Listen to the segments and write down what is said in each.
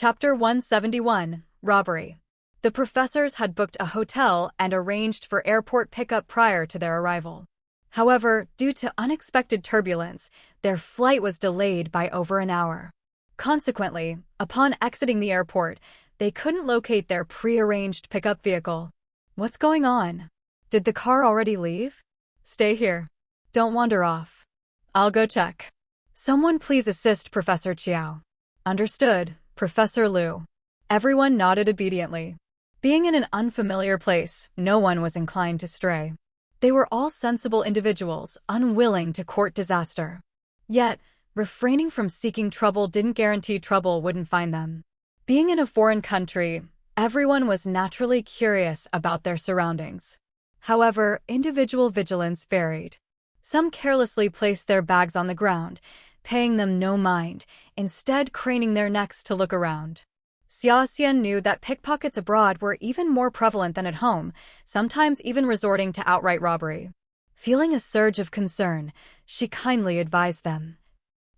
Chapter 171, Robbery. The professors had booked a hotel and arranged for airport pickup prior to their arrival. However, due to unexpected turbulence, their flight was delayed by over an hour. Consequently, upon exiting the airport, they couldn't locate their pre-arranged pickup vehicle. What's going on? Did the car already leave? Stay here. Don't wander off. I'll go check. Someone please assist Professor Chiao. Understood, Professor Liu. Everyone nodded obediently. Being in an unfamiliar place, no one was inclined to stray. They were all sensible individuals, unwilling to court disaster. Yet, refraining from seeking trouble didn't guarantee trouble wouldn't find them. Being in a foreign country, everyone was naturally curious about their surroundings. However, individual vigilance varied. Some carelessly placed their bags on the ground, paying them no mind, instead craning their necks to look around. Xia Xian knew that pickpockets abroad were even more prevalent than at home, sometimes even resorting to outright robbery. Feeling a surge of concern, she kindly advised them.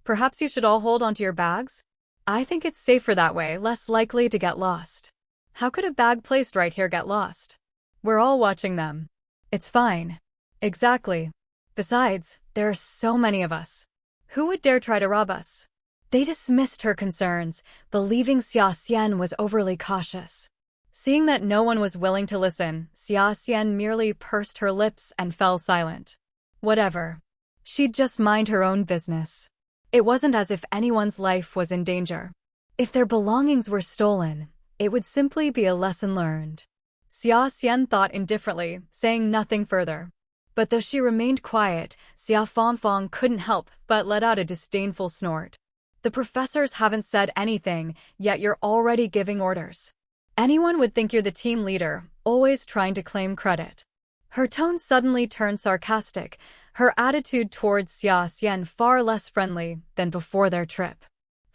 Perhaps you should all hold onto your bags? I think it's safer that way, less likely to get lost. How could a bag placed right here get lost? We're all watching them. It's fine. Exactly. Besides, there are so many of us. Who would dare try to rob us? They dismissed her concerns, believing Xia Xian was overly cautious. Seeing that no one was willing to listen, Xia Xian merely pursed her lips and fell silent. Whatever. She'd just mind her own business. It wasn't as if anyone's life was in danger. If their belongings were stolen, it would simply be a lesson learned. Xia Xian thought indifferently, saying nothing further. But though she remained quiet, Xia Fangfang couldn't help but let out a disdainful snort. The professors haven't said anything, yet you're already giving orders. Anyone would think you're the team leader, always trying to claim credit. Her tone suddenly turned sarcastic, her attitude towards Xia Xian far less friendly than before their trip.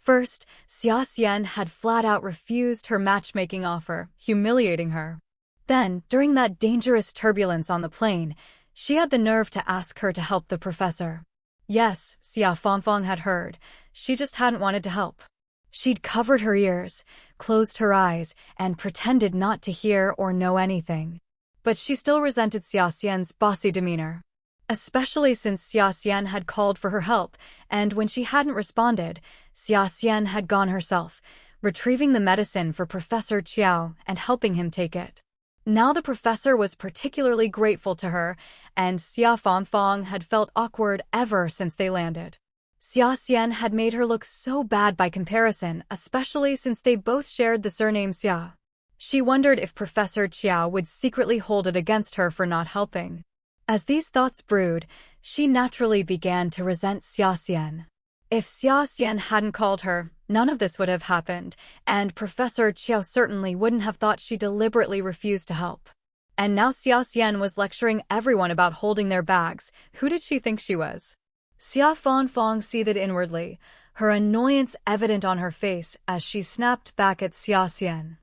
First, Xia Xian had flat-out refused her matchmaking offer, humiliating her. Then, during that dangerous turbulence on the plane, she had the nerve to ask her to help the professor. Yes, Xia Fangfang had heard. She just hadn't wanted to help. She'd covered her ears, closed her eyes, and pretended not to hear or know anything. But she still resented Xia Xian's bossy demeanor. Especially since Xia Xian had called for her help, and when she hadn't responded, Xia Xian had gone herself, retrieving the medicine for Professor Chiao and helping him take it. Now the professor was particularly grateful to her, and Xia Fangfang had felt awkward ever since they landed. Xia Xian had made her look so bad by comparison, especially since they both shared the surname Xia. She wondered if Professor Chiao would secretly hold it against her for not helping. As these thoughts brewed, she naturally began to resent Xia Xian. If Xia Xian hadn't called her, none of this would have happened, and Professor Chiao certainly wouldn't have thought she deliberately refused to help. And now Xia Xian was lecturing everyone about holding their bags. Who did she think she was? Xia Fangfang seethed inwardly, her annoyance evident on her face as she snapped back at Xia Xian.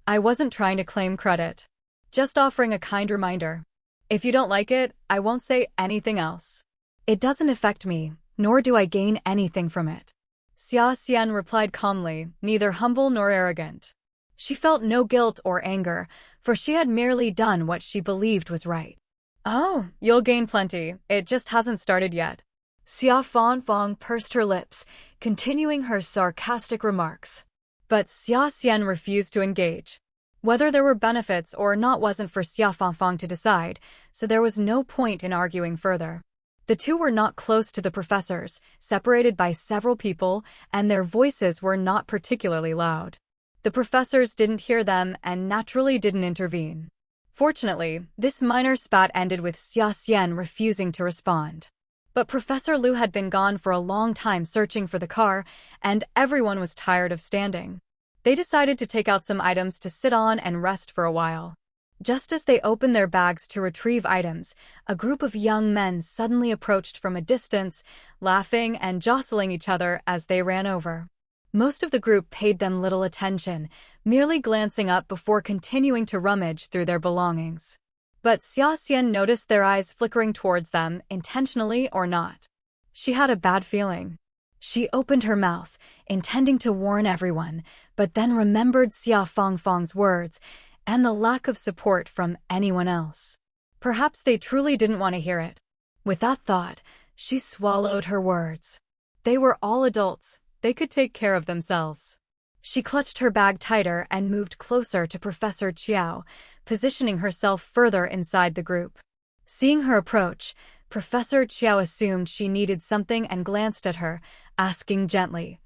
I wasn't trying to claim credit. Just offering a kind reminder. If you don't like it, I won't say anything else. It doesn't affect me, nor do I gain anything from it. Xia Xian replied calmly, neither humble nor arrogant. She felt no guilt or anger, for she had merely done what she believed was right. Oh, you'll gain plenty, it just hasn't started yet. Xia Fangfang pursed her lips, continuing her sarcastic remarks. But Xia Xian refused to engage. Whether there were benefits or not wasn't for Xia Fangfang to decide, so there was no point in arguing further. The two were not close to the professors, separated by several people, and their voices were not particularly loud. The professors didn't hear them and naturally didn't intervene. Fortunately, this minor spat ended with Xia Xian refusing to respond. But Professor Liu had been gone for a long time searching for the car, and everyone was tired of standing. They decided to take out some items to sit on and rest for a while. Just as they opened their bags to retrieve items, a group of young men suddenly approached from a distance, laughing and jostling each other as they ran over. Most of the group paid them little attention, merely glancing up before continuing to rummage through their belongings. But Xia Xian noticed their eyes flickering towards them, intentionally or not. She had a bad feeling. She opened her mouth, intending to warn everyone, but then remembered Xia Fangfang's words and the lack of support from anyone else. Perhaps they truly didn't want to hear it. With that thought, she swallowed her words. They were all adults. They could take care of themselves. She clutched her bag tighter and moved closer to Professor Qiao, positioning herself further inside the group. Seeing her approach, Professor Qiao assumed she needed something and glanced at her, asking gently,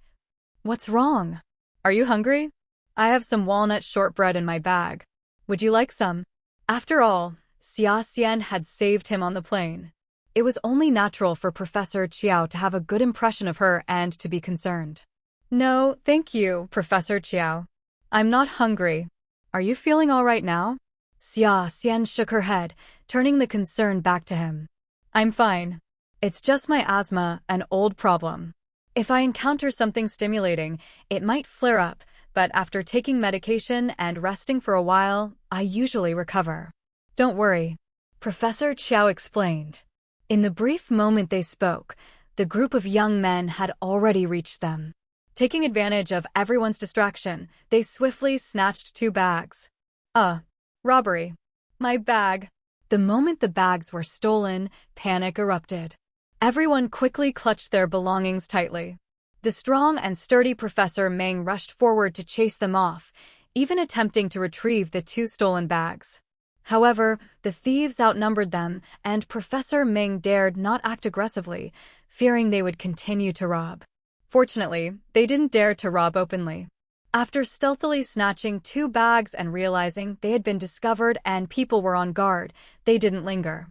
"What's wrong? Are you hungry? I have some walnut shortbread in my bag. Would you like some?" After all, Xia Xian had saved him on the plane. It was only natural for Professor Qiao to have a good impression of her and to be concerned. "No, thank you, Professor Qiao. I'm not hungry. Are you feeling all right now?" Xia Xian shook her head, turning the concern back to him. "I'm fine. It's just my asthma, an old problem. If I encounter something stimulating, it might flare up, but after taking medication and resting for a while, I usually recover. Don't worry," Professor Qiao explained. In the brief moment they spoke, the group of young men had already reached them. Taking advantage of everyone's distraction, they swiftly snatched 2 bags. Robbery. My bag. The moment the bags were stolen, panic erupted. Everyone quickly clutched their belongings tightly. The strong and sturdy Professor Meng rushed forward to chase them off, even attempting to retrieve the 2 stolen bags. However, the thieves outnumbered them, and Professor Meng dared not act aggressively, fearing they would continue to rob. Fortunately, they didn't dare to rob openly. After stealthily snatching 2 bags and realizing they had been discovered and people were on guard, they didn't linger.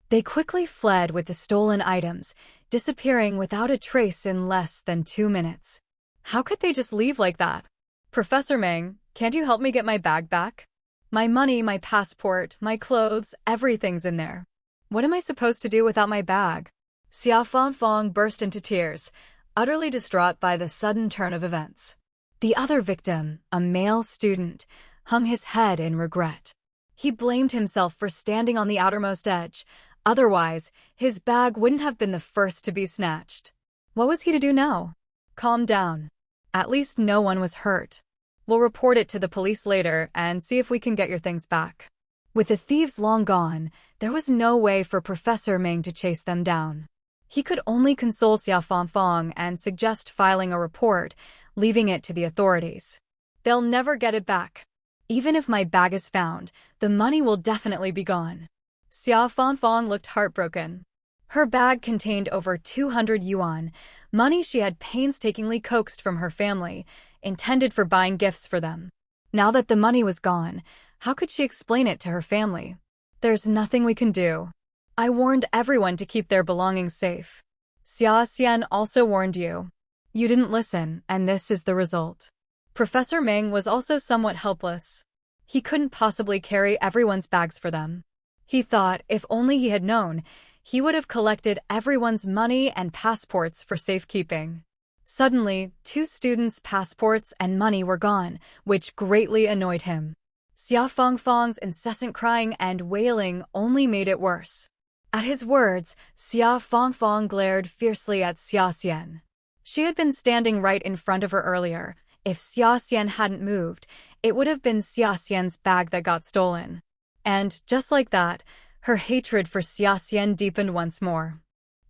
They quickly fled with the stolen items, disappearing without a trace in less than 2 minutes. How could they just leave like that? "Professor Meng, can't you help me get my bag back? My money, my passport, my clothes, everything's in there. What am I supposed to do without my bag?" Xia Fangfang burst into tears, utterly distraught by the sudden turn of events. The other victim, a male student, hung his head in regret. He blamed himself for standing on the outermost edge. Otherwise, his bag wouldn't have been the first to be snatched. What was he to do now? Calm down. At least no one was hurt. We'll report it to the police later and see if we can get your things back. With the thieves long gone, there was no way for Professor Meng to chase them down. He could only console Xia Fangfang and suggest filing a report, leaving it to the authorities. "They'll never get it back. Even if my bag is found, the money will definitely be gone." Xia Fangfang looked heartbroken. Her bag contained over 200 yuan, money she had painstakingly coaxed from her family, intended for buying gifts for them. Now that the money was gone, how could she explain it to her family? "There's nothing we can do. I warned everyone to keep their belongings safe. Xia Xian also warned you. You didn't listen, and this is the result." Professor Meng was also somewhat helpless. He couldn't possibly carry everyone's bags for them. He thought if only he had known, he would have collected everyone's money and passports for safekeeping. Suddenly, 2 students' passports and money were gone, which greatly annoyed him. Xia Fangfang's incessant crying and wailing only made it worse. At his words, Xia Fangfang glared fiercely at Xia Xian. She had been standing right in front of her earlier. If Xia Xian hadn't moved, it would have been Xia Xian's bag that got stolen. And, just like that, her hatred for Xia Xian deepened once more.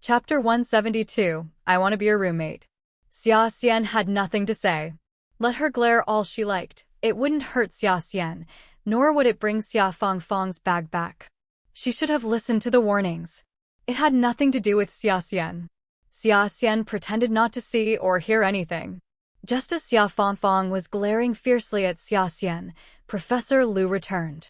Chapter 172, I Want to Be Your Roommate. Xia Xian had nothing to say. Let her glare all she liked. It wouldn't hurt Xia Xian, nor would it bring Xia Fangfang's bag back. She should have listened to the warnings. It had nothing to do with Xia Xian. Xia Xian pretended not to see or hear anything. Just as Xia Fangfang was glaring fiercely at Xia Xian, Professor Lu returned.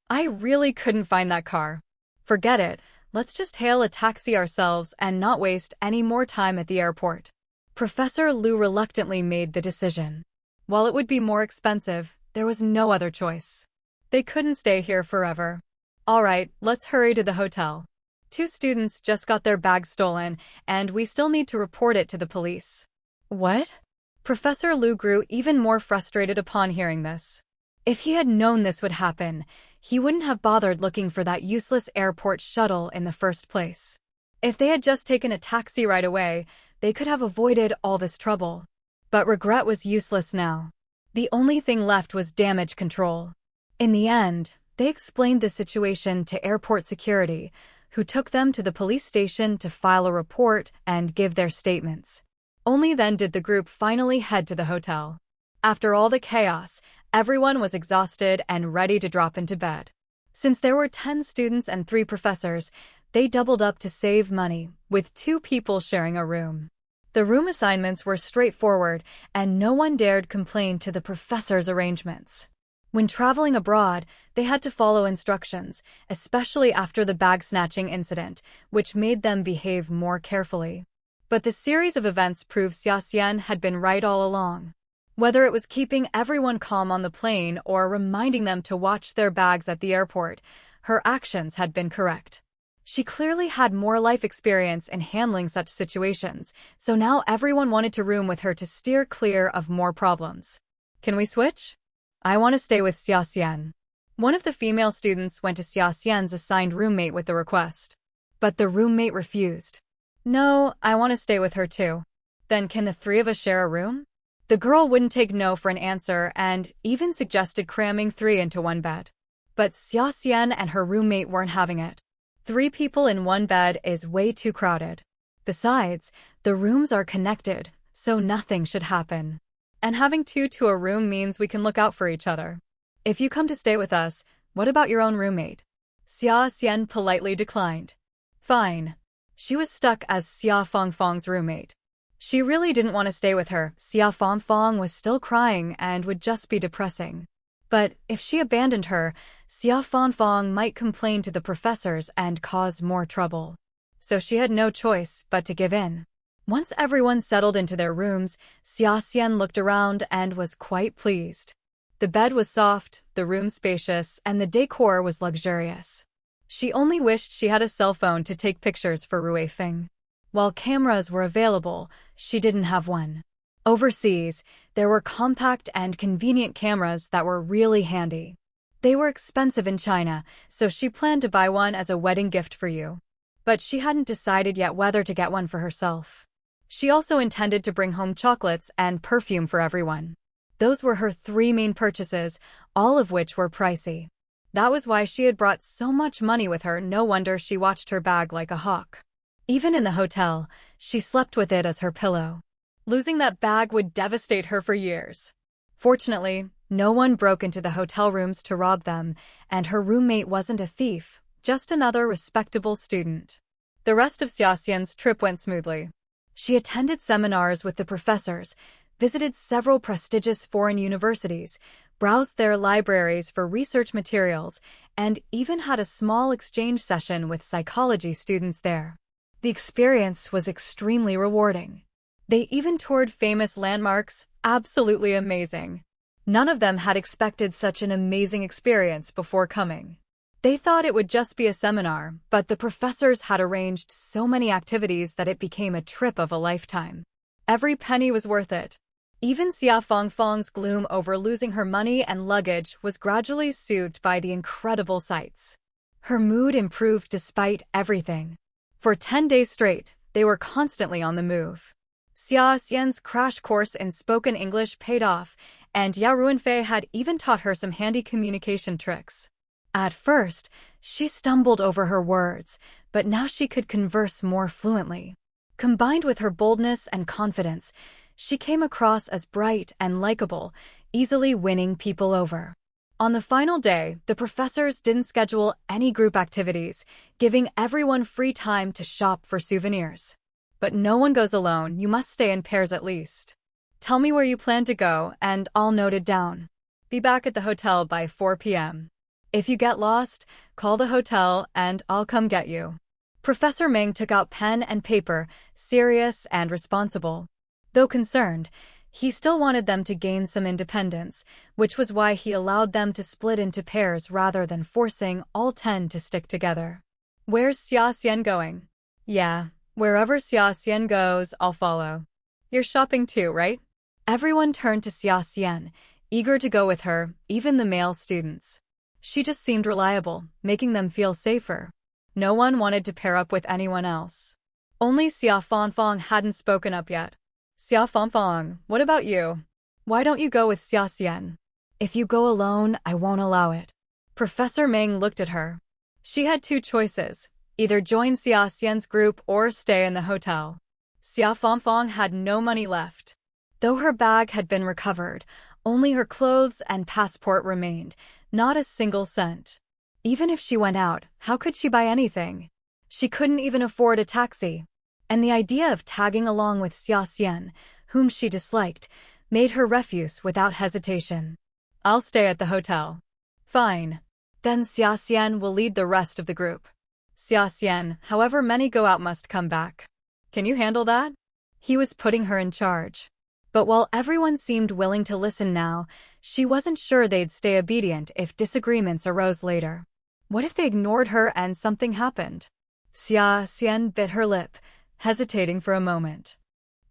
"I really couldn't find that car. Forget it, let's just hail a taxi ourselves and not waste any more time at the airport." Professor Lu reluctantly made the decision. While it would be more expensive, there was no other choice. They couldn't stay here forever. "All right, let's hurry to the hotel. 2 students just got their bags stolen, and we still need to report it to the police." "What?" Professor Lu grew even more frustrated upon hearing this. If he had known this would happen, he wouldn't have bothered looking for that useless airport shuttle in the first place. If they had just taken a taxi right away, they could have avoided all this trouble. But regret was useless now. The only thing left was damage control. In the end, they explained the situation to airport security, who took them to the police station to file a report and give their statements. Only then did the group finally head to the hotel. After all the chaos, everyone was exhausted and ready to drop into bed. Since there were 10 students and 3 professors, they doubled up to save money, with 2 people sharing a room. The room assignments were straightforward, and no one dared complain to the professors' arrangements. When traveling abroad, they had to follow instructions, especially after the bag-snatching incident, which made them behave more carefully. But the series of events proved Xia Xian had been right all along. Whether it was keeping everyone calm on the plane or reminding them to watch their bags at the airport, her actions had been correct. She clearly had more life experience in handling such situations, so now everyone wanted to room with her to steer clear of more problems. Can we switch? I want to stay with Xia Xian. One of the female students went to Xia Xian's assigned roommate with the request. But the roommate refused. No, I want to stay with her too. Then can the 3 of us share a room? The girl wouldn't take no for an answer and even suggested cramming 3 into one bed. But Xia Xian and her roommate weren't having it. 3 people in one bed is way too crowded. Besides, the rooms are connected, so nothing should happen. And having 2 to a room means we can look out for each other. If you come to stay with us, what about your own roommate? Xia Xian politely declined. Fine. She was stuck as Xia Fangfang's roommate. She really didn't want to stay with her. Xia Fangfang was still crying and would just be depressing. But if she abandoned her, Xia Fangfang might complain to the professors and cause more trouble. So she had no choice but to give in. Once everyone settled into their rooms, Xia Xian looked around and was quite pleased. The bed was soft, the room spacious, and the decor was luxurious. She only wished she had a cell phone to take pictures for Rui Feng. While cameras were available, she didn't have one. Overseas, there were compact and convenient cameras that were really handy. They were expensive in China, so she planned to buy one as a wedding gift for you. But she hadn't decided yet whether to get one for herself. She also intended to bring home chocolates and perfume for everyone. Those were her 3 main purchases, all of which were pricey. That was why she had brought so much money with her. No wonder she watched her bag like a hawk. Even in the hotel, she slept with it as her pillow. Losing that bag would devastate her for years. Fortunately, no one broke into the hotel rooms to rob them, and her roommate wasn't a thief, just another respectable student. The rest of Xia Xian's trip went smoothly. She attended seminars with the professors, visited several prestigious foreign universities, browsed their libraries for research materials, and even had a small exchange session with psychology students there. The experience was extremely rewarding. They even toured famous landmarks, absolutely amazing. None of them had expected such an amazing experience before coming. They thought it would just be a seminar, but the professors had arranged so many activities that it became a trip of a lifetime. Every penny was worth it. Even Xia Fangfang's gloom over losing her money and luggage was gradually soothed by the incredible sights. Her mood improved despite everything. For 10 days straight, they were constantly on the move. Xia Xian's crash course in spoken English paid off, and Yao Ruanfei had even taught her some handy communication tricks. At first, she stumbled over her words, but now she could converse more fluently. Combined with her boldness and confidence, she came across as bright and likable, easily winning people over. On the final day, the professors didn't schedule any group activities, giving everyone free time to shop for souvenirs. But no one goes alone, you must stay in pairs at least. Tell me where you plan to go, and I'll note it down. Be back at the hotel by 4 p.m. If you get lost, call the hotel and I'll come get you. Professor Ming took out pen and paper, serious and responsible. Though concerned, he still wanted them to gain some independence, which was why he allowed them to split into pairs rather than forcing all 10 to stick together. Where's Xia Xian going? Yeah, wherever Xia Xian goes, I'll follow. You're shopping too, right? Everyone turned to Xia Xian, eager to go with her, even the male students. She just seemed reliable, making them feel safer. No one wanted to pair up with anyone else. Only Xia Fangfang hadn't spoken up yet. Xia Fangfang, what about you? Why don't you go with Xia Xian? If you go alone, I won't allow it. Professor Meng looked at her. She had two choices, either join Xia Xian's group or stay in the hotel. Xia Fangfang had no money left. Though her bag had been recovered, only her clothes and passport remained, not a single cent. Even if she went out, how could she buy anything? She couldn't even afford a taxi. And the idea of tagging along with Xia Xian, whom she disliked, made her refuse without hesitation. I'll stay at the hotel. Fine. Then Xia Xian will lead the rest of the group. Xia Xian, however many go out must come back. Can you handle that? He was putting her in charge. But while everyone seemed willing to listen now, she wasn't sure they'd stay obedient if disagreements arose later. What if they ignored her and something happened? Xia Xian bit her lip, hesitating for a moment.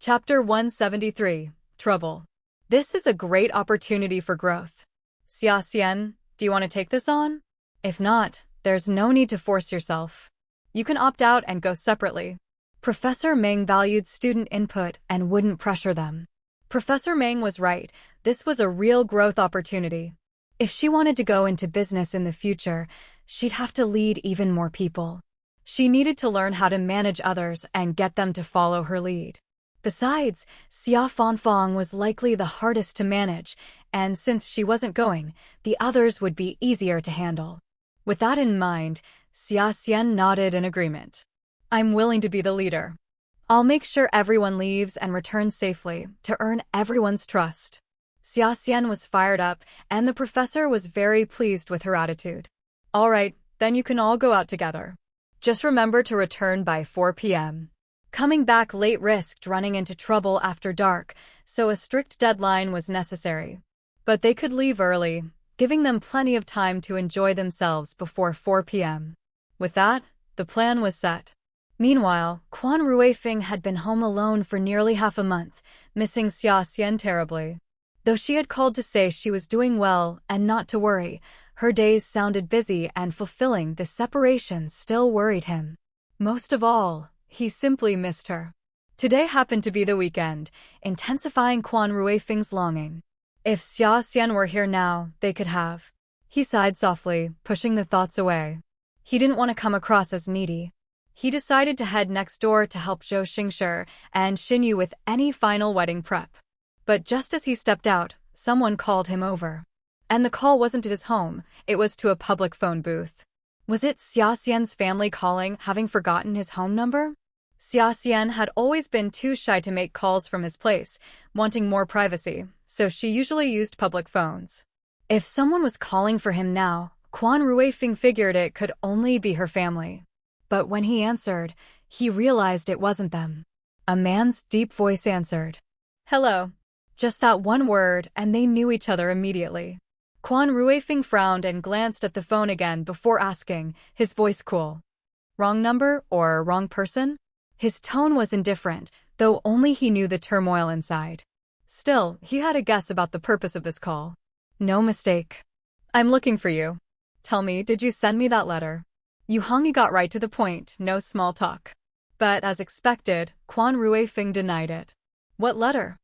Chapter 173, Trouble. This is a great opportunity for growth. Xia Xian, do you want to take this on? If not, there's no need to force yourself. You can opt out and go separately. Professor Meng valued student input and wouldn't pressure them. Professor Meng was right, this was a real growth opportunity. If she wanted to go into business in the future, she'd have to lead even more people. She needed to learn how to manage others and get them to follow her lead. Besides, Xia Fangfang was likely the hardest to manage, and since she wasn't going, the others would be easier to handle. With that in mind, Xia Xian nodded in agreement. I'm willing to be the leader. I'll make sure everyone leaves and returns safely to earn everyone's trust. Xia Xian was fired up, and the professor was very pleased with her attitude. All right, then you can all go out together. Just remember to return by 4 p.m. Coming back late risked running into trouble after dark, so a strict deadline was necessary. But they could leave early, giving them plenty of time to enjoy themselves before 4 p.m. With that, the plan was set. Meanwhile, Quan Ruifing had been home alone for nearly half a month, missing Xia Xian terribly. Though she had called to say she was doing well and not to worry, her days sounded busy and fulfilling. The separation still worried him. Most of all, he simply missed her. Today happened to be the weekend, intensifying Quan Ruifing's longing. If Xia Xian were here now, they could have. He sighed softly, pushing the thoughts away. He didn't want to come across as needy. He decided to head next door to help Zhou Xingshi and Xinyu with any final wedding prep. But just as he stepped out, someone called him over. And the call wasn't at his home, it was to a public phone booth. Was it Xia Xian's family calling, having forgotten his home number? Xia Xian had always been too shy to make calls from his place, wanting more privacy, so she usually used public phones. If someone was calling for him now, Quan Ruifing figured it could only be her family. But when he answered, he realized it wasn't them. A man's deep voice answered. Hello. Just that one word, and they knew each other immediately. Quan Ruifing frowned and glanced at the phone again before asking, his voice cool. Wrong number or wrong person? His tone was indifferent, though only he knew the turmoil inside. Still, he had a guess about the purpose of this call. No mistake. I'm looking for you. Tell me, did you send me that letter? Yu Hongyi got right to the point, no small talk. But as expected, Quan Ruifing denied it. What letter?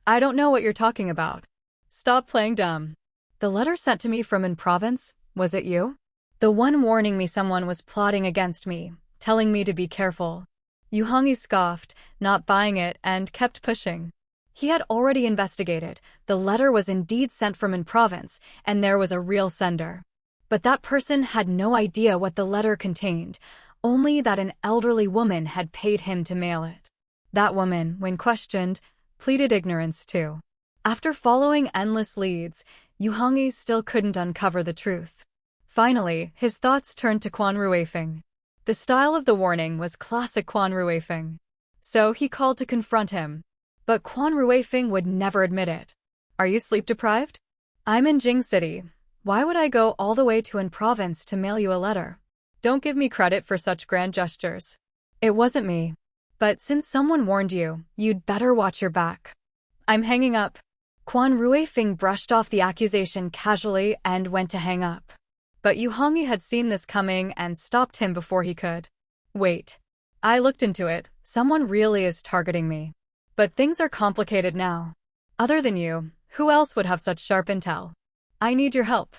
I don't know what you're talking about. Stop playing dumb. The letter sent to me from in province, was it you? The one warning me someone was plotting against me, telling me to be careful. Yu Hongyi scoffed, not buying it, and kept pushing. He had already investigated. The letter was indeed sent from in province, and there was a real sender. But that person had no idea what the letter contained, only that an elderly woman had paid him to mail it. That woman, when questioned, pleaded ignorance too. After following endless leads, Yu Hongyi still couldn't uncover the truth. Finally, his thoughts turned to Quan Ruifing. The style of the warning was classic Quan Ruifing. So he called to confront him. But Quan Ruifing would never admit it. Are you sleep-deprived? I'm in Jing City. Why would I go all the way to an province to mail you a letter? Don't give me credit for such grand gestures. It wasn't me. But since someone warned you, you'd better watch your back. I'm hanging up. Quan Ruifing brushed off the accusation casually and went to hang up. But Yu Hongyi had seen this coming and stopped him before he could. Wait. I looked into it. Someone really is targeting me. But things are complicated now. Other than you, who else would have such sharp intel? I need your help.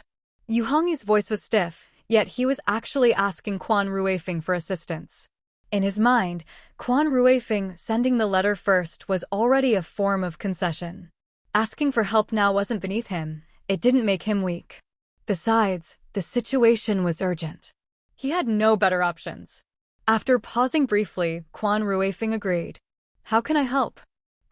Yu Hongyi's voice was stiff, yet he was actually asking Quan Ruifeng for assistance. In his mind, Quan Ruifeng sending the letter first was already a form of concession. Asking for help now wasn't beneath him, it didn't make him weak. Besides, the situation was urgent. He had no better options. After pausing briefly, Quan Ruifeng agreed. How can I help?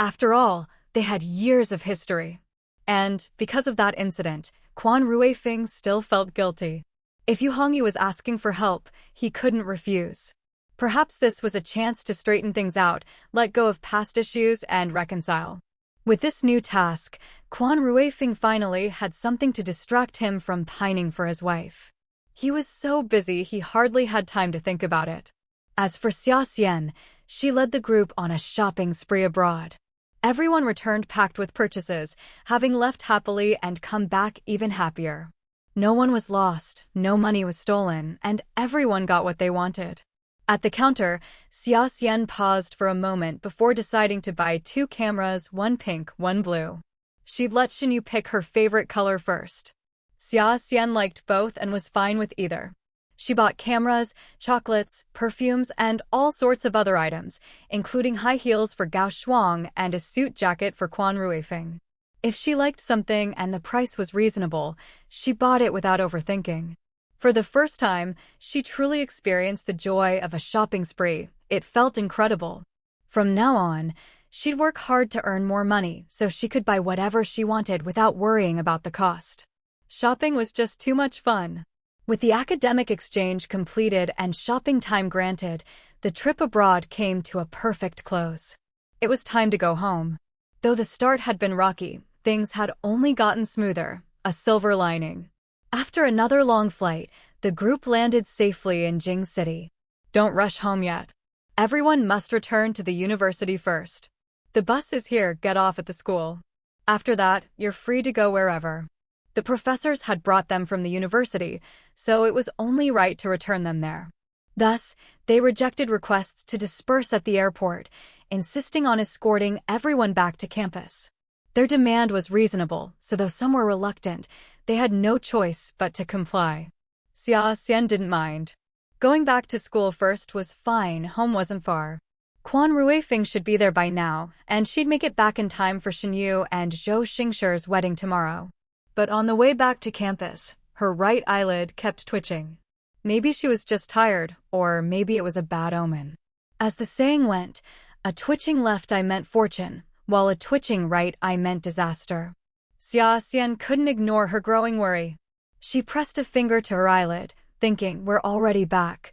After all, they had years of history. And, because of that incident, Quan Ruifeng still felt guilty. If Yu Hongyi was asking for help, he couldn't refuse. Perhaps this was a chance to straighten things out, let go of past issues, and reconcile. With this new task, Quan Ruifeng finally had something to distract him from pining for his wife. He was so busy he hardly had time to think about it. As for Xia Xian, she led the group on a shopping spree abroad. Everyone returned packed with purchases, having left happily and come back even happier. No one was lost, no money was stolen, and everyone got what they wanted. At the counter, Xia Xian paused for a moment before deciding to buy 2 cameras, one pink, one blue. She'd let Xinyu pick her favorite color first. Xia Xian liked both and was fine with either. She bought cameras, chocolates, perfumes, and all sorts of other items, including high heels for Gao Shuang and a suit jacket for Quan Ruifeng. If she liked something and the price was reasonable, she bought it without overthinking. For the first time, she truly experienced the joy of a shopping spree. It felt incredible. From now on, she'd work hard to earn more money so she could buy whatever she wanted without worrying about the cost. Shopping was just too much fun. With the academic exchange completed and shopping time granted, the trip abroad came to a perfect close. It was time to go home. Though the start had been rocky, things had only gotten smoother, a silver lining. After another long flight, the group landed safely in Jing City. Don't rush home yet. Everyone must return to the university first. The bus is here, get off at the school. After that, you're free to go wherever. The professors had brought them from the university, so it was only right to return them there. Thus, they rejected requests to disperse at the airport, insisting on escorting everyone back to campus. Their demand was reasonable, so though some were reluctant, they had no choice but to comply. Xia Xian didn't mind. Going back to school first was fine, home wasn't far. Quan Ruifeng should be there by now, and she'd make it back in time for Xinyu and Zhou Xingshir's wedding tomorrow. But on the way back to campus, her right eyelid kept twitching. Maybe she was just tired, or maybe it was a bad omen. As the saying went, a twitching left eye meant fortune, while a twitching right eye meant disaster. Xia Xian couldn't ignore her growing worry. She pressed a finger to her eyelid, thinking, we're already back.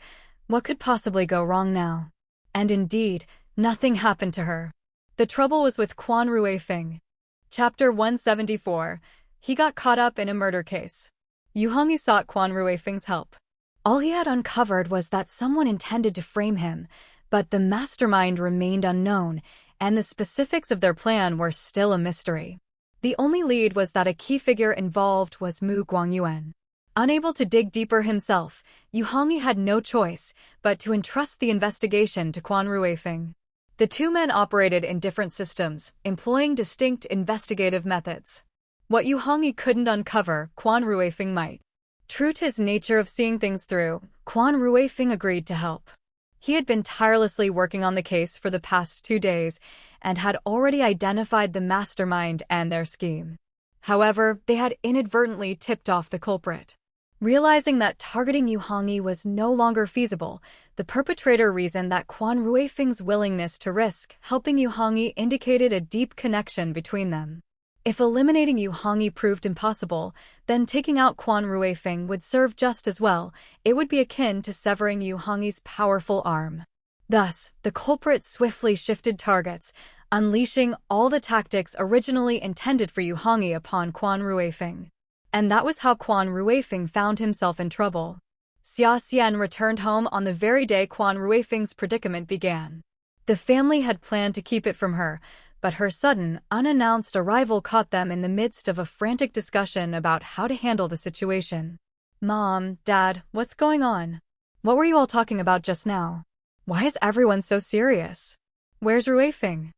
What could possibly go wrong now? And indeed, nothing happened to her. The trouble was with Quan Ruifeng. Chapter 174. He got caught up in a murder case. Yu Hongyi sought Quan Ruifeng's help. All he had uncovered was that someone intended to frame him, but the mastermind remained unknown, and the specifics of their plan were still a mystery. The only lead was that a key figure involved was Mu Guangyuan. Unable to dig deeper himself, Yu Hongyi had no choice but to entrust the investigation to Quan Ruifeng. The two men operated in different systems, employing distinct investigative methods. What Yu Hongyi couldn't uncover, Quan Ruifeng might. True to his nature of seeing things through, Quan Ruifeng agreed to help. He had been tirelessly working on the case for the past 2 days and had already identified the mastermind and their scheme. However, they had inadvertently tipped off the culprit. Realizing that targeting Yu Hongyi was no longer feasible, the perpetrator reasoned that Quan Ruifeng's willingness to risk helping Yu Hongyi indicated a deep connection between them. If eliminating Yu Hongyi proved impossible, then taking out Quan Ruifeng would serve just as well. It would be akin to severing Yu Hongyi's powerful arm. Thus, the culprit swiftly shifted targets, unleashing all the tactics originally intended for Yu Hongyi upon Quan Ruifeng. And that was how Quan Ruifeng found himself in trouble. Xia Xian returned home on the very day Quan Ruifeng's predicament began. The family had planned to keep it from her, but her sudden, unannounced arrival caught them in the midst of a frantic discussion about how to handle the situation. Mom, Dad, what's going on? What were you all talking about just now? Why is everyone so serious? Where's Ruifeng?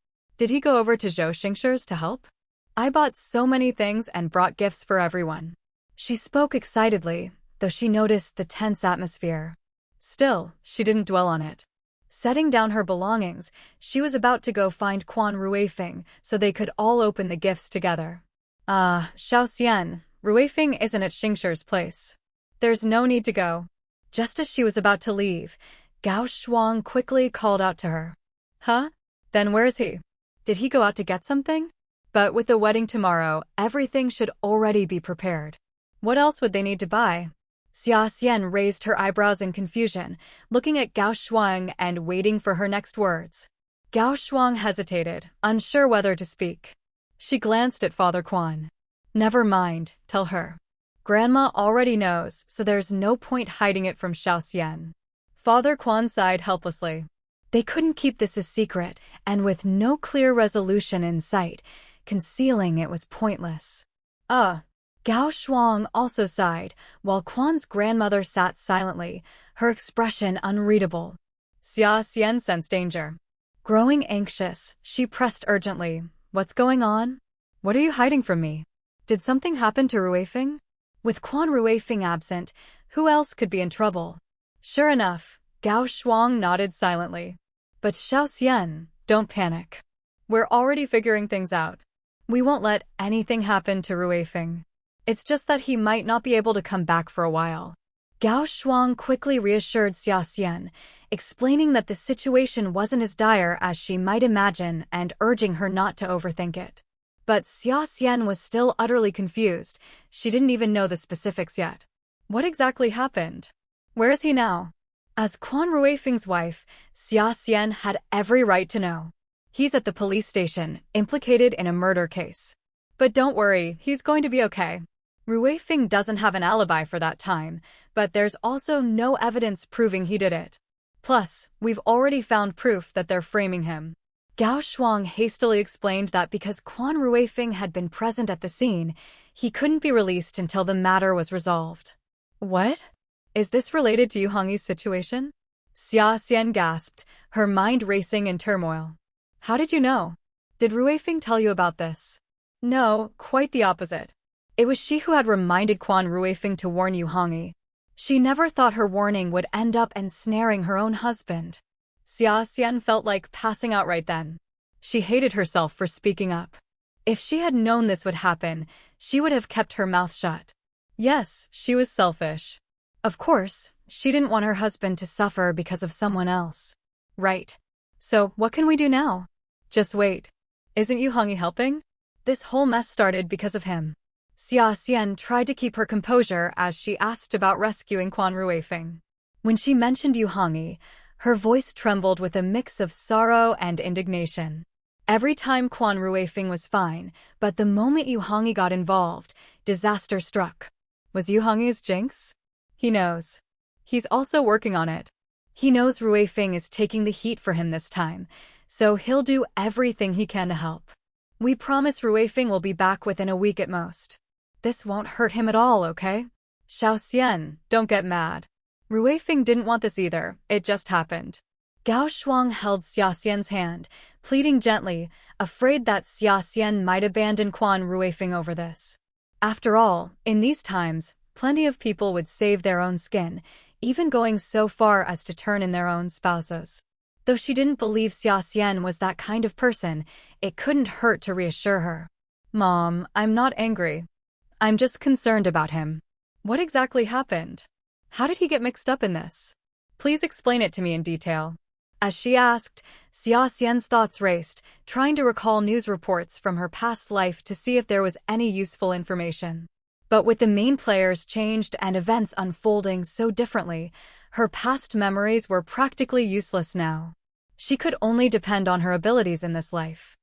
Did he go over to Zhou Xingshur's to help? I bought so many things and brought gifts for everyone. She spoke excitedly, though she noticed the tense atmosphere. Still, she didn't dwell on it. Setting down her belongings, she was about to go find Quan Ruifeng so they could all open the gifts together. Xiao Xian, Ruifeng isn't at Xingshur's place. There's no need to go. Just as she was about to leave, Gao Shuang quickly called out to her. Huh? Then where is he? Did he go out to get something? But with the wedding tomorrow, everything should already be prepared. What else would they need to buy? Xia Xian raised her eyebrows in confusion, looking at Gao Shuang and waiting for her next words. Gao Shuang hesitated, unsure whether to speak. She glanced at Father Quan. Never mind, tell her. Grandma already knows, so there's no point hiding it from Xiao Xian. Father Quan sighed helplessly. They couldn't keep this a secret, and with no clear resolution in sight, concealing it was pointless. Gao Shuang also sighed, while Quan's grandmother sat silently, her expression unreadable. Xia Xian sensed danger. Growing anxious, she pressed urgently. What's going on? What are you hiding from me? Did something happen to Ruifeng? With Quan Ruifeng absent, who else could be in trouble? Sure enough, Gao Shuang nodded silently. But Xiao Xian, don't panic. We're already figuring things out. We won't let anything happen to Ruifeng. It's just that he might not be able to come back for a while. Gao Shuang quickly reassured Xia Xian, explaining that the situation wasn't as dire as she might imagine and urging her not to overthink it. But Xia Xian was still utterly confused. She didn't even know the specifics yet. What exactly happened? Where is he now? As Quan Ruifeng's wife, Xia Xian had every right to know. He's at the police station, implicated in a murder case. But don't worry, he's going to be okay. Ruifeng doesn't have an alibi for that time, but there's also no evidence proving he did it. Plus, we've already found proof that they're framing him. Gao Shuang hastily explained that because Quan Ruifeng had been present at the scene, he couldn't be released until the matter was resolved. What? Is this related to Yu Hongyi's situation? Xia Xian gasped, her mind racing in turmoil. How did you know? Did Ruifeng tell you about this? No, quite the opposite. It was she who had reminded Quan Ruifeng to warn Yu Hongyi. She never thought her warning would end up ensnaring her own husband. Xia Xian felt like passing out right then. She hated herself for speaking up. If she had known this would happen, she would have kept her mouth shut. Yes, she was selfish. Of course, she didn't want her husband to suffer because of someone else. Right. So, what can we do now? Just wait. Isn't Yu Hongyi helping? This whole mess started because of him. Xia Xian tried to keep her composure as she asked about rescuing Quan Ruifeng. When she mentioned Yu Hongyi, her voice trembled with a mix of sorrow and indignation. Every time Quan Ruifeng was fine, but the moment Yu Hongyi got involved, disaster struck. Was Yu Hongyi's jinx? He knows. He's also working on it. He knows Ruifeng is taking the heat for him this time, so he'll do everything he can to help. We promise Ruifeng will be back within a week at most. This won't hurt him at all, okay? Xiao Xian, don't get mad. Ruifeng didn't want this either, it just happened. Gao Shuang held Xia Xian's hand, pleading gently, afraid that Xia Xian might abandon Quan Ruifeng over this. After all, in these times, plenty of people would save their own skin, even going so far as to turn in their own spouses. Though she didn't believe Xia Xian was that kind of person, it couldn't hurt to reassure her. Mom, I'm not angry. I'm just concerned about him. What exactly happened? How did he get mixed up in this? Please explain it to me in detail. As she asked, Xia Xian's thoughts raced, trying to recall news reports from her past life to see if there was any useful information. But with the main players changed and events unfolding so differently, her past memories were practically useless now. She could only depend on her abilities in this life.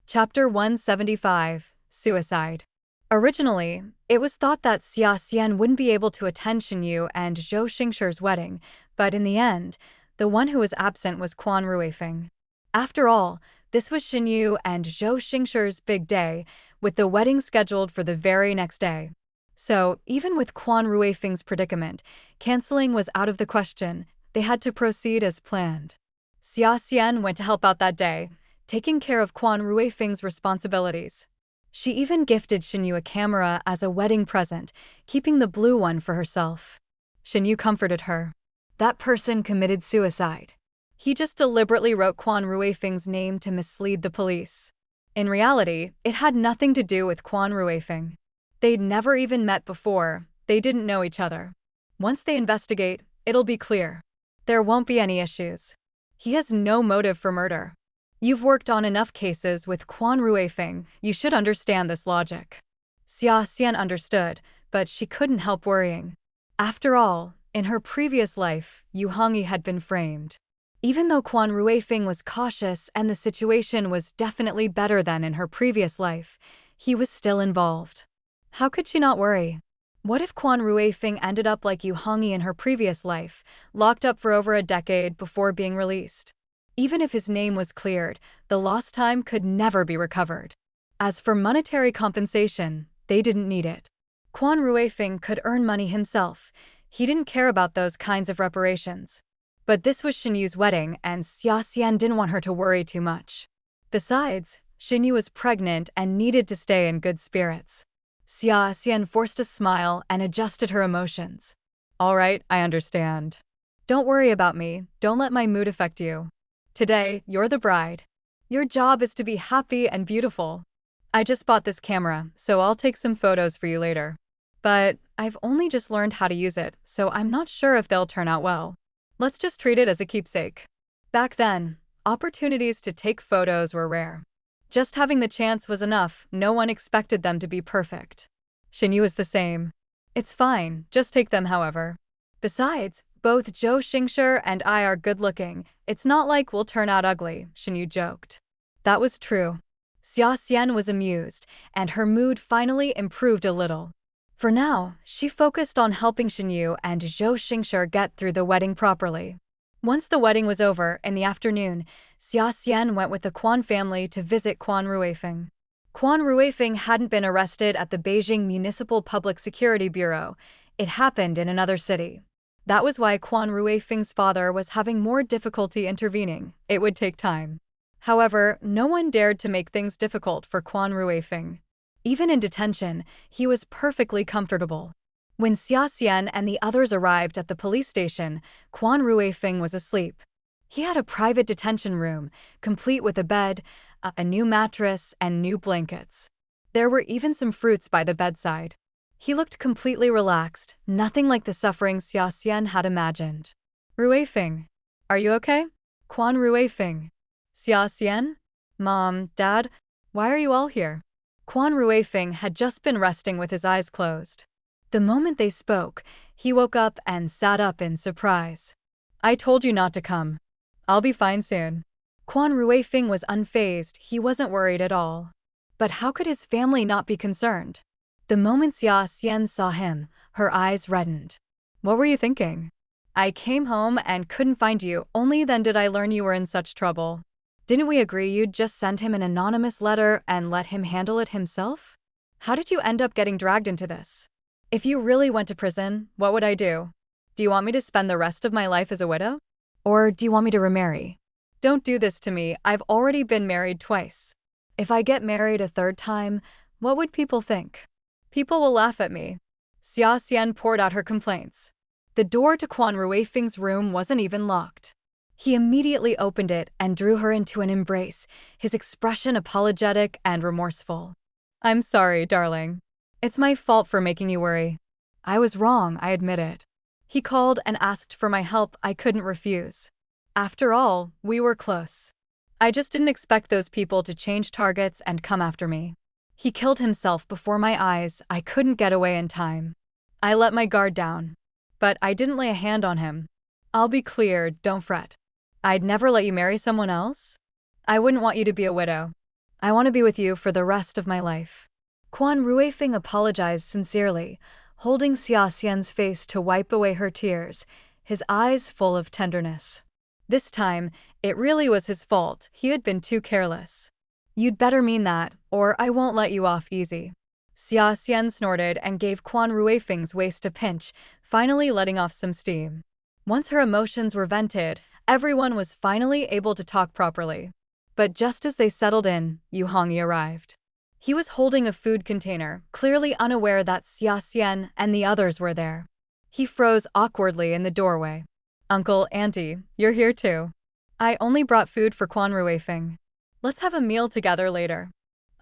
Chapter 175, Suicide. Originally, it was thought that Xia Xian wouldn't be able to attend Xinyu and Zhou Xingshur's wedding, but in the end, the one who was absent was Quan Ruifeng. After all, this was Xinyu and Zhou Xingshur's big day, with the wedding scheduled for the very next day. So, even with Quan Ruifeng's predicament, canceling was out of the question. They had to proceed as planned. Xia Xian went to help out that day, taking care of Quan Ruifeng's responsibilities. She even gifted Xinyu a camera as a wedding present, keeping the blue one for herself. Xinyu comforted her. That person committed suicide. He just deliberately wrote Quan Ruifeng's name to mislead the police. In reality, it had nothing to do with Quan Ruifeng. They'd never even met before, they didn't know each other. Once they investigate, it'll be clear. There won't be any issues. He has no motive for murder. You've worked on enough cases with Quan Ruifeng, you should understand this logic. Xia Xian understood, but she couldn't help worrying. After all, in her previous life, Yu Hongyi had been framed. Even though Quan Ruifeng was cautious and the situation was definitely better than in her previous life, he was still involved. How could she not worry? What if Quan Ruifeng ended up like Yu Hongyi in her previous life, locked up for over a decade before being released? Even if his name was cleared, the lost time could never be recovered. As for monetary compensation, they didn't need it. Quan Ruifeng could earn money himself. He didn't care about those kinds of reparations. But this was Xinyu's wedding, and Xia Xian didn't want her to worry too much. Besides, Xinyu was pregnant and needed to stay in good spirits. Xia Xian forced a smile and adjusted her emotions. All right, I understand. Don't worry about me, don't let my mood affect you. Today, you're the bride. Your job is to be happy and beautiful. I just bought this camera, so I'll take some photos for you later. But I've only just learned how to use it, so I'm not sure if they'll turn out well. Let's just treat it as a keepsake. Back then, opportunities to take photos were rare. Just having the chance was enough, no one expected them to be perfect. Xinyu is the same. It's fine, just take them however. Besides, both Zhou Xingshi and I are good-looking, it's not like we'll turn out ugly, Xinyu joked. That was true. Xia Xian was amused, and her mood finally improved a little. For now, she focused on helping Xinyu and Zhou Xingshi get through the wedding properly. Once the wedding was over, in the afternoon, Xia Xian went with the Quan family to visit Quan Ruifeng. Quan Ruifeng hadn't been arrested at the Beijing Municipal Public Security Bureau. It happened in another city. That was why Quan Ruifeng's father was having more difficulty intervening. It would take time. However, no one dared to make things difficult for Quan Ruifeng. Even in detention, he was perfectly comfortable. When Xia Xian and the others arrived at the police station, Quan Ruifeng was asleep. He had a private detention room, complete with a bed, a new mattress, and new blankets. There were even some fruits by the bedside. He looked completely relaxed, nothing like the suffering Xia Xian had imagined. Ruifeng, are you okay? Quan Ruifeng. Xia Xian? Mom, Dad, why are you all here? Quan Ruifeng had just been resting with his eyes closed. The moment they spoke, he woke up and sat up in surprise. I told you not to come. I'll be fine soon. Quan Ruifeng was unfazed, he wasn't worried at all. But how could his family not be concerned? The moment Xia Xian saw him, her eyes reddened. What were you thinking? I came home and couldn't find you, only then did I learn you were in such trouble. Didn't we agree you'd just send him an anonymous letter and let him handle it himself? How did you end up getting dragged into this? If you really went to prison, what would I do? Do you want me to spend the rest of my life as a widow? Or do you want me to remarry? Don't do this to me, I've already been married twice. If I get married a third time, what would people think? People will laugh at me. Xia Xian poured out her complaints. The door to Quan Ruifeng's room wasn't even locked. He immediately opened it and drew her into an embrace, his expression apologetic and remorseful. I'm sorry, darling. It's my fault for making you worry. I was wrong, I admit it. He called and asked for my help, I couldn't refuse. After all, we were close. I just didn't expect those people to change targets and come after me. He killed himself before my eyes, I couldn't get away in time. I let my guard down. But I didn't lay a hand on him. I'll be clear, don't fret. I'd never let you marry someone else. I wouldn't want you to be a widow. I want to be with you for the rest of my life. Quan Ruifeng apologized sincerely, holding Xia Xian's face to wipe away her tears, his eyes full of tenderness. This time, it really was his fault, he had been too careless. You'd better mean that, or I won't let you off easy. Xia Xian snorted and gave Quan Ruifeng's waist a pinch, finally letting off some steam. Once her emotions were vented, everyone was finally able to talk properly. But just as they settled in, Yu Hongyi arrived. He was holding a food container, clearly unaware that Xia Xian and the others were there. He froze awkwardly in the doorway. "Uncle, Auntie, you're here too. I only brought food for Quan Ruifeng. Let's have a meal together later."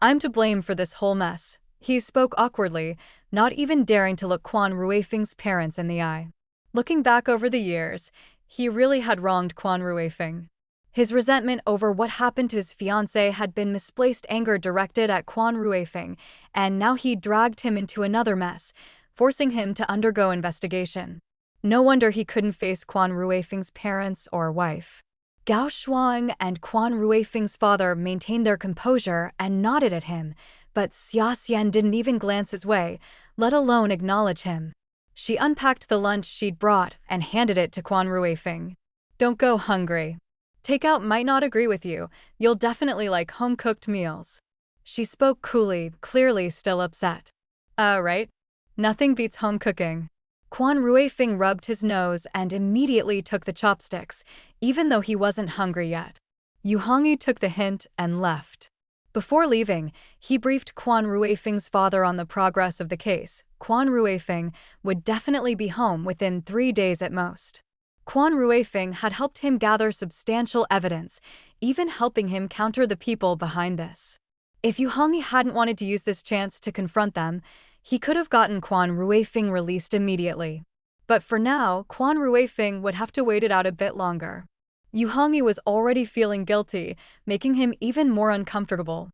"I'm to blame for this whole mess." He spoke awkwardly, not even daring to look Quan Ruifeng's parents in the eye. Looking back over the years, he really had wronged Quan Ruifeng. His resentment over what happened to his fiancée had been misplaced anger directed at Quan Ruifeng, and now he dragged him into another mess, forcing him to undergo investigation. No wonder he couldn't face Quan Ruifeng's parents or wife. Gao Shuang and Quan Ruifeng's father maintained their composure and nodded at him, but Xia Xian didn't even glance his way, let alone acknowledge him. She unpacked the lunch she'd brought and handed it to Quan Ruifeng. "Don't go hungry. Takeout might not agree with you. You'll definitely like home-cooked meals." She spoke coolly, clearly still upset. Right. Nothing beats home cooking." Quan Ruifeng rubbed his nose and immediately took the chopsticks, even though he wasn't hungry yet. Yu Hongyi took the hint and left. Before leaving, he briefed Quan Ruifeng's father on the progress of the case. Quan Ruifeng would definitely be home within 3 days at most. Quan Ruifeng had helped him gather substantial evidence, even helping him counter the people behind this. If Yu Hongyi hadn't wanted to use this chance to confront them, he could have gotten Quan Ruifeng released immediately. But for now, Quan Ruifeng would have to wait it out a bit longer. Yu Hongyi was already feeling guilty, making him even more uncomfortable.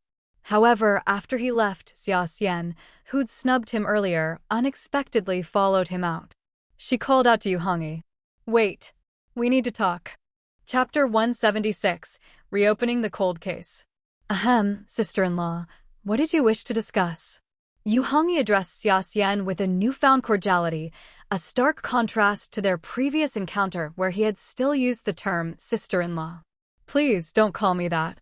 However, after he left, Xia Xian, who'd snubbed him earlier, unexpectedly followed him out. She called out to Yu Hongyi. "Wait. We need to talk." Chapter 176, Reopening the Cold Case. "Ahem, sister-in-law, what did you wish to discuss?" Yu Hongyi addressed Xia Xian with a newfound cordiality, a stark contrast to their previous encounter where he had still used the term sister-in-law. "Please don't call me that.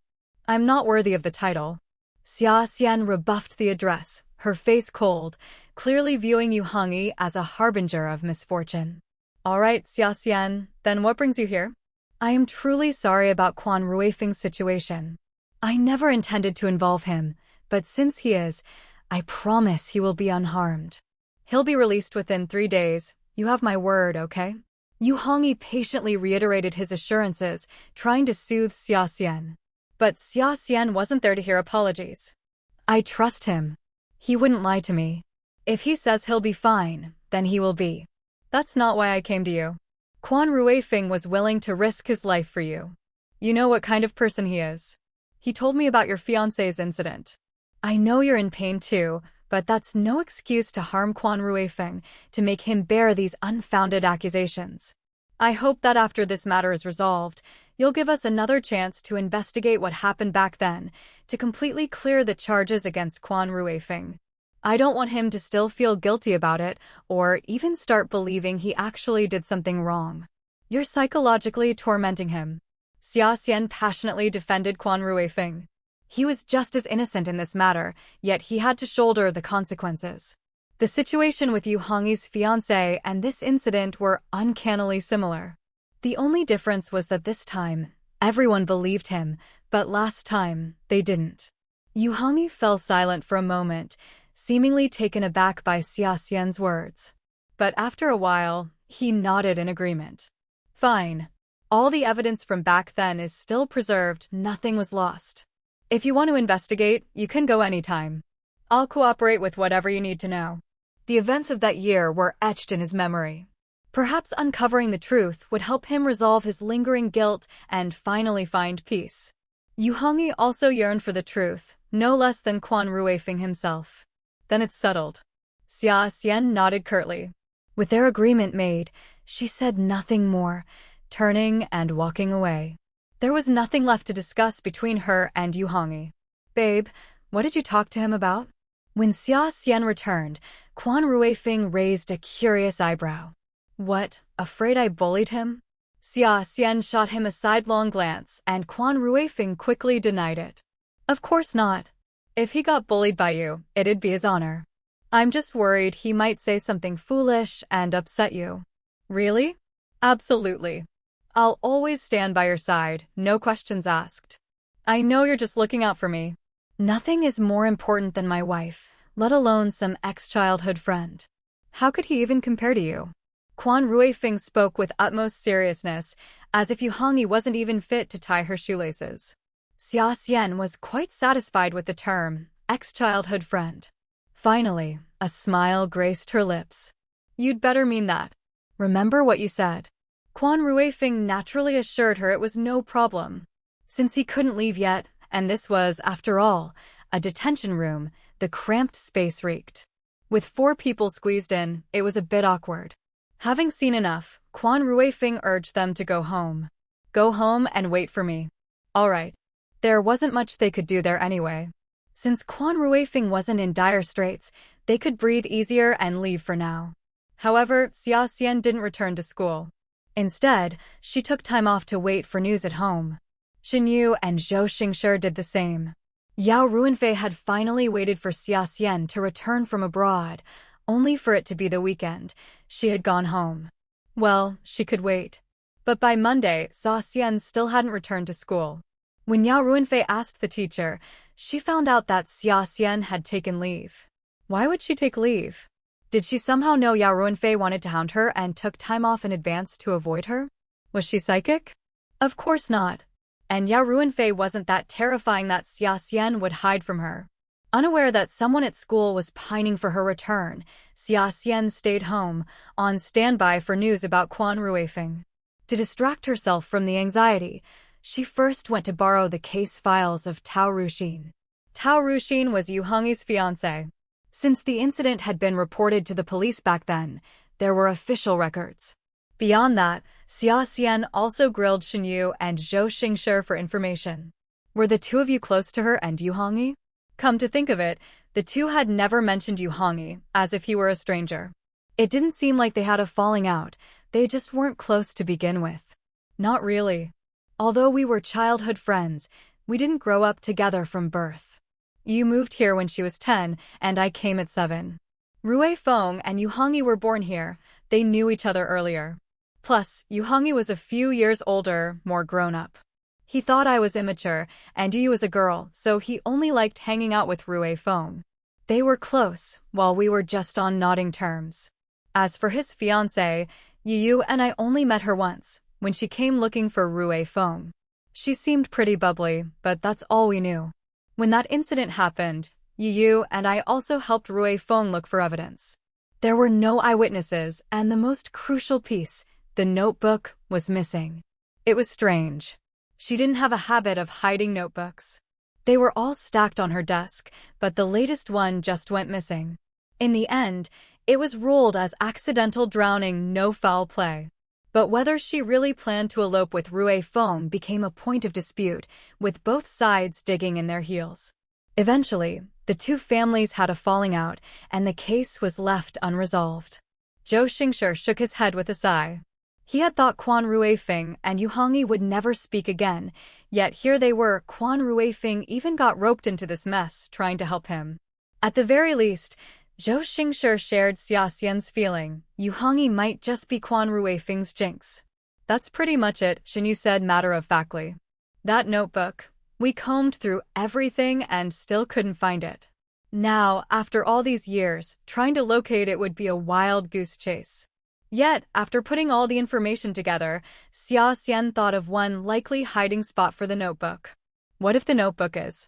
I'm not worthy of the title." Xia Xian rebuffed the address, her face cold, clearly viewing Yu Hongyi as a harbinger of misfortune. "All right, Xia Xian, then what brings you here?" "I am truly sorry about Quan Ruifeng's situation. I never intended to involve him, but since he is, I promise he will be unharmed. He'll be released within 3 days. You have my word, okay?" Yu Hongyi patiently reiterated his assurances, trying to soothe Xia Xian. But Xia Xian wasn't there to hear apologies. "I trust him. He wouldn't lie to me. If he says he'll be fine, then he will be. That's not why I came to you. Quan Ruifeng was willing to risk his life for you. You know what kind of person he is. He told me about your fiancé's incident. I know you're in pain too, but that's no excuse to harm Quan Ruifeng, to make him bear these unfounded accusations. I hope that after this matter is resolved, you'll give us another chance to investigate what happened back then, to completely clear the charges against Quan Ruifeng. I don't want him to still feel guilty about it, or even start believing he actually did something wrong. You're psychologically tormenting him." Xia Xian passionately defended Quan Ruifeng. He was just as innocent in this matter, yet he had to shoulder the consequences. The situation with Yu Hongyi's fiancé and this incident were uncannily similar. The only difference was that this time, everyone believed him, but last time, they didn't. Yu Hongyi fell silent for a moment, seemingly taken aback by Xia Xian's words. But after a while, he nodded in agreement. "Fine. All the evidence from back then is still preserved, nothing was lost. If you want to investigate, you can go anytime. I'll cooperate with whatever you need to know." The events of that year were etched in his memory. Perhaps uncovering the truth would help him resolve his lingering guilt and finally find peace. Yu Hongyi also yearned for the truth, no less than Quan Ruifeng himself. "Then it's settled." Xia Xian nodded curtly. With their agreement made, she said nothing more, turning and walking away. There was nothing left to discuss between her and Yu Hongyi. "Babe, what did you talk to him about?" When Xia Xian returned, Quan Ruifeng raised a curious eyebrow. "What, afraid I bullied him?" Xia Xian shot him a sidelong glance, and Quan Ruifeng quickly denied it. "Of course not. If he got bullied by you, it'd be his honor. I'm just worried he might say something foolish and upset you." "Really?" "Absolutely. I'll always stand by your side, no questions asked." I know you're just looking out for me. Nothing is more important than my wife, let alone some ex-childhood friend. How could he even compare to you? Quan Ruifeng spoke with utmost seriousness, as if Yu Hongyi wasn't even fit to tie her shoelaces. Xia Xian was quite satisfied with the term, ex-childhood friend. Finally, a smile graced her lips. You'd better mean that. Remember what you said. Quan Ruifeng naturally assured her it was no problem. Since he couldn't leave yet, and this was, after all, a detention room, the cramped space reeked. With 4 people squeezed in, it was a bit awkward. Having seen enough, Quan Ruifeng urged them to go home. Go home and wait for me. All right. There wasn't much they could do there anyway. Since Quan Ruifeng wasn't in dire straits, they could breathe easier and leave for now. However, Xia Xian didn't return to school. Instead, she took time off to wait for news at home. Shen Yu and Zhou Xingshi did the same. Yao Ruanfei had finally waited for Xia Xian to return from abroad, only for it to be the weekend. She had gone home. Well, she could wait. But by Monday, Xia Xian still hadn't returned to school. When Yao Ruanfei asked the teacher, she found out that Xia Xian had taken leave. Why would she take leave? Did she somehow know Yao Ruanfei wanted to hound her and took time off in advance to avoid her? Was she psychic? Of course not. And Yao Ruanfei wasn't that terrifying that Xia Xian would hide from her. Unaware that someone at school was pining for her return, Xia Xian stayed home, on standby for news about Quan Ruifeng. To distract herself from the anxiety, she first went to borrow the case files of Tao Ruxin. Tao Ruxin was Yu Hongyi's fiancé. Since the incident had been reported to the police back then, there were official records. Beyond that, Xia Xian also grilled Shen Yu and Zhou Xingshi for information. Were the two of you close to her and Yu Hongyi? Come to think of it, the two had never mentioned Yu Hongyi, as if he were a stranger. It didn't seem like they had a falling out, they just weren't close to begin with. Not really. Although we were childhood friends, we didn't grow up together from birth. You moved here when she was 10, and I came at 7. Rui Feng and Yu Hongyi were born here, they knew each other earlier. Plus, Yu Hongyi was a few years older, more grown-up. He thought I was immature, and Yu was a girl, so he only liked hanging out with Rui Feng. They were close, while we were just on nodding terms. As for his fiancée, Yu and I only met her once, when she came looking for Rui Feng. She seemed pretty bubbly, but that's all we knew. When that incident happened, Yu and I also helped Rui Feng look for evidence. There were no eyewitnesses, and the most crucial piece, the notebook, was missing. It was strange. She didn't have a habit of hiding notebooks. They were all stacked on her desk, but the latest one just went missing. In the end, it was ruled as accidental drowning, no foul play. But whether she really planned to elope with Rui Feng became a point of dispute, with both sides digging in their heels. Eventually, the two families had a falling out, and the case was left unresolved. Zhou Xingshi shook his head with a sigh. He had thought Quan Ruifeng and Yu Hongyi would never speak again, yet here they were. Quan Ruifeng even got roped into this mess, trying to help him. At the very least, Zhou Xingshi shared Xia Xian's feeling. Yu Hongyi might just be Quan Ruifeng's jinx. That's pretty much it, Shen Yu said matter-of-factly. That notebook. We combed through everything and still couldn't find it. Now, after all these years, trying to locate it would be a wild goose chase. Yet, after putting all the information together, Xia Xian thought of one likely hiding spot for the notebook. What if the notebook is?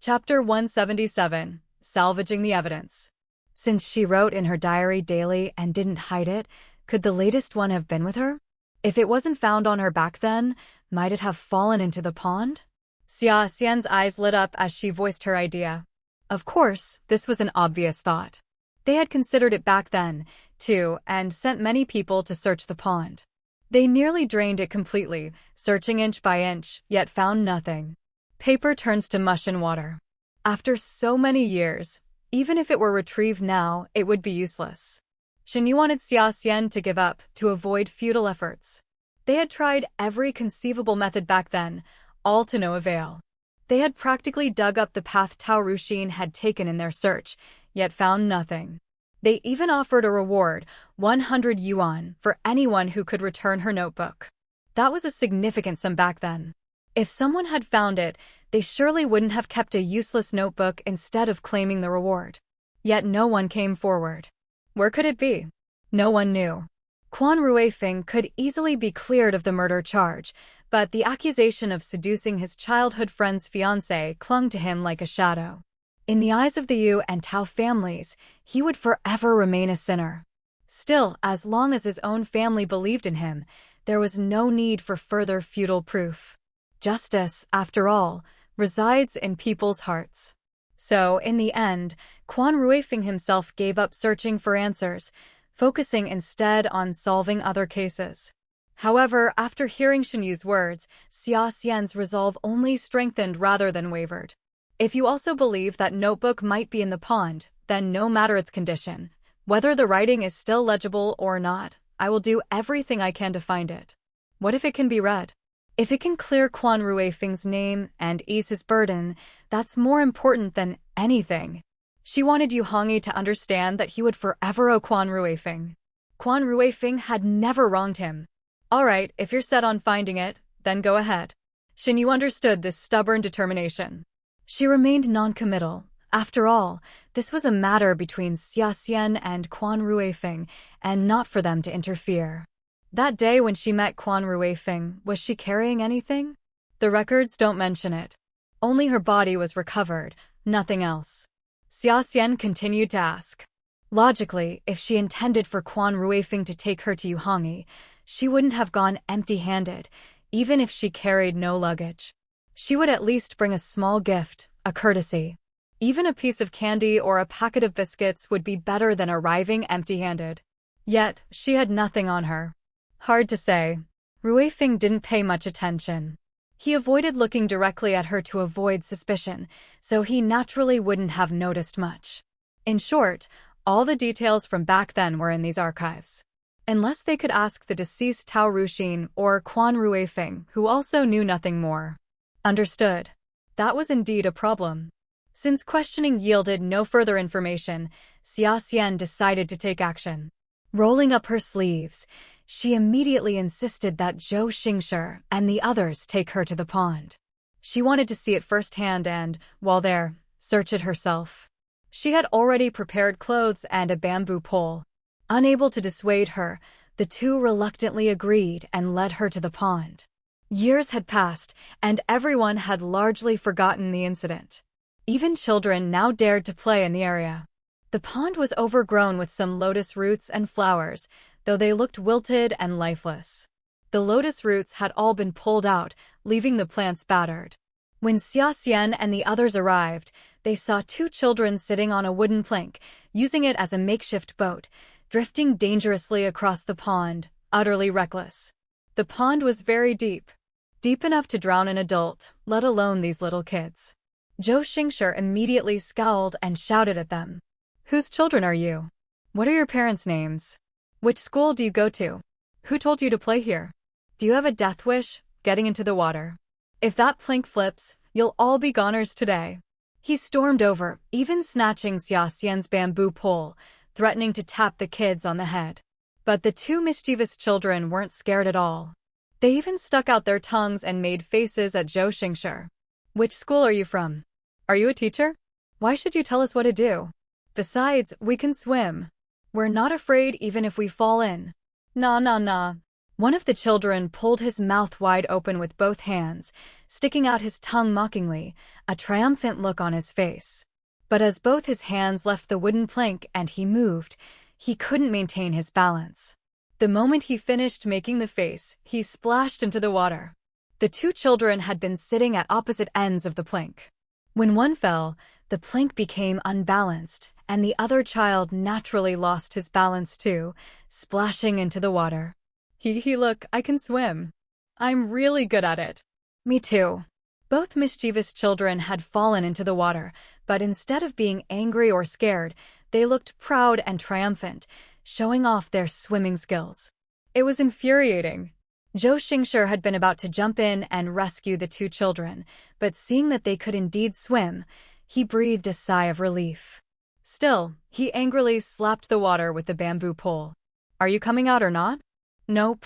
Chapter 177, Salvaging the Evidence. Since she wrote in her diary daily and didn't hide it, could the latest one have been with her? If it wasn't found on her back then, might it have fallen into the pond? Xia Xian's eyes lit up as she voiced her idea. Of course, this was an obvious thought. They had considered it back then, too, and sent many people to search the pond. They nearly drained it completely, searching inch by inch, yet found nothing. Paper turns to mush in water. After so many years, even if it were retrieved now, it would be useless. Shen Yu wanted Xia Xian to give up, to avoid futile efforts. They had tried every conceivable method back then, all to no avail. They had practically dug up the path Tao Ruxin had taken in their search, yet found nothing. They even offered a reward, 100 yuan, for anyone who could return her notebook. That was a significant sum back then. If someone had found it, they surely wouldn't have kept a useless notebook instead of claiming the reward. Yet no one came forward. Where could it be? No one knew. Quan Ruifeng could easily be cleared of the murder charge, but the accusation of seducing his childhood friend's fiancée clung to him like a shadow. In the eyes of the Yu and Tao families, he would forever remain a sinner. Still, as long as his own family believed in him, there was no need for further futile proof. Justice, after all, resides in people's hearts. So, in the end, Quan Ruifeng himself gave up searching for answers, focusing instead on solving other cases. However, after hearing Shen Yu's words, Xia Xian's resolve only strengthened rather than wavered. If you also believe that notebook might be in the pond, then no matter its condition, whether the writing is still legible or not, I will do everything I can to find it. What if it can be read? If it can clear Quan Ruifeng's name and ease his burden, that's more important than anything. She wanted Yu Hongyi to understand that he would forever owe Quan Ruifeng. Quan Ruifeng had never wronged him. All right, if you're set on finding it, then go ahead. Shen Yu understood this stubborn determination. She remained non-committal. After all, this was a matter between Xia Xian and Quan Ruifeng, and not for them to interfere. That day when she met Quan Ruifeng, was she carrying anything? The records don't mention it. Only her body was recovered, nothing else. Xia Xian continued to ask. Logically, if she intended for Quan Ruifeng to take her to Yu Hongyi, she wouldn't have gone empty-handed, even if she carried no luggage. She would at least bring a small gift, a courtesy. Even a piece of candy or a packet of biscuits would be better than arriving empty-handed. Yet, she had nothing on her. Hard to say. Ruifeng didn't pay much attention. He avoided looking directly at her to avoid suspicion, so he naturally wouldn't have noticed much. In short, all the details from back then were in these archives. Unless they could ask the deceased Tao Ruxin or Quan Ruifeng, who also knew nothing more. Understood. That was indeed a problem. Since questioning yielded no further information, Xia Xian decided to take action. Rolling up her sleeves, she immediately insisted that Zhou Xingshi and the others take her to the pond. She wanted to see it firsthand and, while there, search it herself. She had already prepared clothes and a bamboo pole. Unable to dissuade her, the two reluctantly agreed and led her to the pond. Years had passed, and everyone had largely forgotten the incident. Even children now dared to play in the area. The pond was overgrown with some lotus roots and flowers, though they looked wilted and lifeless. The lotus roots had all been pulled out, leaving the plants battered. When Xia Xian and the others arrived, they saw two children sitting on a wooden plank, using it as a makeshift boat, drifting dangerously across the pond, utterly reckless. The pond was very deep. Deep enough to drown an adult, let alone these little kids. Zhou Xingshi immediately scowled and shouted at them. Whose children are you? What are your parents' names? Which school do you go to? Who told you to play here? Do you have a death wish, getting into the water? If that plank flips, you'll all be goners today. He stormed over, even snatching Xia Xian's bamboo pole, threatening to tap the kids on the head. But the two mischievous children weren't scared at all. They even stuck out their tongues and made faces at Zhou Xingshi. Which school are you from? Are you a teacher? Why should you tell us what to do? Besides, we can swim. We're not afraid even if we fall in. Nah, nah, nah. One of the children pulled his mouth wide open with both hands, sticking out his tongue mockingly, a triumphant look on his face. But as both his hands left the wooden plank and he moved, he couldn't maintain his balance. The moment he finished making the face, he splashed into the water. The two children had been sitting at opposite ends of the plank. When one fell, the plank became unbalanced, and the other child naturally lost his balance too, splashing into the water. Look, I can swim. I'm really good at it. Me too. Both mischievous children had fallen into the water, but instead of being angry or scared, they looked proud and triumphant, showing off their swimming skills. It was infuriating. Zhou Xingshi had been about to jump in and rescue the two children, but seeing that they could indeed swim, he breathed a sigh of relief. Still, he angrily slapped the water with the bamboo pole. Are you coming out or not? Nope.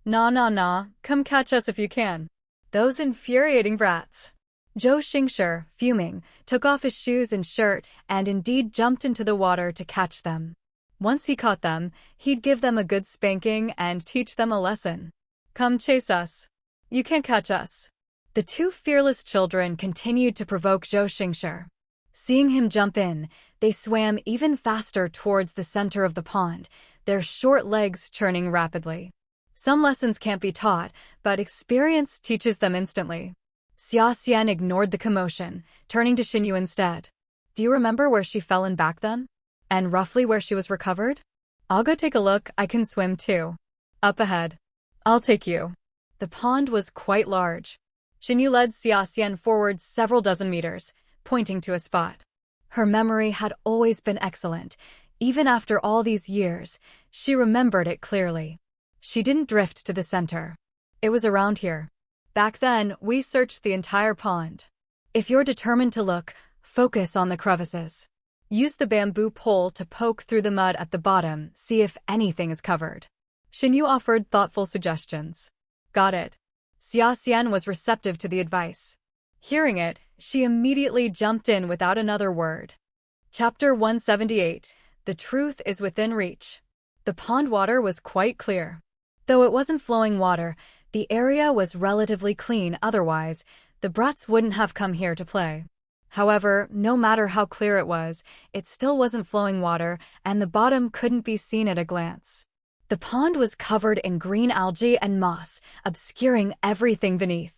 Nah, nah, nah, come catch us if you can. Those infuriating brats. Zhou Xingshi, fuming, took off his shoes and shirt and indeed jumped into the water to catch them. Once he caught them, he'd give them a good spanking and teach them a lesson. Come chase us. You can't catch us. The two fearless children continued to provoke Zhou Xingshi. Seeing him jump in, they swam even faster towards the center of the pond, their short legs churning rapidly. Some lessons can't be taught, but experience teaches them instantly. Xia Xian ignored the commotion, turning to Xinyu instead. Do you remember where she fell in back then? And roughly where she was recovered? I'll go take a look, I can swim too. Up ahead. I'll take you. The pond was quite large. Xinyu led Xia Xian forward several dozen meters, pointing to a spot. Her memory had always been excellent. Even after all these years, she remembered it clearly. She didn't drift to the center. It was around here. Back then, we searched the entire pond. If you're determined to look, focus on the crevices. Use the bamboo pole to poke through the mud at the bottom, see if anything is covered. Xinyu offered thoughtful suggestions. Got it. Xia Xian was receptive to the advice. Hearing it, she immediately jumped in without another word. Chapter 178. The truth is within reach. The pond water was quite clear. Though it wasn't flowing water, the area was relatively clean otherwise, the brats wouldn't have come here to play. However, no matter how clear it was, it still wasn't flowing water, and the bottom couldn't be seen at a glance. The pond was covered in green algae and moss, obscuring everything beneath.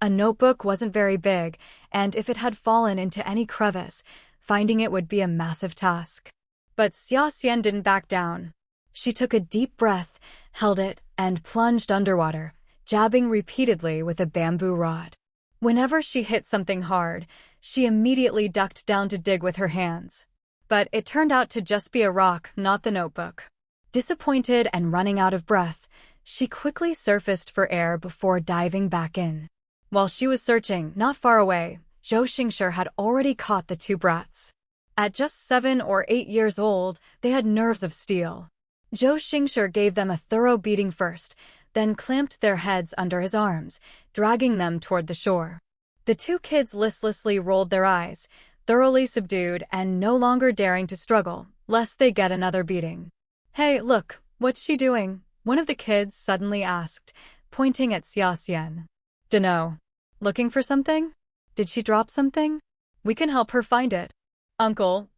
A notebook wasn't very big, and if it had fallen into any crevice, finding it would be a massive task. But Xia Xian didn't back down. She took a deep breath, held it, and plunged underwater, jabbing repeatedly with a bamboo rod. Whenever she hit something hard, she immediately ducked down to dig with her hands. But it turned out to just be a rock, not the notebook. Disappointed and running out of breath, she quickly surfaced for air before diving back in. While she was searching, not far away, Zhou Xingshi had already caught the two brats. At just 7 or 8 years old, they had nerves of steel. Zhou Xingshi gave them a thorough beating first, then clamped their heads under his arms, dragging them toward the shore. The two kids listlessly rolled their eyes, thoroughly subdued and no longer daring to struggle, lest they get another beating. Hey, look, what's she doing? One of the kids suddenly asked, pointing at Xia Xian. Dunno. Looking for something? Did she drop something? We can help her find it. Uncle,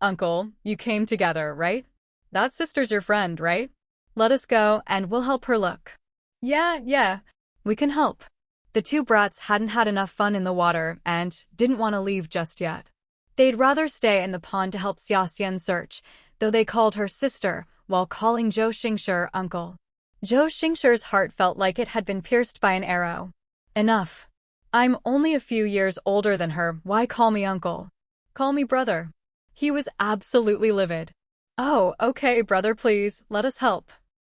you came together, right? That sister's your friend, right? Let us go and we'll help her look. Yeah, we can help. The two brats hadn't had enough fun in the water and didn't want to leave just yet. They'd rather stay in the pond to help Xia Xian search, though they called her sister while calling Zhou Xingshi uncle. Zhou Xingshi's heart felt like it had been pierced by an arrow. Enough. I'm only a few years older than her, why call me uncle? Call me brother. He was absolutely livid. Oh, okay, brother, please, let us help.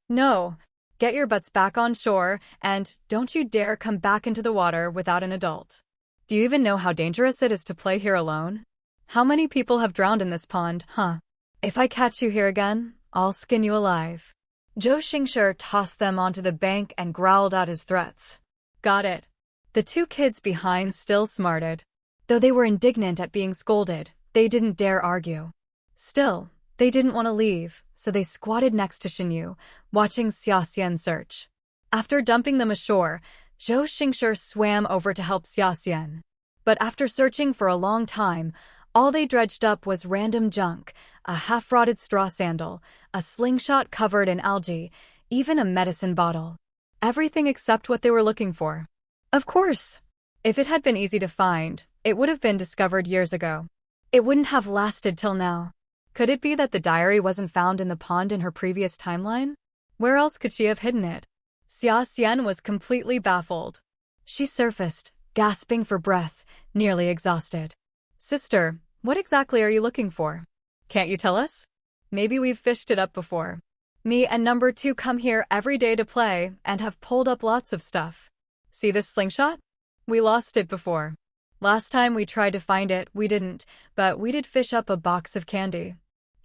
No. Get your butts back on shore, and don't you dare come back into the water without an adult. Do you even know how dangerous it is to play here alone? How many people have drowned in this pond, huh? If I catch you here again, I'll skin you alive. Zhou Xingshi tossed them onto the bank and growled out his threats. Got it. The two kids behind still smarted. Though they were indignant at being scolded, they didn't dare argue. Still, they didn't want to leave, so they squatted next to Xinyu, watching Xia Xian search. After dumping them ashore, Zhou Xingshi swam over to help Xia Xian. But after searching for a long time, all they dredged up was random junk, a half-rotted straw sandal, a slingshot covered in algae, even a medicine bottle. Everything except what they were looking for. Of course. If it had been easy to find, it would have been discovered years ago. It wouldn't have lasted till now. Could it be that the diary wasn't found in the pond in her previous timeline? Where else could she have hidden it? Xia Xian was completely baffled. She surfaced, gasping for breath, nearly exhausted. Sister, what exactly are you looking for? Can't you tell us? Maybe we've fished it up before. Me and number 2 come here every day to play and have pulled up lots of stuff. See this slingshot? We lost it before. Last time we tried to find it, we didn't, but we did fish up a box of candy.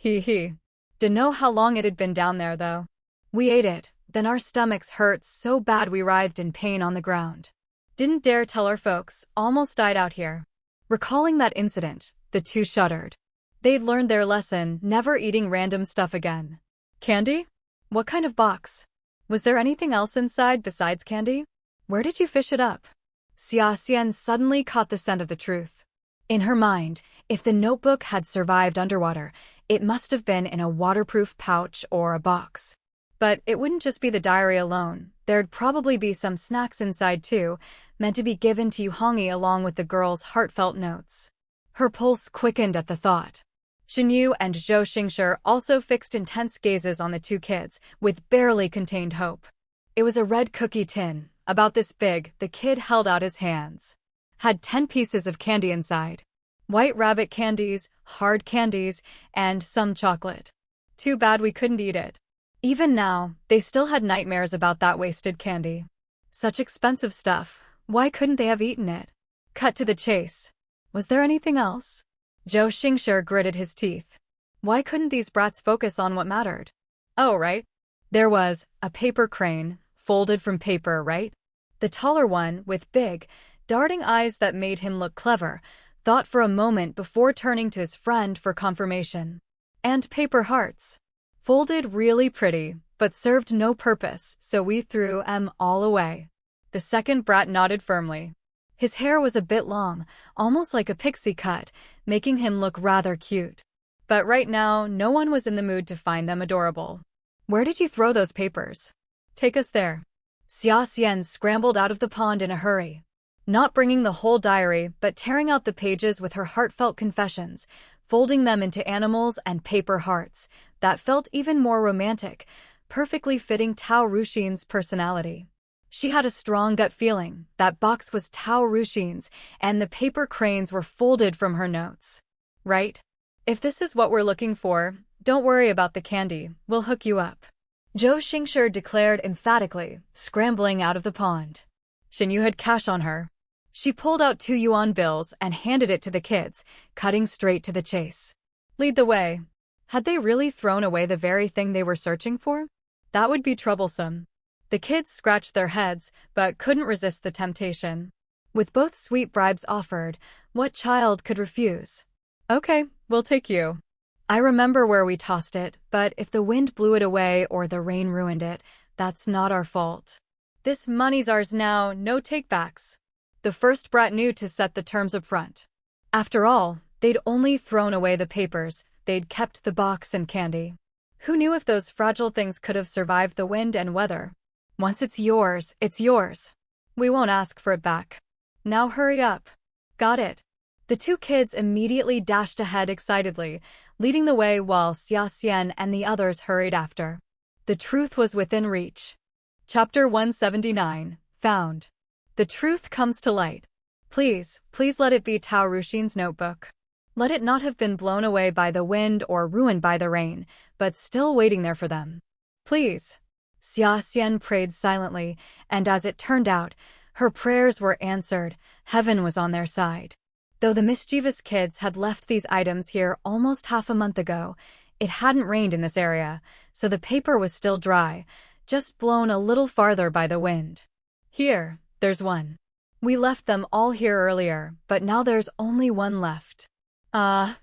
Hee. Didn't know how long it had been down there, though. We ate it, then our stomachs hurt so bad we writhed in pain on the ground. Didn't dare tell our folks, almost died out here. Recalling that incident, the two shuddered. They'd learned their lesson, never eating random stuff again. Candy? What kind of box? Was there anything else inside besides candy? Where did you fish it up? Xia Xian suddenly caught the scent of the truth. In her mind, if the notebook had survived underwater, it must have been in a waterproof pouch or a box. But it wouldn't just be the diary alone. There'd probably be some snacks inside too, meant to be given to Yuhongi along with the girl's heartfelt notes. Her pulse quickened at the thought. Xinyu and Zhou Xingshi also fixed intense gazes on the two kids, with barely contained hope. It was a red cookie tin, about this big. The kid held out his hands. Had 10 pieces of candy inside. White rabbit candies, hard candies, and some chocolate. Too bad we couldn't eat it. Even now, they still had nightmares about that wasted candy. Such expensive stuff, why couldn't they have eaten it? Cut to the chase. Was there anything else? Zhou Xingshi gritted his teeth. Why couldn't these brats focus on what mattered? Oh, right. There was a paper crane, folded from paper, right? The taller one, with big, darting eyes that made him look clever, thought for a moment before turning to his friend for confirmation. And paper hearts. Folded really pretty, but served no purpose, so we threw them all away. The second brat nodded firmly. His hair was a bit long, almost like a pixie cut, making him look rather cute. But right now, no one was in the mood to find them adorable. Where did you throw those papers? Take us there. Xia Xian scrambled out of the pond in a hurry. Not bringing the whole diary, but tearing out the pages with her heartfelt confessions, folding them into animals and paper hearts, that felt even more romantic, perfectly fitting Tao Ruxin's personality. She had a strong gut feeling that box was Tao Ruxin's, and the paper cranes were folded from her notes. Right? If this is what we're looking for, don't worry about the candy, we'll hook you up. Zhou Xingshi declared emphatically, scrambling out of the pond. Xinyu had cash on her. She pulled out 2 yuan bills and handed it to the kids, cutting straight to the chase. Lead the way. Had they really thrown away the very thing they were searching for? That would be troublesome. The kids scratched their heads, but couldn't resist the temptation. With both sweet bribes offered, what child could refuse? Okay, we'll take you. I remember where we tossed it, but if the wind blew it away or the rain ruined it, that's not our fault. This money's ours now, no takebacks. The first brat knew to set the terms up front. After all, they'd only thrown away the papers, they'd kept the box and candy. Who knew if those fragile things could have survived the wind and weather? Once it's yours, it's yours. We won't ask for it back. Now hurry up. Got it. The two kids immediately dashed ahead excitedly, leading the way while Xia Xian and the others hurried after. The truth was within reach. Chapter 179, Found. The truth comes to light. Please, please let it be Tao Ruxin's notebook. Let it not have been blown away by the wind or ruined by the rain, but still waiting there for them. Please. Xia Xian prayed silently, and as it turned out, her prayers were answered. Heaven was on their side. Though the mischievous kids had left these items here almost half a month ago, it hadn't rained in this area, so the paper was still dry, just blown a little farther by the wind. Here, there's one. We left them all here earlier, but now there's only one left.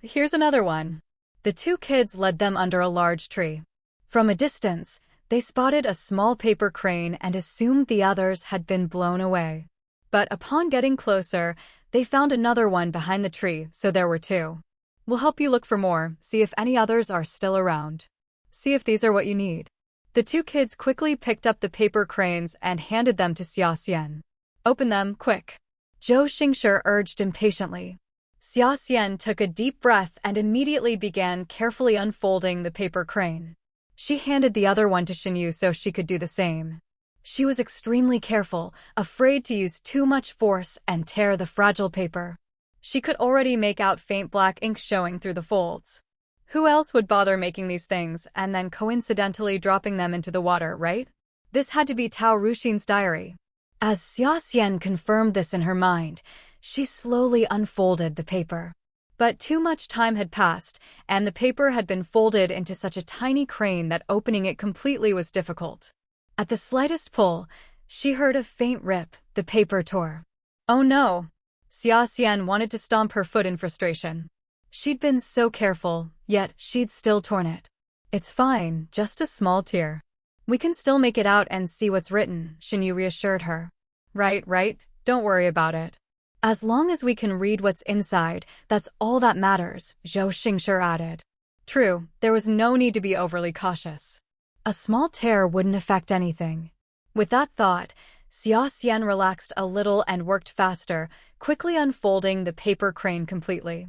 Here's another one. The two kids led them under a large tree. From a distance, they spotted a small paper crane and assumed the others had been blown away. But upon getting closer, they found another one behind the tree, so there were 2. We'll help you look for more, see if any others are still around. See if these are what you need. The two kids quickly picked up the paper cranes and handed them to Xia Xian. Open them, quick. Zhou Xingshi urged impatiently. Xia Xian took a deep breath and immediately began carefully unfolding the paper crane. She handed the other one to Xinyu so she could do the same. She was extremely careful, afraid to use too much force and tear the fragile paper. She could already make out faint black ink showing through the folds. Who else would bother making these things and then coincidentally dropping them into the water, right? This had to be Tao Ruxin's diary. As Xia Xian confirmed this in her mind, she slowly unfolded the paper. But too much time had passed, and the paper had been folded into such a tiny crane that opening it completely was difficult. At the slightest pull, She heard a faint rip, the paper tore. Oh no! Xia Xian wanted to stomp her foot in frustration. She'd been so careful, yet she'd still torn it. It's fine, just a small tear. We can still make it out and see what's written, Xinyu reassured her. Right, don't worry about it. As long as we can read what's inside, that's all that matters, Zhou Xingshi added. True, there was no need to be overly cautious. A small tear wouldn't affect anything. With that thought, Xia Xian relaxed a little and worked faster, quickly unfolding the paper crane completely.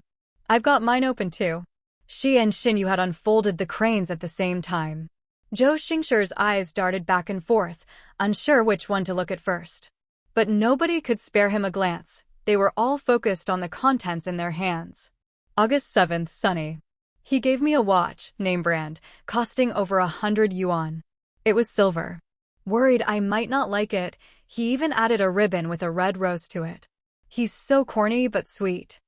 I've got mine open too. She and Xinyu had unfolded the cranes at the same time. Zhou Xingshi's eyes darted back and forth, unsure which one to look at first. But nobody could spare him a glance. They were all focused on the contents in their hands. August 7th, sunny. He gave me a watch, name brand, costing over 100 yuan. It was silver. Worried I might not like it, he even added a ribbon with a red rose to it. He's so corny but sweet.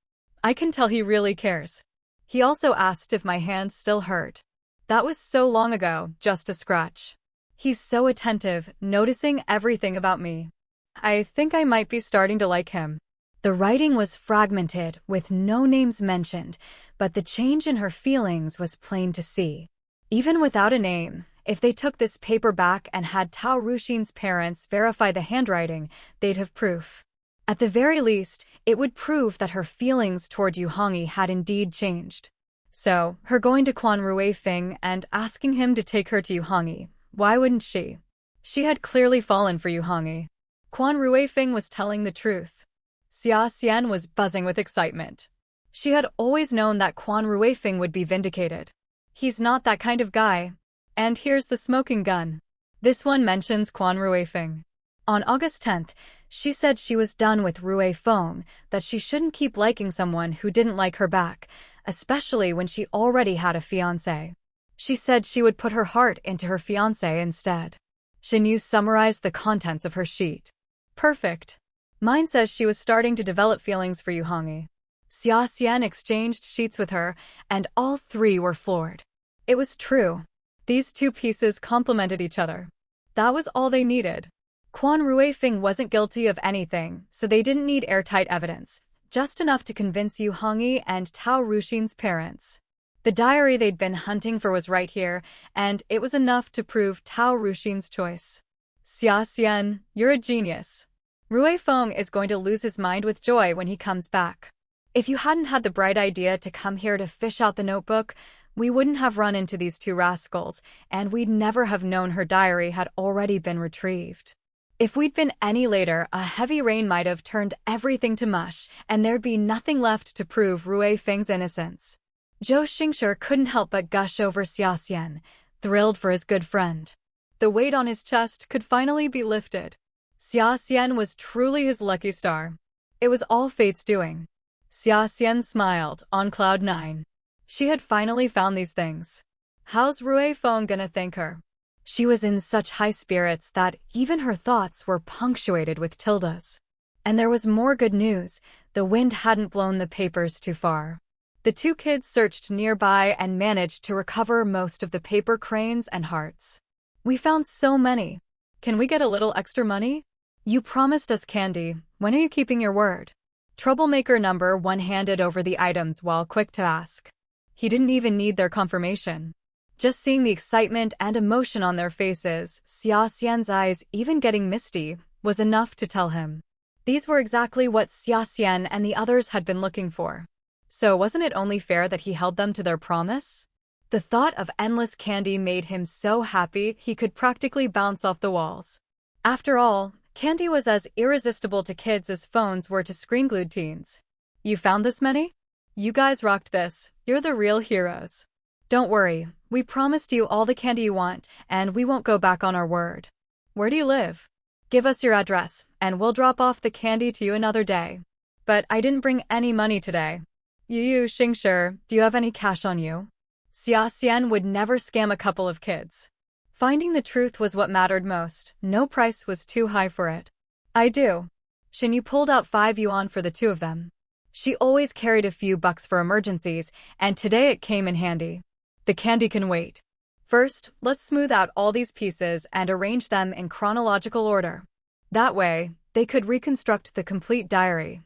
I can tell he really cares. He also asked if my hand still hurt. That was so long ago, just a scratch. He's so attentive, noticing everything about me. I think I might be starting to like him. The writing was fragmented, with no names mentioned, but the change in her feelings was plain to see. Even without a name, if they took this paper back and had Tao Ruxin's parents verify the handwriting, they'd have proof. At the very least, it would prove that her feelings toward Yu Hongyi had indeed changed. So, her going to Quan Ruifeng and asking him to take her to Yu Hongyi, why wouldn't she? She had clearly fallen for Yu Hongyi. Quan Ruifeng was telling the truth. Xia Xian was buzzing with excitement. She had always known that Quan Ruifeng would be vindicated. He's not that kind of guy. And here's the smoking gun. This one mentions Quan Ruifeng. On August 10th, she said she was done with Ruifeng, that she shouldn't keep liking someone who didn't like her back, especially when she already had a fiancé. She said she would put her heart into her fiancé instead. Xinyu summarized the contents of her sheet. Perfect. Mine says she was starting to develop feelings for Yu Hongyi. Xia Xian exchanged sheets with her, and all three were floored. It was true. These two pieces complemented each other. That was all they needed. Quan Ruifeng wasn't guilty of anything, so they didn't need airtight evidence, just enough to convince Yu Hongyi and Tao Ruxin's parents. The diary they'd been hunting for was right here, and it was enough to prove Tao Ruxin's choice. Xia Xian, you're a genius. Ruifeng is going to lose his mind with joy when he comes back. If you hadn't had the bright idea to come here to fish out the notebook, we wouldn't have run into these two rascals, and we'd never have known her diary had already been retrieved. If we'd been any later, a heavy rain might have turned everything to mush, and there'd be nothing left to prove Ruifeng's innocence. Zhou Xingshi couldn't help but gush over Xia Xian, thrilled for his good friend. The weight on his chest could finally be lifted. Xia Xian was truly his lucky star. It was all fate's doing. Xia Xian smiled, on cloud 9. She had finally found these things. How's Ruifeng gonna thank her? She was in such high spirits that even her thoughts were punctuated with tildes. And there was more good news. The wind hadn't blown the papers too far. The two kids searched nearby and managed to recover most of the paper cranes and hearts. We found so many. Can we get a little extra money? You promised us candy. When are you keeping your word? Troublemaker number 1 handed over the items while quick to ask. He didn't even need their confirmation. Just seeing the excitement and emotion on their faces, Xia Xian's eyes even getting misty, was enough to tell him. These were exactly what Xia Xian and the others had been looking for. So wasn't it only fair that he held them to their promise? The thought of endless candy made him so happy he could practically bounce off the walls. After all, candy was as irresistible to kids as phones were to screen-glued teens. You found this many? You guys rocked this. You're the real heroes. Don't worry, we promised you all the candy you want, and we won't go back on our word. Where do you live? Give us your address, and we'll drop off the candy to you another day. But I didn't bring any money today. Yu Xingshi, do you have any cash on you? Xia Xian would never scam a couple of kids. Finding the truth was what mattered most. No price was too high for it. I do. Xinyu pulled out 5 yuan for the two of them. She always carried a few bucks for emergencies, and today it came in handy. The candy can wait. First, let's smooth out all these pieces and arrange them in chronological order. That way, they could reconstruct the complete diary.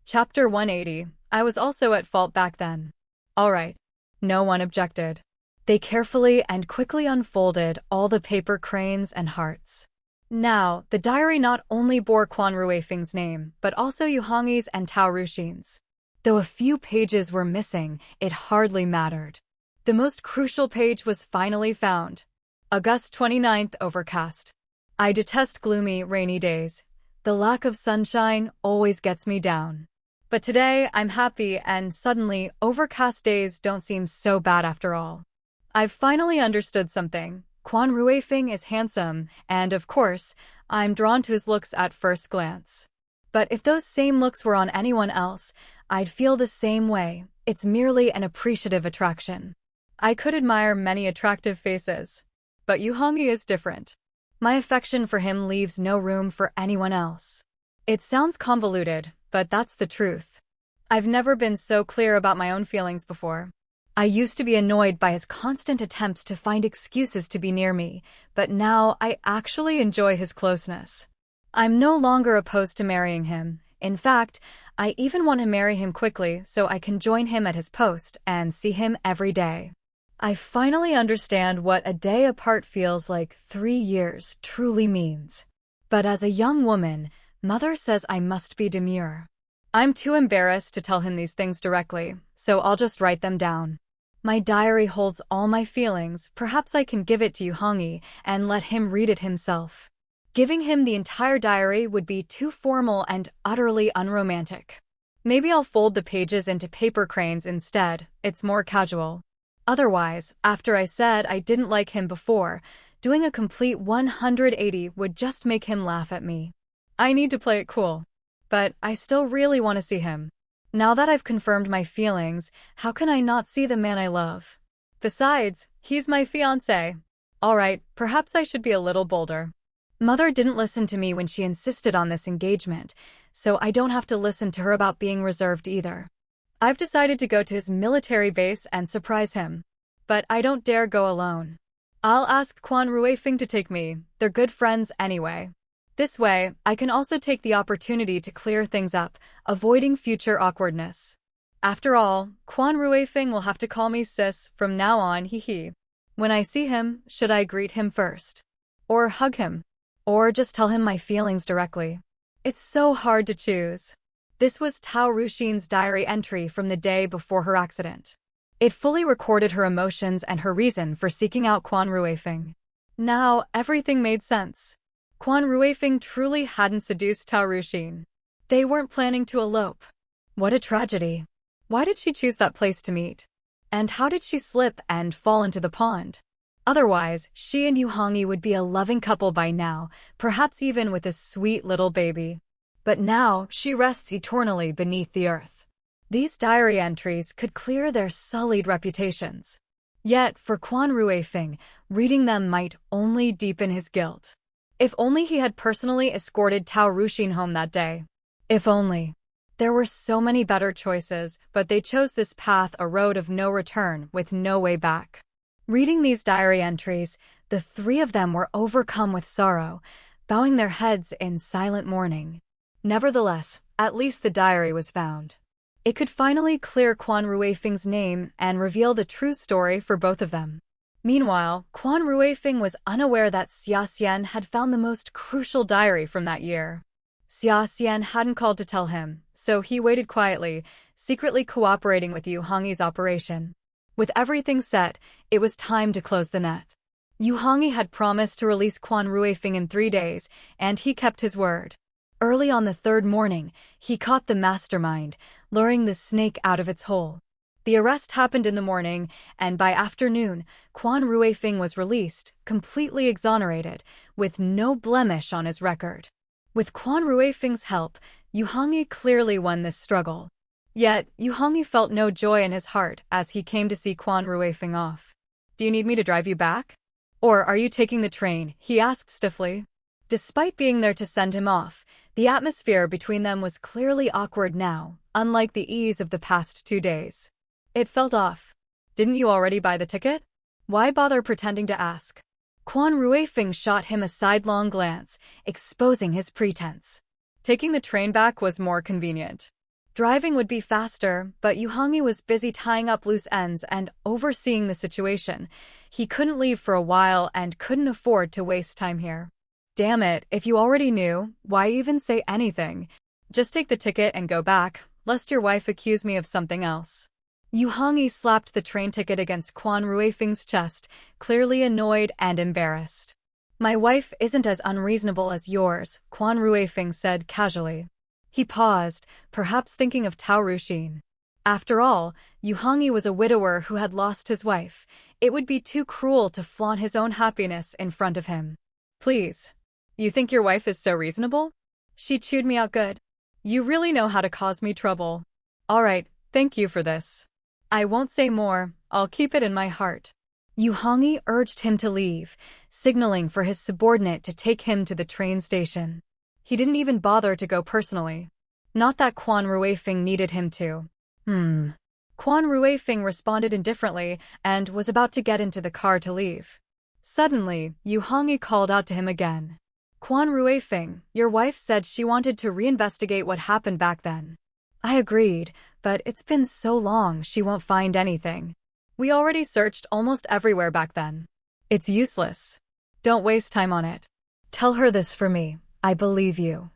Chapter 180. I was also at fault back then. All right. No one objected. They carefully and quickly unfolded all the paper cranes and hearts. Now, the diary not only bore Quan Ruifeng's name, but also Yuhongyi's and Tao Ruxin's. Though a few pages were missing, it hardly mattered. The most crucial page was finally found. August 29th, overcast. I detest gloomy, rainy days. The lack of sunshine always gets me down. But today, I'm happy and suddenly, overcast days don't seem so bad after all. I've finally understood something. Quan Ruifeng is handsome, and of course, I'm drawn to his looks at first glance. But if those same looks were on anyone else, I'd feel the same way. It's merely an appreciative attraction. I could admire many attractive faces. But Yuhongyi is different. My affection for him leaves no room for anyone else. It sounds convoluted, but that's the truth. I've never been so clear about my own feelings before. I used to be annoyed by his constant attempts to find excuses to be near me, but now I actually enjoy his closeness. I'm no longer opposed to marrying him. In fact, I even want to marry him quickly so I can join him at his post and see him every day. I finally understand what a day apart feels like 3 years truly means. But as a young woman, Mother says I must be demure. I'm too embarrassed to tell him these things directly, so I'll just write them down. My diary holds all my feelings. Perhaps I can give it to Yuhongyi and let him read it himself. Giving him the entire diary would be too formal and utterly unromantic. Maybe I'll fold the pages into paper cranes instead. It's more casual. Otherwise, after I said I didn't like him before, doing a complete 180 would just make him laugh at me. I need to play it cool. But I still really want to see him. Now that I've confirmed my feelings, how can I not see the man I love? Besides, he's my fiancé. Alright, perhaps I should be a little bolder. Mother didn't listen to me when she insisted on this engagement, so I don't have to listen to her about being reserved either. I've decided to go to his military base and surprise him. But I don't dare go alone. I'll ask Quan Ruifeng to take me. They're good friends anyway. This way, I can also take the opportunity to clear things up, avoiding future awkwardness. After all, Quan Ruifeng will have to call me sis from now on, hee. When I see him, should I greet him first? Or hug him? Or just tell him my feelings directly? It's so hard to choose. This was Tao Ruxin's diary entry from the day before her accident. It fully recorded her emotions and her reason for seeking out Quan Ruifeng. Now, everything made sense. Quan Ruifeng truly hadn't seduced Tao Ruxin. They weren't planning to elope. What a tragedy. Why did she choose that place to meet? And how did she slip and fall into the pond? Otherwise, she and Yuhongyi would be a loving couple by now, perhaps even with a sweet little baby. But now, she rests eternally beneath the earth. These diary entries could clear their sullied reputations. Yet, for Quan Ruifeng, reading them might only deepen his guilt. If only he had personally escorted Tao Ruxin home that day. If only. There were so many better choices, but they chose this path, a road of no return, with no way back. Reading these diary entries, the 3 of them were overcome with sorrow, bowing their heads in silent mourning. Nevertheless, at least the diary was found. It could finally clear Quan Ruifeng's name and reveal the true story for both of them. Meanwhile, Quan Ruifeng was unaware that Xia Xian had found the most crucial diary from that year. Xia Xian hadn't called to tell him, so he waited quietly, secretly cooperating with Yuhongyi's operation. With everything set, it was time to close the net. Yuhongyi had promised to release Quan Ruifeng in 3 days, and he kept his word. Early on the 3rd morning, he caught the mastermind, luring the snake out of its hole. The arrest happened in the morning, and by afternoon, Quan Ruifeng was released, completely exonerated, with no blemish on his record. With Quan Ruifeng's help, Yuhongyi clearly won this struggle. Yet, Yuhongyi felt no joy in his heart as he came to see Quan Ruifeng off. "Do you need me to drive you back? Or are you taking the train?" he asked stiffly. Despite being there to send him off, the atmosphere between them was clearly awkward now, unlike the ease of the past 2 days. It felt off. "Didn't you already buy the ticket? Why bother pretending to ask?" Quan Ruifeng shot him a sidelong glance, exposing his pretense. Taking the train back was more convenient. Driving would be faster, but Yu Hongyi was busy tying up loose ends and overseeing the situation. He couldn't leave for a while and couldn't afford to waste time here. Damn it, if you already knew, why even say anything? Just take the ticket and go back, lest your wife accuse me of something else. Yu Hongyi slapped the train ticket against Quan Ruifeng's chest, clearly annoyed and embarrassed. My wife isn't as unreasonable as yours, Quan Ruifeng said casually. He paused, perhaps thinking of Tao Ruxin. After all, Yu Hongyi was a widower who had lost his wife. It would be too cruel to flaunt his own happiness in front of him. Please. You think your wife is so reasonable? She chewed me out good. You really know how to cause me trouble. All right, thank you for this. I won't say more, I'll keep it in my heart. Yu Hongyi urged him to leave, signaling for his subordinate to take him to the train station. He didn't even bother to go personally. Not that Quan Ruifeng needed him to. Quan Ruifeng responded indifferently and was about to get into the car to leave. Suddenly, Yu Hongyi called out to him again. Quan Ruifeng, your wife said she wanted to reinvestigate what happened back then. I agreed, but it's been so long she won't find anything. We already searched almost everywhere back then. It's useless. Don't waste time on it. Tell her this for me. I believe you.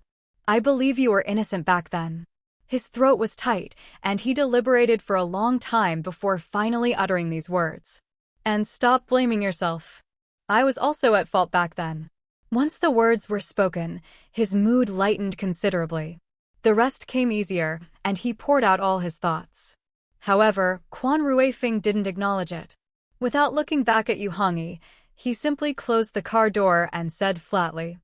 I believe you were innocent back then. His throat was tight, and he deliberated for a long time before finally uttering these words. And stop blaming yourself. I was also at fault back then. Once the words were spoken, his mood lightened considerably. The rest came easier, and he poured out all his thoughts. However, Quan Ruifeng didn't acknowledge it. Without looking back at Yu Hongyi, he simply closed the car door and said flatly,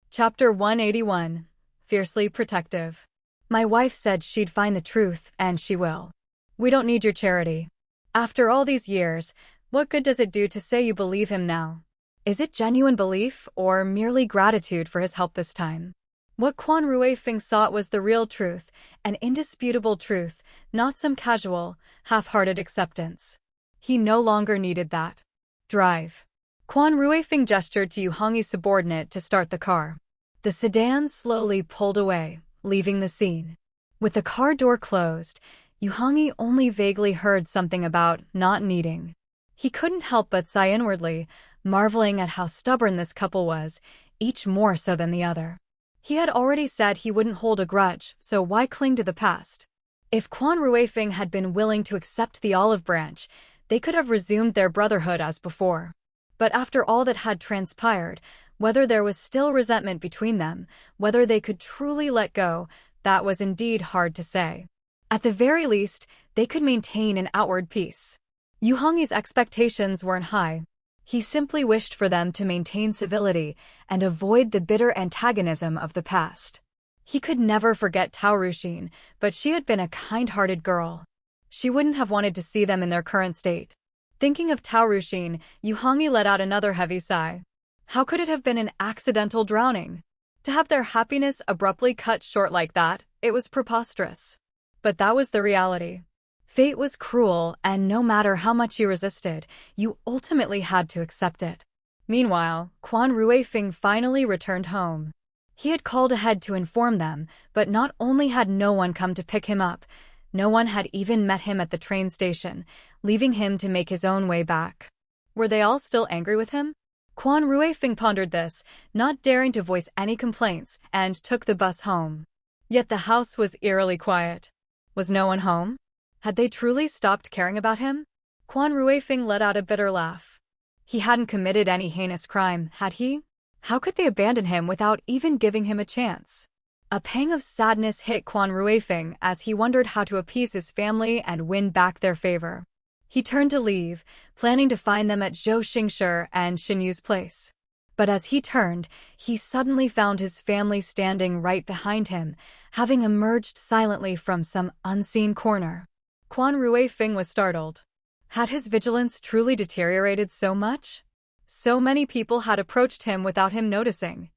Chapter 181, Fiercely Protective. My wife said she'd find the truth, and she will. We don't need your charity. After all these years, what good does it do to say you believe him now? Is it genuine belief, or merely gratitude for his help this time? What Quan Ruifeng sought was the real truth, an indisputable truth, not some casual, half-hearted acceptance. He no longer needed that. Drive. Quan Ruifeng gestured to Yu Hongyi's subordinate to start the car. The sedan slowly pulled away, leaving the scene. With the car door closed, Yu Hongyi only vaguely heard something about not needing. He couldn't help but sigh inwardly, marveling at how stubborn this couple was, each more so than the other. He had already said he wouldn't hold a grudge, so why cling to the past? If Quan Ruifeng had been willing to accept the olive branch, they could have resumed their brotherhood as before. But after all that had transpired, whether there was still resentment between them, whether they could truly let go, that was indeed hard to say. At the very least, they could maintain an outward peace. Yu Hongyi's expectations weren't high. He simply wished for them to maintain civility and avoid the bitter antagonism of the past. He could never forget Tao Ruxin, but she had been a kind-hearted girl. She wouldn't have wanted to see them in their current state. Thinking of Tao Ruxin, Yu Hongyi let out another heavy sigh. How could it have been an accidental drowning? To have their happiness abruptly cut short like that, it was preposterous. But that was the reality. Fate was cruel, and no matter how much you resisted, you ultimately had to accept it. Meanwhile, Quan Ruifeng finally returned home. He had called ahead to inform them, but not only had no one come to pick him up, no one had even met him at the train station, leaving him to make his own way back. Were they all still angry with him? Quan Ruifeng pondered this, not daring to voice any complaints, and took the bus home. Yet the house was eerily quiet. Was no one home? Had they truly stopped caring about him? Quan Ruifeng let out a bitter laugh. He hadn't committed any heinous crime, had he? How could they abandon him without even giving him a chance? A pang of sadness hit Quan Ruifeng as he wondered how to appease his family and win back their favor. He turned to leave, planning to find them at Zhou Xingshi and Xinyu's place. But as he turned, he suddenly found his family standing right behind him, having emerged silently from some unseen corner. Quan Ruifeng was startled. Had his vigilance truly deteriorated so much? So many people had approached him without him noticing.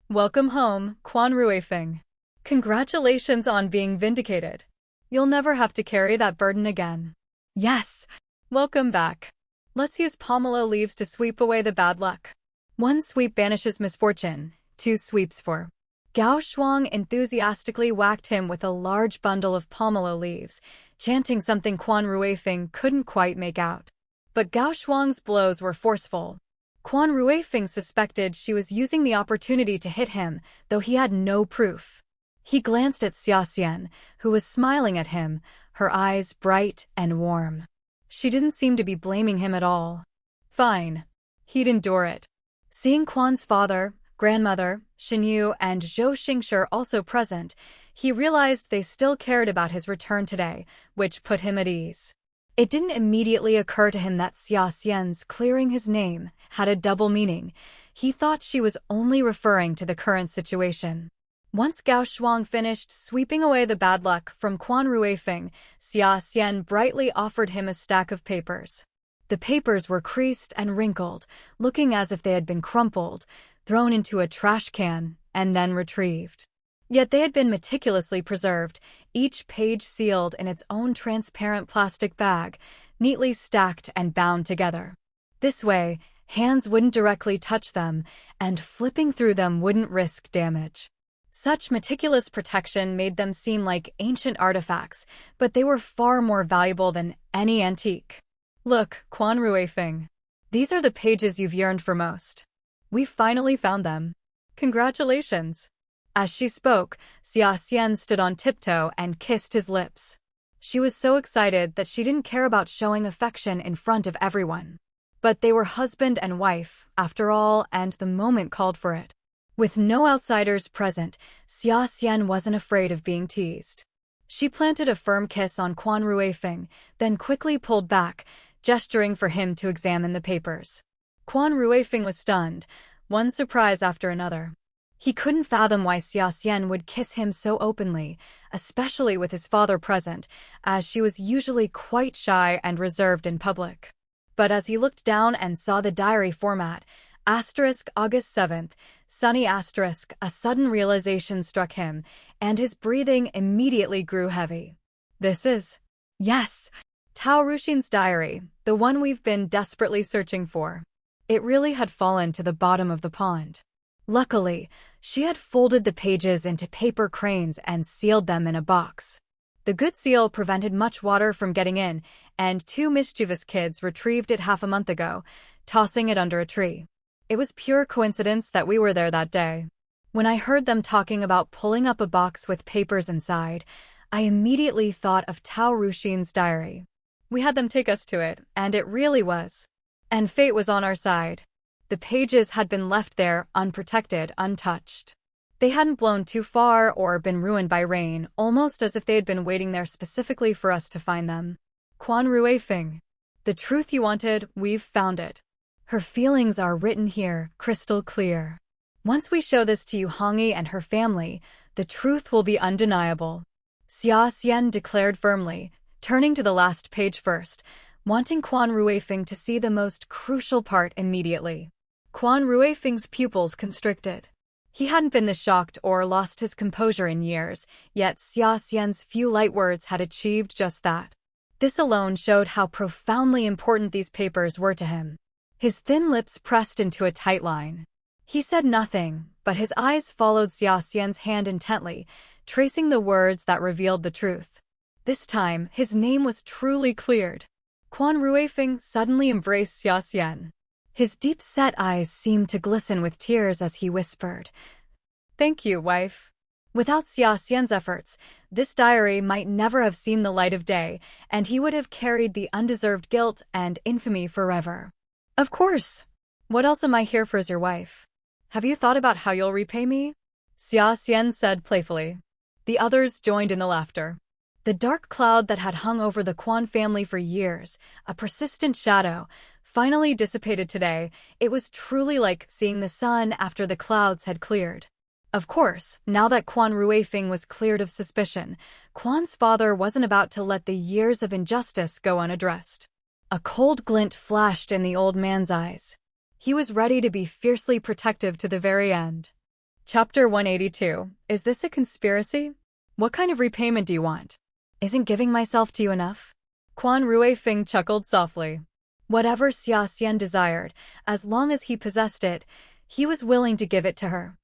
Welcome home, Quan Ruifeng. Congratulations on being vindicated. You'll never have to carry that burden again. Yes, welcome back. Let's use pomelo leaves to sweep away the bad luck. One sweep banishes misfortune, two sweeps for. Gao Shuang enthusiastically whacked him with a large bundle of pomelo leaves, chanting something Quan Ruifeng couldn't quite make out. But Gao Shuang's blows were forceful. Quan Ruifeng suspected she was using the opportunity to hit him, though he had no proof. He glanced at Xia Xian, who was smiling at him, her eyes bright and warm. She didn't seem to be blaming him at all. Fine. He'd endure it. Seeing Quan's father, grandmother, Xinyu, and Zhou Xingshi also present, he realized they still cared about his return today, which put him at ease. It didn't immediately occur to him that Xia Xian's clearing his name had a double meaning. He thought she was only referring to the current situation. Once Gao Shuang finished sweeping away the bad luck from Quan Ruifeng, Xia Xian brightly offered him a stack of papers. The papers were creased and wrinkled, looking as if they had been crumpled, thrown into a trash can, and then retrieved. Yet they had been meticulously preserved, each page sealed in its own transparent plastic bag, neatly stacked and bound together. This way, hands wouldn't directly touch them, and flipping through them wouldn't risk damage. Such meticulous protection made them seem like ancient artifacts, but they were far more valuable than any antique. Look, Quan Ruifeng. These are the pages you've yearned for most. We finally found them. Congratulations. As she spoke, Xia Xian stood on tiptoe and kissed his lips. She was so excited that she didn't care about showing affection in front of everyone. But they were husband and wife, after all, and the moment called for it. With no outsiders present, Xia Xian wasn't afraid of being teased. She planted a firm kiss on Quan Ruifeng, then quickly pulled back, gesturing for him to examine the papers. Quan Ruifeng was stunned, one surprise after another. He couldn't fathom why Xia Xian would kiss him so openly, especially with his father present, as she was usually quite shy and reserved in public. But as he looked down and saw the diary format, August 7th, sunny asterisk, a sudden realization struck him, and his breathing immediately grew heavy. This is... Yes! Tao Ruxin's diary, the one we've been desperately searching for. It really had fallen to the bottom of the pond. Luckily, she had folded the pages into paper cranes and sealed them in a box. The good seal prevented much water from getting in, and two mischievous kids retrieved it half a month ago, tossing it under a tree. It was pure coincidence that we were there that day. When I heard them talking about pulling up a box with papers inside, I immediately thought of Tao Ruxin's diary. We had them take us to it, and it really was. And fate was on our side. The pages had been left there, unprotected, untouched. They hadn't blown too far or been ruined by rain, almost as if they had been waiting there specifically for us to find them. Quan Ruifeng. The truth you wanted, we've found it. Her feelings are written here, crystal clear. Once we show this to Yu Hongyi and her family, the truth will be undeniable. Xia Xian declared firmly, turning to the last page first, wanting Quan Ruifeng to see the most crucial part immediately. Quan Ruifeng's pupils constricted. He hadn't been this shocked or lost his composure in years, yet Xia Xian's few light words had achieved just that. This alone showed how profoundly important these papers were to him. His thin lips pressed into a tight line. He said nothing, but his eyes followed Xia Xian's hand intently, tracing the words that revealed the truth. This time, his name was truly cleared. Quan Ruifeng suddenly embraced Xia Xian. His deep-set eyes seemed to glisten with tears as he whispered, "Thank you, wife." Without Xia Xian's efforts, this diary might never have seen the light of day, and he would have carried the undeserved guilt and infamy forever. Of course. What else am I here for as your wife? Have you thought about how you'll repay me? Xia Xian said playfully. The others joined in the laughter. The dark cloud that had hung over the Quan family for years, a persistent shadow, finally dissipated today. It was truly like seeing the sun after the clouds had cleared. Of course, now that Quan Ruifeng was cleared of suspicion, Quan's father wasn't about to let the years of injustice go unaddressed. A cold glint flashed in the old man's eyes. He was ready to be fiercely protective to the very end. Chapter 182. Is this a conspiracy? What kind of repayment do you want? Isn't giving myself to you enough? Quan Ruifeng chuckled softly. Whatever Xia Xian desired, as long as he possessed it, he was willing to give it to her.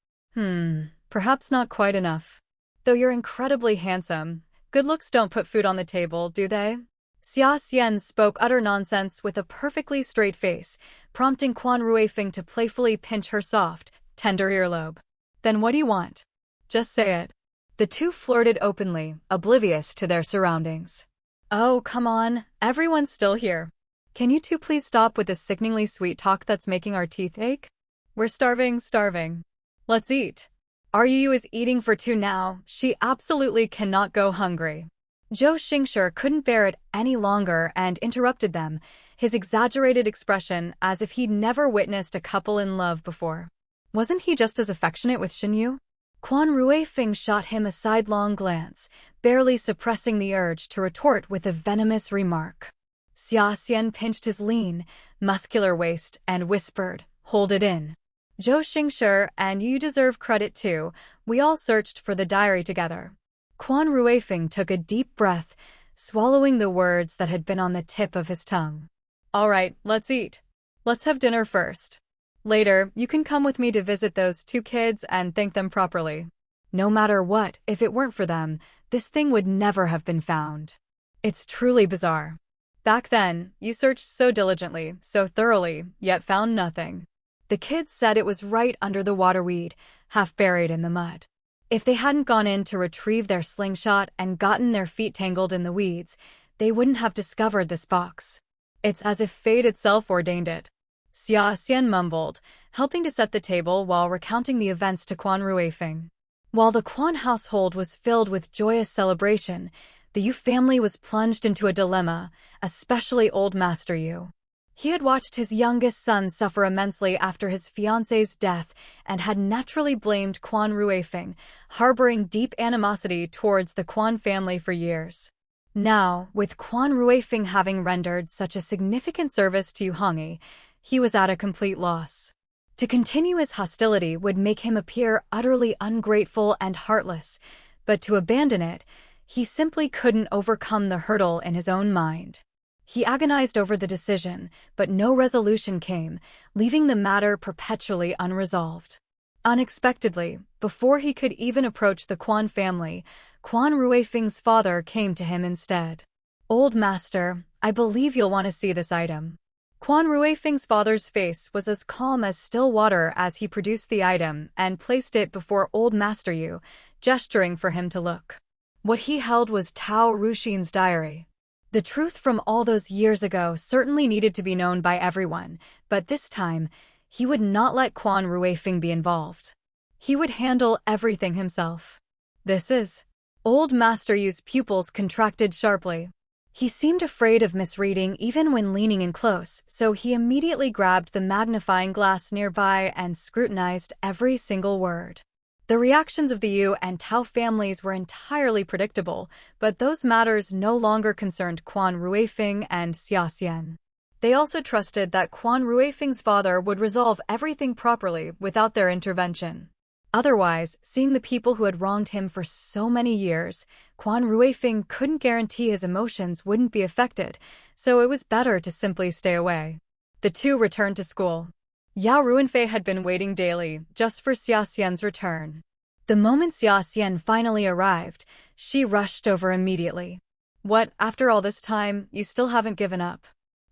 Perhaps not quite enough. Though you're incredibly handsome, good looks don't put food on the table, do they? Xia Xian spoke utter nonsense with a perfectly straight face, prompting Quan Ruifeng to playfully pinch her soft, tender earlobe. Then what do you want? Just say it. The two flirted openly, oblivious to their surroundings. Oh, come on, everyone's still here. Can you two please stop with this sickeningly sweet talk that's making our teeth ache? We're starving. Let's eat. Ryu is eating for two now, she absolutely cannot go hungry. Zhou Xingshi couldn't bear it any longer and interrupted them, his exaggerated expression as if he'd never witnessed a couple in love before. Wasn't he just as affectionate with Xinyu? Quan Ruifeng shot him a sidelong glance, barely suppressing the urge to retort with a venomous remark. Xia Xian pinched his lean, muscular waist and whispered, "Hold it in. Zhou Xingshi, and you deserve credit too, we all searched for the diary together." Quan Ruifeng took a deep breath, swallowing the words that had been on the tip of his tongue. "All right, let's eat. Let's have dinner first. Later, you can come with me to visit those two kids and thank them properly. No matter what, if it weren't for them, this thing would never have been found. It's truly bizarre. Back then, you searched so diligently, so thoroughly, yet found nothing." The kids said it was right under the waterweed, half buried in the mud. If they hadn't gone in to retrieve their slingshot and gotten their feet tangled in the weeds, they wouldn't have discovered this box. It's as if fate itself ordained it. Xia Xian mumbled, helping to set the table while recounting the events to Quan Ruifeng. While the Quan household was filled with joyous celebration, the Yu family was plunged into a dilemma, especially old Master Yu. He had watched his youngest son suffer immensely after his fiancée's death and had naturally blamed Quan Ruifeng, harboring deep animosity towards the Quan family for years. Now, with Quan Ruifeng having rendered such a significant service to Yu Hongyi, he was at a complete loss. To continue his hostility would make him appear utterly ungrateful and heartless, but to abandon it, he simply couldn't overcome the hurdle in his own mind. He agonized over the decision, but no resolution came, leaving the matter perpetually unresolved. Unexpectedly, before he could even approach the Quan family, Quan Ruifeng's father came to him instead. "Old Master, I believe you'll want to see this item." Quan Ruifeng's father's face was as calm as still water as he produced the item and placed it before Old Master Yu, gesturing for him to look. What he held was Tao Ruxin's diary. The truth from all those years ago certainly needed to be known by everyone, but this time, he would not let Quan Ruifeng be involved. He would handle everything himself. This is... Old Master Yu's pupils contracted sharply. He seemed afraid of misreading even when leaning in close, so he immediately grabbed the magnifying glass nearby and scrutinized every single word. The reactions of the Yu and Tao families were entirely predictable, but those matters no longer concerned Quan Ruifeng and Xia Xian. They also trusted that Quan Ruifeng's father would resolve everything properly without their intervention. Otherwise, seeing the people who had wronged him for so many years, Quan Ruifeng couldn't guarantee his emotions wouldn't be affected, so it was better to simply stay away. The two returned to school. Yao Ruinfei had been waiting daily, just for Xia Xian's return. The moment Xia Xian finally arrived, she rushed over immediately. "What, after all this time, you still haven't given up?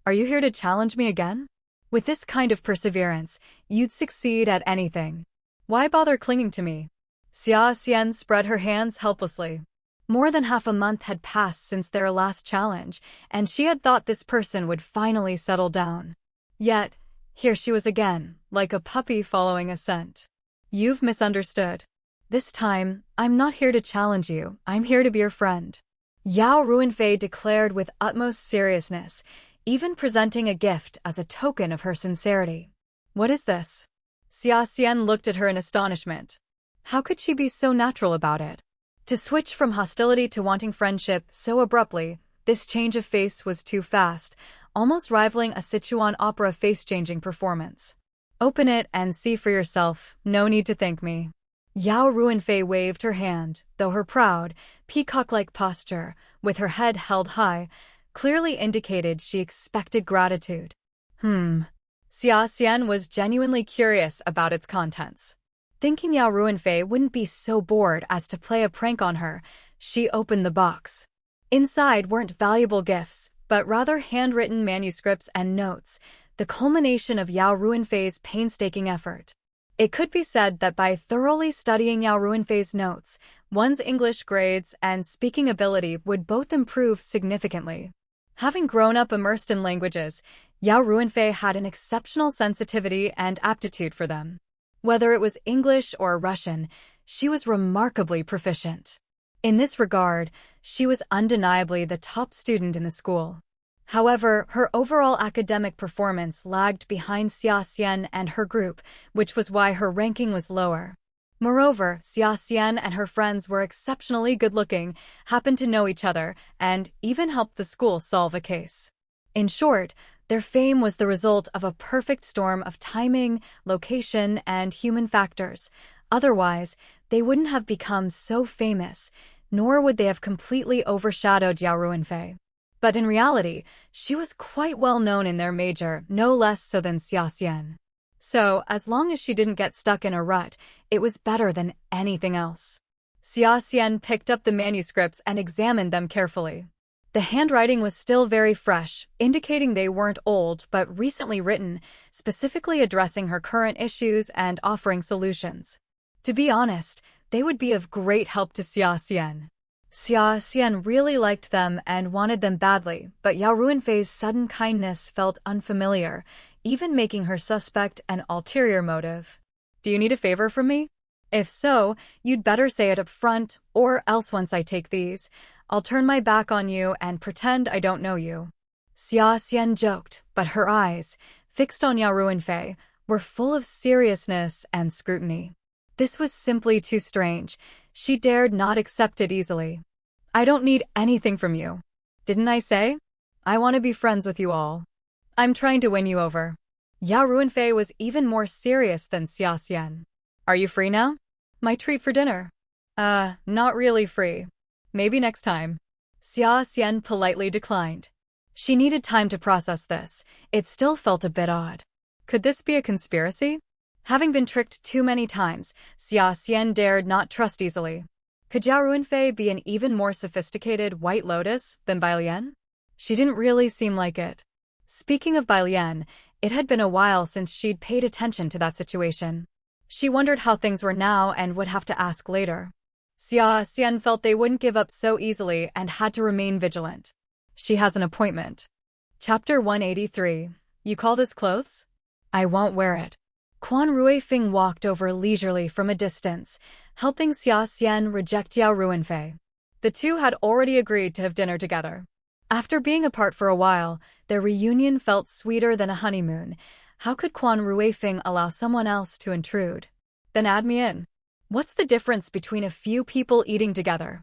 Are you here to challenge me again? With this kind of perseverance, you'd succeed at anything. Why bother clinging to me?" Xia Xian spread her hands helplessly. More than half a month had passed since their last challenge, and she had thought this person would finally settle down. Yet, here she was again, like a puppy following a scent. "You've misunderstood. This time, I'm not here to challenge you, I'm here to be your friend," Yao Ruinfei declared with utmost seriousness, even presenting a gift as a token of her sincerity. "What is this?" Xia Xian looked at her in astonishment. How could she be so natural about it? To switch from hostility to wanting friendship so abruptly, this change of face was too fast, almost rivaling a Sichuan opera face-changing performance. "Open it and see for yourself, no need to thank me." Yao Ruinfei waved her hand, though her proud, peacock-like posture, with her head held high, clearly indicated she expected gratitude. Xia Xian was genuinely curious about its contents. Thinking Yao Ruinfei wouldn't be so bored as to play a prank on her, she opened the box. Inside weren't valuable gifts, but rather handwritten manuscripts and notes, the culmination of Yao Ruinfei's painstaking effort. It could be said that by thoroughly studying Yao Ruinfei's notes, one's English grades and speaking ability would both improve significantly. Having grown up immersed in languages, Yao Ruinfei had an exceptional sensitivity and aptitude for them. Whether it was English or Russian, she was remarkably proficient. In this regard, she was undeniably the top student in the school. However, her overall academic performance lagged behind Xia Xian and her group, which was why her ranking was lower. Moreover, Xia Xian and her friends were exceptionally good-looking, happened to know each other, and even helped the school solve a case. In short, their fame was the result of a perfect storm of timing, location, and human factors. Otherwise, they wouldn't have become so famous, nor would they have completely overshadowed Yao Ruinfei. But in reality, she was quite well known in their major, no less so than Xia Xian. So, as long as she didn't get stuck in a rut, it was better than anything else. Xia Xian picked up the manuscripts and examined them carefully. The handwriting was still very fresh, indicating they weren't old but recently written, specifically addressing her current issues and offering solutions. To be honest, they would be of great help to Xia Xian. Xia Xian really liked them and wanted them badly, but Yao Ruinfei's sudden kindness felt unfamiliar, even making her suspect an ulterior motive. "Do you need a favor from me? If so, you'd better say it up front, or else once I take these, I'll turn my back on you and pretend I don't know you." Xia Xian joked, but her eyes, fixed on Yao Ruinfei, were full of seriousness and scrutiny. This was simply too strange. She dared not accept it easily. "I don't need anything from you. Didn't I say? I want to be friends with you all. I'm trying to win you over." Yao Ruinfei was even more serious than Xia Xian. "Are you free now? My treat for dinner." Not really free. Maybe next time." Xia Xian politely declined. She needed time to process this. It still felt a bit odd. Could this be a conspiracy? Having been tricked too many times, Xia Xian dared not trust easily. Could Yao Ruinfei be an even more sophisticated White Lotus than Bai Lian? She didn't really seem like it. Speaking of Bai Lian, it had been a while since she'd paid attention to that situation. She wondered how things were now and would have to ask later. Xia Xian felt they wouldn't give up so easily and had to remain vigilant. She has an appointment. Chapter 183. You call this clothes? I won't wear it. Quan Ruifing walked over leisurely from a distance, helping Xia Xian reject Yao Ruinfei. The two had already agreed to have dinner together. After being apart for a while, their reunion felt sweeter than a honeymoon. How could Quan Ruifing allow someone else to intrude? Then add me in. What's the difference between a few people eating together?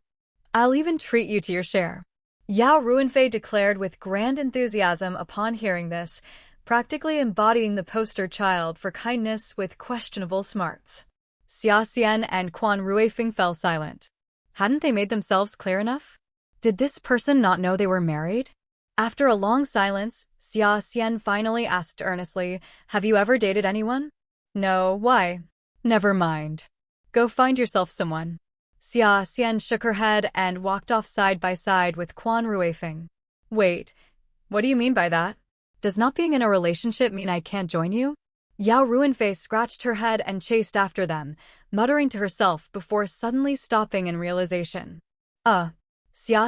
I'll even treat you to your share. Yao Ruinfei declared with grand enthusiasm upon hearing this, practically embodying the poster child for kindness with questionable smarts. Xia Xian and Quan Ruifing fell silent. Hadn't they made themselves clear enough? Did this person not know they were married? After a long silence, Xia Xian finally asked earnestly, "Have you ever dated anyone?" "No, why?" "Never mind. Go find yourself someone." Xia Xian shook her head and walked off side by side with Quan Ruifing. "Wait, what do you mean by that? Does not being in a relationship mean I can't join you?" Yao Ruinfei scratched her head and chased after them, muttering to herself before suddenly stopping in realization. Xia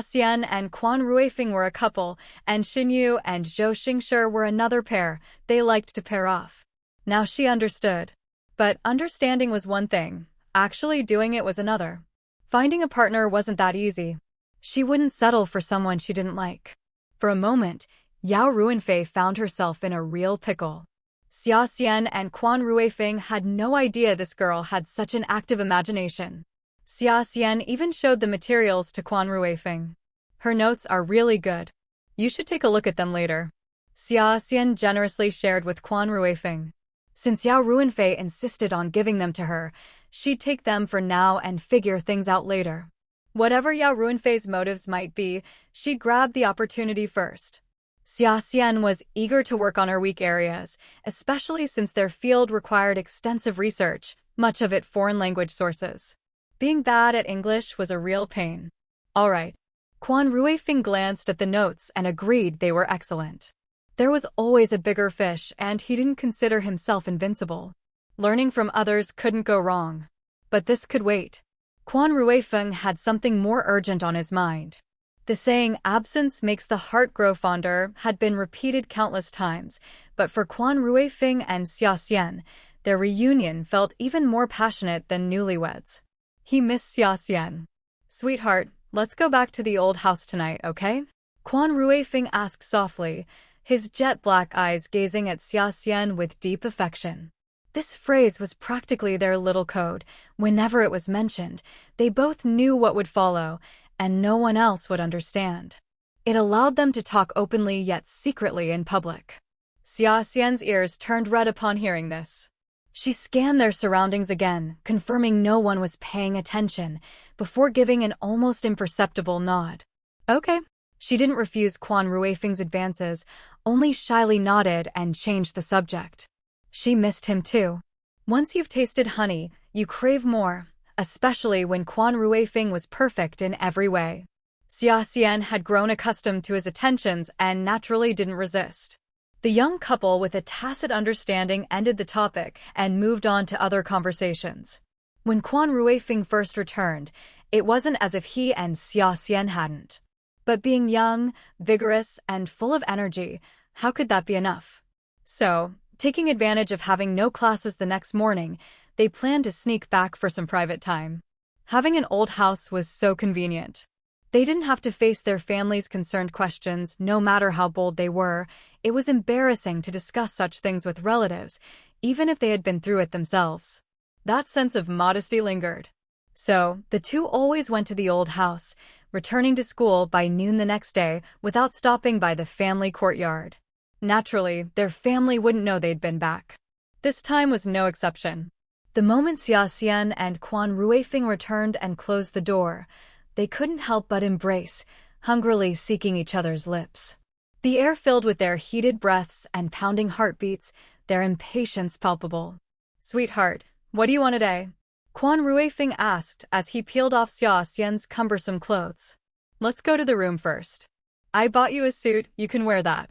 Xian and Quan Ruifing were a couple, and Xinyu and Zhou Xingshi were another pair. They liked to pair off. Now she understood. But understanding was one thing, actually doing it was another. Finding a partner wasn't that easy. She wouldn't settle for someone she didn't like. For a moment, Yao Ruinfei found herself in a real pickle. Xia Xian and Quan Ruifing had no idea this girl had such an active imagination. Xia Xian even showed the materials to Quan Ruifing. "Her notes are really good. You should take a look at them later." Xia Xian generously shared with Quan Ruifing. Since Yao Ruinfei insisted on giving them to her, she'd take them for now and figure things out later. Whatever Yao Ruinfei's motives might be, she'd grab the opportunity first. Xia Xian was eager to work on her weak areas, especially since their field required extensive research, much of it foreign language sources. Being bad at English was a real pain. All right. Quan Ruifeng glanced at the notes and agreed they were excellent. There was always a bigger fish, and he didn't consider himself invincible. Learning from others couldn't go wrong. But this could wait. Quan Ruifeng had something more urgent on his mind. The saying, "absence makes the heart grow fonder," had been repeated countless times, but for Quan Ruifeng and Xia Xian, their reunion felt even more passionate than newlyweds. He missed Xia Xian. "Sweetheart, let's go back to the old house tonight, okay?" Quan Ruifeng asked softly, his jet-black eyes gazing at Xia Xian with deep affection. This phrase was practically their little code. Whenever it was mentioned, they both knew what would follow, and no one else would understand. It allowed them to talk openly yet secretly in public. Xia Xian's ears turned red upon hearing this. She scanned their surroundings again, confirming no one was paying attention, before giving an almost imperceptible nod. Okay. She didn't refuse Quan Ruifeng's advances, only shyly nodded and changed the subject. She missed him too. Once you've tasted honey, you crave more, especially when Quan Ruifeng was perfect in every way. Xia Xian had grown accustomed to his attentions and naturally didn't resist. The young couple, with a tacit understanding, ended the topic and moved on to other conversations. When Quan Ruifeng first returned, it wasn't as if he and Xia Xian hadn't. But being young, vigorous, and full of energy, how could that be enough? So, taking advantage of having no classes the next morning, they planned to sneak back for some private time. Having an old house was so convenient. They didn't have to face their family's concerned questions, no matter how bold they were. It was embarrassing to discuss such things with relatives, even if they had been through it themselves. That sense of modesty lingered. So, the two always went to the old house, returning to school by noon the next day without stopping by the family courtyard. Naturally, their family wouldn't know they'd been back. This time was no exception. The moment Xia Xian and Quan Ruifeng returned and closed the door, they couldn't help but embrace, hungrily seeking each other's lips. The air filled with their heated breaths and pounding heartbeats, their impatience palpable. "Sweetheart, what do you want today?" Quan Ruifeng asked as he peeled off Xia Xian's cumbersome clothes. "Let's go to the room first. I bought you a suit, you can wear that."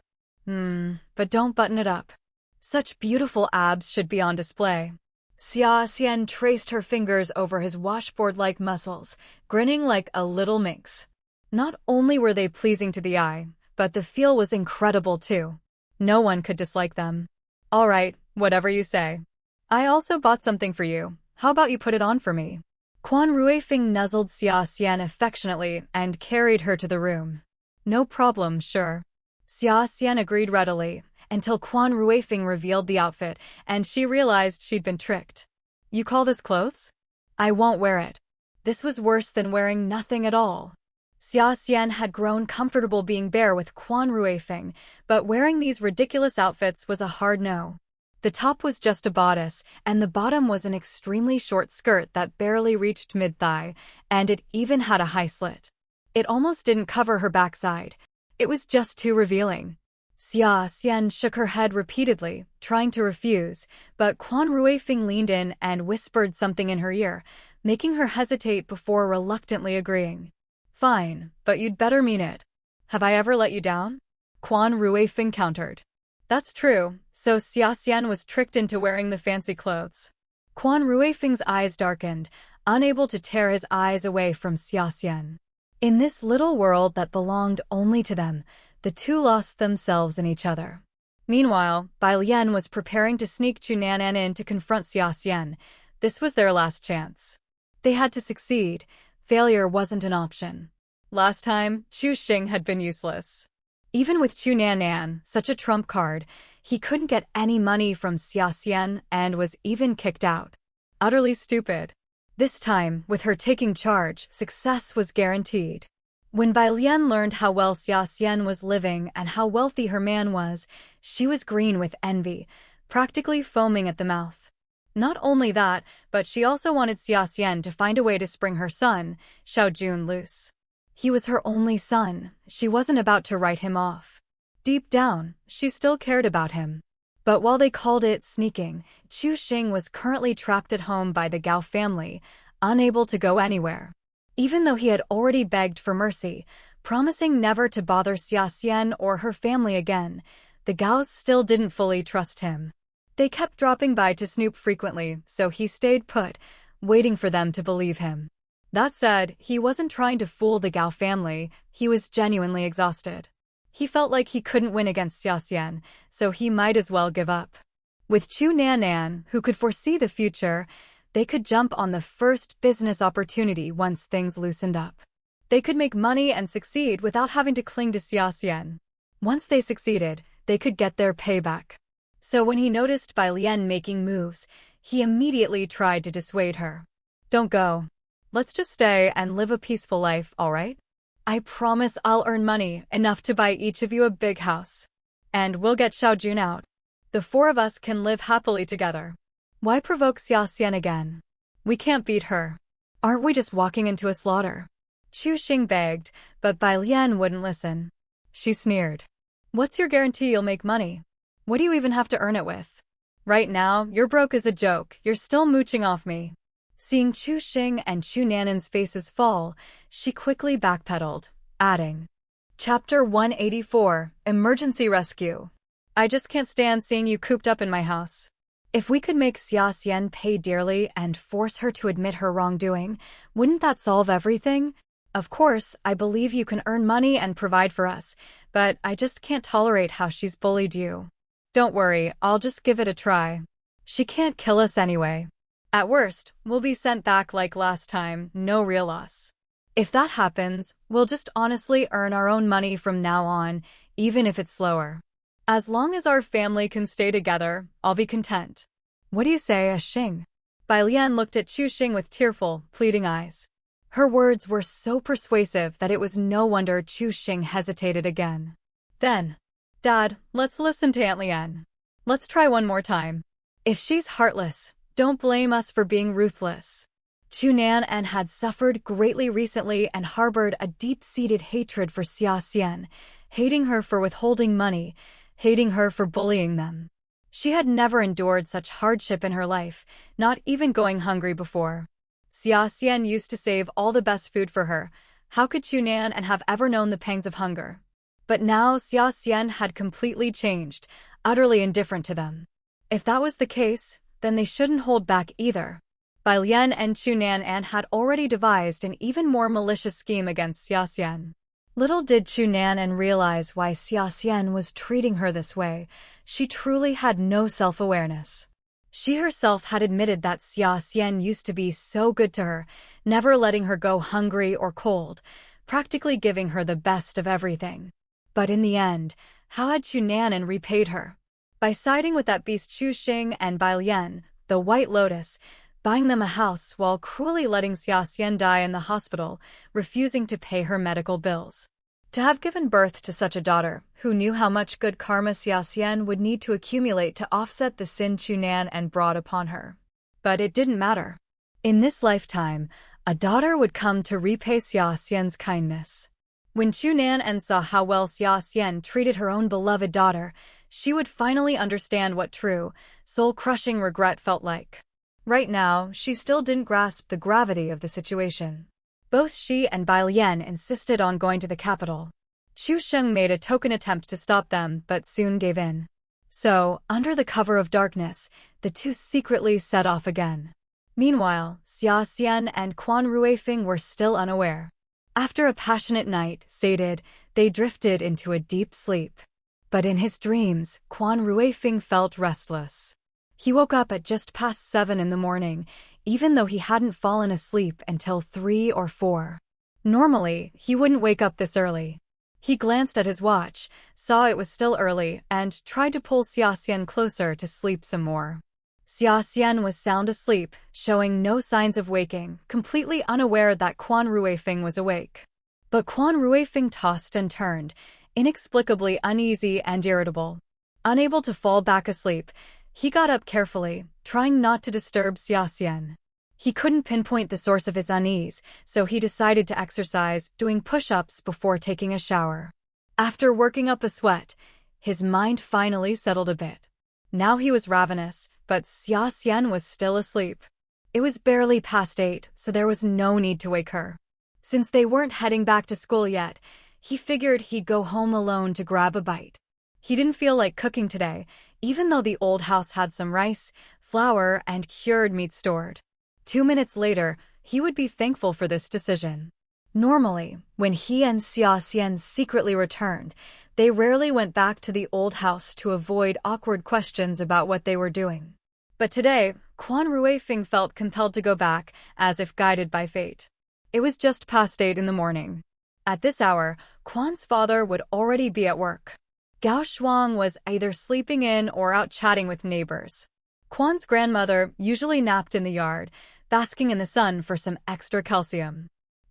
But don't button it up. Such beautiful abs should be on display." Xia Xian traced her fingers over his washboard-like muscles, grinning like a little minx. Not only were they pleasing to the eye, but the feel was incredible too. No one could dislike them. "All right, whatever you say. I also bought something for you. How about you put it on for me?" Quan Ruifeng nuzzled Xia Xian affectionately and carried her to the room. "No problem, sure." Xia Xian agreed readily, until Quan Ruifeng revealed the outfit, and she realized she'd been tricked. "You call this clothes? I won't wear it." This was worse than wearing nothing at all. Xia Xian had grown comfortable being bare with Quan Ruifeng, but wearing these ridiculous outfits was a hard no. The top was just a bodice, and the bottom was an extremely short skirt that barely reached mid-thigh, and it even had a high slit. It almost didn't cover her backside. It was just too revealing. Xia Xian shook her head repeatedly, trying to refuse, but Quan Ruifeng leaned in and whispered something in her ear, making her hesitate before reluctantly agreeing. "Fine, but you'd better mean it." "Have I ever let you down?" Quan Ruifeng countered. That's true, so Xia Xian was tricked into wearing the fancy clothes. Quan Ruifeng's eyes darkened, unable to tear his eyes away from Xia Xian. In this little world that belonged only to them, the two lost themselves in each other. Meanwhile, Bai Lian was preparing to sneak Chu Nanan in to confront Xia Xian. This was their last chance. They had to succeed. Failure wasn't an option. Last time, Chu Xing had been useless. Even with Chu Nanan, such a trump card, he couldn't get any money from Xia Xian and was even kicked out. Utterly stupid. This time, with her taking charge, success was guaranteed. When Bai Lian learned how well Xia Xian was living and how wealthy her man was, she was green with envy, practically foaming at the mouth. Not only that, but she also wanted Xia Xian to find a way to spring her son, Xiao Jun, loose. He was her only son. She wasn't about to write him off. Deep down, she still cared about him. But while they called it sneaking, Chu Xing was currently trapped at home by the Gao family, unable to go anywhere. Even though he had already begged for mercy, promising never to bother Xia Xian or her family again, the Gaos still didn't fully trust him. They kept dropping by to snoop frequently, so he stayed put, waiting for them to believe him. That said, he wasn't trying to fool the Gao family, he was genuinely exhausted. He felt like he couldn't win against Xia Xian, so he might as well give up. With Chu Nan'an, who could foresee the future, they could jump on the first business opportunity once things loosened up. They could make money and succeed without having to cling to Xia Xian. Once they succeeded, they could get their payback. So when he noticed Bai Lian making moves, he immediately tried to dissuade her. Don't go. Let's just stay and live a peaceful life, alright? I promise I'll earn money enough to buy each of you a big house. And we'll get Xiao Jun out. The four of us can live happily together. Why provoke Xia Xian again? We can't beat her. Aren't we just walking into a slaughter? Chu Xing begged, but Bai Lian wouldn't listen. She sneered. What's your guarantee you'll make money? What do you even have to earn it with? Right now, you're broke as a joke, you're still mooching off me. Seeing Chu Xing and Chu Nan'an's faces fall, she quickly backpedaled, adding, Chapter 184, Emergency Rescue. I just can't stand seeing you cooped up in my house. If we could make Xia Xian pay dearly and force her to admit her wrongdoing, wouldn't that solve everything? Of course, I believe you can earn money and provide for us, but I just can't tolerate how she's bullied you. Don't worry, I'll just give it a try. She can't kill us anyway. At worst, we'll be sent back like last time, no real loss. If that happens, we'll just honestly earn our own money from now on, even if it's slower. As long as our family can stay together, I'll be content. What do you say, Xing? Bai Lian looked at Chu Xing with tearful, pleading eyes. Her words were so persuasive that it was no wonder Chu Xing hesitated again. Then, Dad, let's listen to Aunt Lian. Let's try one more time. If she's heartless, don't blame us for being ruthless. Chu Nan'an had suffered greatly recently and harbored a deep-seated hatred for Xia Xian, hating her for withholding money, hating her for bullying them. She had never endured such hardship in her life, not even going hungry before. Xia Xian used to save all the best food for her. How could Chu Nan'an have ever known the pangs of hunger? But now Xia Xian had completely changed, utterly indifferent to them. If that was the case, then they shouldn't hold back either. Bai Lian and Chu Nan'an had already devised an even more malicious scheme against Xia Xian. Little did Chu Nan'an realize why Xia Xian was treating her this way. She truly had no self-awareness. She herself had admitted that Xia Xian used to be so good to her, never letting her go hungry or cold, practically giving her the best of everything. But in the end, how had Chu Nan'an repaid her? By siding with that beast Chu Xing and Bai Lian, the White Lotus, buying them a house while cruelly letting Xia Xian die in the hospital, refusing to pay her medical bills. To have given birth to such a daughter, who knew how much good karma Xia Xian would need to accumulate to offset the sin Chu Nan'an brought upon her. But it didn't matter. In this lifetime, a daughter would come to repay Xia Xian's kindness. When Chu Nan'an saw how well Xia Xian treated her own beloved daughter, she would finally understand what true, soul-crushing regret felt like. Right now, she still didn't grasp the gravity of the situation. Both she and Bai Lian insisted on going to the capital. Chu Sheng made a token attempt to stop them, but soon gave in. So, under the cover of darkness, the two secretly set off again. Meanwhile, Xia Xian and Quan Ruifeng were still unaware. After a passionate night, sated, they drifted into a deep sleep. But in his dreams, Quan Ruifeng felt restless. He woke up at just past 7 in the morning, even though he hadn't fallen asleep until 3 or 4. Normally, he wouldn't wake up this early. He glanced at his watch, saw it was still early, and tried to pull Xia Xian closer to sleep some more. Xia Xian was sound asleep, showing no signs of waking, completely unaware that Quan Ruifeng was awake. But Quan Ruifeng tossed and turned, inexplicably uneasy and irritable. Unable to fall back asleep, he got up carefully, trying not to disturb Xia Xian. He couldn't pinpoint the source of his unease, so he decided to exercise, doing push-ups before taking a shower. After working up a sweat, His mind finally settled a bit. Now he was ravenous, but Xia Xian was still asleep. It was barely past 8, so there was no need to wake her. Since they weren't heading back to school yet, he figured he'd go home alone to grab a bite. He didn't feel like cooking today, even though the old house had some rice, flour, and cured meat stored. 2 minutes later, he would be thankful for this decision. Normally, when he and Xia Xian secretly returned, they rarely went back to the old house to avoid awkward questions about what they were doing. But today, Quan Ruifing felt compelled to go back, as if guided by fate. It was just past 8 in the morning. At this hour, Quan's father would already be at work. Gao Shuang was either sleeping in or out chatting with neighbors. Quan's grandmother usually napped in the yard, basking in the sun for some extra calcium.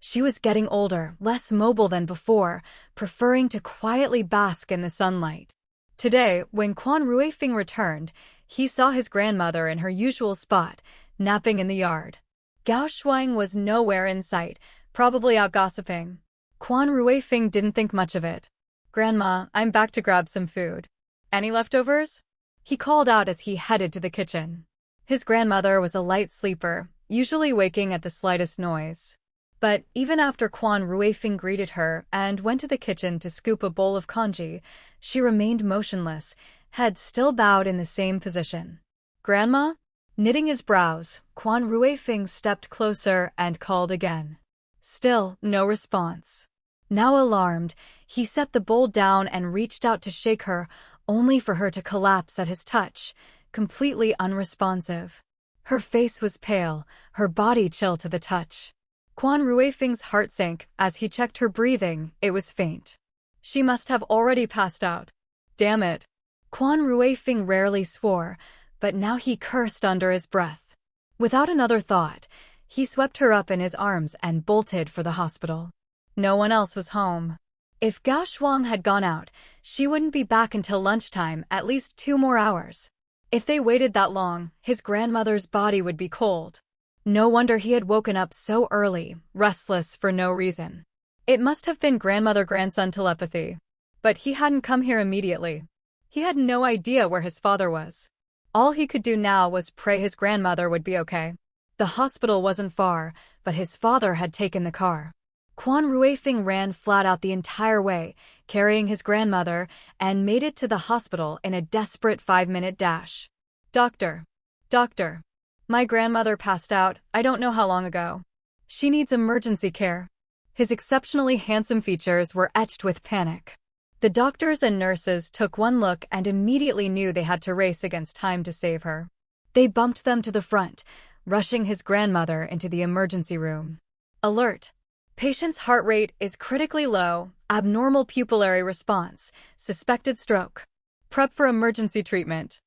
She was getting older, less mobile than before, preferring to quietly bask in the sunlight. Today, when Quan Ruifing returned, he saw his grandmother in her usual spot, napping in the yard. Gao Shuang was nowhere in sight, probably out gossiping. Quan Ruifing didn't think much of it. "Grandma, I'm back to grab some food. Any leftovers?" He called out as he headed to the kitchen. His grandmother was a light sleeper, usually waking at the slightest noise. But even after Quan Ruifing greeted her and went to the kitchen to scoop a bowl of congee, she remained motionless, head still bowed in the same position. "Grandma?" Knitting his brows, Quan Ruifing stepped closer and called again. Still no response. Now alarmed, he set the bowl down and reached out to shake her, only for her to collapse at his touch, completely unresponsive. Her face was pale, her body chill to the touch. Quan Ruifing's heart sank as he checked her breathing. It was faint. She must have already passed out. Damn it. Quan Ruifing rarely swore, but now he cursed under his breath. Without another thought, he swept her up in his arms and bolted for the hospital. No one else was home. If Gao Shuang had gone out, she wouldn't be back until lunchtime, at least 2 more hours. If they waited that long, his grandmother's body would be cold. No wonder he had woken up so early, restless for no reason. It must have been grandmother-grandson telepathy. But he hadn't come here immediately. He had no idea where his father was. All he could do now was pray his grandmother would be okay. The hospital wasn't far, but his father had taken the car. Quan Ruifing ran flat out the entire way, carrying his grandmother, and made it to the hospital in a desperate 5-minute dash. "Doctor. Doctor. My grandmother passed out, I don't know how long ago. She needs emergency care." His exceptionally handsome features were etched with panic. The doctors and nurses took one look and immediately knew they had to race against time to save her. They bumped them to the front, rushing his grandmother into the emergency room. Alert. Patient's heart rate is critically low, abnormal pupillary response, suspected stroke. Prep for emergency treatment.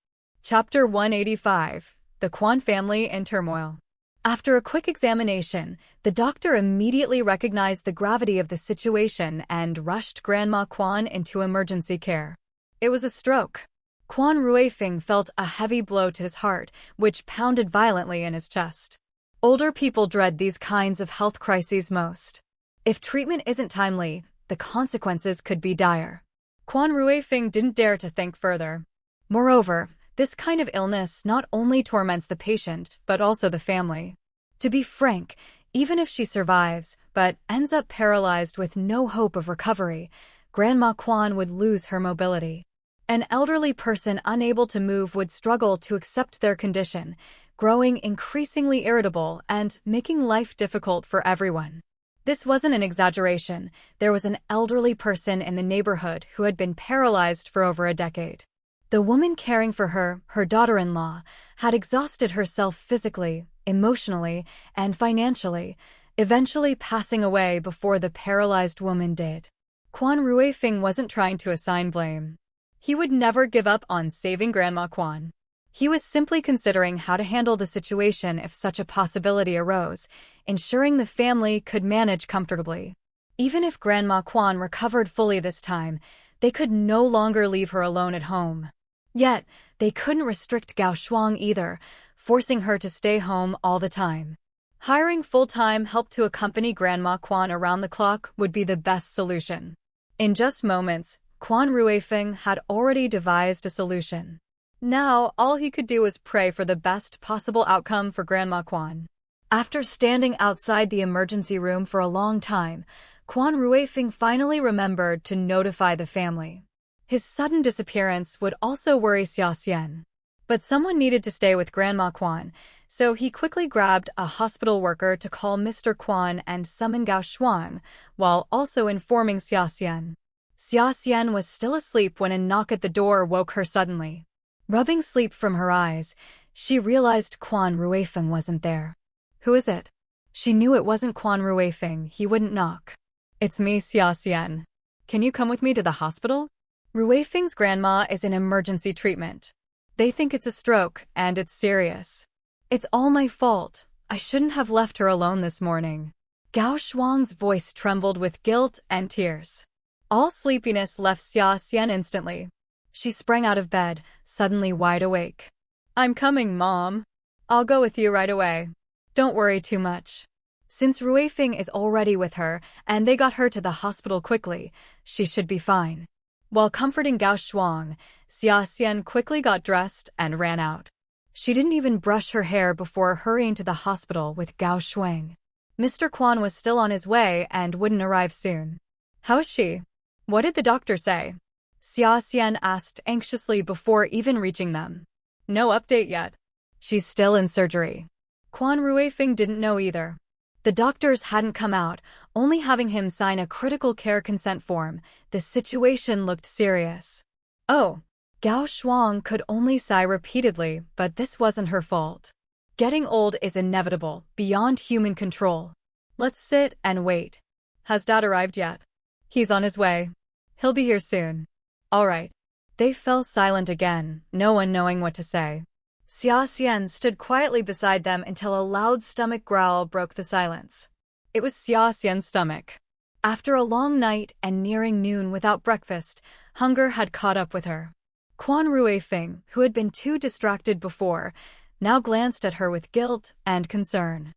Chapter 185. The Quan family in turmoil. After a quick examination, the doctor immediately recognized the gravity of the situation and rushed Grandma Quan into emergency care. It was a stroke. Quan Ruifing felt a heavy blow to his heart, which pounded violently in his chest. Older people dread these kinds of health crises most. If treatment isn't timely, the consequences could be dire. Quan Ruifing didn't dare to think further. Moreover, this kind of illness not only torments the patient, but also the family. To be frank, even if she survives, but ends up paralyzed with no hope of recovery, Grandma Quan would lose her mobility. An elderly person unable to move would struggle to accept their condition, growing increasingly irritable and making life difficult for everyone. This wasn't an exaggeration. There was an elderly person in the neighborhood who had been paralyzed for over a decade. The woman caring for her, her daughter-in-law, had exhausted herself physically, emotionally, and financially, eventually passing away before the paralyzed woman did. Quan Ruifing wasn't trying to assign blame. He would never give up on saving Grandma Quan. He was simply considering how to handle the situation if such a possibility arose, ensuring the family could manage comfortably. Even if Grandma Quan recovered fully this time, they could no longer leave her alone at home. Yet, they couldn't restrict Gao Shuang either, forcing her to stay home all the time. Hiring full-time help to accompany Grandma Quan around the clock would be the best solution. In just moments, Quan Ruifeng had already devised a solution. Now, all he could do was pray for the best possible outcome for Grandma Quan. After standing outside the emergency room for a long time, Quan Ruifeng finally remembered to notify the family. His sudden disappearance would also worry Xia Xian. But someone needed to stay with Grandma Quan, so he quickly grabbed a hospital worker to call Mr. Quan and summon Gao Shuang, while also informing Xia Xian. Xia Xian was still asleep when a knock at the door woke her suddenly. Rubbing sleep from her eyes, she realized Quan Ruifeng wasn't there. Who is it? She knew it wasn't Quan Ruifeng, he wouldn't knock. It's me, Xia Xian. Can you come with me to the hospital? Ruifeng's grandma is in emergency treatment. They think it's a stroke, and it's serious. It's all my fault. I shouldn't have left her alone this morning. Gao Shuang's voice trembled with guilt and tears. All sleepiness left Xia Xian instantly. She sprang out of bed, suddenly wide awake. I'm coming, Mom. I'll go with you right away. Don't worry too much. Since Ruifeng is already with her, and they got her to the hospital quickly, she should be fine. While comforting Gao Shuang, Xia Xian quickly got dressed and ran out. She didn't even brush her hair before hurrying to the hospital with Gao Shuang. Mr. Quan was still on his way and wouldn't arrive soon. How is she? What did the doctor say? Xia Xian asked anxiously before even reaching them. No update yet. She's still in surgery. Quan Ruifeng didn't know either. The doctors hadn't come out, only having him sign a critical care consent form. The situation looked serious. Oh. Gao Shuang could only sigh repeatedly, but this wasn't her fault. Getting old is inevitable, beyond human control. Let's sit and wait. Has Dad arrived yet? He's on his way. He'll be here soon. All right. They fell silent again, no one knowing what to say. Xia Xian stood quietly beside them until a loud stomach growl broke the silence. It was Xia Xian's stomach. After a long night and nearing noon without breakfast, hunger had caught up with her. Quan Ruifeng, who had been too distracted before, now glanced at her with guilt and concern.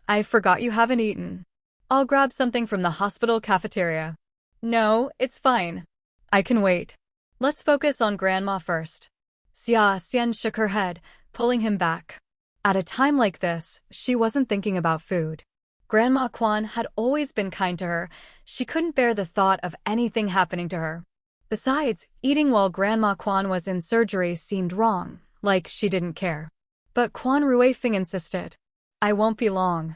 I forgot you haven't eaten. I'll grab something from the hospital cafeteria. No, it's fine. I can wait. Let's focus on Grandma first. Xia Xian shook her head, pulling him back. At a time like this, she wasn't thinking about food. Grandma Quan had always been kind to her. She couldn't bear the thought of anything happening to her. Besides, eating while Grandma Quan was in surgery seemed wrong, like she didn't care. But Quan Ruifeng insisted. I won't be long.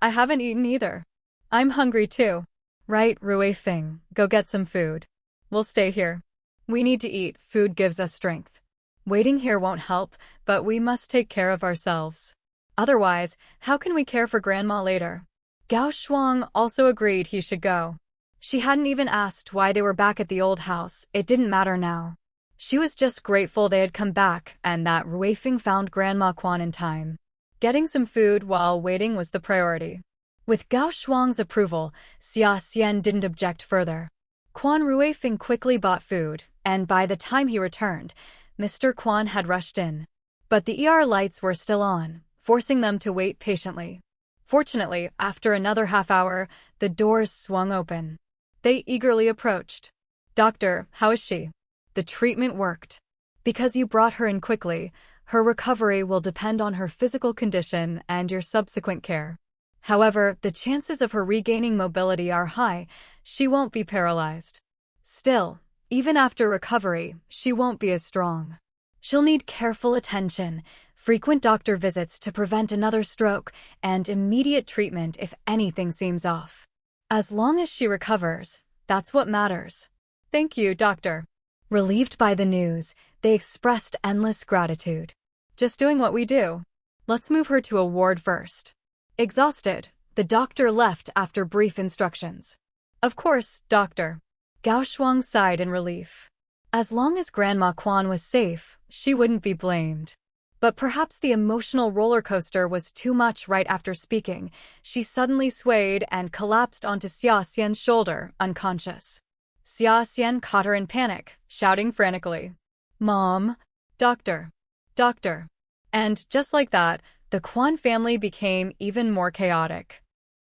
I haven't eaten either. I'm hungry too. Right, Ruifeng, go get some food. We'll stay here. We need to eat, food gives us strength. Waiting here won't help, but we must take care of ourselves. Otherwise, how can we care for Grandma later? Gao Shuang also agreed he should go. She hadn't even asked why they were back at the old house, it didn't matter now. She was just grateful they had come back and that Ruifeng found Grandma Quan in time. Getting some food while waiting was the priority. With Gao Shuang's approval, Xia Xian didn't object further. Quan Ruifeng quickly bought food, and by the time he returned, Mr. Quan had rushed in. But the ER lights were still on, forcing them to wait patiently. Fortunately, after another half hour, the doors swung open. They eagerly approached. Doctor, how is she? The treatment worked. Because you brought her in quickly, her recovery will depend on her physical condition and your subsequent care. However, the chances of her regaining mobility are high. She won't be paralyzed. Still, even after recovery, she won't be as strong. She'll need careful attention, frequent doctor visits to prevent another stroke, and immediate treatment if anything seems off. As long as she recovers, that's what matters. Thank you, doctor. Relieved by the news, they expressed endless gratitude. Just doing what we do. Let's move her to a ward first. Exhausted, the doctor left after brief instructions. Of course, doctor. Gao Shuang sighed in relief. As long as Grandma Quan was safe, she wouldn't be blamed. But perhaps the emotional roller coaster was too much. Right after speaking, she suddenly swayed and collapsed onto Xia Xian's shoulder, unconscious. Xia Xian caught her in panic, shouting frantically, Mom! Doctor! Doctor! And just like that, the Quan family became even more chaotic.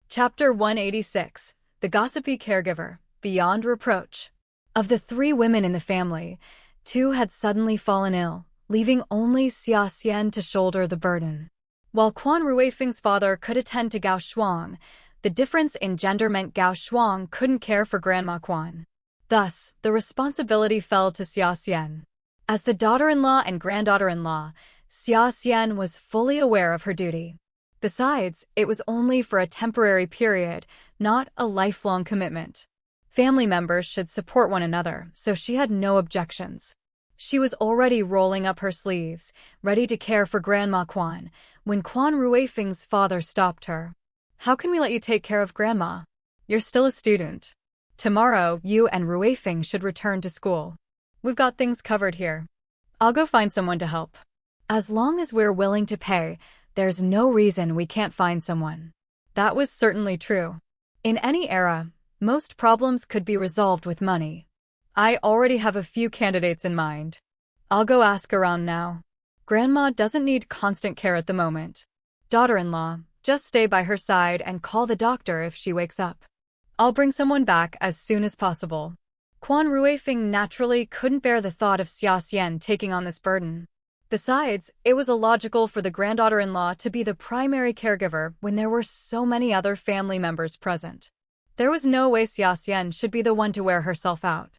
Chapter 186, The Gossipy Caregiver, Beyond Reproach. Of the three women in the family, two had suddenly fallen ill, leaving only Xia Xian to shoulder the burden. While Quan Ruifeng's father could attend to Gao Shuang, the difference in gender meant Gao Shuang couldn't care for Grandma Quan. Thus, the responsibility fell to Xia Xian. As the daughter-in-law and granddaughter-in-law, Xia Xian was fully aware of her duty. Besides, it was only for a temporary period, not a lifelong commitment. Family members should support one another, so she had no objections. She was already rolling up her sleeves, ready to care for Grandma Quan, when Quan Ruifeng's father stopped her. "How can we let you take care of Grandma? You're still a student. Tomorrow, you and Ruifeng should return to school. We've got things covered here. I'll go find someone to help. As long as we're willing to pay, there's no reason we can't find someone." That was certainly true. In any era, most problems could be resolved with money. I already have a few candidates in mind. I'll go ask around now. Grandma doesn't need constant care at the moment. Daughter-in-law, just stay by her side and call the doctor if she wakes up. I'll bring someone back as soon as possible. Quan Ruifeng naturally couldn't bear the thought of Xia Xian taking on this burden. Besides, it was illogical for the granddaughter-in-law to be the primary caregiver when there were so many other family members present. There was no way Xia Xian should be the one to wear herself out.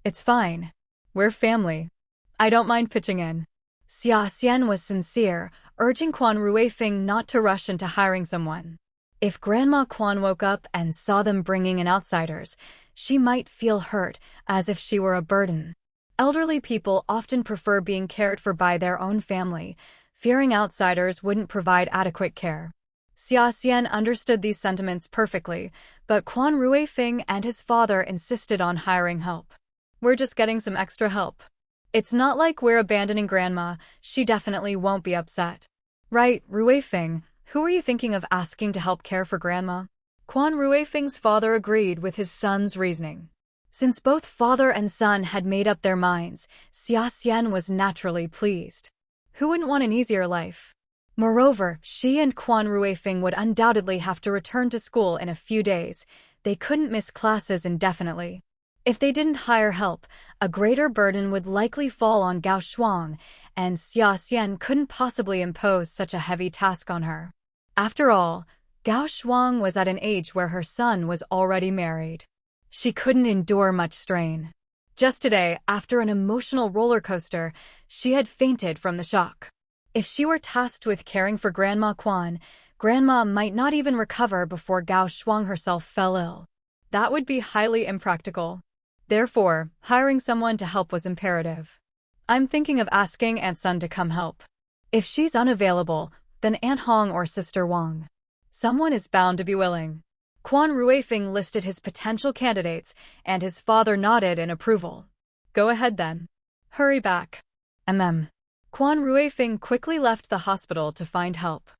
"It's fine. We're family. I don't mind pitching in." Xia Xian was sincere, urging Quan Ruifeng not to rush into hiring someone. If Grandma Quan woke up and saw them bringing in outsiders, she might feel hurt, as if she were a burden. Elderly people often prefer being cared for by their own family, fearing outsiders wouldn't provide adequate care. Xia Xian understood these sentiments perfectly, but Quan Ruifeng and his father insisted on hiring help. "We're just getting some extra help. It's not like we're abandoning Grandma, she definitely won't be upset. Right, Ruifeng, who are you thinking of asking to help care for Grandma?" Quan Ruifeng's father agreed with his son's reasoning. Since both father and son had made up their minds, Xia Xian was naturally pleased. Who wouldn't want an easier life? Moreover, she and Quan Ruifeng would undoubtedly have to return to school in a few days. They couldn't miss classes indefinitely. If they didn't hire help, a greater burden would likely fall on Gao Shuang, and Xia Xian couldn't possibly impose such a heavy task on her. After all, Gao Shuang was at an age where her son was already married. She couldn't endure much strain. Just today, after an emotional roller coaster, she had fainted from the shock. If she were tasked with caring for Grandma Quan, Grandma might not even recover before Gao Shuang herself fell ill. That would be highly impractical. Therefore, hiring someone to help was imperative. "I'm thinking of asking Aunt Sun to come help. If she's unavailable, then Aunt Hong or Sister Wang. Someone is bound to be willing." Quan Ruifeng listed his potential candidates, and his father nodded in approval. "Go ahead then. Hurry back." Quan Ruifeng quickly left the hospital to find help.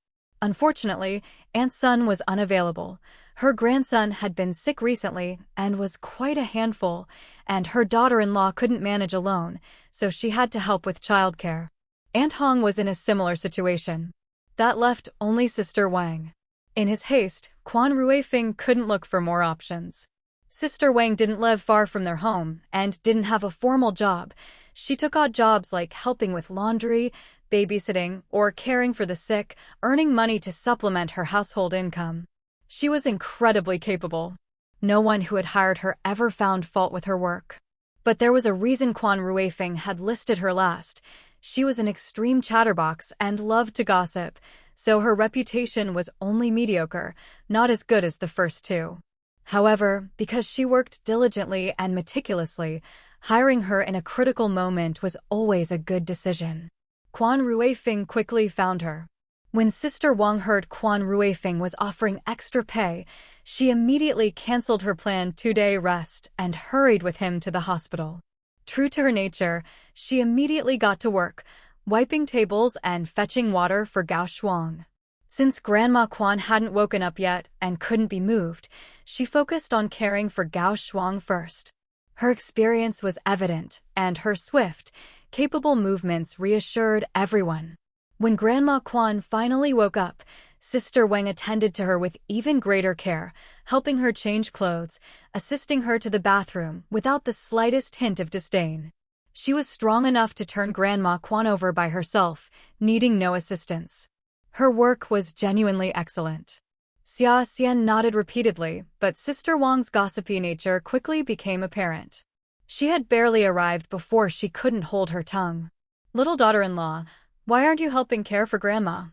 Unfortunately, Aunt Sun was unavailable. Her grandson had been sick recently and was quite a handful, and her daughter-in-law couldn't manage alone, so she had to help with childcare. Aunt Hong was in a similar situation. That left only Sister Wang. In his haste, Quan Ruifeng couldn't look for more options. Sister Wang didn't live far from their home and didn't have a formal job. She took odd jobs like helping with laundry, babysitting, or caring for the sick, earning money to supplement her household income. She was incredibly capable. No one who had hired her ever found fault with her work. But there was a reason Quan Ruifeng had listed her last. She was an extreme chatterbox and loved to gossip, so her reputation was only mediocre, not as good as the first two. However, because she worked diligently and meticulously, hiring her in a critical moment was always a good decision. Quan Ruifeng quickly found her. When Sister Wang heard Quan Ruifeng was offering extra pay, she immediately canceled her planned 2-day rest and hurried with him to the hospital. True to her nature, she immediately got to work, wiping tables and fetching water for Gao Shuang. Since Grandma Quan hadn't woken up yet and couldn't be moved, she focused on caring for Gao Shuang first. Her experience was evident, and her swift, capable movements reassured everyone. When Grandma Quan finally woke up, Sister Wang attended to her with even greater care, helping her change clothes, assisting her to the bathroom without the slightest hint of disdain. She was strong enough to turn Grandma Quan over by herself, needing no assistance. Her work was genuinely excellent. Xia Xian nodded repeatedly, but Sister Wang's gossipy nature quickly became apparent. She had barely arrived before she couldn't hold her tongue. Little daughter-in-law, why aren't you helping care for Grandma?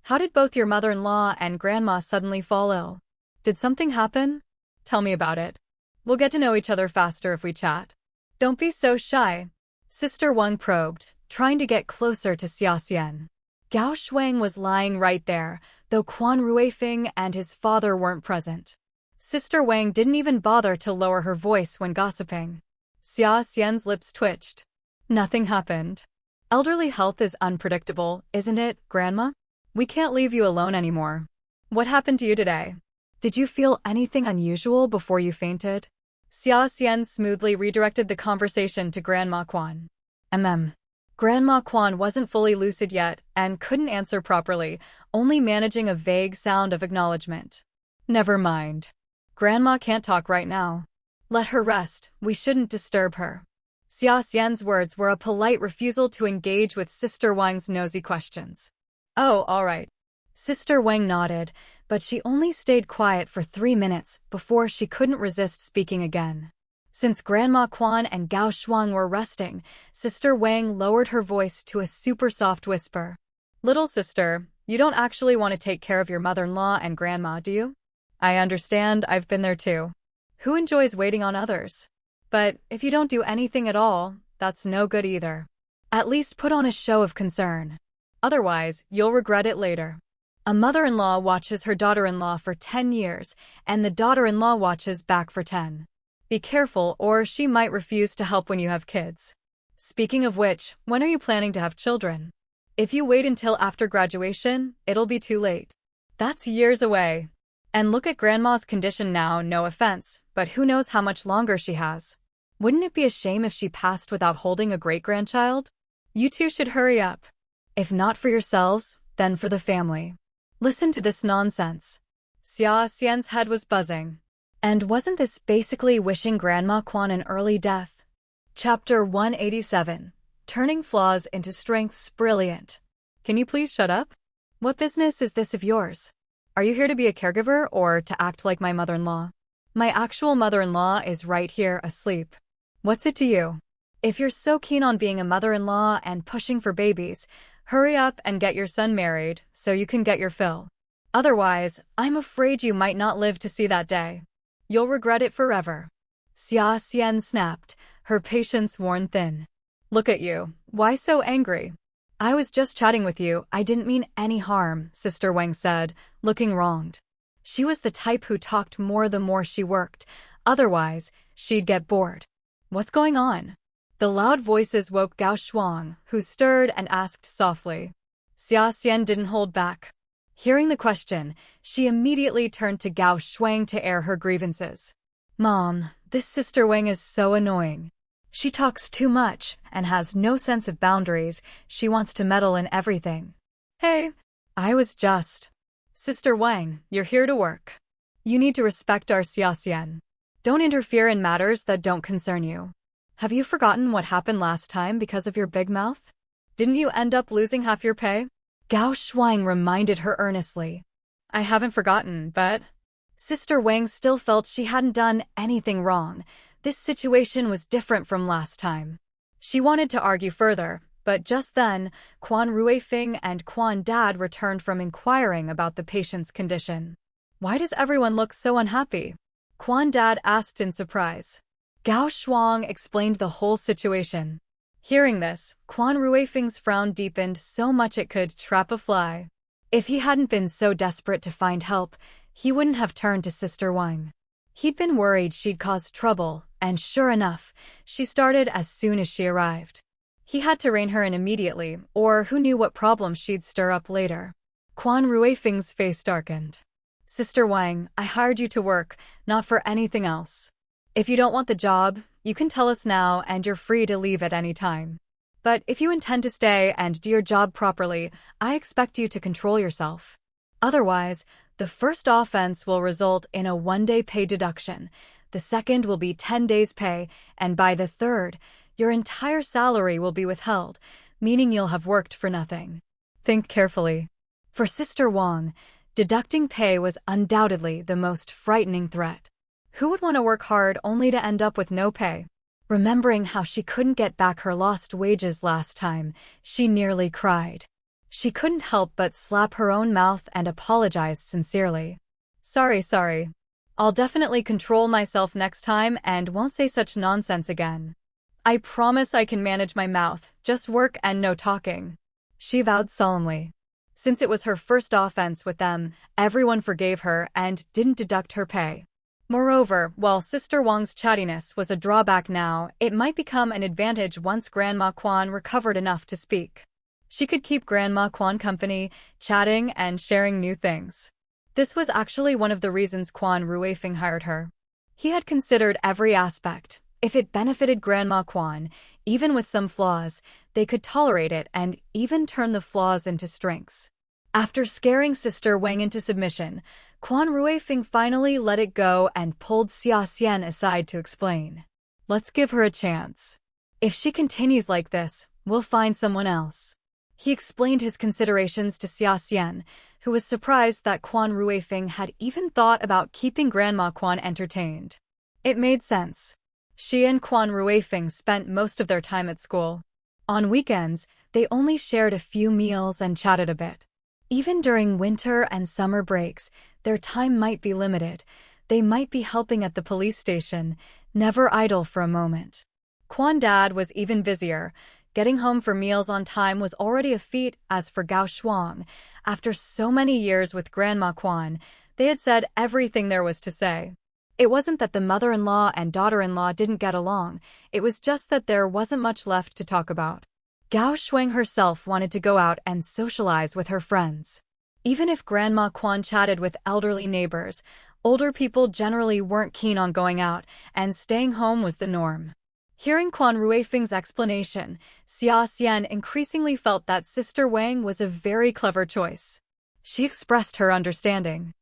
How did both your mother-in-law and Grandma suddenly fall ill? Did something happen? Tell me about it. We'll get to know each other faster if we chat. Don't be so shy. Sister Wang probed, trying to get closer to Xia Xian. Gao Shuang was lying right there, though Quan Ruifeng and his father weren't present. Sister Wang didn't even bother to lower her voice when gossiping. Xia Xian's lips twitched. Nothing happened. Elderly health is unpredictable, isn't it, Grandma? We can't leave you alone anymore. What happened to you today? Did you feel anything unusual before you fainted? Xia Xian smoothly redirected the conversation to Grandma Quan. Grandma Quan wasn't fully lucid yet and couldn't answer properly, only managing a vague sound of acknowledgement. Never mind. Grandma can't talk right now. Let her rest, we shouldn't disturb her. Xia Xian's words were a polite refusal to engage with Sister Wang's nosy questions. Oh, all right. Sister Wang nodded, but she only stayed quiet for 3 minutes before she couldn't resist speaking again. Since Grandma Quan and Gao Shuang were resting, Sister Wang lowered her voice to a super soft whisper. Little sister, you don't actually want to take care of your mother-in-law and grandma, do you? I understand, I've been there too. Who enjoys waiting on others? But if you don't do anything at all, that's no good either. At least put on a show of concern. Otherwise, you'll regret it later. A mother-in-law watches her daughter-in-law for 10 years, and the daughter-in-law watches back for 10. Be careful, or she might refuse to help when you have kids. Speaking of which, when are you planning to have children? If you wait until after graduation, it'll be too late. That's years away. And look at Grandma's condition now, no offense, but who knows how much longer she has. Wouldn't it be a shame if she passed without holding a great-grandchild? You two should hurry up. If not for yourselves, then for the family. Listen to this nonsense. Xia Xian's head was buzzing. And wasn't this basically wishing Grandma Quan an early death? Chapter 187. Turning Flaws into Strengths. Brilliant. Can you please shut up? What business is this of yours? Are you here to be a caregiver or to act like my mother-in-law? My actual mother-in-law is right here asleep. What's it to you? If you're so keen on being a mother-in-law and pushing for babies, hurry up and get your son married so you can get your fill. Otherwise, I'm afraid you might not live to see that day. You'll regret it forever. Xia Xian snapped, her patience worn thin. Look at you. Why so angry? I was just chatting with you. I didn't mean any harm, Sister Wang said, looking wronged. She was the type who talked more the more she worked. Otherwise, she'd get bored. What's going on? The loud voices woke Gao Shuang, who stirred and asked softly. Xia Xian didn't hold back. Hearing the question, she immediately turned to Gao Shuang to air her grievances. Mom, this Sister Wang is so annoying. She talks too much and has no sense of boundaries. She wants to meddle in everything. Hey, I was just... Sister Wang, you're here to work. You need to respect our Xia Xian. Don't interfere in matters that don't concern you. Have you forgotten what happened last time because of your big mouth? Didn't you end up losing half your pay? Gao Shuang reminded her earnestly. I haven't forgotten, but... Sister Wang still felt she hadn't done anything wrong. This situation was different from last time. She wanted to argue further, but just then, Quan Ruifeng and Quan Dad returned from inquiring about the patient's condition. Why does everyone look so unhappy? Quan Dad asked in surprise. Gao Shuang explained the whole situation. Hearing this, Quan Ruifeng's frown deepened so much it could trap a fly. If he hadn't been so desperate to find help, he wouldn't have turned to Sister Wang. He'd been worried she'd cause trouble, and sure enough, she started as soon as she arrived. He had to rein her in immediately, or who knew what problems she'd stir up later. Quan Ruifeng's face darkened. Sister Wang, I hired you to work, not for anything else. If you don't want the job, you can tell us now and you're free to leave at any time. But if you intend to stay and do your job properly, I expect you to control yourself. Otherwise, the first offense will result in a 1-day pay deduction, the second will be 10 days pay, and by the third, your entire salary will be withheld, meaning you'll have worked for nothing. Think carefully. For Sister Wang, deducting pay was undoubtedly the most frightening threat. Who would want to work hard only to end up with no pay? Remembering how she couldn't get back her lost wages last time, she nearly cried. She couldn't help but slap her own mouth and apologize sincerely. Sorry. I'll definitely control myself next time and won't say such nonsense again. I promise I can manage my mouth, just work and no talking, she vowed solemnly. Since it was her first offense with them, everyone forgave her and didn't deduct her pay. Moreover, while Sister Wang's chattiness was a drawback now, it might become an advantage once Grandma Quan recovered enough to speak. She could keep Grandma Quan company, chatting and sharing new things. This was actually one of the reasons Quan Ruifeng hired her. He had considered every aspect. If it benefited Grandma Quan, even with some flaws, they could tolerate it and even turn the flaws into strengths. After scaring Sister Wang into submission, Quan Ruifeng finally let it go and pulled Xia Xian aside to explain. Let's give her a chance. If she continues like this, we'll find someone else. He explained his considerations to Xia Xian, who was surprised that Quan Ruifeng had even thought about keeping Grandma Quan entertained. It made sense. She and Quan Ruifeng spent most of their time at school. On weekends, they only shared a few meals and chatted a bit. Even during winter and summer breaks, their time might be limited. They might be helping at the police station, never idle for a moment. Quan Dad was even busier. Getting home for meals on time was already a feat. As for Gao Shuang, after so many years with Grandma Quan, they had said everything there was to say. It wasn't that the mother-in-law and daughter-in-law didn't get along, it was just that there wasn't much left to talk about. Gao Shuang herself wanted to go out and socialize with her friends. Even if Grandma Quan chatted with elderly neighbors, older people generally weren't keen on going out, and staying home was the norm. Hearing Quan Ruifeng's explanation, Xia Xian increasingly felt that Sister Wang was a very clever choice. She expressed her understanding.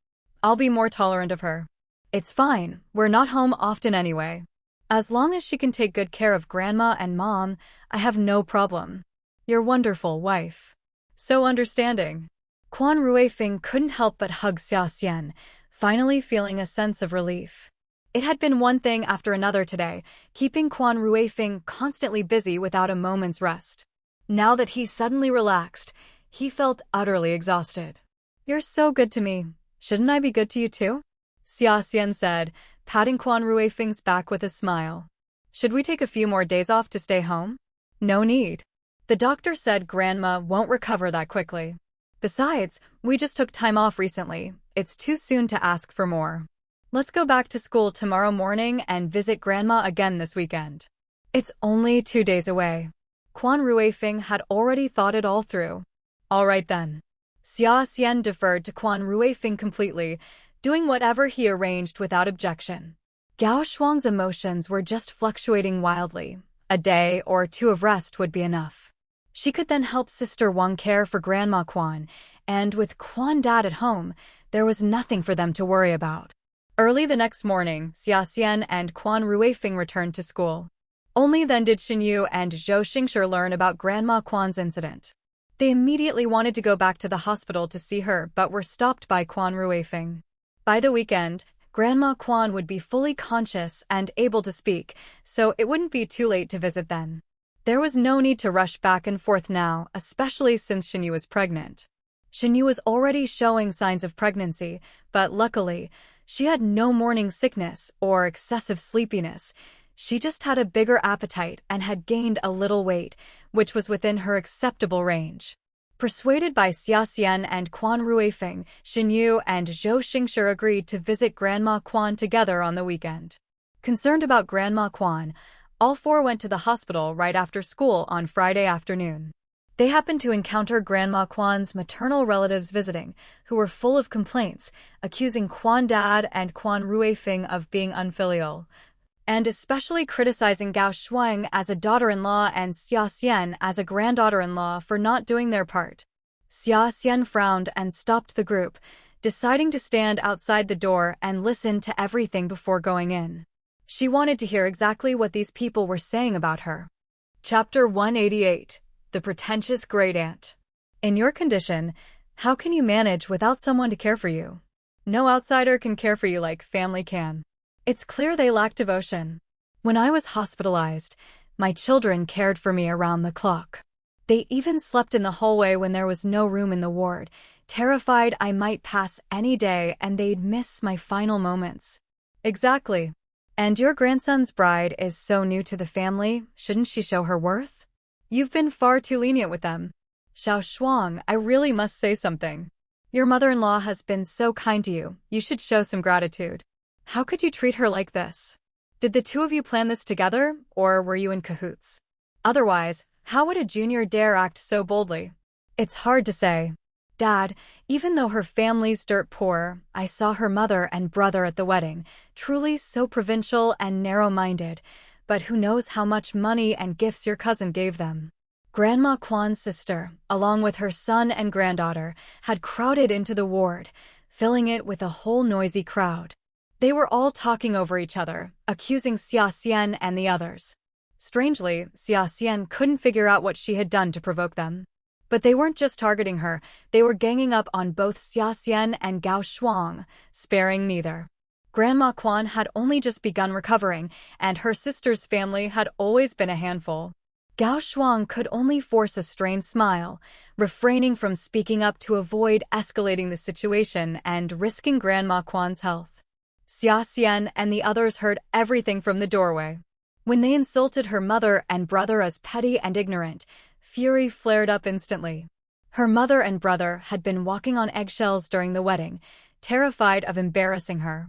I'll be more tolerant of her. It's fine, we're not home often anyway. As long as she can take good care of Grandma and Mom, I have no problem. You're wonderful, wife. So understanding. Quan Ruifeng couldn't help but hug Xia Xian, finally feeling a sense of relief. It had been one thing after another today, keeping Quan Ruifeng constantly busy without a moment's rest. Now that he suddenly relaxed, he felt utterly exhausted. You're so good to me. Shouldn't I be good to you too? Xia Xian said, patting Quan Ruifeng's back with a smile. Should we take a few more days off to stay home? No need. The doctor said Grandma won't recover that quickly. Besides, we just took time off recently. It's too soon to ask for more. Let's go back to school tomorrow morning and visit Grandma again this weekend. It's only 2 days away. Quan Ruifeng had already thought it all through. All right then. Xia Xian deferred to Quan Ruifeng completely, doing whatever he arranged without objection. Gao Shuang's emotions were just fluctuating wildly. A day or two of rest would be enough. She could then help Sister Wang care for Grandma Quan, and with Quan Dad at home, there was nothing for them to worry about. Early the next morning, Xia Xian and Quan Ruifeng returned to school. Only then did Xinyu and Zhou Xingshi learn about Grandma Quan's incident. They immediately wanted to go back to the hospital to see her but were stopped by Quan Ruifeng. By the weekend, Grandma Quan would be fully conscious and able to speak, so it wouldn't be too late to visit then. There was no need to rush back and forth now, especially since Xinyu was pregnant. Xinyu was already showing signs of pregnancy, but luckily, she had no morning sickness or excessive sleepiness. She just had a bigger appetite and had gained a little weight, which was within her acceptable range. Persuaded by Xia Xian and Quan Ruifeng, Xinyu and Zhou Xingshi agreed to visit Grandma Quan together on the weekend. Concerned about Grandma Quan, all four went to the hospital right after school on Friday afternoon. They happened to encounter Grandma Quan's maternal relatives visiting, who were full of complaints, accusing Quan Dad and Quan Ruifeng of being unfilial, and especially criticizing Gao Shuang as a daughter-in-law and Xia Xian as a granddaughter-in-law for not doing their part. Xia Xian frowned and stopped the group, deciding to stand outside the door and listen to everything before going in. She wanted to hear exactly what these people were saying about her. Chapter 188. The Pretentious Great Aunt. In your condition, how can you manage without someone to care for you? No outsider can care for you like family can. It's clear they lack devotion. When I was hospitalized, my children cared for me around the clock. They even slept in the hallway when there was no room in the ward, terrified I might pass any day and they'd miss my final moments. Exactly. And your grandson's bride is so new to the family, shouldn't she show her worth? You've been far too lenient with them. Xiao Shuang, I really must say something. Your mother-in-law has been so kind to you, you should show some gratitude. How could you treat her like this? Did the two of you plan this together, or were you in cahoots? Otherwise, how would a junior dare act so boldly? It's hard to say. Dad, even though her family's dirt poor, I saw her mother and brother at the wedding, truly so provincial and narrow-minded, but who knows how much money and gifts your cousin gave them. Grandma Quan's sister, along with her son and granddaughter, had crowded into the ward, filling it with a whole noisy crowd. They were all talking over each other, accusing Xia Xian and the others. Strangely, Xia Xian couldn't figure out what she had done to provoke them. But they weren't just targeting her, they were ganging up on both Xia Xian and Gao Shuang, sparing neither. Grandma Quan had only just begun recovering, and her sister's family had always been a handful. Gao Shuang could only force a strained smile, refraining from speaking up to avoid escalating the situation and risking Grandma Quan's health. Xia Xian and the others heard everything from the doorway. When they insulted her mother and brother as petty and ignorant, fury flared up instantly. Her mother and brother had been walking on eggshells during the wedding, terrified of embarrassing her.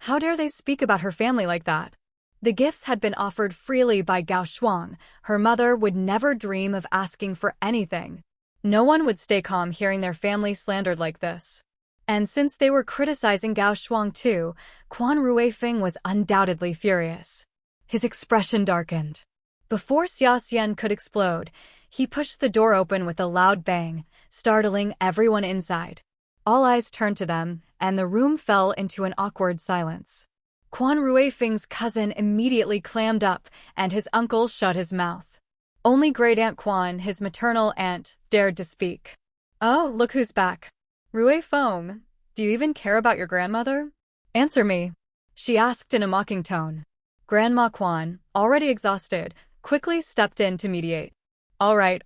How dare they speak about her family like that? The gifts had been offered freely by Gao Shuang. Her mother would never dream of asking for anything. No one would stay calm hearing their family slandered like this. And since they were criticizing Gao Shuang too, Quan Ruifeng was undoubtedly furious. His expression darkened. Before Xia Xian could explode, he pushed the door open with a loud bang, startling everyone inside. All eyes turned to them, and the room fell into an awkward silence. Quan Ruifeng's cousin immediately clammed up, and his uncle shut his mouth. Only Great Aunt Quan, his maternal aunt, dared to speak. "Oh, look who's back. Ruifeng, do you even care about your grandmother? Answer me," she asked in a mocking tone. Grandma Quan, already exhausted, quickly stepped in to mediate. All right.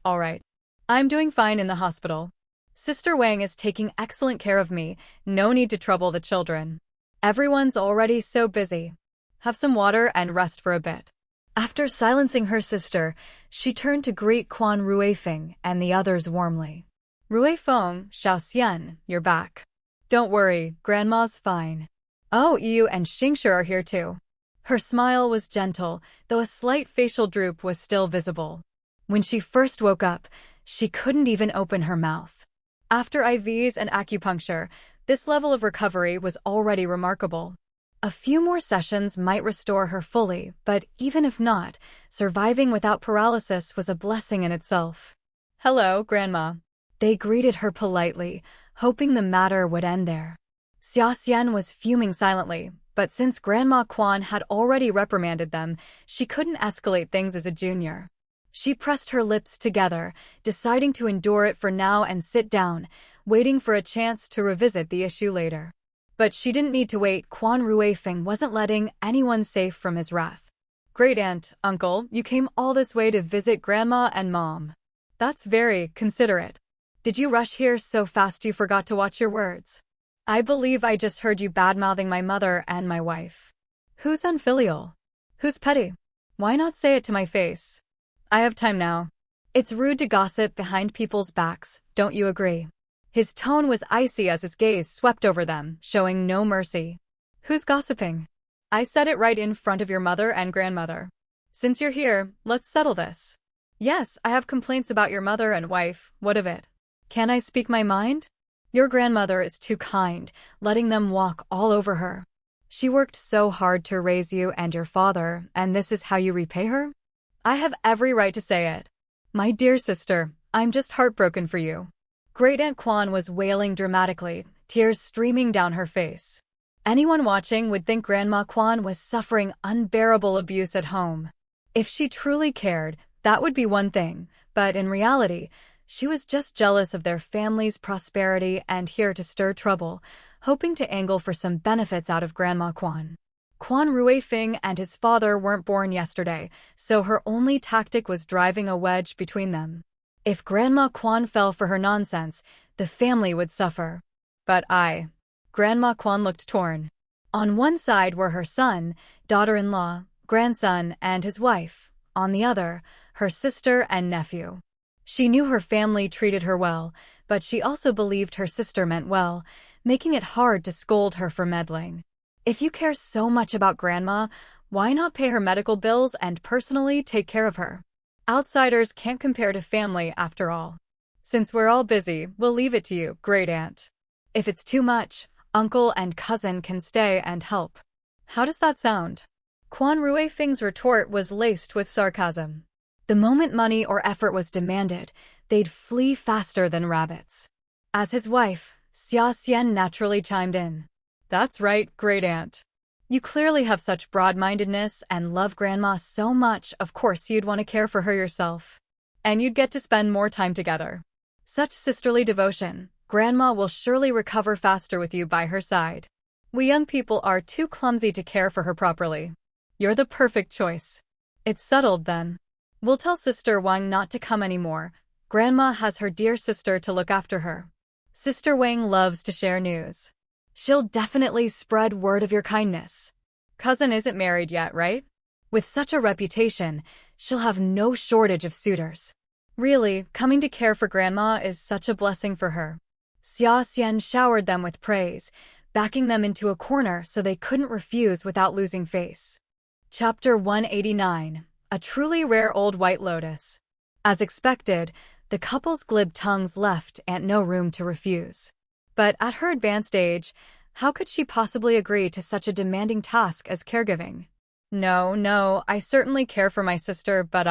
I'm doing fine in the hospital. Sister Wang is taking excellent care of me, no need to trouble the children. Everyone's already so busy. Have some water and rest for a bit." After silencing her sister, she turned to greet Quan Ruifeng and the others warmly. "Ruifeng, Xiao Xian, you're back. Don't worry, Grandma's fine. Oh, you and Xingshi are here too." Her smile was gentle, though a slight facial droop was still visible. When she first woke up, she couldn't even open her mouth. After IVs and acupuncture, this level of recovery was already remarkable. A few more sessions might restore her fully, but even if not, surviving without paralysis was a blessing in itself. "Hello, Grandma." They greeted her politely, hoping the matter would end there. Xia Xian was fuming silently, but since Grandma Quan had already reprimanded them, she couldn't escalate things as a junior. She pressed her lips together, deciding to endure it for now and sit down, waiting for a chance to revisit the issue later. But she didn't need to wait. Quan Ruifeng wasn't letting anyone safe from his wrath. "Great Aunt, Uncle, you came all this way to visit Grandma and Mom. That's very considerate. Did you rush here so fast you forgot to watch your words? I believe I just heard you bad-mouthing my mother and my wife. Who's unfilial? Who's petty? Why not say it to my face? I have time now. It's rude to gossip behind people's backs, don't you agree?" His tone was icy as his gaze swept over them, showing no mercy. "Who's gossiping? I said it right in front of your mother and grandmother. Since you're here, let's settle this. Yes, I have complaints about your mother and wife, what of it? Can I speak my mind? Your grandmother is too kind, letting them walk all over her. She worked so hard to raise you and your father, and this is how you repay her? I have every right to say it. My dear sister, I'm just heartbroken for you. Great Aunt Kwan was wailing dramatically, tears streaming down her face. Anyone watching would think Grandma Kwan was suffering unbearable abuse at home. If she truly cared, that would be one thing, but in reality, she was just jealous of their family's prosperity and here to stir trouble, hoping to angle for some benefits out of Grandma Kwan. Kwan Ruifing and his father weren't born yesterday, so her only tactic was driving a wedge between them. If Grandma Kwan fell for her nonsense, the family would suffer. But Grandma Kwan looked torn. On one side were her son, daughter-in-law, grandson, and his wife. On the other, her sister and nephew. She knew her family treated her well, but she also believed her sister meant well, making it hard to scold her for meddling. If you care so much about Grandma, why not pay her medical bills and personally take care of her? Outsiders can't compare to family after all. Since we're all busy, we'll leave it to you, Great Aunt. If it's too much, uncle and cousin can stay and help. How does that sound? Kwan Ruifing's retort was laced with sarcasm. The moment money or effort was demanded, they'd flee faster than rabbits. As his wife, Xia Xian naturally chimed in. That's right, Great Aunt. You clearly have such broad-mindedness and love Grandma so much, of course you'd want to care for her yourself. And you'd get to spend more time together. Such sisterly devotion, Grandma will surely recover faster with you by her side. We young people are too clumsy to care for her properly. You're the perfect choice. It's settled then. We'll tell Sister Wang not to come anymore. Grandma has her dear sister to look after her. Sister Wang loves to share news. She'll definitely spread word of your kindness. Cousin isn't married yet, right? With such a reputation, she'll have no shortage of suitors. Really, coming to care for Grandma is such a blessing for her. Xia Xian showered them with praise, backing them into a corner so they couldn't refuse without losing face. Chapter 189. A truly rare old white lotus. As expected, the couple's glib tongues left Aunt no room to refuse. But at her advanced age, how could she possibly agree to such a demanding task as caregiving? No, I certainly care for my sister, but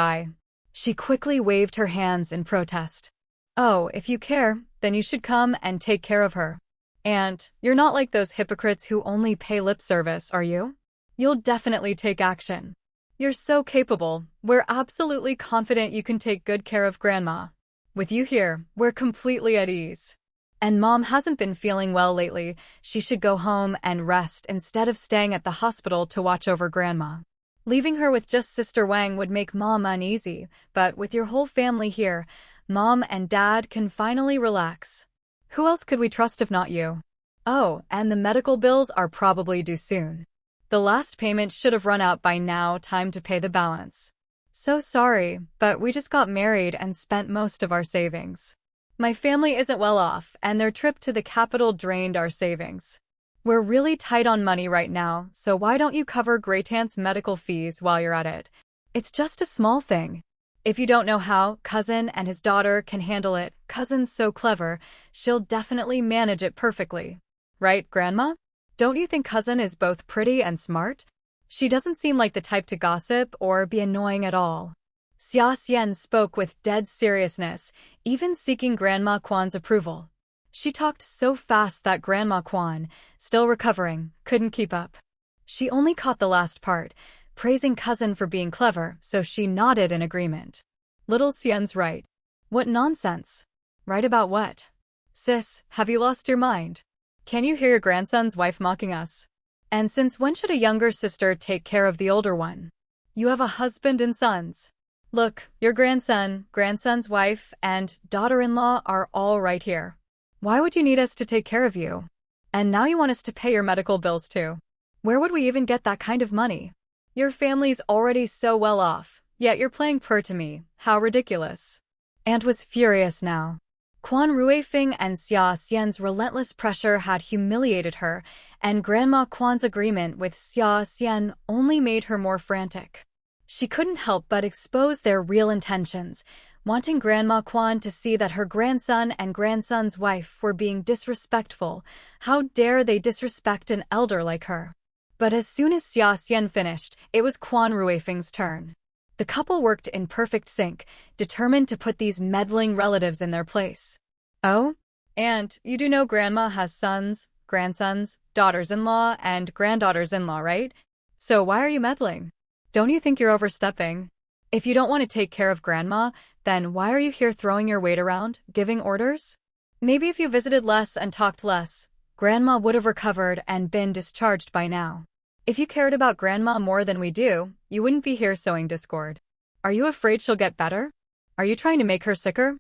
She quickly waved her hands in protest. Oh, if you care, then you should come and take care of her. Aunt, you're not like those hypocrites who only pay lip service, are you? You'll definitely take action. You're so capable. We're absolutely confident you can take good care of Grandma. With you here, we're completely at ease. And Mom hasn't been feeling well lately. She should go home and rest instead of staying at the hospital to watch over Grandma. Leaving her with just Sister Wang would make Mom uneasy, but with your whole family here, Mom and Dad can finally relax. Who else could we trust if not you? Oh, and the medical bills are probably due soon. The last payment should have run out by now, time to pay the balance. So sorry, but we just got married and spent most of our savings. My family isn't well off, and their trip to the capital drained our savings. We're really tight on money right now, so why don't you cover Great Aunt's medical fees while you're at it? It's just a small thing. If you don't know how, Cousin and his daughter can handle it. Cousin's so clever, she'll definitely manage it perfectly. Right, Grandma? Don't you think Cousin is both pretty and smart? She doesn't seem like the type to gossip or be annoying at all. Xia Xian spoke with dead seriousness, even seeking Grandma Kwan's approval. She talked so fast that Grandma Kwan, still recovering, couldn't keep up. She only caught the last part, praising Cousin for being clever, so she nodded in agreement. Little Xian's right. What nonsense. Right about what? Sis, have you lost your mind? Can you hear your grandson's wife mocking us? And since when should a younger sister take care of the older one? You have a husband and sons. Look, your grandson, grandson's wife, and daughter-in-law are all right here. Why would you need us to take care of you? And now you want us to pay your medical bills too. Where would we even get that kind of money? Your family's already so well off, yet you're playing purr to me. How ridiculous. Aunt was furious now. Kwan Ruifing and Xia Xian's relentless pressure had humiliated her, and Grandma Kwan's agreement with Xia Xian only made her more frantic. She couldn't help but expose their real intentions, wanting Grandma Kwan to see that her grandson and grandson's wife were being disrespectful. How dare they disrespect an elder like her? But as soon as Xia Xian finished, it was Kwan Ruifing's turn. The couple worked in perfect sync, determined to put these meddling relatives in their place. Oh? And you do know Grandma has sons, grandsons, daughters-in-law, and granddaughters-in-law, right? So why are you meddling? Don't you think you're overstepping? If you don't want to take care of Grandma, then why are you here throwing your weight around, giving orders? Maybe if you visited less and talked less, Grandma would have recovered and been discharged by now. If you cared about Grandma more than we do, you wouldn't be here sowing discord. Are you afraid she'll get better? Are you trying to make her sicker?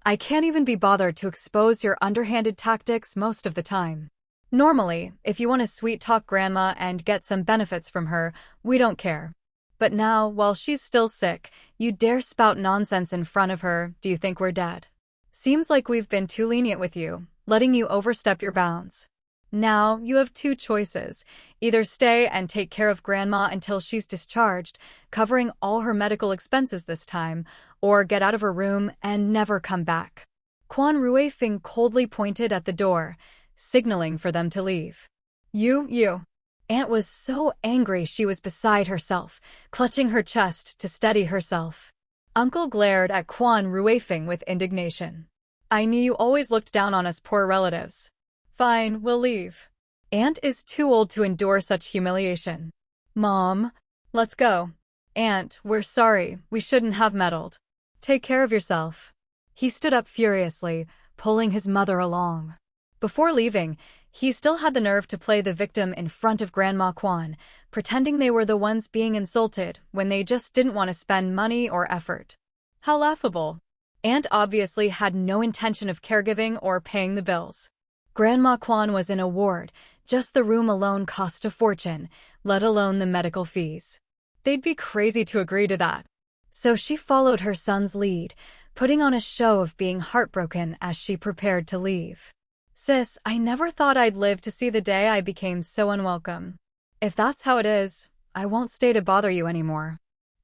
I can't even be bothered to expose your underhanded tactics most of the time. Normally, if you want to sweet-talk Grandma and get some benefits from her, we don't care. But now, while she's still sick, you dare spout nonsense in front of her. Do you think we're dead? Seems like we've been too lenient with you, letting you overstep your bounds. Now, you have two choices. Either stay and take care of Grandma until she's discharged, covering all her medical expenses this time, or get out of her room and never come back. Quan Ruifing coldly pointed at the door, signaling for them to leave. You. Aunt was so angry she was beside herself, clutching her chest to steady herself. Uncle glared at Quan Ruifing with indignation. I knew you always looked down on us poor relatives. Fine, we'll leave. Aunt is too old to endure such humiliation. Mom, let's go. Aunt, we're sorry, we shouldn't have meddled. Take care of yourself. He stood up furiously, pulling his mother along. Before leaving, he still had the nerve to play the victim in front of Grandma Quan, pretending they were the ones being insulted when they just didn't want to spend money or effort. How laughable. Aunt obviously had no intention of caregiving or paying the bills. Grandma Quan was in a ward, just the room alone cost a fortune, let alone the medical fees. They'd be crazy to agree to that. So she followed her son's lead, putting on a show of being heartbroken as she prepared to leave. Sis, I never thought I'd live to see the day I became so unwelcome. If that's how it is, I won't stay to bother you anymore.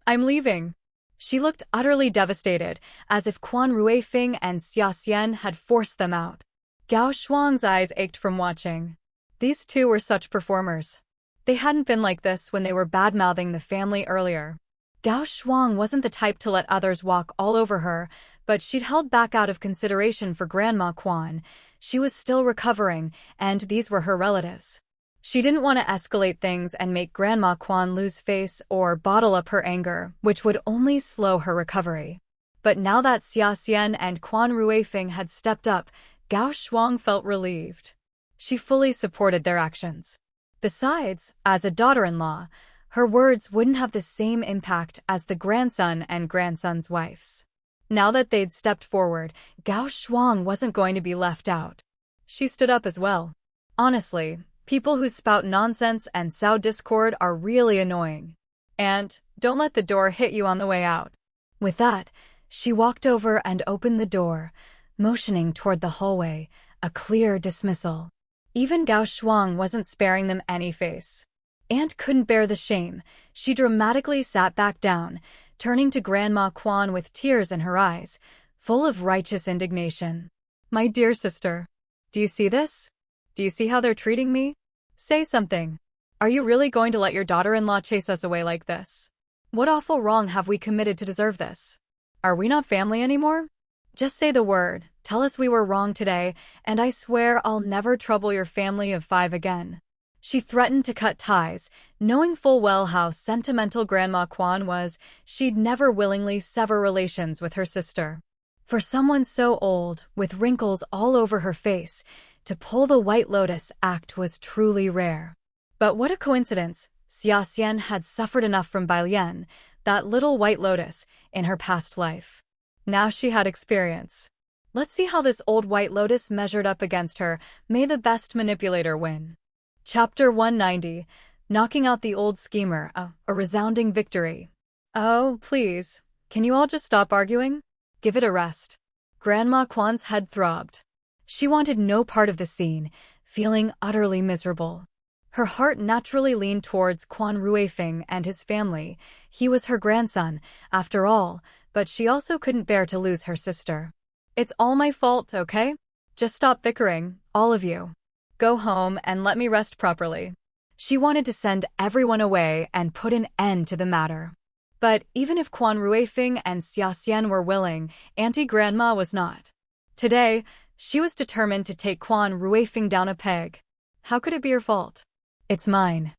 I'm leaving. She looked utterly devastated, as if Quan Ruifing and Xia Xian had forced them out. Gao Shuang's eyes ached from watching. These two were such performers. They hadn't been like this when they were bad-mouthing the family earlier. Gao Shuang wasn't the type to let others walk all over her, but she'd held back out of consideration for Grandma Quan. She was still recovering, and these were her relatives. She didn't want to escalate things and make Grandma Quan lose face or bottle up her anger, which would only slow her recovery. But now that Xia Xian and Quan Ruifing had stepped up, Gao Shuang felt relieved. She fully supported their actions. Besides, as a daughter-in-law, her words wouldn't have the same impact as the grandson and grandson's wives. Now that they'd stepped forward, Gao Shuang wasn't going to be left out. She stood up as well. Honestly, people who spout nonsense and sow discord are really annoying. And don't let the door hit you on the way out. With that, she walked over and opened the door, motioning toward the hallway, a clear dismissal. Even Gao Shuang wasn't sparing them any face. Aunt couldn't bear the shame. She dramatically sat back down, turning to Grandma Quan with tears in her eyes, full of righteous indignation. My dear sister, do you see this? Do you see how they're treating me? Say something. Are you really going to let your daughter-in-law chase us away like this? What awful wrong have we committed to deserve this? Are we not family anymore? Just say the word, tell us we were wrong today, and I swear I'll never trouble your family of 5 again. She threatened to cut ties, knowing full well how sentimental Grandma Quan was. She'd never willingly sever relations with her sister. For someone so old, with wrinkles all over her face, to pull the White Lotus act was truly rare. But what a coincidence, Xia Xian had suffered enough from Bailian, that little White Lotus, in her past life. Now she had experience. Let's see how this old White Lotus measured up against her. May the best manipulator win. Chapter 190, Knocking Out the Old Schemer, a resounding victory. Oh, please, can you all just stop arguing? Give it a rest. Grandma Quan's head throbbed. She wanted no part of the scene, feeling utterly miserable. Her heart naturally leaned towards Quan Ruifing and his family. He was her grandson, after all, but she also couldn't bear to lose her sister. It's all my fault, okay? Just stop bickering, all of you. Go home and let me rest properly. She wanted to send everyone away and put an end to the matter. But even if Quan Ruifing and Xia Xian were willing, Auntie Grandma was not. Today, She was determined to take Quan Ruifeng down a peg. How could it be your fault? It's mine.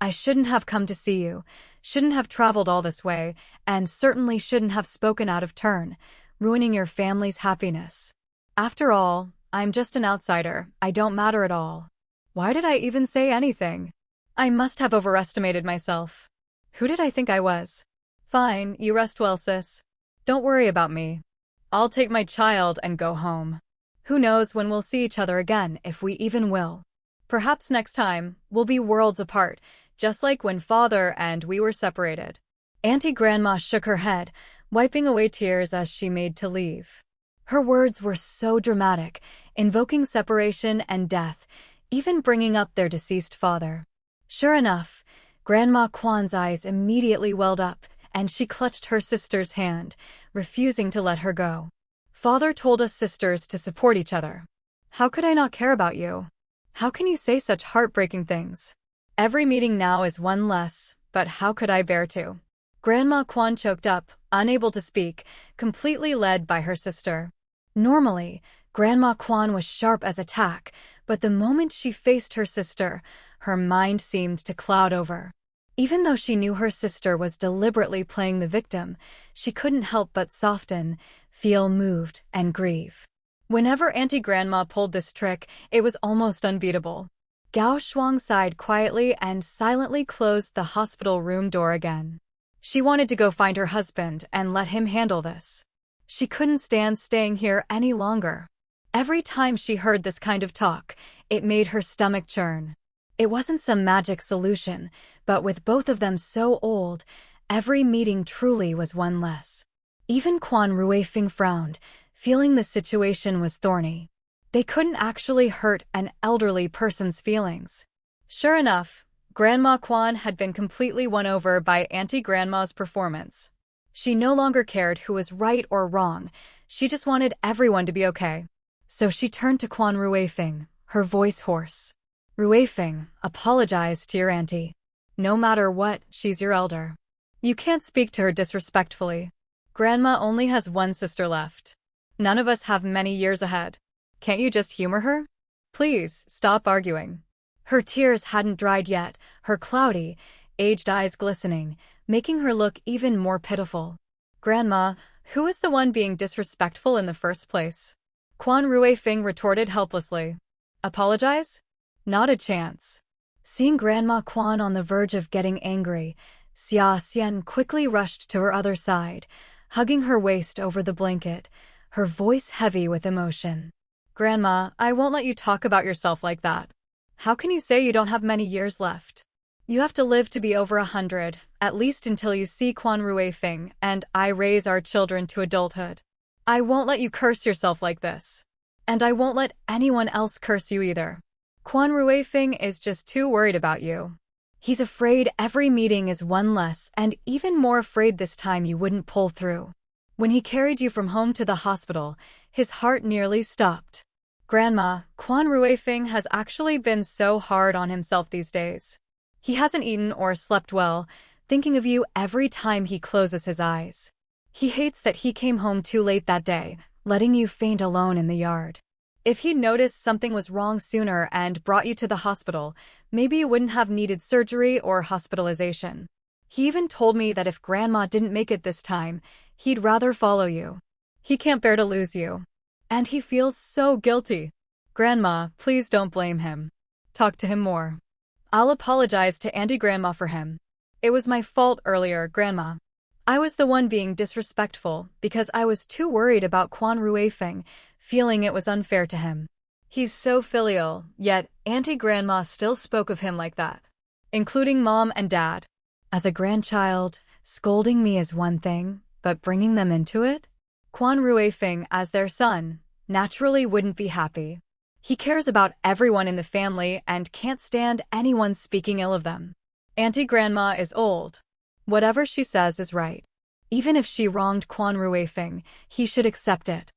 I shouldn't have come to see you, shouldn't have traveled all this way, and certainly shouldn't have spoken out of turn, ruining your family's happiness. After all, I'm just an outsider, I don't matter at all. Why did I even say anything? I must have overestimated myself. Who did I think I was? Fine, you rest well, sis. Don't worry about me. I'll take my child and go home. Who knows when we'll see each other again, if we even will. Perhaps next time, we'll be worlds apart, just like when father and we were separated. Auntie Grandma shook her head, wiping away tears as she made to leave. Her words were so dramatic, invoking separation and death, even bringing up their deceased father. Sure enough, Grandma Quan's eyes immediately welled up, and she clutched her sister's hand, refusing to let her go. Father told us sisters to support each other. How could I not care about you? How can you say such heartbreaking things? Every meeting now is one less, but how could I bear to? Grandma Quan choked up, unable to speak, completely led by her sister. Normally, Grandma Quan was sharp as a tack, but the moment she faced her sister, her mind seemed to cloud over. Even though she knew her sister was deliberately playing the victim, she couldn't help but soften, feel moved, and grieve. Whenever Auntie Grandma pulled this trick, it was almost unbeatable. Gao Shuang sighed quietly and silently closed the hospital room door again. She wanted to go find her husband and let him handle this. She couldn't stand staying here any longer. Every time she heard this kind of talk, it made her stomach churn. It wasn't some magic solution, but with both of them so old, every meeting truly was one less. Even Quan Ruifeng frowned, feeling the situation was thorny. They couldn't actually hurt an elderly person's feelings. Sure enough, Grandma Quan had been completely won over by Auntie Grandma's performance. She no longer cared who was right or wrong, she just wanted everyone to be okay. So she turned to Quan Ruifeng, her voice hoarse. Ruifeng, apologize to your auntie. No matter what, she's your elder. You can't speak to her disrespectfully. Grandma only has one sister left. None of us have many years ahead. Can't you just humor her? Please, stop arguing. Her tears hadn't dried yet, her cloudy, aged eyes glistening, making her look even more pitiful. Grandma, who is the one being disrespectful in the first place? Quan Ruifeng retorted helplessly. Apologize? Not a chance. Seeing Grandma Quan on the verge of getting angry, Xia Xian quickly rushed to her other side, hugging her waist over the blanket, her voice heavy with emotion. Grandma, I won't let you talk about yourself like that. How can you say you don't have many years left? You have to live to be over 100, at least until you see Quan Ruifeng and I raise our children to adulthood. I won't let you curse yourself like this. And I won't let anyone else curse you either. Quan Ruifeng is just too worried about you. He's afraid every meeting is one less and even more afraid this time you wouldn't pull through. When he carried you from home to the hospital, his heart nearly stopped. Grandma, Quan Ruifeng has actually been so hard on himself these days. He hasn't eaten or slept well, thinking of you every time he closes his eyes. He hates that he came home too late that day, letting you faint alone in the yard. If he'd noticed something was wrong sooner and brought you to the hospital, maybe you wouldn't have needed surgery or hospitalization. He even told me that if Grandma didn't make it this time, he'd rather follow you. He can't bear to lose you. And he feels so guilty. Grandma, please don't blame him. Talk to him more. I'll apologize to Auntie Grandma for him. It was my fault earlier, Grandma. I was the one being disrespectful because I was too worried about Quan Ruifeng, feeling it was unfair to him. He's so filial, yet Auntie Grandma still spoke of him like that, including Mom and Dad. As a grandchild, scolding me is one thing, but bringing them into it? Quan Ruifeng, as their son, naturally wouldn't be happy. He cares about everyone in the family and can't stand anyone speaking ill of them. Auntie Grandma is old. Whatever she says is right. Even if she wronged Quan Ruifeng, he should accept it.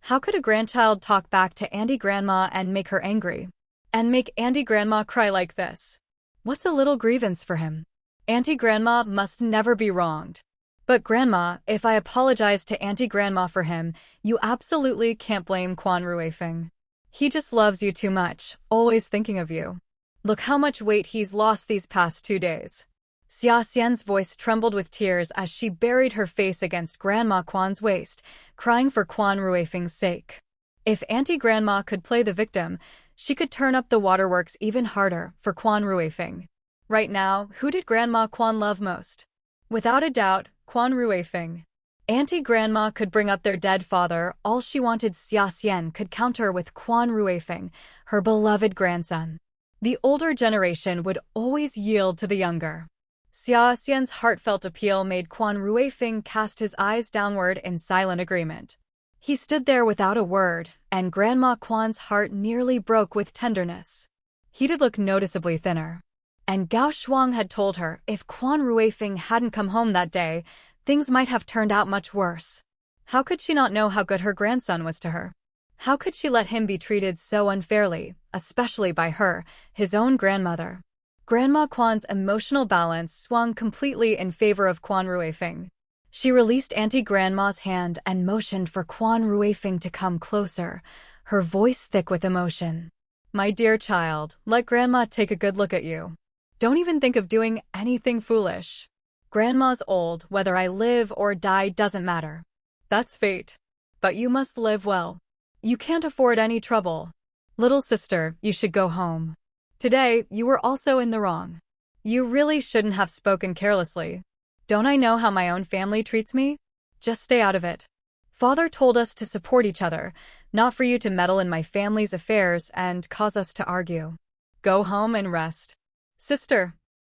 How could a grandchild talk back to Auntie Grandma and make her angry? And make Auntie Grandma cry like this? What's a little grievance for him? Auntie Grandma must never be wronged. But Grandma, if I apologize to Auntie Grandma for him, you absolutely can't blame Quan Ruifeng. He just loves you too much, always thinking of you. Look how much weight he's lost these past 2 days. Xia Xian's voice trembled with tears as she buried her face against Grandma Quan's waist, crying for Quan Ruifeng's sake. If Auntie Grandma could play the victim, she could turn up the waterworks even harder for Quan Ruifeng. Right now, who did Grandma Quan love most? Without a doubt, Quan Ruifeng. Auntie Grandma could bring up their dead father, all she wanted Xia Xian could counter with Quan Ruifeng, her beloved grandson. The older generation would always yield to the younger. Xia Xian's heartfelt appeal made Quan Ruifeng cast his eyes downward in silent agreement. He stood there without a word, and Grandma Quan's heart nearly broke with tenderness. He did look noticeably thinner. And Gao Shuang had told her if Quan Ruifeng hadn't come home that day, things might have turned out much worse. How could she not know how good her grandson was to her? How could she let him be treated so unfairly, especially by her, his own grandmother? Grandma Quan's emotional balance swung completely in favor of Quan Ruifeng. She released Auntie Grandma's hand and motioned for Quan Ruifeng to come closer, her voice thick with emotion. My dear child, let Grandma take a good look at you. Don't even think of doing anything foolish. Grandma's old, whether I live or die doesn't matter. That's fate. But you must live well. You can't afford any trouble. Little sister, you should go home. Today, you were also in the wrong. You really shouldn't have spoken carelessly. Don't I know how my own family treats me? Just stay out of it. Father told us to support each other, not for you to meddle in my family's affairs and cause us to argue. Go home and rest. Sister.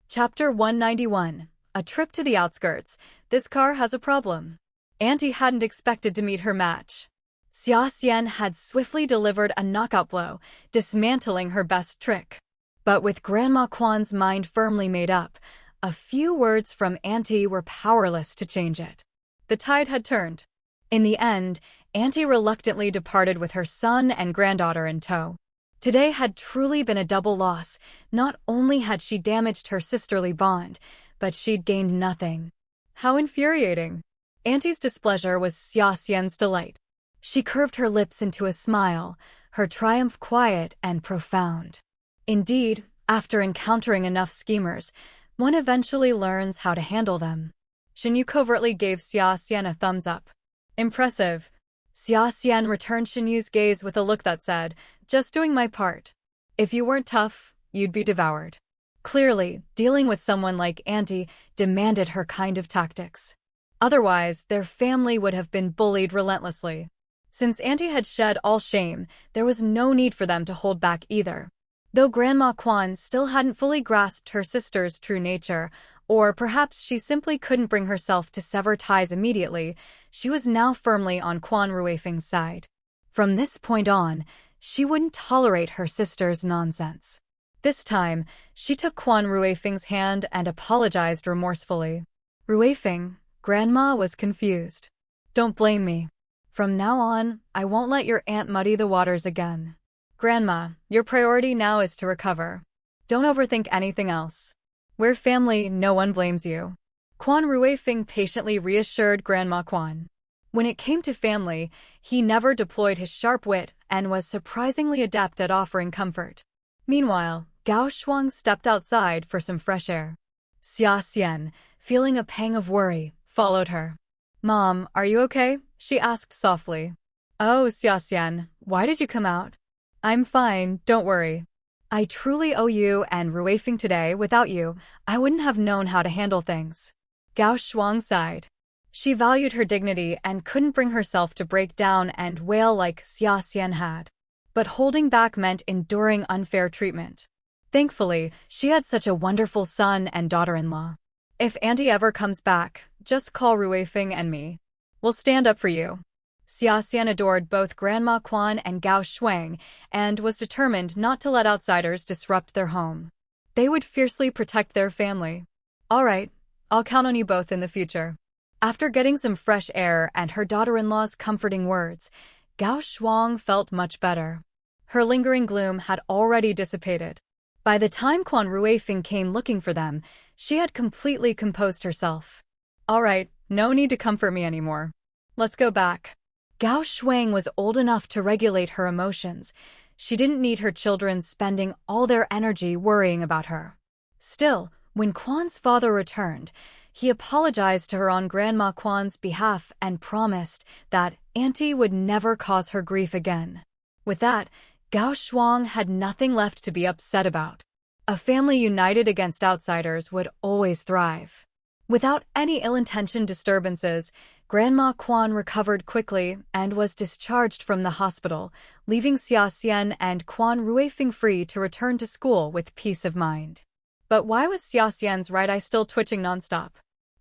Chapter 191. A trip to the outskirts. This car has a problem. Auntie hadn't expected to meet her match. Xia Xian had swiftly delivered a knockout blow, dismantling her best trick. But with Grandma Quan's mind firmly made up, a few words from Auntie were powerless to change it. The tide had turned. In the end, Auntie reluctantly departed with her son and granddaughter in tow. Today had truly been a double loss. Not only had she damaged her sisterly bond, but she'd gained nothing. How infuriating. Auntie's displeasure was Xia Xian's delight. She curved her lips into a smile, her triumph quiet and profound. Indeed, after encountering enough schemers, one eventually learns how to handle them. Xinyu covertly gave Xia Xian a thumbs up. Impressive. Xia Xian returned Xinyu's gaze with a look that said, just doing my part. If you weren't tough, you'd be devoured. Clearly, dealing with someone like Auntie demanded her kind of tactics. Otherwise, their family would have been bullied relentlessly. Since Auntie had shed all shame, there was no need for them to hold back either. Though Grandma Quan still hadn't fully grasped her sister's true nature, or perhaps she simply couldn't bring herself to sever ties immediately, she was now firmly on Quan Ruifeng's side. From this point on, she wouldn't tolerate her sister's nonsense. This time, she took Quan Ruifeng's hand and apologized remorsefully. Ruifeng, Grandma was confused. Don't blame me. From now on, I won't let your aunt muddy the waters again. Grandma, your priority now is to recover. Don't overthink anything else. We're family, no one blames you. Quan Ruifeng patiently reassured Grandma Quan. When it came to family, he never deployed his sharp wit and was surprisingly adept at offering comfort. Meanwhile, Gao Shuang stepped outside for some fresh air. Xia Xian, feeling a pang of worry, followed her. Mom, are you okay? She asked softly. Oh, Xia Xian, why did you come out? I'm fine, don't worry. I truly owe you and Ruifeng today. Without you, I wouldn't have known how to handle things. Gao Shuang sighed. She valued her dignity and couldn't bring herself to break down and wail like Xia Xian had. But holding back meant enduring unfair treatment. Thankfully, she had such a wonderful son and daughter-in-law. If Auntie ever comes back, just call Ruifeng and me. We'll stand up for you. Xia Xian adored both Grandma Quan and Gao Shuang and was determined not to let outsiders disrupt their home. They would fiercely protect their family. All right, I'll count on you both in the future. After getting some fresh air and her daughter-in-law's comforting words, Gao Shuang felt much better. Her lingering gloom had already dissipated. By the time Quan Ruifeng came looking for them, she had completely composed herself. All right, No need to comfort me anymore. Let's go back. Gao Shuang was old enough to regulate her emotions. She didn't need her children spending all their energy worrying about her. Still, when Quan's father returned, he apologized to her on Grandma Quan's behalf and promised that Auntie would never cause her grief again. With that, Gao Shuang had nothing left to be upset about. A family united against outsiders would always thrive. Without any ill-intentioned disturbances, Grandma Quan recovered quickly and was discharged from the hospital, leaving Xia Xian and Quan Ruifeng free to return to school with peace of mind. But why was Xia Xian's right eye still twitching nonstop?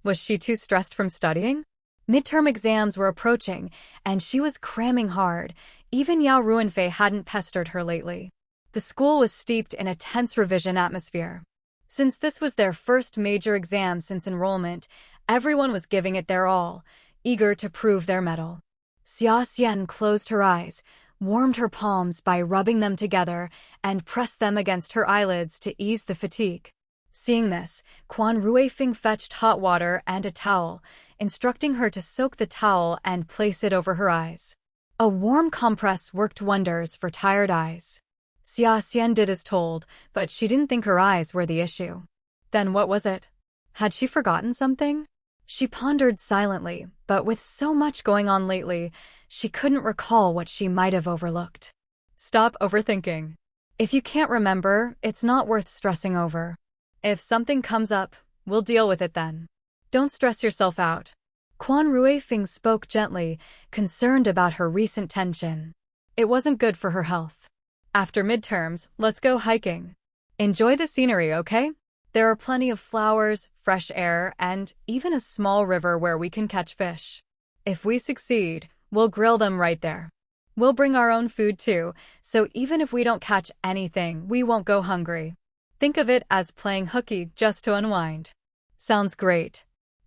Was she too stressed from studying? Midterm exams were approaching, and she was cramming hard. Even Yao Ruanfei hadn't pestered her lately. The school was steeped in a tense revision atmosphere. Since this was their first major exam since enrollment, everyone was giving it their all, eager to prove their mettle. Xia Xian closed her eyes, warmed her palms by rubbing them together, and pressed them against her eyelids to ease the fatigue. Seeing this, Quan Ruifeng fetched hot water and a towel, instructing her to soak the towel and place it over her eyes. A warm compress worked wonders for tired eyes. Xia Xian did as told, but she didn't think her eyes were the issue. Then what was it? Had she forgotten something? She pondered silently, but with so much going on lately, she couldn't recall what she might have overlooked. Stop overthinking. If you can't remember, it's not worth stressing over. If something comes up, we'll deal with it then. Don't stress yourself out. Quan Ruifeng spoke gently, concerned about her recent tension. It wasn't good for her health. After midterms, let's go hiking. Enjoy the scenery, okay? There are plenty of flowers, fresh air, and even a small river where we can catch fish. If we succeed, we'll grill them right there. We'll bring our own food too, so even if we don't catch anything, we won't go hungry. Think of it as playing hooky just to unwind. Sounds great.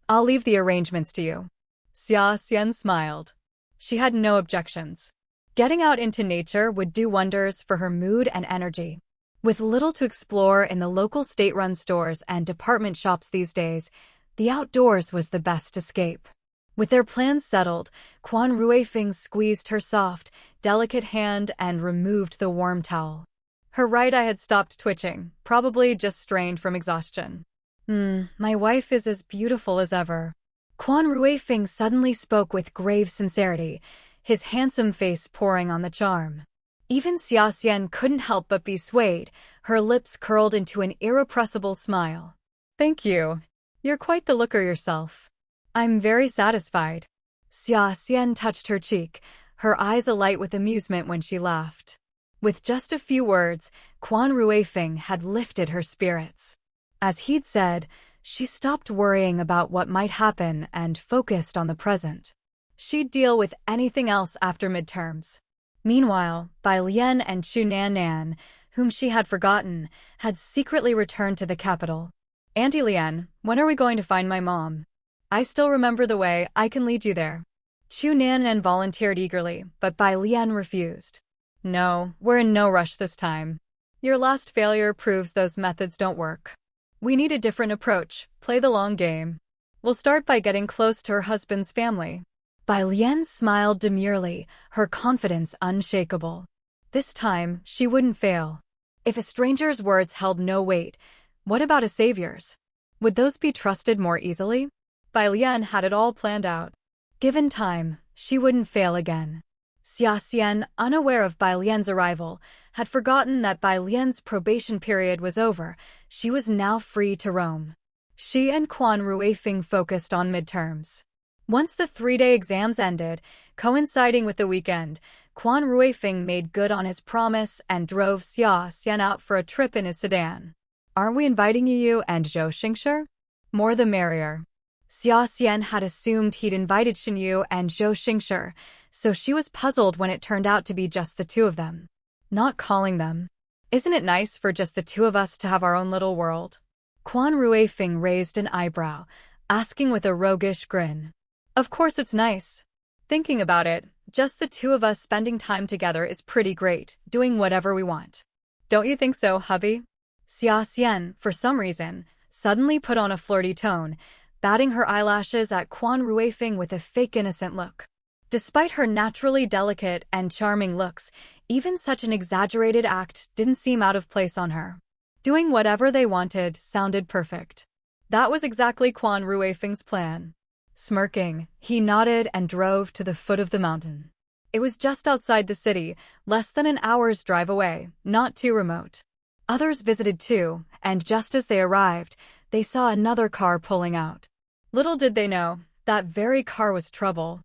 I'll leave the arrangements to you. Xia Xian smiled. She had no objections. Getting out into nature would do wonders for her mood and energy. With little to explore in the local state-run stores and department shops these days, the outdoors was the best escape. With their plans settled, Quan Ruifeng squeezed her soft, delicate hand and removed the warm towel. Her right eye had stopped twitching, probably just strained from exhaustion. My wife is as beautiful as ever. Quan Ruifeng suddenly spoke with grave sincerity, his handsome face pouring on the charm. Even Xia Xian couldn't help but be swayed, her lips curled into an irrepressible smile. Thank you. You're quite the looker yourself. I'm very satisfied. Xia Xian touched her cheek, her eyes alight with amusement when she laughed. With just a few words, Quan Ruifeng had lifted her spirits. As he'd said, she stopped worrying about what might happen and focused on the present. She'd deal with anything else after midterms. Meanwhile, Bai Lian and Chu Nan, whom she had forgotten, had secretly returned to the capital. Auntie Lian, when are we going to find my mom? I still remember the way, I can lead you there. Chu Nan volunteered eagerly, but Bai Lian refused. No, we're in no rush this time. Your last failure proves those methods don't work. We need a different approach, play the long game. We'll start by getting close to her husband's family. Bai Lian smiled demurely, her confidence unshakable. This time, she wouldn't fail. If a stranger's words held no weight, what about a savior's? Would those be trusted more easily? Bai Lian had it all planned out. Given time, she wouldn't fail again. Xia Xian, unaware of Bai Lian's arrival, had forgotten that Bai Lian's probation period was over. She was now free to roam. She and Quan Ruifeng focused on midterms. Once the 3-day exams ended, coinciding with the weekend, Quan Ruifeng made good on his promise and drove Xia Xian out for a trip in his sedan. Aren't we inviting you and Zhou Xingshi? More the merrier. Xia Xian had assumed he'd invited Xinyu and Zhou Xingshi, so she was puzzled when it turned out to be just the two of them. Not calling them. Isn't it nice for just the two of us to have our own little world? Quan Ruifeng raised an eyebrow, asking with a roguish grin. Of course it's nice. Thinking about it, just the two of us spending time together is pretty great, doing whatever we want. Don't you think so, hubby? Xia Xian, for some reason, suddenly put on a flirty tone, batting her eyelashes at Quan Ruifeng with a fake innocent look. Despite her naturally delicate and charming looks, even such an exaggerated act didn't seem out of place on her. Doing whatever they wanted sounded perfect. That was exactly Quan Ruifeng's plan. Smirking, he nodded and drove to the foot of the mountain. It was just outside the city, less than an hour's drive away, not too remote. Others visited too, and just as they arrived, they saw another car pulling out. Little did they know, that very car was trouble.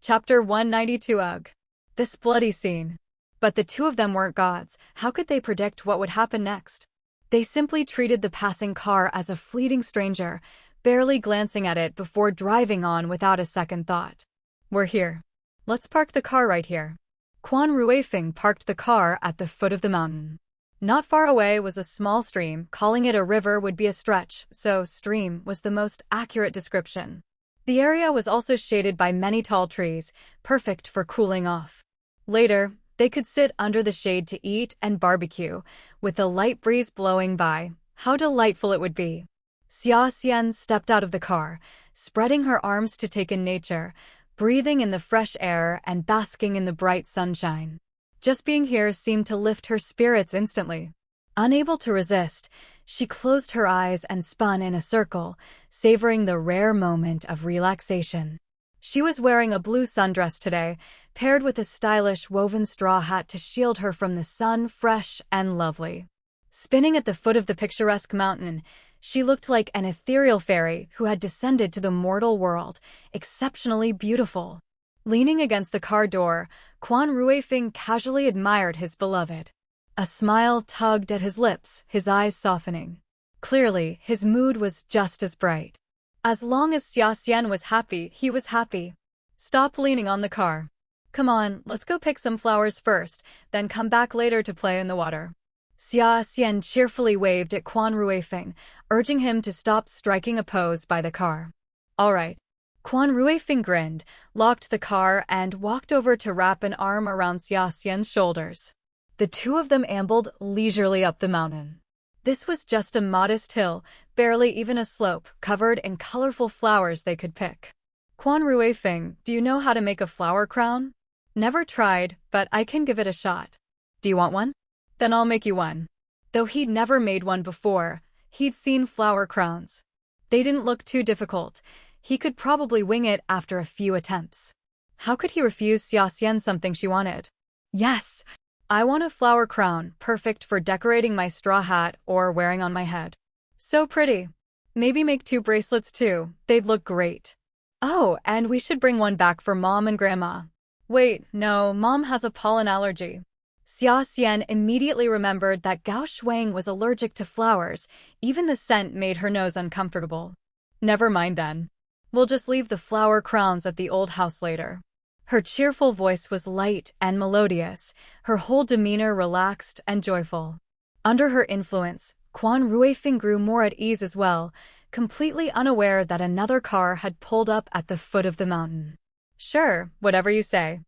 Chapter 192 Ugh. This bloody scene. But the two of them weren't gods. How could they predict what would happen next? They simply treated the passing car as a fleeting stranger, barely glancing at it before driving on without a second thought. We're here. Let's park the car right here. Quan Ruifeng parked the car at the foot of the mountain. Not far away was a small stream. Calling it a river would be a stretch, so stream was the most accurate description. The area was also shaded by many tall trees, perfect for cooling off. Later, they could sit under the shade to eat and barbecue, with a light breeze blowing by. How delightful it would be. Xia Xian stepped out of the car, spreading her arms to take in nature, breathing in the fresh air and basking in the bright sunshine. Just being here seemed to lift her spirits instantly. Unable to resist, she closed her eyes and spun in a circle, savoring the rare moment of relaxation. She was wearing a blue sundress today, paired with a stylish woven straw hat to shield her from the sun, fresh and lovely. Spinning at the foot of the picturesque mountain, she looked like an ethereal fairy who had descended to the mortal world, exceptionally beautiful. Leaning against the car door, Quan Ruifeng casually admired his beloved. A smile tugged at his lips, his eyes softening. Clearly, his mood was just as bright. As long as Xia Xian was happy, he was happy. Stop leaning on the car. Come on, let's go pick some flowers first, then come back later to play in the water. Xia Xian cheerfully waved at Quan Ruifeng, urging him to stop striking a pose by the car. All right. Quan Ruifeng grinned, locked the car, and walked over to wrap an arm around Xia Xian's shoulders. The two of them ambled leisurely up the mountain. This was just a modest hill, barely even a slope, covered in colorful flowers they could pick. Quan Ruifeng, do you know how to make a flower crown? Never tried, but I can give it a shot. Do you want one? Then I'll make you one. Though he'd never made one before, he'd seen flower crowns. They didn't look too difficult. He could probably wing it after a few attempts. How could he refuse Xia Xian something she wanted? Yes! I want a flower crown, perfect for decorating my straw hat or wearing on my head. So pretty. Maybe make 2 bracelets too, they'd look great. Oh, and we should bring one back for Mom and Grandma. Wait, no, Mom has a pollen allergy. Xia Xian immediately remembered that Gao Shuang was allergic to flowers. Even the scent made her nose uncomfortable. Never mind then. We'll just leave the flower crowns at the old house later. Her cheerful voice was light and melodious, her whole demeanor relaxed and joyful. Under her influence, Quan Ruifeng grew more at ease as well, completely unaware that another car had pulled up at the foot of the mountain. Sure, whatever you say.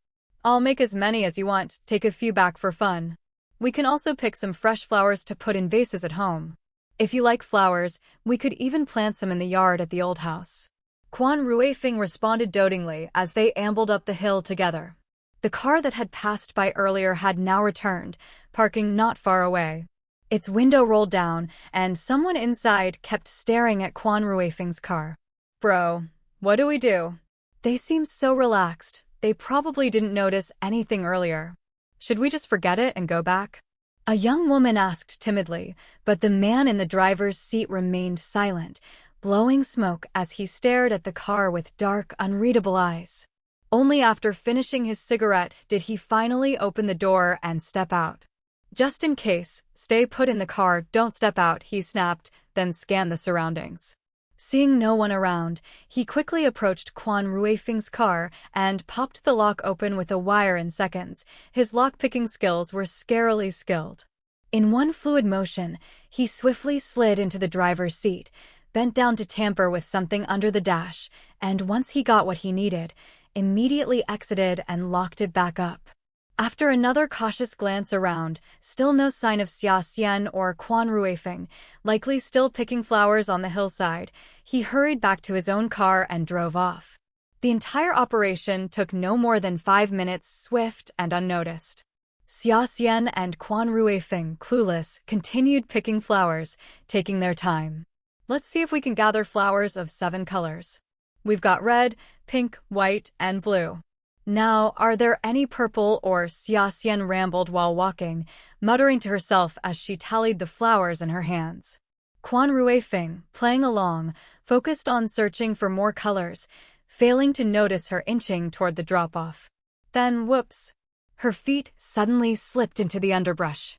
I'll make as many as you want, take a few back for fun. We can also pick some fresh flowers to put in vases at home. If you like flowers, we could even plant some in the yard at the old house. Quan Ruifeng responded dotingly as they ambled up the hill together. The car that had passed by earlier had now returned, parking not far away. Its window rolled down, and someone inside kept staring at Quan Ruifeng's car. Bro, what do we do? They seemed so relaxed, they probably didn't notice anything earlier. Should we just forget it and go back? A young woman asked timidly, but the man in the driver's seat remained silent, blowing smoke as he stared at the car with dark, unreadable eyes. Only after finishing his cigarette did he finally open the door and step out. Just in case, stay put in the car, don't step out, he snapped, then scanned the surroundings. Seeing no one around, he quickly approached Quan Ruifeng's car and popped the lock open with a wire in seconds. His lock-picking skills were scarily skilled. In one fluid motion, he swiftly slid into the driver's seat, bent down to tamper with something under the dash, and once he got what he needed, immediately exited and locked it back up. After another cautious glance around, still no sign of Xia Xian or Quan Ruifeng, likely still picking flowers on the hillside, he hurried back to his own car and drove off. The entire operation took no more than 5 minutes, swift and unnoticed. Xia Xian and Quan Ruifeng, clueless, continued picking flowers, taking their time. Let's see if we can gather flowers of 7 colors. We've got red, pink, white, and blue. Now, are there any purple? Or Xia Xian rambled while walking, muttering to herself as she tallied the flowers in her hands. Quan Ruifeng, playing along, focused on searching for more colors, failing to notice her inching toward the drop-off. Then, whoops! Her feet suddenly slipped into the underbrush.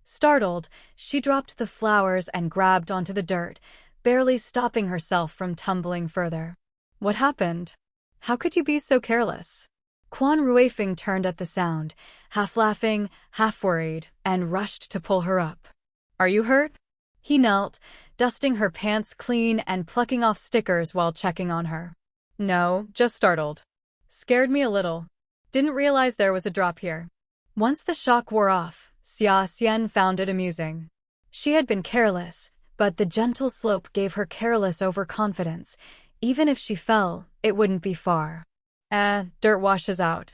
Startled, she dropped the flowers and grabbed onto the dirt, barely stopping herself from tumbling further. What happened? How could you be so careless? Quan Ruifeng turned at the sound, half laughing, half worried, and rushed to pull her up. Are you hurt? He knelt, dusting her pants clean and plucking off stickers while checking on her. No, just startled. Scared me a little. Didn't realize there was a drop here. Once the shock wore off, Xia Xian found it amusing. She had been careless, but the gentle slope gave her careless overconfidence. Even if she fell, it wouldn't be far. Dirt washes out.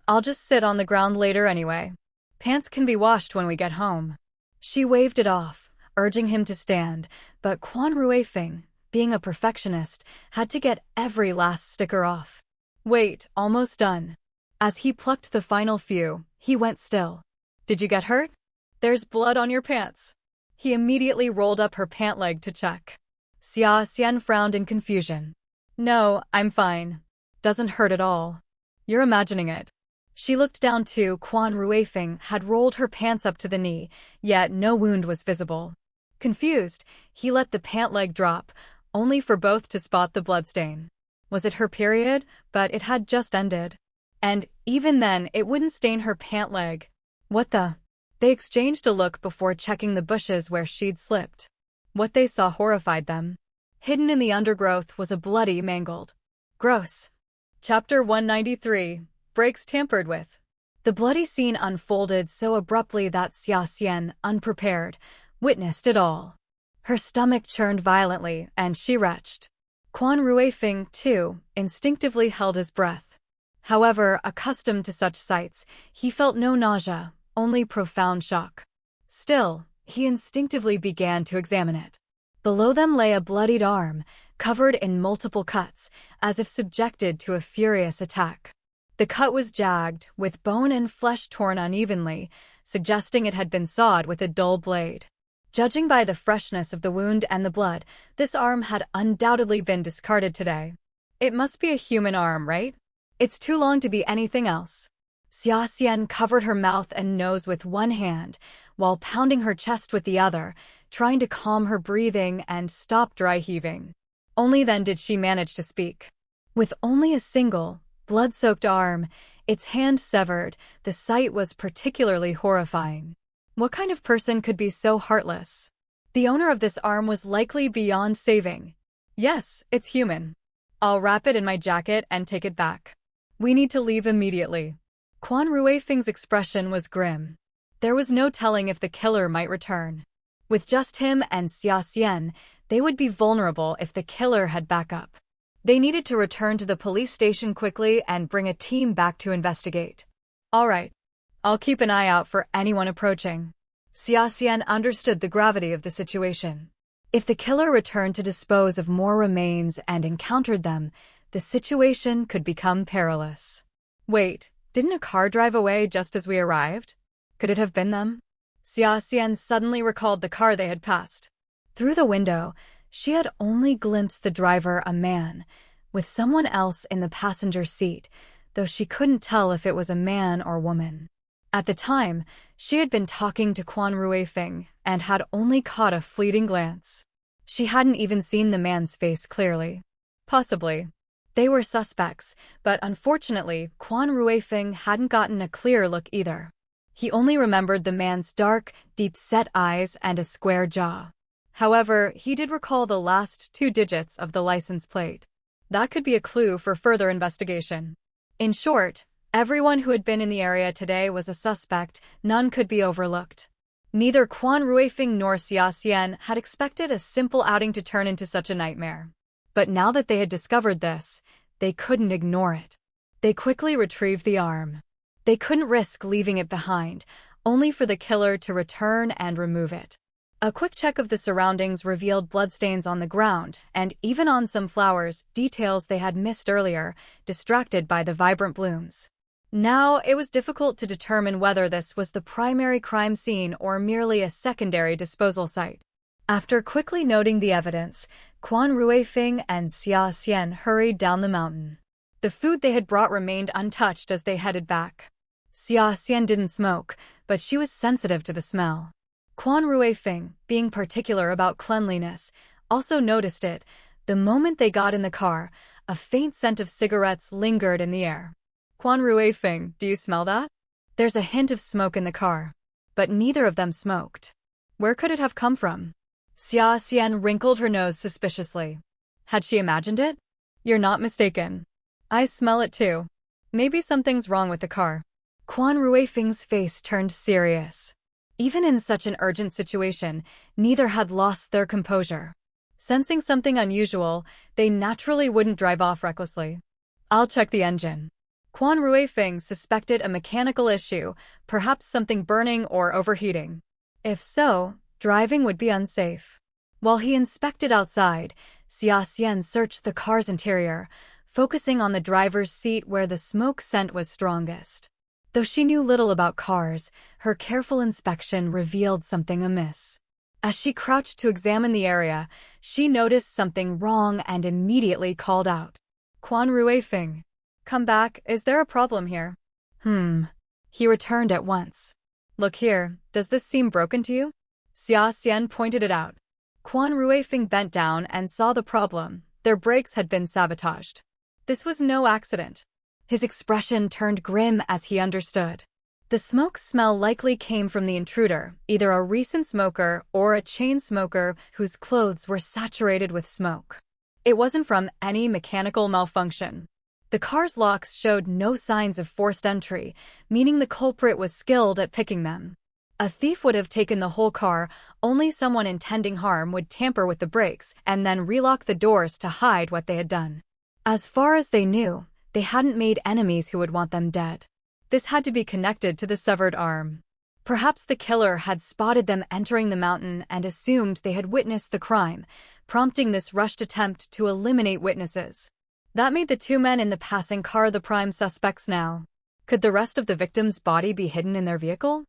I'll just sit on the ground later anyway. Pants can be washed when we get home. She waved it off, urging him to stand, but Quan Ruifeng, being a perfectionist, had to get every last sticker off. Wait, almost done. As he plucked the final few, he went still. Did you get hurt? There's blood on your pants. He immediately rolled up her pant leg to check. Xia Xian frowned in confusion. No, I'm fine. Doesn't hurt at all. You're imagining it. She looked down too. Quan Ruifeng had rolled her pants up to the knee, yet no wound was visible. Confused, he let the pant leg drop, only for both to spot the bloodstain. Was it her period? But it had just ended. And even then, it wouldn't stain her pant leg. What the? They exchanged a look before checking the bushes where she'd slipped. What they saw horrified them. Hidden in the undergrowth was a bloody, mangled. Gross. Chapter 193. Brakes tampered with. The bloody scene unfolded so abruptly that Xia Xian, unprepared, witnessed it all. Her stomach churned violently, and she retched. Quan Ruifeng, too, instinctively held his breath. However, accustomed to such sights, he felt no nausea, only profound shock. Still, he instinctively began to examine it. Below them lay a bloodied arm, covered in multiple cuts, as if subjected to a furious attack. The cut was jagged, with bone and flesh torn unevenly, suggesting it had been sawed with a dull blade. Judging by the freshness of the wound and the blood, this arm had undoubtedly been discarded today. It must be a human arm, right? It's too long to be anything else. Xia Xian covered her mouth and nose with one hand, while pounding her chest with the other, trying to calm her breathing and stop dry heaving. Only then did she manage to speak. With only a single, blood-soaked arm, its hand severed, the sight was particularly horrifying. What kind of person could be so heartless? The owner of this arm was likely beyond saving. Yes, it's human. I'll wrap it in my jacket and take it back. We need to leave immediately. Quan Ruifeng's expression was grim. There was no telling if the killer might return. With just him and Xia Xian, they would be vulnerable if the killer had backup. They needed to return to the police station quickly and bring a team back to investigate. All right. I'll keep an eye out for anyone approaching. Xia Xian understood the gravity of the situation. If the killer returned to dispose of more remains and encountered them, the situation could become perilous. Wait, didn't a car drive away just as we arrived? Could it have been them? Xia Xian suddenly recalled the car they had passed. Through the window, she had only glimpsed the driver, a man, with someone else in the passenger seat, though she couldn't tell if it was a man or woman. At the time, she had been talking to Quan Ruifeng and had only caught a fleeting glance. She hadn't even seen the man's face clearly. Possibly. They were suspects, but unfortunately, Quan Ruifeng hadn't gotten a clear look either. He only remembered the man's dark, deep-set eyes and a square jaw. However, he did recall the last 2 digits of the license plate. That could be a clue for further investigation. In short, everyone who had been in the area today was a suspect. None could be overlooked. Neither Quan Ruifing nor Xia Xian had expected a simple outing to turn into such a nightmare. But now that they had discovered this, they couldn't ignore it. They quickly retrieved the arm. They couldn't risk leaving it behind, only for the killer to return and remove it. A quick check of the surroundings revealed bloodstains on the ground, and even on some flowers, details they had missed earlier, distracted by the vibrant blooms. Now, it was difficult to determine whether this was the primary crime scene or merely a secondary disposal site. After quickly noting the evidence, Quan Ruifing and Xia Xian hurried down the mountain. The food they had brought remained untouched as they headed back. Xia Xian didn't smoke, but she was sensitive to the smell. Quan Ruifing, being particular about cleanliness, also noticed it. The moment they got in the car, a faint scent of cigarettes lingered in the air. Quan Ruifing, do you smell that? There's a hint of smoke in the car. But neither of them smoked. Where could it have come from? Xia Xian wrinkled her nose suspiciously. Had she imagined it? You're not mistaken. I smell it too. Maybe something's wrong with the car. Quan Ruifing's face turned serious. Even in such an urgent situation, neither had lost their composure. Sensing something unusual, they naturally wouldn't drive off recklessly. I'll check the engine. Quan Ruifing suspected a mechanical issue, perhaps something burning or overheating. If so, driving would be unsafe. While he inspected outside, Xia Xian searched the car's interior, focusing on the driver's seat where the smoke scent was strongest. Though she knew little about cars, her careful inspection revealed something amiss. As she crouched to examine the area, she noticed something wrong and immediately called out. Quan Ruifing, come back, is there a problem here? He returned at once. Look here, does this seem broken to you? Xia Xian pointed it out. Quan Ruifing bent down and saw the problem. Their brakes had been sabotaged. This was no accident. His expression turned grim as he understood. The smoke smell likely came from the intruder, either a recent smoker or a chain smoker whose clothes were saturated with smoke. It wasn't from any mechanical malfunction. The car's locks showed no signs of forced entry, meaning the culprit was skilled at picking them. A thief would have taken the whole car, only someone intending harm would tamper with the brakes and then relock the doors to hide what they had done. As far as they knew, they hadn't made enemies who would want them dead. This had to be connected to the severed arm. Perhaps the killer had spotted them entering the mountain and assumed they had witnessed the crime, prompting this rushed attempt to eliminate witnesses. That made the two men in the passing car the prime suspects now. Could the rest of the victim's body be hidden in their vehicle?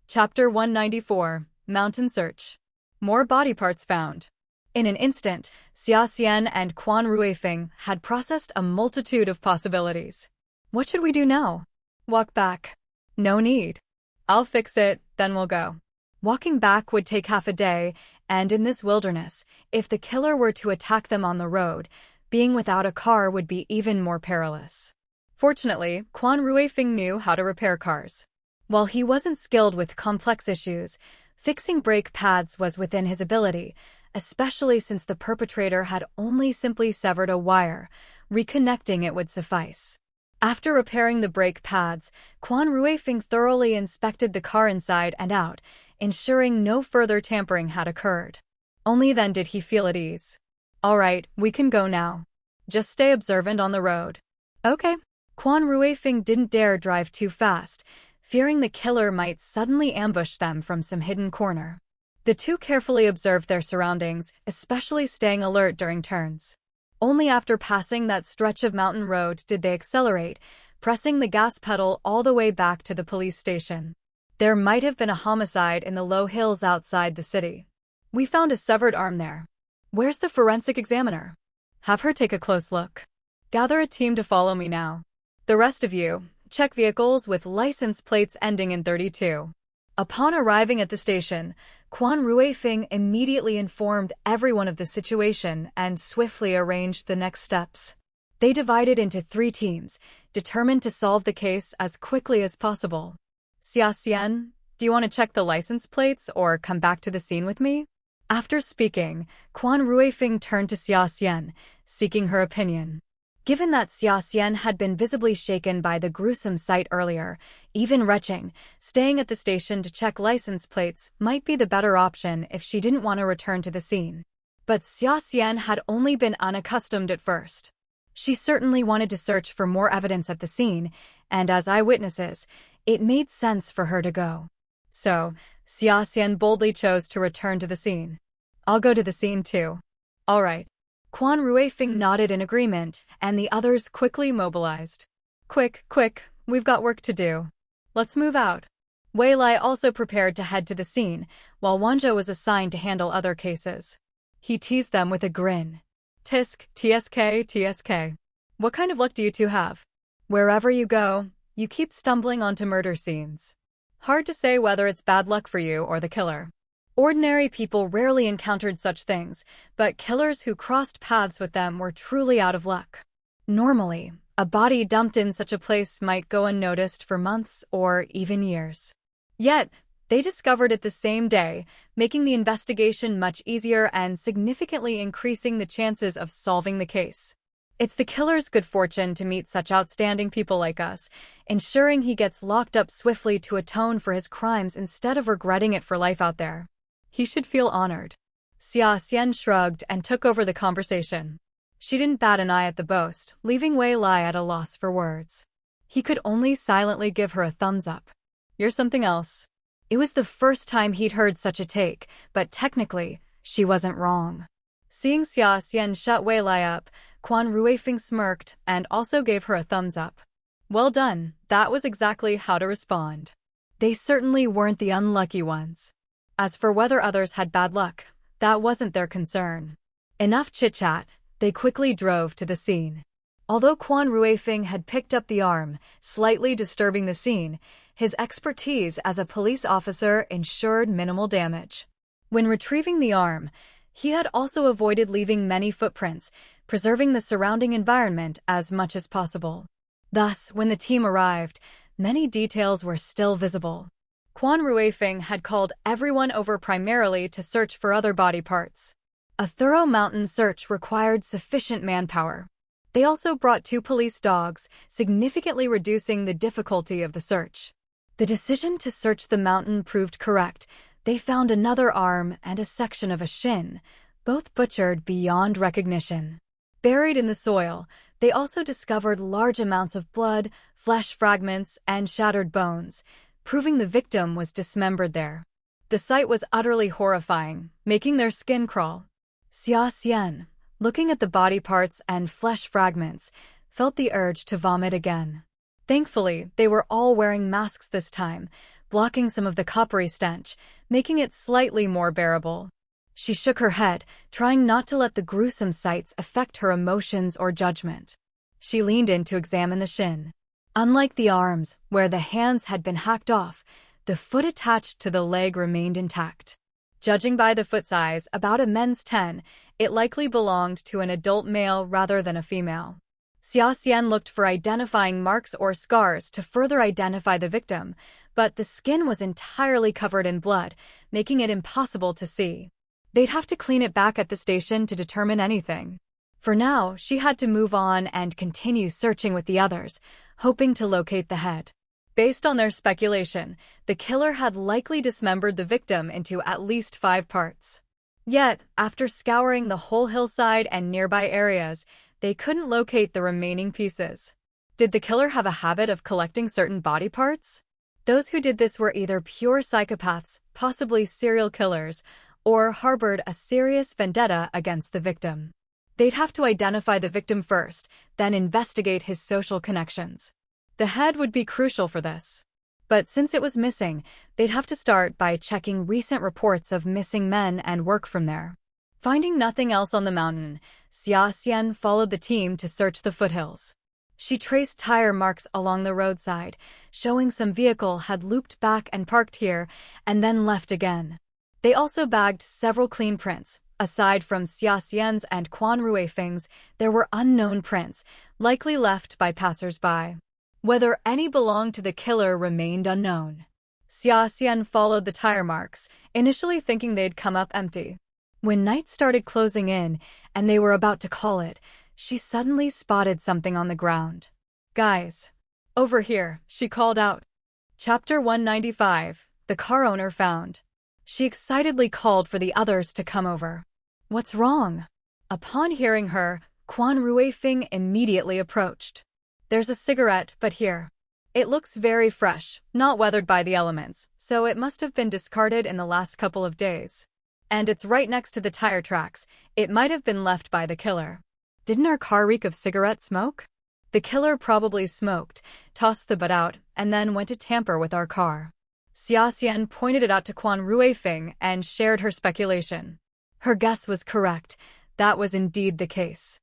Chapter 194, Mountain Search. More body parts found. In an instant, Xia Xian and Quan Ruifing had processed a multitude of possibilities. What should we do now? Walk back. No need. I'll fix it, then we'll go. Walking back would take half a day, and in this wilderness, if the killer were to attack them on the road, being without a car would be even more perilous. Fortunately, Quan Ruifing knew how to repair cars. While he wasn't skilled with complex issues, fixing brake pads was within his ability, especially since the perpetrator had only simply severed a wire. Reconnecting it would suffice. After repairing the brake pads, Quan Ruifing thoroughly inspected the car inside and out, ensuring no further tampering had occurred. Only then did he feel at ease. All right, we can go now. Just stay observant on the road. Okay. Quan Ruifing didn't dare drive too fast, fearing the killer might suddenly ambush them from some hidden corner. The two carefully observed their surroundings, especially staying alert during turns. Only after passing that stretch of mountain road did they accelerate, pressing the gas pedal all the way back to the police station. There might have been a homicide in the low hills outside the city. We found a severed arm there. Where's the forensic examiner? Have her take a close look. Gather a team to follow me now. The rest of you, check vehicles with license plates ending in 32. Upon arriving at the station, Quan Ruifing immediately informed everyone of the situation and swiftly arranged the next steps. They divided into 3 teams, determined to solve the case as quickly as possible. Xia Xian, do you want to check the license plates or come back to the scene with me? After speaking, Quan Ruifing turned to Xia Xian, seeking her opinion. Given that Xia Xian had been visibly shaken by the gruesome sight earlier, even retching, staying at the station to check license plates might be the better option if she didn't want to return to the scene. But Xia Xian had only been unaccustomed at first. She certainly wanted to search for more evidence at the scene, and as eyewitnesses, it made sense for her to go. So, Xia Xian boldly chose to return to the scene. I'll go to the scene too. All right. Quan Ruifeng nodded in agreement, and the others quickly mobilized. Quick, we've got work to do. Let's move out. Wei Lai also prepared to head to the scene, while Wanzhou was assigned to handle other cases. He teased them with a grin. Tisk, TSK. What kind of luck do you two have? Wherever you go, you keep stumbling onto murder scenes. Hard to say whether it's bad luck for you or the killer. Ordinary people rarely encountered such things, but killers who crossed paths with them were truly out of luck. Normally, a body dumped in such a place might go unnoticed for months or even years. Yet, they discovered it the same day, making the investigation much easier and significantly increasing the chances of solving the case. It's the killer's good fortune to meet such outstanding people like us, ensuring he gets locked up swiftly to atone for his crimes instead of regretting it for life out there. He should feel honored. Xia Xian shrugged and took over the conversation. She didn't bat an eye at the boast, leaving Wei Lai at a loss for words. He could only silently give her a thumbs up. You're something else. It was the first time he'd heard such a take, but technically, she wasn't wrong. Seeing Xia Xian shut Wei Lai up, Quan Ruifeng smirked and also gave her a thumbs up. Well done, that was exactly how to respond. They certainly weren't the unlucky ones. As for whether others had bad luck, that wasn't their concern. Enough chit-chat, they quickly drove to the scene. Although Quan Ruifeng had picked up the arm, slightly disturbing the scene, his expertise as a police officer ensured minimal damage. When retrieving the arm, he had also avoided leaving many footprints, preserving the surrounding environment as much as possible. Thus, when the team arrived, many details were still visible. Quan Ruifeng had called everyone over primarily to search for other body parts. A thorough mountain search required sufficient manpower. They also brought 2 police dogs, significantly reducing the difficulty of the search. The decision to search the mountain proved correct. They found another arm and a section of a shin, both butchered beyond recognition. Buried in the soil, they also discovered large amounts of blood, flesh fragments, and shattered bones, proving the victim was dismembered there. The sight was utterly horrifying, making their skin crawl. Xia Xian, looking at the body parts and flesh fragments, felt the urge to vomit again. Thankfully, they were all wearing masks this time, blocking some of the coppery stench, making it slightly more bearable. She shook her head, trying not to let the gruesome sights affect her emotions or judgment. She leaned in to examine the shin. Unlike the arms, where the hands had been hacked off, the foot attached to the leg remained intact. Judging by the foot size, about a men's 10, it likely belonged to an adult male rather than a female. Xia Xian looked for identifying marks or scars to further identify the victim, but the skin was entirely covered in blood, making it impossible to see. They'd have to clean it back at the station to determine anything. For now, she had to move on and continue searching with the others, hoping to locate the head. Based on their speculation, the killer had likely dismembered the victim into at least 5 parts. Yet, after scouring the whole hillside and nearby areas, they couldn't locate the remaining pieces. Did the killer have a habit of collecting certain body parts? Those who did this were either pure psychopaths, possibly serial killers, or harbored a serious vendetta against the victim. They'd have to identify the victim first, then investigate his social connections. The head would be crucial for this. But since it was missing, they'd have to start by checking recent reports of missing men and work from there. Finding nothing else on the mountain, Xia Xian followed the team to search the foothills. She traced tire marks along the roadside, showing some vehicle had looped back and parked here, and then left again. They also bagged several clean prints. Aside from Xia Xian's and Quan Ruifeng's, there were unknown prints, likely left by passers-by. Whether any belonged to the killer remained unknown. Xia Xian followed the tire marks, initially thinking they'd come up empty. When night started closing in, and they were about to call it, she suddenly spotted something on the ground. "Guys, over here," she called out. Chapter 195, The Car Owner Found. She excitedly called for the others to come over. "What's wrong?" Upon hearing her, Quan Ruifing immediately approached. "There's a cigarette, but here. It looks very fresh, not weathered by the elements, so it must have been discarded in the last couple of days. And it's right next to the tire tracks. It might have been left by the killer." "Didn't our car reek of cigarette smoke?" "The killer probably smoked, tossed the butt out, and then went to tamper with our car." Xia Xian pointed it out to Quan Ruifing and shared her speculation. Her guess was correct. That was indeed the case.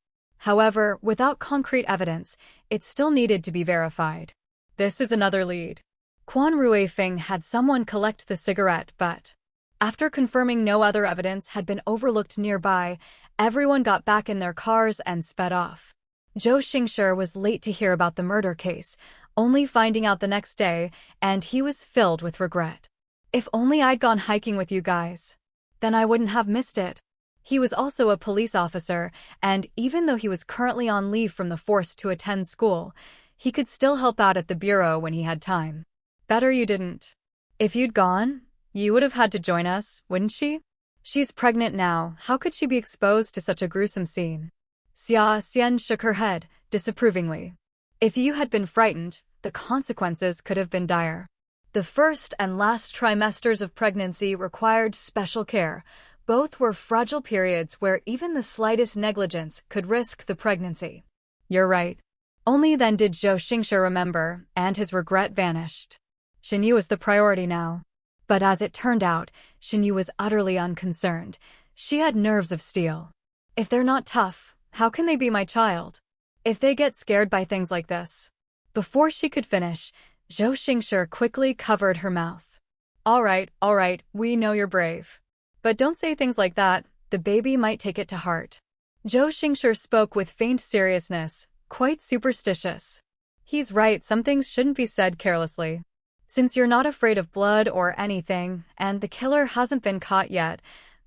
However, without concrete evidence, it still needed to be verified. This is another lead. Quan Ruifing had someone collect the cigarette, but after confirming no other evidence had been overlooked nearby, everyone got back in their cars and sped off. Zhou Xingshi was late to hear about the murder case, only finding out the next day, and he was filled with regret. "If only I'd gone hiking with you guys. Then I wouldn't have missed it." He was also a police officer, and even though he was currently on leave from the force to attend school, he could still help out at the bureau when he had time. "Better you didn't. If you'd gone, you would have had to join us, wouldn't she? She's pregnant now, how could she be exposed to such a gruesome scene?" Xia Xian shook her head, disapprovingly. "If you had been frightened, the consequences could have been dire. The first and last trimesters of pregnancy required special care. Both were fragile periods where even the slightest negligence could risk the pregnancy." "You're right." Only then did Zhou Xingshi remember, and his regret vanished. Xinyu was the priority now. But as it turned out, Xinyu was utterly unconcerned. She had nerves of steel. "If they're not tough, how can they be my child? If they get scared by things like this?" Before she could finish, Zhou Xingshi quickly covered her mouth. All right, we know you're brave. But don't say things like that, the baby might take it to heart." Zhou Xingshi spoke with faint seriousness, quite superstitious. "He's right, some things shouldn't be said carelessly. Since you're not afraid of blood or anything, and the killer hasn't been caught yet,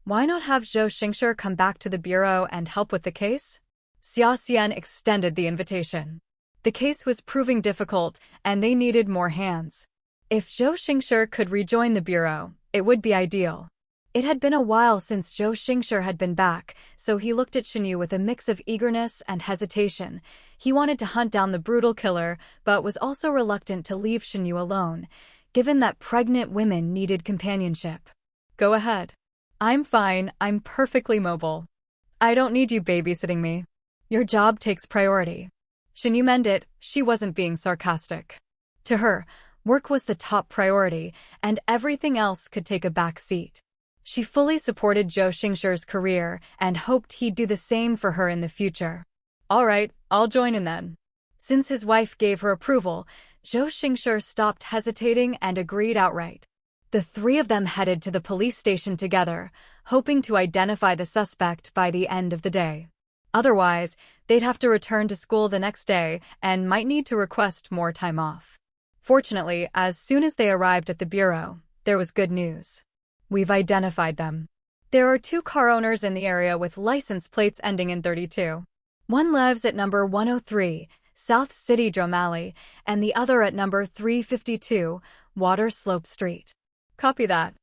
why not have Zhou Xingshi come back to the bureau and help with the case?" Xia Xian extended the invitation. The case was proving difficult, and they needed more hands. If Zhou Xingshi could rejoin the bureau, it would be ideal. It had been a while since Zhou Xingshi had been back, so he looked at Xinyu with a mix of eagerness and hesitation. He wanted to hunt down the brutal killer, but was also reluctant to leave Xinyu alone, given that pregnant women needed companionship. "Go ahead. I'm fine, I'm perfectly mobile. I don't need you babysitting me. Your job takes priority." Xinyu meant it, she wasn't being sarcastic. To her, work was the top priority, and everything else could take a back seat. She fully supported Zhou Xingshi's career and hoped he'd do the same for her in the future. "All right, I'll join in then." Since his wife gave her approval, Zhou Xingshi stopped hesitating and agreed outright. The three of them headed to the police station together, hoping to identify the suspect by the end of the day. Otherwise, they'd have to return to school the next day and might need to request more time off. Fortunately, as soon as they arrived at the bureau, there was good news. "We've identified them. There are 2 car owners in the area with license plates ending in 32. One lives at number 103, South City Dromali, and the other at number 352, Water Slope Street." "Copy that.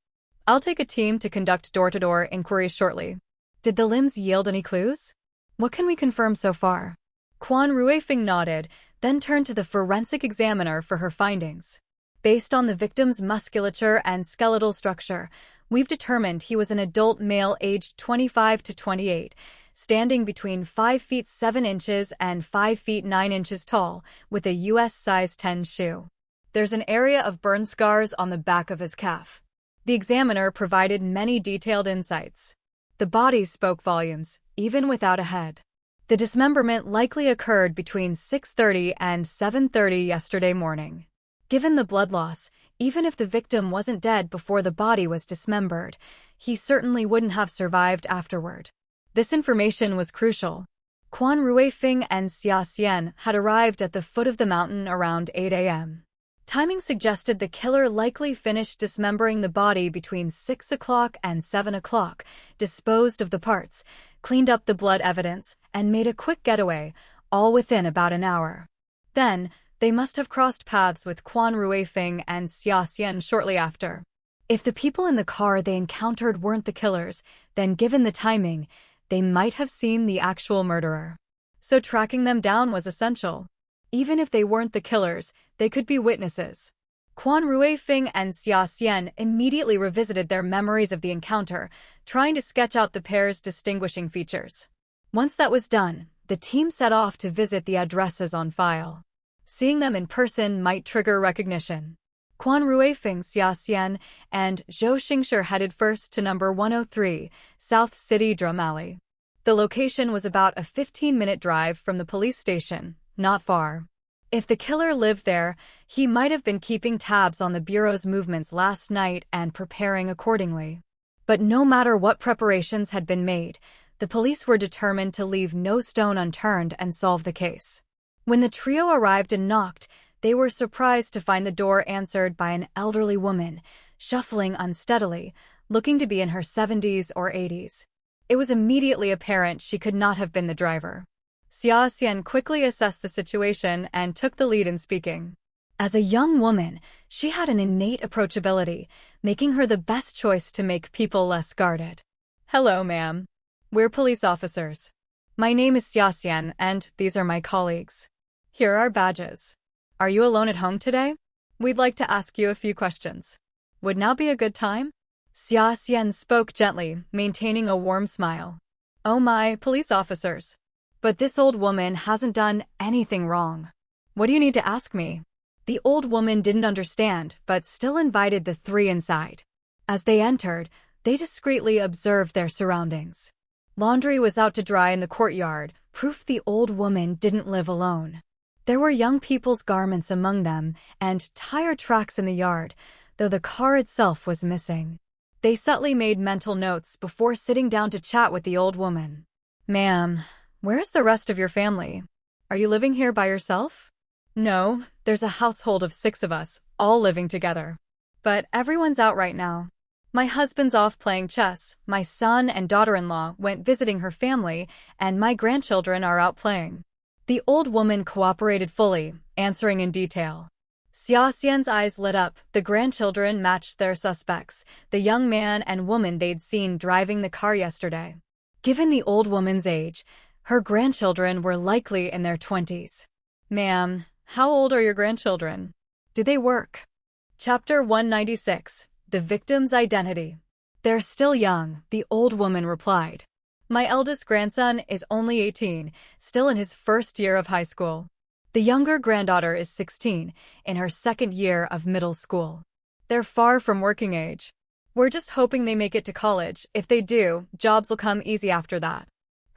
I'll take a team to conduct door-to-door inquiries shortly." "Did the limbs yield any clues? What can we confirm so far?" Quan Ruifing nodded, then turned to the forensic examiner for her findings. "Based on the victim's musculature and skeletal structure, we've determined he was an adult male aged 25 to 28, standing between 5 feet 7 inches and 5 feet 9 inches tall, with a US size 10 shoe. There's an area of burn scars on the back of his calf." The examiner provided many detailed insights. The body spoke volumes, even without a head. The dismemberment likely occurred between 6:30 and 7:30 yesterday morning. Given the blood loss, even if the victim wasn't dead before the body was dismembered, he certainly wouldn't have survived afterward. This information was crucial. Quan Ruifing and Xia Xian had arrived at the foot of the mountain around 8 a.m. Timing suggested the killer likely finished dismembering the body between 6 o'clock and 7 o'clock, disposed of the parts, cleaned up the blood evidence, and made a quick getaway, all within about an hour. Then, they must have crossed paths with Quan Ruifeng and Xia Xian shortly after. If the people in the car they encountered weren't the killers, then given the timing, they might have seen the actual murderer. So tracking them down was essential. Even if they weren't the killers, they could be witnesses. Quan Ruifeng and Xia Xian immediately revisited their memories of the encounter, trying to sketch out the pair's distinguishing features. Once that was done, the team set off to visit the addresses on file. Seeing them in person might trigger recognition. Quan Ruifeng, Xia Xian, and Zhou Xingshi headed first to number 103, South City Drum Alley. The location was about a 15-minute drive from the police station, not far. If the killer lived there, he might have been keeping tabs on the Bureau's movements last night and preparing accordingly. But no matter what preparations had been made, the police were determined to leave no stone unturned and solve the case. When the trio arrived and knocked, they were surprised to find the door answered by an elderly woman, shuffling unsteadily, looking to be in her 70s or 80s. It was immediately apparent she could not have been the driver. Xia Xian quickly assessed the situation and took the lead in speaking. As a young woman, she had an innate approachability, making her the best choice to make people less guarded. "Hello, ma'am. We're police officers. My name is Xia Xian, and these are my colleagues. Here are our badges. Are you alone at home today? We'd like to ask you a few questions. Would now be a good time?" Xia Xian spoke gently, maintaining a warm smile. "Oh my, police officers. But this old woman hasn't done anything wrong. What do you need to ask me?" The old woman didn't understand, but still invited the three inside. As they entered, they discreetly observed their surroundings. Laundry was out to dry in the courtyard, proof the old woman didn't live alone. There were young people's garments among them, and tire tracks in the yard, though the car itself was missing. They subtly made mental notes before sitting down to chat with the old woman. "Ma'am, where's the rest of your family? Are you living here by yourself?" "No, there's a household of 6 of us, all living together. But everyone's out right now. My husband's off playing chess, my son and daughter-in-law went visiting her family, and my grandchildren are out playing." The old woman cooperated fully, answering in detail. Xia Xian's eyes lit up. The grandchildren matched their suspects, the young man and woman they'd seen driving the car yesterday. Given the old woman's age, her grandchildren were likely in their 20s. "Ma'am, how old are your grandchildren? Do they work?" Chapter 196. The Victim's Identity. "They're still young," the old woman replied. "My eldest grandson is only 18, still in his first year of high school. The younger granddaughter is 16, in her second year of middle school. They're far from working age. We're just hoping they make it to college. If they do, jobs will come easy after that."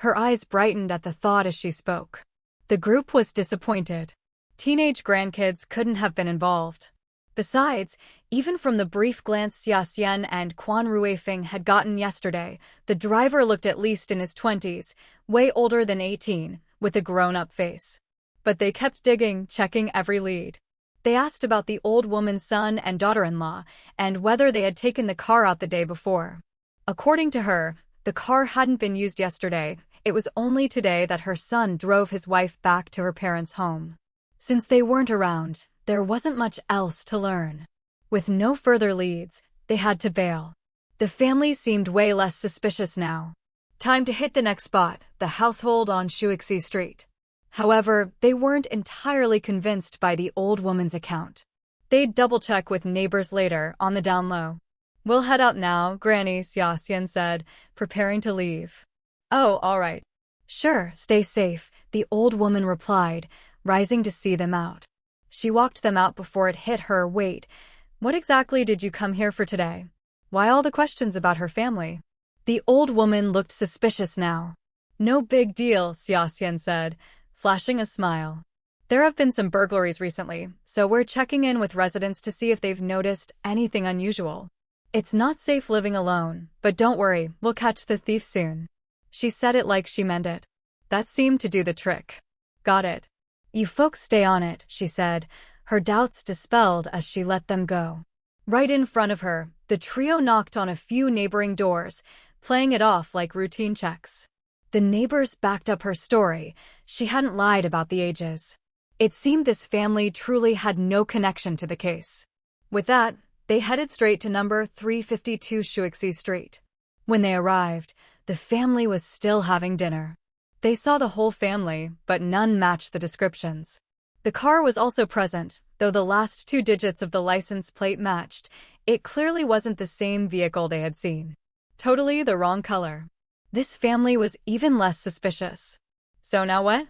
Her eyes brightened at the thought as she spoke. The group was disappointed. Teenage grandkids couldn't have been involved. Besides, even from the brief glance Xia Xian and Quan Ruifeng had gotten yesterday, the driver looked at least in his 20s, way older than 18, with a grown-up face. But they kept digging, checking every lead. They asked about the old woman's son and daughter-in-law, and whether they had taken the car out the day before. According to her, the car hadn't been used yesterday. It was only today that her son drove his wife back to her parents' home. Since they weren't around, there wasn't much else to learn. With no further leads, they had to bail. The family seemed way less suspicious now. Time to hit the next spot, the household on Shuixi Street. However, they weren't entirely convinced by the old woman's account. They'd double-check with neighbors later, on the down low. "We'll head out now," Granny Xia Xian said, preparing to leave. "Oh, all right. Sure, stay safe," the old woman replied, rising to see them out. She walked them out before it hit her. "Wait, what exactly did you come here for today? Why all the questions about her family?" The old woman looked suspicious now. "No big deal," Xia Xian said, flashing a smile. "There have been some burglaries recently, so we're checking in with residents to see if they've noticed anything unusual. It's not safe living alone, but don't worry, we'll catch the thief soon." She said it like she meant it. That seemed to do the trick. "Got it. You folks stay on it," she said, her doubts dispelled as she let them go. Right in front of her, the trio knocked on a few neighboring doors, playing it off like routine checks. The neighbors backed up her story. She hadn't lied about the ages. It seemed this family truly had no connection to the case. With that, they headed straight to number 352 Shuixi Street. When they arrived, the family was still having dinner. They saw the whole family, but none matched the descriptions. The car was also present, though the last 2 digits of the license plate matched. It clearly wasn't the same vehicle they had seen. Totally the wrong color. This family was even less suspicious. So now what?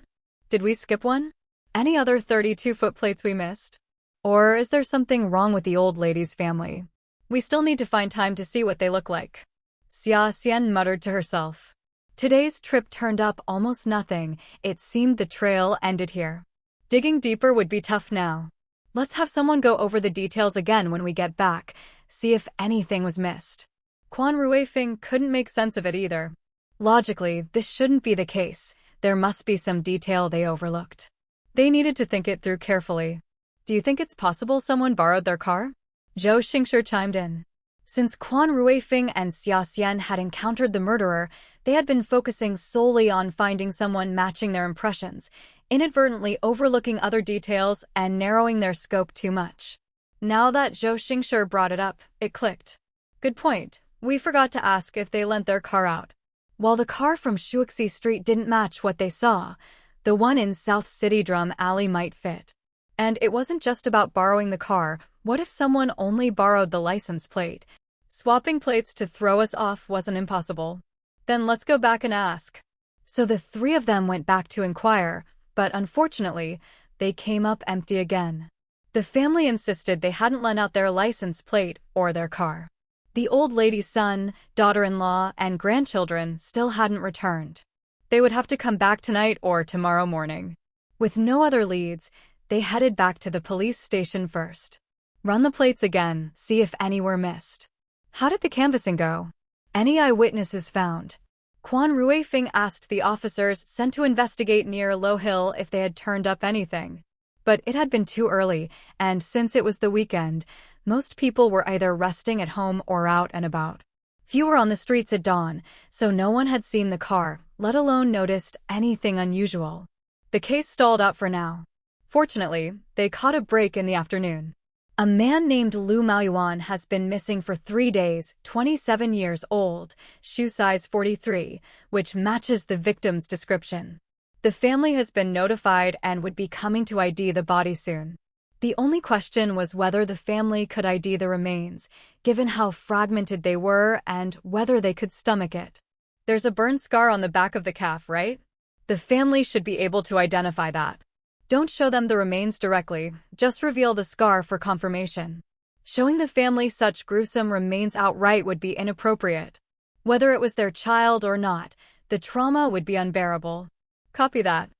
Did we skip one? Any other 32-foot plates we missed? Or is there something wrong with the old lady's family? We still need to find time to see what they look like. Xia Xian muttered to herself. Today's trip turned up almost nothing. It seemed the trail ended here. Digging deeper would be tough now. Let's have someone go over the details again when we get back, see if anything was missed. Quan Ruifeng couldn't make sense of it either. Logically, this shouldn't be the case. There must be some detail they overlooked. They needed to think it through carefully. Do you think it's possible someone borrowed their car? Zhou Xingshi chimed in. Since Quan Ruifeng and Xia Xian had encountered the murderer, they had been focusing solely on finding someone matching their impressions, inadvertently overlooking other details and narrowing their scope too much. Now that Zhou Xingshi brought it up, it clicked. Good point. We forgot to ask if they lent their car out. While the car from Shuixi Street didn't match what they saw, the one in South City Drum Alley might fit. And it wasn't just about borrowing the car. What if someone only borrowed the license plate? Swapping plates to throw us off wasn't impossible. Then let's go back and ask. So the 3 of them went back to inquire, but unfortunately, they came up empty again. The family insisted they hadn't lent out their license plate or their car. The old lady's son, daughter-in-law, and grandchildren still hadn't returned. They would have to come back tonight or tomorrow morning. With no other leads, they headed back to the police station first. Run the plates again, see if any were missed. How did the canvassing go? Any eyewitnesses found? Quan Ruifeng asked the officers sent to investigate near Low Hill if they had turned up anything. But it had been too early, and since it was the weekend, most people were either resting at home or out and about. Few were on the streets at dawn, so no one had seen the car, let alone noticed anything unusual. The case stalled out for now. Fortunately, they caught a break in the afternoon. A man named Lu Maoyuan has been missing for 3 days, 27 years old, shoe size 43, which matches the victim's description. The family has been notified and would be coming to ID the body soon. The only question was whether the family could ID the remains, given how fragmented they were and whether they could stomach it. There's a burn scar on the back of the calf, right? The family should be able to identify that. Don't show them the remains directly, just reveal the scar for confirmation. Showing the family such gruesome remains outright would be inappropriate. Whether it was their child or not, the trauma would be unbearable. Copy that.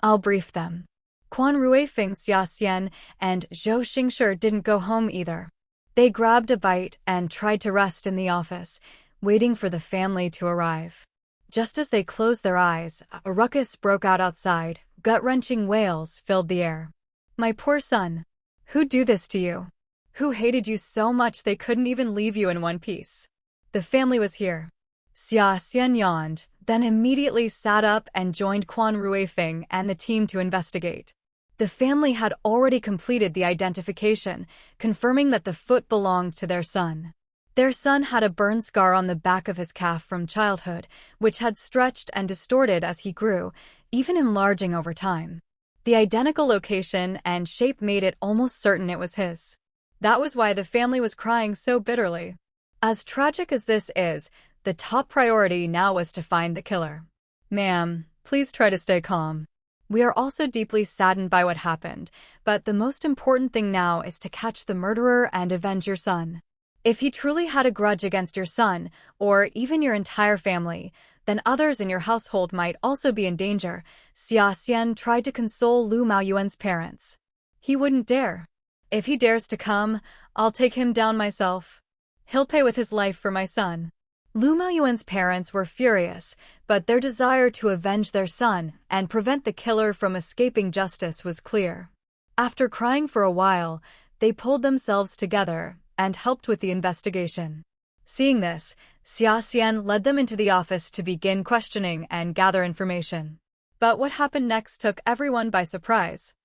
I'll brief them. Quan Ruifeng, Xia Xian, and Zhou Xingshi didn't go home either. They grabbed a bite and tried to rest in the office, waiting for the family to arrive. Just as they closed their eyes, a ruckus broke out outside. Gut-wrenching wails filled the air. My poor son. Who'd do this to you? Who hated you so much they couldn't even leave you in one piece? The family was here. Xia Xian yawned, then immediately sat up and joined Quan Ruifeng and the team to investigate. The family had already completed the identification, confirming that the foot belonged to their son. Their son had a burn scar on the back of his calf from childhood, which had stretched and distorted as he grew, even enlarging over time. The identical location and shape made it almost certain it was his. That was why the family was crying so bitterly. As tragic as this is, the top priority now was to find the killer. Ma'am, please try to stay calm. We are also deeply saddened by what happened, but the most important thing now is to catch the murderer and avenge your son. If he truly had a grudge against your son, or even your entire family, then others in your household might also be in danger. Xia Xian tried to console Lu Maoyuan's parents. He wouldn't dare. If he dares to come, I'll take him down myself. He'll pay with his life for my son. Lu Maoyuan's parents were furious, but their desire to avenge their son and prevent the killer from escaping justice was clear. After crying for a while, they pulled themselves together and helped with the investigation. Seeing this, Xia Xian led them into the office to begin questioning and gather information. But what happened next took everyone by surprise.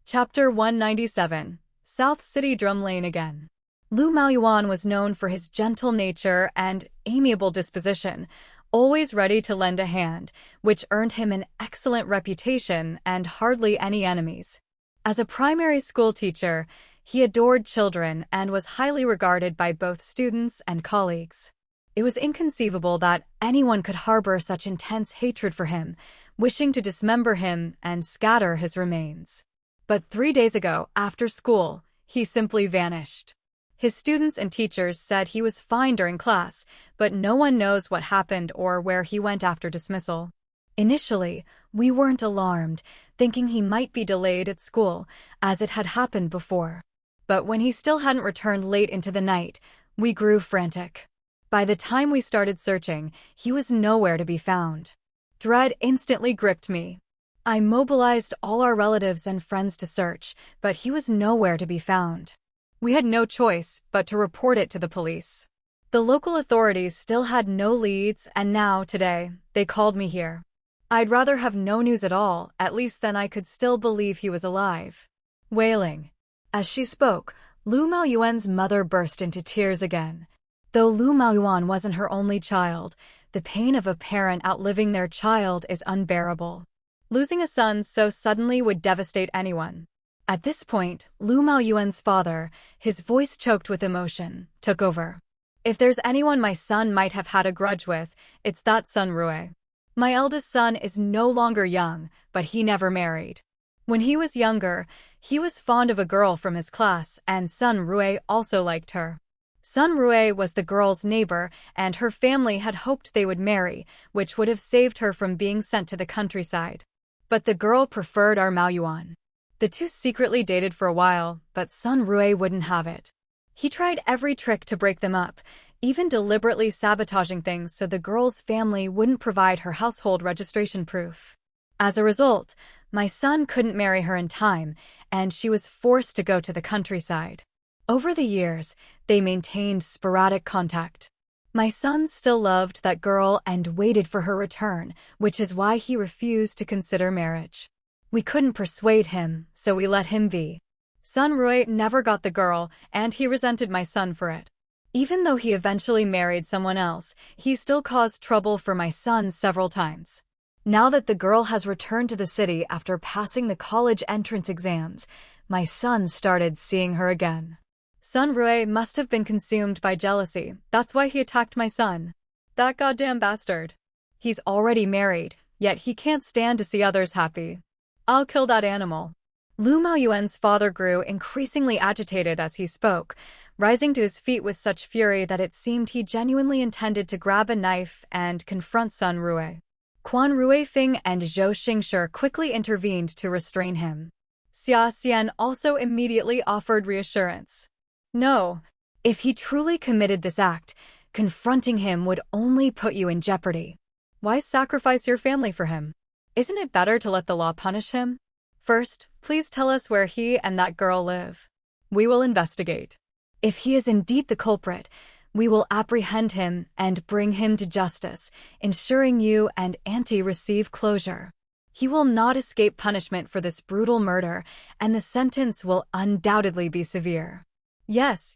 Chapter 197. South City Drum Lane Again. Lu Maoyuan was known for his gentle nature and amiable disposition, always ready to lend a hand, which earned him an excellent reputation and hardly any enemies. As a primary school teacher, he adored children and was highly regarded by both students and colleagues. It was inconceivable that anyone could harbor such intense hatred for him, wishing to dismember him and scatter his remains. But 3 days ago, after school, he simply vanished. His students and teachers said he was fine during class, but no one knows what happened or where he went after dismissal. Initially, we weren't alarmed, thinking he might be delayed at school, as it had happened before. But when he still hadn't returned late into the night, we grew frantic. By the time we started searching, he was nowhere to be found. Dread instantly gripped me. I mobilized all our relatives and friends to search, but he was nowhere to be found. We had no choice but to report it to the police. The local authorities still had no leads, and now, today, they called me here. I'd rather have no news at all, at least then I could still believe he was alive. Wailing. As she spoke, Lu Maoyuan's mother burst into tears again. Though Lu Maoyuan wasn't her only child, the pain of a parent outliving their child is unbearable. Losing a son so suddenly would devastate anyone. At this point, Lu Maoyuan's father, his voice choked with emotion, took over. If there's anyone my son might have had a grudge with, it's that Sun Rui. My eldest son is no longer young, but he never married. When he was younger, he was fond of a girl from his class, and Sun Rui also liked her. Sun Rui was the girl's neighbor, and her family had hoped they would marry, which would have saved her from being sent to the countryside. But the girl preferred our Maoyuan. The two secretly dated for a while, but Sun Rui wouldn't have it. He tried every trick to break them up, even deliberately sabotaging things so the girl's family wouldn't provide her household registration proof. As a result, my son couldn't marry her in time, and she was forced to go to the countryside. Over the years, they maintained sporadic contact. My son still loved that girl and waited for her return, which is why he refused to consider marriage. We couldn't persuade him, so we let him be. Sun Rui never got the girl, and he resented my son for it. Even though he eventually married someone else, he still caused trouble for my son several times. Now that the girl has returned to the city after passing the college entrance exams, my son started seeing her again. Sun Rui must have been consumed by jealousy. That's why he attacked my son. That goddamn bastard. He's already married, yet he can't stand to see others happy. I'll kill that animal. Lu Maoyuan's father grew increasingly agitated as he spoke, rising to his feet with such fury that it seemed he genuinely intended to grab a knife and confront Sun Rui. Quan Ruifeng and Zhou Xingshi quickly intervened to restrain him. Xia Xian also immediately offered reassurance. No, if he truly committed this act, confronting him would only put you in jeopardy. Why sacrifice your family for him? Isn't it better to let the law punish him? First, please tell us where he and that girl live. We will investigate. If he is indeed the culprit, we will apprehend him and bring him to justice, ensuring you and Auntie receive closure. He will not escape punishment for this brutal murder, and the sentence will undoubtedly be severe. Yes,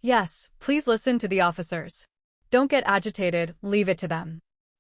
please listen to the officers. Don't get agitated, leave it to them.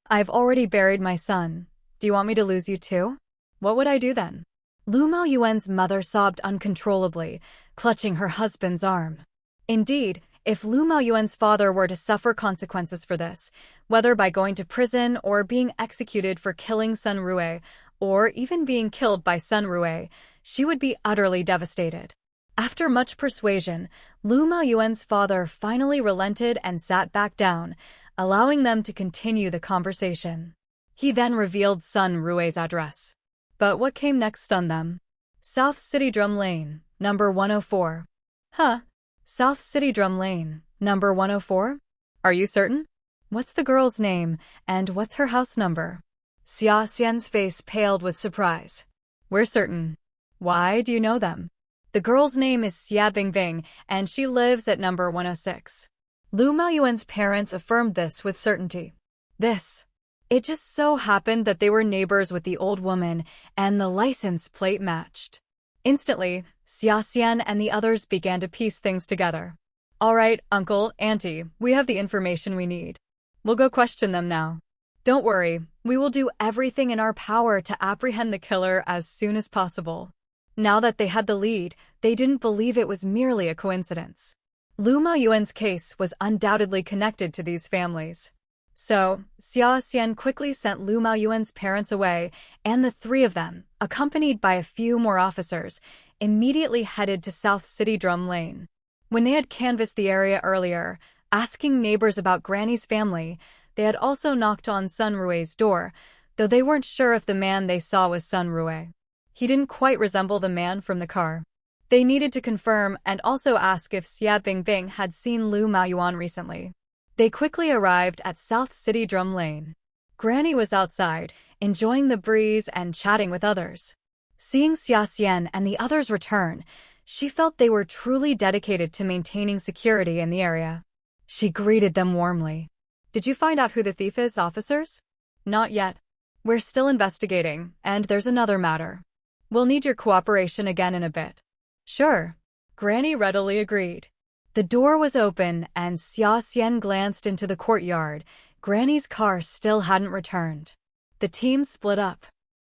I've already buried my son. Do you want me to lose you too? What would I do then? Lu Maoyuan's mother sobbed uncontrollably, clutching her husband's arm. Indeed, if Lu Maoyuan's father were to suffer consequences for this, whether by going to prison or being executed for killing Sun Rui, or even being killed by Sun Rui, she would be utterly devastated. After much persuasion, Lu Maoyuan's father finally relented and sat back down, allowing them to continue the conversation. He then revealed Sun Rui's address. But what came next stunned them. South City Drum Lane, number 104. Huh? South City Drum Lane, number 104? Are you certain? What's the girl's name, and what's her house number? Xia Xian's face paled with surprise. We're certain. Why do you know them? The girl's name is Xia Bingbing, and she lives at number 106. Lu Maoyuan's parents affirmed this with certainty. This. It just so happened that they were neighbors with the old woman, and the license plate matched. Instantly, Xiaxian and the others began to piece things together. All right, uncle, auntie, we have the information we need. We'll go question them now. Don't worry, we will do everything in our power to apprehend the killer as soon as possible. Now that they had the lead, they didn't believe it was merely a coincidence. Lu Maoyuan's case was undoubtedly connected to these families. So, Xiaxian quickly sent Lu Maoyuan's parents away, and the three of them, accompanied by a few more officers, immediately headed to South City Drum Lane. When they had canvassed the area earlier, asking neighbors about Granny's family, they had also knocked on Sun Rui's door, though they weren't sure if the man they saw was Sun Rui. He didn't quite resemble the man from the car. They needed to confirm and also ask if Xia Bingbing had seen Lu Maoyuan recently. They quickly arrived at South City Drum Lane. Granny was outside, enjoying the breeze and chatting with others. Seeing Xiaxian and the others return, she felt they were truly dedicated to maintaining security in the area. She greeted them warmly. Did you find out who the thief is, officers? Not yet. We're still investigating, and there's another matter. We'll need your cooperation again in a bit. Sure. Granny readily agreed. The door was open, and Xiaxian glanced into the courtyard. Granny's car still hadn't returned. The team split up.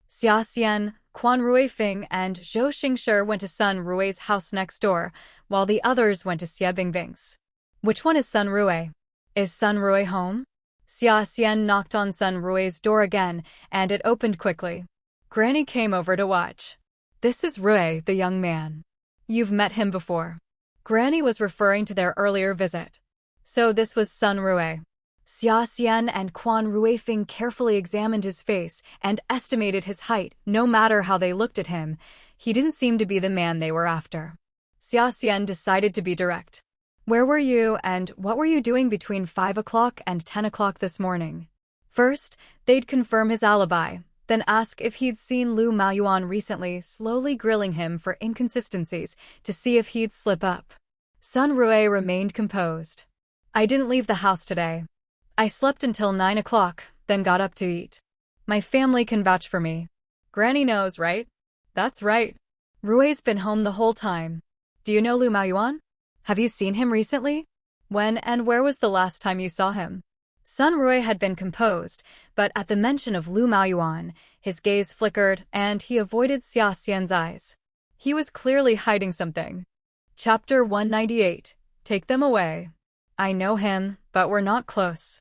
Xiaxian, Quan Ruifeng, and Zhou Xingshi went to Sun Rui's house next door, while the others went to Xia Bingbing's. Which one is Sun Rui? Is Sun Rui home? Xiaxian knocked on Sun Rui's door again, and it opened quickly. Granny came over to watch. This is Rui, the young man. You've met him before. Granny was referring to their earlier visit. So this was Sun Rui. Xiaxian and Quan Ruifeng carefully examined his face and estimated his height. No matter how they looked at him, he didn't seem to be the man they were after. Xiaxian decided to be direct. Where were you and what were you doing between 5 o'clock and 10 o'clock this morning? First, they'd confirm his alibi, then ask if he'd seen Lu Maoyuan recently, slowly grilling him for inconsistencies to see if he'd slip up. Sun Rui remained composed. I didn't leave the house today. I slept until 9 o'clock, then got up to eat. My family can vouch for me. Granny knows, right? That's right. Rui's been home the whole time. Do you know Lu Maoyuan? Have you seen him recently? When and where was the last time you saw him? Sun Rui had been composed, but at the mention of Lu Maoyuan, his gaze flickered and he avoided Xiaxian's eyes. He was clearly hiding something. Chapter 198. Take them away. I know him, but we're not close.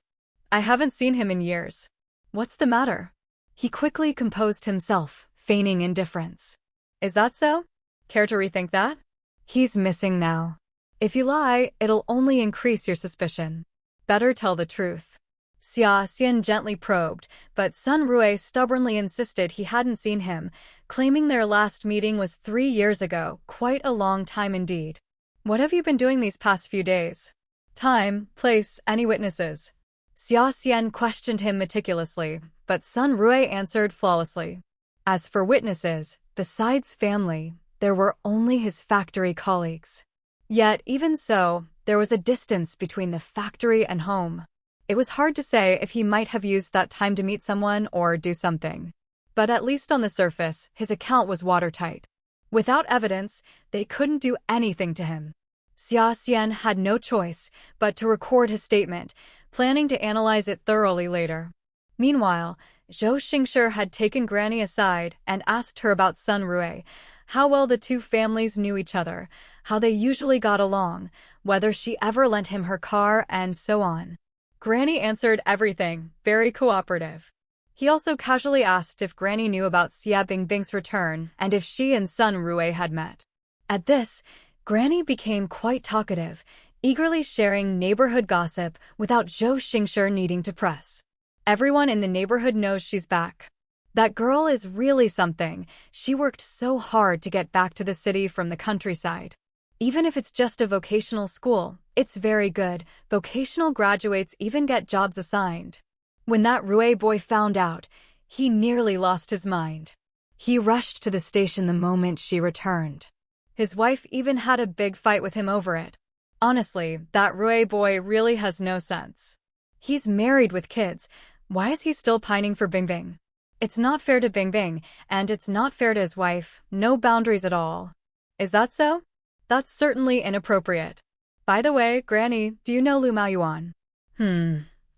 I haven't seen him in years. What's the matter? He quickly composed himself, feigning indifference. Is that so? Care to rethink that? He's missing now. If you lie, it'll only increase your suspicion. Better tell the truth. Xiaxian gently probed, but Sun Rui stubbornly insisted he hadn't seen him, claiming their last meeting was 3 years ago, quite a long time indeed. What have you been doing these past few days? Time, place, any witnesses? Xiaxian questioned him meticulously, but Sun Rui answered flawlessly. As for witnesses, besides family, there were only his factory colleagues. Yet, even so, there was a distance between the factory and home. It was hard to say if he might have used that time to meet someone or do something. But at least on the surface, his account was watertight. Without evidence, they couldn't do anything to him. Xiaxian had no choice but to record his statement, planning to analyze it thoroughly later. Meanwhile, Zhou Xingshi had taken Granny aside and asked her about Sun Rui, how well the two families knew each other, how they usually got along, whether she ever lent him her car, and so on. Granny answered everything, very cooperative. He also casually asked if Granny knew about Xia Bingbing's return and if she and Sun Rui had met. At this, Granny became quite talkative, eagerly sharing neighborhood gossip without Zhou Xingshi needing to press. Everyone in the neighborhood knows she's back. That girl is really something. She worked so hard to get back to the city from the countryside. Even if it's just a vocational school, it's very good. Vocational graduates even get jobs assigned. When that Rui boy found out, he nearly lost his mind. He rushed to the station the moment she returned. His wife even had a big fight with him over it. Honestly, that Rui boy really has no sense. He's married with kids. Why is he still pining for Bingbing? It's not fair to Bingbing, and it's not fair to his wife. No boundaries at all. Is that so? That's certainly inappropriate. By the way, Granny, do you know Lu Maoyuan?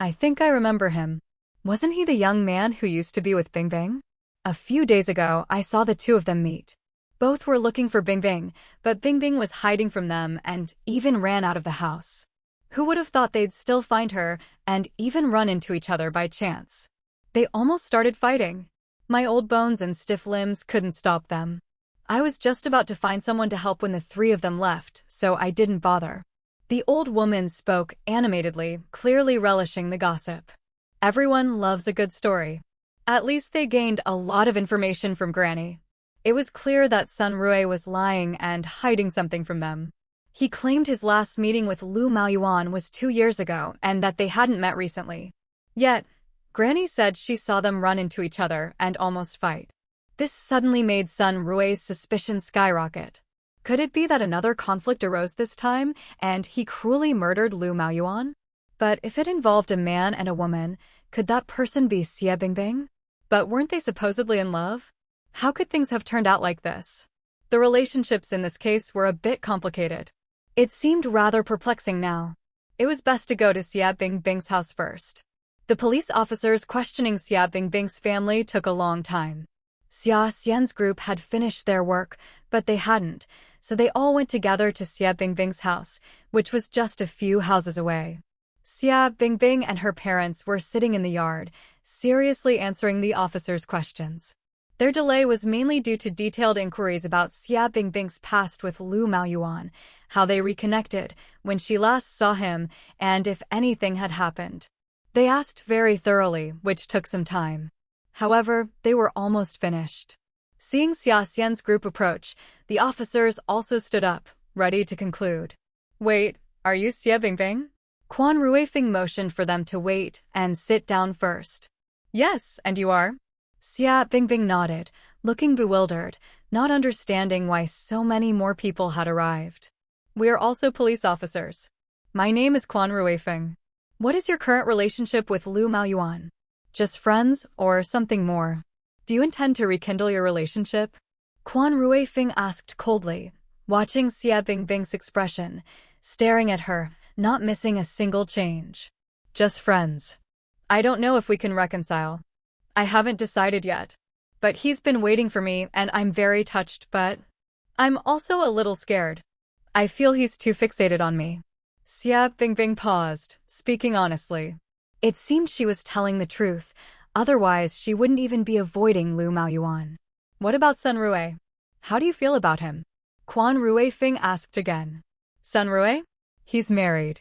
I think I remember him. Wasn't he the young man who used to be with Bingbing? A few days ago, I saw the two of them meet. Both were looking for Bingbing, but Bingbing was hiding from them and even ran out of the house. Who would have thought they'd still find her and even run into each other by chance? They almost started fighting. My old bones and stiff limbs couldn't stop them. I was just about to find someone to help when the three of them left, so I didn't bother. The old woman spoke animatedly, clearly relishing the gossip. Everyone loves a good story. At least they gained a lot of information from Granny. It was clear that Sun Rui was lying and hiding something from them. He claimed his last meeting with Lu Maoyuan was 2 years ago and that they hadn't met recently. Yet, Granny said she saw them run into each other and almost fight. This suddenly made Sun Rui's suspicion skyrocket. Could it be that another conflict arose this time, and he cruelly murdered Lu Maoyuan? But if it involved a man and a woman, could that person be Xie Bingbing? But weren't they supposedly in love? How could things have turned out like this? The relationships in this case were a bit complicated. It seemed rather perplexing now. It was best to go to Xie Bingbing's house first. The police officers questioning Xie Bingbing's family took a long time. Xia Xian's group had finished their work, but they hadn't, so they all went together to Xie Bingbing's house, which was just a few houses away. Xie Bingbing and her parents were sitting in the yard, seriously answering the officers' questions. Their delay was mainly due to detailed inquiries about Xie Bingbing's past with Lu Maoyuan, how they reconnected, when she last saw him, and if anything had happened. They asked very thoroughly, which took some time. However, they were almost finished. Seeing Xia Xian's group approach, the officers also stood up, ready to conclude. Wait, are you Xie Bingbing? Quan Ruifeng motioned for them to wait and sit down first. Yes, and you are? Xie Bingbing nodded, looking bewildered, not understanding why so many more people had arrived. We are also police officers. My name is Quan Ruifeng. What is your current relationship with Lu Maoyuan? Just friends, or something more? Do you intend to rekindle your relationship? Quan Ruifeng asked coldly, watching Xie Bingbing's expression, staring at her, not missing a single change. Just friends. I don't know if we can reconcile. I haven't decided yet. But he's been waiting for me and I'm very touched, but I'm also a little scared. I feel he's too fixated on me. Xie Bingbing paused, speaking honestly. It seemed she was telling the truth, otherwise she wouldn't even be avoiding Lu Maoyuan. What about Sun Rui? How do you feel about him? Quan Ruifeng asked again. Sun Rui? He's married.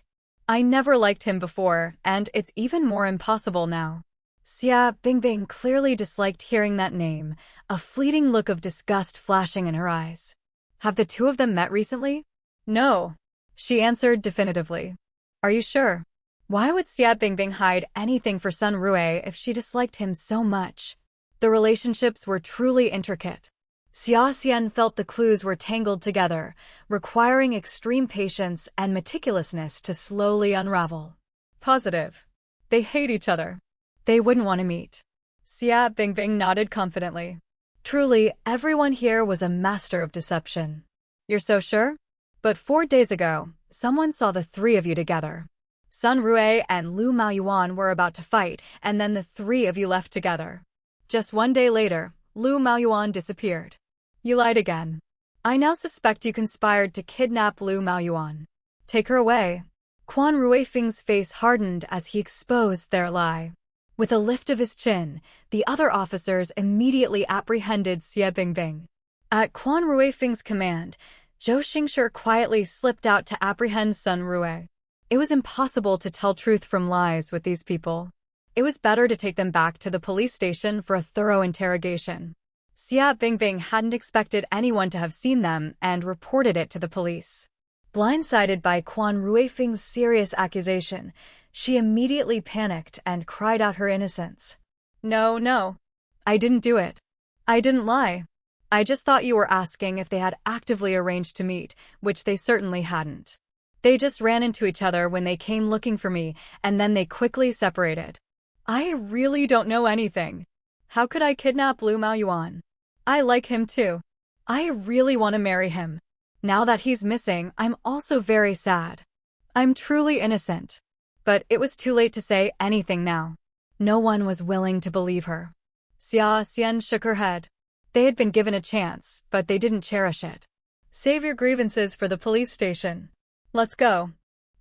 I never liked him before, and it's even more impossible now. Xie Bingbing clearly disliked hearing that name, a fleeting look of disgust flashing in her eyes. Have the two of them met recently? No, she answered definitively. Are you sure? Why would Xie Bingbing hide anything for Sun Rui if she disliked him so much? The relationships were truly intricate. Xia Xian felt the clues were tangled together, requiring extreme patience and meticulousness to slowly unravel. Positive. They hate each other. They wouldn't want to meet. Xie Bingbing nodded confidently. Truly, everyone here was a master of deception. You're so sure? But 4 days ago, someone saw the three of you together. Sun Rui and Lu Maoyuan were about to fight, and then the three of you left together. Just 1 day later, Lu Maoyuan disappeared. You lied again. I now suspect you conspired to kidnap Lu Maoyuan. Take her away. Quan Ruifeng's face hardened as he exposed their lie. With a lift of his chin, the other officers immediately apprehended Xie Bingbing. At Quan Ruifeng's command, Zhou Xingshi quietly slipped out to apprehend Sun Rui. It was impossible to tell truth from lies with these people. It was better to take them back to the police station for a thorough interrogation. Xie Bingbing hadn't expected anyone to have seen them and reported it to the police. Blindsided by Quan Ruifeng's serious accusation, she immediately panicked and cried out her innocence. No. I didn't do it. I didn't lie. I just thought you were asking if they had actively arranged to meet, which they certainly hadn't. They just ran into each other when they came looking for me, and then they quickly separated. I really don't know anything. How could I kidnap Lu Maoyuan? I like him too. I really want to marry him. Now that he's missing, I'm also very sad. I'm truly innocent. But it was too late to say anything now. No one was willing to believe her. Xia Xian shook her head. They had been given a chance, but they didn't cherish it. Save your grievances for the police station. Let's go.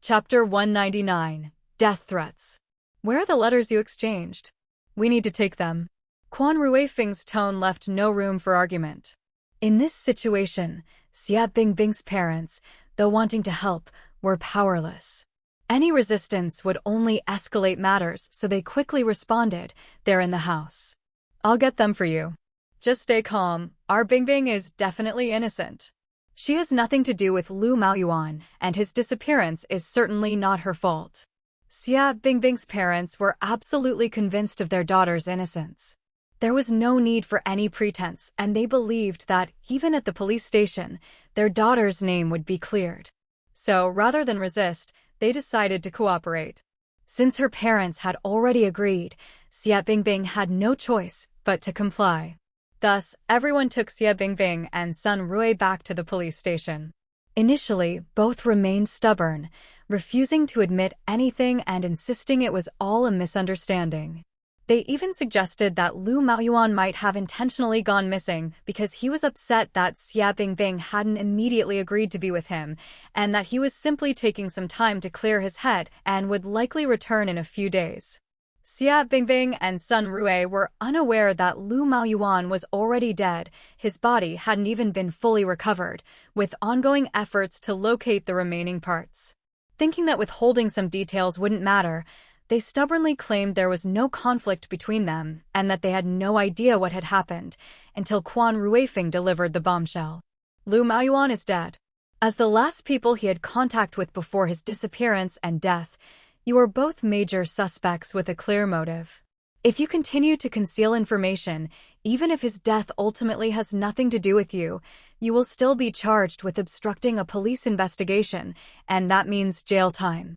Chapter 199. Death Threats. Where are the letters you exchanged? We need to take them. Quan Ruifeng's tone left no room for argument. In this situation, Xia Bingbing's parents, though wanting to help, were powerless. Any resistance would only escalate matters, so they quickly responded, "They're in the house." I'll get them for you. Just stay calm, our Bingbing is definitely innocent. She has nothing to do with Lu Maoyuan, and his disappearance is certainly not her fault. Xia Bingbing's parents were absolutely convinced of their daughter's innocence. There was no need for any pretense, and they believed that, even at the police station, their daughter's name would be cleared. So, rather than resist, they decided to cooperate. Since her parents had already agreed, Xia Bingbing had no choice but to comply. Thus, everyone took Xia Bingbing and Sun Rui back to the police station. Initially, both remained stubborn, refusing to admit anything and insisting it was all a misunderstanding. They even suggested that Lu Maoyuan might have intentionally gone missing because he was upset that Xia Bingbing hadn't immediately agreed to be with him, and that he was simply taking some time to clear his head and would likely return in a few days. Xia Bingbing and Sun Rui were unaware that Lu Maoyuan was already dead. His body hadn't even been fully recovered, with ongoing efforts to locate the remaining parts. Thinking that withholding some details wouldn't matter, they stubbornly claimed there was no conflict between them and that they had no idea what had happened until Quan Ruifeng delivered the bombshell. Lu Maoyuan is dead. As the last people he had contact with before his disappearance and death, you are both major suspects with a clear motive. If you continue to conceal information, even if his death ultimately has nothing to do with you, you will still be charged with obstructing a police investigation, and that means jail time.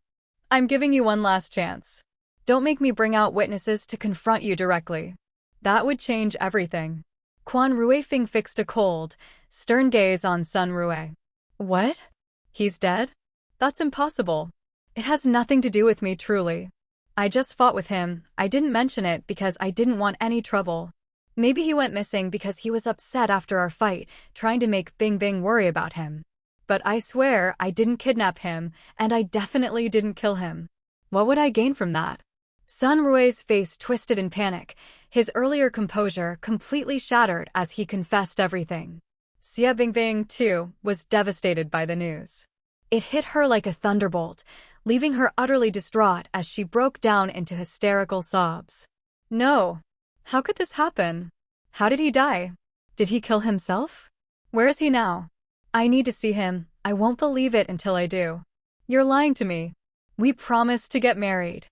I'm giving you one last chance. Don't make me bring out witnesses to confront you directly. That would change everything. Quan Ruifeng fixed a cold, stern gaze on Sun Rui. What? He's dead? That's impossible. It has nothing to do with me, truly. I just fought with him. I didn't mention it because I didn't want any trouble. Maybe he went missing because he was upset after our fight, trying to make Bingbing worry about him. But I swear I didn't kidnap him, and I definitely didn't kill him. What would I gain from that? Sun Rui's face twisted in panic, his earlier composure completely shattered as he confessed everything. Xia Bingbing, too, was devastated by the news. It hit her like a thunderbolt, leaving her utterly distraught as she broke down into hysterical sobs. No. How could this happen? How did he die? Did he kill himself? Where is he now? I need to see him. I won't believe it until I do. You're lying to me. We promised to get married.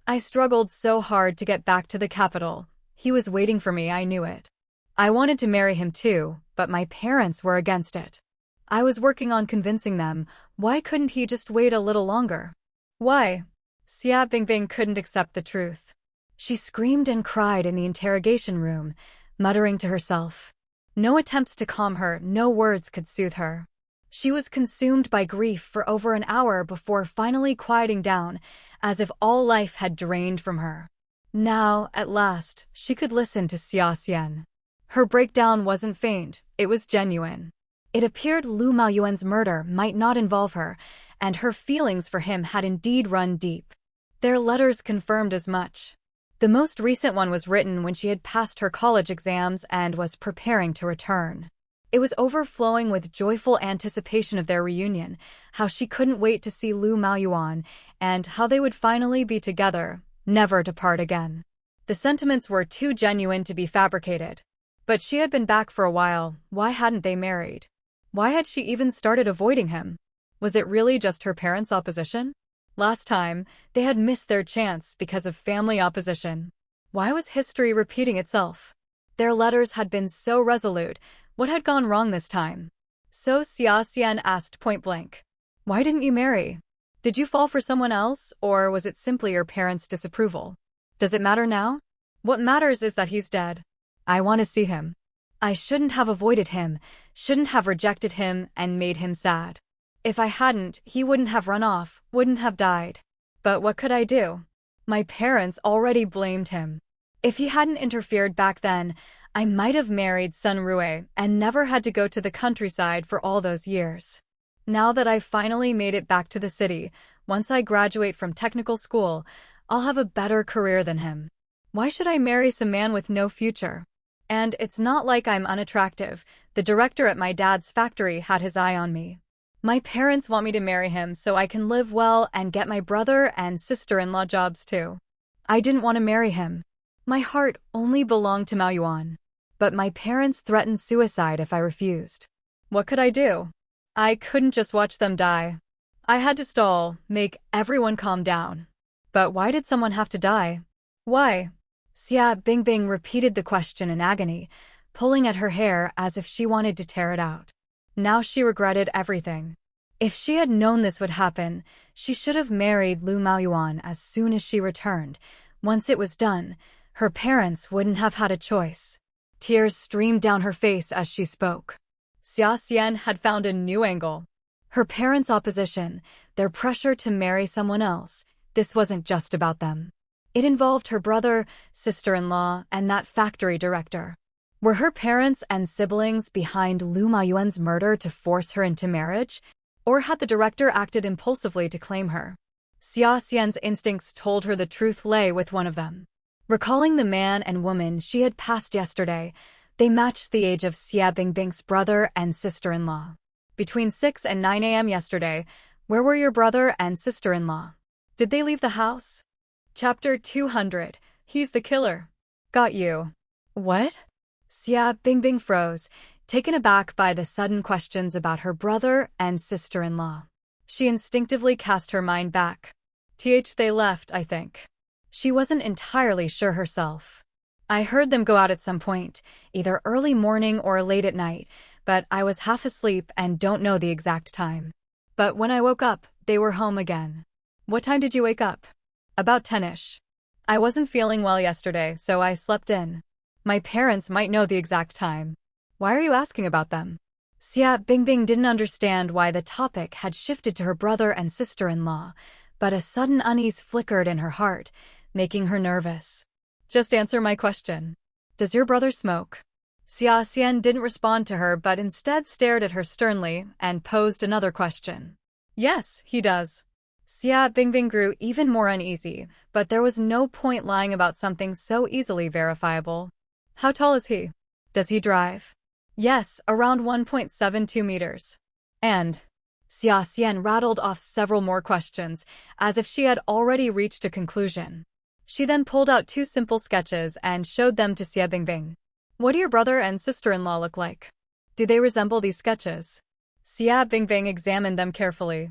I struggled so hard to get back to the capital. He was waiting for me, I knew it. I wanted to marry him too, but my parents were against it. I was working on convincing them. Why couldn't he just wait a little longer? Why? Xia Bingbing couldn't accept the truth. She screamed and cried in the interrogation room, muttering to herself. No attempts to calm her, no words could soothe her. She was consumed by grief for over an hour before finally quieting down, as if all life had drained from her. Now, at last, she could listen to Xia Xian. Her breakdown wasn't feigned, it was genuine. It appeared Lu Maoyuan's murder might not involve her, and her feelings for him had indeed run deep. Their letters confirmed as much. The most recent one was written when she had passed her college exams and was preparing to return. It was overflowing with joyful anticipation of their reunion, how she couldn't wait to see Lu Maoyuan, and how they would finally be together, never to part again. The sentiments were too genuine to be fabricated. But she had been back for a while. Why hadn't they married? Why had she even started avoiding him? Was it really just her parents' opposition? Last time, they had missed their chance because of family opposition. Why was history repeating itself? Their letters had been so resolute. What had gone wrong this time? So Xia Xian asked point-blank. Why didn't you marry? Did you fall for someone else, or was it simply your parents' disapproval? Does it matter now? What matters is that he's dead. I want to see him. I shouldn't have avoided him, shouldn't have rejected him and made him sad. If I hadn't, he wouldn't have run off, wouldn't have died. But what could I do? My parents already blamed him. If he hadn't interfered back then, I might have married Sun Rue and never had to go to the countryside for all those years. Now that I've finally made it back to the city, once I graduate from technical school, I'll have a better career than him. Why should I marry some man with no future? And it's not like I'm unattractive. The director at my dad's factory had his eye on me. My parents want me to marry him so I can live well and get my brother and sister-in-law jobs too. I didn't want to marry him. My heart only belonged to Mao Yuan. But my parents threatened suicide if I refused. What could I do? I couldn't just watch them die. I had to stall, make everyone calm down. But why did someone have to die? Why? Xia Bingbing repeated the question in agony, pulling at her hair as if she wanted to tear it out. Now she regretted everything. If she had known this would happen, she should have married Lu Maoyuan as soon as she returned. Once it was done, her parents wouldn't have had a choice. Tears streamed down her face as she spoke. Xia Xian had found a new angle. Her parents' opposition, their pressure to marry someone else, this wasn't just about them. It involved her brother, sister-in-law, and that factory director. Were her parents and siblings behind Lu Maoyuan's murder to force her into marriage? Or had the director acted impulsively to claim her? Xia Xian's instincts told her the truth lay with one of them. Recalling the man and woman she had passed yesterday, they matched the age of Xia Bingbing's brother and sister-in-law. Between 6 and 9 a.m. yesterday, where were your brother and sister-in-law? Did they leave the house? Chapter 200. He's the killer. Got you. What? Xia Bingbing froze, taken aback by the sudden questions about her brother and sister-in-law. She instinctively cast her mind back. They left, I think. She wasn't entirely sure herself. I heard them go out at some point, either early morning or late at night, but I was half asleep and don't know the exact time. But when I woke up, they were home again. What time did you wake up? About 10ish. I wasn't feeling well yesterday, so I slept in. My parents might know the exact time. Why are you asking about them? Xia Bingbing didn't understand why the topic had shifted to her brother and sister-in-law, but a sudden unease flickered in her heart, making her nervous. Just answer my question. Does your brother smoke? Xia Xian didn't respond to her but instead stared at her sternly and posed another question. Yes, he does. Xia Bingbing grew even more uneasy, but there was no point lying about something so easily verifiable. How tall is he? Does he drive? Yes, around 1.72 meters. And Xia Xian rattled off several more questions, as if she had already reached a conclusion. She then pulled out 2 simple sketches and showed them to Xia Bingbing. What do your brother and sister-in-law look like? Do they resemble these sketches? Xia Bingbing examined them carefully.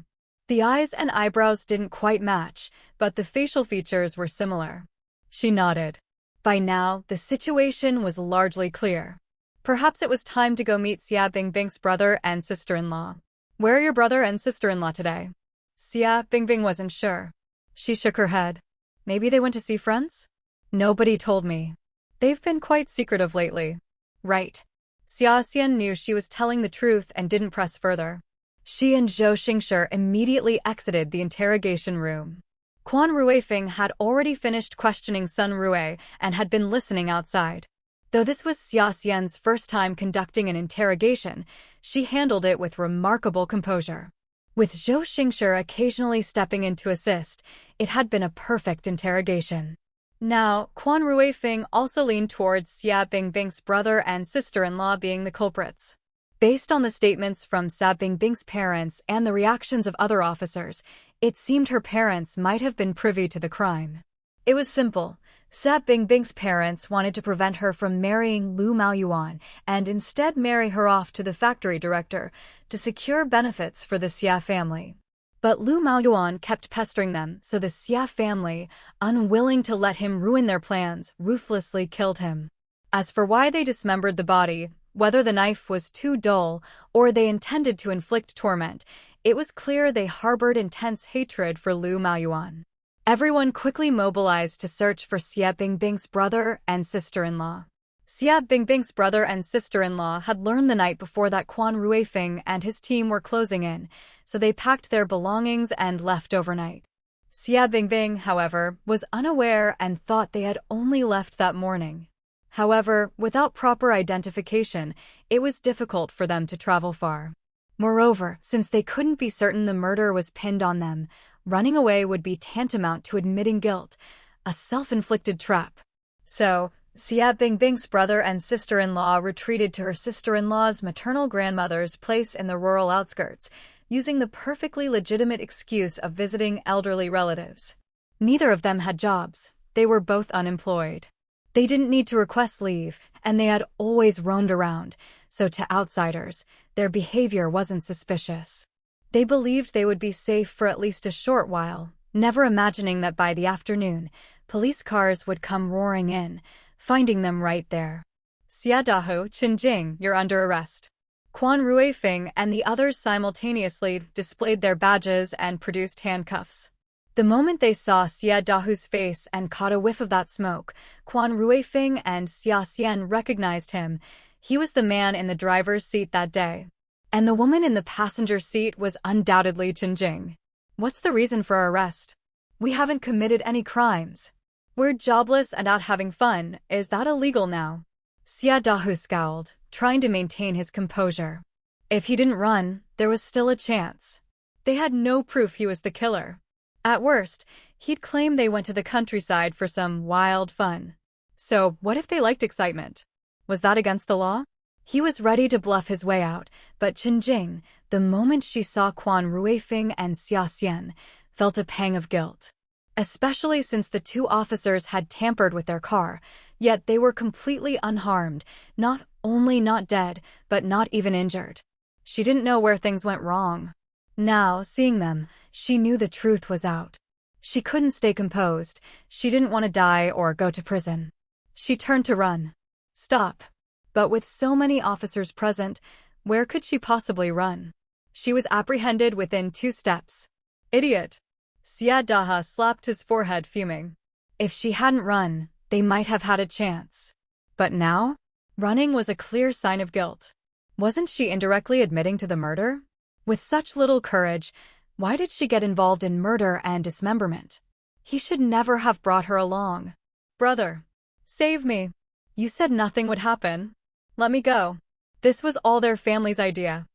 The eyes and eyebrows didn't quite match, but the facial features were similar. She nodded. By now, the situation was largely clear. Perhaps it was time to go meet Xia Bingbing's brother and sister-in-law. Where are your brother and sister-in-law today? Xia Bingbing wasn't sure. She shook her head. Maybe they went to see friends? Nobody told me. They've been quite secretive lately. Right. Xia Xian knew she was telling the truth and didn't press further. She and Zhou Xingshi immediately exited the interrogation room. Quan Ruifeng had already finished questioning Sun Rue and had been listening outside. Though this was Xia Xian's first time conducting an interrogation, she handled it with remarkable composure. With Zhou Xingshi occasionally stepping in to assist, it had been a perfect interrogation. Now, Quan Ruifeng also leaned towards Xia Bingbing's brother and sister-in-law being the culprits. Based on the statements from Xia Bingbing's parents and the reactions of other officers, it seemed her parents might have been privy to the crime. It was simple. Xia Bingbing's parents wanted to prevent her from marrying Lu Maoyuan and instead marry her off to the factory director to secure benefits for the Xia family. But Lu Maoyuan kept pestering them, so the Xia family, unwilling to let him ruin their plans, ruthlessly killed him. As for why they dismembered the body, whether the knife was too dull or they intended to inflict torment, it was clear they harbored intense hatred for Lu Maoyuan. Everyone quickly mobilized to search for Xia Bingbing's brother and sister-in-law. Xia Bingbing's brother and sister-in-law had learned the night before that Quan Ruifeng and his team were closing in, so they packed their belongings and left overnight. Xia Bingbing, however, was unaware and thought they had only left that morning. However, without proper identification, it was difficult for them to travel far. Moreover, since they couldn't be certain the murder was pinned on them, running away would be tantamount to admitting guilt, a self-inflicted trap. So, Xia Bingbing's brother and sister-in-law retreated to her sister-in-law's maternal grandmother's place in the rural outskirts, using the perfectly legitimate excuse of visiting elderly relatives. Neither of them had jobs. They were both unemployed. They didn't need to request leave, and they had always roamed around, so to outsiders, their behavior wasn't suspicious. They believed they would be safe for at least a short while, never imagining that by the afternoon, police cars would come roaring in, finding them right there. Xia Dahu, Qinjing, you're under arrest. Quan Ruifeng and the others simultaneously displayed their badges and produced handcuffs. The moment they saw Xia Dahu's face and caught a whiff of that smoke, Quan Ruifeng and Xia Xian recognized him. He was the man in the driver's seat that day. And the woman in the passenger seat was undoubtedly Qinjing. What's the reason for our arrest? We haven't committed any crimes. We're jobless and out having fun. Is that illegal now? Xia Dahu scowled, trying to maintain his composure. If he didn't run, there was still a chance. They had no proof he was the killer. At worst, he'd claim they went to the countryside for some wild fun. So, what if they liked excitement? Was that against the law? He was ready to bluff his way out, but Qinjing, the moment she saw Quan Ruifeng and Xia Xian, felt a pang of guilt. Especially since the two officers had tampered with their car, yet they were completely unharmed, not only not dead, but not even injured. She didn't know where things went wrong. Now, seeing them, she knew the truth was out. She couldn't stay composed. She didn't want to die or go to prison. She turned to run. Stop. But with so many officers present, where could she possibly run? She was apprehended within 2 steps. Idiot. Xia Daha slapped his forehead, fuming. If she hadn't run, they might have had a chance. But now? Running was a clear sign of guilt. Wasn't she indirectly admitting to the murder? With such little courage, why did she get involved in murder and dismemberment? He should never have brought her along. Brother, save me. You said nothing would happen. Let me go. This was all their family's idea.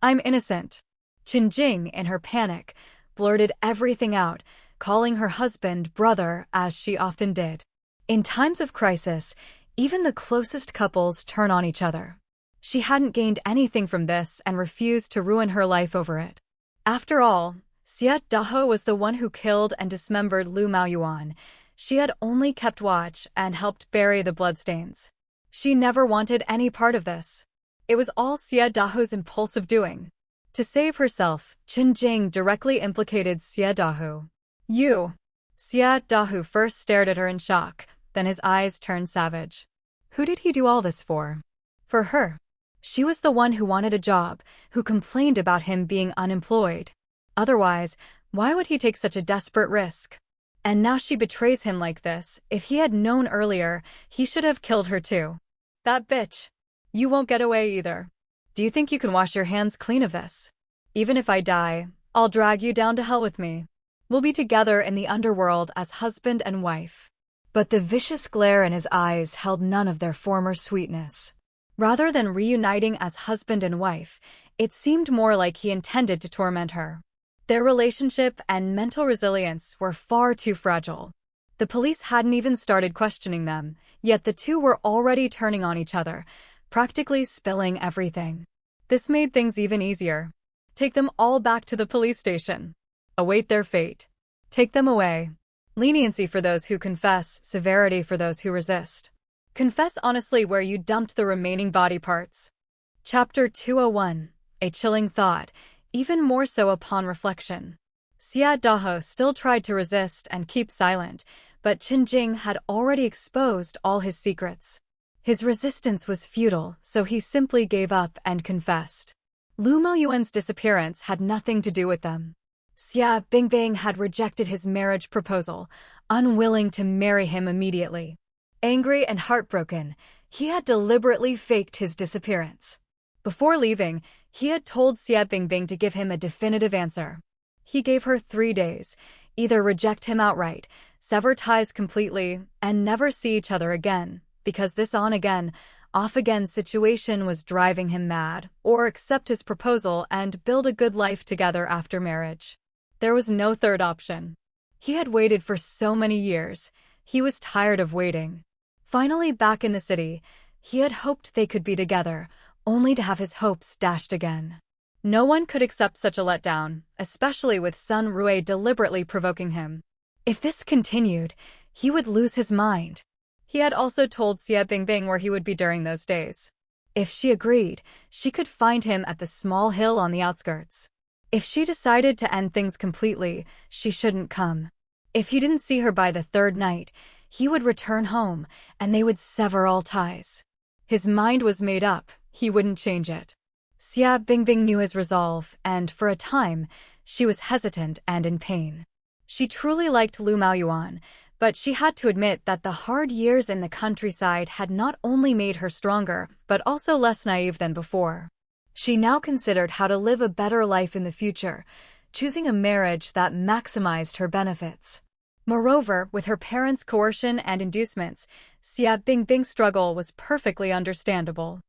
I'm innocent. Qinjing, in her panic, blurted everything out, calling her husband brother as she often did. In times of crisis, even the closest couples turn on each other. She hadn't gained anything from this and refused to ruin her life over it. After all, Xia Dahu was the one who killed and dismembered Lu Maoyuan. She had only kept watch and helped bury the bloodstains. She never wanted any part of this. It was all Xia Dahu's impulsive doing. To save herself, Qinjing directly implicated Xia Dahu. You. Xia Dahu first stared at her in shock, then his eyes turned savage. Who did he do all this for? For her. She was the one who wanted a job, who complained about him being unemployed. Otherwise, why would he take such a desperate risk? And now she betrays him like this. If he had known earlier, he should have killed her too. That bitch. You won't get away either. Do you think you can wash your hands clean of this? Even if I die, I'll drag you down to hell with me. We'll be together in the underworld as husband and wife. But the vicious glare in his eyes held none of their former sweetness. Rather than reuniting as husband and wife, it seemed more like he intended to torment her. Their relationship and mental resilience were far too fragile. The police hadn't even started questioning them, yet the two were already turning on each other, practically spilling everything. This made things even easier. Take them all back to the police station. Await their fate. Take them away. Leniency for those who confess, severity for those who resist. Confess honestly where you dumped the remaining body parts. Chapter 201. A chilling thought, even more so upon reflection. Xia Dahu still tried to resist and keep silent, but Qinjing had already exposed all his secrets. His resistance was futile, so he simply gave up and confessed. Lu Maoyuan's disappearance had nothing to do with them. Xia Bingbing had rejected his marriage proposal, unwilling to marry him immediately. Angry and heartbroken, he had deliberately faked his disappearance. Before leaving, he had told Xia Bingbing to give him a definitive answer. He gave her 3 days, either reject him outright, sever ties completely, and never see each other again, because this on-again, off-again situation was driving him mad, or accept his proposal and build a good life together after marriage. There was no third option. He had waited for so many years. He was tired of waiting. Finally back in the city, he had hoped they could be together, only to have his hopes dashed again. No one could accept such a letdown, especially with Sun Rui deliberately provoking him. If this continued, he would lose his mind. He had also told Xia Bingbing where he would be during those days. If she agreed, she could find him at the small hill on the outskirts. If she decided to end things completely, she shouldn't come. If he didn't see her by the 3rd night, he would return home, and they would sever all ties. His mind was made up, he wouldn't change it. Xia Bingbing knew his resolve, and for a time, she was hesitant and in pain. She truly liked Lu Maoyuan, but she had to admit that the hard years in the countryside had not only made her stronger, but also less naive than before. She now considered how to live a better life in the future, choosing a marriage that maximized her benefits. Moreover, with her parents' coercion and inducements, Xia Bingbing's struggle was perfectly understandable.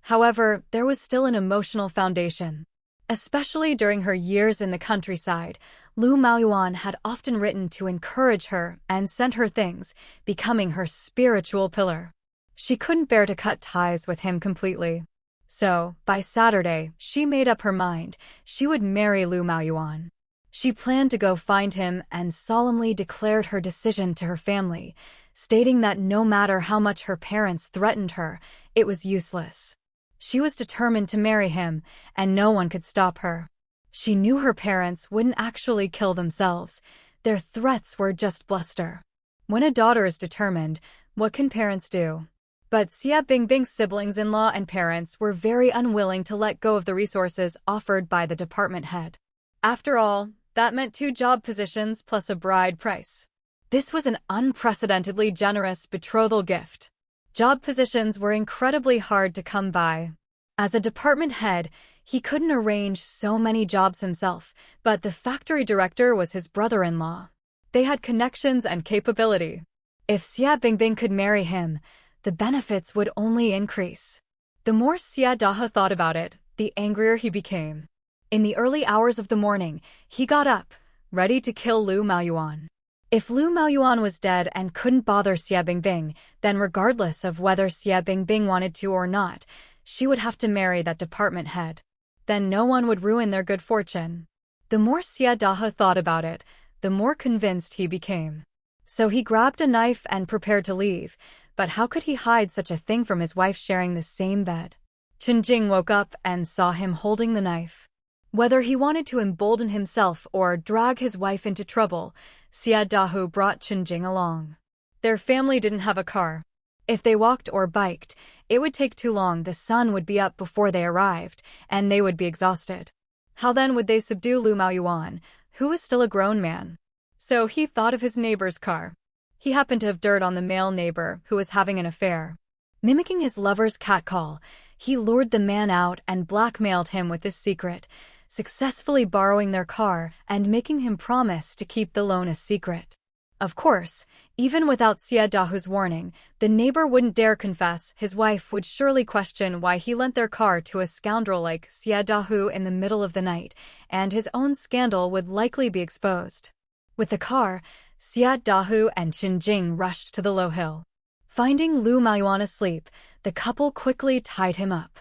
However, there was still an emotional foundation. Especially during her years in the countryside, Lu Maoyuan had often written to encourage her and sent her things, becoming her spiritual pillar. She couldn't bear to cut ties with him completely. So, by Saturday, she made up her mind she would marry Lu Maoyuan. She planned to go find him and solemnly declared her decision to her family, stating that no matter how much her parents threatened her, it was useless. She was determined to marry him, and no one could stop her. She knew her parents wouldn't actually kill themselves. Their threats were just bluster. When a daughter is determined, what can parents do? But Xia Bingbing's siblings-in-law and parents were very unwilling to let go of the resources offered by the department head. After all, that meant 2 job positions plus a bride price. This was an unprecedentedly generous betrothal gift. Job positions were incredibly hard to come by. As a department head, he couldn't arrange so many jobs himself, but the factory director was his brother-in-law. They had connections and capability. If Xia Bingbing could marry him, the benefits would only increase. The more Xia Daha thought about it, the angrier he became. In the early hours of the morning, he got up, ready to kill Lu Maoyuan. If Lu Maoyuan was dead and couldn't bother Xia Bingbing, then regardless of whether Xia Bingbing wanted to or not, she would have to marry that department head. Then no one would ruin their good fortune. The more Xia Daha thought about it, the more convinced he became. So he grabbed a knife and prepared to leave, but how could he hide such a thing from his wife sharing the same bed? Chen Jing woke up and saw him holding the knife. Whether he wanted to embolden himself or drag his wife into trouble, Xia Dahu brought Chen Jing along. Their family didn't have a car. If they walked or biked, it would take too long. The sun would be up before they arrived, and they would be exhausted. How then would they subdue Lu Maoyuan, who was still a grown man? So he thought of his neighbor's car. He happened to have dirt on the male neighbor who was having an affair. Mimicking his lover's catcall, he lured the man out and blackmailed him with his secret, successfully borrowing their car and making him promise to keep the loan a secret. Of course, even without Xia Dahu's warning, the neighbor wouldn't dare confess. His wife would surely question why he lent their car to a scoundrel like Xia Dahu in the middle of the night, and his own scandal would likely be exposed. With the car, Xia Dahu and Chen Jing rushed to the low hill. Finding Lu Maoyuan asleep, the couple quickly tied him up.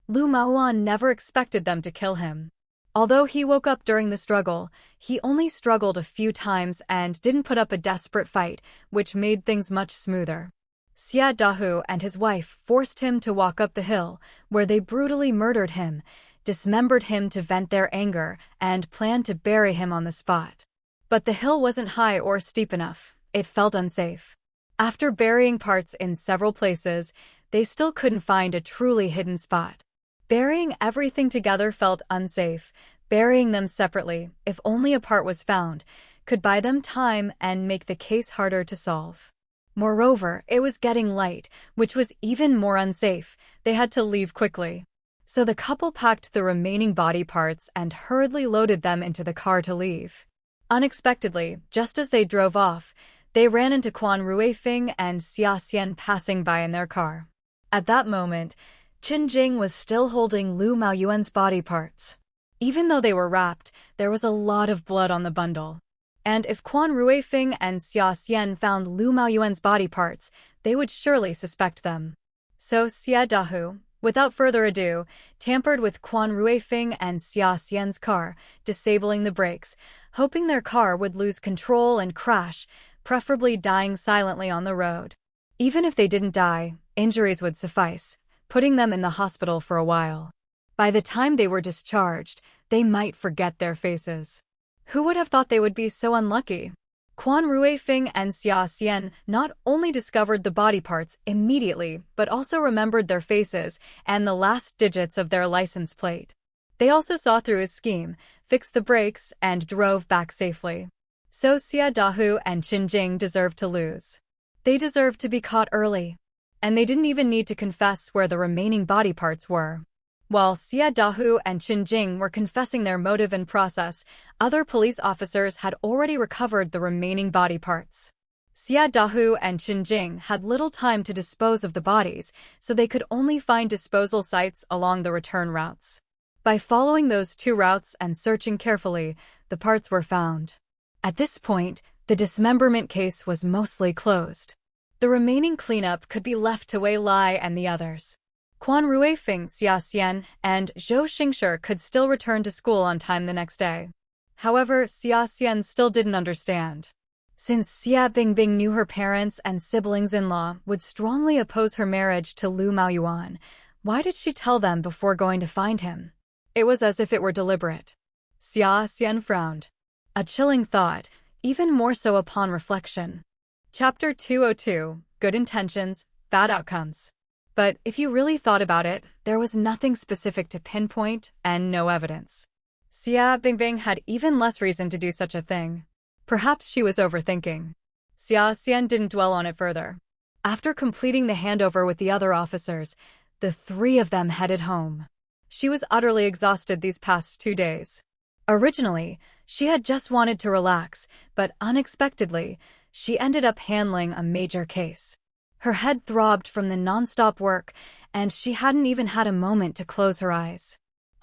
Lu Maoyuan never expected them to kill him. Although he woke up during the struggle, he only struggled a few times and didn't put up a desperate fight, which made things much smoother. Xia Dahu and his wife forced him to walk up the hill, where they brutally murdered him, dismembered him to vent their anger, and planned to bury him on the spot. But the hill wasn't high or steep enough. It felt unsafe. After burying parts in several places, they still couldn't find a truly hidden spot. Burying everything together felt unsafe, Burying them separately, if only a part was found, could buy them time and make the case harder to solve. Moreover, it was getting light, which was even more unsafe. They had to leave quickly. So the couple packed the remaining body parts and hurriedly loaded them into the car to leave. Unexpectedly, just as they drove off, they ran into Quan Ruifing and Xia Xian passing by in their car. At that moment, Qin Jing was still holding Lu Maoyuan's body parts. Even though they were wrapped, there was a lot of blood on the bundle. And if Quan Ruifing and Xia Xian found Lu Maoyuan's body parts, they would surely suspect them. So Xia Dahu, without further ado, tampered with Quan Ruifing and Xia Xian's car, disabling the brakes, hoping their car would lose control and crash, preferably dying silently on the road. Even if they didn't die, injuries would suffice, putting them in the hospital for a while. By the time they were discharged, they might forget their faces. Who would have thought they would be so unlucky? Quan Ruifing and Xia Xian not only discovered the body parts immediately, but also remembered their faces and the last digits of their license plate. They also saw through his scheme, fixed the brakes, and drove back safely. So Xia Dahu and Qin Jing deserved to lose. They deserved to be caught early. And they didn't even need to confess where the remaining body parts were. While Xia Dahu and Qin Jing were confessing their motive and process, other police officers had already recovered the remaining body parts. Xia Dahu and Qin Jing had little time to dispose of the bodies, so they could only find disposal sites along the return routes. By following those two routes and searching carefully, the parts were found. At this point, the dismemberment case was mostly closed. The remaining cleanup could be left to Wei Lai and the others. Quan Ruifing, Xia Xian, and Zhou Xingshi could still return to school on time the next day. However, Xia Xian still didn't understand. Since Xia Bingbing knew her parents and siblings-in-law would strongly oppose her marriage to Lu Maoyuan, why did she tell them before going to find him? It was as if it were deliberate. Xia Xian frowned. A chilling thought, even more so upon reflection. Chapter 202, Good Intentions, Bad Outcomes. But if you really thought about it, there was nothing specific to pinpoint and no evidence. Xia Bingbing had even less reason to do such a thing. Perhaps she was overthinking. Xia Xian didn't dwell on it further. After completing the handover with the other officers, the three of them headed home. She was utterly exhausted these past 2 days. Originally, she had just wanted to relax, but unexpectedly, she ended up handling a major case. Her head throbbed from the non-stop work, and she hadn't even had a moment to close her eyes.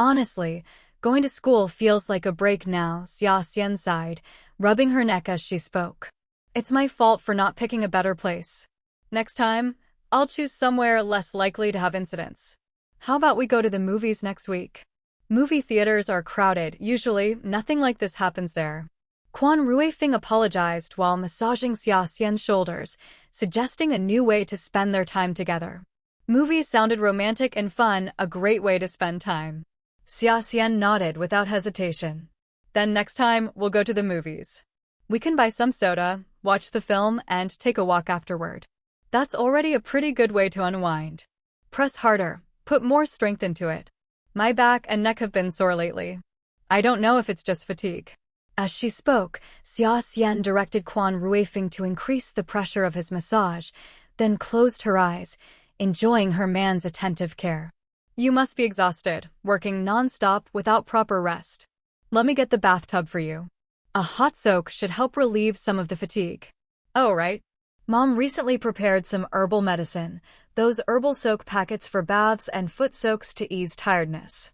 Honestly, going to school feels like a break now, Xia Xian sighed, rubbing her neck as she spoke. It's my fault for not picking a better place. Next time, I'll choose somewhere less likely to have incidents. How about we go to the movies next week? Movie theaters are crowded, usually nothing like this happens there. Quan Ruifing apologized while massaging Xia Xian's shoulders, suggesting a new way to spend their time together. Movies sounded romantic and fun, a great way to spend time. Xia Xian nodded without hesitation. Then next time, we'll go to the movies. We can buy some soda, watch the film, and take a walk afterward. That's already a pretty good way to unwind. Press harder, put more strength into it. My back and neck have been sore lately. I don't know if it's just fatigue. As she spoke, Xia Xian directed Quan Ruifing to increase the pressure of his massage, then closed her eyes, enjoying her man's attentive care. You must be exhausted, working non-stop without proper rest. Let me get the bathtub for you. A hot soak should help relieve some of the fatigue. Oh, right. Mom recently prepared some herbal medicine, those herbal soak packets for baths and foot soaks to ease tiredness.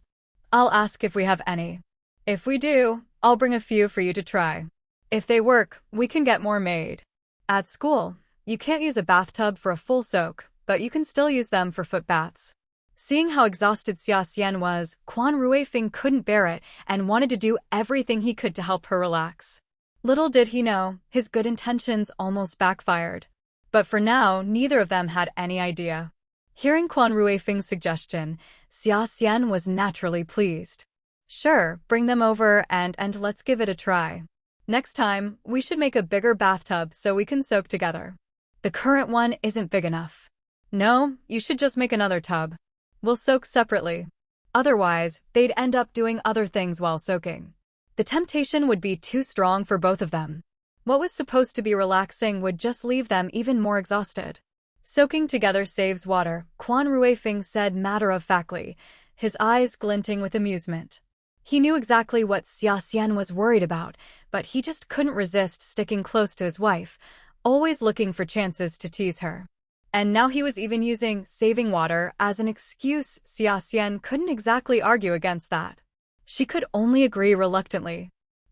I'll ask if we have any. If we do, I'll bring a few for you to try. If they work, we can get more made. At school, you can't use a bathtub for a full soak, but you can still use them for foot baths. Seeing how exhausted Xia Xian was, Quan Ruifing couldn't bear it and wanted to do everything he could to help her relax. Little did he know, his good intentions almost backfired. But for now, neither of them had any idea. Hearing Quan Ruifing's suggestion, Xia Xian was naturally pleased. Sure, bring them over and let's give it a try. Next time, we should make a bigger bathtub so we can soak together. The current one isn't big enough. No, you should just make another tub. We'll soak separately. Otherwise, they'd end up doing other things while soaking. The temptation would be too strong for both of them. What was supposed to be relaxing would just leave them even more exhausted. Soaking together saves water, Quan Ruifeng said matter-of-factly, his eyes glinting with amusement. He knew exactly what Xia Xian was worried about, but he just couldn't resist sticking close to his wife, always looking for chances to tease her. And now he was even using saving water as an excuse. Xia Xian couldn't exactly argue against that. She could only agree reluctantly.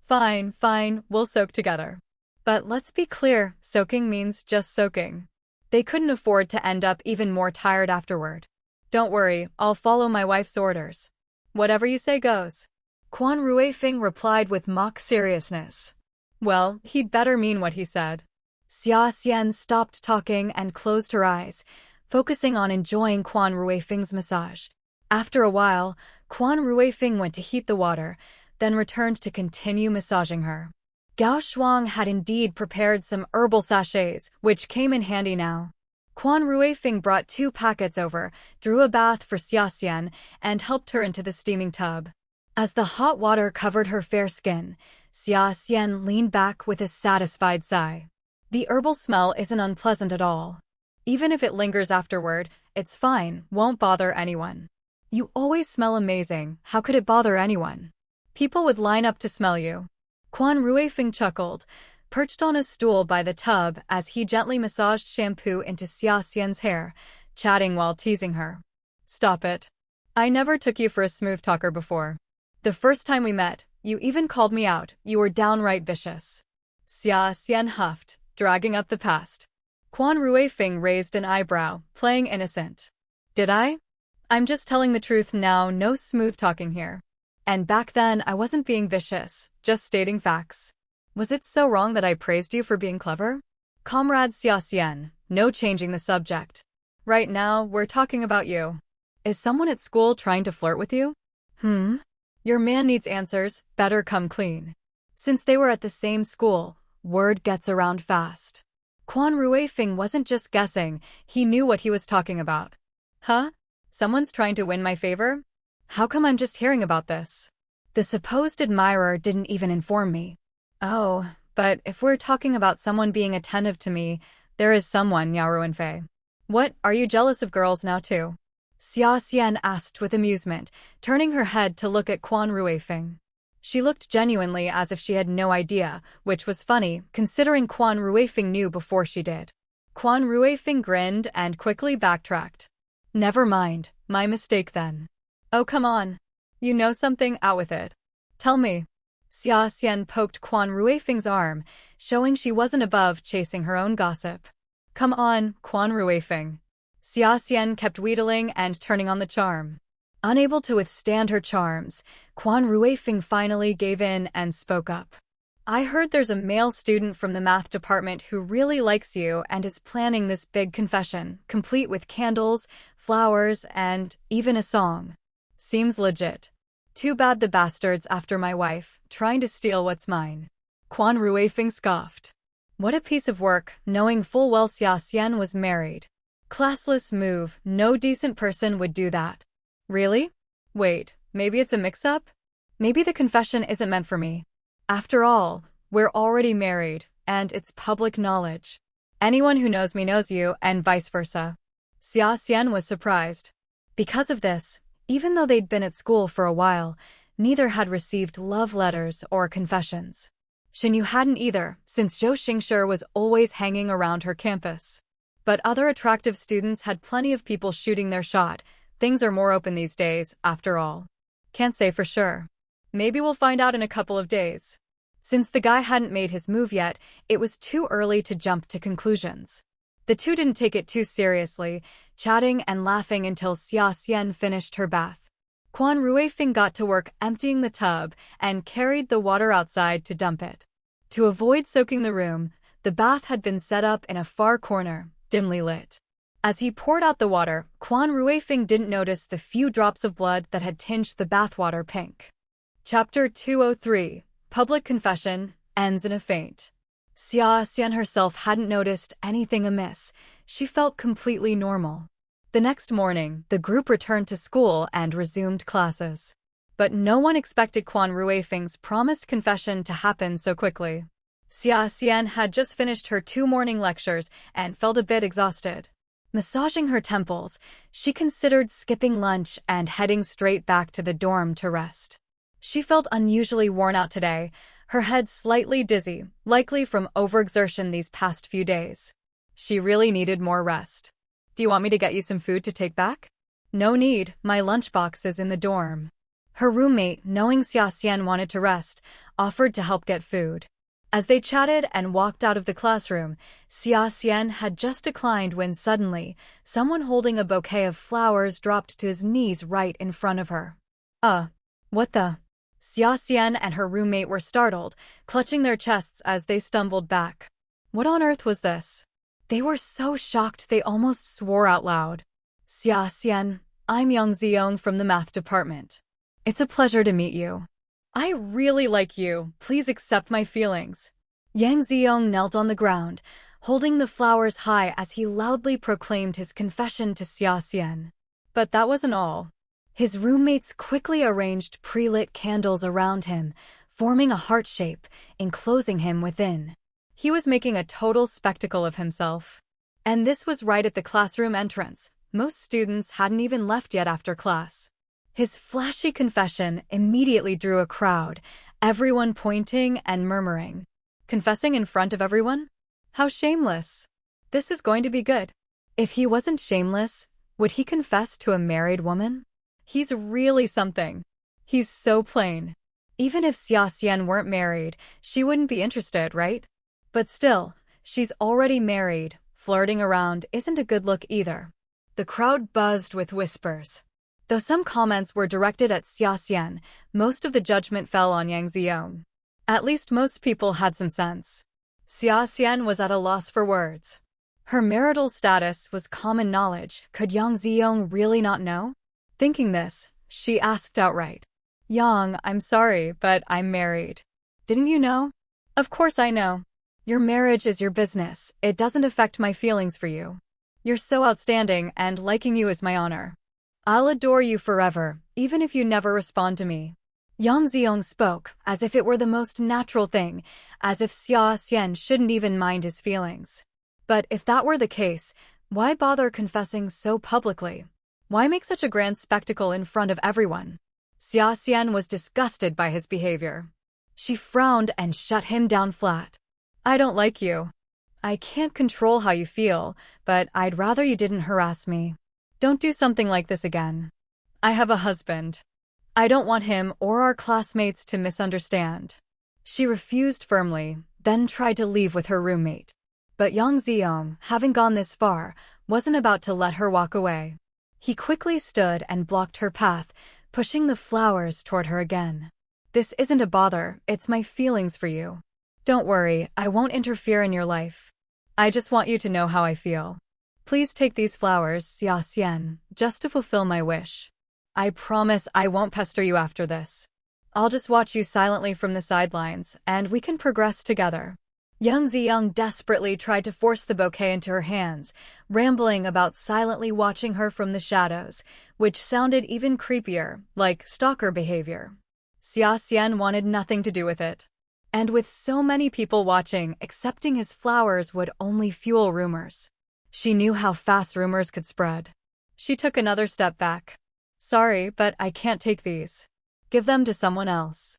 Fine, we'll soak together. But let's be clear, soaking means just soaking. They couldn't afford to end up even more tired afterward. Don't worry, I'll follow my wife's orders. Whatever you say goes. Quan Ruifeng replied with mock seriousness. Well, he'd better mean what he said. Xia Xian stopped talking and closed her eyes, focusing on enjoying Quan Ruifeng's massage. After a while, Quan Ruifeng went to heat the water, then returned to continue massaging her. Gao Shuang had indeed prepared some herbal sachets, which came in handy now. Quan Ruifeng brought 2 packets over, drew a bath for Xia Xian, and helped her into the steaming tub. As the hot water covered her fair skin, Xia Xian leaned back with a satisfied sigh. The herbal smell isn't unpleasant at all. Even if it lingers afterward, it's fine, won't bother anyone. You always smell amazing, how could it bother anyone? People would line up to smell you. Quan Ruifeng chuckled, perched on a stool by the tub as he gently massaged shampoo into Xia Xian's hair, chatting while teasing her. Stop it. I never took you for a smooth talker before. The first time we met, you even called me out, you were downright vicious. Xia Xian huffed, dragging up the past. Quan Ruifeng raised an eyebrow, playing innocent. Did I? I'm just telling the truth now, no smooth talking here. And back then I wasn't being vicious, just stating facts. Was it so wrong that I praised you for being clever? Comrade Xia Xian, no changing the subject. Right now, we're talking about you. Is someone at school trying to flirt with you? Your man needs answers, better come clean. Since they were at the same school, word gets around fast. Quan Ruifeng wasn't just guessing, he knew what he was talking about. Huh? Someone's trying to win my favor? How come I'm just hearing about this? The supposed admirer didn't even inform me. Oh, but if we're talking about someone being attentive to me, there is someone, Yao Ruinfei. What, are you jealous of girls now too? Xia Xian asked with amusement, turning her head to look at Quan Ruifeng. She looked genuinely as if she had no idea, which was funny, considering Quan Ruifeng knew before she did. Quan Ruifeng grinned and quickly backtracked. Never mind, my mistake then. Oh come on. You know something, out with it. Tell me. Xia Xian poked Quan Ruifeng's arm, showing she wasn't above chasing her own gossip. Come on, Quan Ruifeng. Xia Xian kept wheedling and turning on the charm. Unable to withstand her charms, Quan Ruifeng finally gave in and spoke up. I heard there's a male student from the math department who really likes you and is planning this big confession, complete with candles, flowers, and even a song. Seems legit. Too bad the bastard's after my wife, trying to steal what's mine. Quan Ruifeng scoffed. What a piece of work, knowing full well Xia Xian was married. Classless move, no decent person would do that. Really? Wait, maybe it's a mix-up? Maybe the confession isn't meant for me. After all, we're already married, and it's public knowledge. Anyone who knows me knows you, and vice versa. Xia Xian was surprised. Because of this, even though they'd been at school for a while, neither had received love letters or confessions. Xinyu hadn't either, since Zhou Xingshi was always hanging around her campus. But other attractive students had plenty of people shooting their shot. Things are more open these days, after all. Can't say for sure. Maybe we'll find out in a couple of days. Since the guy hadn't made his move yet, it was too early to jump to conclusions. The two didn't take it too seriously, chatting and laughing until Xia Xian finished her bath. Quan Ruifeng got to work emptying the tub and carried the water outside to dump it. To avoid soaking the room, the bath had been set up in a far corner, dimly lit. As he poured out the water, Quan Ruifeng didn't notice the few drops of blood that had tinged the bathwater pink. Chapter 203, Public Confession, ends in a faint. Xia Xian herself hadn't noticed anything amiss. She felt completely normal. The next morning, the group returned to school and resumed classes. But no one expected Quan Ruifeng's promised confession to happen so quickly. Xia Xian had just finished her 2 morning lectures and felt a bit exhausted. Massaging her temples, she considered skipping lunch and heading straight back to the dorm to rest. She felt unusually worn out today, her head slightly dizzy, likely from overexertion these past few days. She really needed more rest. Do you want me to get you some food to take back? No need, my lunchbox is in the dorm. Her roommate, knowing Xia Xian wanted to rest, offered to help get food. As they chatted and walked out of the classroom, Xia Xian had just declined when suddenly, someone holding a bouquet of flowers dropped to his knees right in front of her. What the? Xia Xian and her roommate were startled, clutching their chests as they stumbled back. What on earth was this? They were so shocked they almost swore out loud. Xia Xian, I'm Yang Ziyong from the math department. It's a pleasure to meet you. I really like you, please accept my feelings. Yang Ziyong knelt on the ground, holding the flowers high as he loudly proclaimed his confession to Xia Xian. But that wasn't all. His roommates quickly arranged pre-lit candles around him, forming a heart shape, enclosing him within. He was making a total spectacle of himself. And this was right at the classroom entrance. Most students hadn't even left yet after class. His flashy confession immediately drew a crowd, everyone pointing and murmuring. Confessing in front of everyone? How shameless. This is going to be good. If he wasn't shameless, would he confess to a married woman? He's really something. He's so plain. Even if Xia Xian weren't married, she wouldn't be interested, right? But still, she's already married. Flirting around isn't a good look either. The crowd buzzed with whispers. Though some comments were directed at Xia Xian, most of the judgment fell on Yang Ziyong. At least most people had some sense. Xia Xian was at a loss for words. Her marital status was common knowledge. Could Yang Ziyong really not know? Thinking this, she asked outright. Yang, I'm sorry, but I'm married. Didn't you know? Of course I know. Your marriage is your business. It doesn't affect my feelings for you. You're so outstanding, and liking you is my honor. I'll adore you forever, even if you never respond to me. Yang Ziyong spoke, as if it were the most natural thing, as if Xia Xian shouldn't even mind his feelings. But if that were the case, why bother confessing so publicly? Why make such a grand spectacle in front of everyone? Xia Xian was disgusted by his behavior. She frowned and shut him down flat. I don't like you. I can't control how you feel, but I'd rather you didn't harass me. Don't do something like this again. I have a husband. I don't want him or our classmates to misunderstand. She refused firmly, then tried to leave with her roommate. But Yang Ziyong, having gone this far, wasn't about to let her walk away. He quickly stood and blocked her path, pushing the flowers toward her again. This isn't a bother, it's my feelings for you. Don't worry, I won't interfere in your life. I just want you to know how I feel. Please take these flowers, Xia Xian, just to fulfill my wish. I promise I won't pester you after this. I'll just watch you silently from the sidelines, and we can progress together. Yang Ziyong desperately tried to force the bouquet into her hands, rambling about silently watching her from the shadows, which sounded even creepier, like stalker behavior. Xia Xian wanted nothing to do with it. And with so many people watching, accepting his flowers would only fuel rumors. She knew how fast rumors could spread. She took another step back. Sorry, but I can't take these. Give them to someone else.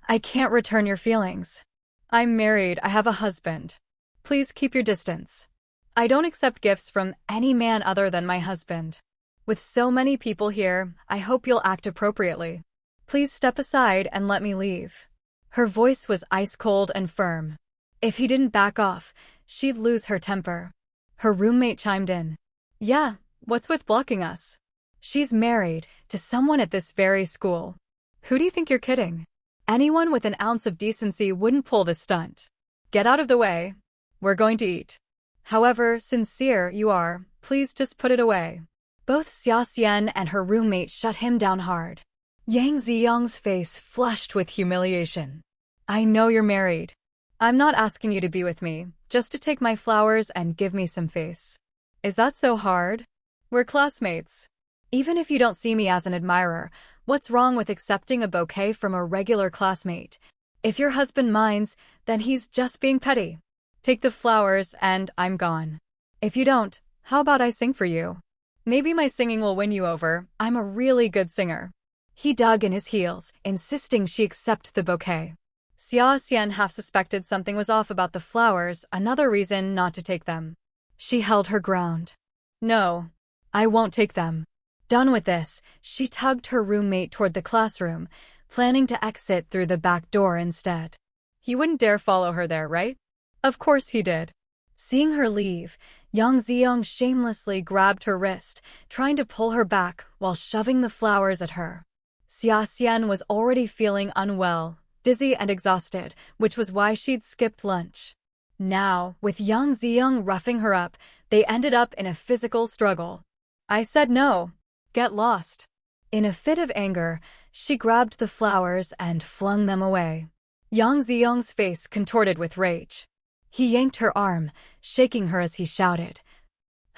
I can't return your feelings. I'm married, I have a husband. Please keep your distance. I don't accept gifts from any man other than my husband. With so many people here, I hope you'll act appropriately. Please step aside and let me leave. Her voice was ice-cold and firm. If he didn't back off, she'd lose her temper. Her roommate chimed in. Yeah, what's with blocking us? She's married to someone at this very school. Who do you think you're kidding? Anyone with an ounce of decency wouldn't pull this stunt. Get out of the way. We're going to eat. However sincere you are, please just put it away. Both Xia Xian and her roommate shut him down hard. Yang Ziyong's face flushed with humiliation. I know you're married. I'm not asking you to be with me, just to take my flowers and give me some face. Is that so hard? We're classmates. Even if you don't see me as an admirer, what's wrong with accepting a bouquet from a regular classmate? If your husband minds, then he's just being petty. Take the flowers and I'm gone. If you don't, how about I sing for you? Maybe my singing will win you over. I'm a really good singer. He dug in his heels, insisting she accept the bouquet. Xia Xian half suspected something was off about the flowers, another reason not to take them. She held her ground. No, I won't take them. Done with this, she tugged her roommate toward the classroom, planning to exit through the back door instead. He wouldn't dare follow her there, right? Of course he did. Seeing her leave, Yang Ziong shamelessly grabbed her wrist, trying to pull her back while shoving the flowers at her. Xia Xian was already feeling unwell, dizzy and exhausted, which was why she'd skipped lunch. Now, with Yang Ziong roughing her up, they ended up in a physical struggle. I said no. Get lost. In a fit of anger, she grabbed the flowers and flung them away. Yang Ziong's face contorted with rage. He yanked her arm, shaking her as he shouted,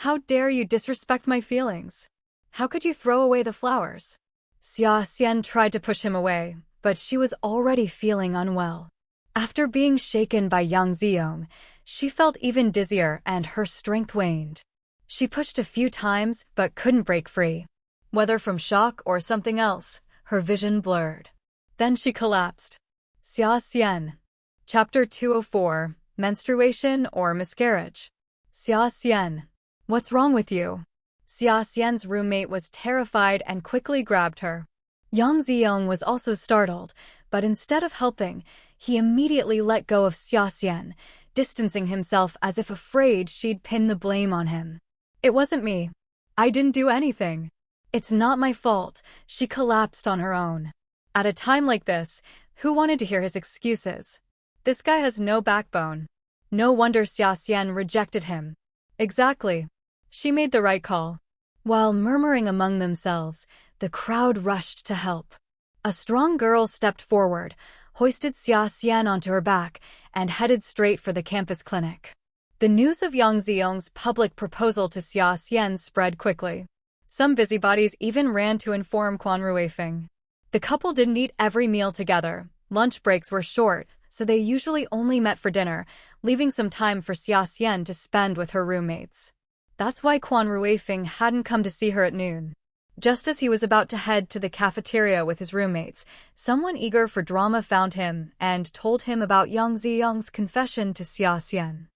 "How dare you disrespect my feelings? How could you throw away the flowers?" Xia Xian tried to push him away, but she was already feeling unwell. After being shaken by Yang Ziong, she felt even dizzier and her strength waned. She pushed a few times but couldn't break free. Whether from shock or something else, her vision blurred. Then she collapsed. Xia Xian. Chapter 204. Menstruation or miscarriage. Xia Xian. What's wrong with you? Xia Xian's roommate was terrified and quickly grabbed her. Yang Ziong was also startled, but instead of helping, he immediately let go of Xia Xian, distancing himself as if afraid she'd pin the blame on him. It wasn't me. I didn't do anything. It's not my fault. She collapsed on her own. At a time like this, who wanted to hear his excuses? This guy has no backbone. No wonder Xia Xian rejected him. Exactly. She made the right call. While murmuring among themselves, the crowd rushed to help. A strong girl stepped forward, hoisted Xia Xian onto her back, and headed straight for the campus clinic. The news of Yang Ziong's public proposal to Xia Xian spread quickly. Some busybodies even ran to inform Quan Ruifeng. The couple didn't eat every meal together. Lunch breaks were short, so they usually only met for dinner, leaving some time for Xia Xian to spend with her roommates. That's why Quan Ruifeng hadn't come to see her at noon. Just as he was about to head to the cafeteria with his roommates, someone eager for drama found him and told him about Yang Ziong's confession to Xia Xian.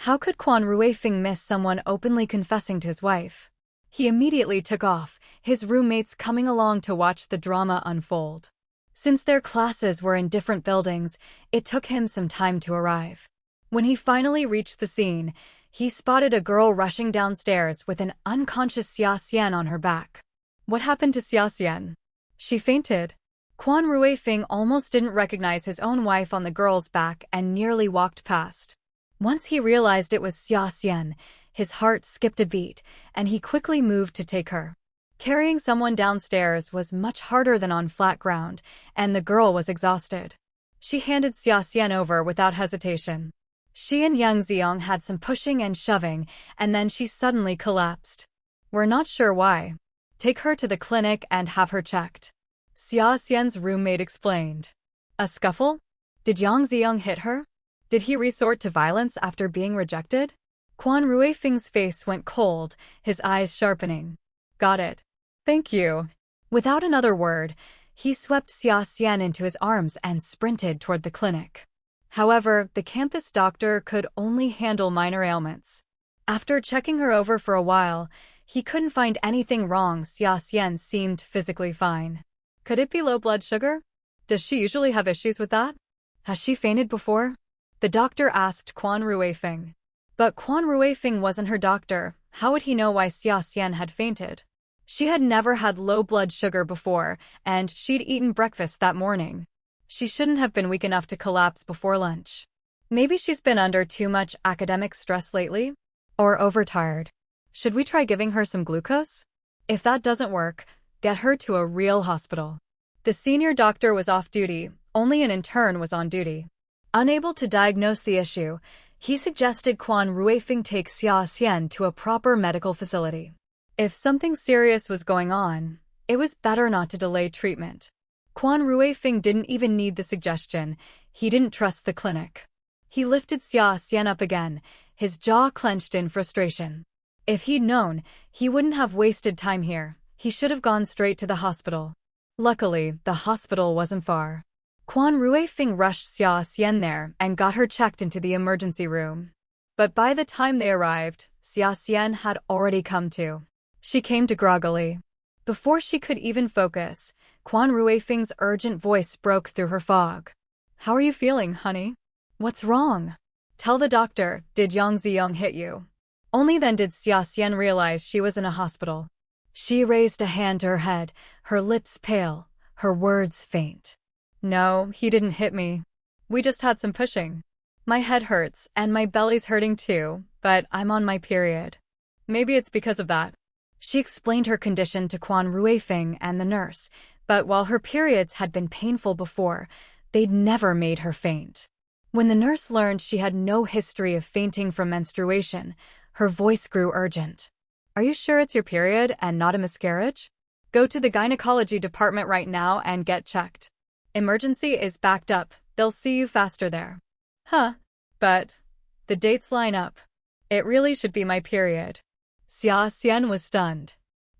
How could Quan Ruifeng miss someone openly confessing to his wife? He immediately took off, his roommates coming along to watch the drama unfold. Since their classes were in different buildings, it took him some time to arrive. When he finally reached the scene, he spotted a girl rushing downstairs with an unconscious Xia Xian on her back. What happened to Xia Xian? She fainted. Quan Ruifeng almost didn't recognize his own wife on the girl's back and nearly walked past. Once he realized it was Xia Xian, his heart skipped a beat, and he quickly moved to take her. Carrying someone downstairs was much harder than on flat ground, and the girl was exhausted. She handed Xia Xian over without hesitation. She and Yang Ziong had some pushing and shoving, and then she suddenly collapsed. We're not sure why. Take her to the clinic and have her checked. Xia Xian's roommate explained. A scuffle? Did Yang Ziong hit her? Did he resort to violence after being rejected? Quan Ruifeng's face went cold, his eyes sharpening. Got it. Thank you. Without another word, he swept Xia Xian into his arms and sprinted toward the clinic. However, the campus doctor could only handle minor ailments. After checking her over for a while, he couldn't find anything wrong. Xia Xian seemed physically fine. Could it be low blood sugar? Does she usually have issues with that? Has she fainted before? The doctor asked Quan Ruifeng. But Quan Ruifeng wasn't her doctor. How would he know why Xia Xian had fainted? She had never had low blood sugar before, and she'd eaten breakfast that morning. She shouldn't have been weak enough to collapse before lunch. Maybe she's been under too much academic stress lately? Or overtired. Should we try giving her some glucose? If that doesn't work, get her to a real hospital. The senior doctor was off duty, only an intern was on duty. Unable to diagnose the issue, he suggested Quan Ruifeng take Xia Xian to a proper medical facility. If something serious was going on, it was better not to delay treatment. Quan Ruifeng didn't even need the suggestion. He didn't trust the clinic. He lifted Xia Xian up again, his jaw clenched in frustration. If he'd known, he wouldn't have wasted time here. He should have gone straight to the hospital. Luckily, the hospital wasn't far. Quan Ruifeng rushed Xia Xian there and got her checked into the emergency room. But by the time they arrived, Xia Xian had already come to. She came to groggily. Before she could even focus, Quan Ruifeng's urgent voice broke through her fog. "How are you feeling, honey? What's wrong? Tell the doctor, did Yang Ziyong hit you?" Only then did Xia Xian realize she was in a hospital. She raised a hand to her head, her lips pale, her words faint. "No, he didn't hit me. We just had some pushing. My head hurts and my belly's hurting too, but I'm on my period. Maybe it's because of that." She explained her condition to Quan Ruifeng and the nurse, but while her periods had been painful before, they'd never made her faint. When the nurse learned she had no history of fainting from menstruation, her voice grew urgent. "Are you sure it's your period and not a miscarriage? Go to the gynecology department right now and get checked. Emergency is backed up, they'll see you faster there." "Huh. But the dates line up. It really should be my period." Xia Xian was stunned.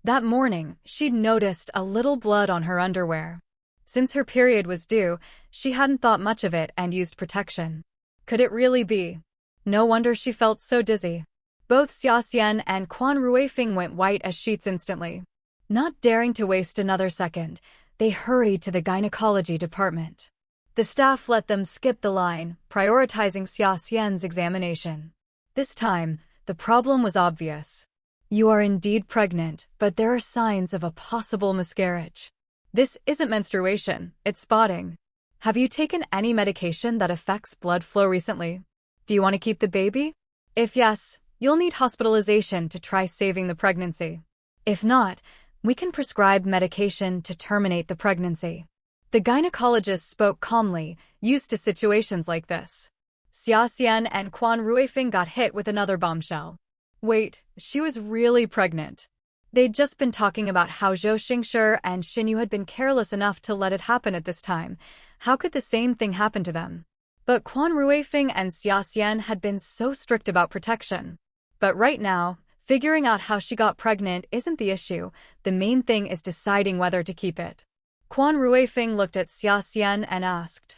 That morning, she'd noticed a little blood on her underwear. Since her period was due, she hadn't thought much of it and used protection. Could it really be? No wonder she felt so dizzy. Both Xia Xian and Quan Ruifeng went white as sheets instantly. Not daring to waste another second, they hurried to the gynecology department. The staff let them skip the line, prioritizing Xia Xian's examination. This time, the problem was obvious. "You are indeed pregnant, but there are signs of a possible miscarriage. This isn't menstruation, it's spotting. Have you taken any medication that affects blood flow recently? Do you want to keep the baby? If yes, you'll need hospitalization to try saving the pregnancy. If not, we can prescribe medication to terminate the pregnancy." The gynecologist spoke calmly, used to situations like this. Xia Xian and Quan Ruifeng got hit with another bombshell. Wait, she was really pregnant. They'd just been talking about how Zhou Xingshi and Xinyu had been careless enough to let it happen at this time. How could the same thing happen to them? But Quan Ruifeng and Xia Xian had been so strict about protection. But right now, figuring out how she got pregnant isn't the issue. The main thing is deciding whether to keep it. Quan Ruifeng looked at Xia Xian and asked,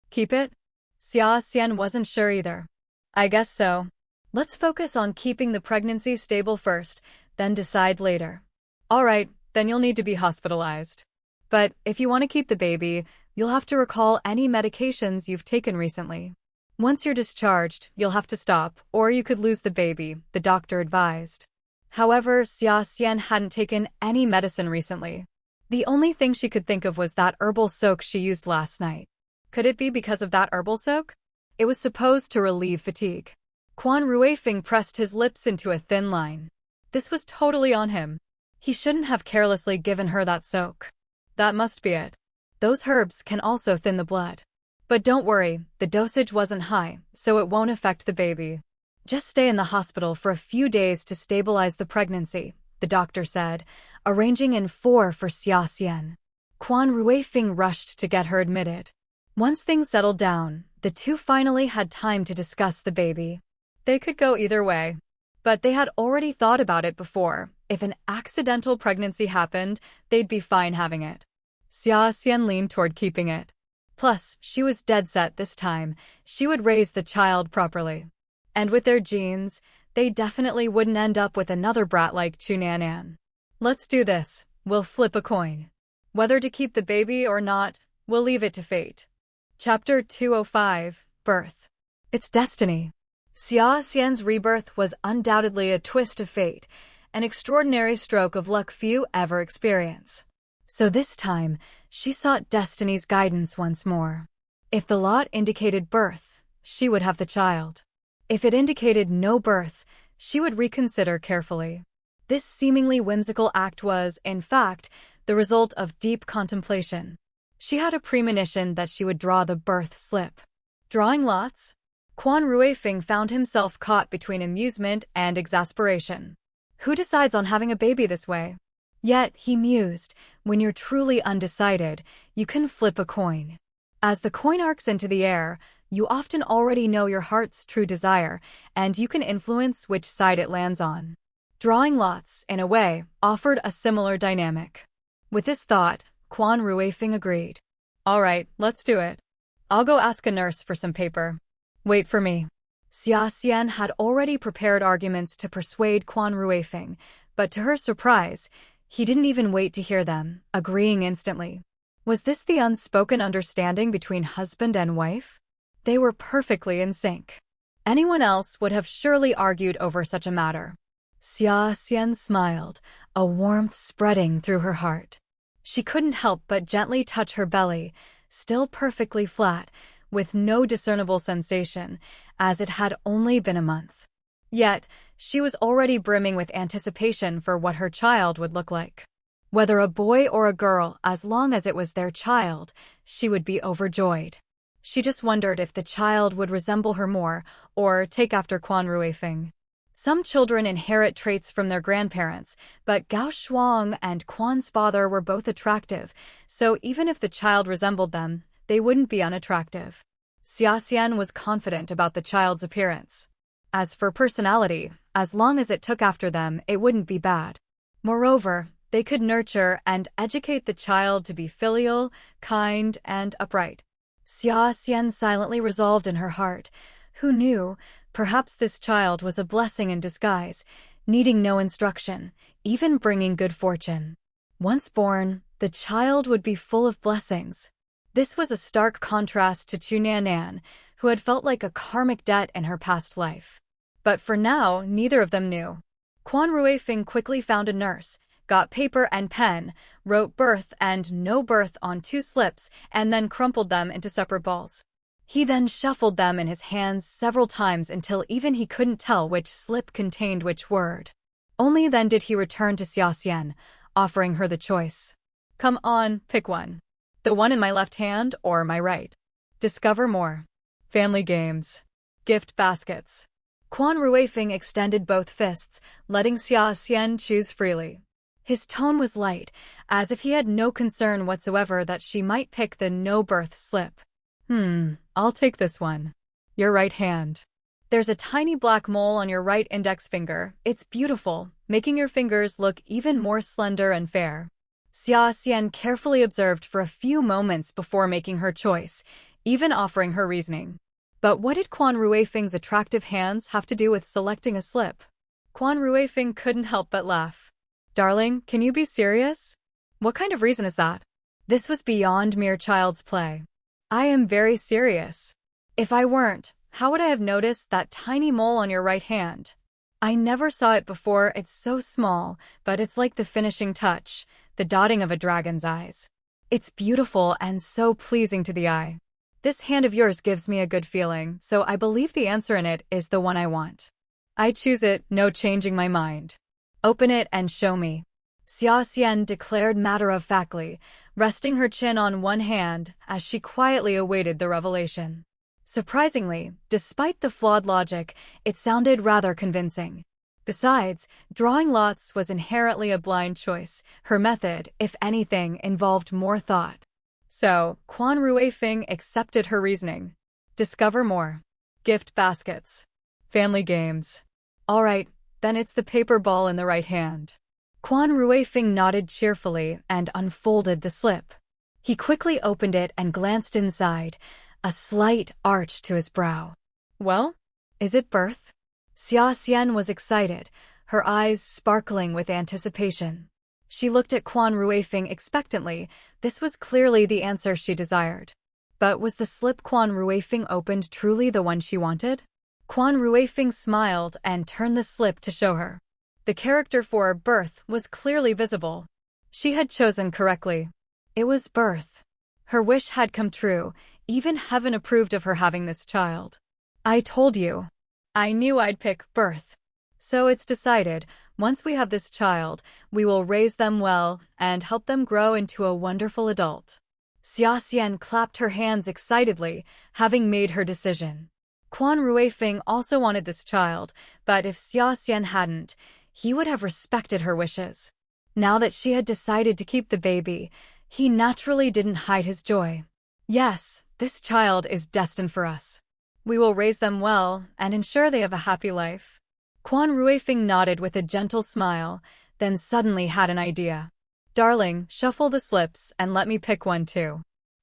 "Keep it?" Xia Xian wasn't sure either. "I guess so. Let's focus on keeping the pregnancy stable first, then decide later." "All right, then you'll need to be hospitalized. But if you want to keep the baby, you'll have to recall any medications you've taken recently. Once you're discharged, you'll have to stop, or you could lose the baby," the doctor advised. However, Xia Xian hadn't taken any medicine recently. The only thing she could think of was that herbal soak she used last night. Could it be because of that herbal soak? It was supposed to relieve fatigue. Quan Ruifeng pressed his lips into a thin line. This was totally on him. He shouldn't have carelessly given her that soak. That must be it. Those herbs can also thin the blood. But don't worry, the dosage wasn't high, so it won't affect the baby. Just stay in the hospital for a few days to stabilize the pregnancy, the doctor said, arranging in 4 for Xia Xian. Quan Ruifeng rushed to get her admitted. Once things settled down, the two finally had time to discuss the baby. They could go either way. But they had already thought about it before. If an accidental pregnancy happened, they'd be fine having it. Xia Xian leaned toward keeping it. Plus, she was dead set this time. She would raise the child properly. And with their genes, they definitely wouldn't end up with another brat like Chu Nanan. "Let's do this. We'll flip a coin. Whether to keep the baby or not, we'll leave it to fate." Chapter 205, Birth. It's destiny. Xia Xian's rebirth was undoubtedly a twist of fate, an extraordinary stroke of luck few ever experience. So this time, she sought destiny's guidance once more. If the lot indicated birth, she would have the child. If it indicated no birth, she would reconsider carefully. This seemingly whimsical act was, in fact, the result of deep contemplation. She had a premonition that she would draw the birth slip. Drawing lots? Quan Ruifeng found himself caught between amusement and exasperation. Who decides on having a baby this way? Yet, he mused, when you're truly undecided, you can flip a coin. As the coin arcs into the air, you often already know your heart's true desire, and you can influence which side it lands on. Drawing lots, in a way, offered a similar dynamic. With this thought, Quan Ruifeng agreed. All right, let's do it. I'll go ask a nurse for some paper. Wait for me. Xia Xian had already prepared arguments to persuade Quan Ruifeng, but to her surprise, he didn't even wait to hear them, agreeing instantly. Was this the unspoken understanding between husband and wife? They were perfectly in sync. Anyone else would have surely argued over such a matter. Xia Xian smiled, a warmth spreading through her heart. She couldn't help but gently touch her belly, still perfectly flat, with no discernible sensation, as it had only been a month. Yet, she was already brimming with anticipation for what her child would look like. Whether a boy or a girl, as long as it was their child, she would be overjoyed. She just wondered if the child would resemble her more, or take after Quan Ruifeng. Some children inherit traits from their grandparents, but Gao Shuang and Quan's father were both attractive, so even if the child resembled them, they wouldn't be unattractive. Xia Xian was confident about the child's appearance. As for personality, as long as it took after them, it wouldn't be bad. Moreover, they could nurture and educate the child to be filial, kind, and upright. Xia Xian silently resolved in her heart. Who knew, perhaps this child was a blessing in disguise, needing no instruction, even bringing good fortune. Once born, the child would be full of blessings. This was a stark contrast to Chu Nanan, who had felt like a karmic debt in her past life. But for now, neither of them knew. Quan Ruifeng quickly found a nurse, got paper and pen, wrote birth and no birth on 2 slips, and then crumpled them into separate balls. He then shuffled them in his hands several times until even he couldn't tell which slip contained which word. Only then did he return to Xia Xian, offering her the choice. Come on, pick one. The one in my left hand or my right. Discover more. Family games. Gift baskets. Quan Ruifeng extended both fists, letting Xia Xian choose freely. His tone was light, as if he had no concern whatsoever that she might pick the no-birth slip. I'll take this one. Your right hand. There's a tiny black mole on your right index finger. It's beautiful, making your fingers look even more slender and fair. Xia Xian carefully observed for a few moments before making her choice, even offering her reasoning. But what did Quan Ruifeng's attractive hands have to do with selecting a slip? Quan Ruifeng couldn't help but laugh. Darling, can you be serious? What kind of reason is that? This was beyond mere child's play. I am very serious. If I weren't, how would I have noticed that tiny mole on your right hand? I never saw it before. It's so small, but it's like the finishing touch, the dotting of a dragon's eyes. It's beautiful and so pleasing to the eye. This hand of yours gives me a good feeling, so I believe the answer in it is the one I want. I choose it, no changing my mind. Open it and show me. Xia Xian declared matter-of-factly, resting her chin on one hand as she quietly awaited the revelation. Surprisingly, despite the flawed logic, it sounded rather convincing. Besides, drawing lots was inherently a blind choice. Her method, if anything, involved more thought. So, Quan Ruifeng accepted her reasoning. Discover more. Gift baskets. Family games. All right, then it's the paper ball in the right hand. Quan Ruifeng nodded cheerfully and unfolded the slip. He quickly opened it and glanced inside, a slight arch to his brow. Well, is it birth? Xia Xian was excited, her eyes sparkling with anticipation. She looked at Quan Ruifeng expectantly. This was clearly the answer she desired. But was the slip Quan Ruifeng opened truly the one she wanted? Quan Ruifeng smiled and turned the slip to show her. The character for birth was clearly visible. She had chosen correctly. It was birth. Her wish had come true. Even heaven approved of her having this child. I told you. I knew I'd pick birth. So it's decided, once we have this child, we will raise them well and help them grow into a wonderful adult. Xia Xian clapped her hands excitedly, having made her decision. Quan Ruifeng also wanted this child, but if Xia Xian hadn't, he would have respected her wishes. Now that she had decided to keep the baby, he naturally didn't hide his joy. Yes, this child is destined for us. We will raise them well and ensure they have a happy life. Quan Ruifeng nodded with a gentle smile, then suddenly had an idea. Darling, shuffle the slips and let me pick one too.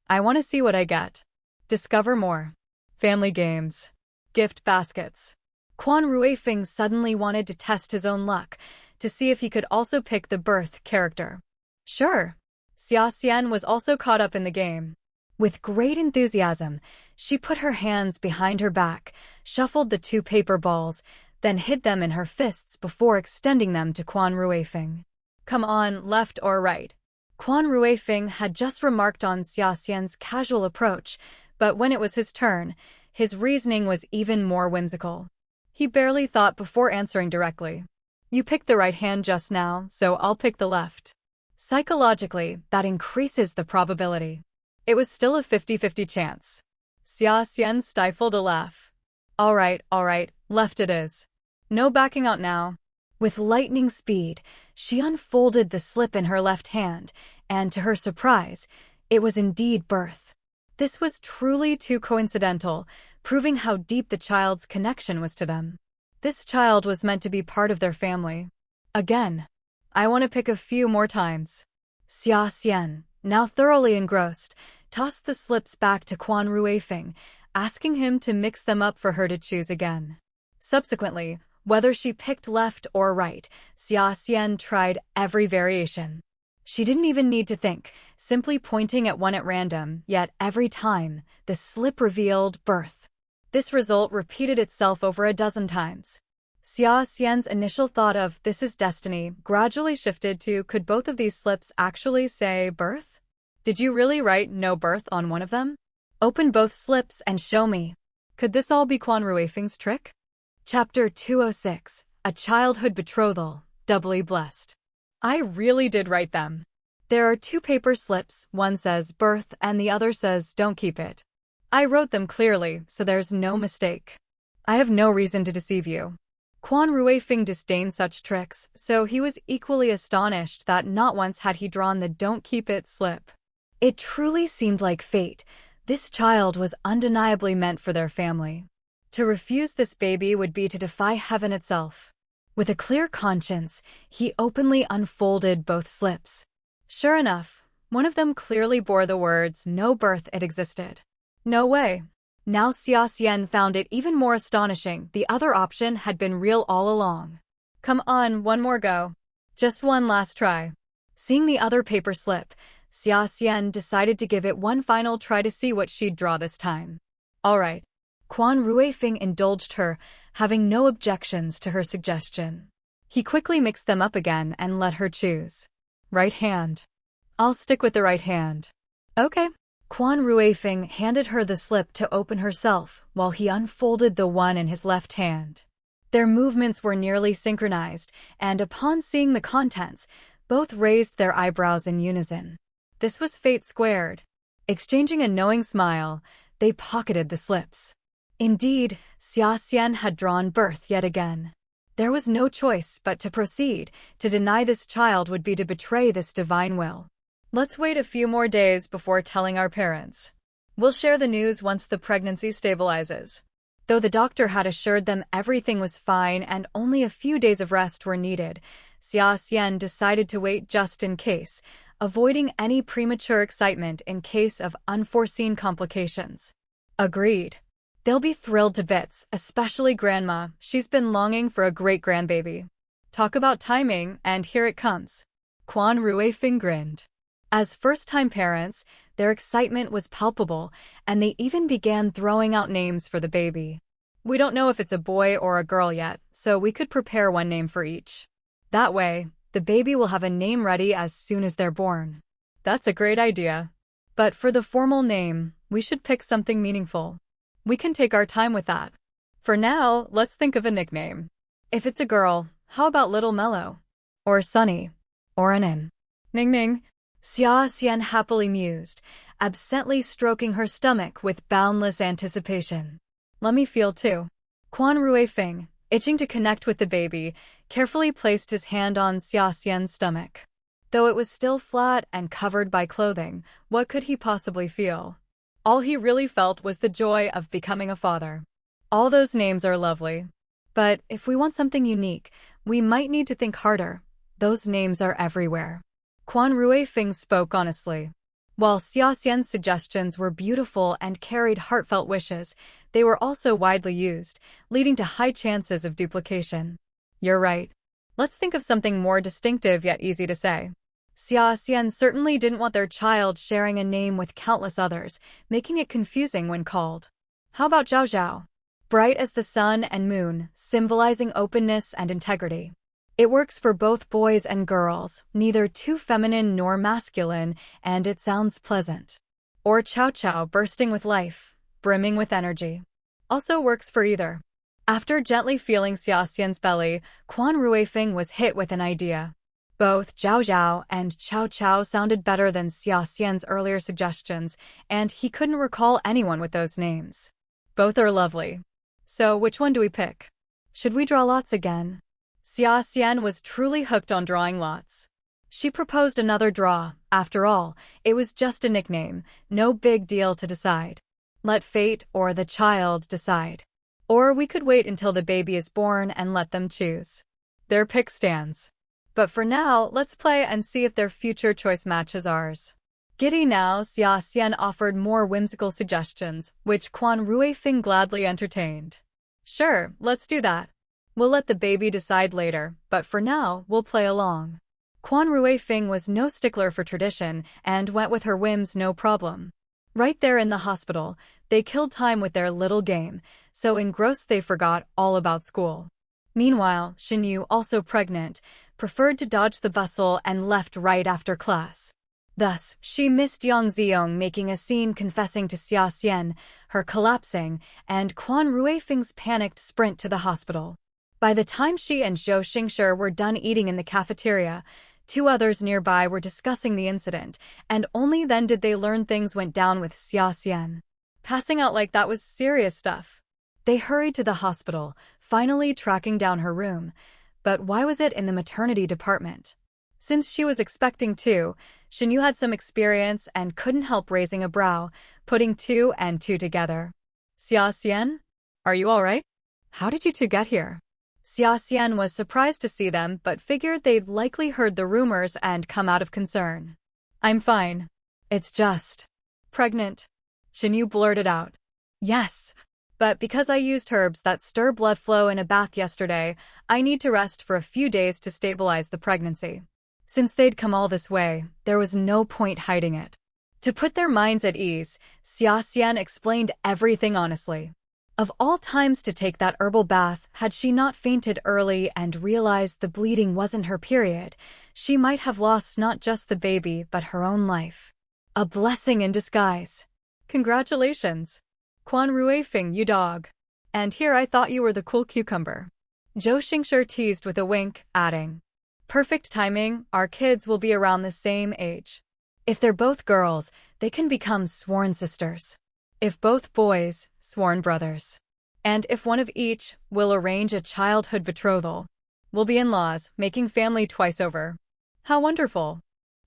I want to see what I get. Discover more. Family games. Gift baskets. Quan Ruifeng suddenly wanted to test his own luck, to see if he could also pick the birth character. Sure. Xia Xian was also caught up in the game. With great enthusiasm, she put her hands behind her back, shuffled the 2 paper balls, then hid them in her fists before extending them to Quan Ruifeng. Come on, left or right? Quan Ruifeng had just remarked on Xia Xian's casual approach, but when it was his turn, his reasoning was even more whimsical. He barely thought before answering directly. You picked the right hand just now, so I'll pick the left. Psychologically, that increases the probability. It was still a 50-50 chance. Xia Xian stifled a laugh. All right, left it is. No backing out now. With lightning speed, she unfolded the slip in her left hand, and to her surprise, it was indeed birth. This was truly too coincidental, proving how deep the child's connection was to them. This child was meant to be part of their family. Again. I want to pick a few more times. Xia Xian, now thoroughly engrossed, tossed the slips back to Quan Ruifeng, asking him to mix them up for her to choose again. Subsequently, whether she picked left or right, Xia Xian tried every variation. She didn't even need to think, simply pointing at one at random, yet every time, the slip revealed birth. This result repeated itself over a dozen times. Xia Xian's initial thought of "this is destiny" gradually shifted to "could both of these slips actually say birth? Did you really write no birth on one of them? Open both slips and show me. Could this all be Quan Ruifeng's trick?" Chapter 206, A Childhood Betrothal, Doubly Blessed. I really did write them. There are 2 paper slips, one says birth and the other says don't keep it. I wrote them clearly, so there's no mistake. I have no reason to deceive you. Quan Ruifeng disdained such tricks, so he was equally astonished that not once had he drawn the don't keep it slip. It truly seemed like fate. This child was undeniably meant for their family. To refuse this baby would be to defy heaven itself. With a clear conscience, he openly unfolded both slips. Sure enough, one of them clearly bore the words "no birth it existed." No way. Now Xia Xian found it even more astonishing. The other option had been real all along. Come on, one more go. Just one last try. Seeing the other paper slip, Xia Xian decided to give it one final try to see what she'd draw this time. All right. Quan Ruifeng indulged her, having no objections to her suggestion. He quickly mixed them up again and let her choose. Right hand. I'll stick with the right hand. Okay. Quan Ruifeng handed her the slip to open herself, while he unfolded the one in his left hand. Their movements were nearly synchronized, and upon seeing the contents, both raised their eyebrows in unison. This was fate squared. Exchanging a knowing smile, they pocketed the slips. Indeed, Xia Xian had drawn birth yet again. There was no choice but to proceed. To deny this child would be to betray this divine will. Let's wait a few more days before telling our parents. We'll share the news once the pregnancy stabilizes. Though the doctor had assured them everything was fine and only a few days of rest were needed, Xia Xian decided to wait just in case, avoiding any premature excitement in case of unforeseen complications. Agreed. They'll be thrilled to bits, especially Grandma. She's been longing for a great-grandbaby. Talk about timing, and here it comes. Quan Ruifeng grinned. As first-time parents, their excitement was palpable, and they even began throwing out names for the baby. We don't know if it's a boy or a girl yet, so we could prepare one name for each. That way, the baby will have a name ready as soon as they're born. That's a great idea. But for the formal name, we should pick something meaningful. We can take our time with that. For now, let's think of a nickname. If it's a girl, how about Little Mellow? Or Sunny? Or Anin? Ning Ning. Xia Xian happily mused, absently stroking her stomach with boundless anticipation. Let me feel too. Quan Ruifeng, Itching to connect with the baby, carefully placed his hand on Xia Xian's stomach. Though it was still flat and covered by clothing, what could he possibly feel? All he really felt was the joy of becoming a father. All those names are lovely. But if we want something unique, we might need to think harder. Those names are everywhere. Quan Ruifeng spoke honestly. While Xia Xian's suggestions were beautiful and carried heartfelt wishes, they were also widely used, leading to high chances of duplication. You're right. Let's think of something more distinctive yet easy to say. Xia Xian certainly didn't want their child sharing a name with countless others, making it confusing when called. How about Zhao Zhao? Bright as the sun and moon, symbolizing openness and integrity. It works for both boys and girls, neither too feminine nor masculine, and it sounds pleasant. Or Chao Chao, bursting with life, brimming with energy. Also works for either. After gently feeling Xia Xian's belly, Quan Ruifeng was hit with an idea. Both Zhao Zhao and Chao Chao sounded better than Xia Xian's earlier suggestions, and he couldn't recall anyone with those names. Both are lovely. So which one do we pick? Should we draw lots again? Xia Xian was truly hooked on drawing lots. She proposed another draw. After all, it was just a nickname, no big deal to decide. Let fate or the child decide. Or we could wait until the baby is born and let them choose. Their pick stands. But for now, let's play and see if their future choice matches ours. Giddy now, Xia Xian offered more whimsical suggestions, which Quan Ruifeng gladly entertained. Sure, let's do that. We'll let the baby decide later, but for now, we'll play along. Quan Ruifeng was no stickler for tradition and went with her whims no problem. Right there in the hospital, they killed time with their little game, so engrossed they forgot all about school. Meanwhile, Xinyu, also pregnant, preferred to dodge the bustle and left right after class. Thus, she missed Yang Ziong making a scene confessing to Xia Xian, her collapsing, and Quan Ruifeng's panicked sprint to the hospital. By the time she and Zhou Xingshi were done eating in the cafeteria, two others nearby were discussing the incident, and only then did they learn things went down with Xia Xian. Passing out like that was serious stuff. They hurried to the hospital, finally tracking down her room. But why was it in the maternity department? Since she was expecting two, Xinyu had some experience and couldn't help raising a brow, putting two and two together. Xia Xian? Are you all right? How did you two get here? Xia Xian was surprised to see them but figured they'd likely heard the rumors and come out of concern. I'm fine. It's just pregnant. Xinyu blurted out. Yes. But because I used herbs that stir blood flow in a bath yesterday, I need to rest for a few days to stabilize the pregnancy. Since they'd come all this way, there was no point hiding it. To put their minds at ease, Xia Xian explained everything honestly. Of all times to take that herbal bath, had she not fainted early and realized the bleeding wasn't her period, she might have lost not just the baby but her own life. A blessing in disguise. Congratulations. Quan Ruifeng, you dog. And here I thought you were the cool cucumber. Zhou Xingshi teased with a wink, adding, perfect timing, our kids will be around the same age. If they're both girls, they can become sworn sisters. If both boys, sworn brothers. And if one of each, we'll arrange a childhood betrothal. We'll be in-laws, making family twice over. How wonderful.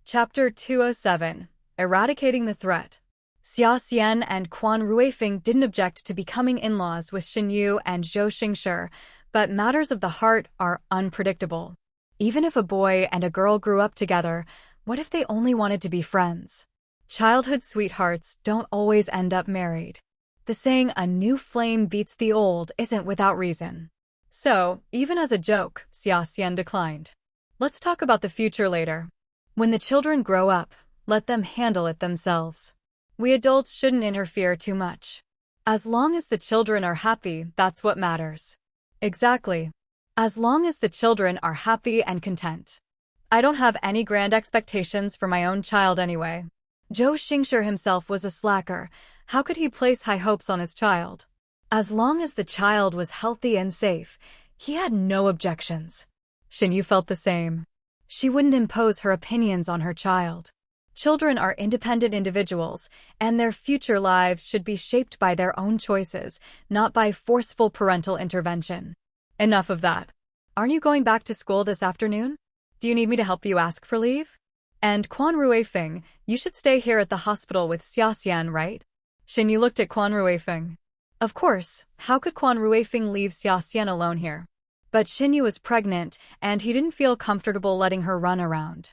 Chapter 207. Eradicating the Threat. Xia Xian and Quan Ruifeng didn't object to becoming in-laws with Xinyu and Zhou Xingshi, but matters of the heart are unpredictable. Even if a boy and a girl grew up together, what if they only wanted to be friends? Childhood sweethearts don't always end up married. The saying, a new flame beats the old, isn't without reason. So, even as a joke, Xia Xian declined. Let's talk about the future later. When the children grow up, let them handle it themselves. We adults shouldn't interfere too much. As long as the children are happy, that's what matters. Exactly. As long as the children are happy and content. I don't have any grand expectations for my own child anyway. Zhou Xingshi himself was a slacker. How could he place high hopes on his child? As long as the child was healthy and safe, he had no objections. Xinyu felt the same. She wouldn't impose her opinions on her child. Children are independent individuals, and their future lives should be shaped by their own choices, not by forceful parental intervention. Enough of that. Aren't you going back to school this afternoon? Do you need me to help you ask for leave? And Quan Ruifeng, you should stay here at the hospital with Xia Xian, right? Xinyu looked at Quan Ruifeng. Of course, how could Quan Ruifeng leave Xia Xian alone here? But Xinyu was pregnant, and he didn't feel comfortable letting her run around.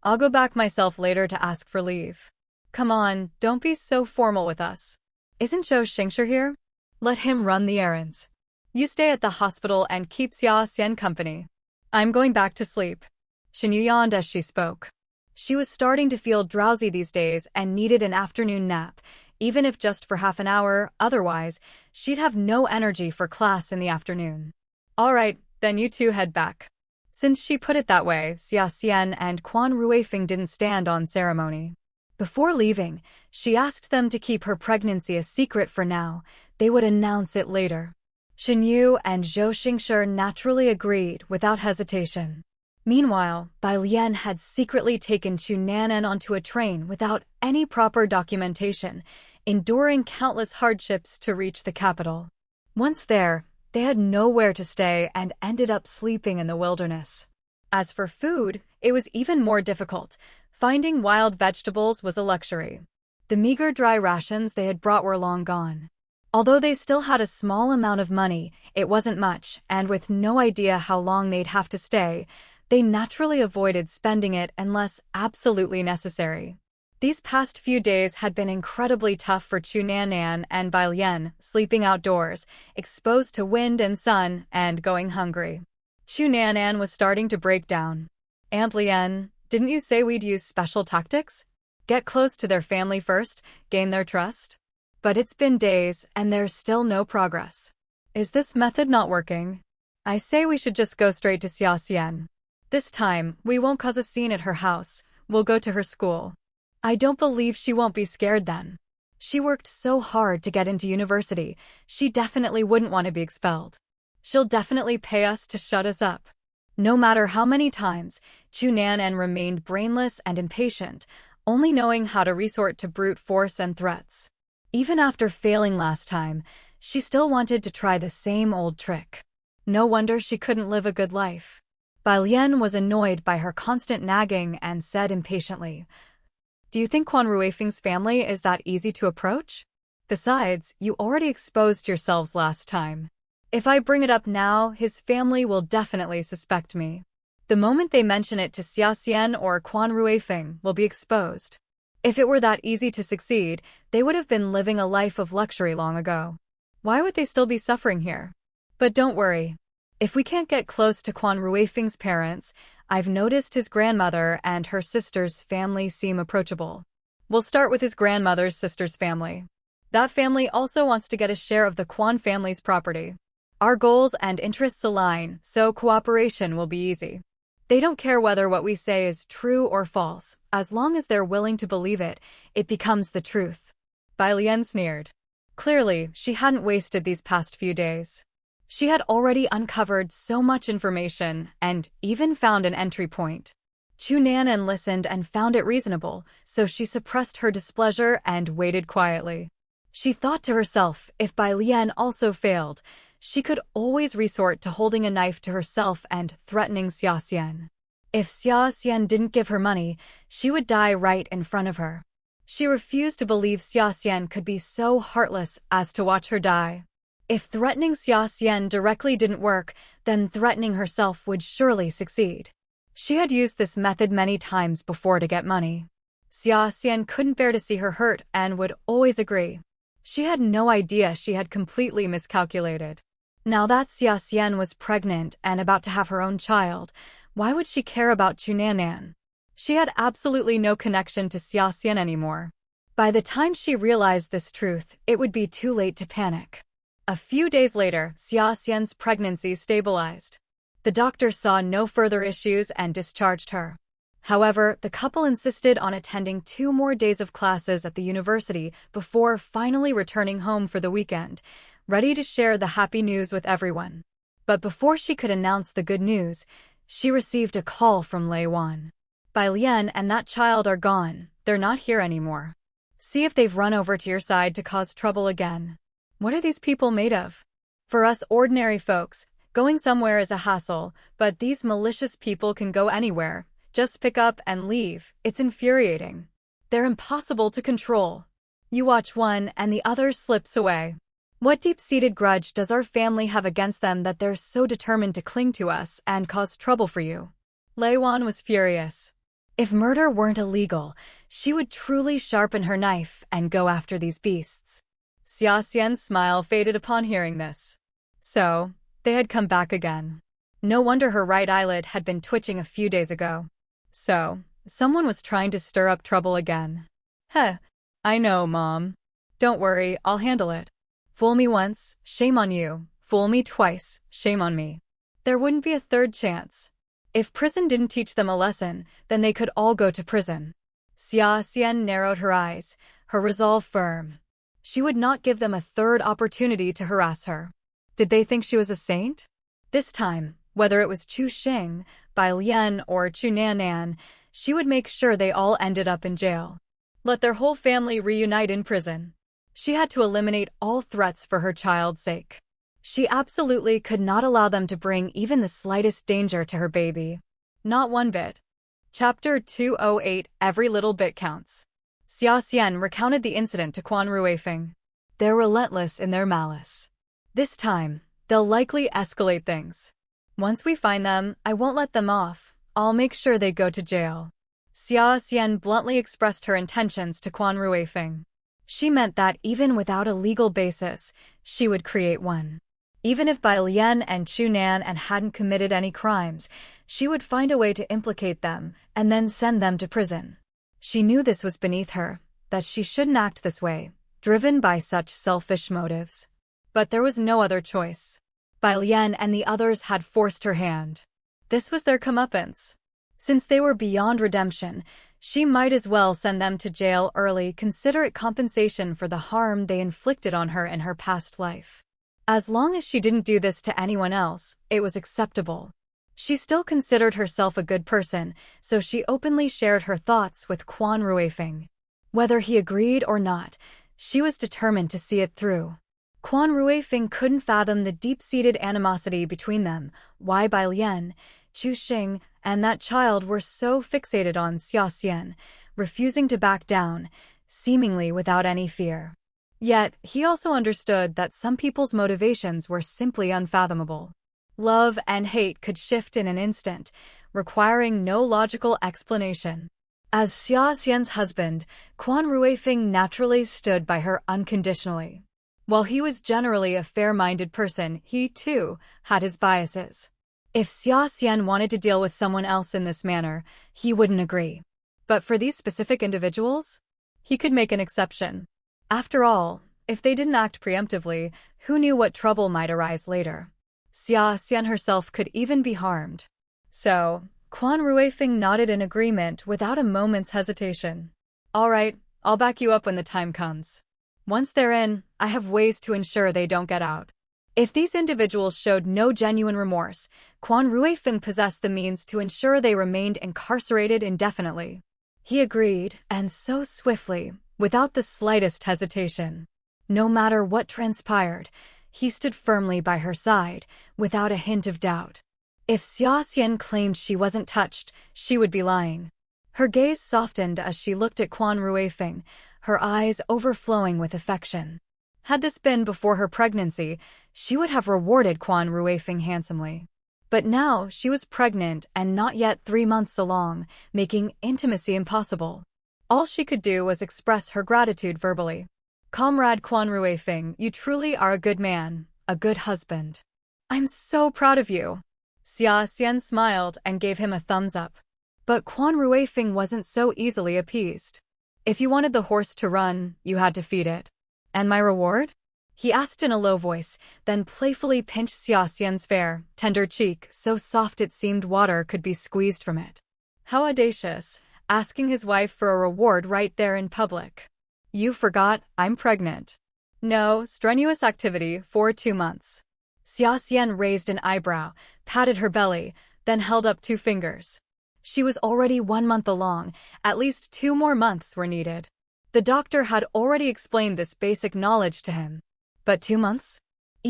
I'll go back myself later to ask for leave. Come on, don't be so formal with us. Isn't Zhou Xingshi here? Let him run the errands. You stay at the hospital and keep Xia Xian company. I'm going back to sleep. Xinyu yawned as she spoke. She was starting to feel drowsy these days and needed an afternoon nap, even if just for half an hour, otherwise, she'd have no energy for class in the afternoon. All right, then you two head back. Since she put it that way, Xia Xian and Quan Ruifeng didn't stand on ceremony. Before leaving, she asked them to keep her pregnancy a secret for now. They would announce it later. Xinyu and Zhou Xingshi naturally agreed without hesitation. Meanwhile, Bai Lian had secretly taken Chu Nanan onto a train without any proper documentation, enduring countless hardships to reach the capital. Once there, they had nowhere to stay and ended up sleeping in the wilderness. As for food, it was even more difficult. Finding wild vegetables was a luxury. The meager dry rations they had brought were long gone. Although they still had a small amount of money, it wasn't much, and with no idea how long they'd have to stay, they naturally avoided spending it unless absolutely necessary. These past few days had been incredibly tough for Chu Nanan and Bai Lian, sleeping outdoors, exposed to wind and sun, and going hungry. Chu Nanan was starting to break down. Aunt Lian, didn't you say we'd use special tactics? Get close to their family first, gain their trust? But it's been days, and there's still no progress. Is this method not working? I say we should just go straight to Xia Xian. This time, we won't cause a scene at her house. We'll go to her school. I don't believe she won't be scared then. She worked so hard to get into university, she definitely wouldn't want to be expelled. She'll definitely pay us to shut us up. No matter how many times, Chu Nanan remained brainless and impatient, only knowing how to resort to brute force and threats. Even after failing last time, she still wanted to try the same old trick. No wonder she couldn't live a good life. Bai Lian was annoyed by her constant nagging and said impatiently, "Do you think Quan Ruifeng's family is that easy to approach? Besides, you already exposed yourselves last time. If I bring it up now, his family will definitely suspect me. The moment they mention it to Xia Xian or Quan Ruifeng will be exposed. If it were that easy to succeed, they would have been living a life of luxury long ago. Why would they still be suffering here? But don't worry. If we can't get close to Quan Ruifeng's parents, I've noticed his grandmother and her sister's family seem approachable. We'll start with his grandmother's sister's family. That family also wants to get a share of the Quan family's property. Our goals and interests align, so cooperation will be easy. They don't care whether what we say is true or false. As long as they're willing to believe it, it becomes the truth." Bai Lian sneered. Clearly, she hadn't wasted these past few days. She had already uncovered so much information and even found an entry point. Chu Nanan listened and found it reasonable, so she suppressed her displeasure and waited quietly. She thought to herself, if Bai Lian also failed, she could always resort to holding a knife to herself and threatening Xia Xian. If Xia Xian didn't give her money, she would die right in front of her. She refused to believe Xia Xian could be so heartless as to watch her die. If threatening Xia Xian directly didn't work, then threatening herself would surely succeed. She had used this method many times before to get money. Xia Xian couldn't bear to see her hurt and would always agree. She had no idea she had completely miscalculated. Now that Xia Xian was pregnant and about to have her own child, why would she care about Chu Nanan? She had absolutely no connection to Xia Xian anymore. By the time she realized this truth, it would be too late to panic. A few days later, Xia Xian's pregnancy stabilized. The doctor saw no further issues and discharged her. However, the couple insisted on attending 2 more days of classes at the university before finally returning home for the weekend, ready to share the happy news with everyone. But before she could announce the good news, she received a call from Lei Wan. Bai Lian and that child are gone. They're not here anymore. See if they've run over to your side to cause trouble again. What are these people made of? For us ordinary folks, Going somewhere is a hassle, but these malicious people can go anywhere. Just pick up and leave. It's infuriating. They're impossible to control. You watch one and the other slips away. What deep-seated grudge does our family have against them that they're so determined to cling to us and cause trouble for you? Lei Wan was furious. If murder weren't illegal, she would truly sharpen her knife and go after these beasts. Xia Xian's smile faded upon hearing this. So, they had come back again. No wonder her right eyelid had been twitching a few days ago. So, someone was trying to stir up trouble again. Heh, I know, Mom. Don't worry, I'll handle it. Fool me once, shame on you. Fool me twice, shame on me. There wouldn't be a third chance. If prison didn't teach them a lesson, then they could all go to prison. Xia Xian narrowed her eyes, her resolve firm. She would not give them a third opportunity to harass her. Did they think she was a saint? This time, whether it was Chu Xing, Bai Lian, or Chu Nannan, she would make sure they all ended up in jail. Let their whole family reunite in prison. She had to eliminate all threats for her child's sake. She absolutely could not allow them to bring even the slightest danger to her baby. Not one bit. Chapter 208 Every Little Bit Counts. Xia Xian recounted the incident to Quan Ruifeng. They're relentless in their malice. This time, they'll likely escalate things. Once we find them, I won't let them off. I'll make sure they go to jail. Xia Xian bluntly expressed her intentions to Quan Ruifeng. She meant that even without a legal basis, she would create one. Even if Bai Lian and Chu Nannan hadn't committed any crimes, she would find a way to implicate them and then send them to prison. She knew this was beneath her, that she shouldn't act this way, driven by such selfish motives. But there was no other choice. Bai Lian and the others had forced her hand. This was their comeuppance. Since they were beyond redemption, she might as well send them to jail early, consider it compensation for the harm they inflicted on her in her past life. As long as she didn't do this to anyone else, it was acceptable. She still considered herself a good person, so she openly shared her thoughts with Quan Ruifeng. Whether he agreed or not, she was determined to see it through. Quan Ruifeng couldn't fathom the deep-seated animosity between them, why Bai Lian, Chu Xing, and that child were so fixated on Xia Xian, refusing to back down, seemingly without any fear. Yet, he also understood that some people's motivations were simply unfathomable. Love and hate could shift in an instant, requiring no logical explanation. As Xia Xian's husband, Quan Ruifeng naturally stood by her unconditionally. While he was generally a fair-minded person, he, too, had his biases. If Xia Xian wanted to deal with someone else in this manner, he wouldn't agree. But for these specific individuals, he could make an exception. After all, if they didn't act preemptively, who knew what trouble might arise later? Xia Xian herself could even be harmed. So, Quan Ruifeng nodded in agreement without a moment's hesitation. All right, I'll back you up when the time comes. Once they're in, I have ways to ensure they don't get out. If these individuals showed no genuine remorse, Quan Ruifeng possessed the means to ensure they remained incarcerated indefinitely. He agreed, and so swiftly, without the slightest hesitation. No matter what transpired, he stood firmly by her side, without a hint of doubt. If Xia Xian claimed she wasn't touched, she would be lying. Her gaze softened as she looked at Quan Ruifeng, her eyes overflowing with affection. Had this been before her pregnancy, she would have rewarded Quan Ruifeng handsomely. But now she was pregnant and not yet 3 months along, making intimacy impossible. All she could do was express her gratitude verbally. Comrade Quan Ruifeng, you truly are a good man, a good husband. I'm so proud of you. Xia Xian smiled and gave him a thumbs up. But Quan Ruifeng wasn't so easily appeased. If you wanted the horse to run, you had to feed it. And my reward? He asked in a low voice, then playfully pinched Xia Xian's fair, tender cheek so soft it seemed water could be squeezed from it. How audacious, asking his wife for a reward right there in public. You forgot, I'm pregnant. No, strenuous activity for 2 months. Xia Xian raised an eyebrow, patted her belly, then held up 2 fingers. She was already 1 month along, at least 2 more months were needed. The doctor had already explained this basic knowledge to him. But 2 months?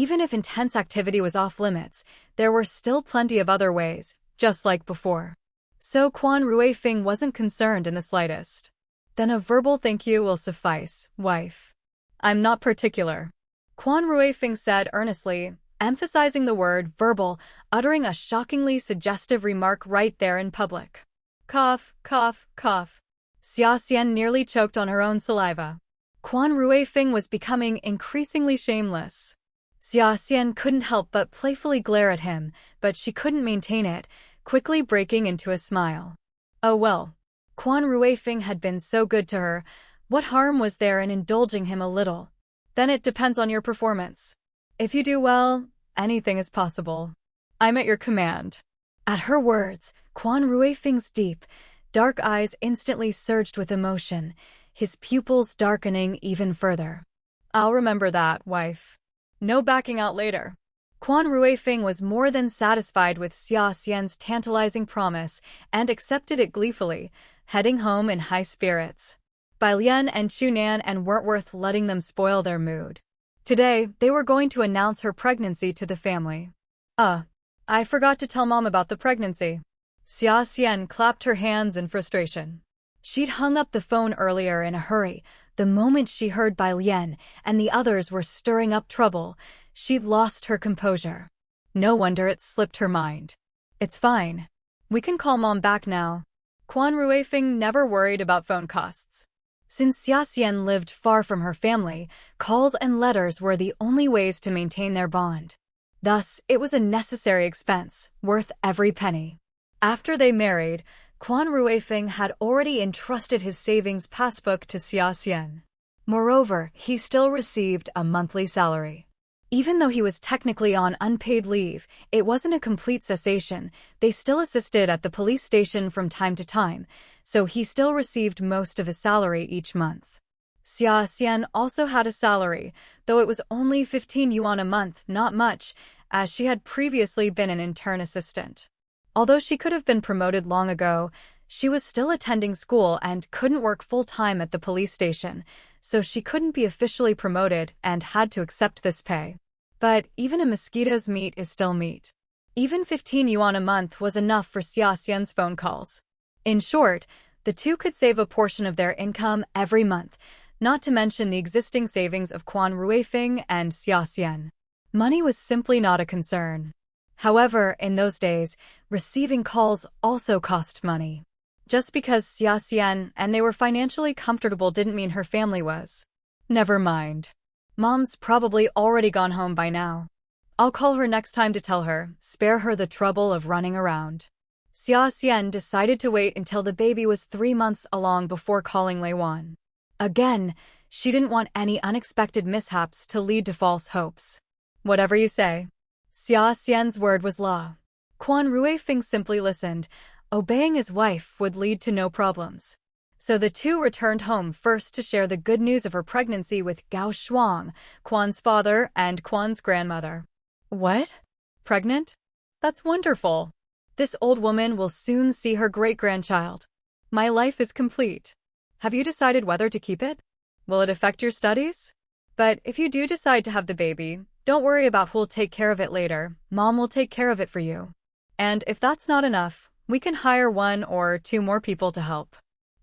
Even if intense activity was off limits, there were still plenty of other ways, just like before. So Quan Ruifing wasn't concerned in the slightest. Then a verbal thank you will suffice, wife. I'm not particular. Quan Ruifing said earnestly, emphasizing the word verbal, uttering a shockingly suggestive remark right there in public. Cough, cough, cough. Xia Xian nearly choked on her own saliva. Quan Ruifing was becoming increasingly shameless. Xia Xian couldn't help but playfully glare at him, but she couldn't maintain it, quickly breaking into a smile. Oh well. Quan Ruifing had been so good to her, what harm was there in indulging him a little? Then it depends on your performance. If you do well, anything is possible. I'm at your command. At her words, Quan Ruifing's deep, dark eyes instantly surged with emotion, his pupils darkening even further. I'll remember that, wife. No backing out later. Quan Ruifing was more than satisfied with Xia Xian's tantalizing promise and accepted it gleefully, heading home in high spirits. Bai Lian and Chunan and weren't worth letting them spoil their mood. Today, they were going to announce her pregnancy to the family. I forgot to tell Mom about the pregnancy. Xia Xian clapped her hands in frustration. She'd hung up the phone earlier in a hurry. The moment she heard Bai Lian and the others were stirring up trouble, she'd lost her composure. No wonder it slipped her mind. It's fine. We can call Mom back now. Quan Ruifing never worried about phone costs. Since Xia Xian lived far from her family, calls and letters were the only ways to maintain their bond. Thus, it was a necessary expense, worth every penny. After they married, Quan Ruifing had already entrusted his savings passbook to Xia Xian. Moreover, he still received a monthly salary. Even though he was technically on unpaid leave, it wasn't a complete cessation. They still assisted at the police station from time to time, so he still received most of his salary each month. Xia Xian also had a salary, though it was only 15 yuan a month, not much, as she had previously been an intern assistant. Although she could have been promoted long ago, she was still attending school and couldn't work full-time at the police station, so she couldn't be officially promoted and had to accept this pay. But even a mosquito's meat is still meat. Even 15 yuan a month was enough for Xia Xian's phone calls. In short, the two could save a portion of their income every month, not to mention the existing savings of Quan Ruifing and Xia Xian. Money was simply not a concern. However, in those days, receiving calls also cost money. Just because Xia Xian and they were financially comfortable didn't mean her family was. Never mind. Mom's probably already gone home by now. I'll call her next time to tell her, spare her the trouble of running around. Xia Xian decided to wait until the baby was 3 months along before calling Lei Wan. Again, she didn't want any unexpected mishaps to lead to false hopes. Whatever you say. Xia Xian's word was law. Quan Ruifing simply listened. Obeying his wife would lead to no problems. So the two returned home first to share the good news of her pregnancy with Gao Shuang, Quan's father and Quan's grandmother. What? Pregnant? That's wonderful. This old woman will soon see her great-grandchild. My life is complete. Have you decided whether to keep it? Will it affect your studies? But if you do decide to have the baby, don't worry about who'll take care of it later. Mom will take care of it for you. And if that's not enough, we can hire 1 or 2 more people to help.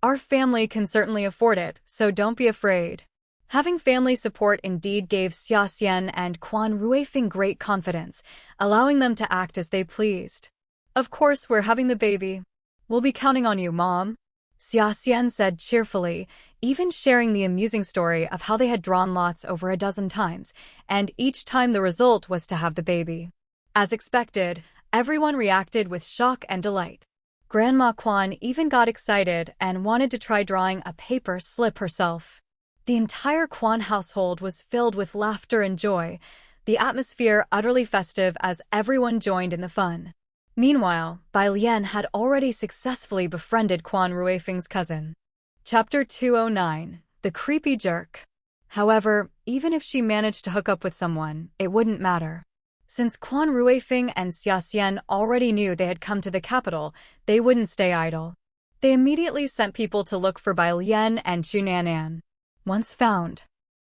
Our family can certainly afford it, so don't be afraid. Having family support indeed gave Xia Xian and Quan Ruifing great confidence, allowing them to act as they pleased. Of course, we're having the baby. We'll be counting on you, Mom. Xia Xian said cheerfully, even sharing the amusing story of how they had drawn lots over a dozen times, and each time the result was to have the baby. As expected, everyone reacted with shock and delight. Grandma Quan even got excited and wanted to try drawing a paper slip herself. The entire Quan household was filled with laughter and joy, the atmosphere utterly festive as everyone joined in the fun. Meanwhile, Bai Lian had already successfully befriended Quan Ruifing's cousin. Chapter 209, The Creepy Jerk. However, even if she managed to hook up with someone, it wouldn't matter. Since Quan Ruifing and Xia Xian already knew they had come to the capital, they wouldn't stay idle. They immediately sent people to look for Bai Lian and Chu Nanan. Once found.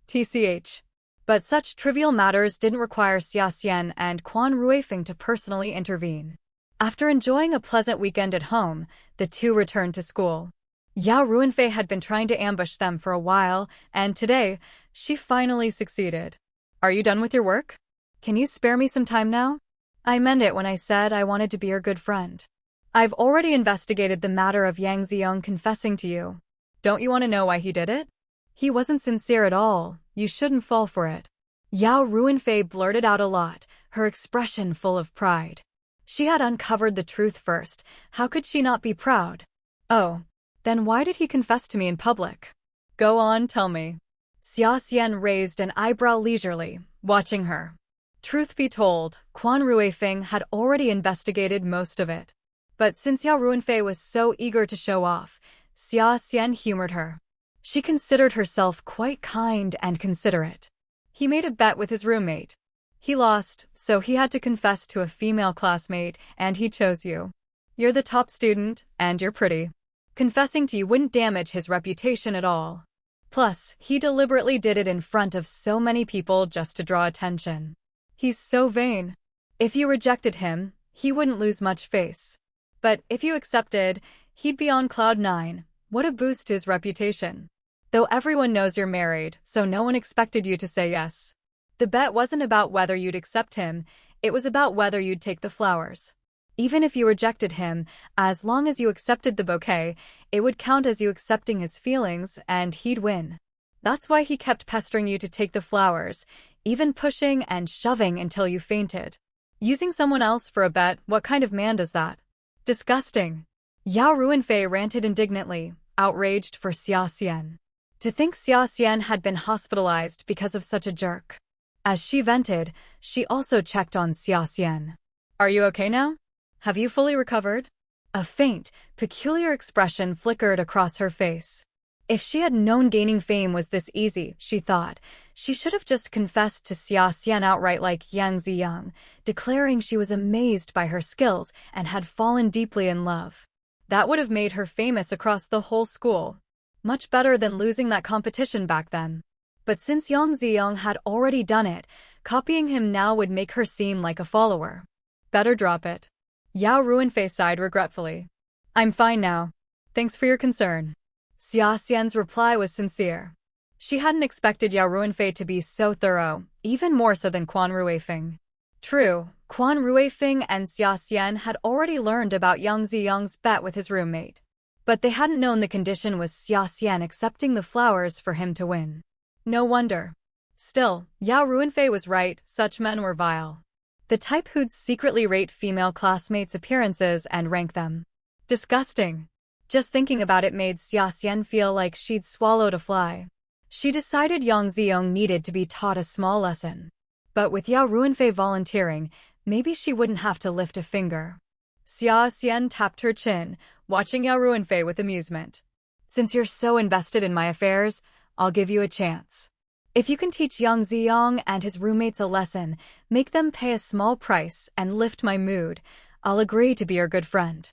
TCH. But such trivial matters didn't require Xia Xian and Quan Ruifeng to personally intervene. After enjoying a pleasant weekend at home, the two returned to school. Yao Ruinfei had been trying to ambush them for a while, and today, she finally succeeded. Are you done with your work? Can you spare me some time now? I meant it when I said I wanted to be your good friend. I've already investigated the matter of Yang Ziyong confessing to you. Don't you want to know why he did it? He wasn't sincere at all. You shouldn't fall for it. Yao Ruinfei blurted out a lot, her expression full of pride. She had uncovered the truth first. How could she not be proud? Oh, then why did he confess to me in public? Go on, tell me. Xia Xian raised an eyebrow leisurely, watching her. Truth be told, Quan Ruifeng had already investigated most of it. But since Yao Ruinfei was so eager to show off, Xia Xian humored her. She considered herself quite kind and considerate. He made a bet with his roommate. He lost, so he had to confess to a female classmate, and he chose you. You're the top student, and you're pretty. Confessing to you wouldn't damage his reputation at all. Plus, he deliberately did it in front of so many people just to draw attention. He's so vain. If you rejected him, he wouldn't lose much face. But if you accepted, he'd be on cloud 9. What a boost to his reputation. Though everyone knows you're married, so no one expected you to say yes. The bet wasn't about whether you'd accept him, it was about whether you'd take the flowers. Even if you rejected him, as long as you accepted the bouquet, it would count as you accepting his feelings, and he'd win. That's why he kept pestering you to take the flowers, even pushing and shoving until you fainted. Using someone else for a bet, what kind of man does that? Disgusting. Yao Ruinfei ranted indignantly, outraged for Xia Xian. To think Xia Xian had been hospitalized because of such a jerk. As she vented, she also checked on Xia Xian. Are you okay now? Have you fully recovered? A faint, peculiar expression flickered across her face. If she had known gaining fame was this easy, she thought, she should have just confessed to Xia Xian outright like Yang Ziyang, declaring she was amazed by her skills and had fallen deeply in love. That would have made her famous across the whole school. Much better than losing that competition back then. But since Yang Ziyang had already done it, copying him now would make her seem like a follower. Better drop it. Yao Ruinfei sighed regretfully. I'm fine now. Thanks for your concern. Xia Xian's reply was sincere. She hadn't expected Yao Ruinfei to be so thorough, even more so than Quan Ruifeng. True, Quan Ruifeng and Xia Xian had already learned about Yang Ziyang's bet with his roommate. But they hadn't known the condition was Xia Xian accepting the flowers for him to win. No wonder. Still, Yao Ruinfei was right, such men were vile. The type who'd secretly rate female classmates' appearances and rank them. Disgusting. Just thinking about it made Xia Xian feel like she'd swallowed a fly. She decided Yang Ziyong needed to be taught a small lesson. But with Yao Ruinfei volunteering, maybe she wouldn't have to lift a finger. Xia Xian tapped her chin, watching Yao Ruinfei with amusement. Since you're so invested in my affairs, I'll give you a chance. If you can teach Yang Ziyong and his roommates a lesson, make them pay a small price, and lift my mood, I'll agree to be your good friend.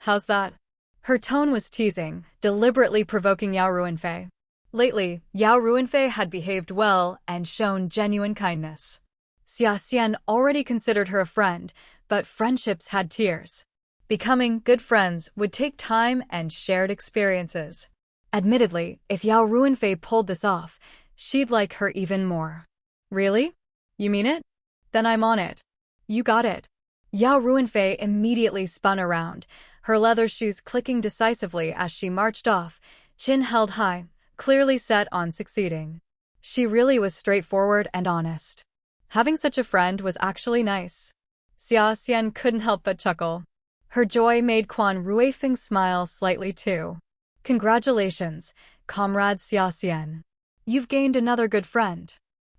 How's that? Her tone was teasing, deliberately provoking Yao Ruinfei. Lately, Yao Ruinfei had behaved well and shown genuine kindness. Xia Xian already considered her a friend, but friendships had tiers. Becoming good friends would take time and shared experiences. Admittedly, if Yao Ruinfei pulled this off, she'd like her even more. Really? You mean it? Then I'm on it. You got it. Yao Ruinfei immediately spun around, her leather shoes clicking decisively as she marched off, chin held high, clearly set on succeeding. She really was straightforward and honest. Having such a friend was actually nice. Xia Xian couldn't help but chuckle. Her joy made Quan Ruifeng smile slightly too. Congratulations, comrade Xia Xian. You've gained another good friend.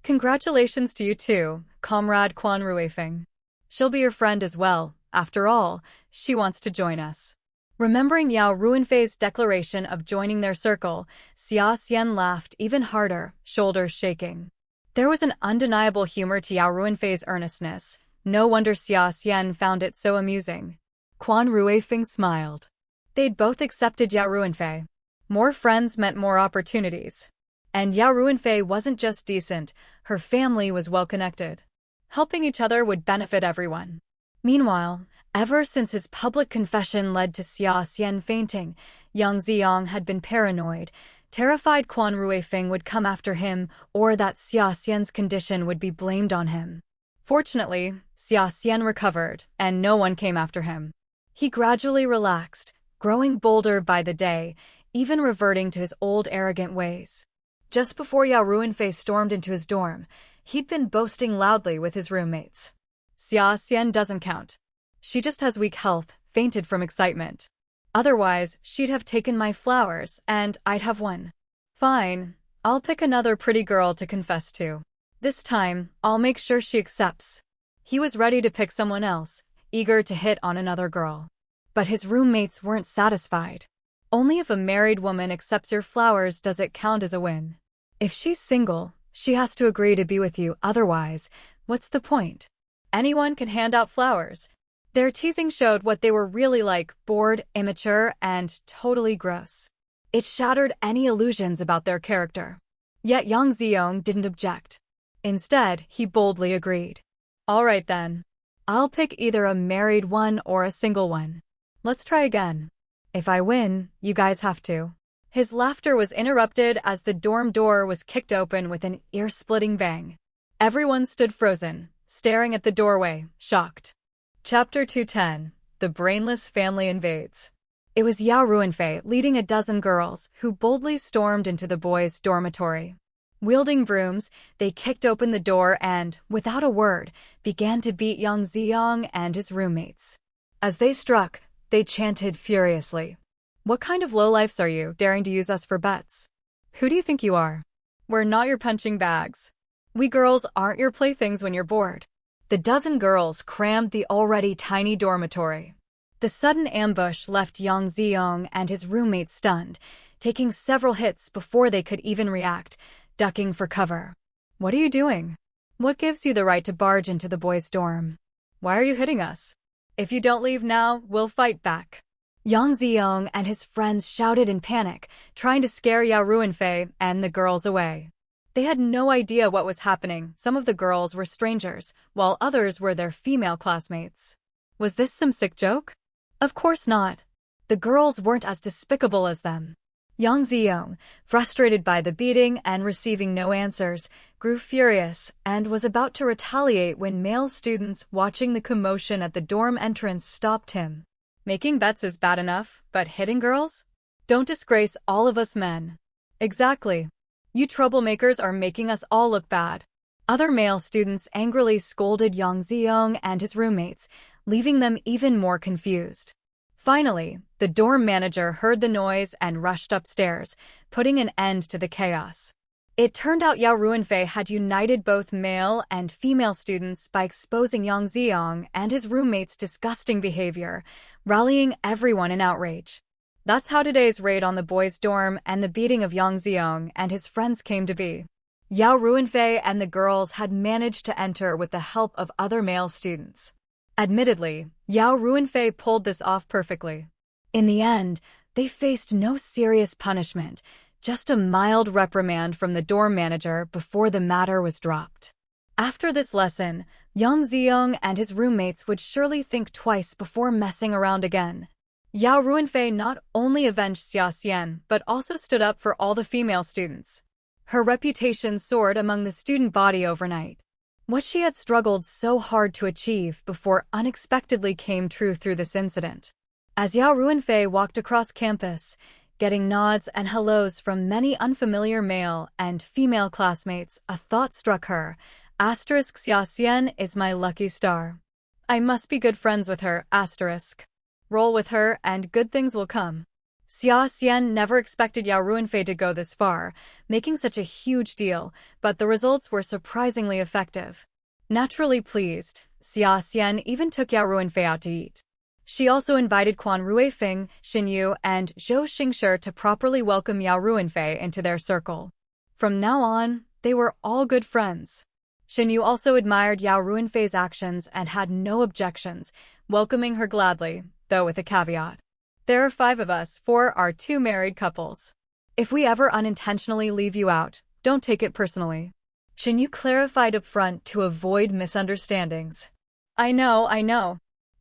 Congratulations to you too, comrade Quan Ruifeng. She'll be your friend as well, after all, she wants to join us. Remembering Yao Ruinfei's declaration of joining their circle, Xia Xian laughed even harder, shoulders shaking. There was an undeniable humor to Yao Ruinfei's earnestness. No wonder Xia Xian found it so amusing. Quan Ruifeng smiled. They'd both accepted Yao Ruinfei. More friends meant more opportunities. And Yao Ruinfei wasn't just decent, her family was well-connected. Helping each other would benefit everyone. Meanwhile, ever since his public confession led to Xia Xian fainting, Yang Ziyong had been paranoid, terrified Quan Ruifeng would come after him or that Xia Xian's condition would be blamed on him. Fortunately, Xia Xian recovered, and no one came after him. He gradually relaxed, growing bolder by the day, even reverting to his old arrogant ways. Just before Yao Ruinfei stormed into his dorm, he'd been boasting loudly with his roommates. Xia Xian doesn't count. She just has weak health, fainted from excitement. Otherwise, she'd have taken my flowers, and I'd have won. Fine, I'll pick another pretty girl to confess to. This time, I'll make sure she accepts. He was ready to pick someone else, eager to hit on another girl. But his roommates weren't satisfied. Only if a married woman accepts your flowers does it count as a win. If she's single, she has to agree to be with you, otherwise, what's the point? Anyone can hand out flowers. Their teasing showed what they were really like, bored, immature, and totally gross. It shattered any illusions about their character. Yet Yang Ziyong didn't object. Instead, he boldly agreed. All right then. I'll pick either a married one or a single one. Let's try again. If I win, you guys have to. His laughter was interrupted as the dorm door was kicked open with an ear-splitting bang. Everyone stood frozen, staring at the doorway, shocked. Chapter 210. The Brainless Family Invades. It was Yao Ruinfei leading a dozen girls who boldly stormed into the boys' dormitory. Wielding brooms, they kicked open the door and, without a word, began to beat Yang Ziyong and his roommates. As they struck, they chanted furiously. What kind of lowlifes are you, daring to use us for bets? Who do you think you are? We're not your punching bags. We girls aren't your playthings when you're bored. The dozen girls crammed the already tiny dormitory. The sudden ambush left Yang Ziyong and his roommates stunned, taking several hits before they could even react, ducking for cover. What are you doing? What gives you the right to barge into the boys' dorm? Why are you hitting us? If you don't leave now, we'll fight back. Yang Ziyong and his friends shouted in panic, trying to scare Yao Ruinfei and the girls away. They had no idea what was happening. Some of the girls were strangers, while others were their female classmates. Was this some sick joke? Of course not. The girls weren't as despicable as them. Yang Ziyong, frustrated by the beating and receiving no answers, grew furious and was about to retaliate when male students watching the commotion at the dorm entrance stopped him. Making bets is bad enough, but hitting girls? Don't disgrace all of us men. Exactly. You troublemakers are making us all look bad. Other male students angrily scolded Yang Ziyong and his roommates, leaving them even more confused. Finally, the dorm manager heard the noise and rushed upstairs, putting an end to the chaos. It turned out Yao Ruinfei had united both male and female students by exposing Yang Ziyong and his roommates' disgusting behavior, rallying everyone in outrage. That's how today's raid on the boys' dorm and the beating of Yang Ziyong and his friends came to be. Yao Ruinfei and the girls had managed to enter with the help of other male students. Admittedly, Yao Ruinfei pulled this off perfectly. In the end, they faced no serious punishment, just a mild reprimand from the dorm manager before the matter was dropped. After this lesson, Yang Ziyong and his roommates would surely think twice before messing around again. Yao Ruinfei not only avenged Xia Xian, but also stood up for all the female students. Her reputation soared among the student body overnight. What she had struggled so hard to achieve before unexpectedly came true through this incident. As Yao Ruinfei walked across campus, getting nods and hellos from many unfamiliar male and female classmates, a thought struck her. Asterisk Xia Xian is my lucky star. I must be good friends with her, asterisk. Roll with her and good things will come. Xia Xian never expected Yao Ruinfei to go this far, making such a huge deal, but the results were surprisingly effective. Naturally pleased, Xia Xian even took Yao Ruinfei out to eat. She also invited Quan Ruifeng, Xin Yu, and Zhou Xingshi to properly welcome Yao Ruinfei into their circle. From now on, they were all good friends. Xin Yu also admired Yao Ruinfei's actions and had no objections, welcoming her gladly, though with a caveat. There are 5 of us, 4 are 2 married couples. If we ever unintentionally leave you out, don't take it personally. Chen Yu clarified up front to avoid misunderstandings. I know.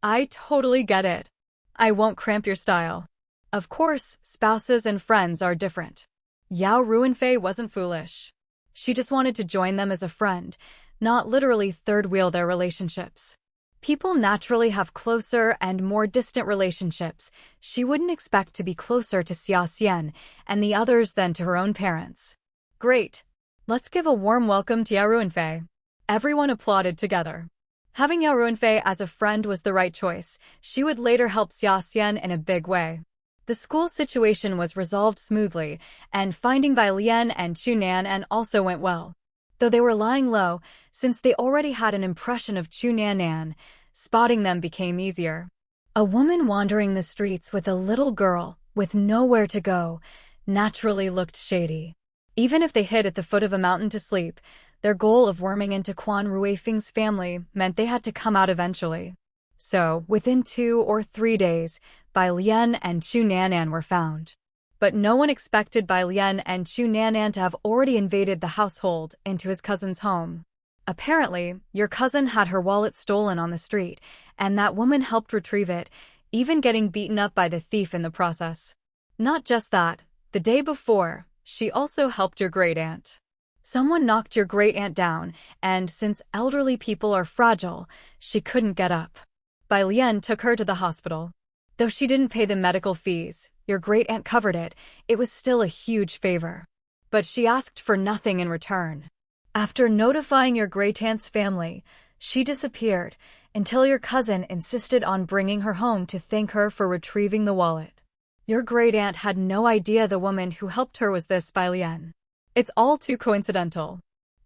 I totally get it. I won't cramp your style. Of course, spouses and friends are different. Yao Ruinfei wasn't foolish. She just wanted to join them as a friend, not literally third-wheel their relationships. People naturally have closer and more distant relationships. She wouldn't expect to be closer to Xia Xian and the others than to her own parents. Great. Let's give a warm welcome to Yao Ruinfei. Everyone applauded together. Having Yao Ruinfei as a friend was the right choice. She would later help Xia Xian in a big way. The school situation was resolved smoothly, and finding Bai Lian and Chu Nanan also went well. Though they were lying low, since they already had an impression of Chu Nanan, spotting them became easier. A woman wandering the streets with a little girl, with nowhere to go, naturally looked shady. Even if they hid at the foot of a mountain to sleep, their goal of worming into Quan Ruifeng's family meant they had to come out eventually. So, within 2 or 3 days, Bai Lian and Chu Nanan were found. But no one expected Bai Lian and Chu Nanan to have already invaded the household into his cousin's home. Apparently, your cousin had her wallet stolen on the street, and that woman helped retrieve it, even getting beaten up by the thief in the process. Not just that, the day before, she also helped your great-aunt. Someone knocked your great-aunt down, and since elderly people are fragile, she couldn't get up. Bai Lian took her to the hospital. Though she didn't pay the medical fees, your great-aunt covered it, it was still a huge favor. But she asked for nothing in return. After notifying your great-aunt's family, she disappeared until your cousin insisted on bringing her home to thank her for retrieving the wallet. Your great-aunt had no idea the woman who helped her was this Bai Lian. It's all too coincidental.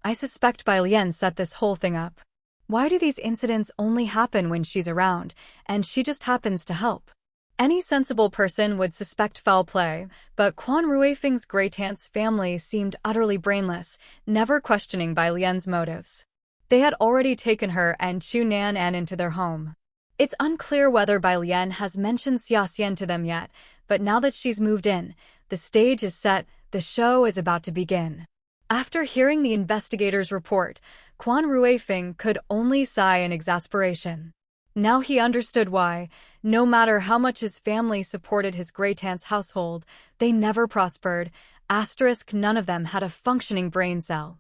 I suspect Bai Lian set this whole thing up. Why do these incidents only happen when she's around, and she just happens to help? Any sensible person would suspect foul play, but Quan Ruifeng's great-aunt's family seemed utterly brainless, never questioning Bai Lian's motives. They had already taken her and Chu Nanan into their home. It's unclear whether Bai Lian has mentioned Xia Xian to them yet, but now that she's moved in, the stage is set, the show is about to begin. After hearing the investigator's report, Quan Ruifeng could only sigh in exasperation. Now he understood why, no matter how much his family supported his great-aunt's household, they never prospered. None of them had a functioning brain cell.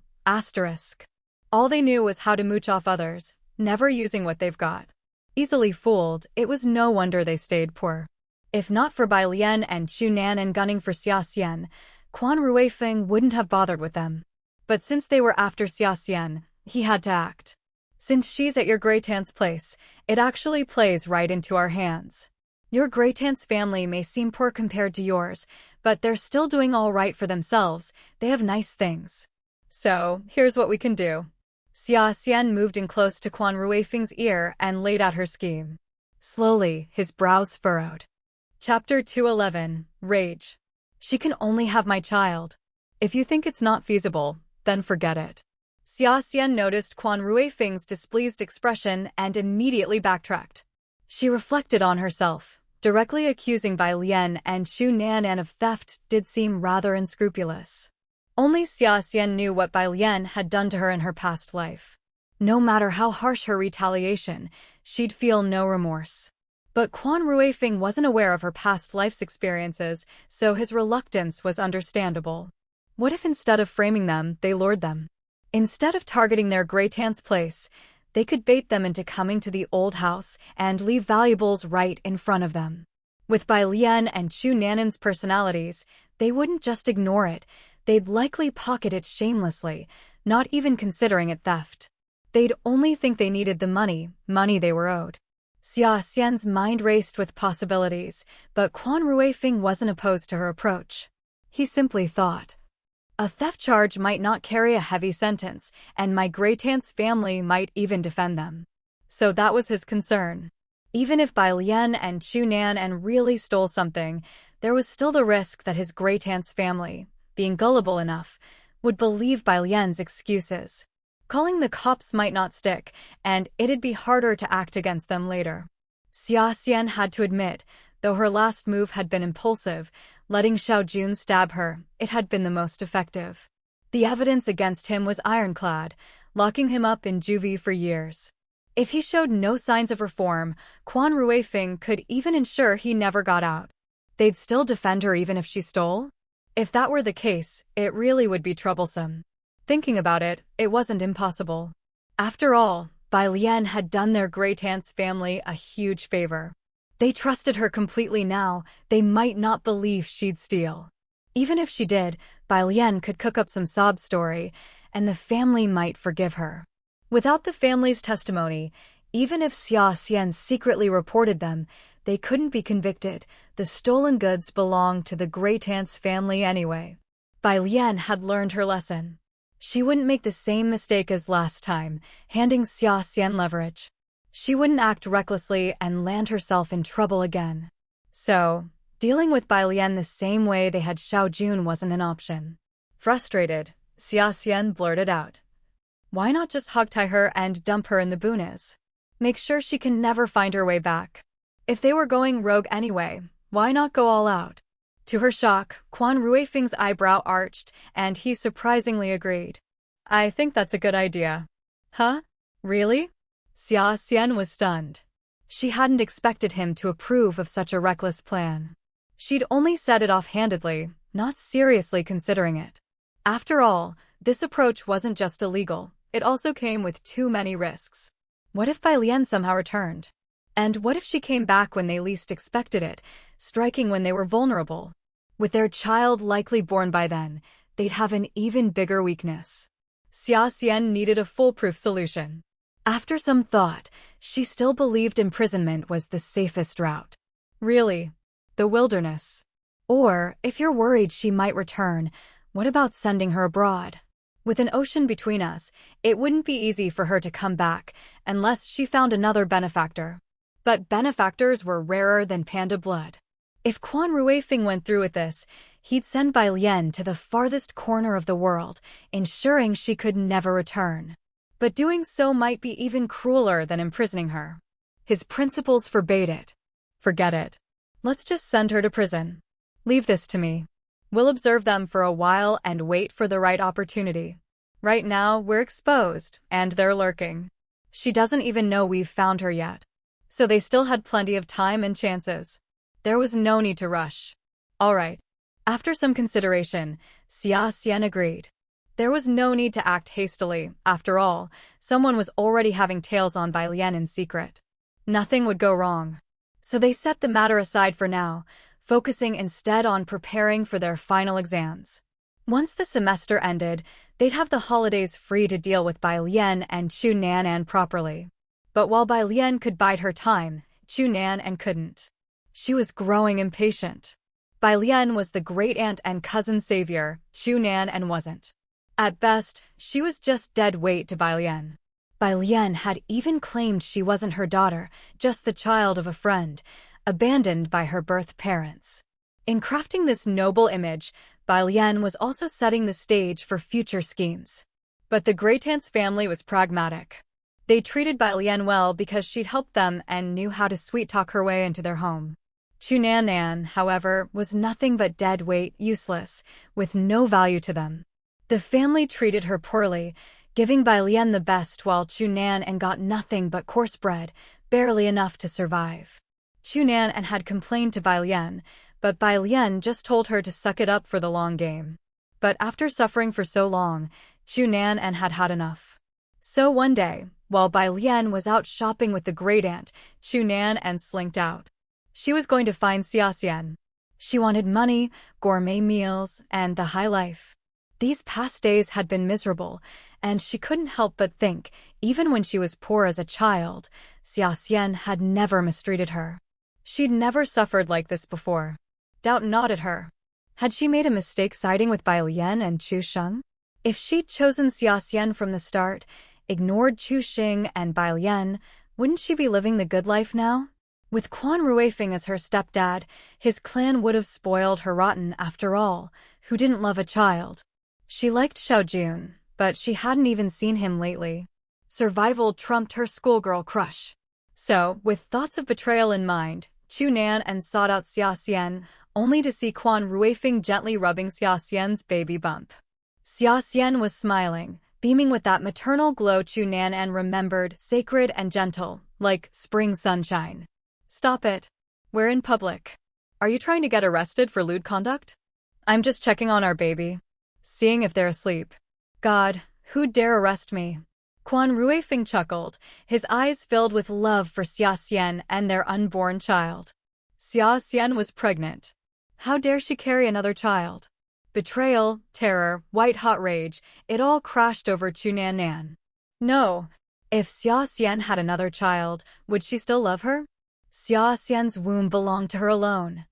All they knew was how to mooch off others, never using what they've got. Easily fooled, it was no wonder they stayed poor. If not for Bai Lian and Chu Nanan gunning for Xia Xian, Quan Ruifeng wouldn't have bothered with them. But since they were after Xia Xian, he had to act. Since she's at your great-aunt's place, it actually plays right into our hands. Your great-aunt's family may seem poor compared to yours, but they're still doing all right for themselves. They have nice things. So, here's what we can do. Xia Xian moved in close to Quan Ruifeng's ear and laid out her scheme. Slowly, his brows furrowed. Chapter 211, Rage. She can only have my child. If you think it's not feasible, then forget it. Xia Xian noticed Quan Ruifeng's displeased expression and immediately backtracked. She reflected on herself. Directly accusing Bai Lian and Chu Nanan of theft did seem rather unscrupulous. Only Xia Xian knew what Bai Lian had done to her in her past life. No matter how harsh her retaliation, she'd feel no remorse. But Quan Ruifeng wasn't aware of her past life's experiences, so his reluctance was understandable. What if instead of framing them, they lured them? Instead of targeting their great-aunt's place, they could bait them into coming to the old house and leave valuables right in front of them. With Bai Lian and Chu Nanan's personalities, they wouldn't just ignore it, they'd likely pocket it shamelessly, not even considering it theft. They'd only think they needed the money they were owed. Xia Xian's mind raced with possibilities, but Quan Ruifeng wasn't opposed to her approach. He simply thought, a theft charge might not carry a heavy sentence, and my great-aunt's family might even defend them. So that was his concern. Even if Bai Lian and Chu Nanan really stole something, there was still the risk that his great-aunt's family, being gullible enough, would believe Bai Lian's excuses. Calling the cops might not stick, and it'd be harder to act against them later. Xia Xian had to admit, though her last move had been impulsive, letting Xiao Jun stab her, it had been the most effective. The evidence against him was ironclad, locking him up in juvie for years. If he showed no signs of reform, Quan Ruifing could even ensure he never got out. They'd still defend her even if she stole? If that were the case, it really would be troublesome. Thinking about it, it wasn't impossible. After all, Bai Lian had done their Great-aunt's family a huge favor. They trusted her completely now, they might not believe she'd steal. Even if she did, Bai Lian could cook up some sob story, and the family might forgive her. Without the family's testimony, even if Xia Xian secretly reported them, they couldn't be convicted. The stolen goods belonged to the Great-aunt's family anyway. Bai Lian had learned her lesson. She wouldn't make the same mistake as last time, handing Xia Xian leverage. She wouldn't act recklessly and land herself in trouble again. So, dealing with Bai Lian the same way they had Xiao Jun wasn't an option. Frustrated, Xia Xian blurted out, "Why not just hogtie her and dump her in the Bunas? Make sure she can never find her way back. If they were going rogue anyway, why not go all out?" To her shock, Quan Ruifing's eyebrow arched, and he surprisingly agreed. "I think that's a good idea." "Huh? Really?" Xia Xian was stunned. She hadn't expected him to approve of such a reckless plan. She'd only said it offhandedly, not seriously considering it. After all, this approach wasn't just illegal, it also came with too many risks. What if Bai Lian somehow returned? And what if she came back when they least expected it, striking when they were vulnerable? With their child likely born by then, they'd have an even bigger weakness. Xia Xian needed a foolproof solution. After some thought, she still believed imprisonment was the safest route. Really? The wilderness? Or, if you're worried she might return, what about sending her abroad? With an ocean between us, it wouldn't be easy for her to come back, unless she found another benefactor. But benefactors were rarer than panda blood. If Quan Ruifing went through with this, he'd send Bai Lian to the farthest corner of the world, ensuring she could never return. But doing so might be even crueler than imprisoning her. His principles forbade it. Forget it. Let's just send her to prison. Leave this to me. We'll observe them for a while and wait for the right opportunity. Right now, we're exposed, and they're lurking. She doesn't even know we've found her yet. So they still had plenty of time and chances. There was no need to rush. All right. After some consideration, Xia Xian agreed. There was no need to act hastily. After all, someone was already having tales on Bai Lian in secret. Nothing would go wrong. So they set the matter aside for now, focusing instead on preparing for their final exams. Once the semester ended, they'd have the holidays free to deal with Bai Lian and Chu Nanan properly. But while Bai Lian could bide her time, Chu Nanan couldn't. She was growing impatient. Bai Lian was the great-aunt and cousin savior, Chu Nanan wasn't. At best, she was just dead weight to Bai Lian. Bai Lian had even claimed she wasn't her daughter, just the child of a friend, abandoned by her birth parents. In crafting this noble image, Bai Lian was also setting the stage for future schemes. But the Great-aunt's family was pragmatic. They treated Bai Lian well because she'd helped them and knew how to sweet-talk her way into their home. Chu Nanan, however, was nothing but dead weight, useless, with no value to them. The family treated her poorly, giving Bai Lian the best while Chu Nanan got nothing but coarse bread, barely enough to survive. Chu Nanan had complained to Bai Lian, but Bai Lian just told her to suck it up for the long game. But after suffering for so long, Chu Nanan had had enough. So one day, while Bai Lian was out shopping with the great-aunt, Chu Nanan slinked out. She was going to find Xia Xian. She wanted money, gourmet meals, and the high life. These past days had been miserable, and she couldn't help but think, even when she was poor as a child, Xia Xian had never mistreated her. She'd never suffered like this before. Doubt nodded her. Had she made a mistake siding with Bai Lian and Chu Sheng? If she'd chosen Xia Xian from the start, ignored Chu Sheng and Bai Lian, wouldn't she be living the good life now? With Quan Ruifing as her stepdad, his clan would have spoiled her rotten after all, who didn't love a child. She liked Xiao Jun, but she hadn't even seen him lately. Survival trumped her schoolgirl crush. So, with thoughts of betrayal in mind, Chu Nanan sought out Xia Xian, only to see Quan Ruifing gently rubbing Xia Xian's baby bump. Xia Xian was smiling, beaming with that maternal glow Chu Nan remembered, sacred and gentle, like spring sunshine. Stop it. We're in public. Are you trying to get arrested for lewd conduct? I'm just checking on our baby. Seeing if they're asleep. God, who'd dare arrest me? Quan Ruifeng chuckled, his eyes filled with love for Xia Xian and their unborn child. Xia Xian was pregnant. How dare she carry another child? Betrayal, terror, white-hot rage, it all crashed over Chu Nan. No. If Xia Xian had another child, would she still love her? Xia Xian's womb belonged to her alone.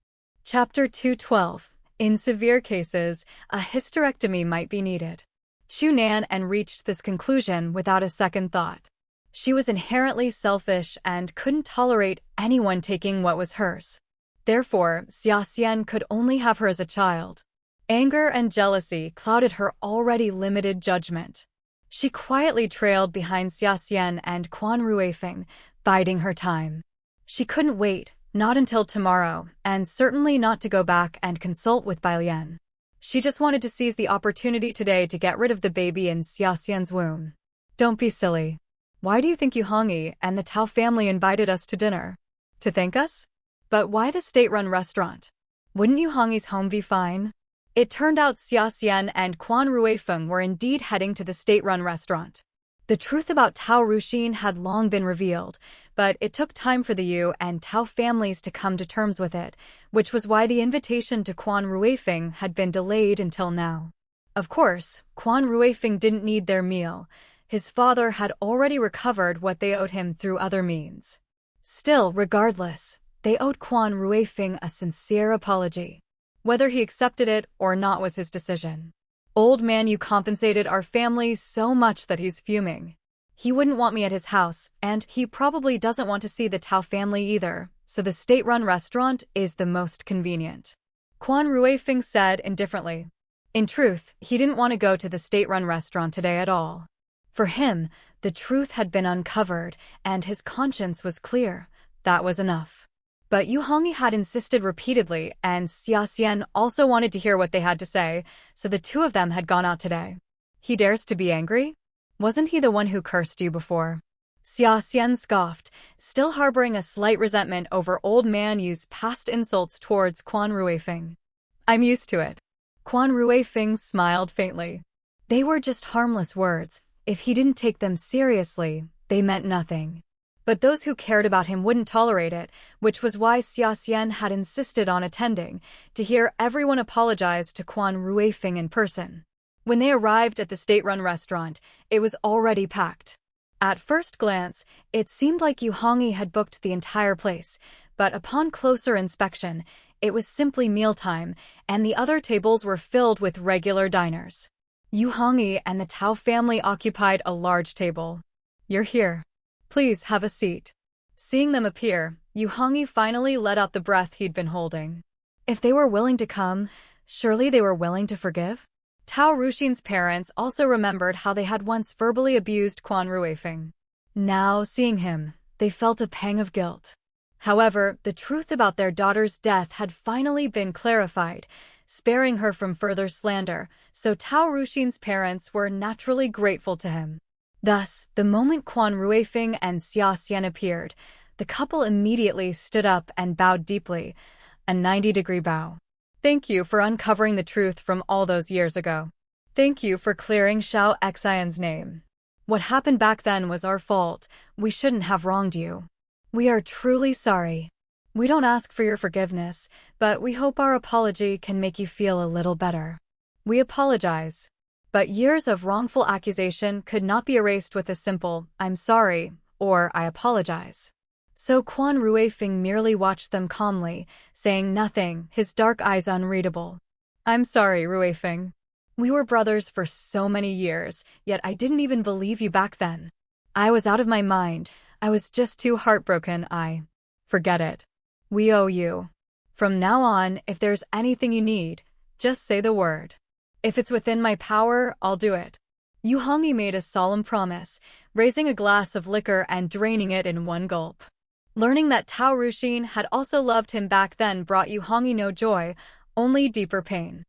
Chapter 212. In severe cases, a hysterectomy might be needed. Chu Nan reached this conclusion without a second thought. She was inherently selfish and couldn't tolerate anyone taking what was hers. Therefore, Xia Xian could only have her as a child. Anger and jealousy clouded her already limited judgment. She quietly trailed behind Xia Xian and Quan Ruifeng, biding her time. She couldn't wait, not until tomorrow, and certainly not to go back and consult with Bai Lian. She just wanted to seize the opportunity today to get rid of the baby in Xia Xian's womb. Don't be silly. Why do you think Yu Hongyi and the Tao family invited us to dinner? To thank us? But why the state-run restaurant? Wouldn't Yu Hongyi's home be fine? It turned out Xia Xian and Quan Ruifeng were indeed heading to the state-run restaurant. The truth about Tao Ruxin had long been revealed, but it took time for the Yu and Tao families to come to terms with it, which was why the invitation to Quan Ruifeng had been delayed until now. Of course, Quan Ruifeng didn't need their meal. His father had already recovered what they owed him through other means. Still, regardless, they owed Quan Ruifeng a sincere apology. Whether he accepted it or not was his decision. Old man, you compensated our family so much that he's fuming. He wouldn't want me at his house, and he probably doesn't want to see the Tao family either, so the state-run restaurant is the most convenient. Quan Ruifeng said indifferently. In truth, he didn't want to go to the state-run restaurant today at all. For him, the truth had been uncovered, and his conscience was clear. That was enough. But Yu Hongyi had insisted repeatedly, and Xia Xian also wanted to hear what they had to say, so the two of them had gone out today. He dares to be angry? Wasn't he the one who cursed you before? Xia Xian scoffed, still harboring a slight resentment over old man Yu's past insults towards Quan Ruifeng. I'm used to it. Quan Ruifeng smiled faintly. They were just harmless words. If he didn't take them seriously, they meant nothing. But those who cared about him wouldn't tolerate it, which was why Xia Xian had insisted on attending, to hear everyone apologize to Quan Ruifeng in person. When they arrived at the state-run restaurant, it was already packed. At first glance, it seemed like Yu Hongyi had booked the entire place, but upon closer inspection, it was simply mealtime, and the other tables were filled with regular diners. Yu Hongyi and the Tao family occupied a large table. You're here. Please have a seat. Seeing them appear, Yu Hongyi finally let out the breath he'd been holding. If they were willing to come, surely they were willing to forgive? Tao Ruxin's parents also remembered how they had once verbally abused Quan Ruifeng. Now, seeing him, they felt a pang of guilt. However, the truth about their daughter's death had finally been clarified, sparing her from further slander, so Tao Ruxin's parents were naturally grateful to him. Thus, the moment Quan Ruifeng and Xia Xian appeared, the couple immediately stood up and bowed deeply, a 90-degree bow. Thank you for uncovering the truth from all those years ago. Thank you for clearing Shao Xian's name. What happened back then was our fault. We shouldn't have wronged you. We are truly sorry. We don't ask for your forgiveness, but we hope our apology can make you feel a little better. We apologize. But years of wrongful accusation could not be erased with a simple, I'm sorry, or I apologize. So Quan Ruifeng merely watched them calmly, saying nothing, his dark eyes unreadable. I'm sorry, Ruifeng. We were brothers for so many years, yet I didn't even believe you back then. I was out of my mind. I was just too heartbroken. Forget it. We owe you. From now on, if there's anything you need, just say the word. If it's within my power, I'll do it. Yu Hongyi made a solemn promise, raising a glass of liquor and draining it in one gulp. Learning that Tao Ruxin had also loved him back then brought Yu Hongyi no joy, only deeper pain.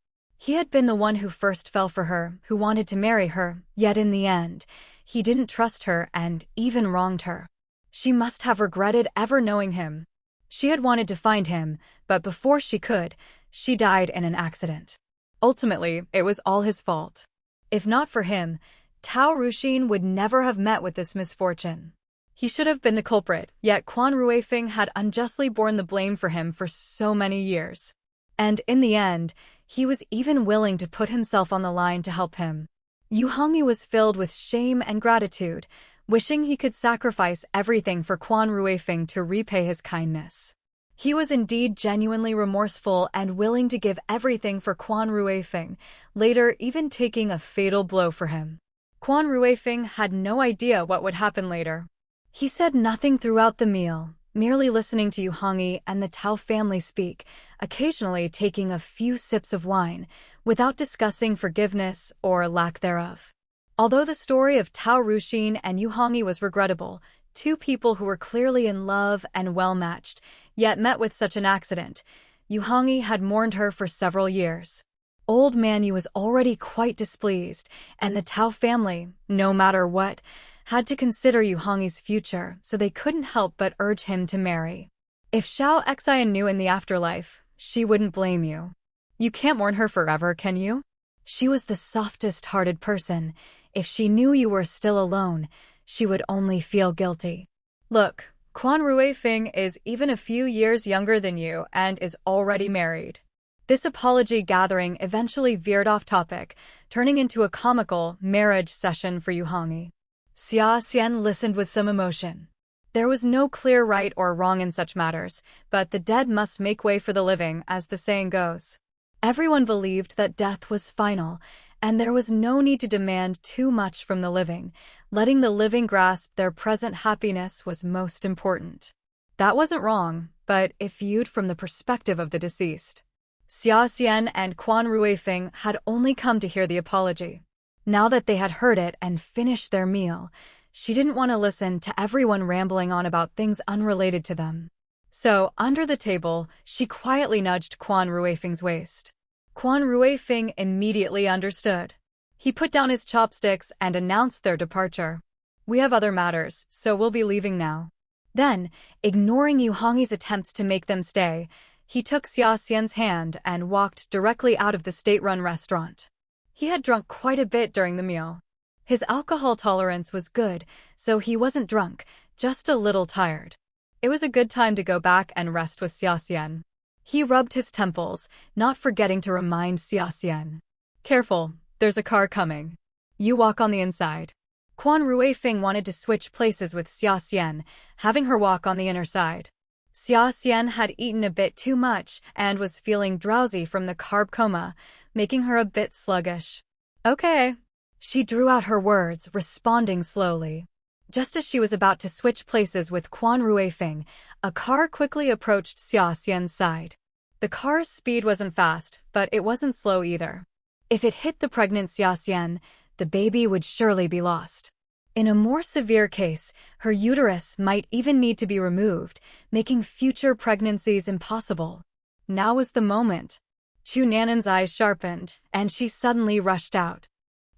He had been the one who first fell for her, who wanted to marry her, yet in the end, he didn't trust her and even wronged her. She must have regretted ever knowing him. She had wanted to find him, but before she could, she died in an accident. Ultimately, it was all his fault. If not for him, Tao Ruxin would never have met with this misfortune. He should have been the culprit, yet Quan Ruifeng had unjustly borne the blame for him for so many years. And in the end, he was even willing to put himself on the line to help him. Yu Hongyi was filled with shame and gratitude, wishing he could sacrifice everything for Quan Ruifeng to repay his kindness. He was indeed genuinely remorseful and willing to give everything for Quan Ruifeng, later even taking a fatal blow for him. Quan Ruifeng had no idea what would happen later. He said nothing throughout the meal, merely listening to Yu Hongyi and the Tao family speak, occasionally taking a few sips of wine, without discussing forgiveness or lack thereof. Although the story of Tao Ruxin and Yu Hongyi was regrettable, two people who were clearly in love and well-matched, yet met with such an accident, Yu Hongyi had mourned her for several years. Old man Yu was already quite displeased, and the Tao family, no matter what, had to consider Yu Hongyi's future, so they couldn't help but urge him to marry. If Xiao Xian knew in the afterlife, she wouldn't blame you. You can't mourn her forever, can you? She was the softest-hearted person. If she knew you were still alone, she would only feel guilty. Look, Quan Ruifeng is even a few years younger than you and is already married. This apology gathering eventually veered off topic, turning into a comical marriage session for Yu Hongyi. Xia Xian listened with some emotion. There was no clear right or wrong in such matters, but the dead must make way for the living, as the saying goes. Everyone believed that death was final, and there was no need to demand too much from the living. Letting the living grasp their present happiness was most important. That wasn't wrong, but if viewed from the perspective of the deceased. Xia Xian and Quan Ruifeng had only come to hear the apology. Now that they had heard it and finished their meal, she didn't want to listen to everyone rambling on about things unrelated to them. So, under the table, she quietly nudged Quan Ruifeng's waist. Quan Ruifeng immediately understood. He put down his chopsticks and announced their departure. We have other matters, so we'll be leaving now. Then, ignoring Yu Hongyi's attempts to make them stay, he took Xia Xian's hand and walked directly out of the state-run restaurant. He had drunk quite a bit during the meal. His alcohol tolerance was good, so he wasn't drunk, just a little tired. It was a good time to go back and rest with Xia Xian. He rubbed his temples, not forgetting to remind Xia Xian. Careful, there's a car coming. You walk on the inside. Quan Ruifeng wanted to switch places with Xia Xian, having her walk on the inner side. Xia Xian had eaten a bit too much and was feeling drowsy from the carb coma, making her a bit sluggish. Okay. She drew out her words, responding slowly. Just as she was about to switch places with Quan Ruifeng, a car quickly approached Xia Xian's side. The car's speed wasn't fast, but it wasn't slow either. If it hit the pregnant Xia Xian, the baby would surely be lost. In a more severe case, her uterus might even need to be removed, making future pregnancies impossible. Now was the moment. Chu Nanan's eyes sharpened, and she suddenly rushed out.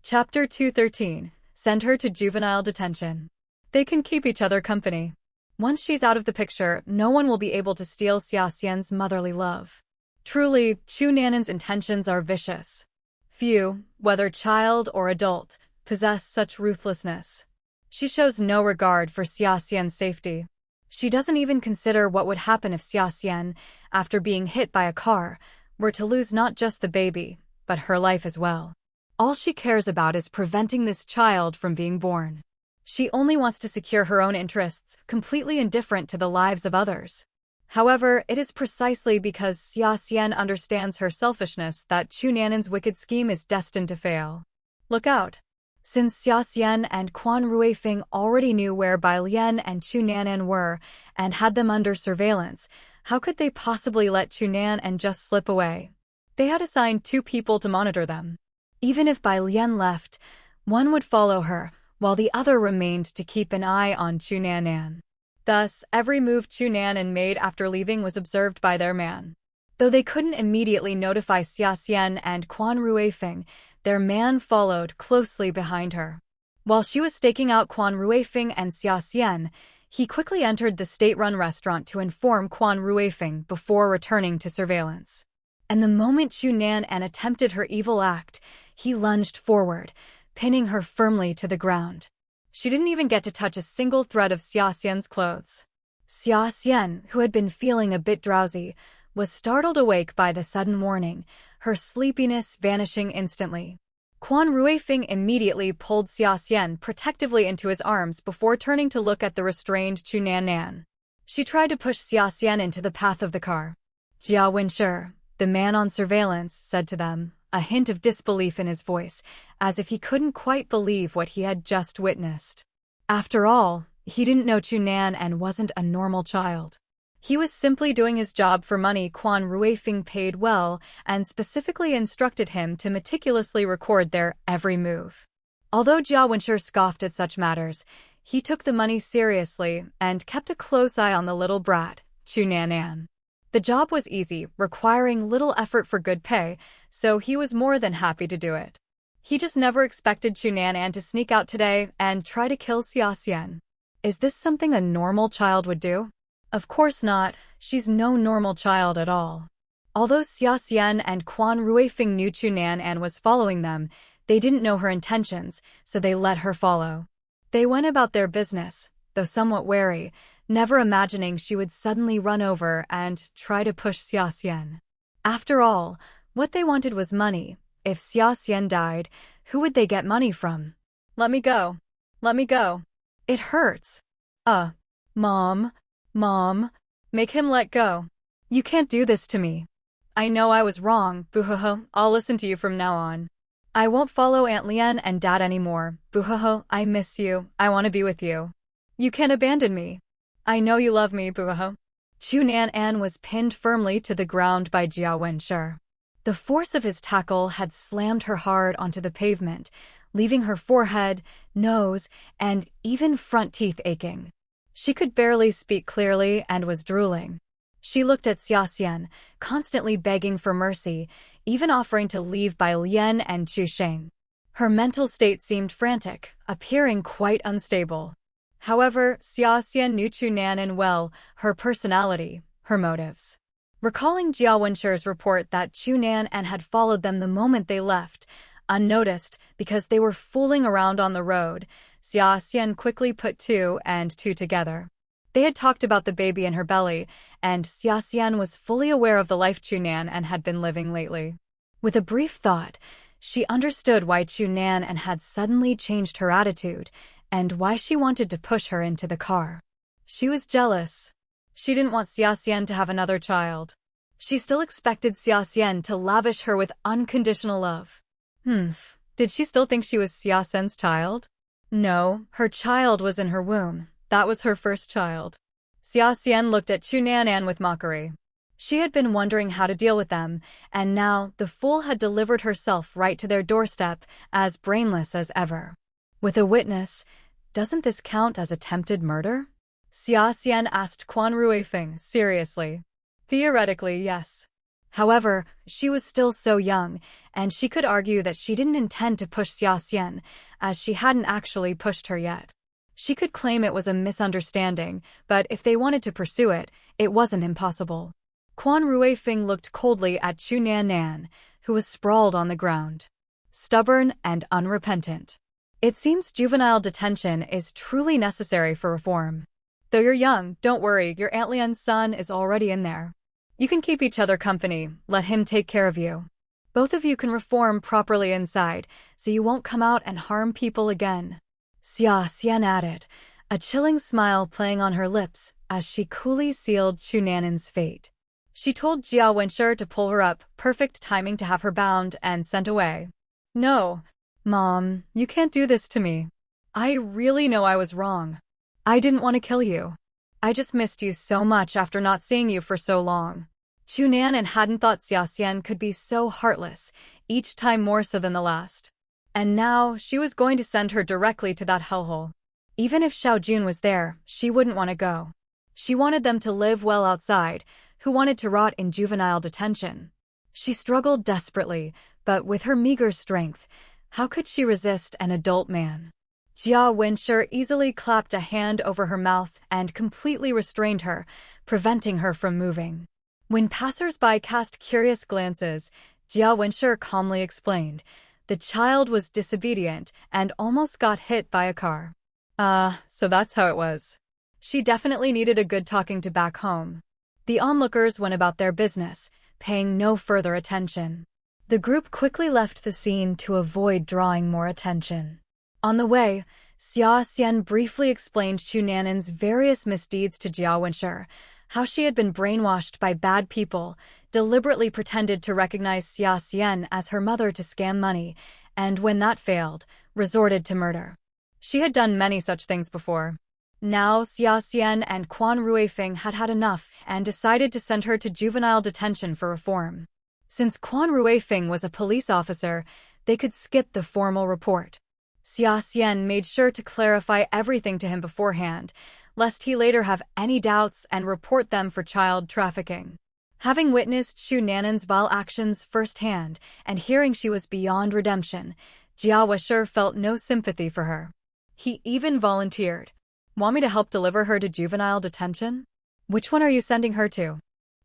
Chapter 213. Send her to juvenile detention. They can keep each other company. Once she's out of the picture, no one will be able to steal Xia Xian's motherly love. Truly, Chu Nanan's intentions are vicious. Few, whether child or adult, possess such ruthlessness. She shows no regard for Xia Xian's safety. She doesn't even consider what would happen if Xia Xian, after being hit by a car, were to lose not just the baby, but her life as well. All she cares about is preventing this child from being born. She only wants to secure her own interests, completely indifferent to the lives of others. However, it is precisely because Xia Xian understands her selfishness that Chu Nanan's wicked scheme is destined to fail. Look out. Since Xia Xian and Quan Ruifeng already knew where Bai Lian and Chu Nanan were and had them under surveillance, how could they possibly let Chu Nanan just slip away? They had assigned 2 people to monitor them. Even if Bai Lian left, one would follow her, while the other remained to keep an eye on Chu Nanan. Thus, every move Chu Nanan made after leaving was observed by their man. Though they couldn't immediately notify Xia Xian and Quan Ruifeng, their man followed closely behind her. While she was staking out Quan Ruifeng and Xia Xian, he quickly entered the state-run restaurant to inform Quan Ruifeng before returning to surveillance. And the moment Chu Nan'an attempted her evil act, he lunged forward, pinning her firmly to the ground. She didn't even get to touch a single thread of Xia Xian's clothes. Xia Xian, who had been feeling a bit drowsy, was startled awake by the sudden warning, her sleepiness vanishing instantly. Quan Ruifeng immediately pulled Xia Xian protectively into his arms before turning to look at the restrained Chu Nan'an. She tried to push Xia Xian into the path of the car. Jia Wenshi, the man on surveillance, said to them, a hint of disbelief in his voice, as if he couldn't quite believe what he had just witnessed. After all, he didn't know Chu Nan'an wasn't a normal child. He was simply doing his job for money Quan Ruifeng paid well and specifically instructed him to meticulously record their every move. Although Jia Wenshi scoffed at such matters, he took the money seriously and kept a close eye on the little brat, Chu Nan'an. The job was easy, requiring little effort for good pay, so he was more than happy to do it. He just never expected Chu Nan'an to sneak out today and try to kill Xia Xian. Is this something a normal child would do? Of course not, she's no normal child at all. Although Xia Xian and Quan Ruifeng knew Chu Nan'an was following them, they didn't know her intentions, so they let her follow. They went about their business, though somewhat wary, never imagining she would suddenly run over and try to push Xia Xian. After all, what they wanted was money. If Xia Xian died, who would they get money from? Let me go. Let me go. It hurts. Mom, make him let go. You can't do this to me. I know I was wrong, Buhoho, I'll listen to you from now on. I won't follow Aunt Lian and Dad anymore, Buhoho, I miss you, I want to be with you. You can't abandon me. I know you love me, Buhoho. Chu Nan'an was pinned firmly to the ground by Jia Wenshi. The force of his tackle had slammed her hard onto the pavement, leaving her forehead, nose, and even front teeth aching. She could barely speak clearly and was drooling. She looked at Xia Xian, constantly begging for mercy, even offering to leave by Lian and Chu Sheng. Her mental state seemed frantic, appearing quite unstable. However, Xia Xian knew Chu Nan'an well, her personality, her motives. Recalling Jia Wenshi's report that Chu Nan'an had followed them the moment they left, unnoticed because they were fooling around on the road, Xia Xian quickly put two and two together. They had talked about the baby in her belly, and Xia Xian was fully aware of the life Chu Nan'an had been living lately. With a brief thought, she understood why Chu Nan'an had suddenly changed her attitude, and why she wanted to push her into the car. She was jealous. She didn't want Xia Xian to have another child. She still expected Xia Xian to lavish her with unconditional love. Did she still think she was Xia Xian's child? No, her child was in her womb. That was her first child. Xia Xian looked at Chu Nan'an with mockery. She had been wondering how to deal with them, and now the fool had delivered herself right to their doorstep, as brainless as ever. With a witness, doesn't this count as attempted murder? Xia Xian asked Quan Ruifeng seriously. Theoretically, yes. However, she was still so young, and she could argue that she didn't intend to push Xia Xian, as she hadn't actually pushed her yet. She could claim it was a misunderstanding, but if they wanted to pursue it, it wasn't impossible. Quan Ruifeng looked coldly at Chu Nan'an, who was sprawled on the ground. Stubborn and unrepentant. It seems juvenile detention is truly necessary for reform. Though you're young, don't worry, your Aunt Lian's son is already in there. You can keep each other company, let him take care of you. Both of you can reform properly inside, so you won't come out and harm people again. Xia Xian added, a chilling smile playing on her lips as she coolly sealed Chu Nan'an's fate. She told Jia Wenshi to pull her up, perfect timing to have her bound and sent away. No, Mom, you can't do this to me. I really know I was wrong. I didn't want to kill you. I just missed you so much after not seeing you for so long. Chu Nan'an hadn't thought Xia Xian could be so heartless, each time more so than the last. And now, she was going to send her directly to that hellhole. Even if Xiao Jun was there, she wouldn't want to go. She wanted them to live well outside, who wanted to rot in juvenile detention. She struggled desperately, but with her meager strength, how could she resist an adult man? Jia Wenshi easily clapped a hand over her mouth and completely restrained her, preventing her from moving. When passers-by cast curious glances, Jia Wenshi calmly explained, the child was disobedient and almost got hit by a car. So that's how it was. She definitely needed a good talking to back home. The onlookers went about their business, paying no further attention. The group quickly left the scene to avoid drawing more attention. On the way, Xia Xian briefly explained Chu Nanin's various misdeeds to Jia Wenshi, how she had been brainwashed by bad people, deliberately pretended to recognize Xia Xian as her mother to scam money, and when that failed, resorted to murder. She had done many such things before. Now Xia Xian and Quan Ruifeng had had enough and decided to send her to juvenile detention for reform. Since Quan Ruifeng was a police officer, they could skip the formal report. Xia Xian made sure to clarify everything to him beforehand, lest he later have any doubts and report them for child trafficking. Having witnessed Chu Nanin's vile actions firsthand and hearing she was beyond redemption, Jia Wenshi felt no sympathy for her. He even volunteered. Want me to help deliver her to juvenile detention? Which one are you sending her to?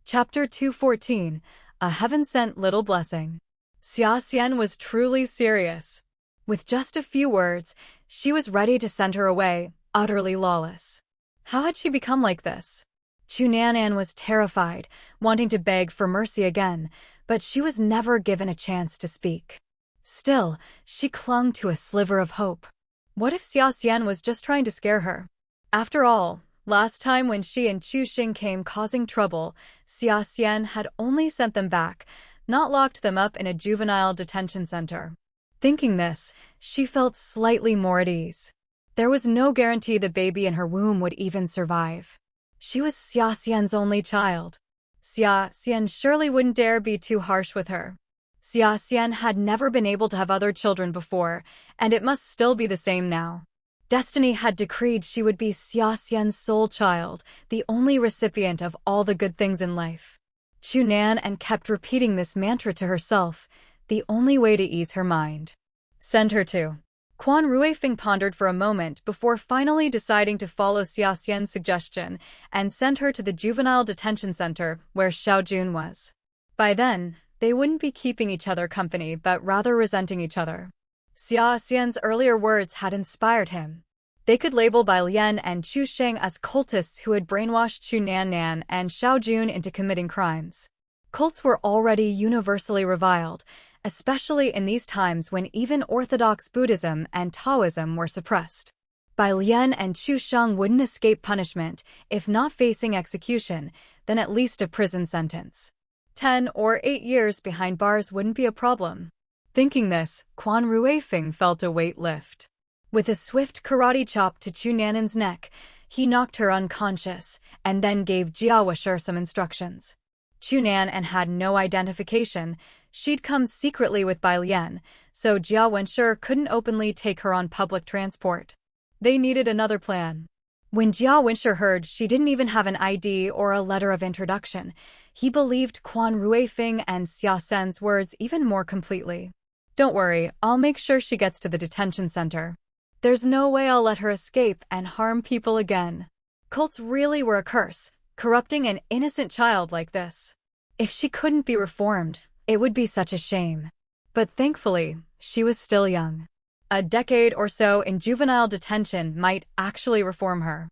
Chapter 214, A Heaven-Sent Little Blessing. Xia Xian was truly serious. With just a few words, she was ready to send her away, utterly lawless. How had she become like this? Chu Nanan was terrified, wanting to beg for mercy again, but she was never given a chance to speak. Still, she clung to a sliver of hope. What if Xia Xian was just trying to scare her? After all, last time when she and Chu Xing came causing trouble, Xia Xian had only sent them back, not locked them up in a juvenile detention center. Thinking this, she felt slightly more at ease. There was no guarantee the baby in her womb would even survive. She was Xia Xian's only child. Xia Xian surely wouldn't dare be too harsh with her. Xia Xian had never been able to have other children before, and it must still be the same now. Destiny had decreed she would be Xia Xian's sole child, the only recipient of all the good things in life. Chu Nanan kept repeating this mantra to herself, the only way to ease her mind. Send her to. Quan Ruifeng pondered for a moment before finally deciding to follow Xia Xian's suggestion and send her to the juvenile detention center where Xiaojun was. By then, they wouldn't be keeping each other company but rather resenting each other. Xia Xian's earlier words had inspired him. They could label Bai Lian and Chu Sheng as cultists who had brainwashed Chu Nanan and Xiaojun into committing crimes. Cults were already universally reviled, especially in these times when even Orthodox Buddhism and Taoism were suppressed. Bai Lian and Chu Sheng wouldn't escape punishment, if not facing execution, then at least a prison sentence. 10 or 8 years behind bars wouldn't be a problem. Thinking this, Quan Ruifeng felt a weight lift. With a swift karate chop to Chu Nanan's neck, he knocked her unconscious and then gave Jia Wenshi some instructions. Chu Nanan had no identification. She'd come secretly with Bai Lian, so Jia Wenshi couldn't openly take her on public transport. They needed another plan. When Jia Wenshi heard she didn't even have an ID or a letter of introduction, he believed Quan Ruifeng and Xia Xian's words even more completely. Don't worry, I'll make sure she gets to the detention center. There's no way I'll let her escape and harm people again. Cults really were a curse, corrupting an innocent child like this. If she couldn't be reformed, it would be such a shame. But thankfully, she was still young. A decade or so in juvenile detention might actually reform her.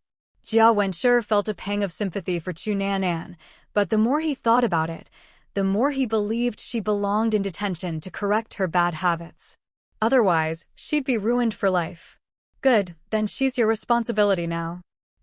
Jia Wenshi felt a pang of sympathy for Chu Nanan, but the more he thought about it, the more he believed she belonged in detention to correct her bad habits. Otherwise, she'd be ruined for life. Good, then she's your responsibility now.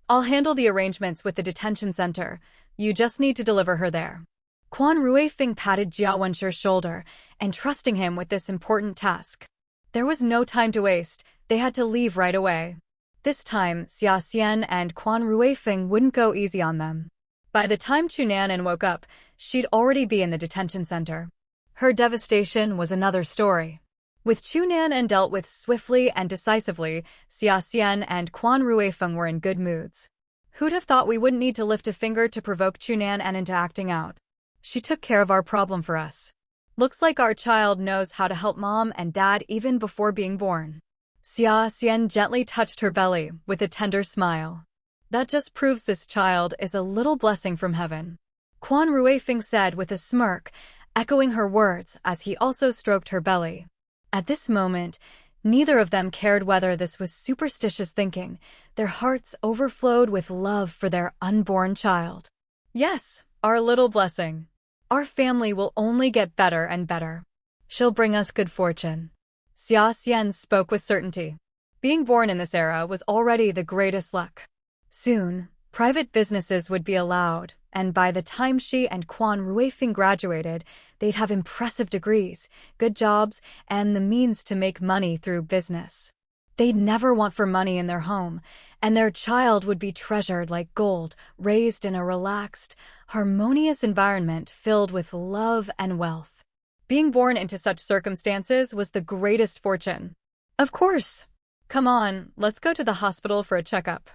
I'll handle the arrangements with the detention center. You just need to deliver her there. Quan Ruifeng patted Jia Wenshi's shoulder, entrusting him with this important task. There was no time to waste. They had to leave right away. This time, Xia Xian and Quan Ruifeng wouldn't go easy on them. By the time Chu Nanan woke up, she'd already be in the detention center. Her devastation was another story. With Chu Nanan dealt with swiftly and decisively, Xia Xian and Quan Ruifeng were in good moods. Who'd have thought we wouldn't need to lift a finger to provoke Chunan and into acting out? She took care of our problem for us. Looks like our child knows how to help mom and dad even before being born. Xia Xian gently touched her belly with a tender smile. That just proves this child is a little blessing from heaven. Quan Ruifeng said with a smirk, echoing her words as he also stroked her belly. At this moment, neither of them cared whether this was superstitious thinking. Their hearts overflowed with love for their unborn child. Yes, our little blessing. Our family will only get better and better. She'll bring us good fortune. Xia Xian spoke with certainty. Being born in this era was already the greatest luck. Soon, private businesses would be allowed, and by the time she and Quan Ruifeng graduated, they'd have impressive degrees, good jobs, and the means to make money through business. They'd never want for money in their home, and their child would be treasured like gold, raised in a relaxed, harmonious environment filled with love and wealth. Being born into such circumstances was the greatest fortune. Of course. Come on, let's go to the hospital for a checkup.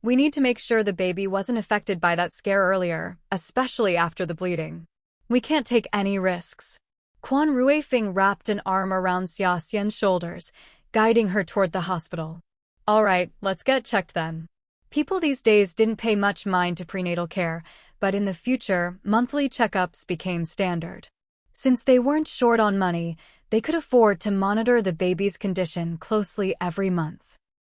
We need to make sure the baby wasn't affected by that scare earlier, especially after the bleeding. We can't take any risks. Quan Ruifeng wrapped an arm around Xia Xian's shoulders, guiding her toward the hospital. All right, let's get checked then. People these days didn't pay much mind to prenatal care, but in the future, monthly checkups became standard. Since they weren't short on money, they could afford to monitor the baby's condition closely every month.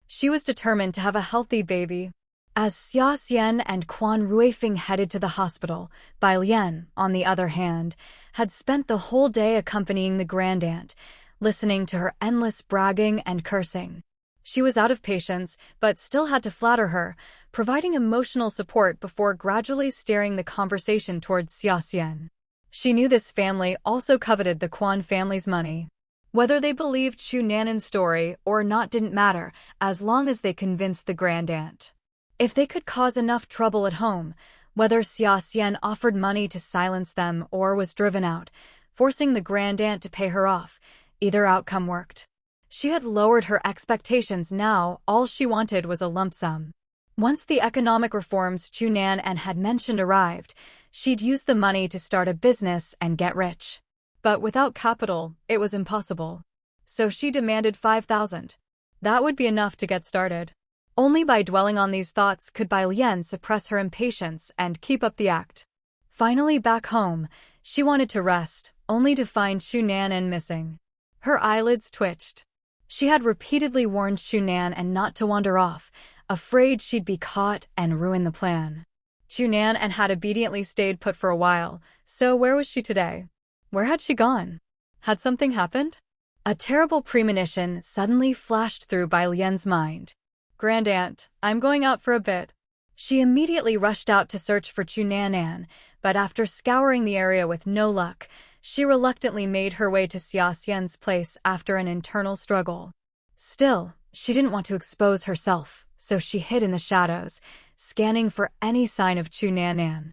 She was determined to have a healthy baby. As Xia Xian and Quan Ruifeng headed to the hospital, Bai Lian, on the other hand, had spent the whole day accompanying the grandaunt, listening to her endless bragging and cursing. She was out of patience, but still had to flatter her, providing emotional support before gradually steering the conversation towards Xia Xian. She knew this family also coveted the Quan family's money. Whether they believed Chu Nanan's story or not didn't matter, as long as they convinced the grandaunt. If they could cause enough trouble at home, whether Xia Xian offered money to silence them or was driven out, forcing the grandaunt to pay her off, either outcome worked. She had lowered her expectations now, all she wanted was a lump sum. Once the economic reforms Chu Nanan had mentioned arrived, she'd use the money to start a business and get rich. But without capital, it was impossible. So she demanded 5,000. That would be enough to get started. Only by dwelling on these thoughts could Bai Lian suppress her impatience and keep up the act. Finally back home, she wanted to rest, only to find Chu Nanan missing. Her eyelids twitched. She had repeatedly warned Chu Nanan not to wander off, afraid she'd be caught and ruin the plan. Chu Nanan had obediently stayed put for a while, so where was she today? Where had she gone? Had something happened? A terrible premonition suddenly flashed through Bai Lian's mind. Grandaunt, I'm going out for a bit. She immediately rushed out to search for Chu Nanan, but after scouring the area with no luck, she reluctantly made her way to Xia Xian's place after an internal struggle. Still, she didn't want to expose herself, so she hid in the shadows, scanning for any sign of Chu Nanan.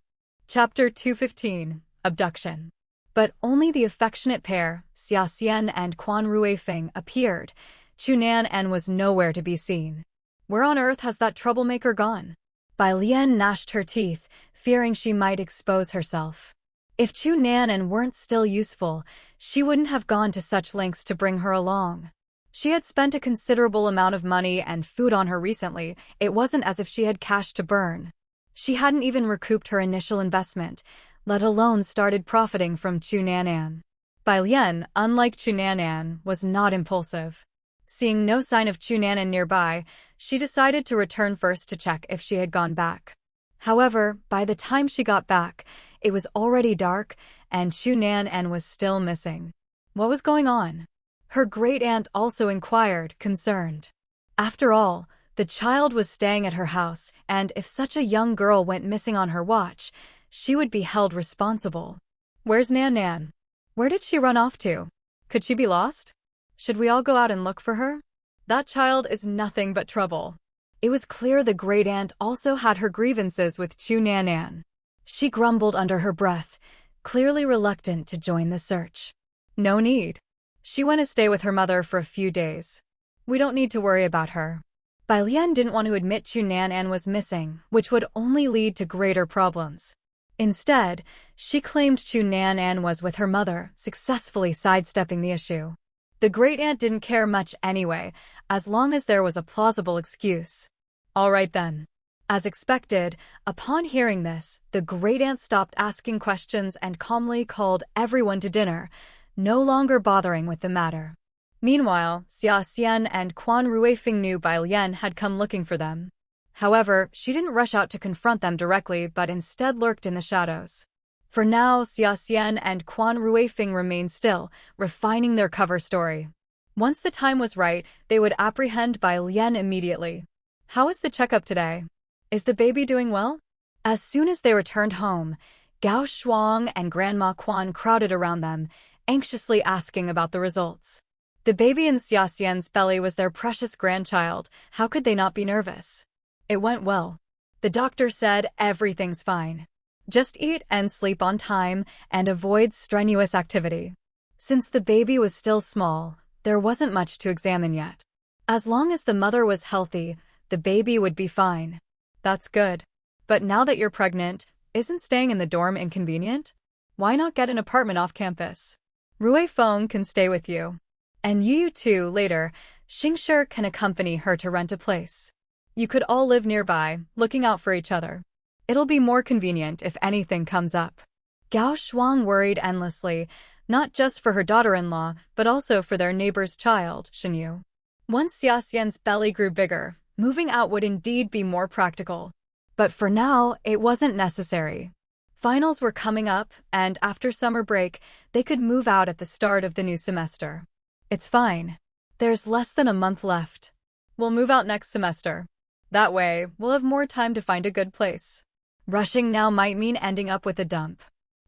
Chapter 215, Abduction. But only the affectionate pair, Xia Xian and Quan Ruifeng, appeared. Chu Nanan was nowhere to be seen. Where on earth has that troublemaker gone? Bai Lian gnashed her teeth, fearing she might expose herself. If Chu Nanan weren't still useful, she wouldn't have gone to such lengths to bring her along. She had spent a considerable amount of money and food on her recently. It wasn't as if she had cash to burn. She hadn't even recouped her initial investment, let alone started profiting from Chu Nanan. Bai Lian, unlike Chu Nanan, was not impulsive. Seeing no sign of Chu Nanan nearby, she decided to return first to check if she had gone back. However, by the time she got back, it was already dark, and Chu Nanan was still missing. What was going on? Her great-aunt also inquired, concerned. After all, the child was staying at her house, and if such a young girl went missing on her watch, she would be held responsible. Where's Nanan? Where did she run off to? Could she be lost? Should we all go out and look for her? That child is nothing but trouble. It was clear the great-aunt also had her grievances with Chu Nanan. She grumbled under her breath, clearly reluctant to join the search. No need. She went to stay with her mother for a few days. We don't need to worry about her. Bai Lian didn't want to admit Chu Nanan was missing, which would only lead to greater problems. Instead, she claimed Chu Nanan was with her mother, successfully sidestepping the issue. The great-aunt didn't care much anyway, as long as there was a plausible excuse. All right then. As expected, upon hearing this, the great-aunt stopped asking questions and calmly called everyone to dinner, no longer bothering with the matter. Meanwhile, Xia Xian and Quan Ruifeng knew Bai Lian had come looking for them. However, she didn't rush out to confront them directly but instead lurked in the shadows. For now, Xia Xian and Quan Ruifeng remained still, refining their cover story. Once the time was right, they would apprehend Bai Lian immediately. How is the checkup today? Is the baby doing well? As soon as they returned home, Gao Shuang and Grandma Quan crowded around them, anxiously asking about the results. The baby in Xia Xian's belly was their precious grandchild. How could they not be nervous? It went well. The doctor said everything's fine. Just eat and sleep on time and avoid strenuous activity. Since the baby was still small, there wasn't much to examine yet. As long as the mother was healthy, the baby would be fine. That's good. But now that you're pregnant, isn't staying in the dorm inconvenient? Why not get an apartment off campus? Rui Feng can stay with you. And you too, later, Xingshi can accompany her to rent a place. You could all live nearby, looking out for each other. It'll be more convenient if anything comes up. Gao Shuang worried endlessly, not just for her daughter-in-law, but also for their neighbor's child, Shenyu. Once Xia Xian's belly grew bigger, moving out would indeed be more practical. But for now, it wasn't necessary. Finals were coming up, and after summer break, they could move out at the start of the new semester. It's fine. There's less than a month left. We'll move out next semester. That way, we'll have more time to find a good place. Rushing now might mean ending up with a dump.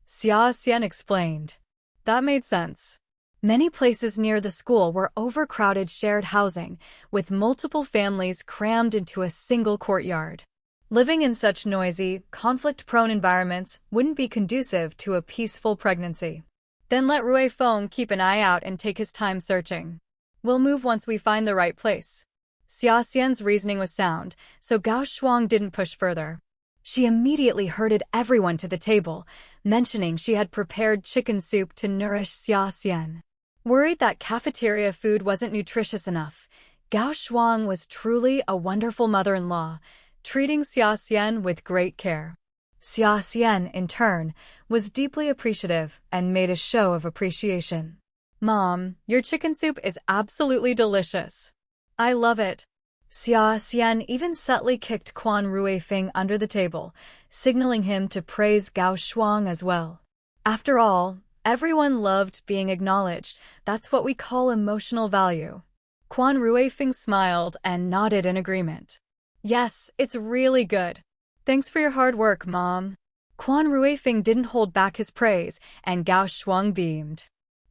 Xia Xian explained. That made sense. Many places near the school were overcrowded shared housing, with multiple families crammed into a single courtyard. Living in such noisy, conflict-prone environments wouldn't be conducive to a peaceful pregnancy. Then let Rui Feng keep an eye out and take his time searching. We'll move once we find the right place. Xia Xian's reasoning was sound, so Gao Shuang didn't push further. She immediately herded everyone to the table, mentioning she had prepared chicken soup to nourish Xia Xian. Worried that cafeteria food wasn't nutritious enough, Gao Shuang was truly a wonderful mother-in-law, treating Xia Xian with great care. Xia Xian, in turn, was deeply appreciative and made a show of appreciation. Mom, your chicken soup is absolutely delicious. I love it. Xia Xian even subtly kicked Quan Ruifeng under the table, signaling him to praise Gao Shuang as well. After all, everyone loved being acknowledged. That's what we call emotional value. Quan Ruifeng smiled and nodded in agreement. Yes, it's really good. Thanks for your hard work, Mom. Quan Ruifeng didn't hold back his praise, and Gao Shuang beamed.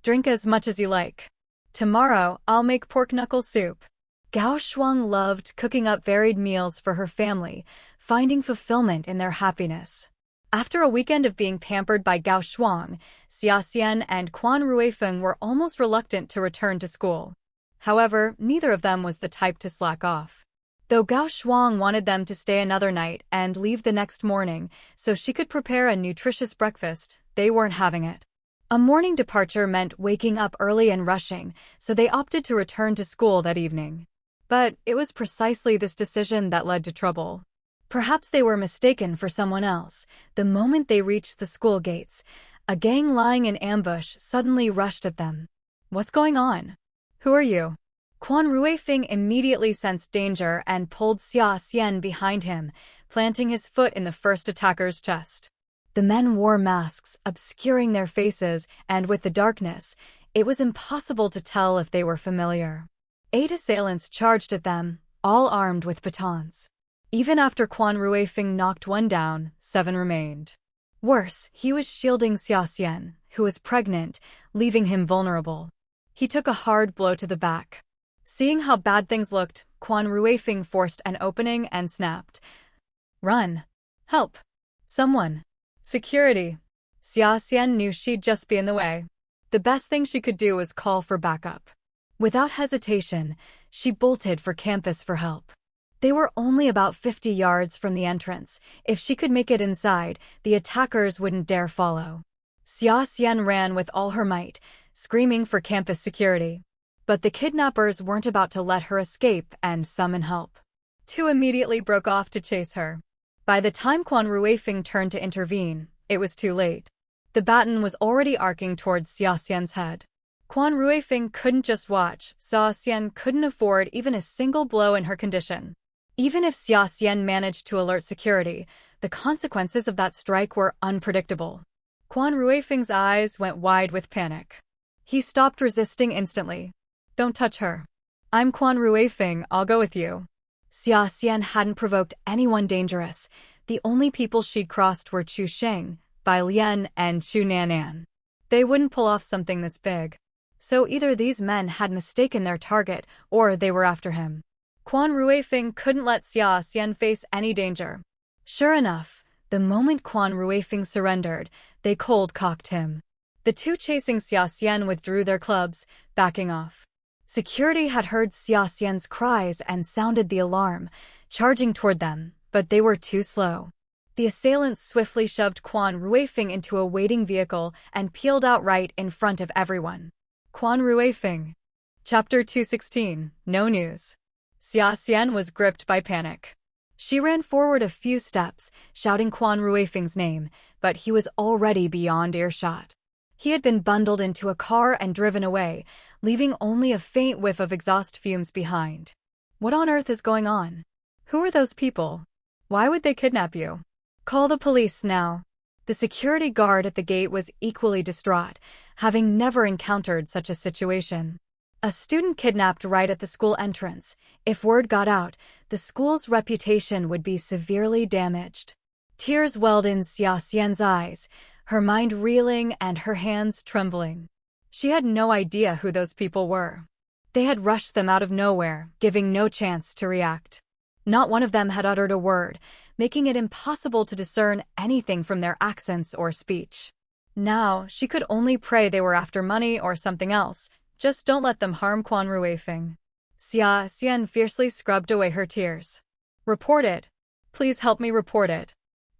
Drink as much as you like. Tomorrow, I'll make pork knuckle soup. Gao Shuang loved cooking up varied meals for her family, finding fulfillment in their happiness. After a weekend of being pampered by Gao Shuang, Xia Xian and Quan Ruifeng were almost reluctant to return to school. However, neither of them was the type to slack off. Though Gao Shuang wanted them to stay another night and leave the next morning so she could prepare a nutritious breakfast, they weren't having it. A morning departure meant waking up early and rushing, so they opted to return to school that evening. But it was precisely this decision that led to trouble. Perhaps they were mistaken for someone else. The moment they reached the school gates, a gang lying in ambush suddenly rushed at them. What's going on? Who are you? Quan Ruifeng immediately sensed danger and pulled Xia Xian behind him, planting his foot in the first attacker's chest. The men wore masks, obscuring their faces, and with the darkness, it was impossible to tell if they were familiar. 8 assailants charged at them, all armed with batons. Even after Quan Ruifeng knocked one down, 7 remained. Worse, he was shielding Xia Xian, who was pregnant, leaving him vulnerable. He took a hard blow to the back. Seeing how bad things looked, Quan Ruifeng forced an opening and snapped. Run! Help! Someone! Security! Xia Xian knew she'd just be in the way. The best thing she could do was call for backup. Without hesitation, she bolted for campus for help. They were only about 50 yards from the entrance. If she could make it inside, the attackers wouldn't dare follow. Xia Xian ran with all her might, screaming for campus security. But the kidnappers weren't about to let her escape and summon help. Two immediately broke off to chase her. By the time Quan Ruifeng turned to intervene, it was too late. The baton was already arcing towards Xia Xian's head. Quan Ruifeng couldn't just watch. Xia Xian couldn't afford even a single blow in her condition. Even if Xia Xian managed to alert security, the consequences of that strike were unpredictable. Quan Ruifeng's eyes went wide with panic. He stopped resisting instantly. "Don't touch her. I'm Quan Ruifeng, I'll go with you." Xia Xian hadn't provoked anyone dangerous. The only people she'd crossed were Chu Sheng, Bai Lian, and Chu Nanan. They wouldn't pull off something this big. So either these men had mistaken their target, or they were after him. Quan Ruifeng couldn't let Xia Xian face any danger. Sure enough, the moment Quan Ruifeng surrendered, they cold-cocked him. The two chasing Xia Xian withdrew their clubs, backing off. Security had heard Xia Xian's cries and sounded the alarm, charging toward them, but they were too slow. The assailants swiftly shoved Quan Ruifeng into a waiting vehicle and peeled out right in front of everyone. Quan Ruifeng. Chapter 216. No news. Xia Xian was gripped by panic. She ran forward a few steps, shouting Quan Ruifeng's name, but he was already beyond earshot. He had been bundled into a car and driven away, leaving only a faint whiff of exhaust fumes behind. What on earth is going on? Who are those people? Why would they kidnap you? Call the police now. The security guard at the gate was equally distraught, having never encountered such a situation. A student kidnapped right at the school entrance. If word got out, the school's reputation would be severely damaged. Tears welled in Xia Xian's eyes, her mind reeling and her hands trembling. She had no idea who those people were. They had rushed them out of nowhere, giving no chance to react. Not one of them had uttered a word, making it impossible to discern anything from their accents or speech. Now, she could only pray they were after money or something else. Just don't let them harm Quan Ruifeng. Xia Xian fiercely scrubbed away her tears. "Report it. Please help me report it.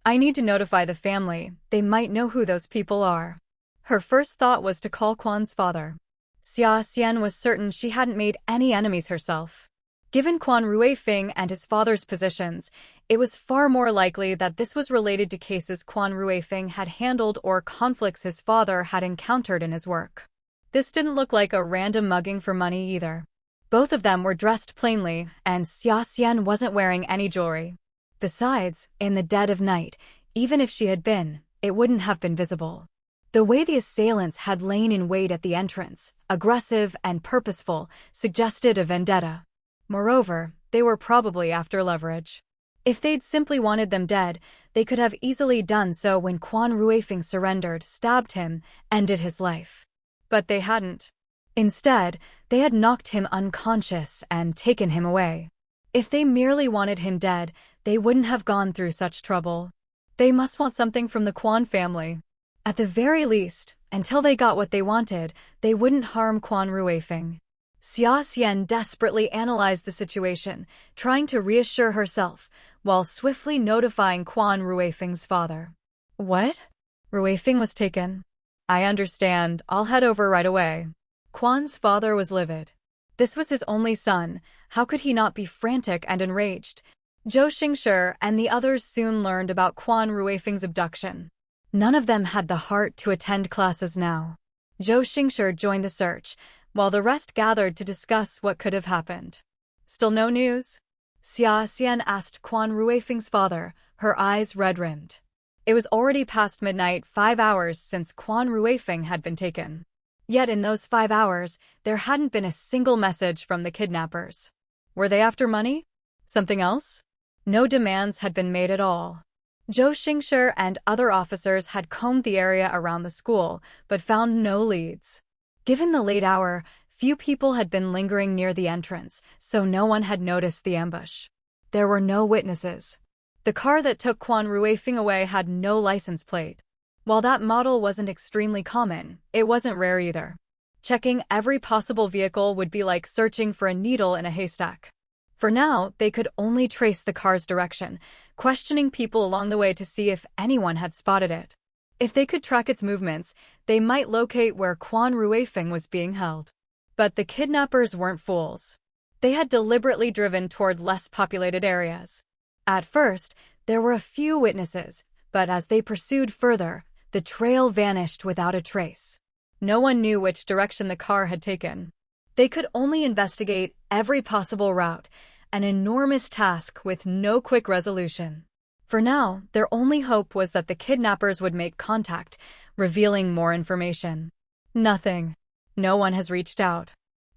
I need to notify the family. They might know who those people are." Her first thought was to call Quan's father. Xia Xian was certain she hadn't made any enemies herself. Given Quan Ruifeng and his father's positions, it was far more likely that this was related to cases Quan Ruifeng had handled or conflicts his father had encountered in his work. This didn't look like a random mugging for money either. Both of them were dressed plainly, and Xia Xian wasn't wearing any jewelry. Besides, in the dead of night, even if she had been, it wouldn't have been visible. The way the assailants had lain in wait at the entrance, aggressive and purposeful, suggested a vendetta. Moreover, they were probably after leverage. If they'd simply wanted them dead, they could have easily done so when Quan Ruifeng surrendered, stabbed him, ended his life. But they hadn't. Instead, they had knocked him unconscious and taken him away. If they merely wanted him dead, they wouldn't have gone through such trouble. They must want something from the Quan family. At the very least, until they got what they wanted, they wouldn't harm Quan Ruifeng. Xia Xian desperately analyzed the situation, trying to reassure herself, while swiftly notifying Quan Ruifeng's father. "What? Ruifeng was taken? I understand, I'll head over right away." Quan's father was livid. This was his only son, how could he not be frantic and enraged? Zhou Xingshi and the others soon learned about Quan Ruifeng's abduction. None of them had the heart to attend classes now. Zhou Xingshi joined the search, while the rest gathered to discuss what could have happened. "Still no news?" Xia Xian asked Quan Ruifeng's father, her eyes red-rimmed. It was already past midnight, 5 hours since Quan Ruifeng had been taken. Yet in those 5 hours, there hadn't been a single message from the kidnappers. Were they after money? Something else? No demands had been made at all. Zhou Xingshi and other officers had combed the area around the school, but found no leads. Given the late hour, few people had been lingering near the entrance, so no one had noticed the ambush. There were no witnesses. The car that took Quan Ruifeng away had no license plate. While that model wasn't extremely common, it wasn't rare either. Checking every possible vehicle would be like searching for a needle in a haystack. For now, they could only trace the car's direction, questioning people along the way to see if anyone had spotted it. If they could track its movements, they might locate where Quan Ruifeng was being held. But the kidnappers weren't fools. They had deliberately driven toward less populated areas. At first, there were a few witnesses, but as they pursued further, the trail vanished without a trace. No one knew which direction the car had taken. They could only investigate every possible route, an enormous task with no quick resolution. For now, their only hope was that the kidnappers would make contact, revealing more information. Nothing. No one has reached out.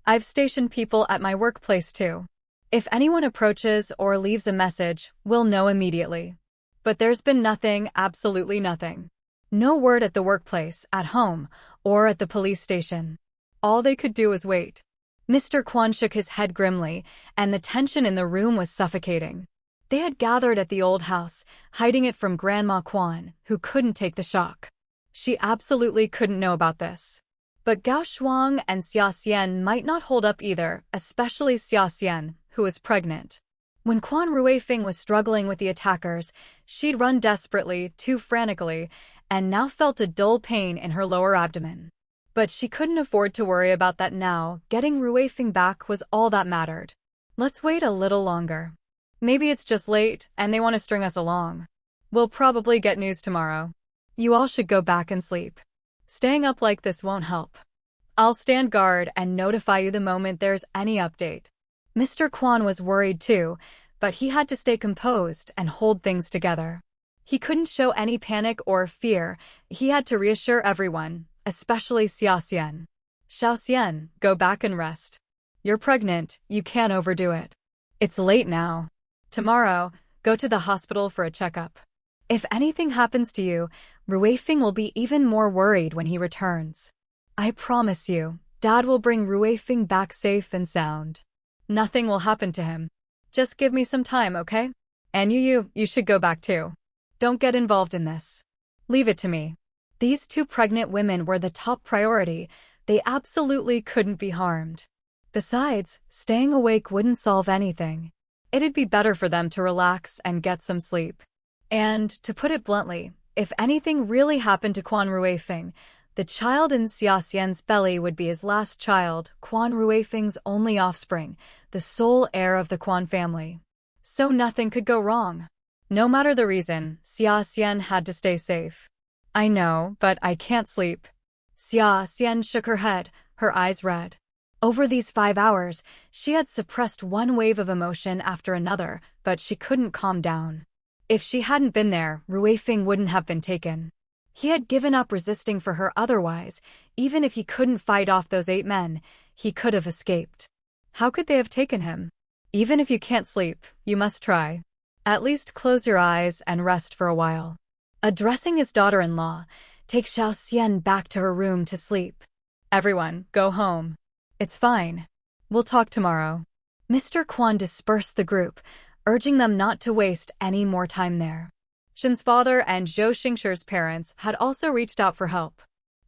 I've stationed people at my workplace too. If anyone approaches or leaves a message, we'll know immediately. But there's been nothing, absolutely nothing. No word at the workplace, at home, or at the police station. All they could do was wait. Mr. Quan shook his head grimly, and the tension in the room was suffocating. They had gathered at the old house, hiding it from Grandma Quan, who couldn't take the shock. She absolutely couldn't know about this. But Gao Shuang and Xia Xian might not hold up either, especially Xia Xian, who was pregnant. When Quan Ruifeng was struggling with the attackers, she'd run desperately, too frantically, and now felt a dull pain in her lower abdomen. But she couldn't afford to worry about that now. Getting Ruifeng back was all that mattered. Let's wait a little longer. Maybe it's just late, and they want to string us along. We'll probably get news tomorrow. You all should go back and sleep. Staying up like this won't help. I'll stand guard and notify you the moment there's any update. Mr. Quan was worried too, but he had to stay composed and hold things together. He couldn't show any panic or fear. He had to reassure everyone, especially Xia Xian. Xiao Xian, go back and rest. You're pregnant, you can't overdo it. It's late now. Tomorrow, go to the hospital for a checkup. If anything happens to you, Ruifeng will be even more worried when he returns. I promise you, Dad will bring Ruifeng back safe and sound. Nothing will happen to him. Just give me some time, okay? And you should go back too. Don't get involved in this. Leave it to me. These two pregnant women were the top priority. They absolutely couldn't be harmed. Besides, staying awake wouldn't solve anything. It'd be better for them to relax and get some sleep. And, to put it bluntly, if anything really happened to Quan Ruifeng, the child in Xia Xian's belly would be his last child, Quan Ruifeng's only offspring, the sole heir of the Quan family. So nothing could go wrong. No matter the reason, Xia Xian had to stay safe. I know, but I can't sleep. Xia Xian shook her head, her eyes red. Over these 5 hours, she had suppressed one wave of emotion after another, but she couldn't calm down. If she hadn't been there, Ruifeng wouldn't have been taken. He had given up resisting for her otherwise. Even if he couldn't fight off those 8 men, he could have escaped. How could they have taken him? Even if you can't sleep, you must try. At least close your eyes and rest for a while. Addressing his daughter-in-law, take Xiao Xian back to her room to sleep. Everyone, go home. It's fine. We'll talk tomorrow. Mr. Quan dispersed the group, urging them not to waste any more time there. Shen's father and Zhou Xingshir's parents had also reached out for help.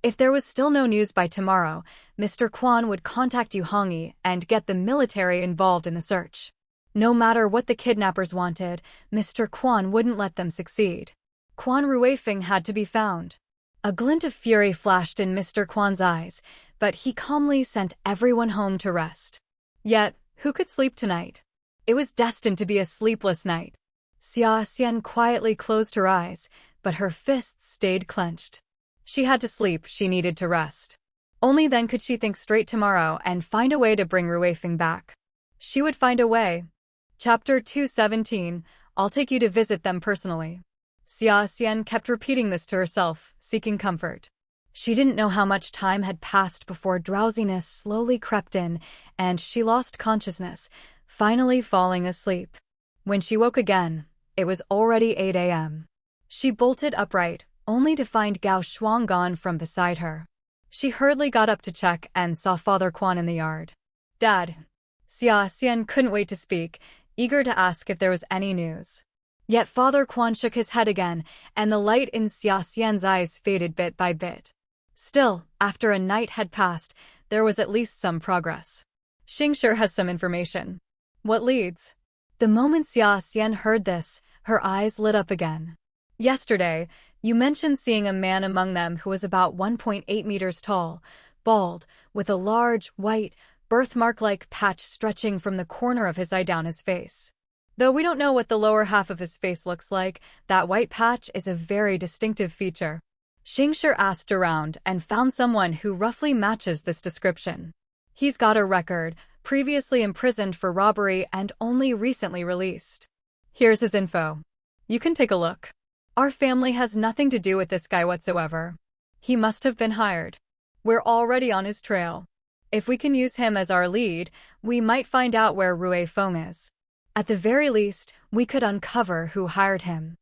If there was still no news by tomorrow, Mr. Quan would contact Yu Hongyi and get the military involved in the search. No matter what the kidnappers wanted, Mr. Quan wouldn't let them succeed. Quan Ruifeng had to be found. A glint of fury flashed in Mr. Quan's eyes, but he calmly sent everyone home to rest. Yet, who could sleep tonight? It was destined to be a sleepless night. Xia Xian quietly closed her eyes, but her fists stayed clenched. She had to sleep, she needed to rest. Only then could she think straight tomorrow and find a way to bring Ruifeng back. She would find a way. Chapter 217, I'll take you to visit them personally. Xia Xian kept repeating this to herself, seeking comfort. She didn't know how much time had passed before drowsiness slowly crept in, and she lost consciousness, finally falling asleep. When she woke again, it was already 8 a.m. She bolted upright, only to find Gao Shuang gone from beside her. She hurriedly got up to check and saw Father Quan in the yard. Dad. Xia Xian couldn't wait to speak, eager to ask if there was any news. Yet Father Quan shook his head again, and the light in Xia Xian's eyes faded bit by bit. Still, after a night had passed, there was at least some progress. Xingshi has some information. What leads? The moment Xia Xian heard this, her eyes lit up again. Yesterday, you mentioned seeing a man among them who was about 1.8 meters tall, bald, with a large, white, birthmark-like patch stretching from the corner of his eye down his face. Though we don't know what the lower half of his face looks like, that white patch is a very distinctive feature. Xingshi asked around and found someone who roughly matches this description. He's got a record, previously imprisoned for robbery and only recently released. Here's his info. You can take a look. Our family has nothing to do with this guy whatsoever. He must have been hired. We're already on his trail. If we can use him as our lead, we might find out where Rui Feng is. At the very least, we could uncover who hired him.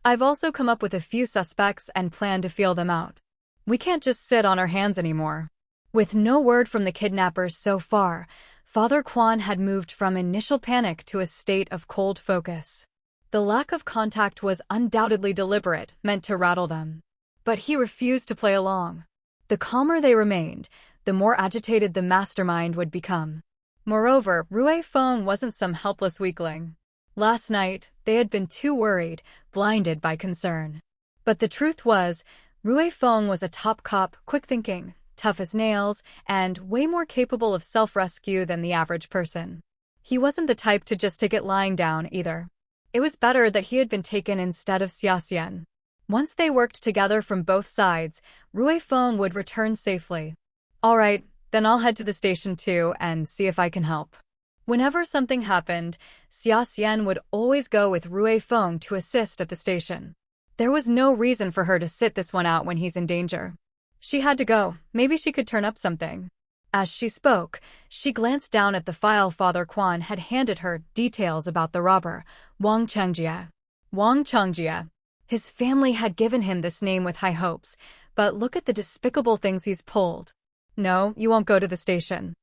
I've also come up with a few suspects and plan to feel them out. We can't just sit on our hands anymore. With no word from the kidnappers so far, Father Quan had moved from initial panic to a state of cold focus. The lack of contact was undoubtedly deliberate, meant to rattle them. But he refused to play along. The calmer they remained, the more agitated the mastermind would become. Moreover, Rui Feng wasn't some helpless weakling. Last night, they had been too worried, blinded by concern. But the truth was, Rui Feng was a top cop, quick-thinking, tough as nails, and way more capable of self-rescue than the average person. He wasn't the type to just take it lying down, either. It was better that he had been taken instead of Xia Xian. Once they worked together from both sides, Rui Feng would return safely. All right, then I'll head to the station too and see if I can help. Whenever something happened, Xia Xian would always go with Rui Feng to assist at the station. There was no reason for her to sit this one out when he's in danger. She had to go. Maybe she could turn up something. As she spoke, she glanced down at the file Father Quan had handed her, details about the robber, Wang Chengjie. Wang Chengjie. His family had given him this name with high hopes, but look at the despicable things he's pulled. No, you won't go to the station.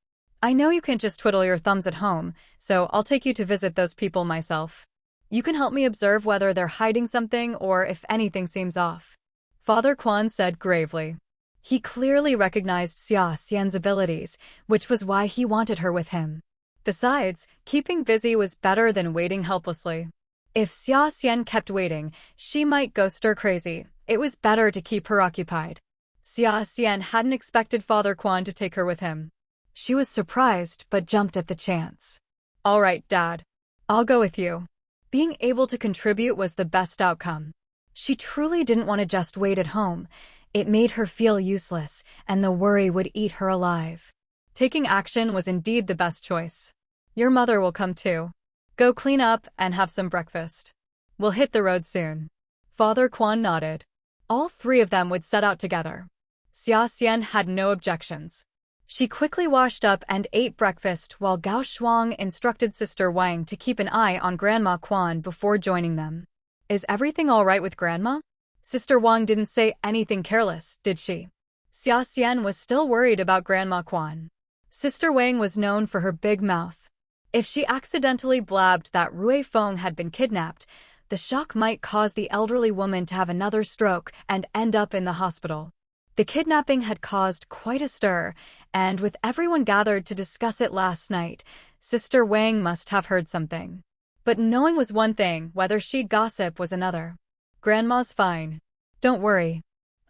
I know you can't just twiddle your thumbs at home, so I'll take you to visit those people myself. You can help me observe whether they're hiding something or if anything seems off. Father Quan said gravely. He clearly recognized Xia Xian's abilities, which was why he wanted her with him. Besides, keeping busy was better than waiting helplessly. If Xia Xian kept waiting, she might go stir-crazy. It was better to keep her occupied. Xia Xian hadn't expected Father Quan to take her with him. She was surprised but jumped at the chance. All right, Dad. I'll go with you. Being able to contribute was the best outcome. She truly didn't want to just wait at home. It made her feel useless, and the worry would eat her alive. Taking action was indeed the best choice. Your mother will come too. Go clean up and have some breakfast. We'll hit the road soon. Father Quan nodded. All three of them would set out together. Xia Xian had no objections. She quickly washed up and ate breakfast while Gao Shuang instructed Sister Wang to keep an eye on Grandma Quan before joining them. Is everything all right with Grandma? Sister Wang didn't say anything careless, did she? Xia Xian was still worried about Grandma Quan. Sister Wang was known for her big mouth. If she accidentally blabbed that Rui Feng had been kidnapped, the shock might cause the elderly woman to have another stroke and end up in the hospital. The kidnapping had caused quite a stir, and with everyone gathered to discuss it last night, Sister Wang must have heard something. But knowing was one thing, whether she'd gossip was another. Grandma's fine. Don't worry.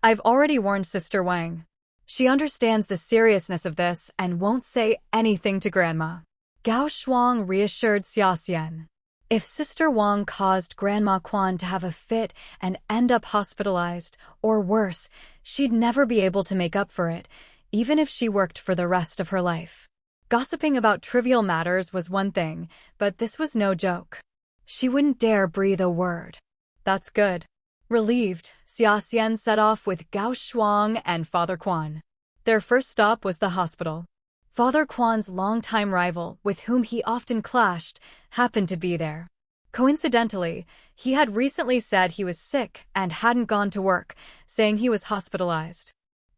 I've already warned Sister Wang. She understands the seriousness of this and won't say anything to Grandma. Gao Shuang reassured Xia Xian. If Sister Wang caused Grandma Quan to have a fit and end up hospitalized, or worse, she'd never be able to make up for it, even if she worked for the rest of her life. Gossiping about trivial matters was one thing, but this was no joke. She wouldn't dare breathe a word. That's good. Relieved, Xia Xian set off with Gao Shuang and Father Quan. Their first stop was the hospital. Father Quan's longtime rival, with whom he often clashed, happened to be there. Coincidentally, he had recently said he was sick and hadn't gone to work, saying he was hospitalized.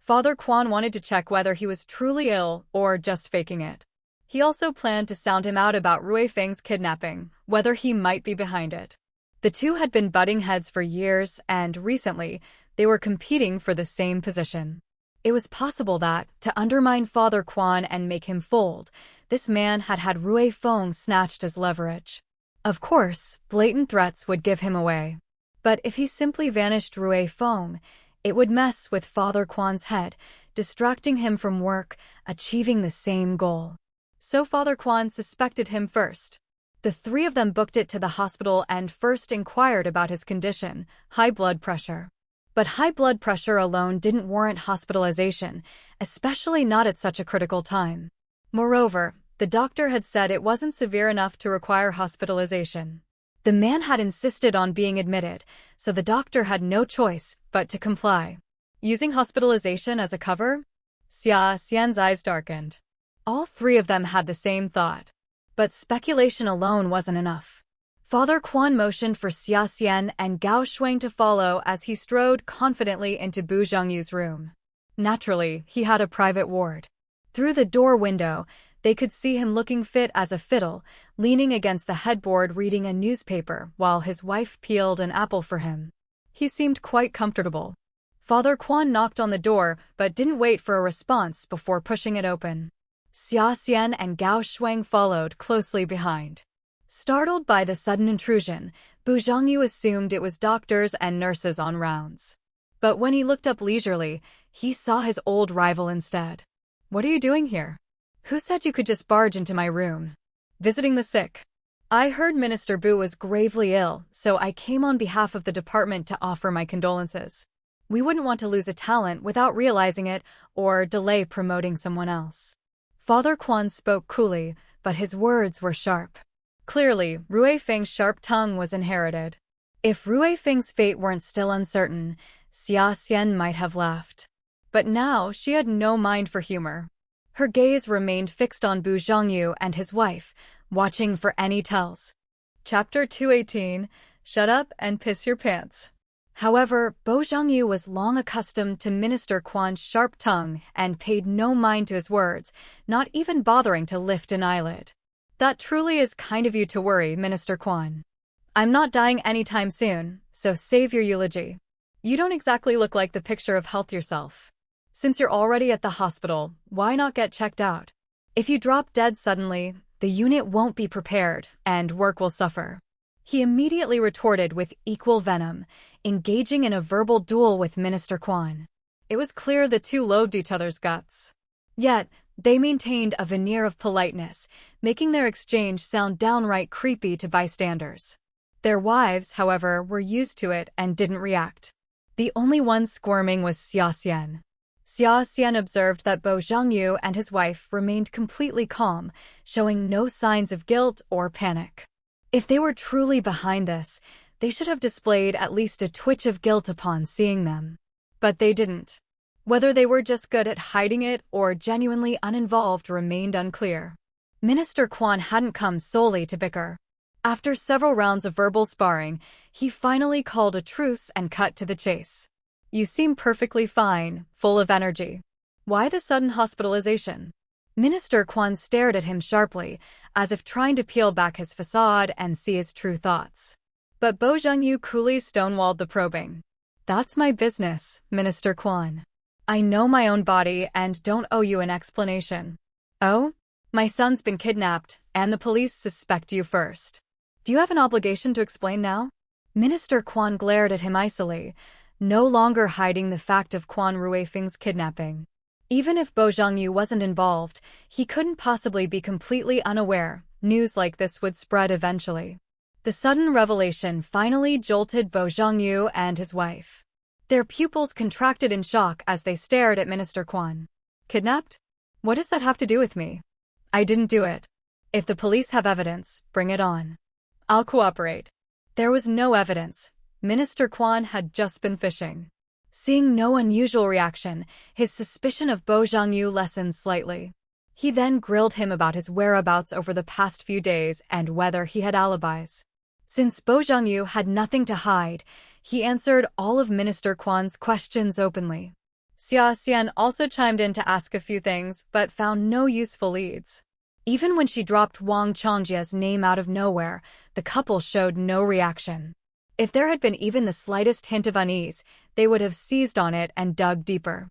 Father Quan wanted to check whether he was truly ill or just faking it. He also planned to sound him out about Rui Feng's kidnapping, whether he might be behind it. The two had been butting heads for years, and recently, they were competing for the same position. It was possible that, to undermine Father Quan and make him fold, this man had had Rui Feng snatched as leverage. Of course, blatant threats would give him away. But if he simply vanished Rui Feng, it would mess with Father Quan's head, distracting him from work, achieving the same goal. So Father Quan suspected him first. The three of them booked it to the hospital and first inquired about his condition, high blood pressure. But high blood pressure alone didn't warrant hospitalization, especially not at such a critical time. Moreover, the doctor had said it wasn't severe enough to require hospitalization. The man had insisted on being admitted, so the doctor had no choice but to comply. Using hospitalization as a cover? Xia Xian's eyes darkened. All three of them had the same thought. But speculation alone wasn't enough. Father Quan motioned for Xia Xian and Gao Shuang to follow as he strode confidently into Bu Zhongyu's room. Naturally, he had a private ward. Through the door window, they could see him looking fit as a fiddle, leaning against the headboard reading a newspaper while his wife peeled an apple for him. He seemed quite comfortable. Father Quan knocked on the door but didn't wait for a response before pushing it open. Xia Xian and Gao Shuang followed closely behind. Startled by the sudden intrusion, Bu Zhongyu assumed it was doctors and nurses on rounds. But when he looked up leisurely, he saw his old rival instead. "What are you doing here? Who said you could just barge into my room? Visiting the sick. I heard Minister Bu was gravely ill, so I came on behalf of the department to offer my condolences. We wouldn't want to lose a talent without realizing it or delay promoting someone else." Father Quan spoke coolly, but his words were sharp. Clearly, Rui Feng's sharp tongue was inherited. If Rui Feng's fate weren't still uncertain, Xia Xian might have laughed. But now she had no mind for humor. Her gaze remained fixed on Bu Zhongyu and his wife, watching for any tells. Chapter 218, Shut Up and Piss Your Pants. However, Bu Zhongyu was long accustomed to Minister Quan's sharp tongue and paid no mind to his words, not even bothering to lift an eyelid. "That truly is kind of you to worry, Minister Quan. I'm not dying anytime soon, so save your eulogy. You don't exactly look like the picture of health yourself. Since you're already at the hospital, why not get checked out? If you drop dead suddenly, the unit won't be prepared, and work will suffer." He immediately retorted with equal venom, engaging in a verbal duel with Minister Quan. It was clear the two loathed each other's guts. Yet, they maintained a veneer of politeness, making their exchange sound downright creepy to bystanders. Their wives, however, were used to it and didn't react. The only one squirming was Xia Xian. Xia Xian observed that Bu Zhongyu and his wife remained completely calm, showing no signs of guilt or panic. If they were truly behind this, they should have displayed at least a twitch of guilt upon seeing them. But they didn't. Whether they were just good at hiding it or genuinely uninvolved remained unclear. Minister Quan hadn't come solely to bicker. After several rounds of verbal sparring, he finally called a truce and cut to the chase. "You seem perfectly fine, full of energy. Why the sudden hospitalization?" Minister Quan stared at him sharply, as if trying to peel back his facade and see his true thoughts. But Bu Zhongyu coolly stonewalled the probing. "That's my business, Minister Quan. I know my own body and don't owe you an explanation." "Oh? My son's been kidnapped, and the police suspect you first. Do you have an obligation to explain now?" Minister Quan glared at him icily, no longer hiding the fact of Quan Ruifeng's kidnapping. Even if Bu Zhongyu wasn't involved, he couldn't possibly be completely unaware. News like this would spread eventually. The sudden revelation finally jolted Bu Zhongyu and his wife. Their pupils contracted in shock as they stared at Minister Quan. "Kidnapped? What does that have to do with me? I didn't do it. If the police have evidence, bring it on. I'll cooperate." There was no evidence. Minister Quan had just been fishing. Seeing no unusual reaction, his suspicion of Bu Zhongyu lessened slightly. He then grilled him about his whereabouts over the past few days and whether he had alibis. Since Bu Zhongyu had nothing to hide, he answered all of Minister Quan's questions openly. Xia Xian also chimed in to ask a few things, but found no useful leads. Even when she dropped Wang Chongjia's name out of nowhere, the couple showed no reaction. If there had been even the slightest hint of unease, they would have seized on it and dug deeper.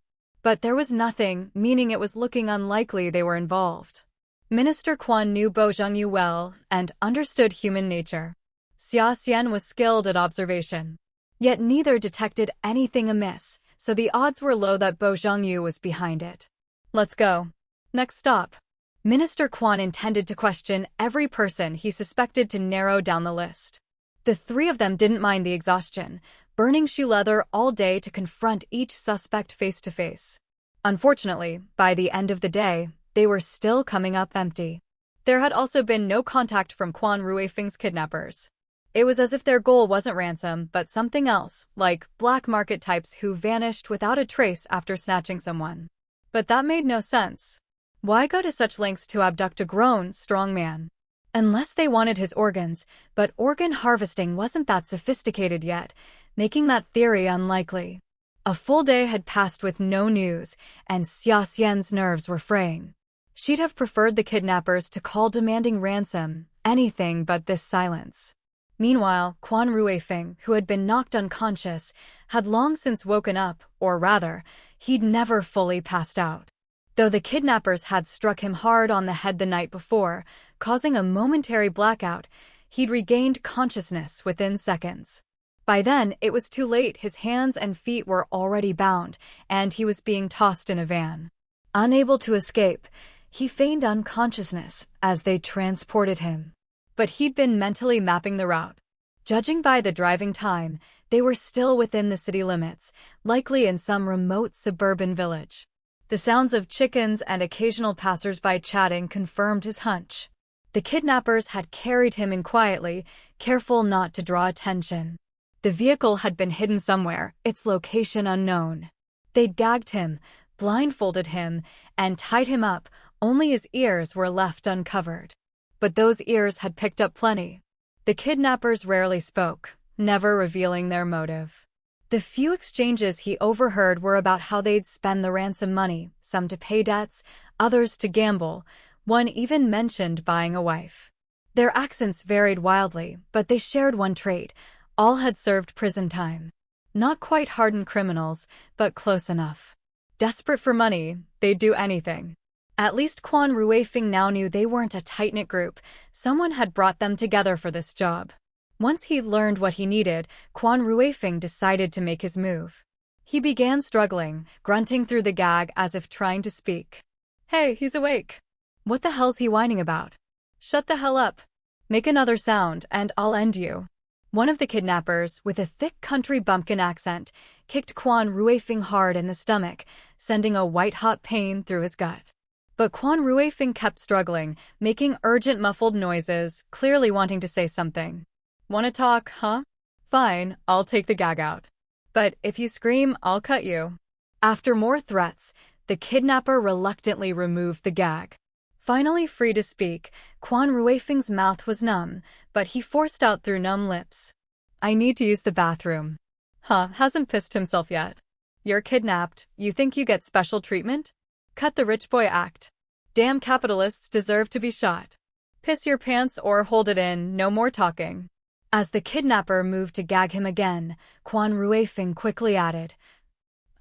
But there was nothing, meaning it was looking unlikely they were involved. Minister Quan knew Bo Zhengyu well and understood human nature. Xia Xian was skilled at observation. Yet neither detected anything amiss, so the odds were low that Bo Zhengyu was behind it. Let's go. Next stop. Minister Quan intended to question every person he suspected to narrow down the list. The three of them didn't mind the exhaustion, burning shoe leather all day to confront each suspect face to face. Unfortunately, by the end of the day, they were still coming up empty. There had also been no contact from Quan Ruifeng's kidnappers. It was as if their goal wasn't ransom, but something else, like black market types who vanished without a trace after snatching someone. But that made no sense. Why go to such lengths to abduct a grown, strong man? Unless they wanted his organs, but organ harvesting wasn't that sophisticated yet, making that theory unlikely. A full day had passed with no news, and Xia Xian's nerves were fraying. She'd have preferred the kidnappers to call demanding ransom, anything but this silence. Meanwhile, Quan Ruifeng, who had been knocked unconscious, had long since woken up, or rather, he'd never fully passed out. Though the kidnappers had struck him hard on the head the night before, causing a momentary blackout, he'd regained consciousness within seconds. By then, it was too late. His hands and feet were already bound, and he was being tossed in a van. Unable to escape, he feigned unconsciousness as they transported him. But he'd been mentally mapping the route. Judging by the driving time, they were still within the city limits, likely in some remote suburban village. The sounds of chickens and occasional passers-by chatting confirmed his hunch. The kidnappers had carried him in quietly, careful not to draw attention. The vehicle had been hidden somewhere, its location unknown. They'd gagged him, blindfolded him, and tied him up, only his ears were left uncovered. But those ears had picked up plenty. The kidnappers rarely spoke, never revealing their motive. The few exchanges he overheard were about how they'd spend the ransom money, some to pay debts, others to gamble. One even mentioned buying a wife. Their accents varied wildly, but they shared one trait. All had served prison time. Not quite hardened criminals, but close enough. Desperate for money, they'd do anything. At least Quan Ruifeng now knew they weren't a tight-knit group. Someone had brought them together for this job. Once he learned what he needed, Quan Ruifeng decided to make his move. He began struggling, grunting through the gag as if trying to speak. Hey, he's awake. What the hell's he whining about? Shut the hell up. Make another sound, and I'll end you. One of the kidnappers, with a thick country bumpkin accent, kicked Quan Ruifeng hard in the stomach, sending a white-hot pain through his gut. But Quan Ruifeng kept struggling, making urgent muffled noises, clearly wanting to say something. "Wanna talk, huh? Fine, I'll take the gag out. But if you scream, I'll cut you." After more threats, the kidnapper reluctantly removed the gag. Finally free to speak, Quan Ruifeng's mouth was numb, but he forced out through numb lips. "I need to use the bathroom." Huh, hasn't pissed himself yet. You're kidnapped, you think you get special treatment? Cut the rich boy act. Damn capitalists deserve to be shot. Piss your pants or hold it in, no more talking. As the kidnapper moved to gag him again, Quan Ruifeng quickly added,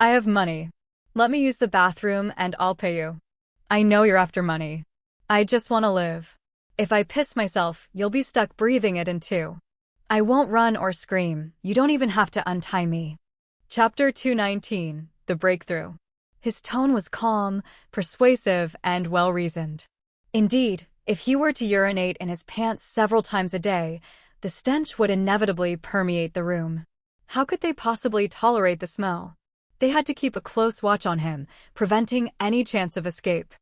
"I have money. Let me use the bathroom and I'll pay you. I know you're after money. I just want to live. If I piss myself, you'll be stuck breathing it in too. I won't run or scream, you don't even have to untie me." Chapter 219, The Breakthrough. His tone was calm, persuasive, and well-reasoned. Indeed, if he were to urinate in his pants several times a day, the stench would inevitably permeate the room. How could they possibly tolerate the smell? They had to keep a close watch on him, preventing any chance of escape.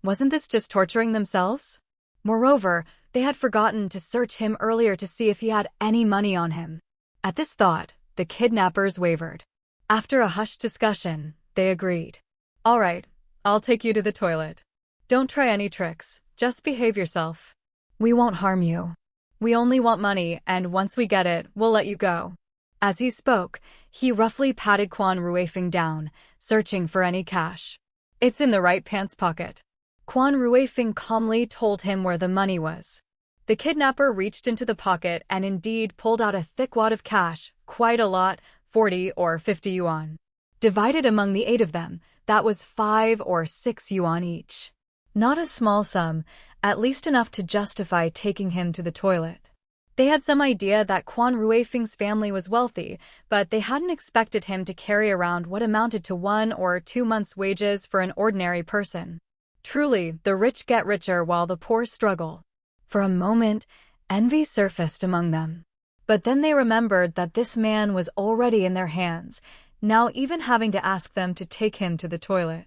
Wasn't this just torturing themselves? Moreover, they had forgotten to search him earlier to see if he had any money on him. At this thought, the kidnappers wavered. After a hushed discussion, they agreed. "All right, I'll take you to the toilet. Don't try any tricks, just behave yourself. We won't harm you. We only want money, and once we get it, we'll let you go." As he spoke, he roughly patted Quan Ruifeng down, searching for any cash. "It's in the right pants pocket." Quan Ruifeng calmly told him where the money was. The kidnapper reached into the pocket and indeed pulled out a thick wad of cash, quite a lot, 40 or 50 yuan. Divided among the 8 of them, That was 5 or 6 yuan each. Not a small sum, at least enough to justify taking him to the toilet. They had some idea that Quan Ruifeng's family was wealthy, but they hadn't expected him to carry around what amounted to 1 or 2 months' wages for an ordinary person. Truly, the rich get richer while the poor struggle. For a moment, envy surfaced among them. But then they remembered that this man was already in their hands, now even having to ask them to take him to the toilet.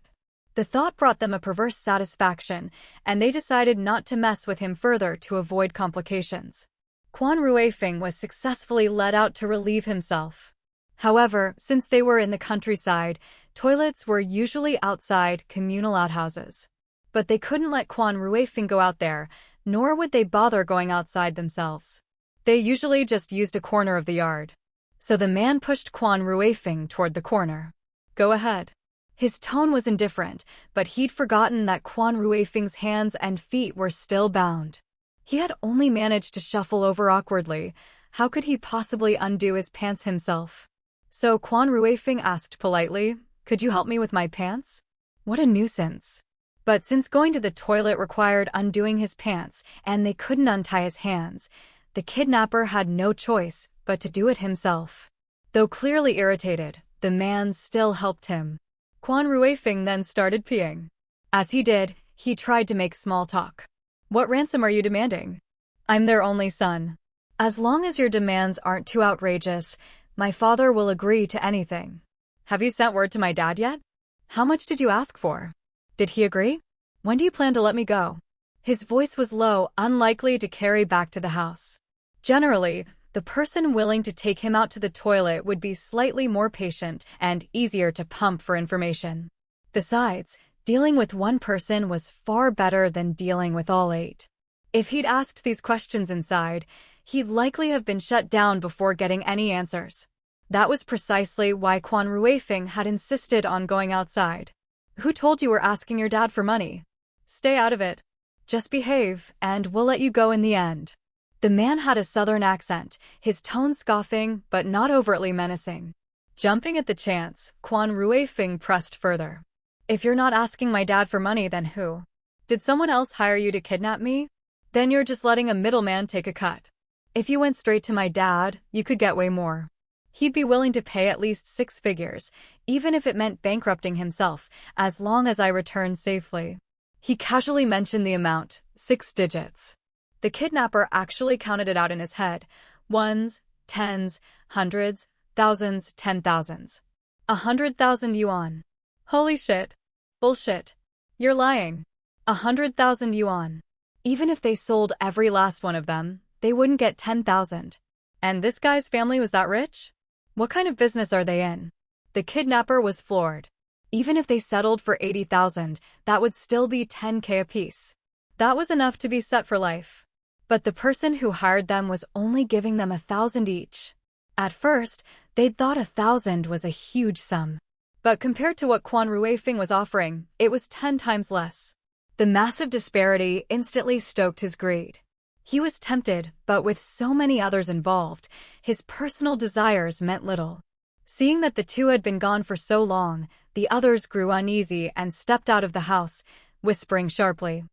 The thought brought them a perverse satisfaction, and they decided not to mess with him further to avoid complications. Quan Ruifeng was successfully led out to relieve himself. However, since they were in the countryside, toilets were usually outside communal outhouses. But they couldn't let Quan Ruifeng go out there, nor would they bother going outside themselves. They usually just used a corner of the yard. So the man pushed Quan Ruifeng toward the corner. Go ahead. His tone was indifferent, but he'd forgotten that Quan Ruifeng's hands and feet were still bound. He had only managed to shuffle over awkwardly. How could he possibly undo his pants himself? So Quan Ruifeng asked politely, "Could you help me with my pants?" What a nuisance. But since going to the toilet required undoing his pants and they couldn't untie his hands, the kidnapper had no choice but to do it himself. Though clearly irritated, the man still helped him. Quan Ruifeng then started peeing. As he did, he tried to make small talk. "What ransom are you demanding?" "I'm their only son. As long as your demands aren't too outrageous, my father will agree to anything." "Have you sent word to my dad yet?" "How much did you ask for?" "Did he agree?" "When do you plan to let me go?" His voice was low, unlikely to carry back to the house. Generally, the person willing to take him out to the toilet would be slightly more patient and easier to pump for information. Besides, dealing with one person was far better than dealing with all 8. If he'd asked these questions inside, he'd likely have been shut down before getting any answers. That was precisely why Quan Ruifeng had insisted on going outside. "Who told you we're asking your dad for money?" "Stay out of it. Just behave, and we'll let you go in the end." The man had a southern accent, his tone scoffing but not overtly menacing. Jumping at the chance, Quan Ruifeng pressed further. "If you're not asking my dad for money, then who? Did someone else hire you to kidnap me? Then you're just letting a middleman take a cut. If you went straight to my dad, you could get way more. He'd be willing to pay at least 6 figures, even if it meant bankrupting himself, as long as I return safely." He casually mentioned the amount, 6 digits. The kidnapper actually counted it out in his head. Ones, tens, hundreds, thousands, 10,000s. 100,000 yuan. Holy shit. Bullshit. You're lying. 100,000 yuan. Even if they sold every last one of them, they wouldn't get 10,000. And this guy's family was that rich? What kind of business are they in? The kidnapper was floored. Even if they settled for 80,000, that would still be 10K apiece. That was enough to be set for life. But the person who hired them was only giving them 1,000 each. At first, they'd thought 1,000 was a huge sum. But compared to what Quan Ruifeng was offering, it was 10 times less. The massive disparity instantly stoked his greed. He was tempted, but with so many others involved, his personal desires meant little. Seeing that the two had been gone for so long, the others grew uneasy and stepped out of the house, whispering sharply.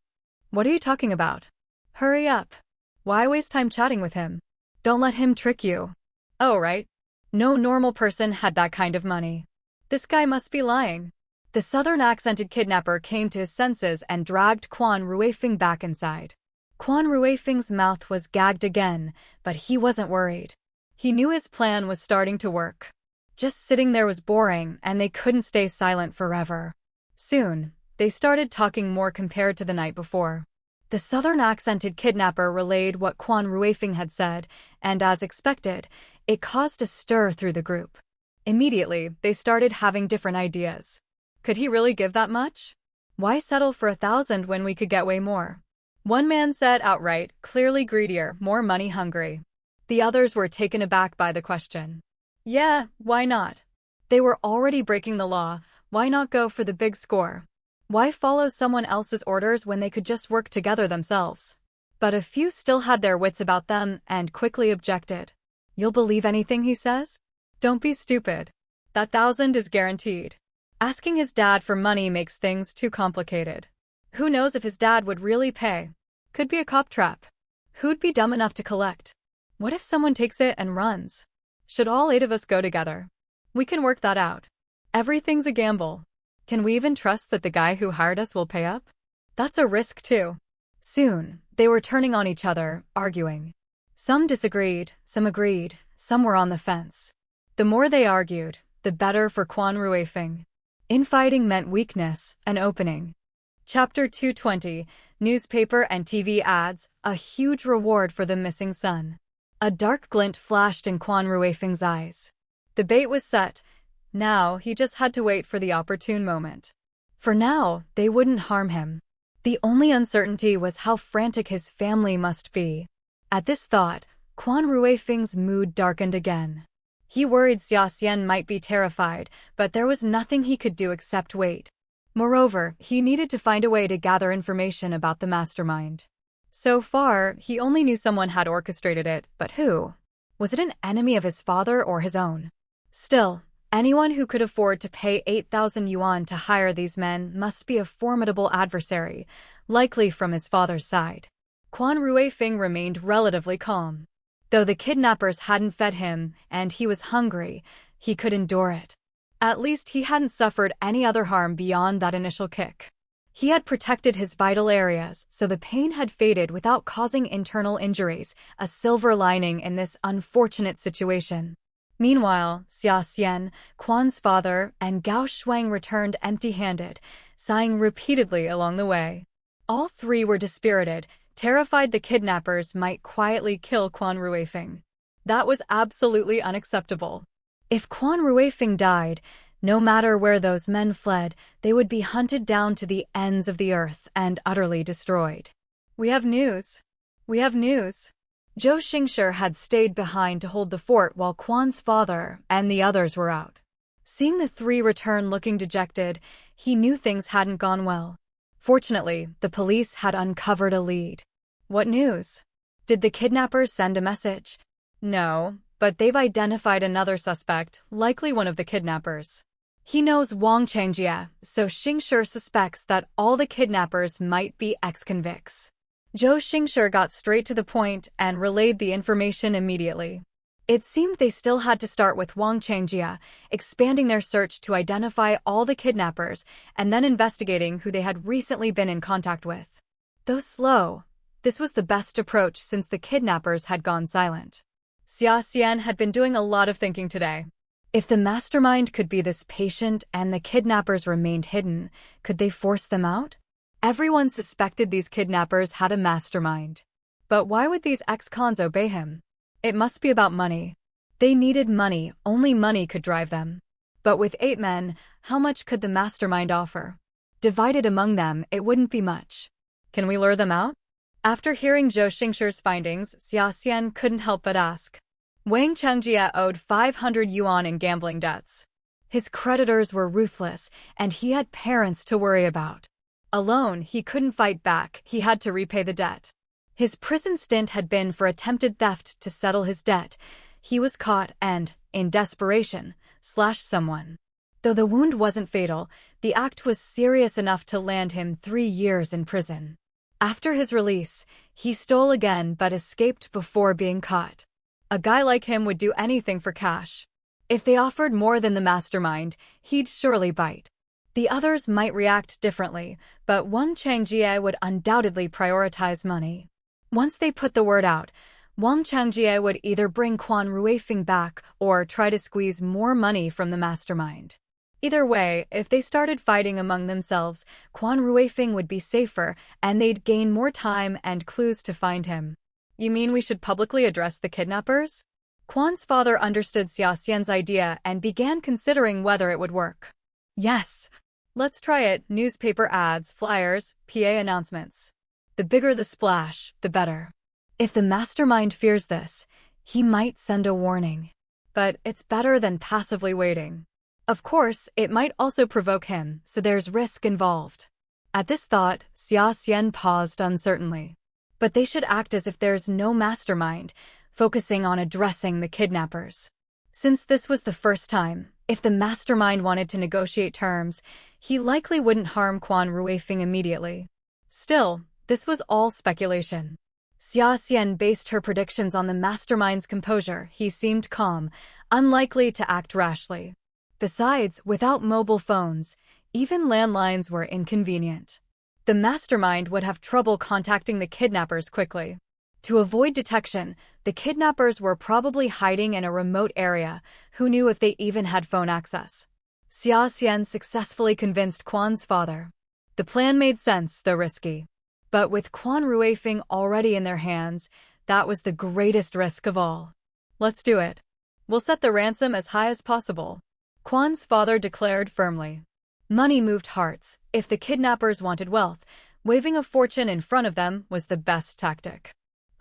"What are you talking about? Hurry up. Why waste time chatting with him? Don't let him trick you." "Oh, right. No normal person had that kind of money. This guy must be lying." The southern-accented kidnapper came to his senses and dragged Quan Ruifeng back inside. Quan Ruifeng's mouth was gagged again, but he wasn't worried. He knew his plan was starting to work. Just sitting there was boring, and they couldn't stay silent forever. Soon, they started talking more compared to the night before. The southern-accented kidnapper relayed what Quan Ruifeng had said, and as expected, it caused a stir through the group. Immediately, they started having different ideas. Could he really give that much? Why settle for 1,000 when we could get way more? One man said outright, clearly greedier, more money hungry. The others were taken aback by the question. Yeah, why not? They were already breaking the law, why not go for the big score? Why follow someone else's orders when they could just work together themselves? But a few still had their wits about them and quickly objected. You'll believe anything he says? Don't be stupid. That 1,000 is guaranteed. Asking his dad for money makes things too complicated. Who knows if his dad would really pay? Could be a cop trap. Who'd be dumb enough to collect? What if someone takes it and runs? Should all 8 of us go together? We can work that out. Everything's a gamble. Can we even trust that the guy who hired us will pay up? That's a risk too. Soon, they were turning on each other, arguing. Some disagreed, some agreed, some were on the fence. The more they argued, the better for Quan Ruifeng. Infighting meant weakness, an opening. Chapter 220, Newspaper and TV Ads, a huge reward for the missing son. A dark glint flashed in Quan Ruifeng's eyes. The bait was set. Now, he just had to wait for the opportune moment. For now, they wouldn't harm him. The only uncertainty was how frantic his family must be. At this thought, Quan Ruifeng's mood darkened again. He worried Xia Xian might be terrified, but there was nothing he could do except wait. Moreover, he needed to find a way to gather information about the mastermind. So far, he only knew someone had orchestrated it, but who? Was it an enemy of his father or his own? Still, anyone who could afford to pay 8,000 yuan to hire these men must be a formidable adversary, likely from his father's side. Quan Ruifeng remained relatively calm. Though the kidnappers hadn't fed him, and he was hungry, he could endure it. At least he hadn't suffered any other harm beyond that initial kick. He had protected his vital areas, so the pain had faded without causing internal injuries, a silver lining in this unfortunate situation. Meanwhile, Xia Xian, Quan's father, and Gao Shuang returned empty-handed, sighing repeatedly along the way. All 3 were dispirited, terrified the kidnappers might quietly kill Quan Ruifeng. That was absolutely unacceptable. If Quan Ruifeng died, no matter where those men fled, they would be hunted down to the ends of the earth and utterly destroyed. We have news. We have news. Zhou Xingshi had stayed behind to hold the fort while Quan's father and the others were out. Seeing the 3 return looking dejected, he knew things hadn't gone well. Fortunately, the police had uncovered a lead. What news? Did the kidnappers send a message? No, but they've identified another suspect, likely one of the kidnappers. He knows Wang Changjie, so Xingshi suspects that all the kidnappers might be ex-convicts. Zhou Xingshi got straight to the point and relayed the information immediately. It seemed they still had to start with Wang Changjie, expanding their search to identify all the kidnappers and then investigating who they had recently been in contact with. Though slow, this was the best approach since the kidnappers had gone silent. Xia Xian had been doing a lot of thinking today. If the mastermind could be this patient and the kidnappers remained hidden, could they force them out? Everyone suspected these kidnappers had a mastermind. But why would these ex-cons obey him? It must be about money. They needed money, only money could drive them. But with 8 men, how much could the mastermind offer? Divided among them, it wouldn't be much. Can we lure them out? After hearing Zhou Xingshi's findings, Xia Xian couldn't help but ask. Wang Changjie owed 500 yuan in gambling debts. His creditors were ruthless, and he had parents to worry about. Alone, he couldn't fight back, he had to repay the debt. His prison stint had been for attempted theft to settle his debt. He was caught and, in desperation, slashed someone. Though the wound wasn't fatal, the act was serious enough to land him 3 years in prison. After his release, he stole again but escaped before being caught. A guy like him would do anything for cash. If they offered more than the mastermind, he'd surely bite. The others might react differently, but Wang Changjie would undoubtedly prioritize money. Once they put the word out, Wang Changjie would either bring Quan Ruifeng back or try to squeeze more money from the mastermind. Either way, if they started fighting among themselves, Quan Ruifeng would be safer and they'd gain more time and clues to find him. You mean we should publicly address the kidnappers? Quan's father understood Xia Xian's idea and began considering whether it would work. Yes. Let's try it. Newspaper ads, flyers, PA announcements. The bigger the splash, the better. If the mastermind fears this, he might send a warning. But it's better than passively waiting. Of course, it might also provoke him, so there's risk involved. At this thought, Xia Xian paused uncertainly. But they should act as if there's no mastermind, focusing on addressing the kidnappers. Since this was the first time, if the mastermind wanted to negotiate terms, he likely wouldn't harm Quan Ruifeng immediately. Still, this was all speculation. Xia Xian based her predictions on the mastermind's composure. He seemed calm, unlikely to act rashly. Besides, without mobile phones, even landlines were inconvenient. The mastermind would have trouble contacting the kidnappers quickly. To avoid detection, the kidnappers were probably hiding in a remote area. Who knew if they even had phone access? Xia Xian successfully convinced Quan's father. The plan made sense, though risky. But with Quan Ruifeng already in their hands, that was the greatest risk of all. Let's do it. We'll set the ransom as high as possible, Quan's father declared firmly. Money moved hearts. If the kidnappers wanted wealth, waving a fortune in front of them was the best tactic.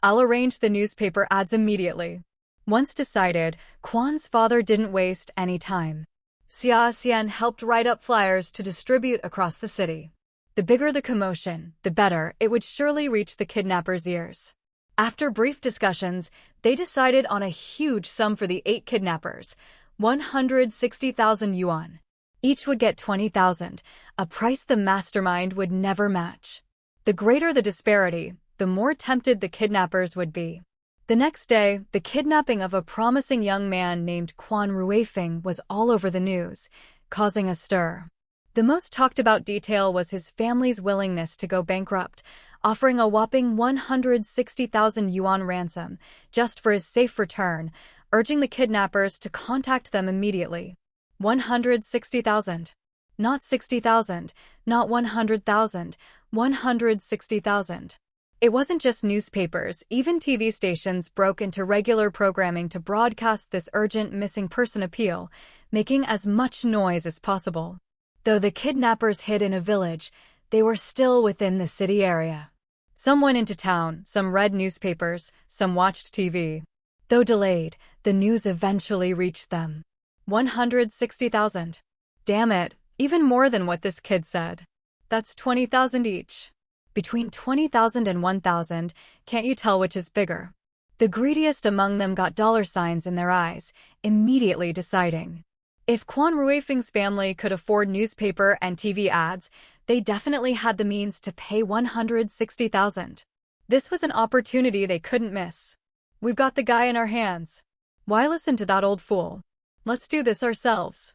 I'll arrange the newspaper ads immediately. Once decided, Quan's father didn't waste any time. Xia Xian helped write up flyers to distribute across the city. The bigger the commotion, the better it would surely reach the kidnappers' ears. After brief discussions, they decided on a huge sum for the 8 kidnappers, 160,000 yuan. Each would get 20,000, a price the mastermind would never match. The greater the disparity, the more tempted the kidnappers would be. The next day, the kidnapping of a promising young man named Quan Ruifeng was all over the news, causing a stir. The most talked about detail was his family's willingness to go bankrupt, offering a whopping 160,000 yuan ransom just for his safe return, urging the kidnappers to contact them immediately. 160,000. Not 60,000, not 100,000, 160,000. It wasn't just newspapers, even TV stations broke into regular programming to broadcast this urgent missing person appeal, making as much noise as possible. Though the kidnappers hid in a village, they were still within the city area. Some went into town, some read newspapers, some watched TV. Though delayed, the news eventually reached them. 160,000. Damn it, even more than what this kid said. That's 20,000 each. Between 20,000 and 1,000, can't you tell which is bigger? The greediest among them got dollar signs in their eyes, immediately deciding. If Quan Ruifeng's family could afford newspaper and TV ads, they definitely had the means to pay 160,000. This was an opportunity they couldn't miss. We've got the guy in our hands. Why listen to that old fool? Let's do this ourselves.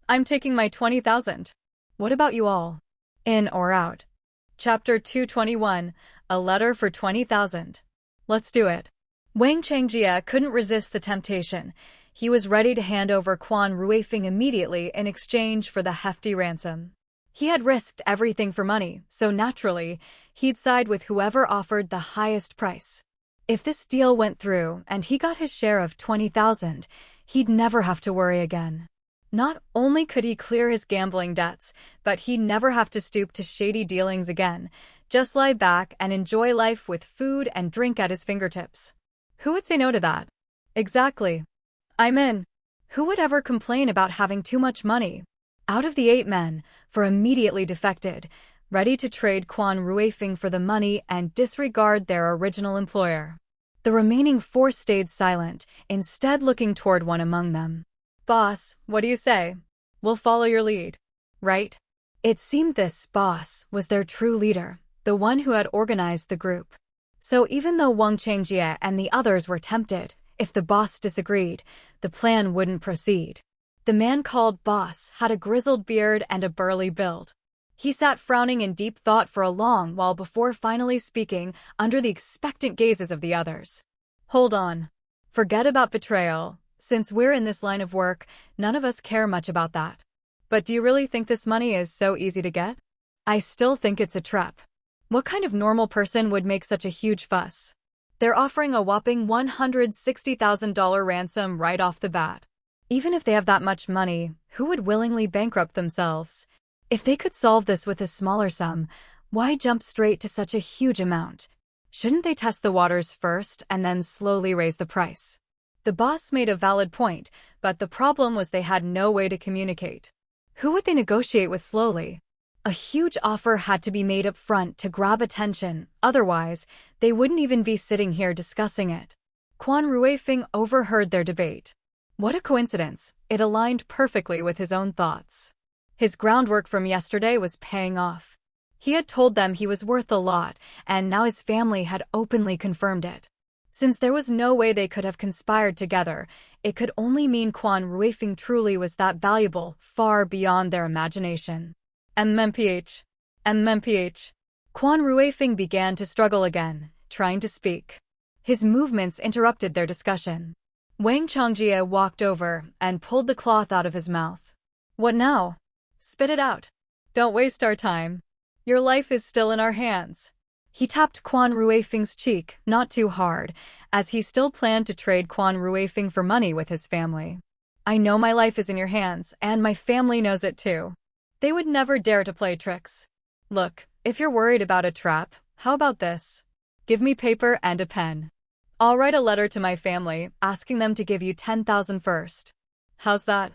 I'm taking my 20,000. What about you all? In or out? Chapter 221, A Letter for 20,000. Let's do it. Wang Changjie couldn't resist the temptation. He was ready to hand over Quan Ruifeng immediately in exchange for the hefty ransom. He had risked everything for money, so naturally, he'd side with whoever offered the highest price. If this deal went through and he got his share of 20,000, he'd never have to worry again. Not only could he clear his gambling debts, but he'd never have to stoop to shady dealings again, just lie back and enjoy life with food and drink at his fingertips. Who would say no to that? Exactly. I'm in. Who would ever complain about having too much money? Out of the 8 men, 4 immediately defected, ready to trade Quan Ruifeng for the money and disregard their original employer. The remaining 4 stayed silent, instead looking toward one among them. Boss, what do you say? We'll follow your lead. Right? It seemed this boss was their true leader, the one who had organized the group. So even though Wang Changjie and the others were tempted, if the boss disagreed, the plan wouldn't proceed. The man called boss had a grizzled beard and a burly build. He sat frowning in deep thought for a long while before finally speaking under the expectant gazes of the others. Hold on. Forget about betrayal. Since we're in this line of work, none of us care much about that. But do you really think this money is so easy to get? I still think it's a trap. What kind of normal person would make such a huge fuss? They're offering a whopping $160,000 ransom right off the bat. Even if they have that much money, who would willingly bankrupt themselves? If they could solve this with a smaller sum, why jump straight to such a huge amount? Shouldn't they test the waters first and then slowly raise the price? The boss made a valid point, but the problem was they had no way to communicate. Who would they negotiate with slowly? A huge offer had to be made up front to grab attention, otherwise, they wouldn't even be sitting here discussing it. Quan Ruifeng overheard their debate. What a coincidence. It aligned perfectly with his own thoughts. His groundwork from yesterday was paying off. He had told them he was worth a lot, and now his family had openly confirmed it. Since there was no way they could have conspired together, it could only mean Quan Ruifeng truly was that valuable, far beyond their imagination. MMPH. MMPH. Quan Ruifeng began to struggle again, trying to speak. His movements interrupted their discussion. Wang Changjie walked over and pulled the cloth out of his mouth. What now? Spit it out. Don't waste our time. Your life is still in our hands. He tapped Quan Ruifeng's cheek, not too hard, as he still planned to trade Quan Ruifeng for money with his family. I know my life is in your hands, and my family knows it too. They would never dare to play tricks. Look, if you're worried about a trap, how about this? Give me paper and a pen. I'll write a letter to my family, asking them to give you 10,000 first. How's that?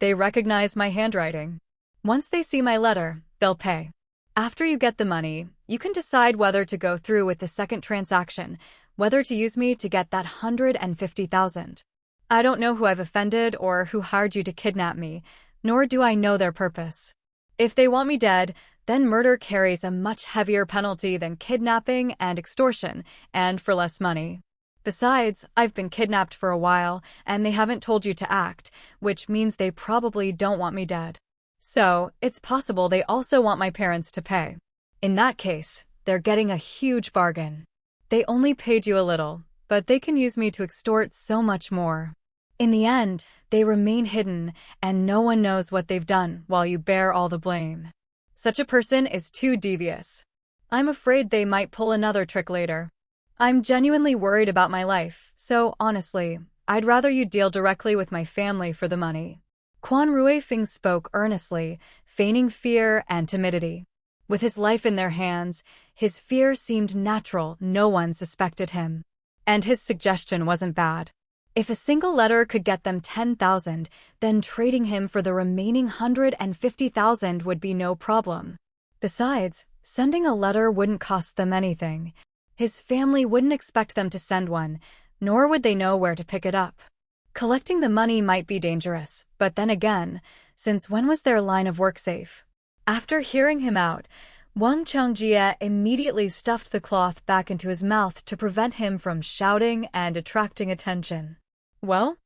They recognize my handwriting. Once they see my letter, they'll pay. After you get the money, you can decide whether to go through with the second transaction, whether to use me to get that 150,000. I don't know who I've offended or who hired you to kidnap me, nor do I know their purpose. If they want me dead, then murder carries a much heavier penalty than kidnapping and extortion, and for less money. Besides, I've been kidnapped for a while, and they haven't told you to act, which means they probably don't want me dead. So, it's possible they also want my parents to pay. In that case, they're getting a huge bargain. They only paid you a little, but they can use me to extort so much more. In the end, they remain hidden, and no one knows what they've done while you bear all the blame. Such a person is too devious. I'm afraid they might pull another trick later. I'm genuinely worried about my life, so honestly, I'd rather you deal directly with my family for the money. Quan Ruifeng spoke earnestly, feigning fear and timidity. With his life in their hands, his fear seemed natural. No one suspected him. And his suggestion wasn't bad. If a single letter could get them 10,000, then trading him for the remaining 150,000 would be no problem. Besides, sending a letter wouldn't cost them anything. His family wouldn't expect them to send one, nor would they know where to pick it up. Collecting the money might be dangerous, but then again, since when was their line of work safe? After hearing him out, Wang Changjie immediately stuffed the cloth back into his mouth to prevent him from shouting and attracting attention. Well,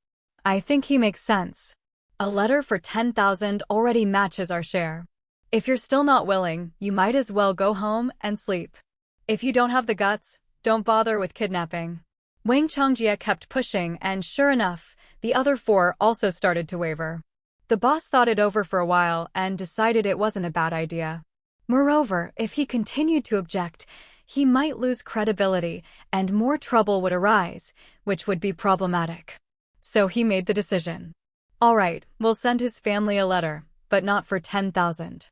I think he makes sense. A letter for 10,000 already matches our share. If you're still not willing, you might as well go home and sleep. If you don't have the guts, don't bother with kidnapping. Wang Changjie kept pushing, and sure enough, the other four also started to waver. The boss thought it over for a while and decided it wasn't a bad idea. Moreover, if he continued to object, he might lose credibility and more trouble would arise, which would be problematic. So he made the decision. All right, we'll send his family a letter, but not for 10,000.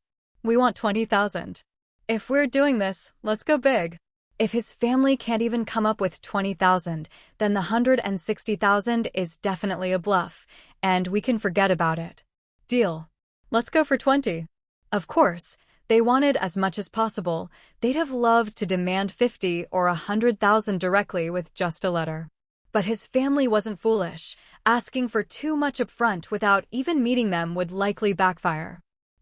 We want 20,000. If we're doing this, let's go big. If his family can't even come up with 20,000, then the 160,000 is definitely a bluff, and we can forget about it. Deal. Let's go for 20. Of course, they wanted as much as possible. They'd have loved to demand 50 or 100,000 directly with just a letter. But his family wasn't foolish. Asking for too much upfront without even meeting them would likely backfire.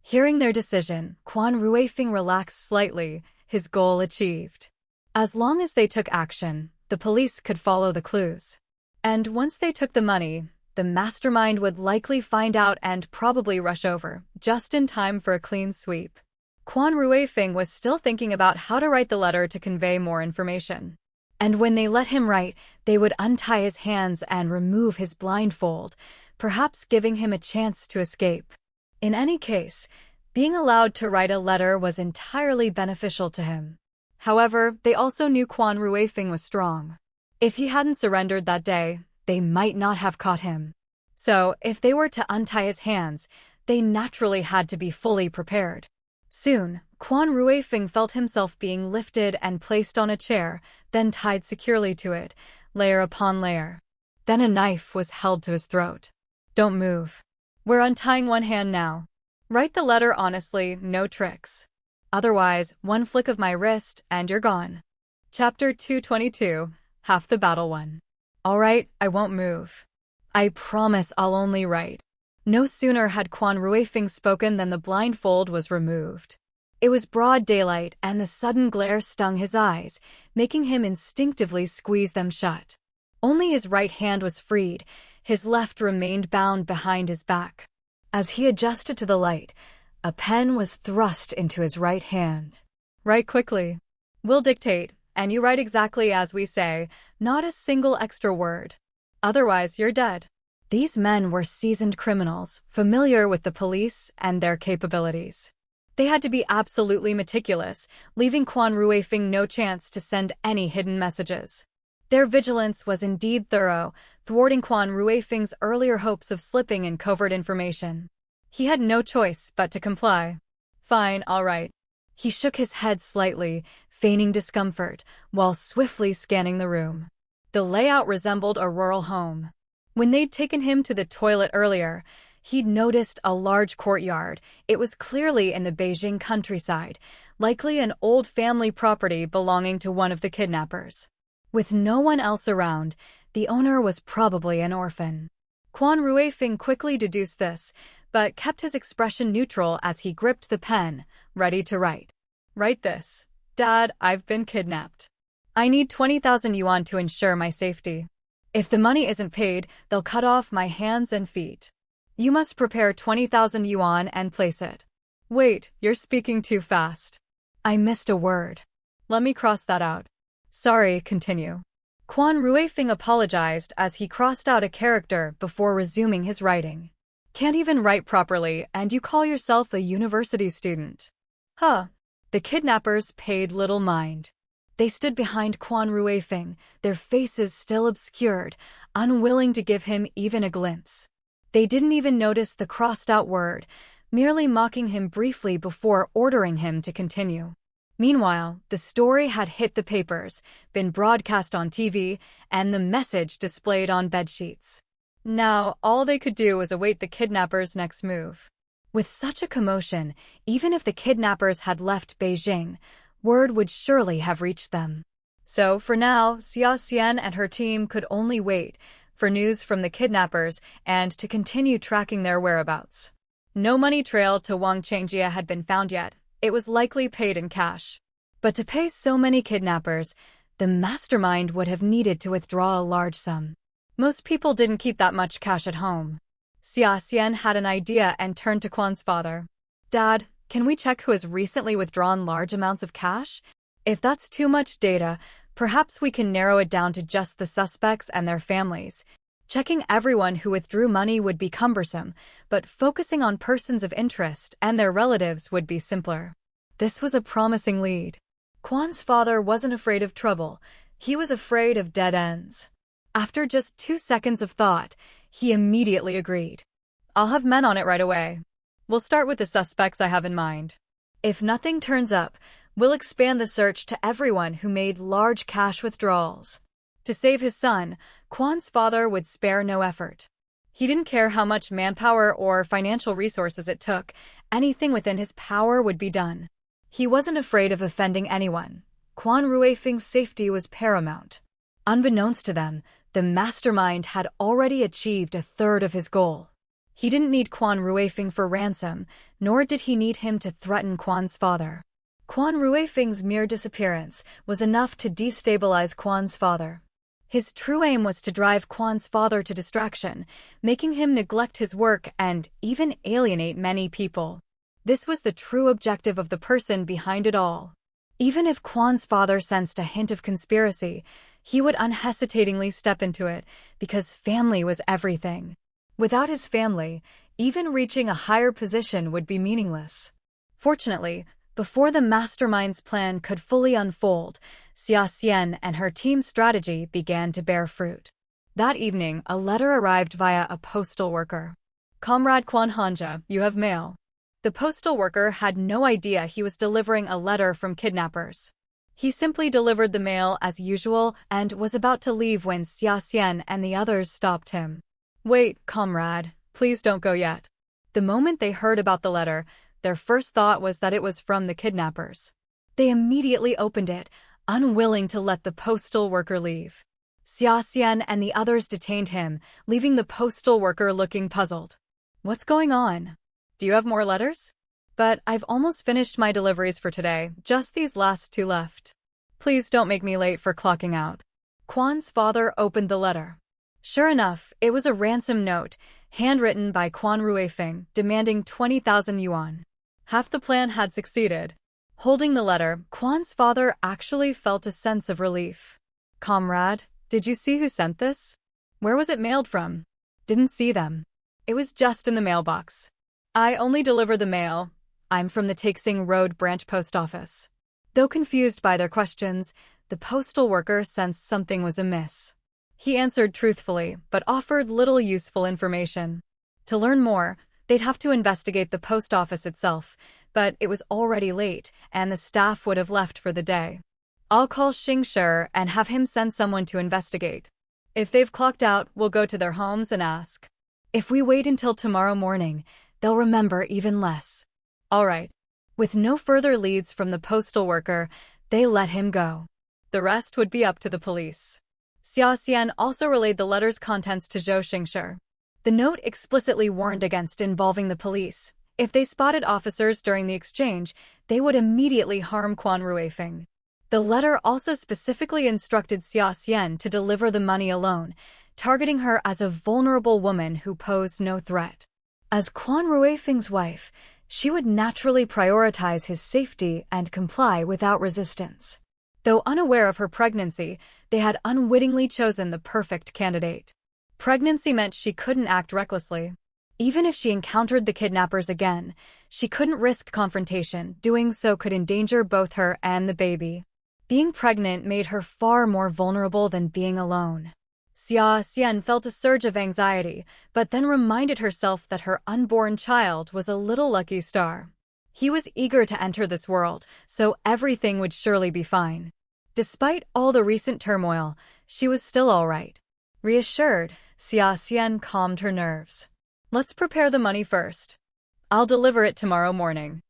Hearing their decision, Quan Ruifeng relaxed slightly, his goal achieved. As long as they took action, the police could follow the clues. And once they took the money, the mastermind would likely find out and probably rush over, just in time for a clean sweep. Quan Ruifeng was still thinking about how to write the letter to convey more information. And when they let him write, they would untie his hands and remove his blindfold, perhaps giving him a chance to escape. In any case, being allowed to write a letter was entirely beneficial to him. However, they also knew Quan Ruifeng was strong. If he hadn't surrendered that day, they might not have caught him. So, if they were to untie his hands, they naturally had to be fully prepared. Soon, Quan Ruifeng felt himself being lifted and placed on a chair, then tied securely to it, layer upon layer. Then a knife was held to his throat. Don't move. We're untying one hand now. Write the letter honestly, no tricks. Otherwise, one flick of my wrist and you're gone. Chapter 222, Half the Battle Won. All right, I won't move. I promise I'll only write. No sooner had Quan Ruifeng spoken than the blindfold was removed. It was broad daylight, and the sudden glare stung his eyes, making him instinctively squeeze them shut. Only his right hand was freed, his left remained bound behind his back. As he adjusted to the light, a pen was thrust into his right hand. Write quickly. We'll dictate, and you write exactly as we say, not a single extra word. Otherwise, you're dead. These men were seasoned criminals, familiar with the police and their capabilities. They had to be absolutely meticulous, leaving Quan Ruifeng no chance to send any hidden messages. Their vigilance was indeed thorough, thwarting Quan Ruifeng's earlier hopes of slipping in covert information. He had no choice but to comply. Fine, all right. He shook his head slightly, feigning discomfort, while swiftly scanning the room. The layout resembled a rural home. When they'd taken him to the toilet earlier, he'd noticed a large courtyard. It was clearly in the Beijing countryside, likely an old family property belonging to one of the kidnappers. With no one else around, the owner was probably an orphan. Quan Ruifeng quickly deduced this, but kept his expression neutral as he gripped the pen, ready to write. Write this. Dad, I've been kidnapped. I need 20,000 yuan to ensure my safety. If the money isn't paid, they'll cut off my hands and feet. You must prepare 20,000 yuan and place it. Wait, you're speaking too fast. I missed a word. Let me cross that out. Sorry, continue. Quan Ruifeng apologized as he crossed out a character before resuming his writing. Can't even write properly, and you call yourself a university student. Huh. The kidnappers paid little mind. They stood behind Quan Ruifeng, their faces still obscured, unwilling to give him even a glimpse. They didn't even notice the crossed-out word, merely mocking him briefly before ordering him to continue. Meanwhile, the story had hit the papers, been broadcast on TV, and the message displayed on bedsheets. Now, all they could do was await the kidnappers' next move. With such a commotion, even if the kidnappers had left Beijing, word would surely have reached them. So, for now, Xia Xian and her team could only wait for news from the kidnappers and to continue tracking their whereabouts. No money trail to Wang Changjia had been found yet. It was likely paid in cash. But to pay so many kidnappers, the mastermind would have needed to withdraw a large sum. Most people didn't keep that much cash at home. Xia Xian had an idea and turned to Quan's father. Dad, can we check who has recently withdrawn large amounts of cash? If that's too much data, perhaps we can narrow it down to just the suspects and their families. Checking everyone who withdrew money would be cumbersome, but focusing on persons of interest and their relatives would be simpler. This was a promising lead. Quan's father wasn't afraid of trouble. He was afraid of dead ends. After just 2 seconds of thought, he immediately agreed. I'll have men on it right away. We'll start with the suspects I have in mind. If nothing turns up, we'll expand the search to everyone who made large cash withdrawals. To save his son, Quan's father would spare no effort. He didn't care how much manpower or financial resources it took. Anything within his power would be done. He wasn't afraid of offending anyone. Quan Ruifeng's safety was paramount. Unbeknownst to them, the mastermind had already achieved a third of his goal. He didn't need Quan Ruifeng for ransom, nor did he need him to threaten Quan's father. Quan Ruifeng's mere disappearance was enough to destabilize Quan's father. His true aim was to drive Quan's father to distraction, making him neglect his work and even alienate many people. This was the true objective of the person behind it all. Even if Quan's father sensed a hint of conspiracy, he would unhesitatingly step into it, because family was everything. Without his family, even reaching a higher position would be meaningless. Fortunately, before the mastermind's plan could fully unfold, Xia Xian and her team's strategy began to bear fruit. That evening, a letter arrived via a postal worker. Comrade Quan Hanja, you have mail. The postal worker had no idea he was delivering a letter from kidnappers. He simply delivered the mail as usual and was about to leave when Xia Xian and the others stopped him. Wait, comrade, please don't go yet. The moment they heard about the letter, their first thought was that it was from the kidnappers. They immediately opened it, unwilling to let the postal worker leave. Xia Xian and the others detained him, leaving the postal worker looking puzzled. What's going on? Do you have more letters? But I've almost finished my deliveries for today, just these last 2 left. Please don't make me late for clocking out. Quan's father opened the letter. Sure enough, it was a ransom note, handwritten by Quan Ruifeng, demanding 20,000 yuan. Half the plan had succeeded. Holding the letter, Quan's father actually felt a sense of relief. Comrade, did you see who sent this? Where was it mailed from? Didn't see them. It was just in the mailbox. I only deliver the mail. I'm from the Taixing Road branch post office. Though confused by their questions, the postal worker sensed something was amiss. He answered truthfully, but offered little useful information. To learn more, they'd have to investigate the post office itself, but it was already late, and the staff would have left for the day. I'll call Xingshi and have him send someone to investigate. If they've clocked out, we'll go to their homes and ask. If we wait until tomorrow morning, they'll remember even less. All right. With no further leads from the postal worker, they let him go. The rest would be up to the police. Xia Xian also relayed the letter's contents to Zhou Xingshi. The note explicitly warned against involving the police. If they spotted officers during the exchange, they would immediately harm Quan Ruifeng. The letter also specifically instructed Xia Xian to deliver the money alone, targeting her as a vulnerable woman who posed no threat. As Quan Ruifeng's wife, she would naturally prioritize his safety and comply without resistance. Though unaware of her pregnancy, they had unwittingly chosen the perfect candidate. Pregnancy meant she couldn't act recklessly. Even if she encountered the kidnappers again, she couldn't risk confrontation. Doing so could endanger both her and the baby. Being pregnant made her far more vulnerable than being alone. Xia Xian felt a surge of anxiety, but then reminded herself that her unborn child was a little lucky star. He was eager to enter this world, so everything would surely be fine. Despite all the recent turmoil, she was still all right. Reassured, Xia Xian calmed her nerves. Let's prepare the money first. I'll deliver it tomorrow morning.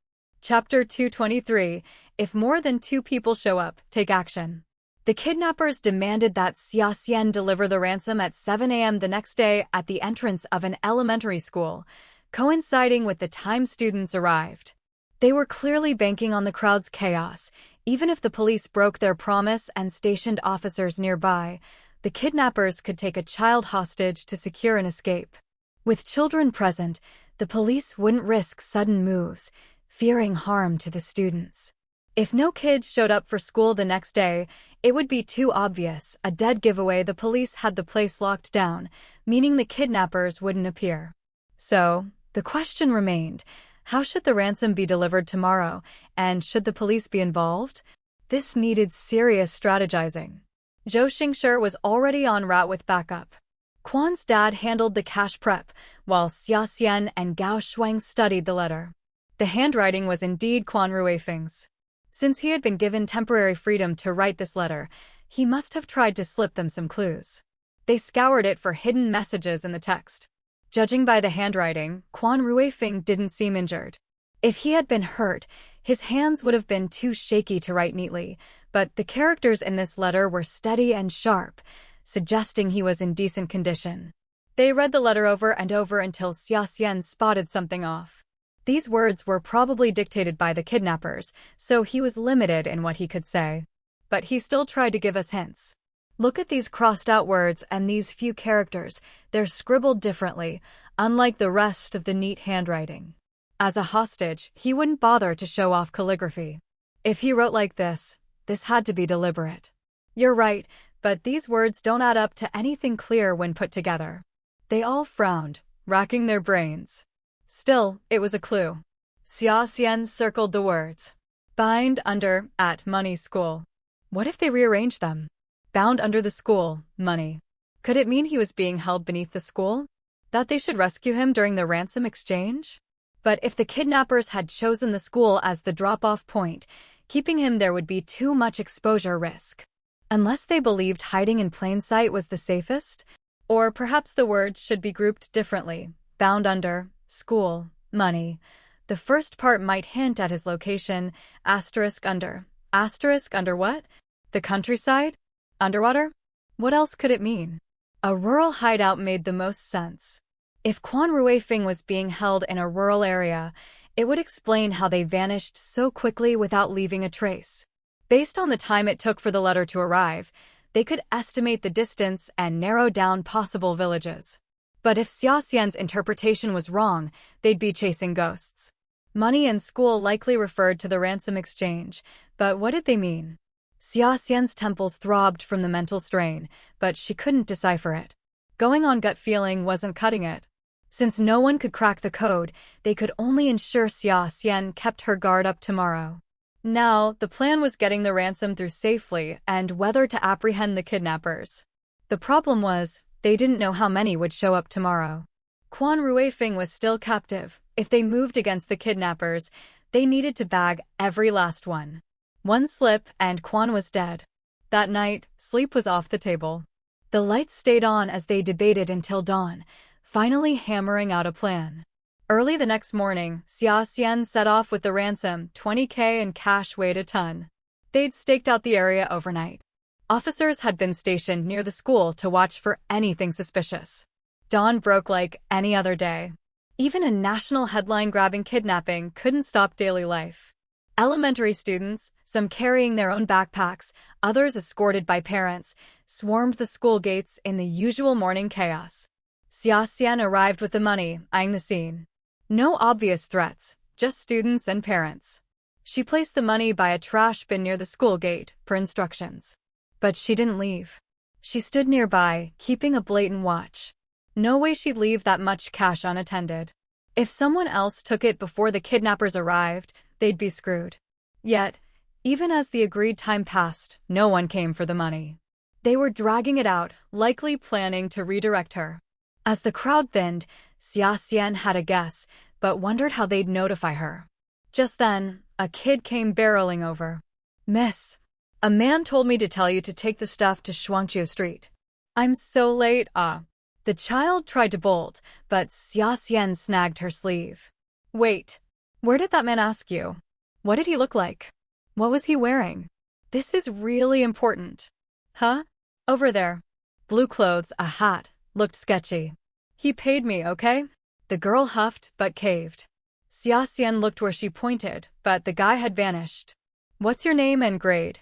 Chapter 223, If more than 2 people show up, take action. The kidnappers demanded that Xia Xian deliver the ransom at 7 a.m. the next day at the entrance of an elementary school, coinciding with the time students arrived. They were clearly banking on the crowd's chaos. Even if the police broke their promise and stationed officers nearby, the kidnappers could take a child hostage to secure an escape. With children present, the police wouldn't risk sudden moves, fearing harm to the students. If no kids showed up for school the next day, it would be too obvious, a dead giveaway. The police had the place locked down, meaning the kidnappers wouldn't appear. So, the question remained, how should the ransom be delivered tomorrow, and should the police be involved? This needed serious strategizing. Zhou Xingshi was already en route with backup. Quan's dad handled the cash prep, while Xia Xian and Gao Shuang studied the letter. The handwriting was indeed Quan Ruifeng's. Since he had been given temporary freedom to write this letter, he must have tried to slip them some clues. They scoured it for hidden messages in the text. Judging by the handwriting, Quan Ruifeng didn't seem injured. If he had been hurt, his hands would have been too shaky to write neatly, but the characters in this letter were steady and sharp, suggesting he was in decent condition. They read the letter over and over until Xia Xian spotted something off. These words were probably dictated by the kidnappers, so he was limited in what he could say. But he still tried to give us hints. Look at these crossed-out words and these few characters. They're scribbled differently, unlike the rest of the neat handwriting. As a hostage, he wouldn't bother to show off calligraphy. If he wrote like this had to be deliberate. You're right, but these words don't add up to anything clear when put together. They all frowned, racking their brains. Still, it was a clue. Xia Xian circled the words. Bind under, at money school. What if they rearranged them? Bound under the school, money. Could it mean he was being held beneath the school? That they should rescue him during the ransom exchange? But if the kidnappers had chosen the school as the drop-off point, keeping him there would be too much exposure risk. Unless they believed hiding in plain sight was the safest? Or perhaps the words should be grouped differently. Bound under, school, money. The first part might hint at his location, asterisk under. Asterisk under what? The countryside? Underwater? What else could it mean? A rural hideout made the most sense. If Quan Ruifeng was being held in a rural area, it would explain how they vanished so quickly without leaving a trace. Based on the time it took for the letter to arrive, they could estimate the distance and narrow down possible villages. But if Xia Xian's interpretation was wrong, they'd be chasing ghosts. Money and school likely referred to the ransom exchange, but what did they mean? Xia Xian's temples throbbed from the mental strain, but she couldn't decipher it. Going on gut feeling wasn't cutting it. Since no one could crack the code, they could only ensure Xia Xian kept her guard up tomorrow. Now, the plan was getting the ransom through safely and whether to apprehend the kidnappers. The problem was, they didn't know how many would show up tomorrow. Quan Ruifeng was still captive. If they moved against the kidnappers, they needed to bag every last one. One slip and Quan was dead. That night, sleep was off the table. The lights stayed on as they debated until dawn, finally hammering out a plan. Early the next morning, Xia Xian set off with the ransom, 20K and cash weighed a ton. They'd staked out the area overnight. Officers had been stationed near the school to watch for anything suspicious. Dawn broke like any other day. Even a national headline-grabbing kidnapping couldn't stop daily life. Elementary students, some carrying their own backpacks, others escorted by parents, swarmed the school gates in the usual morning chaos. Xia Xian arrived with the money, eyeing the scene. No obvious threats, just students and parents. She placed the money by a trash bin near the school gate, per instructions. But she didn't leave. She stood nearby, keeping a blatant watch. No way she'd leave that much cash unattended. If someone else took it before the kidnappers arrived, they'd be screwed. Yet, even as the agreed time passed, no one came for the money. They were dragging it out, likely planning to redirect her. As the crowd thinned, Xia Xian had a guess, but wondered how they'd notify her. Just then, a kid came barreling over. "Miss, a man told me to tell you to take the stuff to Shuangqiu Street." "I'm so late, The child tried to bolt, but Xia Xian snagged her sleeve. "Wait, where did that man ask you? What did he look like? What was he wearing? This is really important." "Huh? Over there. Blue clothes, a hat, looked sketchy. He paid me, okay?" The girl huffed but caved. Xia Xian looked where she pointed, but the guy had vanished. "What's your name and grade?"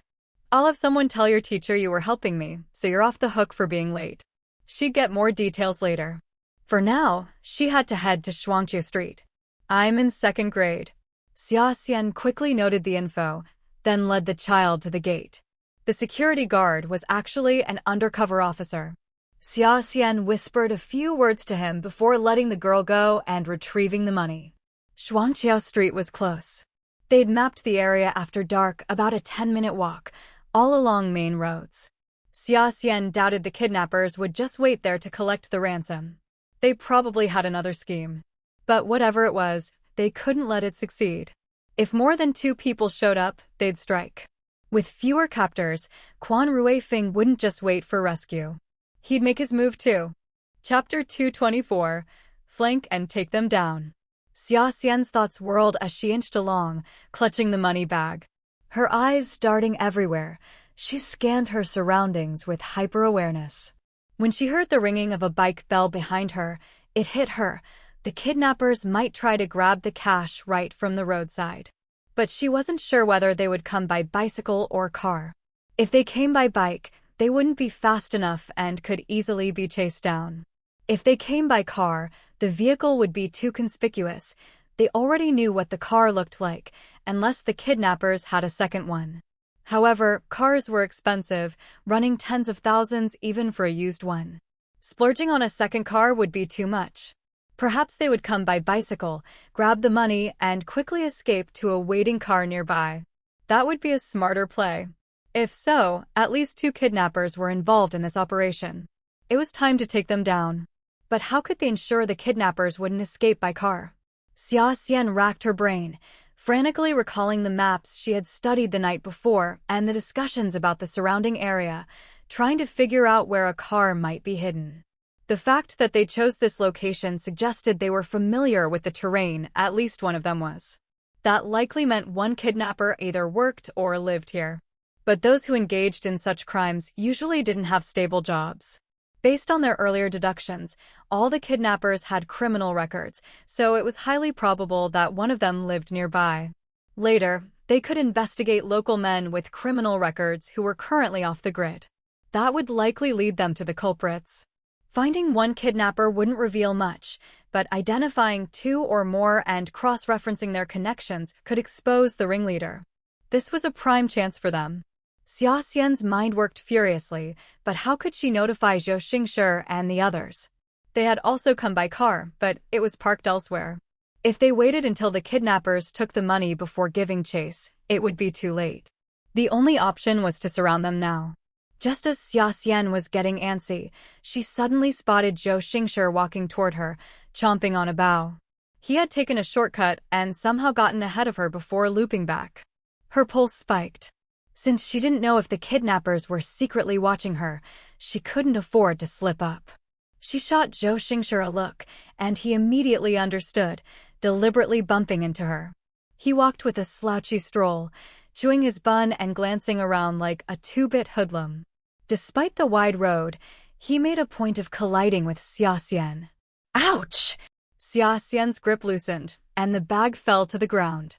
"I'll have someone tell your teacher you were helping me, so you're off the hook for being late." She'd get more details later. For now, she had to head to Shuangqiu Street. "I'm in 2nd grade. Xia Xian quickly noted the info, then led the child to the gate. The security guard was actually an undercover officer. Xia Xian whispered a few words to him before letting the girl go and retrieving the money. Shuangqiu Street was close. They'd mapped the area after dark, about a 10-minute walk, all along main roads. Xia Xian doubted the kidnappers would just wait there to collect the ransom. They probably had another scheme. But whatever it was, they couldn't let it succeed. If more than 2 people showed up, they'd strike. With fewer captors, Quan Ruifeng wouldn't just wait for rescue. He'd make his move too. Chapter 224, Flank and Take Them Down. Xia Xian's thoughts whirled as she inched along, clutching the money bag. Her eyes darting everywhere, she scanned her surroundings with hyper-awareness. When she heard the ringing of a bike bell behind her, it hit her. The kidnappers might try to grab the cash right from the roadside. But she wasn't sure whether they would come by bicycle or car. If they came by bike, they wouldn't be fast enough and could easily be chased down. If they came by car, the vehicle would be too conspicuous. They already knew what the car looked like, unless the kidnappers had a second one. However, cars were expensive, running tens of thousands even for a used one. Splurging on a second car would be too much. Perhaps they would come by bicycle, grab the money, and quickly escape to a waiting car nearby. That would be a smarter play. If so, at least 2 kidnappers were involved in this operation. It was time to take them down. But how could they ensure the kidnappers wouldn't escape by car? Xia Xian racked her brain, frantically recalling the maps she had studied the night before and the discussions about the surrounding area, trying to figure out where a car might be hidden. The fact that they chose this location suggested they were familiar with the terrain, at least one of them was. That likely meant one kidnapper either worked or lived here. But those who engaged in such crimes usually didn't have stable jobs. Based on their earlier deductions, all the kidnappers had criminal records, so it was highly probable that one of them lived nearby. Later, they could investigate local men with criminal records who were currently off the grid. That would likely lead them to the culprits. Finding one kidnapper wouldn't reveal much, but identifying two or more and cross-referencing their connections could expose the ringleader. This was a prime chance for them. Xia Xian's mind worked furiously, but how could she notify Zhou Xingshi and the others? They had also come by car, but it was parked elsewhere. If they waited until the kidnappers took the money before giving chase, it would be too late. The only option was to surround them now. Just as Xia Xian was getting antsy, she suddenly spotted Zhou Xingshi walking toward her, chomping on a bough. He had taken a shortcut and somehow gotten ahead of her before looping back. Her pulse spiked. Since she didn't know if the kidnappers were secretly watching her, she couldn't afford to slip up. She shot Zhou Xingshi a look, and he immediately understood, deliberately bumping into her. He walked with a slouchy stroll, chewing his bun and glancing around like a two-bit hoodlum. Despite the wide road, he made a point of colliding with Xia Xian. Ouch! Xia Xian's grip loosened, and the bag fell to the ground.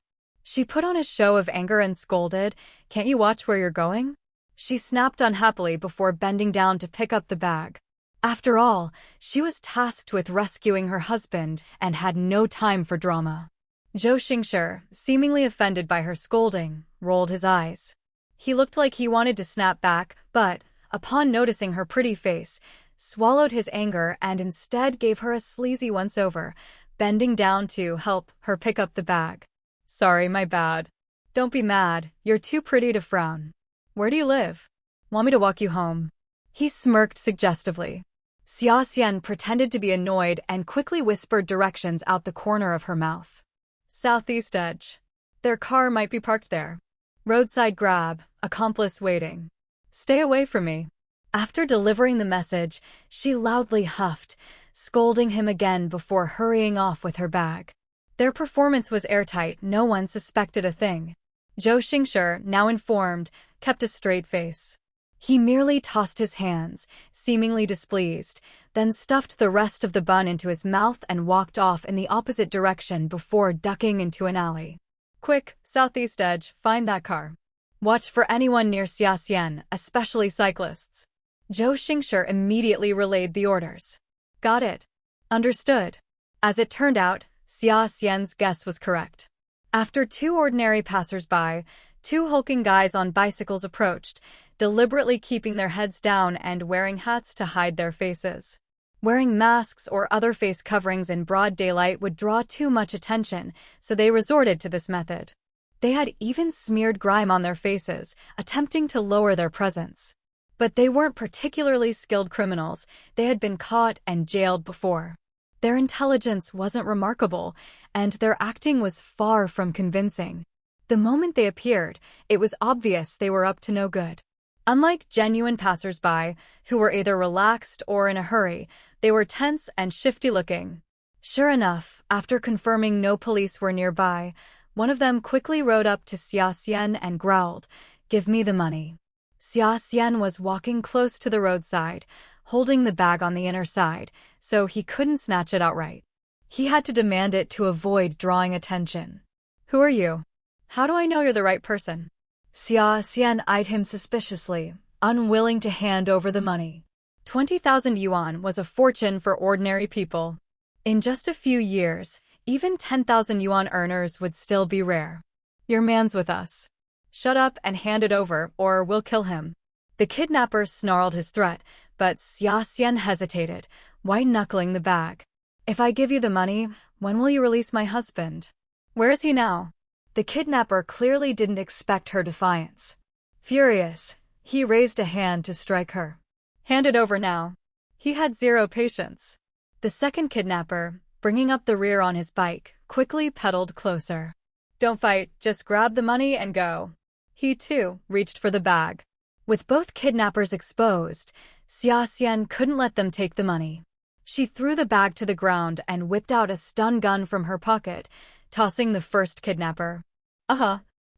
She put on a show of anger and scolded, "Can't you watch where you're going?" She snapped unhappily before bending down to pick up the bag. After all, she was tasked with rescuing her husband and had no time for drama. Zhou Xingshi, seemingly offended by her scolding, rolled his eyes. He looked like he wanted to snap back, but, upon noticing her pretty face, swallowed his anger and instead gave her a sleazy once-over, bending down to help her pick up the bag. "Sorry, my bad. Don't be mad, you're too pretty to frown. Where do you live? Want me to walk you home?" He smirked suggestively. Xia Xian pretended to be annoyed and quickly whispered directions out the corner of her mouth. "Southeast edge. Their car might be parked there. Roadside grab, accomplice waiting. Stay away from me." After delivering the message, she loudly huffed, scolding him again before hurrying off with her bag. Their performance was airtight, no one suspected a thing. Zhou Xingshi, now informed, kept a straight face. He merely tossed his hands, seemingly displeased, then stuffed the rest of the bun into his mouth and walked off in the opposite direction before ducking into an alley. "Quick, southeast edge, find that car. Watch for anyone near Xia Xian, especially cyclists." Zhou Xingshi immediately relayed the orders. "Got it. Understood." As it turned out, Xia Xian's guess was correct. After two ordinary passers-by, two hulking guys on bicycles approached, deliberately keeping their heads down and wearing hats to hide their faces. Wearing masks or other face coverings in broad daylight would draw too much attention, so they resorted to this method. They had even smeared grime on their faces, attempting to lower their presence. But they weren't particularly skilled criminals, they had been caught and jailed before. Their intelligence wasn't remarkable, and their acting was far from convincing. The moment they appeared, it was obvious they were up to no good. Unlike genuine passers-by, who were either relaxed or in a hurry, they were tense and shifty-looking. Sure enough, after confirming no police were nearby, one of them quickly rode up to Xia Xian and growled, "Give me the money." Xia Xian was walking close to the roadside, holding the bag on the inner side, so he couldn't snatch it outright. He had to demand it to avoid drawing attention. "Who are you? How do I know you're the right person?" Xia Xian eyed him suspiciously, unwilling to hand over the money. 20,000 yuan was a fortune for ordinary people. In just a few years, even 10,000 yuan earners would still be rare. "Your man's with us. Shut up and hand it over, or we'll kill him." The kidnapper snarled his threat, but Xia Xian hesitated, white-knuckling the bag. "If I give you the money, when will you release my husband? Where is he now?" The kidnapper clearly didn't expect her defiance. Furious, he raised a hand to strike her. "Hand it over now." He had zero patience. The second kidnapper, bringing up the rear on his bike, quickly pedaled closer. "Don't fight, just grab the money and go." He, too, reached for the bag. With both kidnappers exposed, Xia Xian couldn't let them take the money. She threw the bag to the ground and whipped out a stun gun from her pocket, tossing the first kidnapper.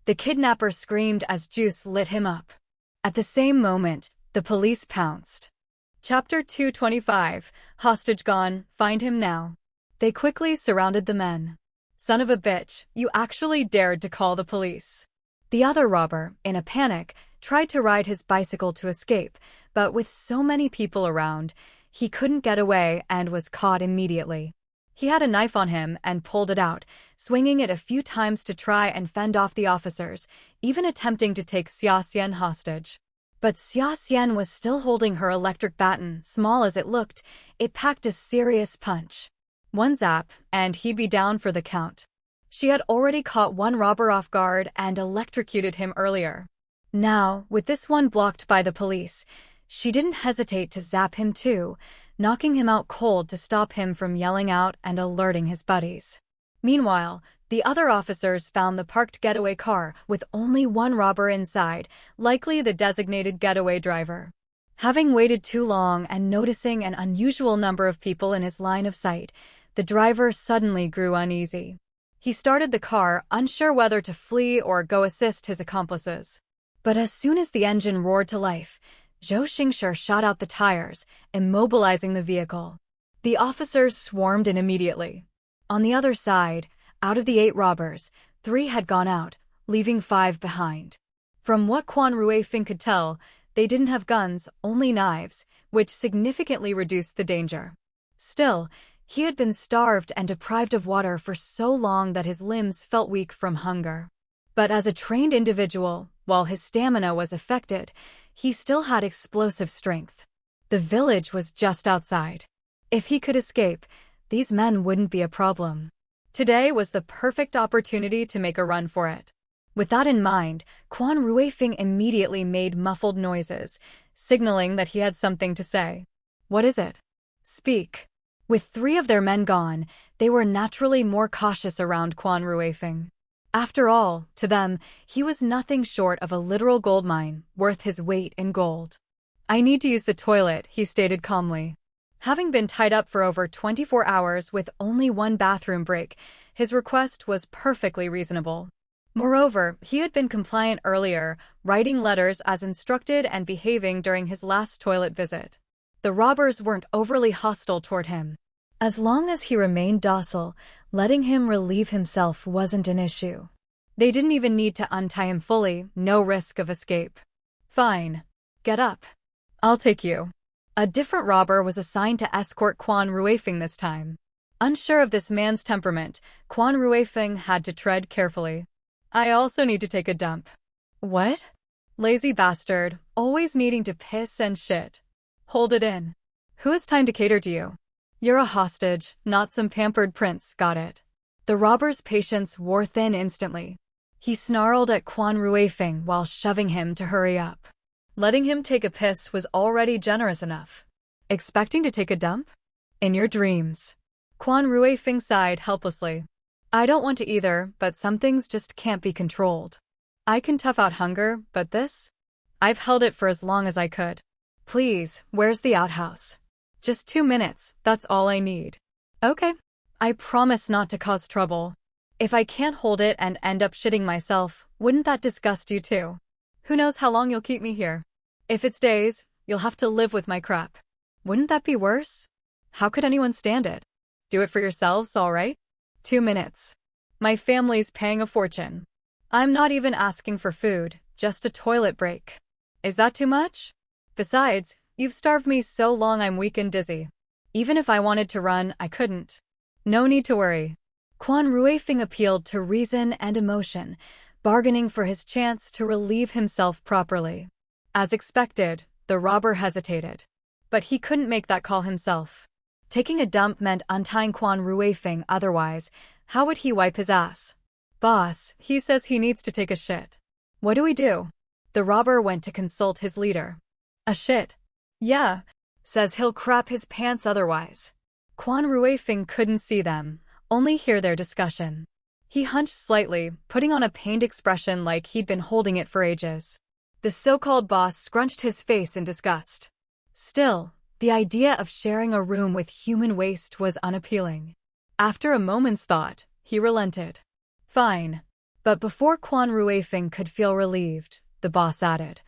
The kidnapper screamed as juice lit him up. At the same moment, the police pounced. Chapter 225, Hostage Gone, Find Him Now. They quickly surrounded the men. Son of a bitch, you actually dared to call the police. The other robber, in a panic, tried to ride his bicycle to escape, but with so many people around, he couldn't get away and was caught immediately. He had a knife on him and pulled it out, swinging it a few times to try and fend off the officers, even attempting to take Xia Xian hostage. But Xia Xian was still holding her electric baton. Small as it looked, it packed a serious punch. One zap, and he'd be down for the count. She had already caught one robber off guard and electrocuted him earlier. Now, with this one blocked by the police, she didn't hesitate to zap him too, knocking him out cold to stop him from yelling out and alerting his buddies. Meanwhile, the other officers found the parked getaway car with only one robber inside, likely the designated getaway driver. Having waited too long and noticing an unusual number of people in his line of sight, the driver suddenly grew uneasy. He started the car, unsure whether to flee or go assist his accomplices. But as soon as the engine roared to life, Zhou Xingshi shot out the tires, immobilizing the vehicle. The officers swarmed in immediately. On the other side, out of the 8 robbers, 3 had gone out, leaving 5 behind. From what Quan Ruifeng could tell, they didn't have guns, only knives, which significantly reduced the danger. Still, he had been starved and deprived of water for so long that his limbs felt weak from hunger. But as a trained individual, while his stamina was affected, he still had explosive strength. The village was just outside. If he could escape, these men wouldn't be a problem. Today was the perfect opportunity to make a run for it. With that in mind, Quan Ruifeng immediately made muffled noises, signaling that he had something to say. What is it? Speak. With 3 of their men gone, they were naturally more cautious around Quan Ruifeng. After all, to them, he was nothing short of a literal gold mine, worth his weight in gold. I need to use the toilet, he stated calmly. Having been tied up for over 24 hours with only one bathroom break, his request was perfectly reasonable. Moreover, he had been compliant earlier, writing letters as instructed and behaving during his last toilet visit. The robbers weren't overly hostile toward him. As long as he remained docile, letting him relieve himself wasn't an issue. They didn't even need to untie him fully, no risk of escape. Fine. Get up. I'll take you. A different robber was assigned to escort Quan Ruifeng this time. Unsure of this man's temperament, Quan Ruifeng had to tread carefully. I also need to take a dump. What? Lazy bastard, always needing to piss and shit. Hold it in. Who has time to cater to you? You're a hostage, not some pampered prince, got it. The robber's patience wore thin instantly. He snarled at Quan Ruifeng while shoving him to hurry up. Letting him take a piss was already generous enough. Expecting to take a dump? In your dreams. Quan Ruifeng sighed helplessly. I don't want to either, but some things just can't be controlled. I can tough out hunger, but this? I've held it for as long as I could. Please, where's the outhouse? Just 2 minutes, that's all I need. Okay. I promise not to cause trouble. If I can't hold it and end up shitting myself, wouldn't that disgust you too? Who knows how long you'll keep me here? If it's days, you'll have to live with my crap. Wouldn't that be worse? How could anyone stand it? Do it for yourselves, all right? 2 minutes. My family's paying a fortune. I'm not even asking for food, just a toilet break. Is that too much? Besides, you've starved me so long I'm weak and dizzy. Even if I wanted to run, I couldn't. No need to worry. Quan Ruifeng appealed to reason and emotion, bargaining for his chance to relieve himself properly. As expected, the robber hesitated. But he couldn't make that call himself. Taking a dump meant untying Quan Ruifeng, otherwise, how would he wipe his ass? Boss, he says he needs to take a shit. What do we do? The robber went to consult his leader. A shit? Yeah. Says he'll crap his pants otherwise. Quan Ruifeng couldn't see them, only hear their discussion. He hunched slightly, putting on a pained expression like he'd been holding it for ages. The so-called boss scrunched his face in disgust. Still, the idea of sharing a room with human waste was unappealing. After a moment's thought, he relented. Fine. But before Quan Ruifeng could feel relieved, the boss added,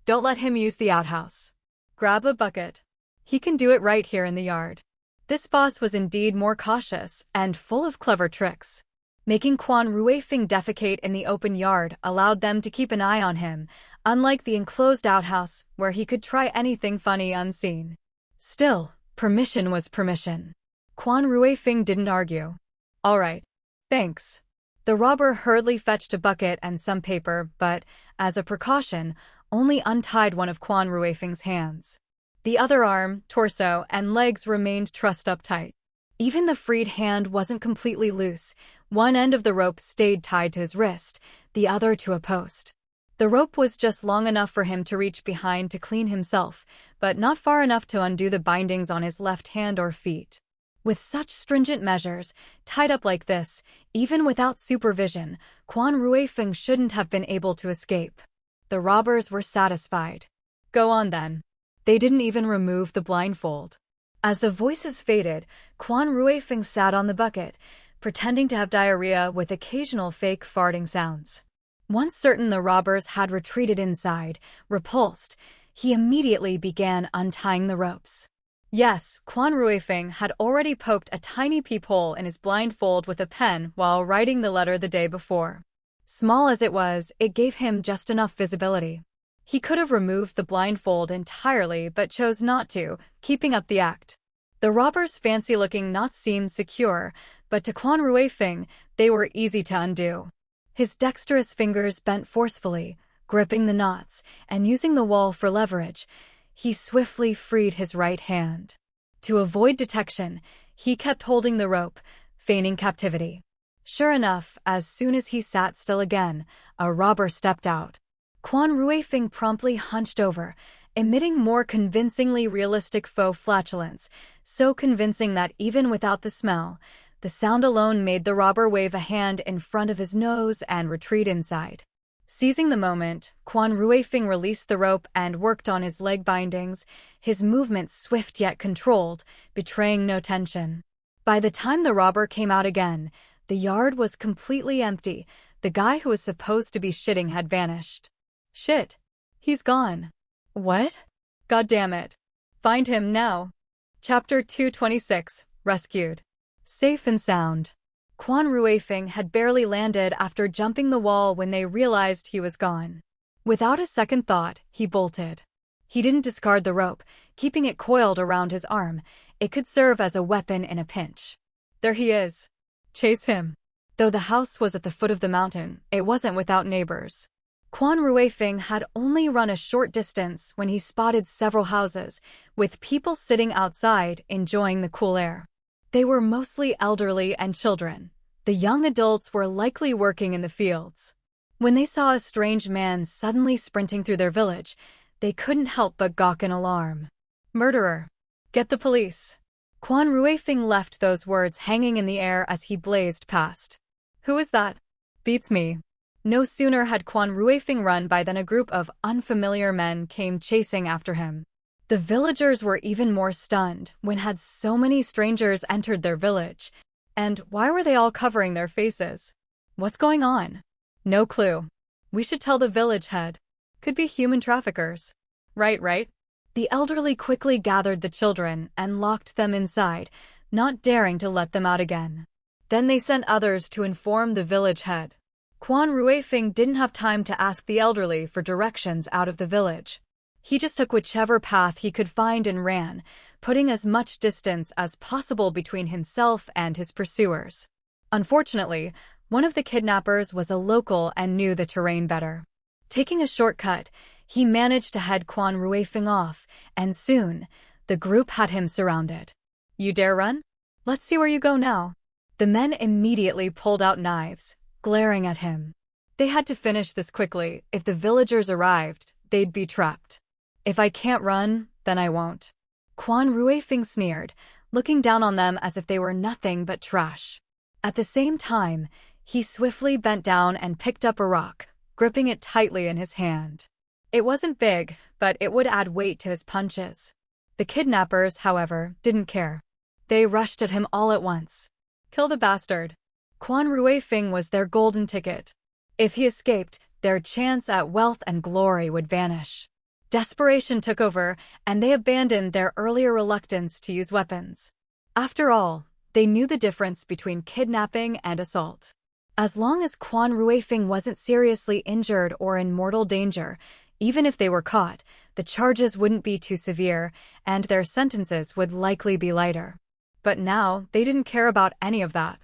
"Don't let him use the outhouse. Grab a bucket. He can do it right here in the yard." This boss was indeed more cautious and full of clever tricks. Making Quan Ruifeng defecate in the open yard allowed them to keep an eye on him, unlike the enclosed outhouse where he could try anything funny unseen. Still, permission was permission. Quan Ruifeng didn't argue. "All right. Thanks." The robber hurriedly fetched a bucket and some paper, but, as a precaution, only untied one of Quan Ruifeng's hands. The other arm, torso, and legs remained trussed up tight. Even the freed hand wasn't completely loose. One end of the rope stayed tied to his wrist, the other to a post. The rope was just long enough for him to reach behind to clean himself, but not far enough to undo the bindings on his left hand or feet. With such stringent measures, tied up like this, even without supervision, Quan Ruifeng shouldn't have been able to escape. The robbers were satisfied. "Go on then." They didn't even remove the blindfold. As the voices faded, Quan Ruifeng sat on the bucket, pretending to have diarrhea with occasional fake farting sounds. Once certain the robbers had retreated inside, repulsed, he immediately began untying the ropes. Yes, Quan Ruifeng had already poked a tiny peephole in his blindfold with a pen while writing the letter the day before. Small as it was, it gave him just enough visibility. He could have removed the blindfold entirely but chose not to, keeping up the act. The robbers' fancy-looking knots seemed secure, but to Quan Ruifeng, they were easy to undo. His dexterous fingers bent forcefully, gripping the knots, and using the wall for leverage. He swiftly freed his right hand. To avoid detection, he kept holding the rope, feigning captivity. Sure enough, as soon as he sat still again, a robber stepped out. Quan Ruifeng promptly hunched over, emitting more convincingly realistic faux flatulence, so convincing that even without the smell, the sound alone made the robber wave a hand in front of his nose and retreat inside. Seizing the moment, Quan Ruifeng released the rope and worked on his leg bindings, his movements swift yet controlled, betraying no tension. By the time the robber came out again, the yard was completely empty. The guy who was supposed to be shitting had vanished. "Shit. He's gone." "What?" "God damn it. Find him now." Chapter 226, Rescued. Safe and sound. Quan Ruifeng had barely landed after jumping the wall when they realized he was gone. Without a second thought, he bolted. He didn't discard the rope, keeping it coiled around his arm. It could serve as a weapon in a pinch. There he is. Chase him. Though the house was at the foot of the mountain, it wasn't without neighbors. Quan Ruifeng had only run a short distance when he spotted several houses, with people sitting outside enjoying the cool air. They were mostly elderly and children. The young adults were likely working in the fields. When they saw a strange man suddenly sprinting through their village, they couldn't help but gawk in alarm. "Murderer. Get the police." Quan Ruifeng left those words hanging in the air as he blazed past. "Who is that?" "Beats me." No sooner had Quan Ruifeng run by than a group of unfamiliar men came chasing after him. The villagers were even more stunned when had so many strangers entered their village. And why were they all covering their faces? What's going on? No clue. We should tell the village head. Could be human traffickers. Right. The elderly quickly gathered the children and locked them inside, not daring to let them out again. Then they sent others to inform the village head. Quan Ruifeng didn't have time to ask the elderly for directions out of the village. He just took whichever path he could find and ran, putting as much distance as possible between himself and his pursuers. Unfortunately, one of the kidnappers was a local and knew the terrain better. Taking a shortcut, he managed to head Quan Ruifeng off, and soon, the group had him surrounded. "You dare run? Let's see where you go now." The men immediately pulled out knives, glaring at him. They had to finish this quickly. If the villagers arrived, they'd be trapped. "If I can't run, then I won't." Quan Ruifeng sneered, looking down on them as if they were nothing but trash. At the same time, he swiftly bent down and picked up a rock, gripping it tightly in his hand. It wasn't big, but it would add weight to his punches. The kidnappers, however, didn't care. They rushed at him all at once. "Kill the bastard." Quan Ruifeng was their golden ticket. If he escaped, their chance at wealth and glory would vanish. Desperation took over, and they abandoned their earlier reluctance to use weapons. After all, they knew the difference between kidnapping and assault. As long as Quan Ruifeng wasn't seriously injured or in mortal danger, even if they were caught, the charges wouldn't be too severe, and their sentences would likely be lighter. But now, they didn't care about any of that.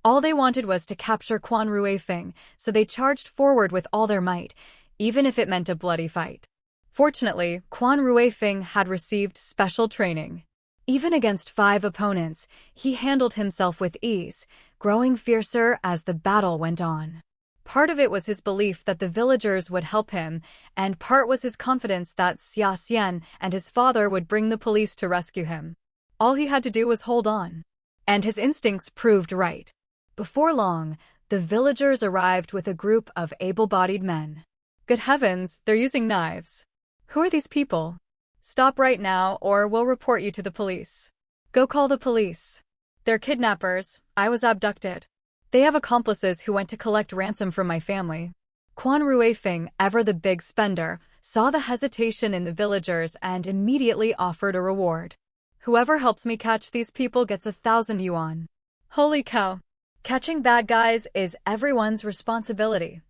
All they wanted was to capture Quan Ruifeng, so they charged forward with all their might, even if it meant a bloody fight. Fortunately, Quan Ruifeng had received special training. Even against 5 opponents, he handled himself with ease, growing fiercer as the battle went on. Part of it was his belief that the villagers would help him, and part was his confidence that Xia Xian and his father would bring the police to rescue him. All he had to do was hold on. And his instincts proved right. Before long, the villagers arrived with a group of able-bodied men. Good heavens, they're using knives. Who are these people? Stop right now or we'll report you to the police. Go call the police. They're kidnappers. I was abducted. They have accomplices who went to collect ransom from my family. Quan Ruifeng, ever the big spender, saw the hesitation in the villagers and immediately offered a reward. Whoever helps me catch these people gets 1,000 yuan. Holy cow. Catching bad guys is everyone's responsibility.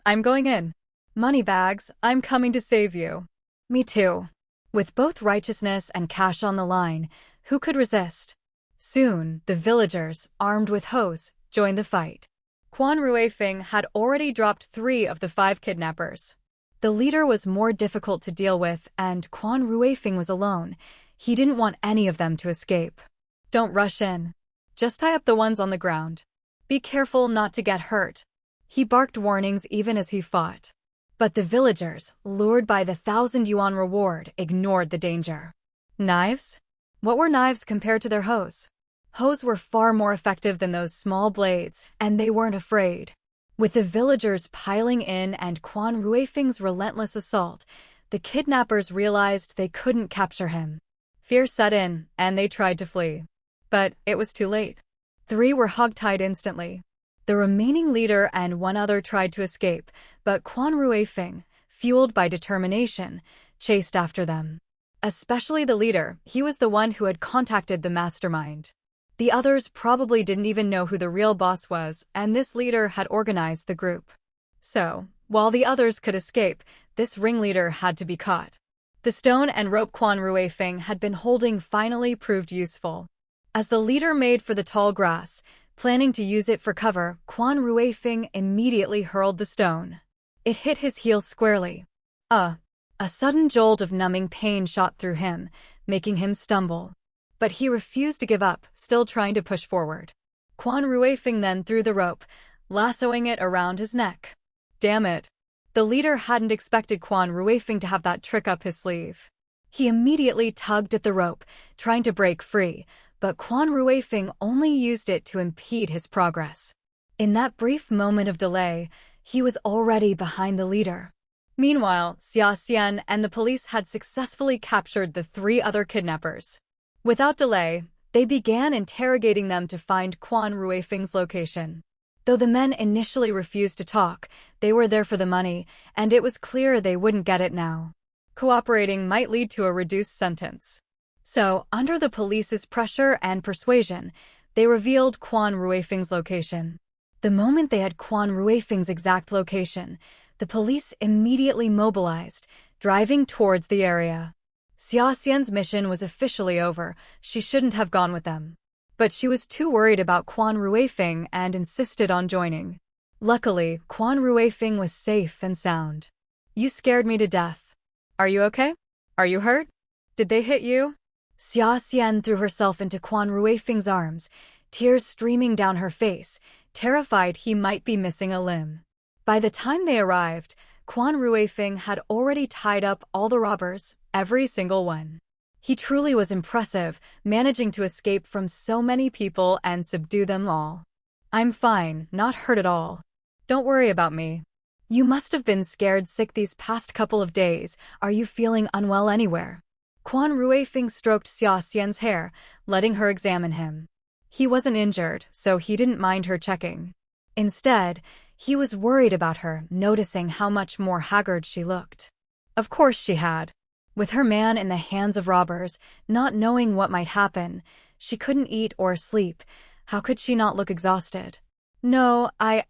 I'm going in. Moneybags, I'm coming to save you. Me too. With both righteousness and cash on the line, who could resist? Soon, the villagers, armed with hoes, joined the fight. Quan Ruifeng had already dropped 3 of the 5 kidnappers. The leader was more difficult to deal with, and Quan Ruifeng was alone. He didn't want any of them to escape. Don't rush in. Just tie up the ones on the ground. Be careful not to get hurt. He barked warnings even as he fought. But the villagers, lured by the 1,000 yuan reward, ignored the danger. Knives? What were knives compared to their hoes? Hoes were far more effective than those small blades, and they weren't afraid. With the villagers piling in and Quan Ruifeng's relentless assault, the kidnappers realized they couldn't capture him. Fear set in, and they tried to flee. But it was too late. 3 were hogtied instantly. The remaining leader and 1 other tried to escape, but Quan Ruifeng, fueled by determination, chased after them. Especially the leader, he was the one who had contacted the mastermind. The others probably didn't even know who the real boss was, and this leader had organized the group. So, while the others could escape, this ringleader had to be caught. The stone and rope Quan Ruifeng had been holding finally proved useful. As the leader made for the tall grass, planning to use it for cover, Quan Ruifeng immediately hurled the stone. It hit his heel squarely. A sudden jolt of numbing pain shot through him, making him stumble. But he refused to give up, still trying to push forward. Quan Ruifeng then threw the rope, lassoing it around his neck. Damn it. The leader hadn't expected Quan Ruifeng to have that trick up his sleeve. He immediately tugged at the rope, trying to break free, but Quan Ruifeng only used it to impede his progress. In that brief moment of delay, he was already behind the leader. Meanwhile, Xia Xian and the police had successfully captured the 3 other kidnappers. Without delay, they began interrogating them to find Quan Ruifeng's location. Though the men initially refused to talk, they were there for the money, and it was clear they wouldn't get it now. Cooperating might lead to a reduced sentence. So, under the police's pressure and persuasion, they revealed Quan Ruifeng's location. The moment they had Quan Ruifeng's exact location, the police immediately mobilized, driving towards the area. Xia Xian's mission was officially over. She shouldn't have gone with them. But she was too worried about Quan Ruifeng and insisted on joining. Luckily, Quan Ruifeng was safe and sound. You scared me to death. Are you okay? Are you hurt? Did they hit you? Xia Xian threw herself into Quan Ruifeng's arms, tears streaming down her face, terrified he might be missing a limb. By the time they arrived, Quan Ruifeng had already tied up all the robbers, every single one. He truly was impressive, managing to escape from so many people and subdue them all. I'm fine, not hurt at all. Don't worry about me. You must have been scared sick these past couple of days. Are you feeling unwell anywhere? Quan Ruifeng stroked Xia Xian's hair, letting her examine him. He wasn't injured, so he didn't mind her checking. Instead, He was worried about her, noticing how much more haggard she looked. Of course she had. With her man in the hands of robbers, not knowing what might happen, she couldn't eat or sleep. How could she not look exhausted? No, I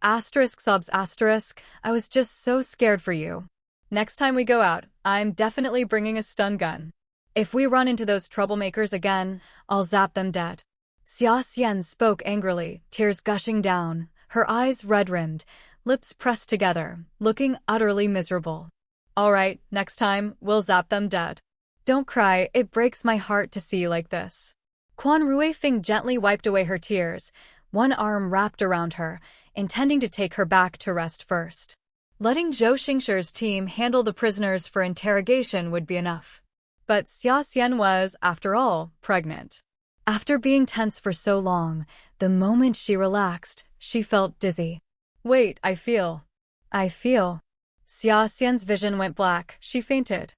was just so scared for you. Next time we go out, I'm definitely bringing a stun gun. If we run into those troublemakers again, I'll zap them dead. Xia Xian spoke angrily, tears gushing down, her eyes red-rimmed, lips pressed together, looking utterly miserable. All right, next time, we'll zap them dead. Don't cry, it breaks my heart to see you like this. Quan Ruifeng gently wiped away her tears, one arm wrapped around her, intending to take her back to rest first. Letting Zhou Xingshir's team handle the prisoners for interrogation would be enough. But Xia Xian was, after all, pregnant. After being tense for so long, the moment she relaxed, she felt dizzy. Wait, I feel. Xia Xian's vision went black, she fainted.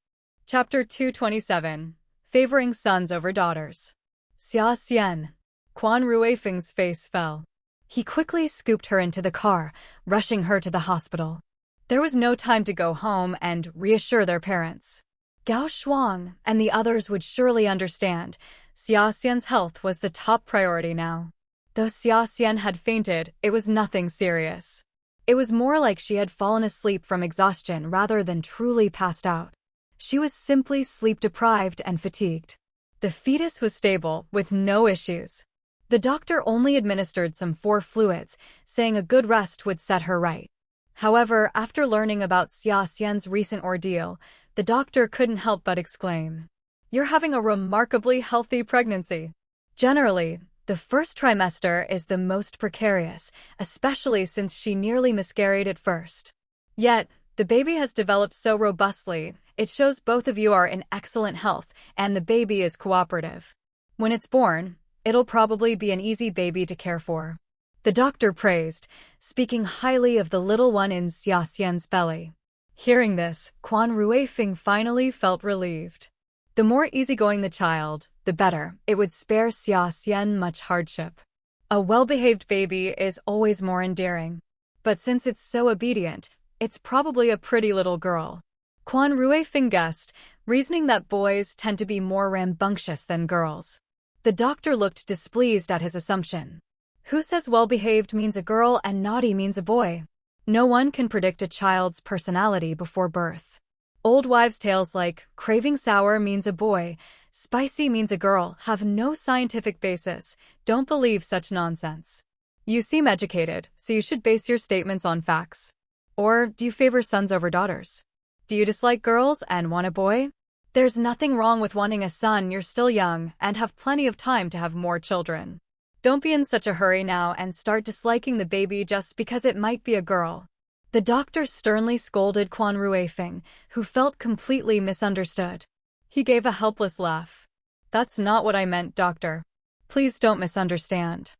Chapter 227. Favoring Sons Over Daughters. Xia Xian. Quan Ruifeng's face fell. He quickly scooped her into the car, rushing her to the hospital. There was no time to go home and reassure their parents. Gao Shuang and the others would surely understand. Xia Xian's health was the top priority now. Though Xia Xian had fainted, it was nothing serious. It was more like she had fallen asleep from exhaustion rather than truly passed out. She was simply sleep-deprived and fatigued. The fetus was stable, with no issues. The doctor only administered some 4 fluids, saying a good rest would set her right. However, after learning about Xia Xian's recent ordeal, the doctor couldn't help but exclaim, "You're having a remarkably healthy pregnancy." Generally, the first trimester is the most precarious, especially since she nearly miscarried at first. Yet, the baby has developed so robustly, it shows both of you are in excellent health and the baby is cooperative. When it's born, it'll probably be an easy baby to care for. The doctor praised, speaking highly of the little one in Xia Xian's belly. Hearing this, Quan Ruifeng finally felt relieved. The more easygoing the child, the better. It would spare Xia Xian much hardship. A well-behaved baby is always more endearing. But since it's so obedient, it's probably a pretty little girl. Quan Ruifeng guessed, reasoning that boys tend to be more rambunctious than girls. The doctor looked displeased at his assumption. Who says well-behaved means a girl and naughty means a boy? No one can predict a child's personality before birth. Old wives' tales like craving sour means a boy, spicy means a girl have no scientific basis. Don't believe such nonsense. You seem educated, so you should base your statements on facts. Or do you favor sons over daughters? Do you dislike girls and want a boy? There's nothing wrong with wanting a son, you're still young and have plenty of time to have more children. Don't be in such a hurry now and start disliking the baby just because it might be a girl. The doctor sternly scolded Quan Ruifeng, who felt completely misunderstood. He gave a helpless laugh. That's not what I meant, doctor. Please don't misunderstand.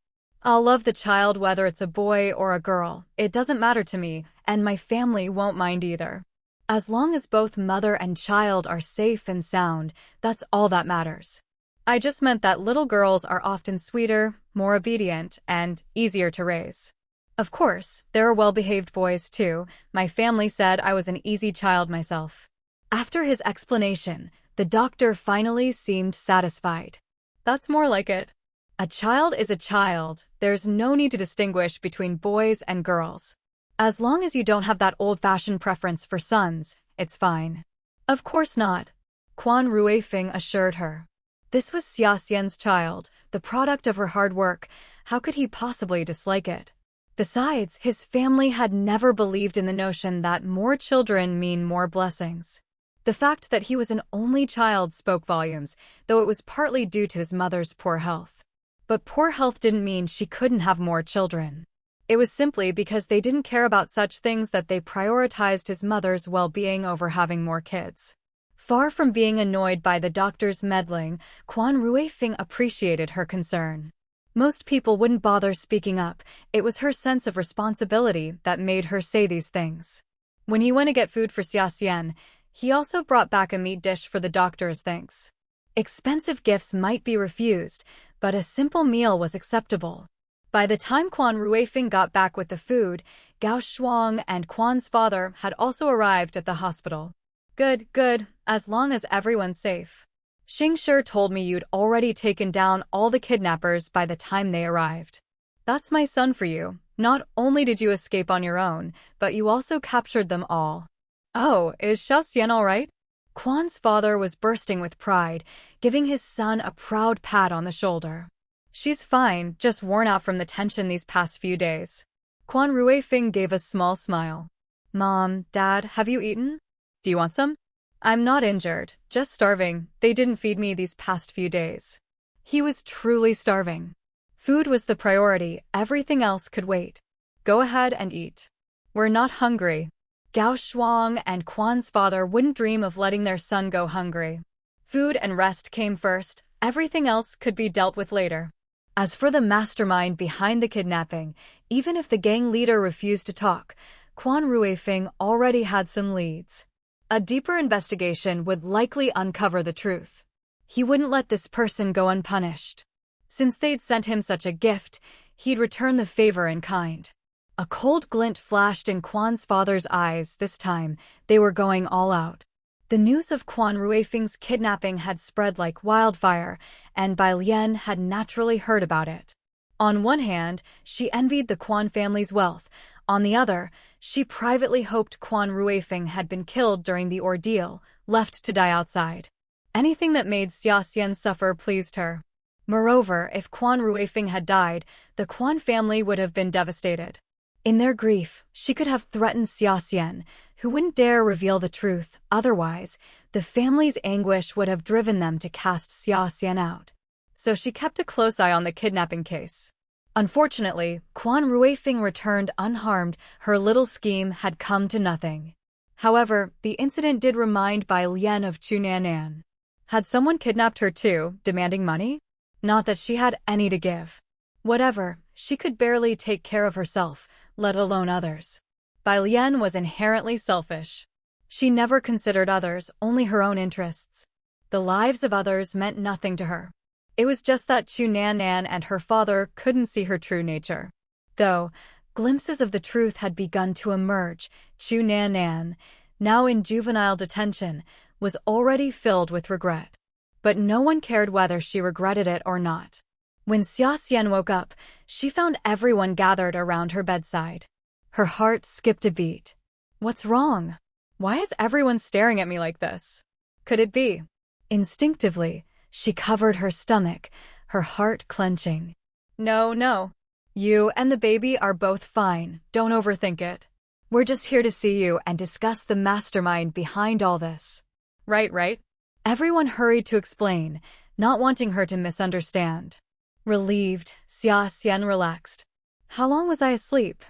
I'll love the child whether it's a boy or a girl. It doesn't matter to me, and my family won't mind either. As long as both mother and child are safe and sound, that's all that matters. I just meant that little girls are often sweeter, more obedient, and easier to raise. Of course, there are well-behaved boys too. My family said I was an easy child myself. After his explanation, the doctor finally seemed satisfied. That's more like it. A child is a child. There's no need to distinguish between boys and girls. As long as you don't have that old-fashioned preference for sons, it's fine. Of course not, Quan Ruifeng assured her. This was Xia Xian's child, the product of her hard work. How could he possibly dislike it? Besides, his family had never believed in the notion that more children mean more blessings. The fact that he was an only child spoke volumes, though it was partly due to his mother's poor health. But poor health didn't mean she couldn't have more children. It was simply because they didn't care about such things that they prioritized his mother's well-being over having more kids. Far from being annoyed by the doctor's meddling, Quan Ruifeng appreciated her concern. Most people wouldn't bother speaking up. It was her sense of responsibility that made her say these things. When he went to get food for Xia Xian, he also brought back a meat dish for the doctor as thanks. Expensive gifts might be refused, but a simple meal was acceptable. By the time Quan Ruifeng got back with the food, Gao Shuang and Quan's father had also arrived at the hospital. Good, good, as long as everyone's safe. Xing Shi told me you'd already taken down all the kidnappers by the time they arrived. That's my son for you. Not only did you escape on your own, but you also captured them all. Oh, is Xiaoxian all right? Quan's father was bursting with pride, giving his son a proud pat on the shoulder. She's fine, just worn out from the tension these past few days. Quan Ruifeng gave a small smile. Mom, Dad, have you eaten? Do you want some? I'm not injured, just starving. They didn't feed me these past few days. He was truly starving. Food was the priority, everything else could wait. Go ahead and eat. We're not hungry. Gao Shuang and Quan's father wouldn't dream of letting their son go hungry. Food and rest came first, everything else could be dealt with later. As for the mastermind behind the kidnapping, even if the gang leader refused to talk, Quan Ruifeng already had some leads. A deeper investigation would likely uncover the truth. He wouldn't let this person go unpunished. Since they'd sent him such a gift, he'd return the favor in kind. A cold glint flashed in Quan's father's eyes this time. They were going all out. The news of Quan Ruifeng's kidnapping had spread like wildfire, and Bai Lian had naturally heard about it. On one hand, she envied the Quan family's wealth. On the other, she privately hoped Quan Ruifeng had been killed during the ordeal, left to die outside. Anything that made Xiaoxian suffer pleased her. Moreover, if Quan Ruifeng had died, the Quan family would have been devastated. In their grief, she could have threatened Xiaoxian, who wouldn't dare reveal the truth. Otherwise, the family's anguish would have driven them to cast Xiaoxian out. So she kept a close eye on the kidnapping case. Unfortunately, Quan Ruifeng returned unharmed. Her little scheme had come to nothing. However, the incident did remind Bai Lian of Chu Nan'an. Had someone kidnapped her too, demanding money? Not that she had any to give. Whatever, she could barely take care of herself, let alone others. Bai Lian was inherently selfish. She never considered others, only her own interests. The lives of others meant nothing to her. It was just that Chu Nan'an and her father couldn't see her true nature. Though, glimpses of the truth had begun to emerge. Chu Nan'an, now in juvenile detention, was already filled with regret. But no one cared whether she regretted it or not. When Xiaoxian woke up, she found everyone gathered around her bedside. Her heart skipped a beat. What's wrong? Why is everyone staring at me like this? Could it be? Instinctively, she covered her stomach, her heart clenching. No, no. You and the baby are both fine, don't overthink it. We're just here to see you and discuss the mastermind behind all this. Right. Everyone hurried to explain, not wanting her to misunderstand. Relieved, Xiaoxian relaxed. How long was I asleep?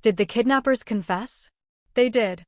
Did the kidnappers confess? They did.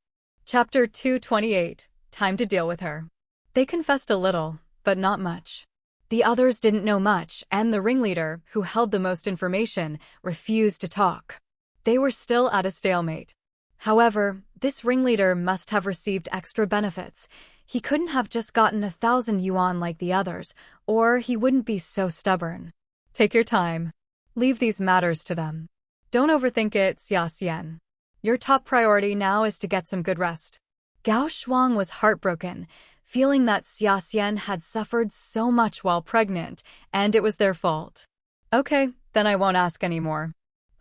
Chapter 228, Time to deal with her. They confessed a little, but not much. The others didn't know much, and the ringleader, who held the most information, refused to talk. They were still at a stalemate. However, this ringleader must have received extra benefits. He couldn't have just gotten 1,000 yuan like the others, or he wouldn't be so stubborn. Take your time. Leave these matters to them. Don't overthink it, Xiaoxian. Your top priority now is to get some good rest. Gao Shuang was heartbroken, feeling that Xiaoxian had suffered so much while pregnant, and it was their fault. Okay, then I won't ask anymore.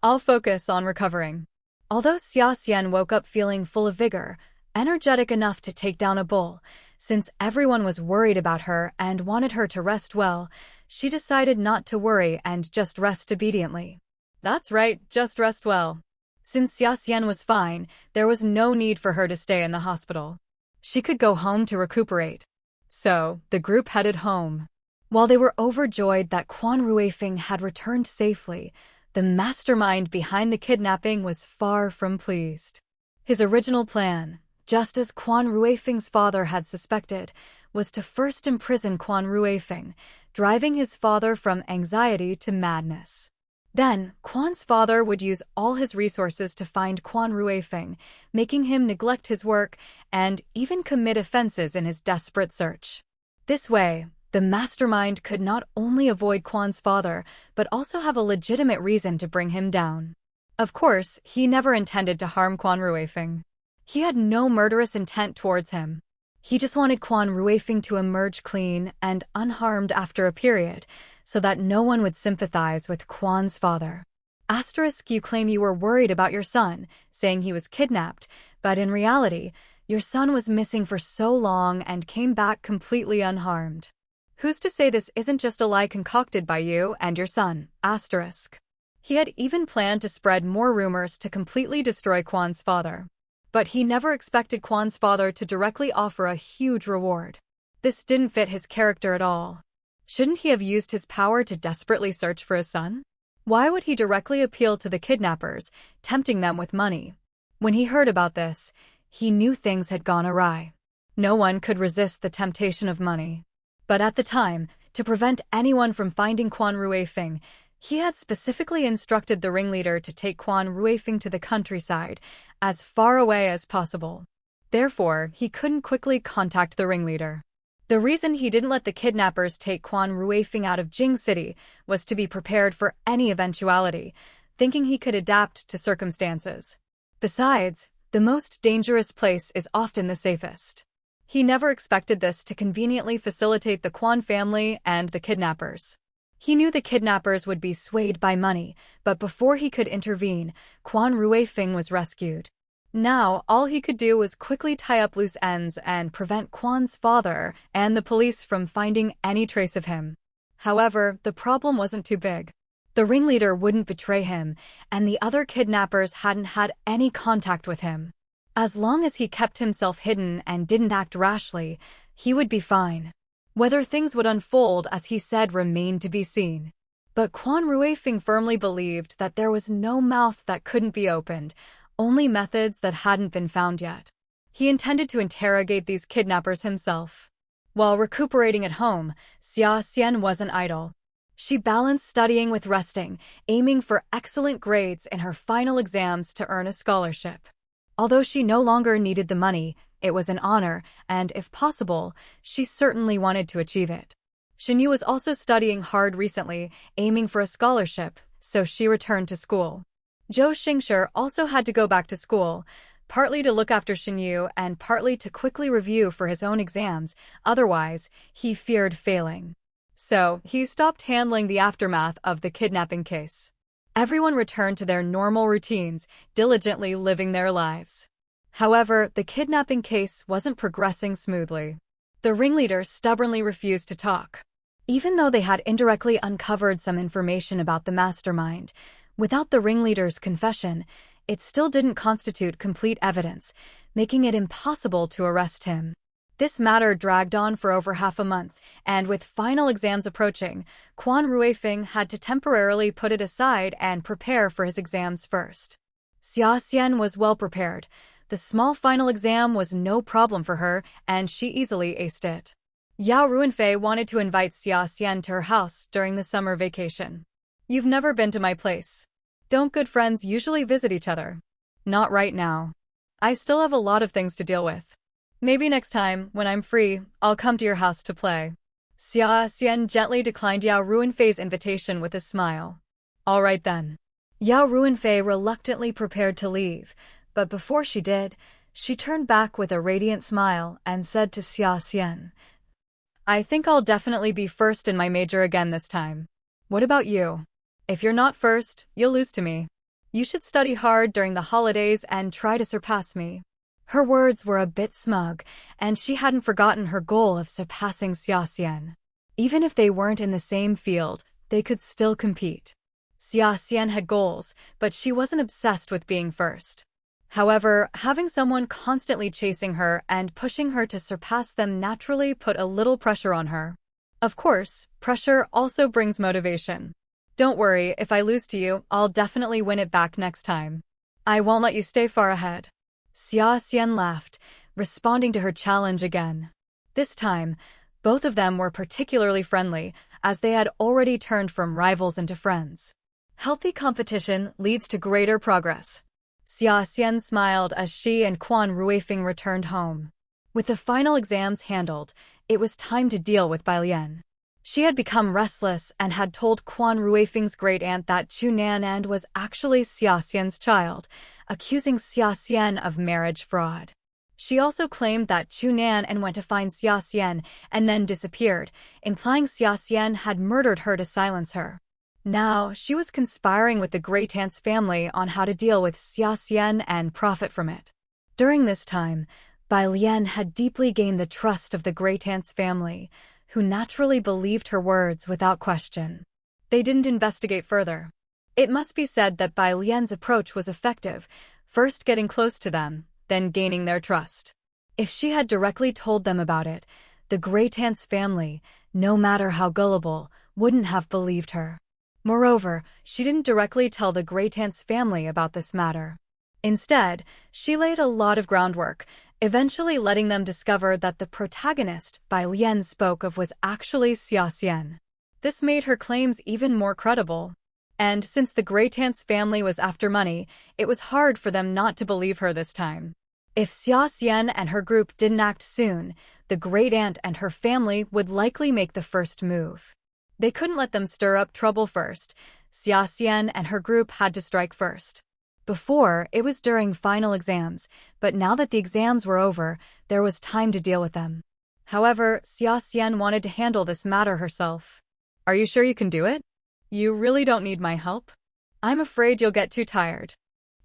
I'll focus on recovering. Although Xiaoxian woke up feeling full of vigor, energetic enough to take down a bull, since everyone was worried about her and wanted her to rest well, she decided not to worry and just rest obediently. That's right, just rest well. Since Xiaoxian was fine, there was no need for her to stay in the hospital. She could go home to recuperate. So, the group headed home. While they were overjoyed that Quan Ruifeng had returned safely, the mastermind behind the kidnapping was far from pleased. His original plan, just as Quan Ruifeng's father had suspected, was to first imprison Quan Ruifeng, driving his father from anxiety to madness. Then, Quan's father would use all his resources to find Quan Ruifeng, making him neglect his work and even commit offenses in his desperate search. This way, The mastermind could not only avoid Quan's father, but also have a legitimate reason to bring him down. Of course, he never intended to harm Quan Ruifeng. He had no murderous intent towards him. He just wanted Quan Ruifeng to emerge clean and unharmed after a period, so that no one would sympathize with Quan's father. Asterisk, you claim you were worried about your son, saying he was kidnapped, but in reality, your son was missing for so long and came back completely unharmed. Who's to say this isn't just a lie concocted by you and your son? Asterisk. He had even planned to spread more rumors to completely destroy Quan's father. But he never expected Quan's father to directly offer a huge reward. This didn't fit his character at all. Shouldn't he have used his power to desperately search for his son? Why would he directly appeal to the kidnappers, tempting them with money? When he heard about this, he knew things had gone awry. No one could resist the temptation of money. But at the time, to prevent anyone from finding Quan Ruifeng, he had specifically instructed the ringleader to take Quan Ruifeng to the countryside, as far away as possible. Therefore, he couldn't quickly contact the ringleader. The reason he didn't let the kidnappers take Quan Ruifeng out of Jing City was to be prepared for any eventuality, thinking he could adapt to circumstances. Besides, the most dangerous place is often the safest. He never expected this to conveniently facilitate the Quan family and the kidnappers. He knew the kidnappers would be swayed by money, but before he could intervene, Quan Ruifeng was rescued. Now, all he could do was quickly tie up loose ends and prevent Quan's father and the police from finding any trace of him. However, the problem wasn't too big. The ringleader wouldn't betray him, and the other kidnappers hadn't had any contact with him. As long as he kept himself hidden and didn't act rashly, he would be fine. Whether things would unfold as he said remained to be seen. But Quan Ruifeng firmly believed that there was no mouth that couldn't be opened, only methods that hadn't been found yet. He intended to interrogate these kidnappers himself. While recuperating at home, Xia Xian wasn't idle. She balanced studying with resting, aiming for excellent grades in her final exams to earn a scholarship. Although she no longer needed the money, it was an honor, and if possible, she certainly wanted to achieve it. Shen Yu was also studying hard recently, aiming for a scholarship, so she returned to school. Zhou Xingshi also had to go back to school, partly to look after Shen Yu and partly to quickly review for his own exams, otherwise, he feared failing. So, he stopped handling the aftermath of the kidnapping case. Everyone returned to their normal routines, diligently living their lives. However, the kidnapping case wasn't progressing smoothly. The ringleader stubbornly refused to talk. Even though they had indirectly uncovered some information about the mastermind, without the ringleader's confession, it still didn't constitute complete evidence, making it impossible to arrest him. This matter dragged on for over half a month, and with final exams approaching, Quan Ruifeng had to temporarily put it aside and prepare for his exams first. Xia Xian was well prepared. The small final exam was no problem for her, and she easily aced it. Yao Ruanfei wanted to invite Xia Xian to her house during the summer vacation. "You've never been to my place. Don't good friends usually visit each other?" "Not right now. I still have a lot of things to deal with. Maybe next time, when I'm free, I'll come to your house to play." Xia Xian gently declined Yao Ruanfei's invitation with a smile. "All right then." Yao Ruanfei reluctantly prepared to leave, but before she did, she turned back with a radiant smile and said to Xia Xian, "I think I'll definitely be first in my major again this time. What about you? If you're not first, you'll lose to me. You should study hard during the holidays and try to surpass me." Her words were a bit smug, and she hadn't forgotten her goal of surpassing Xia Xian. Even if they weren't in the same field, they could still compete. Xia Xian had goals, but she wasn't obsessed with being first. However, having someone constantly chasing her and pushing her to surpass them naturally put a little pressure on her. Of course, pressure also brings motivation. "Don't worry, if I lose to you, I'll definitely win it back next time. I won't let you stay far ahead." Xia Xian laughed, responding to her challenge again. This time, both of them were particularly friendly, as they had already turned from rivals into friends. Healthy competition leads to greater progress. Xia Xian smiled as she and Quan Ruifeng returned home. With the final exams handled, it was time to deal with Bai Lian. She had become restless and had told Quan Ruifeng's great-aunt that Chu Nanand was actually Xia Xian's child, accusing Xia Xian of marriage fraud. She also claimed that Chu Nanand went to find Xia Xian and then disappeared, implying Xia Xian had murdered her to silence her. Now, she was conspiring with the great-aunt's family on how to deal with Xia Xian and profit from it. During this time, Bai Lian had deeply gained the trust of the great-aunt's family, who naturally believed her words without question. They didn't investigate further. It must be said that Bai Lian's approach was effective, first getting close to them, then gaining their trust. If she had directly told them about it, the great-aunt's family, no matter how gullible, wouldn't have believed her. Moreover, she didn't directly tell the great-aunt's family about this matter. Instead, she laid a lot of groundwork, eventually letting them discover that the protagonist Bai Lian spoke of was actually Xia Xian. This made her claims even more credible. And since the great-aunt's family was after money, it was hard for them not to believe her this time. If Xia Xian and her group didn't act soon, the great-aunt and her family would likely make the first move. They couldn't let them stir up trouble first. Xia Xian and her group had to strike first. Before, it was during final exams, but now that the exams were over, there was time to deal with them. However, Xia Xian wanted to handle this matter herself. Are you sure you can do it? You really don't need my help? I'm afraid you'll get too tired.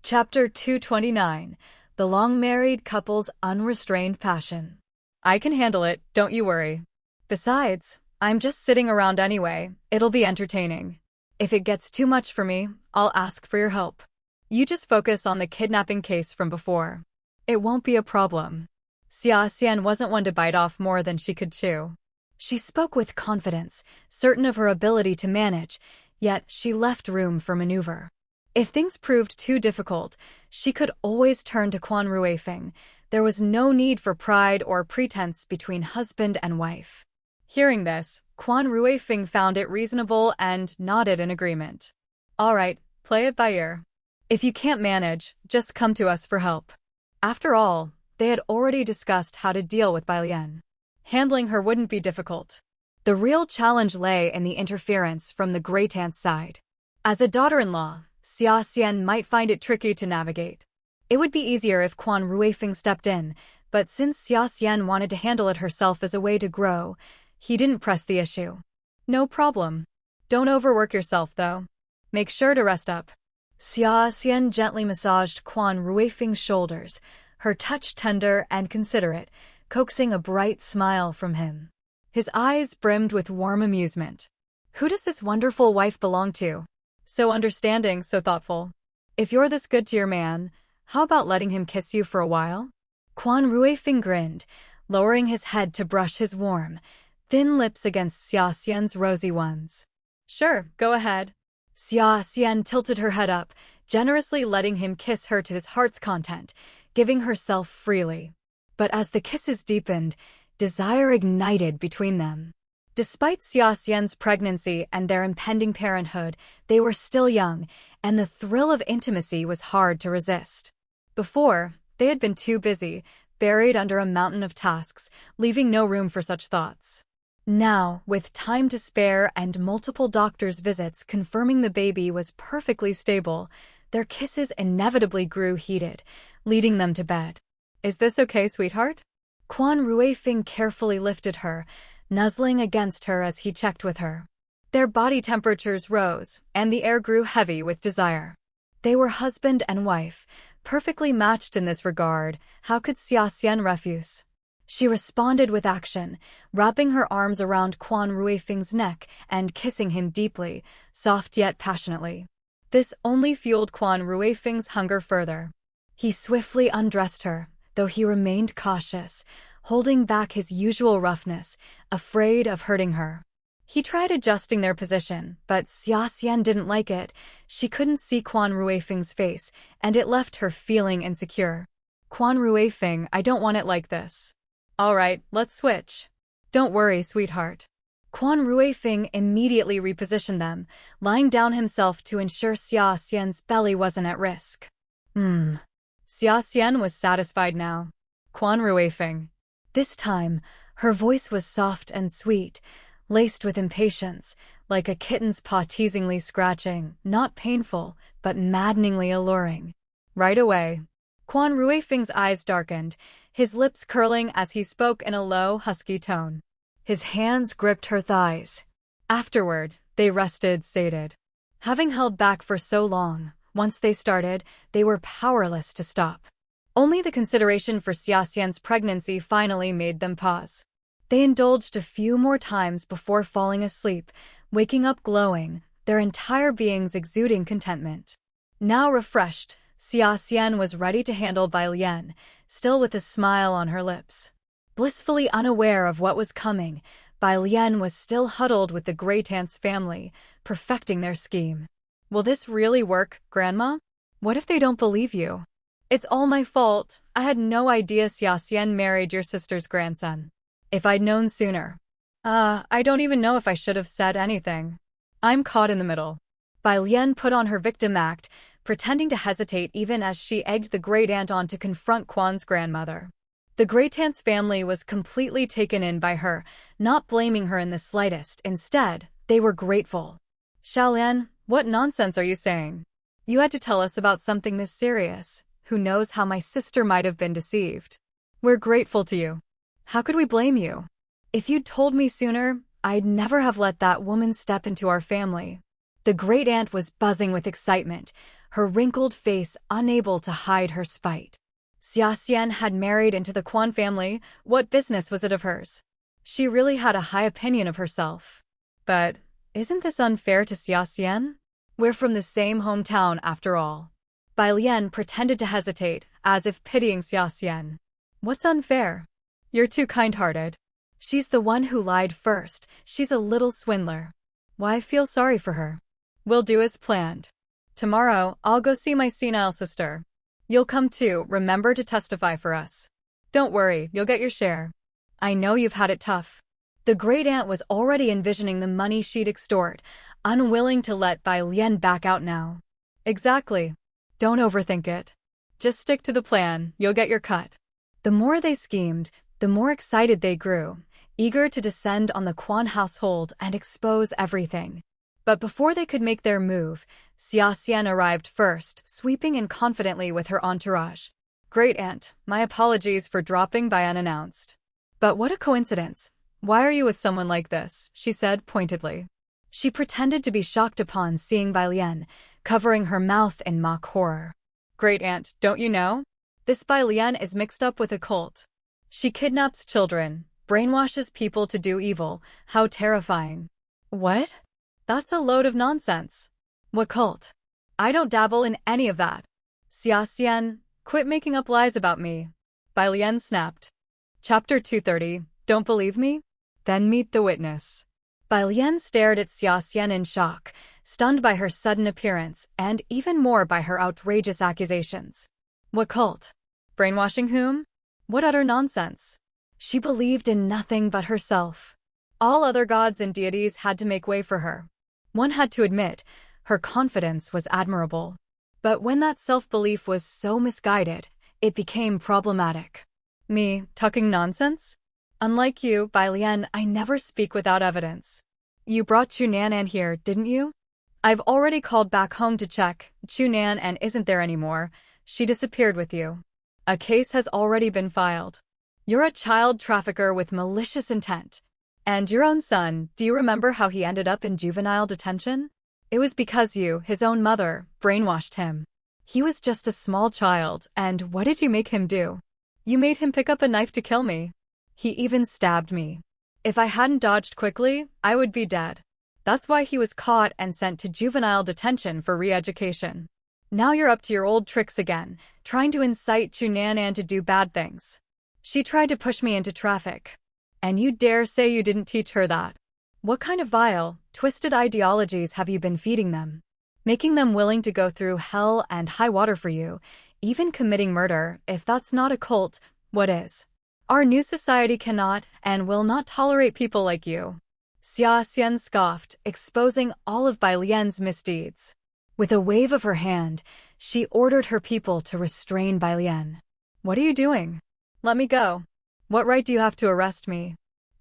Chapter 229, The Long-Married Couple's Unrestrained Passion. I can handle it, don't you worry. Besides, I'm just sitting around anyway, it'll be entertaining. If it gets too much for me, I'll ask for your help. You just focus on the kidnapping case from before. It won't be a problem. Xia Xian wasn't one to bite off more than she could chew. She spoke with confidence, certain of her ability to manage, yet she left room for maneuver. If things proved too difficult, she could always turn to Quan Ruifeng. There was no need for pride or pretense between husband and wife. Hearing this, Quan Ruifeng found it reasonable and nodded in agreement. All right, play it by ear. If you can't manage, just come to us for help. After all, they had already discussed how to deal with Bai Lian. Handling her wouldn't be difficult. The real challenge lay in the interference from the great-aunt's side. As a daughter-in-law, Xia Xian might find it tricky to navigate. It would be easier if Quan Ruifeng stepped in, but since Xia Xian wanted to handle it herself as a way to grow, he didn't press the issue. No problem. Don't overwork yourself, though. Make sure to rest up. Xia Xian gently massaged Quan Ruifeng's shoulders, her touch tender and considerate, coaxing a bright smile from him. His eyes brimmed with warm amusement. Who does this wonderful wife belong to? So understanding, so thoughtful. If you're this good to your man, how about letting him kiss you for a while? Quan Ruifeng grinned, lowering his head to brush his warm, thin lips against Xia Xian's rosy ones. Sure, go ahead. Xia Xian tilted her head up, generously letting him kiss her to his heart's content, giving herself freely. But as the kisses deepened, desire ignited between them. Despite Xia Xian's pregnancy and their impending parenthood, they were still young, and the thrill of intimacy was hard to resist. Before, they had been too busy, buried under a mountain of tasks, leaving no room for such thoughts. Now, with time to spare and multiple doctor's visits confirming the baby was perfectly stable, their kisses inevitably grew heated, leading them to bed. Is this okay, sweetheart? Quan Ruifeng carefully lifted her, nuzzling against her as he checked with her. Their body temperatures rose, and the air grew heavy with desire. They were husband and wife, perfectly matched in this regard. How could Xia Xian refuse? She responded with action, wrapping her arms around Quan Ruifeng's neck and kissing him deeply, soft yet passionately. This only fueled Quan Ruifeng's hunger further. He swiftly undressed her, though he remained cautious, holding back his usual roughness, afraid of hurting her. He tried adjusting their position, but Xia Xian didn't like it. She couldn't see Quan Ruifeng's face, and it left her feeling insecure. Quan Ruifeng, I don't want it like this. All right, let's switch. Don't worry, sweetheart. Quan Ruifeng immediately repositioned them, lying down himself to ensure Xia Xian's belly wasn't at risk. Xia Xian was satisfied now. Quan Ruifeng. This time, Her voice was soft and sweet, laced with impatience, like a kitten's paw teasingly scratching, not painful, but maddeningly alluring. Right away. Quan Ruifeng's eyes darkened, his lips curling as he spoke in a low, husky tone. His hands gripped her thighs. Afterward, they rested, sated. Having held back for so long, once they started, they were powerless to stop. Only the consideration for Xia Xian's pregnancy finally made them pause. They indulged a few more times before falling asleep, waking up glowing, their entire beings exuding contentment. Now refreshed, Xia Xian was ready to handle Bai Lian, still with a smile on her lips. Blissfully unaware of what was coming, Bai Lian was still huddled with the Greytance family, perfecting their scheme. Will this really work, Grandma? What if they don't believe you? It's all my fault. I had no idea Xia Xian married your sister's grandson. If I'd known sooner. I don't even know if I should have said anything. I'm caught in the middle. Bai Lian put on her victim act, pretending to hesitate even as she egged the great aunt on to confront Quan's grandmother. The Greytance family was completely taken in by her, not blaming her in the slightest. Instead, they were grateful. Xiaolian, what nonsense are you saying? You had to tell us about something this serious. Who knows how my sister might have been deceived? We're grateful to you. How could we blame you? If you'd told me sooner, I'd never have let that woman step into our family. The great aunt was buzzing with excitement, her wrinkled face unable to hide her spite. Xia Xian had married into the Quan family. What business was it of hers? She really had a high opinion of herself. But isn't this unfair to Xia Xian? We're from the same hometown after all. Bai Lian pretended to hesitate, as if pitying Xia Xian. What's unfair? You're too kind-hearted. She's the one who lied first. She's a little swindler. Why feel sorry for her? We'll do as planned. Tomorrow, I'll go see my senile sister. You'll come too, remember to testify for us. Don't worry, you'll get your share. I know you've had it tough. The great aunt was already envisioning the money she'd extort, unwilling to let Bai Lian back out now. Exactly. Don't overthink it. Just stick to the plan, you'll get your cut. The more they schemed, the more excited they grew, eager to descend on the Quan household and expose everything. But before they could make their move, Xia Xian arrived first, sweeping in confidently with her entourage. Great aunt, my apologies for dropping by unannounced. But what a coincidence. Why are you with someone like this? She said pointedly. She pretended to be shocked upon seeing Bai Lian, covering her mouth in mock horror. Great aunt, don't you know? This Bai Lian is mixed up with a cult. She kidnaps children, brainwashes people to do evil. How terrifying. What? That's a load of nonsense. What cult? I don't dabble in any of that. Xia Xian, quit making up lies about me. Bai Lian snapped. Chapter 230, Don't believe me? Then meet the witness. Bai Lian stared at Xia Xian in shock, stunned by her sudden appearance, and even more by her outrageous accusations. What cult? Brainwashing whom? What utter nonsense. She believed in nothing but herself. All other gods and deities had to make way for her. One had to admit, her confidence was admirable. But when that self-belief was so misguided, it became problematic. Me, talking nonsense? Unlike you, Bai Lian, I never speak without evidence. You brought Chu Nanan here, didn't you? I've already called back home to check. Chu Nanan isn't there anymore. She disappeared with you. A case has already been filed. You're a child trafficker with malicious intent. And your own son, do you remember how he ended up in juvenile detention? It was because you, his own mother, brainwashed him. He was just a small child, and what did you make him do? You made him pick up a knife to kill me. He even stabbed me. If I hadn't dodged quickly, I would be dead. That's why he was caught and sent to juvenile detention for re-education. Now you're up to your old tricks again, trying to incite Chu Nanan to do bad things. She tried to push me into traffic. And you dare say you didn't teach her that? What kind of vile, twisted ideologies have you been feeding them? Making them willing to go through hell and high water for you, even committing murder. If that's not a cult, what is? Our new society cannot and will not tolerate people like you. Xia Xian scoffed, exposing all of Bai Lian's misdeeds. With a wave of her hand, she ordered her people to restrain Bai Lian. What are you doing? Let me go. What right do you have to arrest me?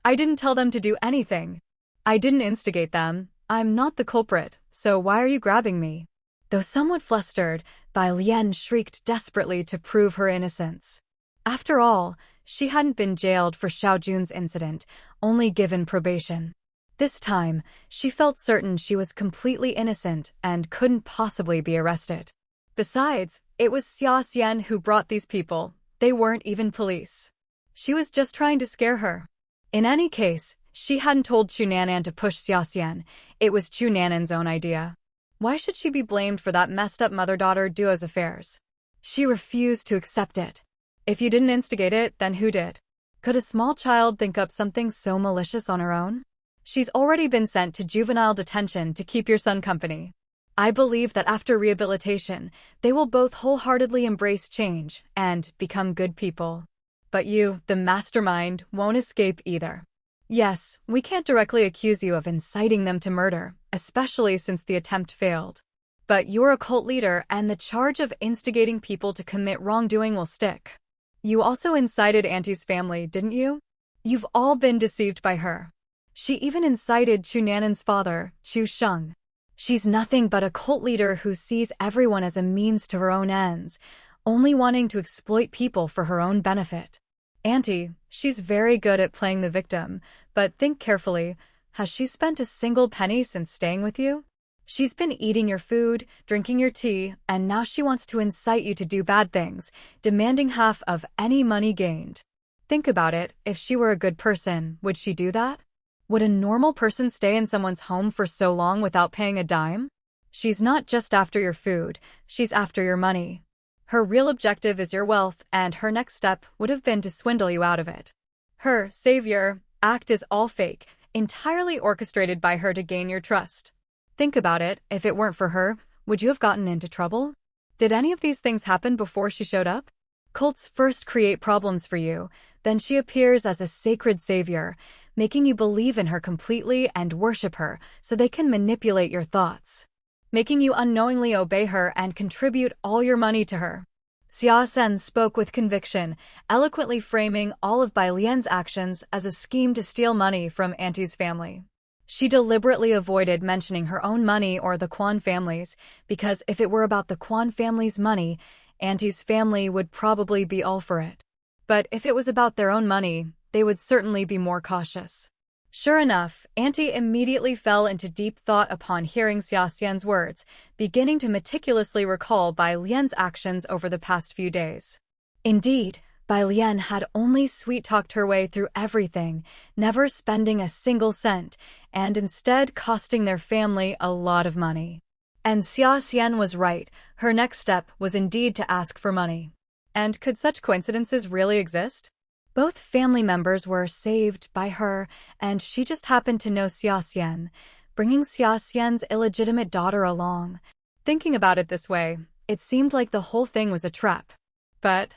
I didn't tell them to do anything. I didn't instigate them. I'm not the culprit, so why are you grabbing me? Though somewhat flustered, Bai Lian shrieked desperately to prove her innocence. After all, she hadn't been jailed for Xiao Jun's incident, only given probation. This time, she felt certain she was completely innocent and couldn't possibly be arrested. Besides, it was Xia Xian who brought these people. They weren't even police. She was just trying to scare her. In any case, she hadn't told Chu Nanan to push Xia Xian. It was Chu Nanan's own idea. Why should she be blamed for that messed-up mother-daughter duo's affairs? She refused to accept it. If you didn't instigate it, then who did? Could a small child think up something so malicious on her own? She's already been sent to juvenile detention to keep your son company. I believe that after rehabilitation, they will both wholeheartedly embrace change and become good people. But you, the mastermind, won't escape either. Yes, we can't directly accuse you of inciting them to murder, especially since the attempt failed. But you're a cult leader and the charge of instigating people to commit wrongdoing will stick. You also incited Auntie's family, didn't you? You've all been deceived by her. She even incited Chu Nanan's father, Chu Sheng. She's nothing but a cult leader who sees everyone as a means to her own ends, only wanting to exploit people for her own benefit. Auntie, she's very good at playing the victim, but think carefully, has she spent a single penny since staying with you? She's been eating your food, drinking your tea, and now she wants to incite you to do bad things, demanding half of any money gained. Think about it, if she were a good person, would she do that? Would a normal person stay in someone's home for so long without paying a dime? She's not just after your food, she's after your money. Her real objective is your wealth, and her next step would have been to swindle you out of it. Her savior act is all fake, entirely orchestrated by her to gain your trust. Think about it, if it weren't for her, would you have gotten into trouble? Did any of these things happen before she showed up? Cults first create problems for you, then she appears as a sacred savior, making you believe in her completely and worship her so they can manipulate your thoughts, making you unknowingly obey her and contribute all your money to her. Xia Sen spoke with conviction, eloquently framing all of Bai Lian's actions as a scheme to steal money from Auntie's family. She deliberately avoided mentioning her own money or the Quan family's, because if it were about the Quan family's money, Auntie's family would probably be all for it. But if it was about their own money, they would certainly be more cautious. Sure enough, Auntie immediately fell into deep thought upon hearing Xia Xian's words, beginning to meticulously recall Bai Lian's actions over the past few days. Indeed, Bai Lian had only sweet-talked her way through everything, never spending a single cent, and instead costing their family a lot of money. And Xia Xian was right, her next step was indeed to ask for money. And could such coincidences really exist? Both family members were saved by her, and she just happened to know Xia Xian, bringing Xia Xian's illegitimate daughter along. Thinking about it this way, it seemed like the whole thing was a trap. But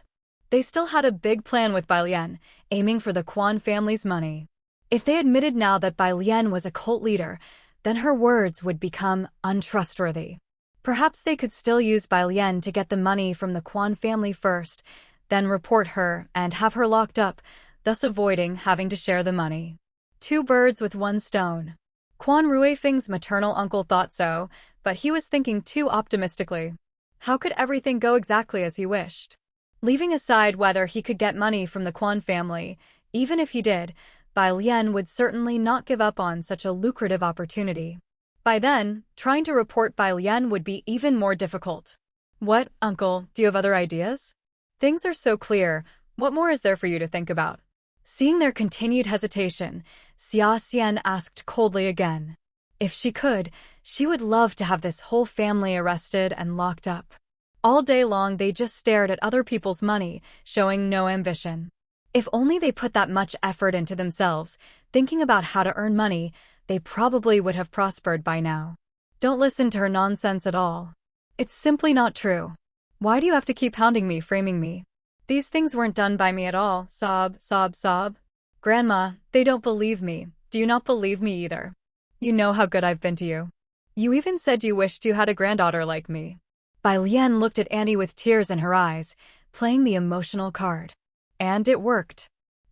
they still had a big plan with Bai Lian, aiming for the Quan family's money. If they admitted now that Bai Lian was a cult leader, then her words would become untrustworthy. Perhaps they could still use Bai Lian to get the money from the Quan family first, then report her and have her locked up, thus avoiding having to share the money. Two birds with one stone. Quan Ruifeng's maternal uncle thought so, but he was thinking too optimistically. How could everything go exactly as he wished? Leaving aside whether he could get money from the Quan family, even if he did, Bai Lian would certainly not give up on such a lucrative opportunity. By then, trying to report Bai Lian would be even more difficult. What, uncle, do you have other ideas? Things are so clear, what more is there for you to think about? Seeing their continued hesitation, Xia Xian asked coldly again. If she could, she would love to have this whole family arrested and locked up. All day long they just stared at other people's money, showing no ambition. If only they put that much effort into themselves, thinking about how to earn money, they probably would have prospered by now. Don't listen to her nonsense at all. It's simply not true. Why do you have to keep hounding me, framing me? These things weren't done by me at all, sob, sob, sob. Grandma, they don't believe me. Do you not believe me either? You know how good I've been to you. You even said you wished you had a granddaughter like me. Bai Lian looked at Annie with tears in her eyes, playing the emotional card. And it worked.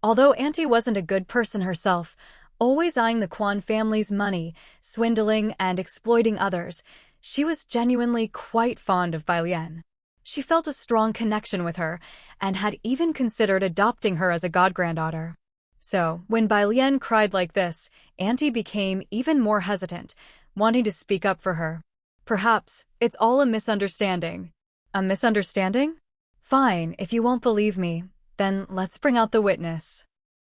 Although Auntie wasn't a good person herself, always eyeing the Quan family's money, swindling and exploiting others, she was genuinely quite fond of Bai Lian. She felt a strong connection with her and had even considered adopting her as a godgranddaughter. So, when Bai Lian cried like this, Auntie became even more hesitant, wanting to speak up for her. Perhaps it's all a misunderstanding. A misunderstanding? Fine, if you won't believe me, then let's bring out the witness.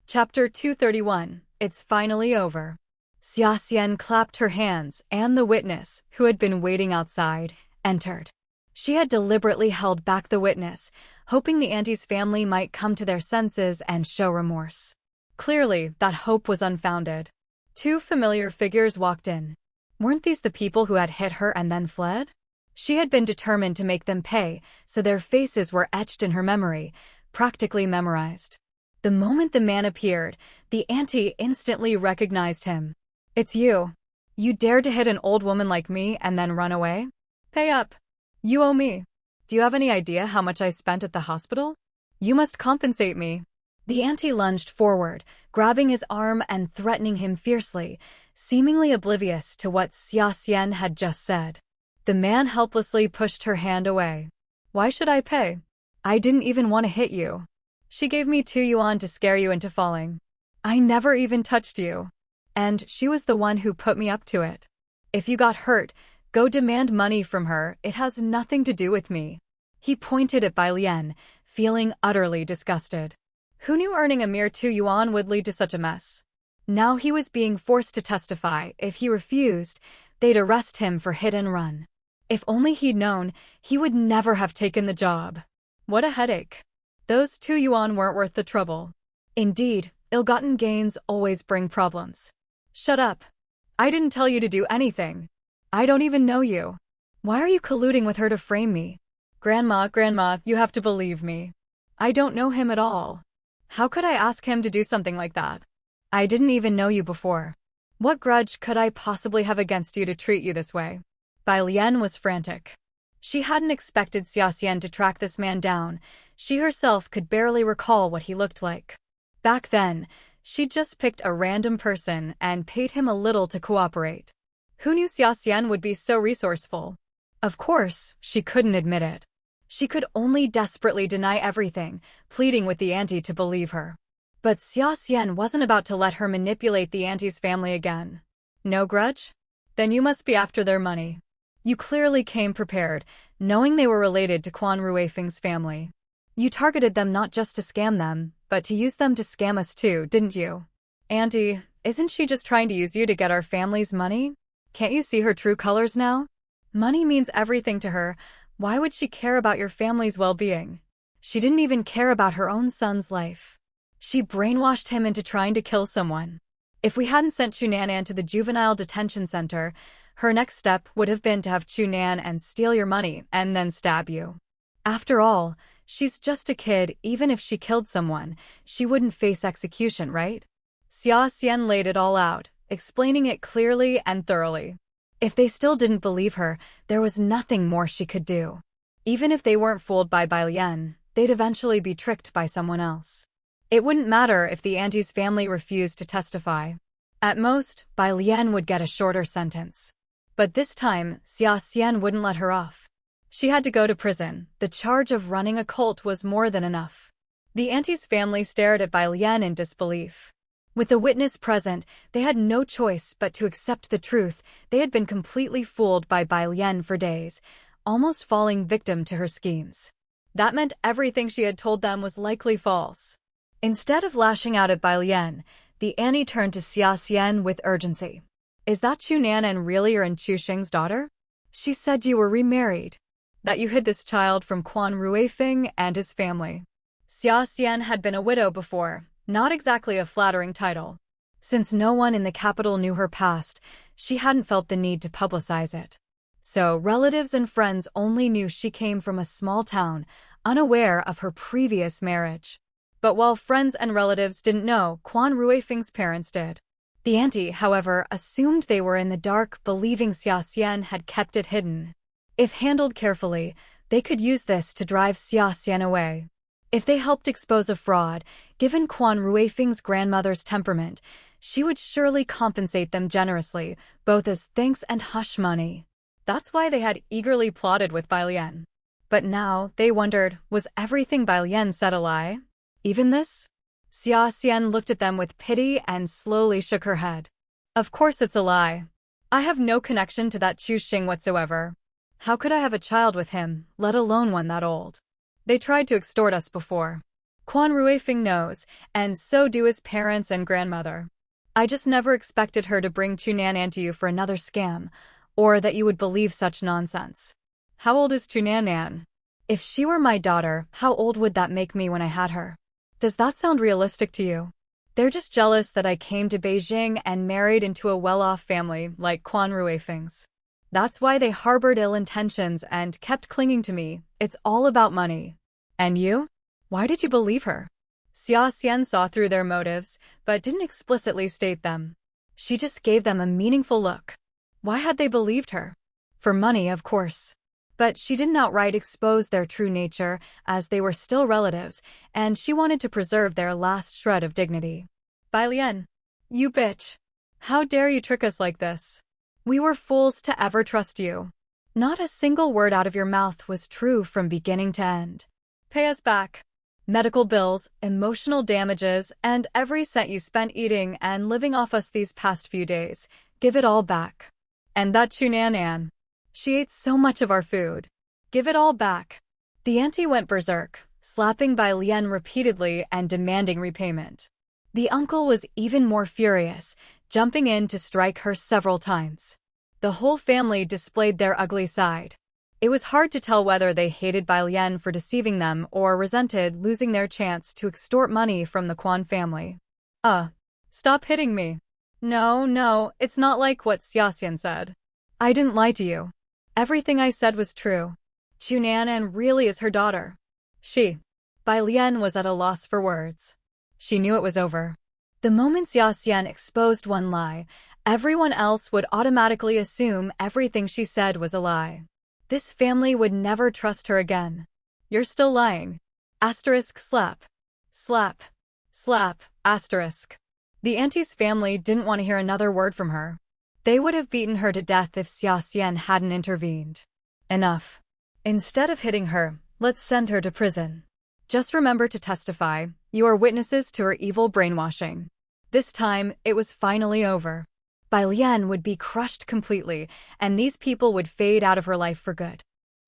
Chapter 231. It's finally over. Xia Xian clapped her hands, and the witness, who had been waiting outside, entered. She had deliberately held back the witness, hoping the auntie's family might come to their senses and show remorse. Clearly, that hope was unfounded. Two familiar figures walked in. Weren't these the people who had hit her and then fled? She had been determined to make them pay, so their faces were etched in her memory, practically memorized. The moment the man appeared, the auntie instantly recognized him. It's you. You dared to hit an old woman like me and then run away? Pay up. You owe me. Do you have any idea how much I spent at the hospital? You must compensate me. The auntie lunged forward, grabbing his arm and threatening him fiercely, seemingly oblivious to what Xia Xian had just said. The man helplessly pushed her hand away. Why should I pay? I didn't even want to hit you. She gave me 2 yuan to scare you into falling. I never even touched you. And she was the one who put me up to it. If you got hurt, go demand money from her, it has nothing to do with me. He pointed at Bai Lian, feeling utterly disgusted. Who knew earning a mere 2 yuan would lead to such a mess? Now he was being forced to testify. If he refused, they'd arrest him for hit and run. If only he'd known, he would never have taken the job. What a headache. Those 2 yuan weren't worth the trouble. Indeed, ill-gotten gains always bring problems. Shut up. I didn't tell you to do anything. I don't even know you. Why are you colluding with her to frame me? Grandma, you have to believe me. I don't know him at all. How could I ask him to do something like that? I didn't even know you before. What grudge could I possibly have against you to treat you this way? Bai Lian was frantic. She hadn't expected Xia Xian to track this man down. She herself could barely recall what he looked like. Back then, she'd just picked a random person and paid him a little to cooperate. Who knew Xia Xian would be so resourceful? Of course, she couldn't admit it. She could only desperately deny everything, pleading with the auntie to believe her. But Xia Xian wasn't about to let her manipulate the auntie's family again. No grudge? Then you must be after their money. You clearly came prepared, knowing they were related to Quan Ruifeng's family. You targeted them not just to scam them, but to use them to scam us too, didn't you? Auntie, isn't she just trying to use you to get our family's money? Can't you see her true colors now? Money means everything to her. Why would she care about your family's well-being? She didn't even care about her own son's life. She brainwashed him into trying to kill someone. If we hadn't sent Chunanan to the juvenile detention center, her next step would have been to have Chunan steal your money and then stab you. After all, she's just a kid. Even if she killed someone, she wouldn't face execution, right? Xia Xian laid it all out, explaining it clearly and thoroughly. If they still didn't believe her, there was nothing more she could do. Even if they weren't fooled by Bai Lian, they'd eventually be tricked by someone else. It wouldn't matter if the auntie's family refused to testify. At most, Bai Lian would get a shorter sentence. But this time, Xia Xian wouldn't let her off. She had to go to prison. The charge of running a cult was more than enough. The auntie's family stared at Bai Lian in disbelief. With the witness present, they had no choice but to accept the truth. They had been completely fooled by Bai Lian for days, almost falling victim to her schemes. That meant everything she had told them was likely false. Instead of lashing out at Bai Lian, the auntie turned to Xia Xian with urgency. Is that Chunan really your and Chu Xing's daughter? She said you were remarried. That you hid this child from Quan Ruifeng and his family. Xia Xian had been a widow before, not exactly a flattering title. Since no one in the capital knew her past, she hadn't felt the need to publicize it. So relatives and friends only knew she came from a small town, unaware of her previous marriage. But while friends and relatives didn't know, Quan Ruifeng's parents did. The auntie, however, assumed they were in the dark, believing Xia Xian had kept it hidden. If handled carefully, they could use this to drive Xia Xian away. If they helped expose a fraud, given Quan Ruifeng's grandmother's temperament, she would surely compensate them generously, both as thanks and hush money. That's why they had eagerly plotted with Bai Lian. But now, they wondered, was everything Bai Lian said a lie? Even this? Xia Xian looked at them with pity and slowly shook her head. Of course it's a lie. I have no connection to that Chu Xing whatsoever. How could I have a child with him, let alone one that old? They tried to extort us before. Quan Ruifeng knows, and so do his parents and grandmother. I just never expected her to bring Chu Nanan to you for another scam, or that you would believe such nonsense. How old is Chu Nanan? If she were my daughter, how old would that make me when I had her? Does that sound realistic to you? They're just jealous that I came to Beijing and married into a well-off family like Quan Ruifeng's. That's why they harbored ill intentions and kept clinging to me. It's all about money. And you? Why did you believe her? Xia Xian saw through their motives, but didn't explicitly state them. She just gave them a meaningful look. Why had they believed her? For money, of course. But she didn't outright expose their true nature, as they were still relatives, and she wanted to preserve their last shred of dignity. Bai Lian, you bitch. How dare you trick us like this? We were fools to ever trust you. Not a single word out of your mouth was true from beginning to end. Pay us back. Medical bills, emotional damages, and every cent you spent eating and living off us these past few days. Give it all back. And that Chu Nanan. She ate so much of our food. Give it all back. The auntie went berserk, slapping Bai Lian repeatedly and demanding repayment. The uncle was even more furious, jumping in to strike her several times. The whole family displayed their ugly side. It was hard to tell whether they hated Bai Lian for deceiving them or resented losing their chance to extort money from the Quan family. Stop hitting me. No, it's not like what Xia Xian said. I didn't lie to you. Everything I said was true. Chu Nanan really is her daughter. Bai Lian was at a loss for words. She knew it was over. The moment Xia Xian exposed one lie, everyone else would automatically assume everything she said was a lie. This family would never trust her again. You're still lying. Asterisk slap. Slap. Slap. Asterisk. The auntie's family didn't want to hear another word from her. They would have beaten her to death if Xia Xian hadn't intervened. Enough. Instead of hitting her, let's send her to prison. Just remember to testify. You are witnesses to her evil brainwashing. This time, it was finally over. Bai Lian would be crushed completely, and these people would fade out of her life for good.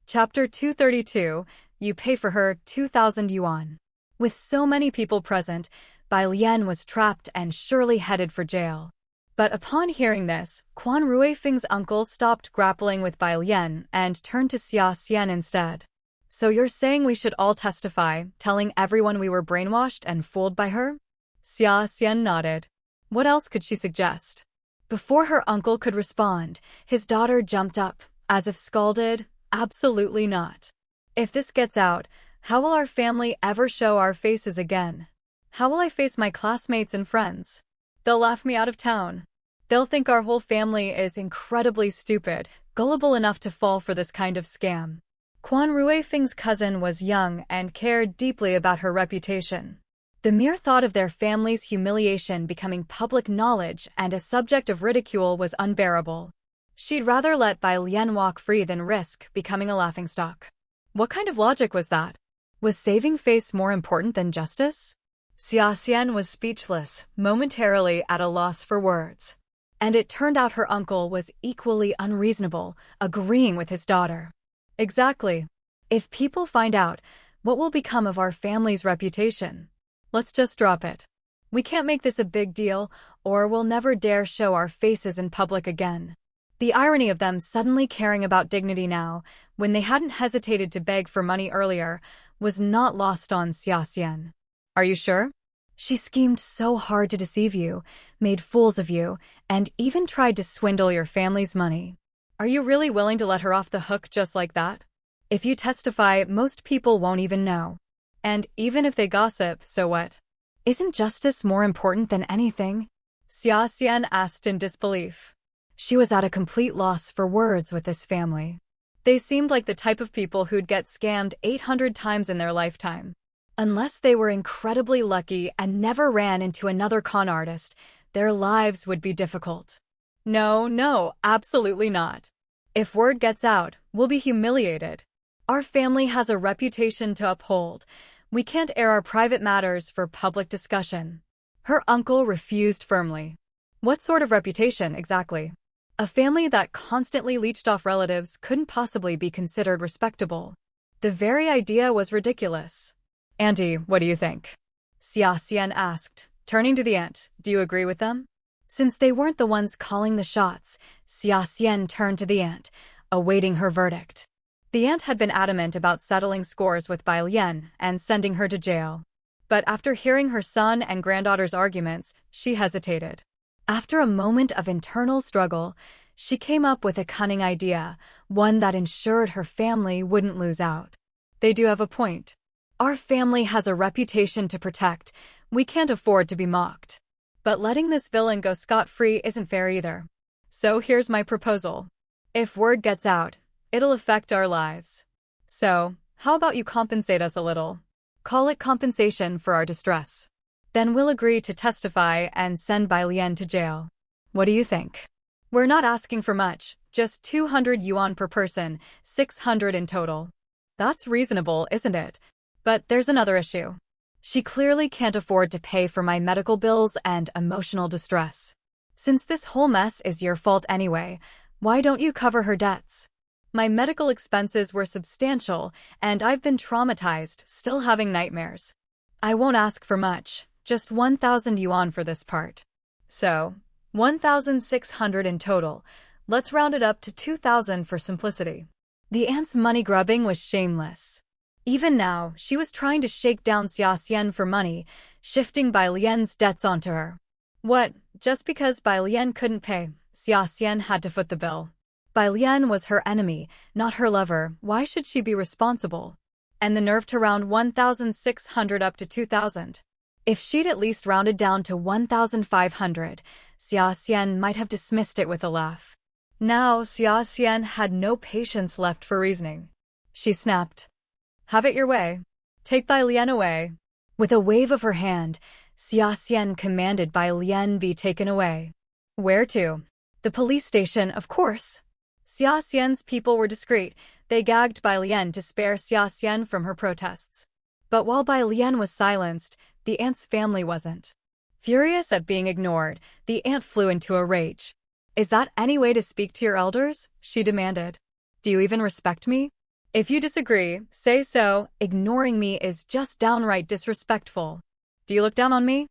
Chapter 232, You Pay for Her 2,000 Yuan. With so many people present, Bai Lian was trapped and surely headed for jail. But upon hearing this, Quan Ruifeng's uncle stopped grappling with Bai Lian and turned to Xia Xian instead. So you're saying we should all testify, telling everyone we were brainwashed and fooled by her? Xia Xian nodded. What else could she suggest? Before her uncle could respond, his daughter jumped up, as if scalded. Absolutely not. If this gets out, how will our family ever show our faces again? How will I face my classmates and friends? They'll laugh me out of town. They'll think our whole family is incredibly stupid, gullible enough to fall for this kind of scam. Quan Ruifeng's cousin was young and cared deeply about her reputation. The mere thought of their family's humiliation becoming public knowledge and a subject of ridicule was unbearable. She'd rather let Bai Lian walk free than risk becoming a laughingstock. What kind of logic was that? Was saving face more important than justice? Xia Xian was speechless, momentarily at a loss for words. And it turned out her uncle was equally unreasonable, agreeing with his daughter. Exactly. If people find out, what will become of our family's reputation? Let's just drop it. We can't make this a big deal, or we'll never dare show our faces in public again. The irony of them suddenly caring about dignity now, when they hadn't hesitated to beg for money earlier, was not lost on Xia Xian. Are you sure? She schemed so hard to deceive you, made fools of you, and even tried to swindle your family's money. Are you really willing to let her off the hook just like that? If you testify, most people won't even know. And even if they gossip, so what? Isn't justice more important than anything? Xia Xian asked in disbelief. She was at a complete loss for words with this family. They seemed like the type of people who'd get scammed 800 times in their lifetime. Unless they were incredibly lucky and never ran into another con artist, their lives would be difficult. No, absolutely not. If word gets out, we'll be humiliated. Our family has a reputation to uphold. We can't air our private matters for public discussion. Her uncle refused firmly. What sort of reputation, exactly? A family that constantly leached off relatives couldn't possibly be considered respectable. The very idea was ridiculous. Auntie, what do you think? Xia Xian asked, turning to the aunt. Do you agree with them? Since they weren't the ones calling the shots, Xia Xian turned to the aunt, awaiting her verdict. The aunt had been adamant about settling scores with Bai Lian and sending her to jail. But after hearing her son and granddaughter's arguments, she hesitated. After a moment of internal struggle, she came up with a cunning idea, one that ensured her family wouldn't lose out. They do have a point. Our family has a reputation to protect. We can't afford to be mocked. But letting this villain go scot-free isn't fair either. So here's my proposal. If word gets out, it'll affect our lives. So, how about you compensate us a little? Call it compensation for our distress. Then we'll agree to testify and send Bai Lian to jail. What do you think? We're not asking for much, just 200 yuan per person, 600 in total. That's reasonable, isn't it? But there's another issue. She clearly can't afford to pay for my medical bills and emotional distress. Since this whole mess is your fault anyway, why don't you cover her debts? My medical expenses were substantial, and I've been traumatized, still having nightmares. I won't ask for much, just 1,000 yuan for this part. So, 1,600 in total. Let's round it up to 2,000 for simplicity. The aunt's money grubbing was shameless. Even now, she was trying to shake down Xia Xian for money, shifting Bai Lian's debts onto her. What? Just because Bai Lian couldn't pay, Xia Xian had to foot the bill. Bai Lian was her enemy, not her lover. Why should she be responsible? And the nerve to round 1,600 up to 2,000. If she'd at least rounded down to 1,500, Xia Xian might have dismissed it with a laugh. Now, Xia Xian had no patience left for reasoning. She snapped. Have it your way. Take Bai Lian away. With a wave of her hand, Xia Xian commanded Bai Lian be taken away. Where to? The police station, of course. Xia Xian's people were discreet. They gagged Bai Lian to spare Xia Xian from her protests. But while Bai Lian was silenced, the aunt's family wasn't. Furious at being ignored, the aunt flew into a rage. Is that any way to speak to your elders? She demanded. Do you even respect me? If you disagree, say so. Ignoring me is just downright disrespectful. Do you look down on me?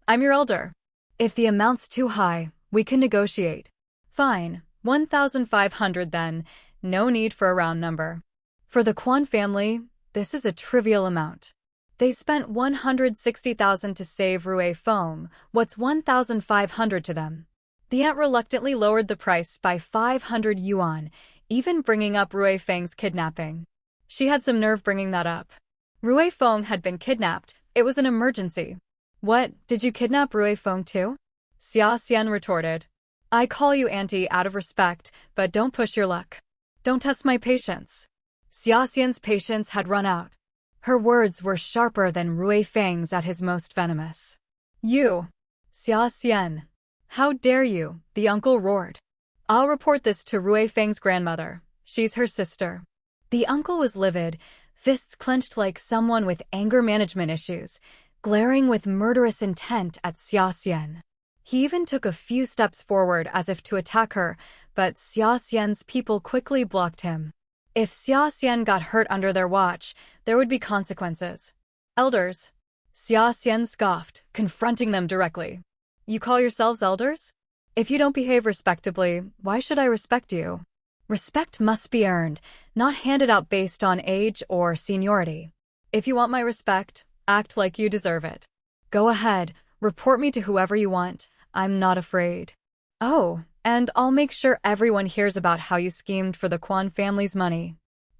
I'm your elder. If the amount's too high, we can negotiate. Fine, 1,500 then. No need for a round number. For the Quan family, this is a trivial amount. They spent 160,000 to save Rui Feng. What's 1,500 to them? The aunt reluctantly lowered the price by 500 yuan, even bringing up Rui Feng's kidnapping. She had some nerve bringing that up. Rui Feng had been kidnapped. It was an emergency. What, did you kidnap Rui Feng too? Xia Xian retorted. I call you auntie out of respect, but don't push your luck. Don't test my patience. Xia Xian's patience had run out. Her words were sharper than Rui Feng's at his most venomous. You! Xia Xian! How dare you? The uncle roared. I'll report this to Rui Feng's grandmother. She's her sister. The uncle was livid, fists clenched like someone with anger management issues, glaring with murderous intent at Xia Xian. He even took a few steps forward as if to attack her, but Xia Xian's people quickly blocked him. If Xia Xian got hurt under their watch, there would be consequences. Elders. Xia Xian scoffed, confronting them directly. You call yourselves elders? If you don't behave respectably, why should I respect you? Respect must be earned, not handed out based on age or seniority. If you want my respect, act like you deserve it. Go ahead, report me to whoever you want. I'm not afraid. Oh, and I'll make sure everyone hears about how you schemed for the Quan family's money.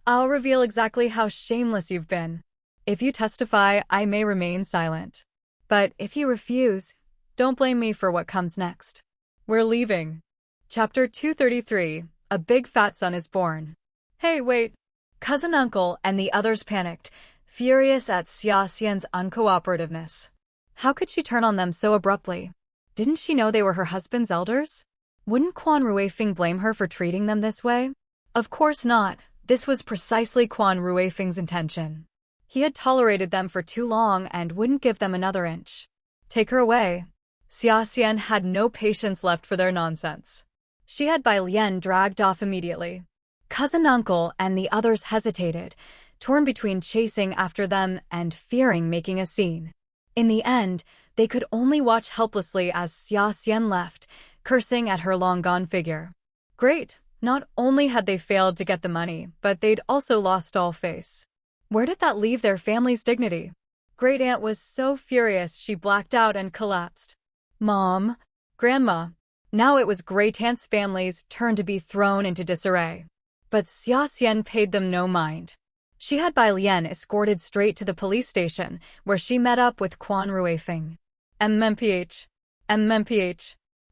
I'll reveal exactly how shameless you've been. If you testify, I may remain silent. But if you refuse, don't blame me for what comes next. We're leaving. Chapter 233, A Big Fat Son is Born. Hey, wait. Cousin Uncle and the others panicked, furious at Xia Xian's uncooperativeness. How could she turn on them so abruptly? Didn't she know they were her husband's elders? Wouldn't Quan Ruifeng blame her for treating them this way? Of course not. This was precisely Quan Ruifeng's intention. He had tolerated them for too long and wouldn't give them another inch. Take her away. Xia Xian had no patience left for their nonsense. She had Bai Lian dragged off immediately. Cousin Uncle and the others hesitated, torn between chasing after them and fearing making a scene. In the end, they could only watch helplessly as Xia Xian left, cursing at her long-gone figure. Great! Not only had they failed to get the money, but they'd also lost all face. Where did that leave their family's dignity? Great Aunt was so furious she blacked out and collapsed. Mom, Grandma. Now it was Great Aunt's family's turn to be thrown into disarray. But Xia Xian paid them no mind. She had Bai Lian escorted straight to the police station, where she met up with Quan Ruifeng. MMPH.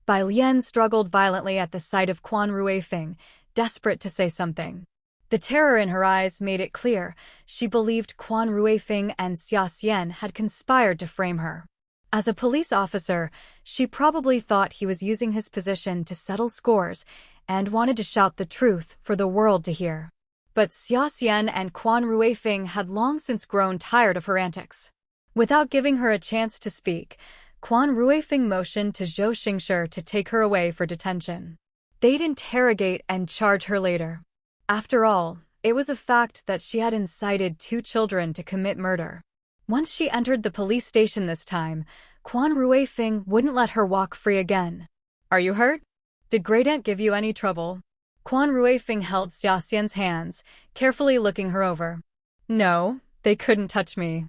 Bai Lian struggled violently at the sight of Quan Ruifeng, desperate to say something. The terror in her eyes made it clear she believed Quan Ruifeng and Xia Xian had conspired to frame her. As a police officer, she probably thought he was using his position to settle scores and wanted to shout the truth for the world to hear. But Xia Xian and Quan Ruifeng had long since grown tired of her antics. Without giving her a chance to speak, Quan Ruifeng motioned to Zhou Xingshi to take her away for detention. They'd interrogate and charge her later. After all, it was a fact that she had incited 2 children to commit murder. Once she entered the police station this time, Quan Ruifeng wouldn't let her walk free again. Are you hurt? Did Great Aunt give you any trouble? Quan Ruifeng held Xia Xian's hands, carefully looking her over. No, they couldn't touch me.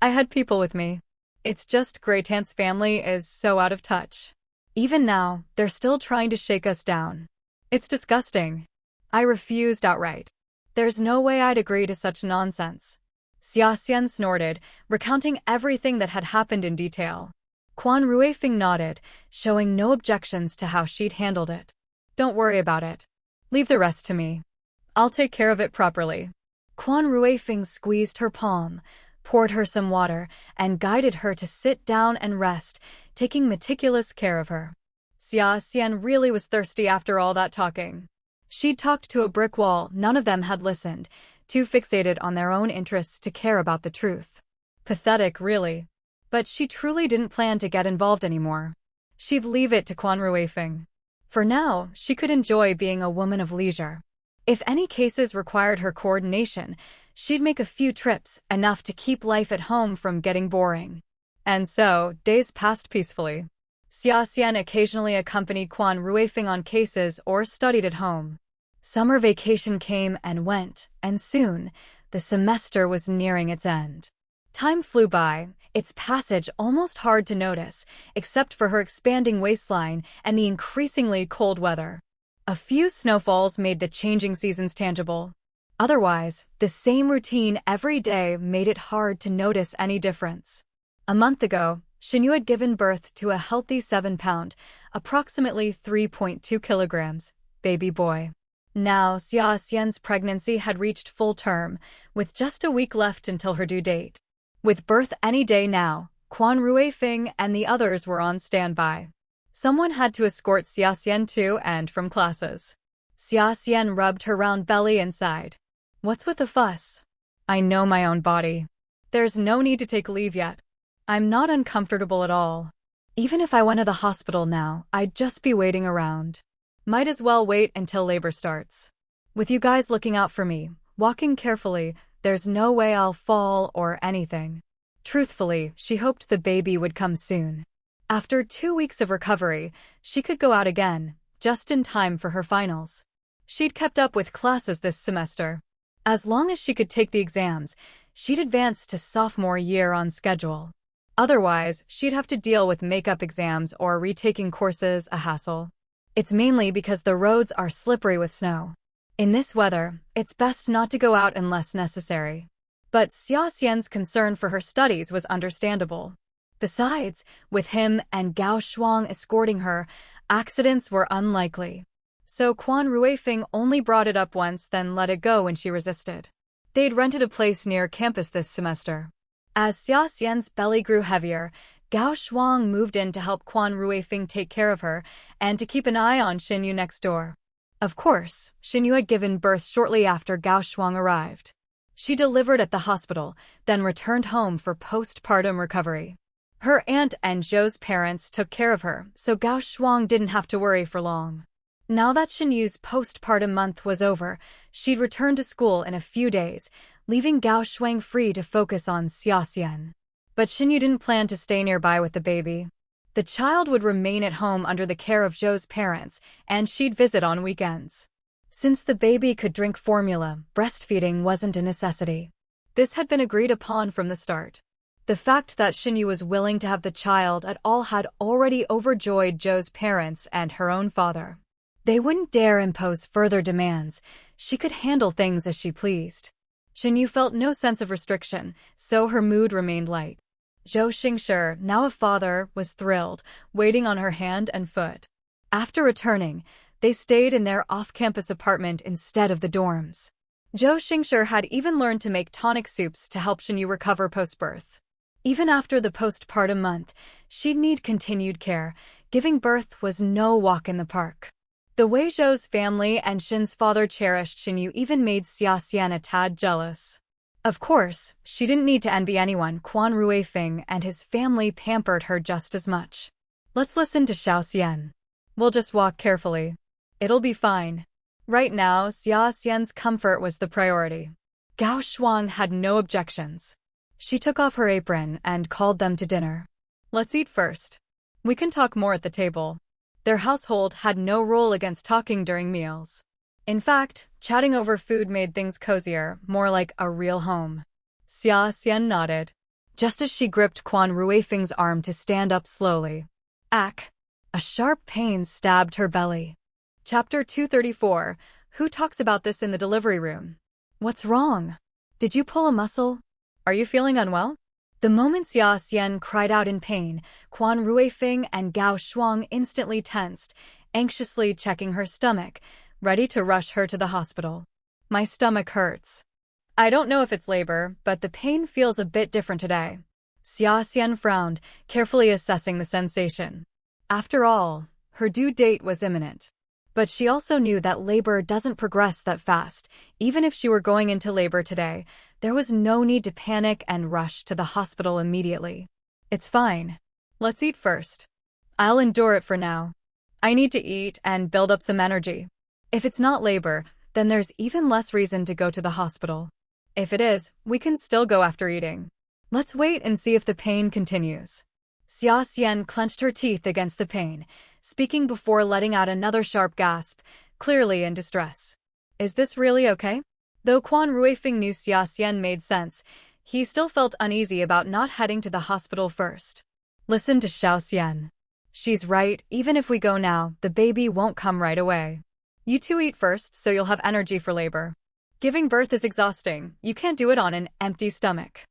I had people with me. It's just Great Aunt's family is so out of touch. Even now, they're still trying to shake us down. It's disgusting. I refused outright. There's no way I'd agree to such nonsense. Xia Xian snorted, recounting everything that had happened in detail. Quan Ruifeng nodded, showing no objections to how she'd handled it. Don't worry about it. Leave the rest to me. I'll take care of it properly. Quan Ruifeng squeezed her palm, poured her some water, and guided her to sit down and rest, taking meticulous care of her. Xia Xian really was thirsty after all that talking. She'd talked to a brick wall, none of them had listened, too fixated on their own interests to care about the truth. Pathetic, really. But she truly didn't plan to get involved anymore. She'd leave it to Quan Ruifeng. For now, she could enjoy being a woman of leisure. If any cases required her coordination, she'd make a few trips, enough to keep life at home from getting boring. And so, days passed peacefully. Xia Xian occasionally accompanied Quan Ruifeng on cases or studied at home. Summer vacation came and went, and soon, the semester was nearing its end. Time flew by, its passage almost hard to notice, except for her expanding waistline and the increasingly cold weather. A few snowfalls made the changing seasons tangible. Otherwise, the same routine every day made it hard to notice any difference. A month ago, Xinyu had given birth to a healthy 7-pound, approximately 3.2 kilograms, baby boy. Now, Xia Xian's pregnancy had reached full term, with just a week left until her due date. With birth any day now, Quan Ruifeng and the others were on standby. Someone had to escort Xia Xian to and from classes. Xia Xian rubbed her round belly and sighed. What's with the fuss? I know my own body. There's no need to take leave yet. I'm not uncomfortable at all. Even if I went to the hospital now, I'd just be waiting around. Might as well wait until labor starts. With you guys looking out for me, walking carefully, there's no way I'll fall or anything. Truthfully, she hoped the baby would come soon. After 2 weeks of recovery, she could go out again, just in time for her finals. She'd kept up with classes this semester. As long as she could take the exams, she'd advance to sophomore year on schedule. Otherwise, she'd have to deal with makeup exams or retaking courses, a hassle. It's mainly because the roads are slippery with snow. In this weather, it's best not to go out unless necessary. But Xia Xian's concern for her studies was understandable. Besides, with him and Gao Shuang escorting her, accidents were unlikely. So Quan Ruifeng only brought it up once, then let it go when she resisted. They'd rented a place near campus this semester. As Xia Xian's belly grew heavier, Gao Shuang moved in to help Quan Ruifeng take care of her and to keep an eye on Xinyu next door. Of course, Xinyu had given birth shortly after Gao Shuang arrived. She delivered at the hospital, then returned home for postpartum recovery. Her aunt and Zhou's parents took care of her, so Gao Shuang didn't have to worry for long. Now that Xinyu's postpartum month was over, she'd return to school in a few days, leaving Gao Shuang free to focus on Xia Xian. But Xinyu didn't plan to stay nearby with the baby. The child would remain at home under the care of Zhou's parents, and she'd visit on weekends. Since the baby could drink formula, breastfeeding wasn't a necessity. This had been agreed upon from the start. The fact that Xinyu was willing to have the child at all had already overjoyed Zhou's parents and her own father. They wouldn't dare impose further demands. She could handle things as she pleased. Xinyu felt no sense of restriction, so her mood remained light. Zhou Xingshi, now a father, was thrilled, waiting on her hand and foot. After returning, they stayed in their off-campus apartment instead of the dorms. Zhou Xingshi had even learned to make tonic soups to help Xinyu recover post-birth. Even after the postpartum month, she'd need continued care. Giving birth was no walk in the park. The way Zhou's family and Xin's father cherished Xinyu even made Xia Xian a tad jealous. Of course, she didn't need to envy anyone. Quan Ruifeng and his family pampered her just as much. Let's listen to Xiao Xian. We'll just walk carefully. It'll be fine. Right now, Xia Xian's comfort was the priority. Gao Shuang had no objections. She took off her apron and called them to dinner. Let's eat first. We can talk more at the table. Their household had no rule against talking during meals. In fact, chatting over food made things cozier, more like a real home. Xia Xian nodded, just as she gripped Quan Ruifeng's arm to stand up slowly. Ack! A sharp pain stabbed her belly. Chapter 234. Who talks about this in the delivery room? What's wrong? Did you pull a muscle? Are you feeling unwell? The moment Xia Xian cried out in pain, Quan Ruifeng and Gao Shuang instantly tensed, anxiously checking her stomach, ready to rush her to the hospital. My stomach hurts. I don't know if it's labor, but the pain feels a bit different today. Xia Xian frowned, carefully assessing the sensation. After all, her due date was imminent. But she also knew that labor doesn't progress that fast. Even if she were going into labor today, there was no need to panic and rush to the hospital immediately. It's fine. Let's eat first. I'll endure it for now. I need to eat and build up some energy. If it's not labor, then there's even less reason to go to the hospital. If it is, we can still go after eating. Let's wait and see if the pain continues. Xia Xian clenched her teeth against the pain, speaking before letting out another sharp gasp, clearly in distress. Is this really okay? Though Quan Ruifeng knew Xia Xian made sense, he still felt uneasy about not heading to the hospital first. Listen to Xiao Xian. She's right, even if we go now, the baby won't come right away. You two eat first so you'll have energy for labor. Giving birth is exhausting. You can't do it on an empty stomach.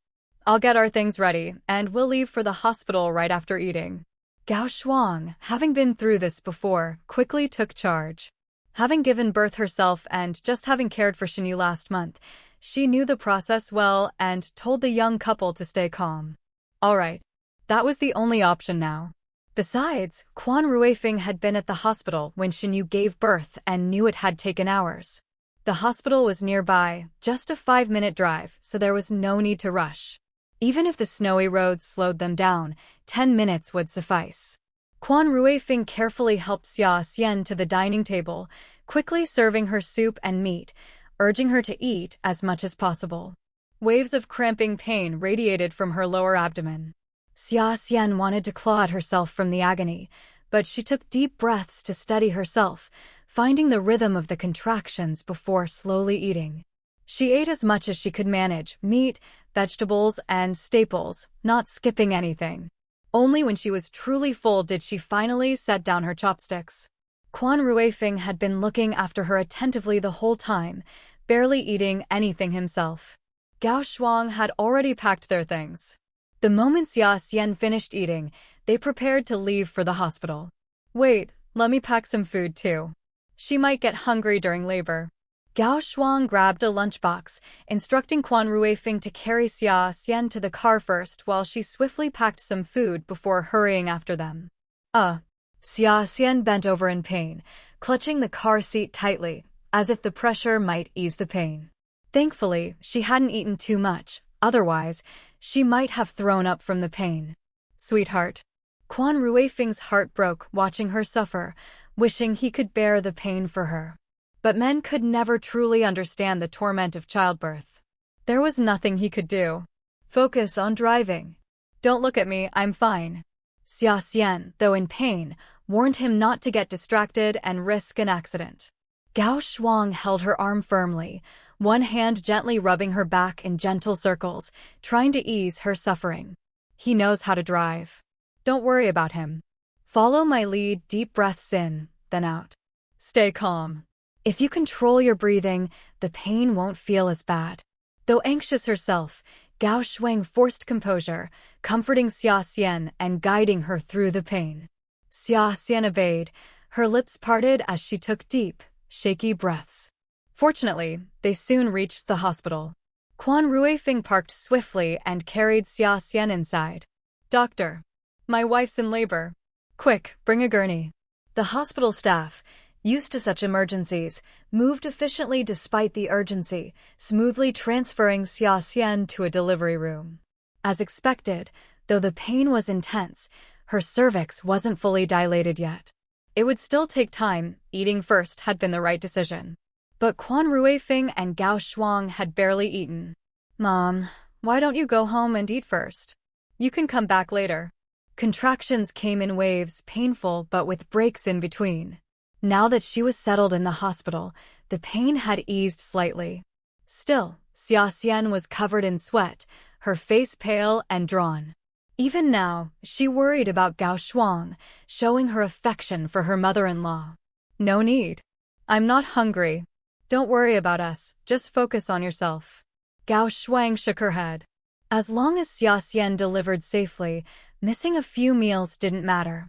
I'll get our things ready, and we'll leave for the hospital right after eating. Gao Shuang, having been through this before, quickly took charge. Having given birth herself and just having cared for Xinyu last month, she knew the process well and told the young couple to stay calm. All right. That was the only option now. Besides, Quan Ruifeng had been at the hospital when Xinyu gave birth and knew it had taken hours. The hospital was nearby, just a 5-minute drive, so there was no need to rush. Even if the snowy roads slowed them down, 10 minutes would suffice. Quan Ruifeng carefully helped Xia Xian to the dining table, quickly serving her soup and meat, urging her to eat as much as possible. Waves of cramping pain radiated from her lower abdomen. Xia Xian wanted to claw at herself from the agony, but she took deep breaths to steady herself, finding the rhythm of the contractions before slowly eating. She ate as much as she could manage, meat, vegetables, and staples, not skipping anything. Only when she was truly full did she finally set down her chopsticks. Quan Ruifeng had been looking after her attentively the whole time, barely eating anything himself. Gao Shuang had already packed their things. The moment Xia Xian finished eating, they prepared to leave for the hospital. Wait, let me pack some food too. She might get hungry during labor. Gao Shuang grabbed a lunchbox, instructing Quan Ruifing to carry Xia Xian to the car first while she swiftly packed some food before hurrying after them. Xia Xian bent over in pain, clutching the car seat tightly, as if the pressure might ease the pain. Thankfully, she hadn't eaten too much, otherwise, she might have thrown up from the pain. Sweetheart. Quan Ruifing's heart broke watching her suffer, wishing he could bear the pain for her. But men could never truly understand the torment of childbirth. There was nothing he could do. Focus on driving. Don't look at me, I'm fine. Xia Xian, though in pain, warned him not to get distracted and risk an accident. Gao Shuang held her arm firmly, one hand gently rubbing her back in gentle circles, trying to ease her suffering. He knows how to drive. Don't worry about him. Follow my lead, deep breaths in, then out. Stay calm. If you control your breathing, the pain won't feel as bad. Though anxious herself, Gao Shuang forced composure, comforting Xia Xian and guiding her through the pain. Xia Xian obeyed, her lips parted as she took deep, shaky breaths. Fortunately, they soon reached the hospital. Quan Ruifing parked swiftly and carried Xia Xian inside. Doctor. My wife's in labor. Quick, bring a gurney. The hospital staff, used to such emergencies, moved efficiently despite the urgency, smoothly transferring Xia Xian to a delivery room. As expected, though the pain was intense, her cervix wasn't fully dilated yet. It would still take time, eating first had been the right decision. But Quan Ruifing and Gao Shuang had barely eaten. Mom, why don't you go home and eat first? You can come back later. Contractions came in waves, painful but with breaks in between. Now that she was settled in the hospital, the pain had eased slightly. Still, Xia Xian was covered in sweat, her face pale and drawn. Even now, she worried about Gao Shuang, showing her affection for her mother-in-law. No need. I'm not hungry. Don't worry about us, just focus on yourself. Gao Shuang shook her head. As long as Xia Xian delivered safely, missing a few meals didn't matter.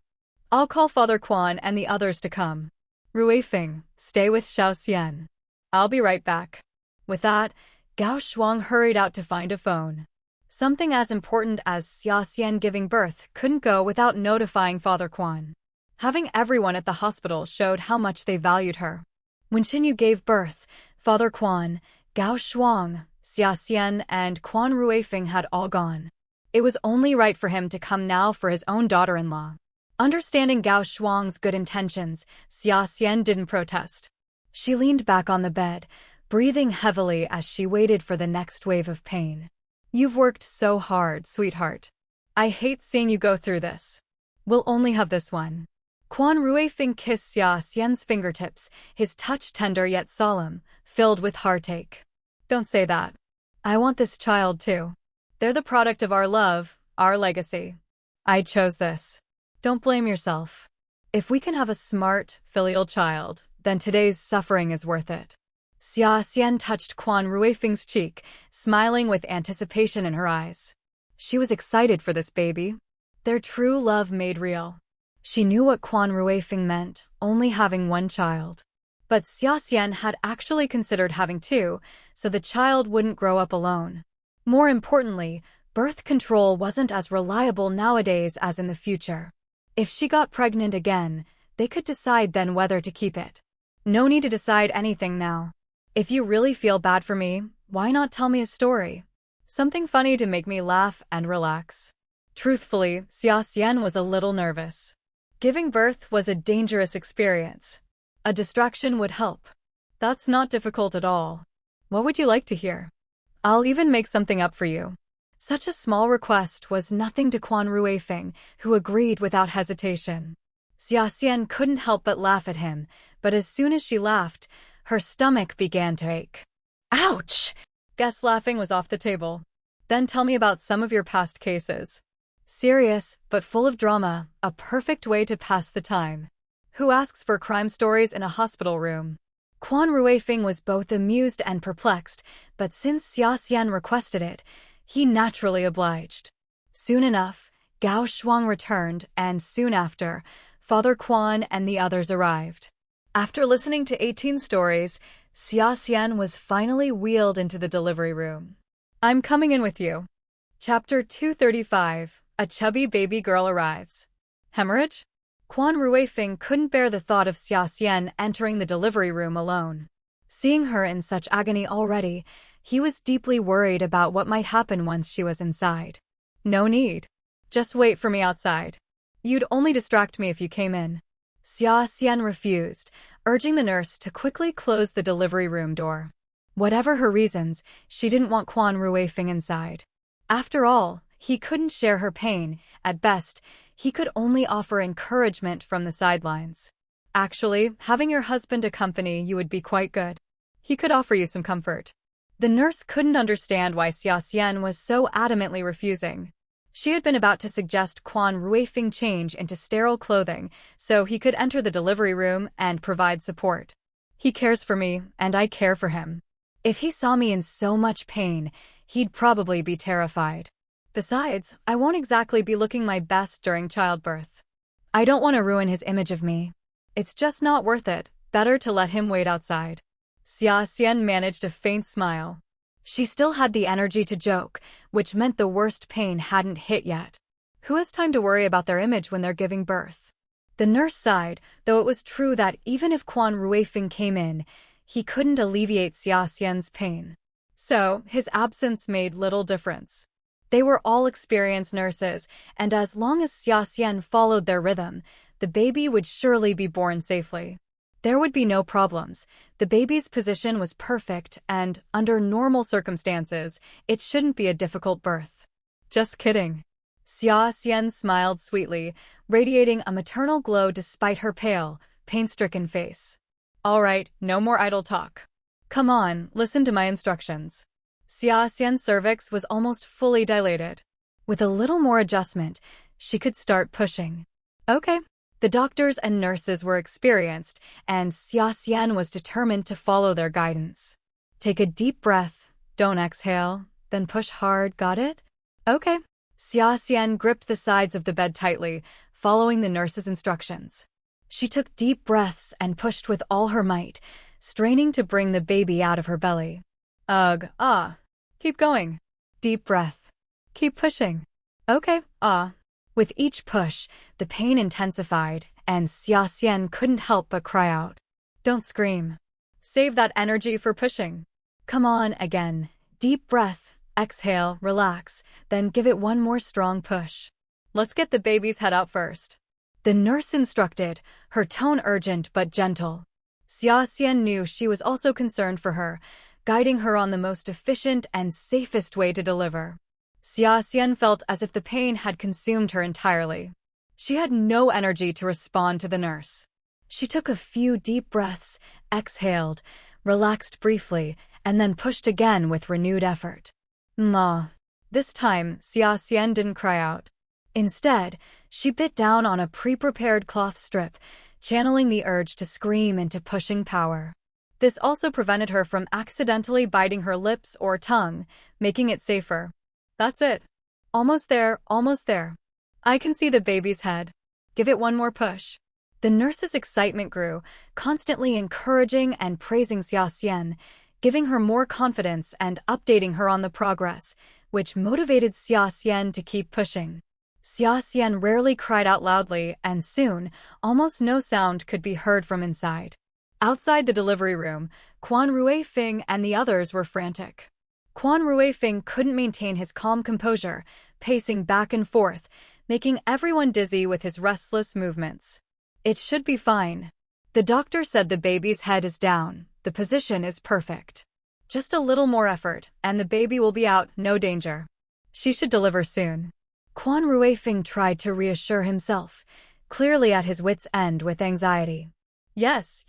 I'll call Father Quan and the others to come. Ruifing, stay with Xiao Xian. I'll be right back. With that, Gao Shuang hurried out to find a phone. Something as important as Xia Xian giving birth couldn't go without notifying Father Quan. Having everyone at the hospital showed how much they valued her. When Xinyu gave birth, Father Quan, Gao Shuang, Xia Xian, and Quan Ruifing had all gone. It was only right for him to come now for his own daughter-in-law. Understanding Gao Shuang's good intentions, Xia Xian didn't protest. She leaned back on the bed, breathing heavily as she waited for the next wave of pain. You've worked so hard, sweetheart. I hate seeing you go through this. We'll only have this one. Quan Ruifing kissed Xia Xian's fingertips, his touch tender yet solemn, filled with heartache. Don't say that. I want this child too. They're the product of our love, our legacy. I chose this. Don't blame yourself. If we can have a smart, filial child, then today's suffering is worth it. Xia Xian touched Quan Ruifing's cheek, smiling with anticipation in her eyes. She was excited for this baby. Their true love made real. She knew what Quan Ruifing meant, only having one child. But Xia Xian had actually considered having two, so the child wouldn't grow up alone. More importantly, birth control wasn't as reliable nowadays as in the future. If she got pregnant again, they could decide then whether to keep it. No need to decide anything now. If you really feel bad for me, why not tell me a story? Something funny to make me laugh and relax. Truthfully, Xia Xian was a little nervous. Giving birth was a dangerous experience. A distraction would help. That's not difficult at all. What would you like to hear? I'll even make something up for you. Such a small request was nothing to Quan Ruifing, who agreed without hesitation. Xia Xian couldn't help but laugh at him, but as soon as she laughed, her stomach began to ache. Ouch! Guess laughing was off the table. Then tell me about some of your past cases. Serious, but full of drama, a perfect way to pass the time. Who asks for crime stories in a hospital room? Quan Ruifing was both amused and perplexed, but since Xia Xian requested it, he naturally obliged. Soon enough, Gao Shuang returned, and soon after, Father Quan and the others arrived. After listening to 18 stories, Xia Xian was finally wheeled into the delivery room. I'm coming in with you. Chapter 235. A chubby baby girl arrives. Hemorrhage? Quan Ruifeng couldn't bear the thought of Xia Xian entering the delivery room alone. Seeing her in such agony already, he was deeply worried about what might happen once she was inside. No need. Just wait for me outside. You'd only distract me if you came in. Xia Xian refused, urging the nurse to quickly close the delivery room door. Whatever her reasons, she didn't want Quan Ruifeng inside. After all, he couldn't share her pain. At best, he could only offer encouragement from the sidelines. Actually, having your husband accompany you would be quite good. He could offer you some comfort. The nurse couldn't understand why Xia Xian was so adamantly refusing. She had been about to suggest Quan Ruifeng change into sterile clothing so he could enter the delivery room and provide support. He cares for me, and I care for him. If he saw me in so much pain, he'd probably be terrified. Besides, I won't exactly be looking my best during childbirth. I don't want to ruin his image of me. It's just not worth it. Better to let him wait outside. Xia Xian managed a faint smile. She still had the energy to joke, which meant the worst pain hadn't hit yet. Who has time to worry about their image when they're giving birth? The nurse sighed, though it was true that even if Quan Ruifeng came in, he couldn't alleviate Xia Xian's pain. So, his absence made little difference. They were all experienced nurses, and as long as Xia Xian followed their rhythm, the baby would surely be born safely. There would be no problems. The baby's position was perfect, and, under normal circumstances, it shouldn't be a difficult birth. Just kidding. Xia Xian smiled sweetly, radiating a maternal glow despite her pale, pain-stricken face. All right, no more idle talk. Come on, listen to my instructions. Xia Xian's cervix was almost fully dilated. With a little more adjustment, she could start pushing. Okay. The doctors and nurses were experienced, and Xia Xian was determined to follow their guidance. Take a deep breath, don't exhale, then push hard, got it? Okay. Xia Xian gripped the sides of the bed tightly, following the nurse's instructions. She took deep breaths and pushed with all her might, straining to bring the baby out of her belly. Ugh, Keep going. Deep breath. Keep pushing. Okay, With each push, the pain intensified, and Xia Xian couldn't help but cry out. Don't scream. Save that energy for pushing. Come on, again. Deep breath, exhale, relax, then give it one more strong push. Let's get the baby's head out first. The nurse instructed, her tone urgent but gentle. Xia Xian knew she was also concerned for her, guiding her on the most efficient and safest way to deliver. Xia Xian felt as if the pain had consumed her entirely. She had no energy to respond to the nurse. She took a few deep breaths, exhaled, relaxed briefly, and then pushed again with renewed effort. Ma. This time, Xia Xian didn't cry out. Instead, she bit down on a pre-prepared cloth strip, channeling the urge to scream into pushing power. This also prevented her from accidentally biting her lips or tongue, making it safer. That's it. Almost there, almost there. I can see the baby's head. Give it one more push. The nurse's excitement grew, constantly encouraging and praising Xia Xian, giving her more confidence and updating her on the progress, which motivated Xia Xian to keep pushing. Xia Xian rarely cried out loudly, and soon, almost no sound could be heard from inside. Outside the delivery room, Quan Ruifeng and the others were frantic. Quan Ruifeng couldn't maintain his calm composure, pacing back and forth, making everyone dizzy with his restless movements. It should be fine. The doctor said the baby's head is down, the position is perfect. Just a little more effort, and the baby will be out, no danger. She should deliver soon. Quan Ruifeng tried to reassure himself, clearly at his wits' end with anxiety. Yes,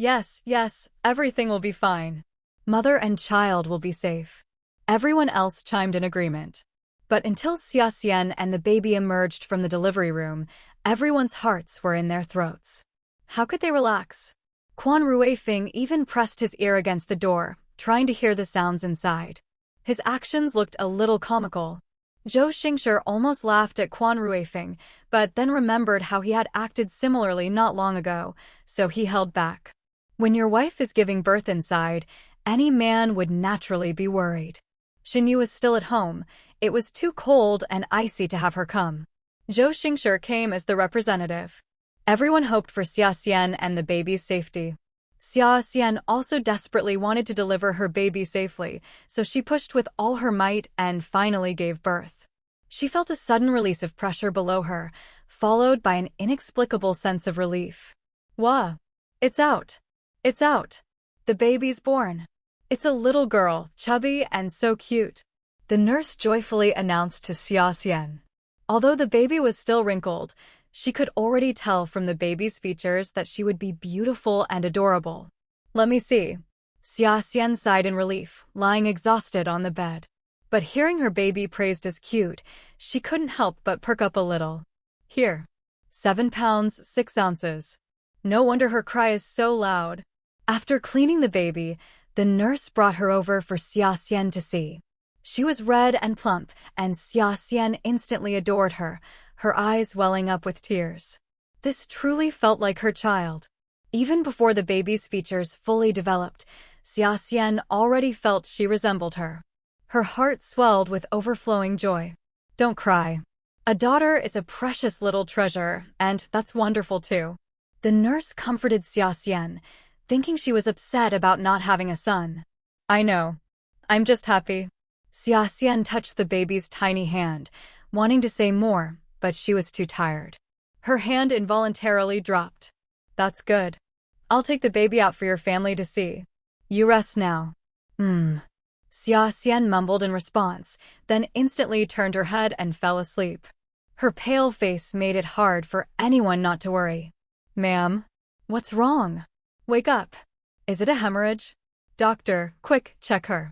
everything will be fine. Mother and child will be safe. Everyone else chimed in agreement. But until Xia Xian and the baby emerged from the delivery room, everyone's hearts were in their throats. How could they relax? Quan Ruifeng even pressed his ear against the door, trying to hear the sounds inside. His actions looked a little comical. Zhou Xingshi almost laughed at Quan Ruifeng, but then remembered how he had acted similarly not long ago, so he held back. When your wife is giving birth inside, any man would naturally be worried. Xinyu was still at home. It was too cold and icy to have her come. Zhou Xingshi came as the representative. Everyone hoped for Xia Xian and the baby's safety. Xia Xian also desperately wanted to deliver her baby safely, so she pushed with all her might and finally gave birth. She felt a sudden release of pressure below her, followed by an inexplicable sense of relief. Wah! It's out! It's out! The baby's born! It's a little girl, chubby and so cute, the nurse joyfully announced to Xia Xian. Although the baby was still wrinkled, she could already tell from the baby's features that she would be beautiful and adorable. Let me see. Xia Xian sighed in relief, lying exhausted on the bed. But hearing her baby praised as cute, she couldn't help but perk up a little. Here. 7 pounds, 6 ounces. No wonder her cry is so loud. After cleaning the baby, the nurse brought her over for Xia Xian to see. She was red and plump, and Xia Xian instantly adored her, her eyes welling up with tears. This truly felt like her child. Even before the baby's features fully developed, Xia Xian already felt she resembled her. Her heart swelled with overflowing joy. Don't cry. A daughter is a precious little treasure, and that's wonderful too. The nurse comforted Xia Xian, thinking she was upset about not having a son. I know. I'm just happy. Xia Xian touched the baby's tiny hand, wanting to say more, but she was too tired. Her hand involuntarily dropped. That's good. I'll take the baby out for your family to see. You rest now. Xia Xian mumbled in response, then instantly turned her head and fell asleep. Her pale face made it hard for anyone not to worry. Ma'am, what's wrong? Wake up. Is it a hemorrhage? Doctor, quick, check her.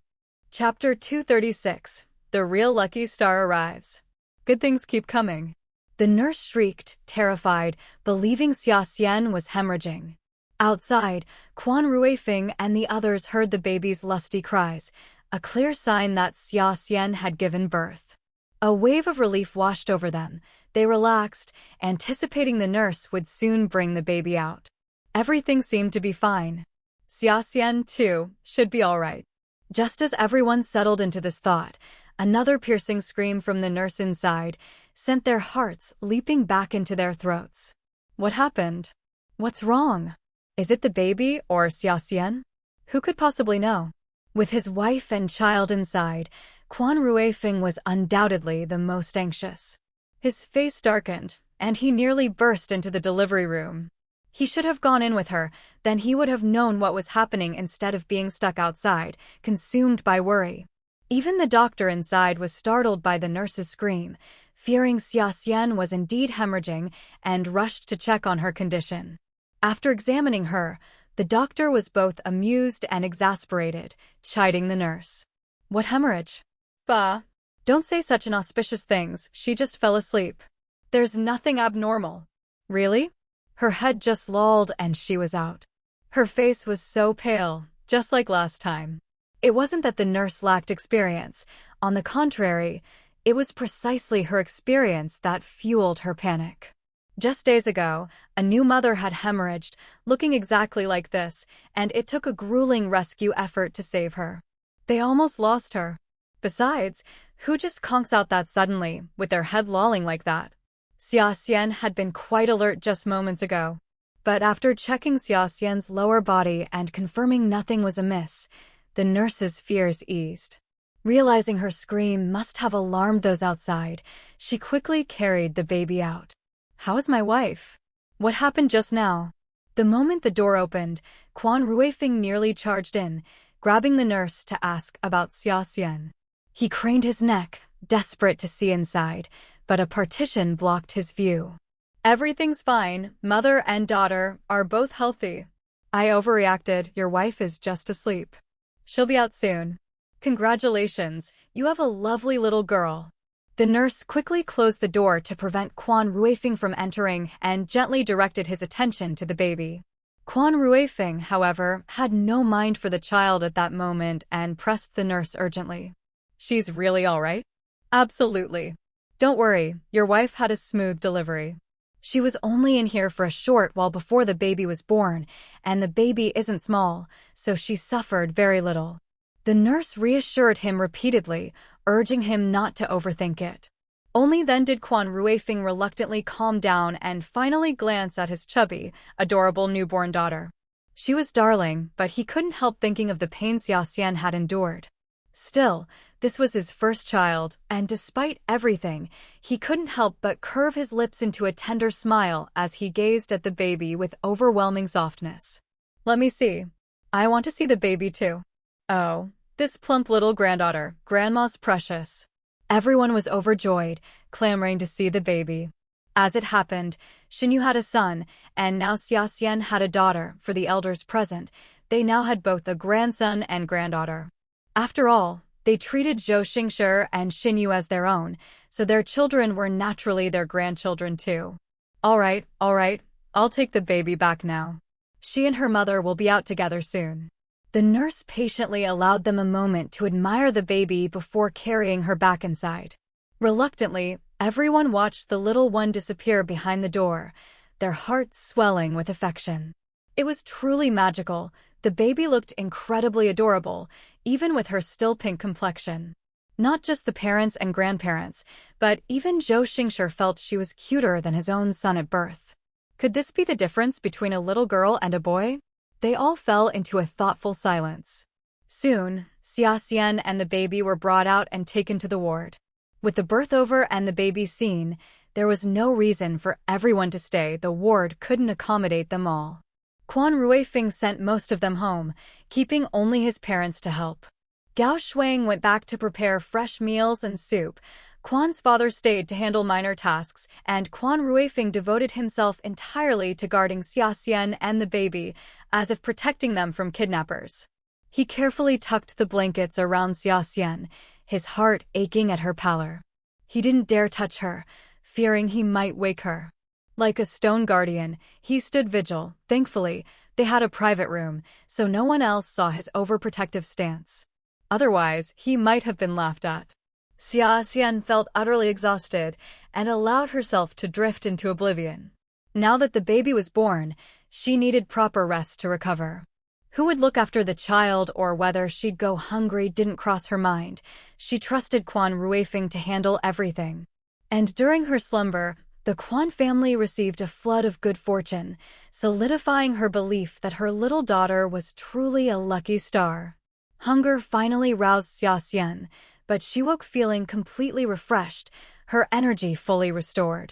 Chapter 236. The real lucky star arrives. Good things keep coming. The nurse shrieked, terrified, believing Xia Xian was hemorrhaging. Outside, Quan Ruifeng and the others heard the baby's lusty cries, a clear sign that Xia Xian had given birth. A wave of relief washed over them. They relaxed, anticipating the nurse would soon bring the baby out. Everything seemed to be fine. Xia Xian, too, should be all right. Just as everyone settled into this thought, another piercing scream from the nurse inside sent their hearts leaping back into their throats. What happened? What's wrong? Is it the baby or Xia Xian? Who could possibly know? With his wife and child inside, Quan Ruifeng was undoubtedly the most anxious. His face darkened, and he nearly burst into the delivery room. He should have gone in with her, then he would have known what was happening instead of being stuck outside, consumed by worry. Even the doctor inside was startled by the nurse's scream, fearing Xia Xian was indeed hemorrhaging, and rushed to check on her condition. After examining her, the doctor was both amused and exasperated, chiding the nurse. What hemorrhage? Bah! Don't say such inauspicious things, she just fell asleep. There's nothing abnormal. Really? Her head just lolled and she was out. Her face was so pale, just like last time. It wasn't that the nurse lacked experience. On the contrary, it was precisely her experience that fueled her panic. Just days ago, a new mother had hemorrhaged, looking exactly like this, and it took a grueling rescue effort to save her. They almost lost her. Besides, who just conks out that suddenly, with their head lolling like that? Xia Xian had been quite alert just moments ago. But after checking Xia Xian's lower body and confirming nothing was amiss, the nurse's fears eased. Realizing her scream must have alarmed those outside, she quickly carried the baby out. How is my wife? What happened just now? The moment the door opened, Quan Ruifeng nearly charged in, grabbing the nurse to ask about Xia Xian. He craned his neck, desperate to see inside, but a partition blocked his view. Everything's fine. Mother and daughter are both healthy. I overreacted. Your wife is just asleep. She'll be out soon. Congratulations, you have a lovely little girl. The nurse quickly closed the door to prevent Quan Ruifeng from entering and gently directed his attention to the baby. Quan Ruifeng, however, had no mind for the child at that moment and pressed the nurse urgently. She's really all right? Absolutely. Don't worry, your wife had a smooth delivery. She was only in here for a short while before the baby was born, and the baby isn't small, so she suffered very little. The nurse reassured him repeatedly, urging him not to overthink it. Only then did Quan Ruifing reluctantly calm down and finally glance at his chubby, adorable newborn daughter. She was darling, but he couldn't help thinking of the pain Xia Xian had endured. Still, this was his first child, and despite everything, he couldn't help but curve his lips into a tender smile as he gazed at the baby with overwhelming softness. Let me see. I want to see the baby too. Oh, this plump little granddaughter, Grandma's precious. Everyone was overjoyed, clamoring to see the baby. As it happened, Xinyu had a son, and now Xia Xian had a daughter. For the elders present, they now had both a grandson and granddaughter. After all, they treated Zhou Xingshi and Xinyu as their own, so their children were naturally their grandchildren too. All right, I'll take the baby back now. She and her mother will be out together soon. The nurse patiently allowed them a moment to admire the baby before carrying her back inside. Reluctantly, everyone watched the little one disappear behind the door, their hearts swelling with affection. It was truly magical. The baby looked incredibly adorable, even with her still pink complexion. Not just the parents and grandparents, but even Zhou Xingshi felt she was cuter than his own son at birth. Could this be the difference between a little girl and a boy? They all fell into a thoughtful silence. Soon, Xia Xian and the baby were brought out and taken to the ward. With the birth over and the baby seen, there was no reason for everyone to stay. The ward couldn't accommodate them all. Quan Ruifing sent most of them home, keeping only his parents to help. Gao Shuang went back to prepare fresh meals and soup. Quan's father stayed to handle minor tasks, and Quan Ruifing devoted himself entirely to guarding Xia Xian and the baby, as if protecting them from kidnappers. He carefully tucked the blankets around Xia Xian, his heart aching at her pallor. He didn't dare touch her, fearing he might wake her. Like a stone guardian, he stood vigil. Thankfully, they had a private room, so no one else saw his overprotective stance. Otherwise, he might have been laughed at. Xia Xian felt utterly exhausted and allowed herself to drift into oblivion. Now that the baby was born, she needed proper rest to recover. Who would look after the child or whether she'd go hungry didn't cross her mind. She trusted Quan Ruifing to handle everything. And during her slumber, the Quan family received a flood of good fortune, solidifying her belief that her little daughter was truly a lucky star. Hunger finally roused Xia Xian, but she woke feeling completely refreshed, her energy fully restored.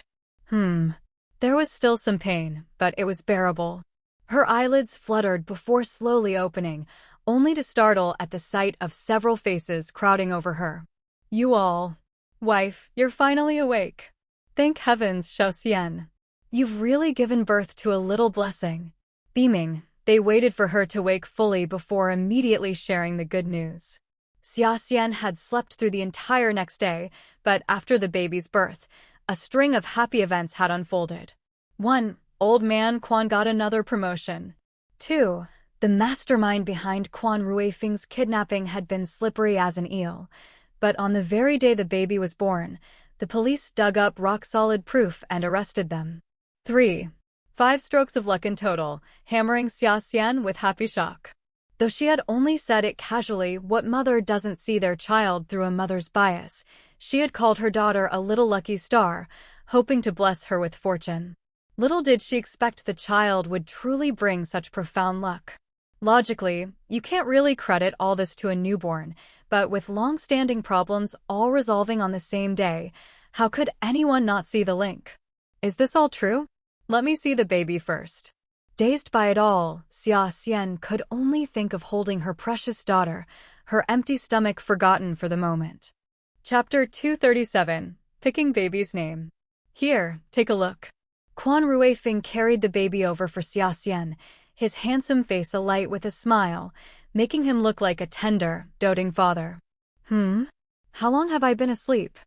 There was still some pain, but it was bearable. Her eyelids fluttered before slowly opening, only to startle at the sight of several faces crowding over her. You all. Wife, you're finally awake. Thank heavens, Xiao Xian. You've really given birth to a little blessing. Beaming, they waited for her to wake fully before immediately sharing the good news. Xia Xian had slept through the entire next day, but after the baby's birth, a string of happy events had unfolded. 1. Old man Quan got another promotion. 2. The mastermind behind Quan Ruifing's kidnapping had been slippery as an eel, but on the very day the baby was born, the police dug up rock-solid proof and arrested them. 3. 5 strokes of luck in total, hammering Xia Xian with happy shock. Though she had only said it casually, what mother doesn't see their child through a mother's bias, she had called her daughter a little lucky star, hoping to bless her with fortune. Little did she expect the child would truly bring such profound luck. Logically, you can't really credit all this to a newborn, but with long-standing problems all resolving on the same day, how could anyone not see the link? Is this all true? Let me see the baby first. Dazed by it all, Xia Xian could only think of holding her precious daughter, her empty stomach forgotten for the moment. Chapter 237, Picking Baby's Name. Here, take a look. Quan Ruifing carried the baby over for Xia Xian, his handsome face alight with a smile, making him look like a tender, doting father. How long have I been asleep?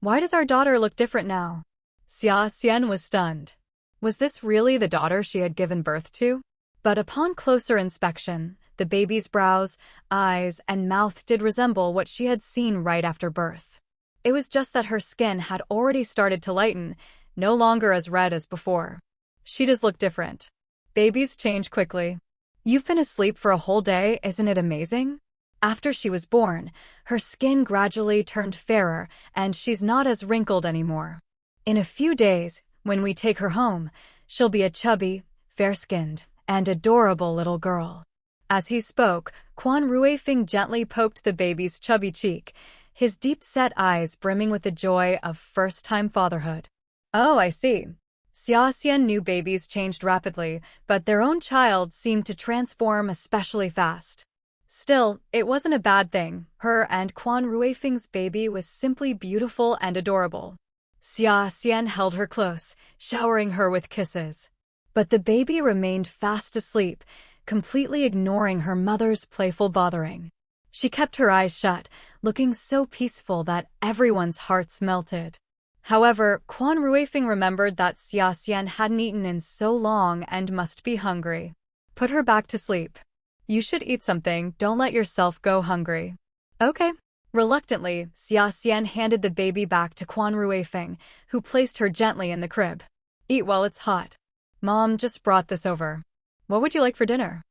Why does our daughter look different now? Xia Xian was stunned. Was this really the daughter she had given birth to? But upon closer inspection, the baby's brows, eyes, and mouth did resemble what she had seen right after birth. It was just that her skin had already started to lighten, no longer as red as before. She does look different. Babies change quickly. You've been asleep for a whole day, isn't it amazing? After she was born, her skin gradually turned fairer and she's not as wrinkled anymore. In a few days, when we take her home, she'll be a chubby, fair-skinned, and adorable little girl. As he spoke, Quan Ruifing gently poked the baby's chubby cheek, his deep-set eyes brimming with the joy of first-time fatherhood. Oh, I see. Xia Xian knew babies changed rapidly, but their own child seemed to transform especially fast. Still, it wasn't a bad thing. Her and Quan Ruifing's baby was simply beautiful and adorable. Xia Xian held her close, showering her with kisses. But the baby remained fast asleep, completely ignoring her mother's playful bothering. She kept her eyes shut, looking so peaceful that everyone's hearts melted. However, Quan Ruifing remembered that Xia Xian hadn't eaten in so long and must be hungry. Put her back to sleep. You should eat something, don't let yourself go hungry. Okay. Reluctantly, Xia Xian handed the baby back to Quan Ruifing, who placed her gently in the crib. Eat while it's hot. Mom just brought this over. What would you like for dinner?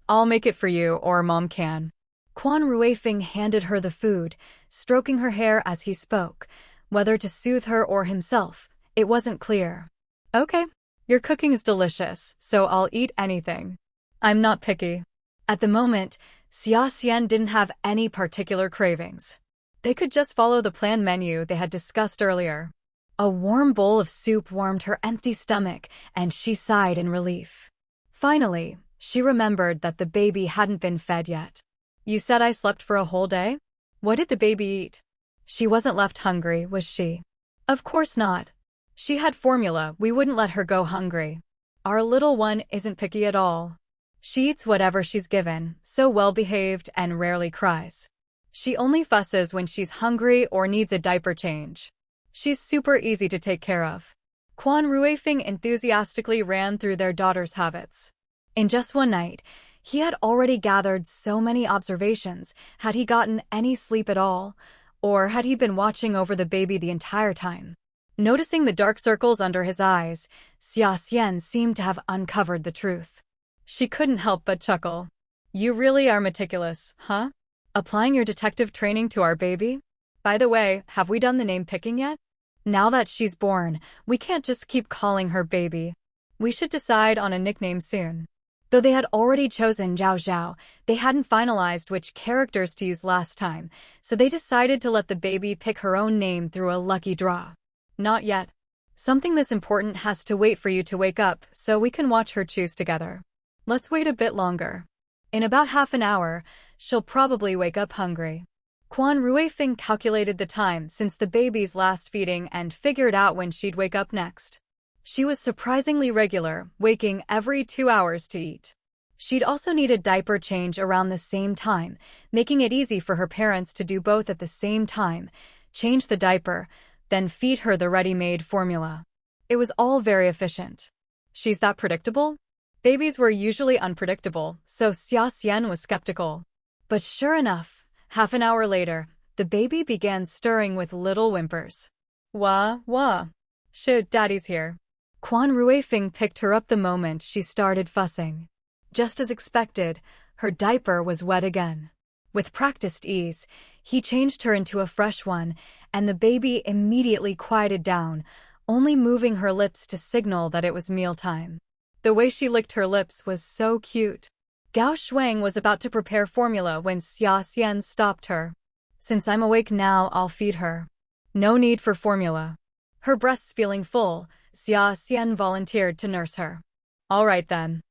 I'll make it for you, or Mom can. Quan Ruifing handed her the food, stroking her hair as he spoke. Whether to soothe her or himself, it wasn't clear. Okay, your cooking is delicious, so I'll eat anything. I'm not picky. At the moment, Xia Xian didn't have any particular cravings. They could just follow the planned menu they had discussed earlier. A warm bowl of soup warmed her empty stomach, and she sighed in relief. Finally, she remembered that the baby hadn't been fed yet. You said I slept for a whole day? What did the baby eat? She wasn't left hungry, was she? Of course not. She had formula, we wouldn't let her go hungry. Our little one isn't picky at all. She eats whatever she's given, so well-behaved and rarely cries. She only fusses when she's hungry or needs a diaper change. She's super easy to take care of. Quan Ruifing enthusiastically ran through their daughter's habits. In just one night, he had already gathered so many observations. Had he gotten any sleep at all? Or had he been watching over the baby the entire time? Noticing the dark circles under his eyes, Xia Xian seemed to have uncovered the truth. She couldn't help but chuckle. You really are meticulous, huh? Applying your detective training to our baby? By the way, have we done the name picking yet? Now that she's born, we can't just keep calling her baby. We should decide on a nickname soon. Though they had already chosen Zhao Zhao, they hadn't finalized which characters to use last time, so they decided to let the baby pick her own name through a lucky draw. Not yet. Something this important has to wait for you to wake up, so we can watch her choose together. Let's wait a bit longer. In about half an hour, she'll probably wake up hungry. Quan Ruifing calculated the time since the baby's last feeding and figured out when she'd wake up next. She was surprisingly regular, waking every 2 hours to eat. She'd also need a diaper change around the same time, making it easy for her parents to do both at the same time, change the diaper, then feed her the ready-made formula. It was all very efficient. She's that predictable? Babies were usually unpredictable, so Xia Xian was skeptical. But sure enough, half an hour later, the baby began stirring with little whimpers. Wah, wah. Shit, Daddy's here. Quan Ruifing picked her up the moment she started fussing. Just as expected, her diaper was wet again. With practiced ease, he changed her into a fresh one, and the baby immediately quieted down, only moving her lips to signal that it was mealtime. The way she licked her lips was so cute. Gao Shuang was about to prepare formula when Xia Xian stopped her. Since I'm awake now, I'll feed her. No need for formula. Her breasts feeling full, Xia Xian volunteered to nurse her. All right then.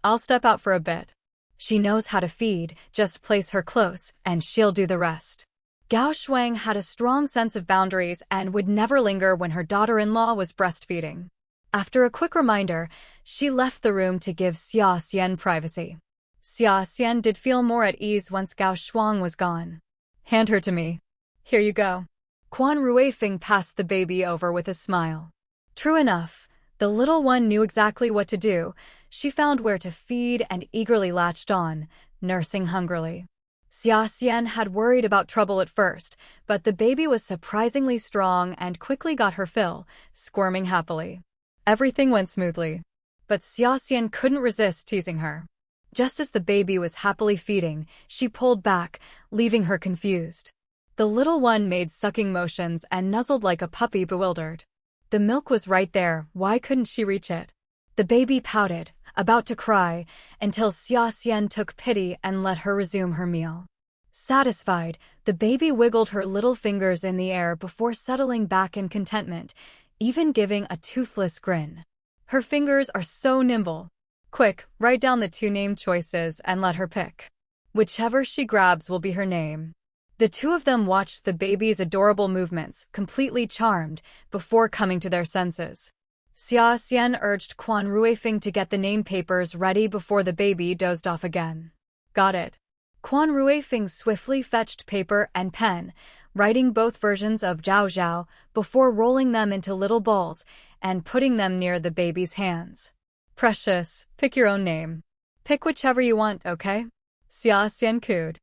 I'll step out for a bit. She knows how to feed, just place her close, and she'll do the rest. Gao Shuang had a strong sense of boundaries and would never linger when her daughter-in-law was breastfeeding. After a quick reminder, she left the room to give Xia Xian privacy. Xia Xian did feel more at ease once Gao Shuang was gone. Hand her to me. Here you go. Quan Ruifing passed the baby over with a smile. True enough, the little one knew exactly what to do. She found where to feed and eagerly latched on, nursing hungrily. Xia Xian had worried about trouble at first, but the baby was surprisingly strong and quickly got her fill, squirming happily. Everything went smoothly. But Xia Xian couldn't resist teasing her. Just as the baby was happily feeding, she pulled back, leaving her confused. The little one made sucking motions and nuzzled like a puppy, bewildered. The milk was right there, why couldn't she reach it? The baby pouted, about to cry, until Xia Xian took pity and let her resume her meal. Satisfied, the baby wiggled her little fingers in the air before settling back in contentment, even giving a toothless grin. Her fingers are so nimble. Quick, write down the 2 name choices and let her pick. Whichever she grabs will be her name. The 2 of them watched the baby's adorable movements, completely charmed, before coming to their senses. Xia Xian urged Quan Ruifeng to get the name papers ready before the baby dozed off again. Got it. Quan Ruifeng swiftly fetched paper and pen, writing both versions of Zhao Zhao before rolling them into little balls and putting them near the baby's hands. Precious, pick your own name. Pick whichever you want, okay? Xia Xian cooed.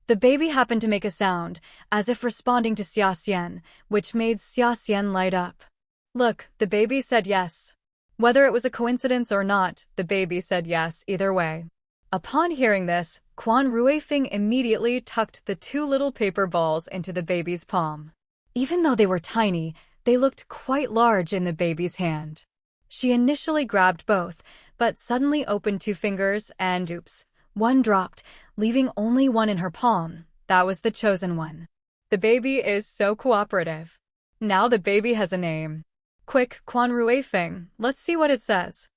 The baby happened to make a sound, as if responding to Xia Xian, which made Xia Xian light up. Look, the baby said yes. Whether it was a coincidence or not, the baby said yes either way. Upon hearing this, Quan Ruifeng immediately tucked the 2 little paper balls into the baby's palm. Even though they were tiny, they looked quite large in the baby's hand. She initially grabbed both, but suddenly opened 2 fingers and oops, one dropped, leaving only one in her palm. That was the chosen one. The baby is so cooperative. Now the baby has a name. Quick, Quan Ruifeng, let's see what it says.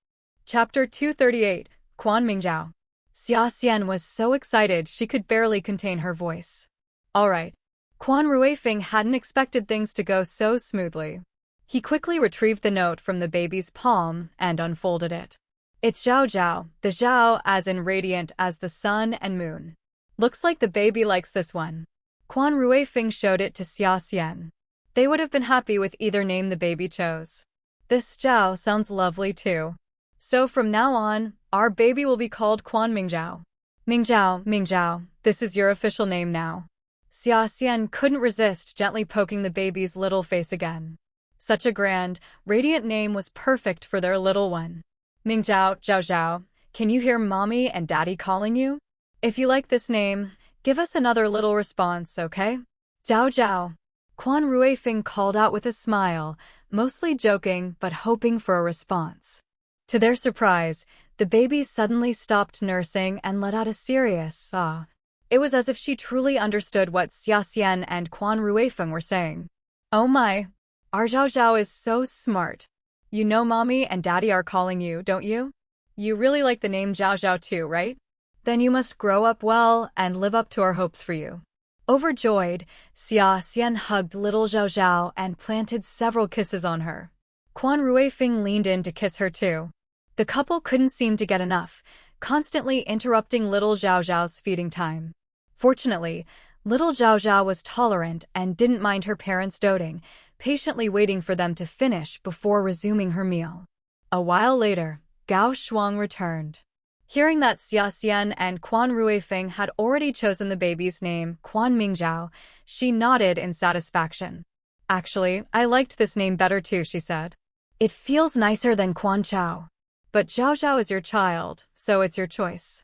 Chapter 238, Quan Mingzhao. Xia Xian was so excited she could barely contain her voice. All right. Quan Ruifeng hadn't expected things to go so smoothly. He quickly retrieved the note from the baby's palm and unfolded it. It's Zhao Zhao, the Zhao as in radiant as the sun and moon. Looks like the baby likes this one. Quan Ruifeng showed it to Xia Xian. They would have been happy with either name the baby chose. This Zhao sounds lovely too. So from now on, our baby will be called Quan Mingzhao. Mingzhao, this is your official name now. Xia Xian couldn't resist gently poking the baby's little face again. Such a grand, radiant name was perfect for their little one. Mingzhao, Zhao Zhao, can you hear mommy and daddy calling you? If you like this name, give us another little response, okay? Zhao Zhao. Quan Ruifeng called out with a smile, mostly joking but hoping for a response. To their surprise, the baby suddenly stopped nursing and let out a serious ah. It was as if she truly understood what Xia Xian and Quan Ruifeng were saying. Oh my, our Zhao Zhao is so smart. You know mommy and daddy are calling you, don't you? You really like the name Zhao Zhao too, right? Then you must grow up well and live up to our hopes for you. Overjoyed, Xia Xian hugged little Zhao Zhao and planted several kisses on her. Quan Ruifeng leaned in to kiss her too. The couple couldn't seem to get enough, constantly interrupting little Zhao Zhao's feeding time. Fortunately, little Zhao Zhao was tolerant and didn't mind her parents doting, patiently waiting for them to finish before resuming her meal. A while later, Gao Shuang returned. Hearing that Xia Xian and Quan Ruifeng had already chosen the baby's name, Quan Mingzhao, she nodded in satisfaction. Actually, I liked this name better too, she said. It feels nicer than Quan Chao. But Zhao Zhao is your child, so it's your choice.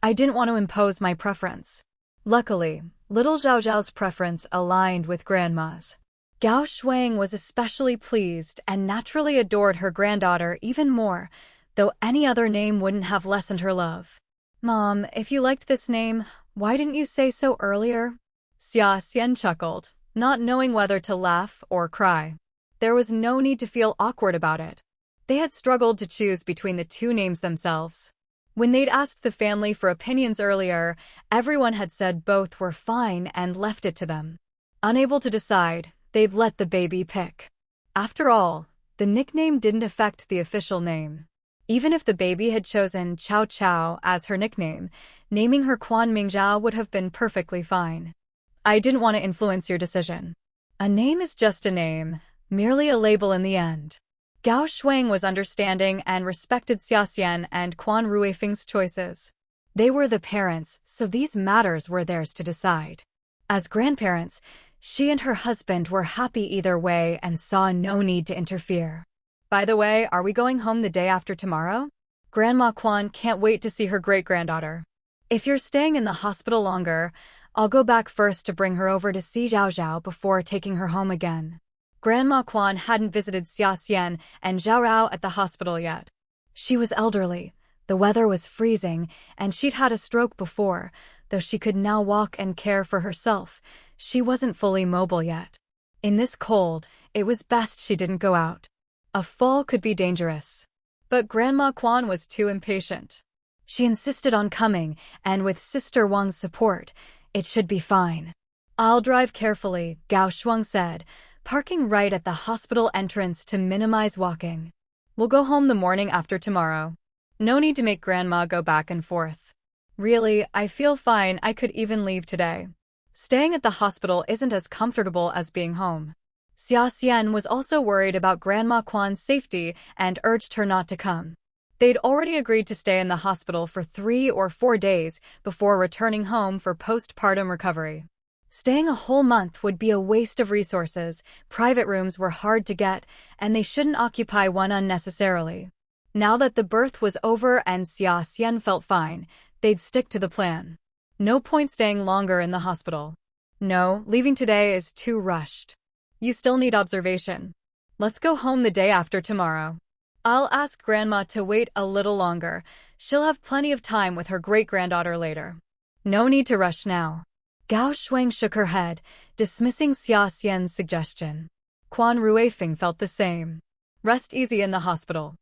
I didn't want to impose my preference. Luckily, little Zhao Zhao's preference aligned with Grandma's. Gao Shuang was especially pleased and naturally adored her granddaughter even more, though any other name wouldn't have lessened her love. Mom, if you liked this name, why didn't you say so earlier? Xia Xian chuckled, not knowing whether to laugh or cry. There was no need to feel awkward about it. They had struggled to choose between the 2 names themselves. When they'd asked the family for opinions earlier, everyone had said both were fine and left it to them. Unable to decide, they'd let the baby pick. After all, the nickname didn't affect the official name. Even if the baby had chosen Chao Chao as her nickname, naming her Quan Mingzhao would have been perfectly fine. I didn't want to influence your decision. A name is just a name, merely a label in the end. Gao Shuang was understanding and respected Xia Xian and Quan Ruifeng's choices. They were the parents, so these matters were theirs to decide. As grandparents, she and her husband were happy either way and saw no need to interfere. By the way, are we going home the day after tomorrow? Grandma Kwan can't wait to see her great-granddaughter. If you're staying in the hospital longer, I'll go back first to bring her over to see Zhao Zhao before taking her home again. Grandma Kwan hadn't visited Xia Xian and Zhao Rao at the hospital yet. She was elderly, the weather was freezing, and she'd had a stroke before. Though she could now walk and care for herself, she wasn't fully mobile yet. In this cold, it was best she didn't go out. A fall could be dangerous. But Grandma Kwan was too impatient. She insisted on coming, and with Sister Wang's support, it should be fine. I'll drive carefully, Gao Shuang said, parking right at the hospital entrance to minimize walking. We'll go home the morning after tomorrow. No need to make Grandma go back and forth. Really, I feel fine. I could even leave today. Staying at the hospital isn't as comfortable as being home. Xia Xian was also worried about Grandma Kwan's safety and urged her not to come. They'd already agreed to stay in the hospital for 3 or 4 days before returning home for postpartum recovery. Staying a whole month would be a waste of resources, private rooms were hard to get, and they shouldn't occupy one unnecessarily. Now that the birth was over and Xia Xian felt fine, they'd stick to the plan. No point staying longer in the hospital. No, leaving today is too rushed. You still need observation. Let's go home the day after tomorrow. I'll ask Grandma to wait a little longer. She'll have plenty of time with her great-granddaughter later. No need to rush now. Gao Shuang shook her head, dismissing Xia Xian's suggestion. Quan Ruifeng felt the same. Rest easy in the hospital.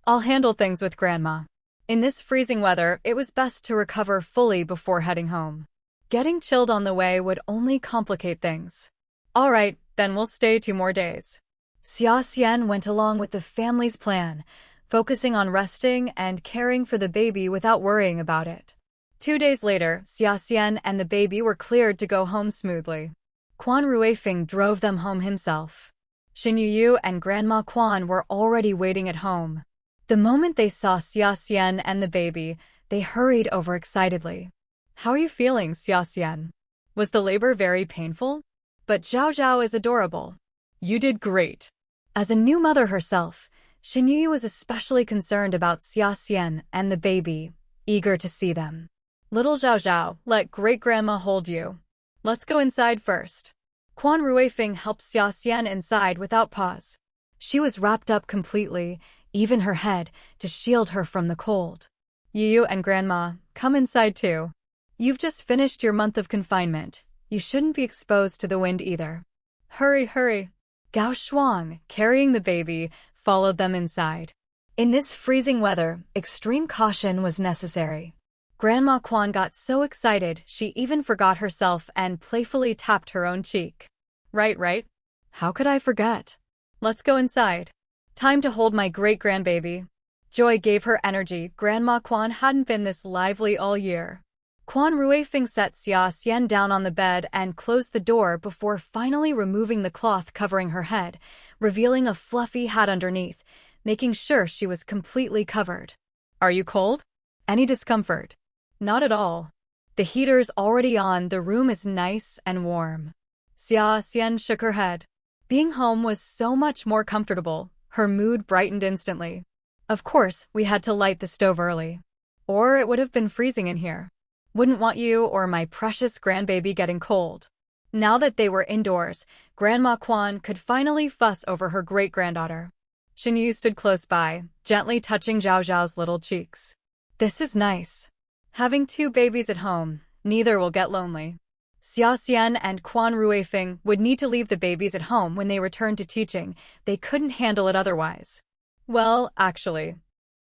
I'll handle things with Grandma. In this freezing weather, it was best to recover fully before heading home. Getting chilled on the way would only complicate things. All right, then we'll stay 2 more days. Xia Xian went along with the family's plan, focusing on resting and caring for the baby without worrying about it. 2 days later, Xia Xian and the baby were cleared to go home smoothly. Quan Ruifeng drove them home himself. Xin Yuyu and Grandma Kwan were already waiting at home. The moment they saw Xia Xian and the baby, they hurried over excitedly. How are you feeling, Xia Xian? Was the labor very painful? But Zhao Zhao is adorable. You did great. As a new mother herself, Xin Yuyu was especially concerned about Xia Xian and the baby, eager to see them. Little Zhao Zhao, let great-grandma hold you. Let's go inside first. Quan Ruifeng helped Xia Xian inside without pause. She was wrapped up completely, even her head, to shield her from the cold. Yuyu and Grandma, come inside too. You've just finished your month of confinement. You shouldn't be exposed to the wind either. Hurry, hurry. Gao Shuang, carrying the baby, followed them inside. In this freezing weather, extreme caution was necessary. Grandma Kwan got so excited she even forgot herself and playfully tapped her own cheek. Right. How could I forget? Let's go inside. Time to hold my great-grandbaby. Joy gave her energy. Grandma Kwan hadn't been this lively all year. Quan Ruifeng set Xia Xian down on the bed and closed the door before finally removing the cloth covering her head, revealing a fluffy hat underneath, making sure she was completely covered. Are you cold? Any discomfort? Not at all. The heater's already on, the room is nice and warm. Xia Xian shook her head. Being home was so much more comfortable, her mood brightened instantly. Of course, we had to light the stove early. Or it would have been freezing in here. Wouldn't want you or my precious grandbaby getting cold. Now that they were indoors, Grandma Kwan could finally fuss over her great-granddaughter. Xin Yu stood close by, gently touching Zhao Zhao's little cheeks. This is nice. Having 2 babies at home, neither will get lonely. Xia Xian and Quan Ruifeng would need to leave the babies at home when they returned to teaching. They couldn't handle it otherwise. Well, actually.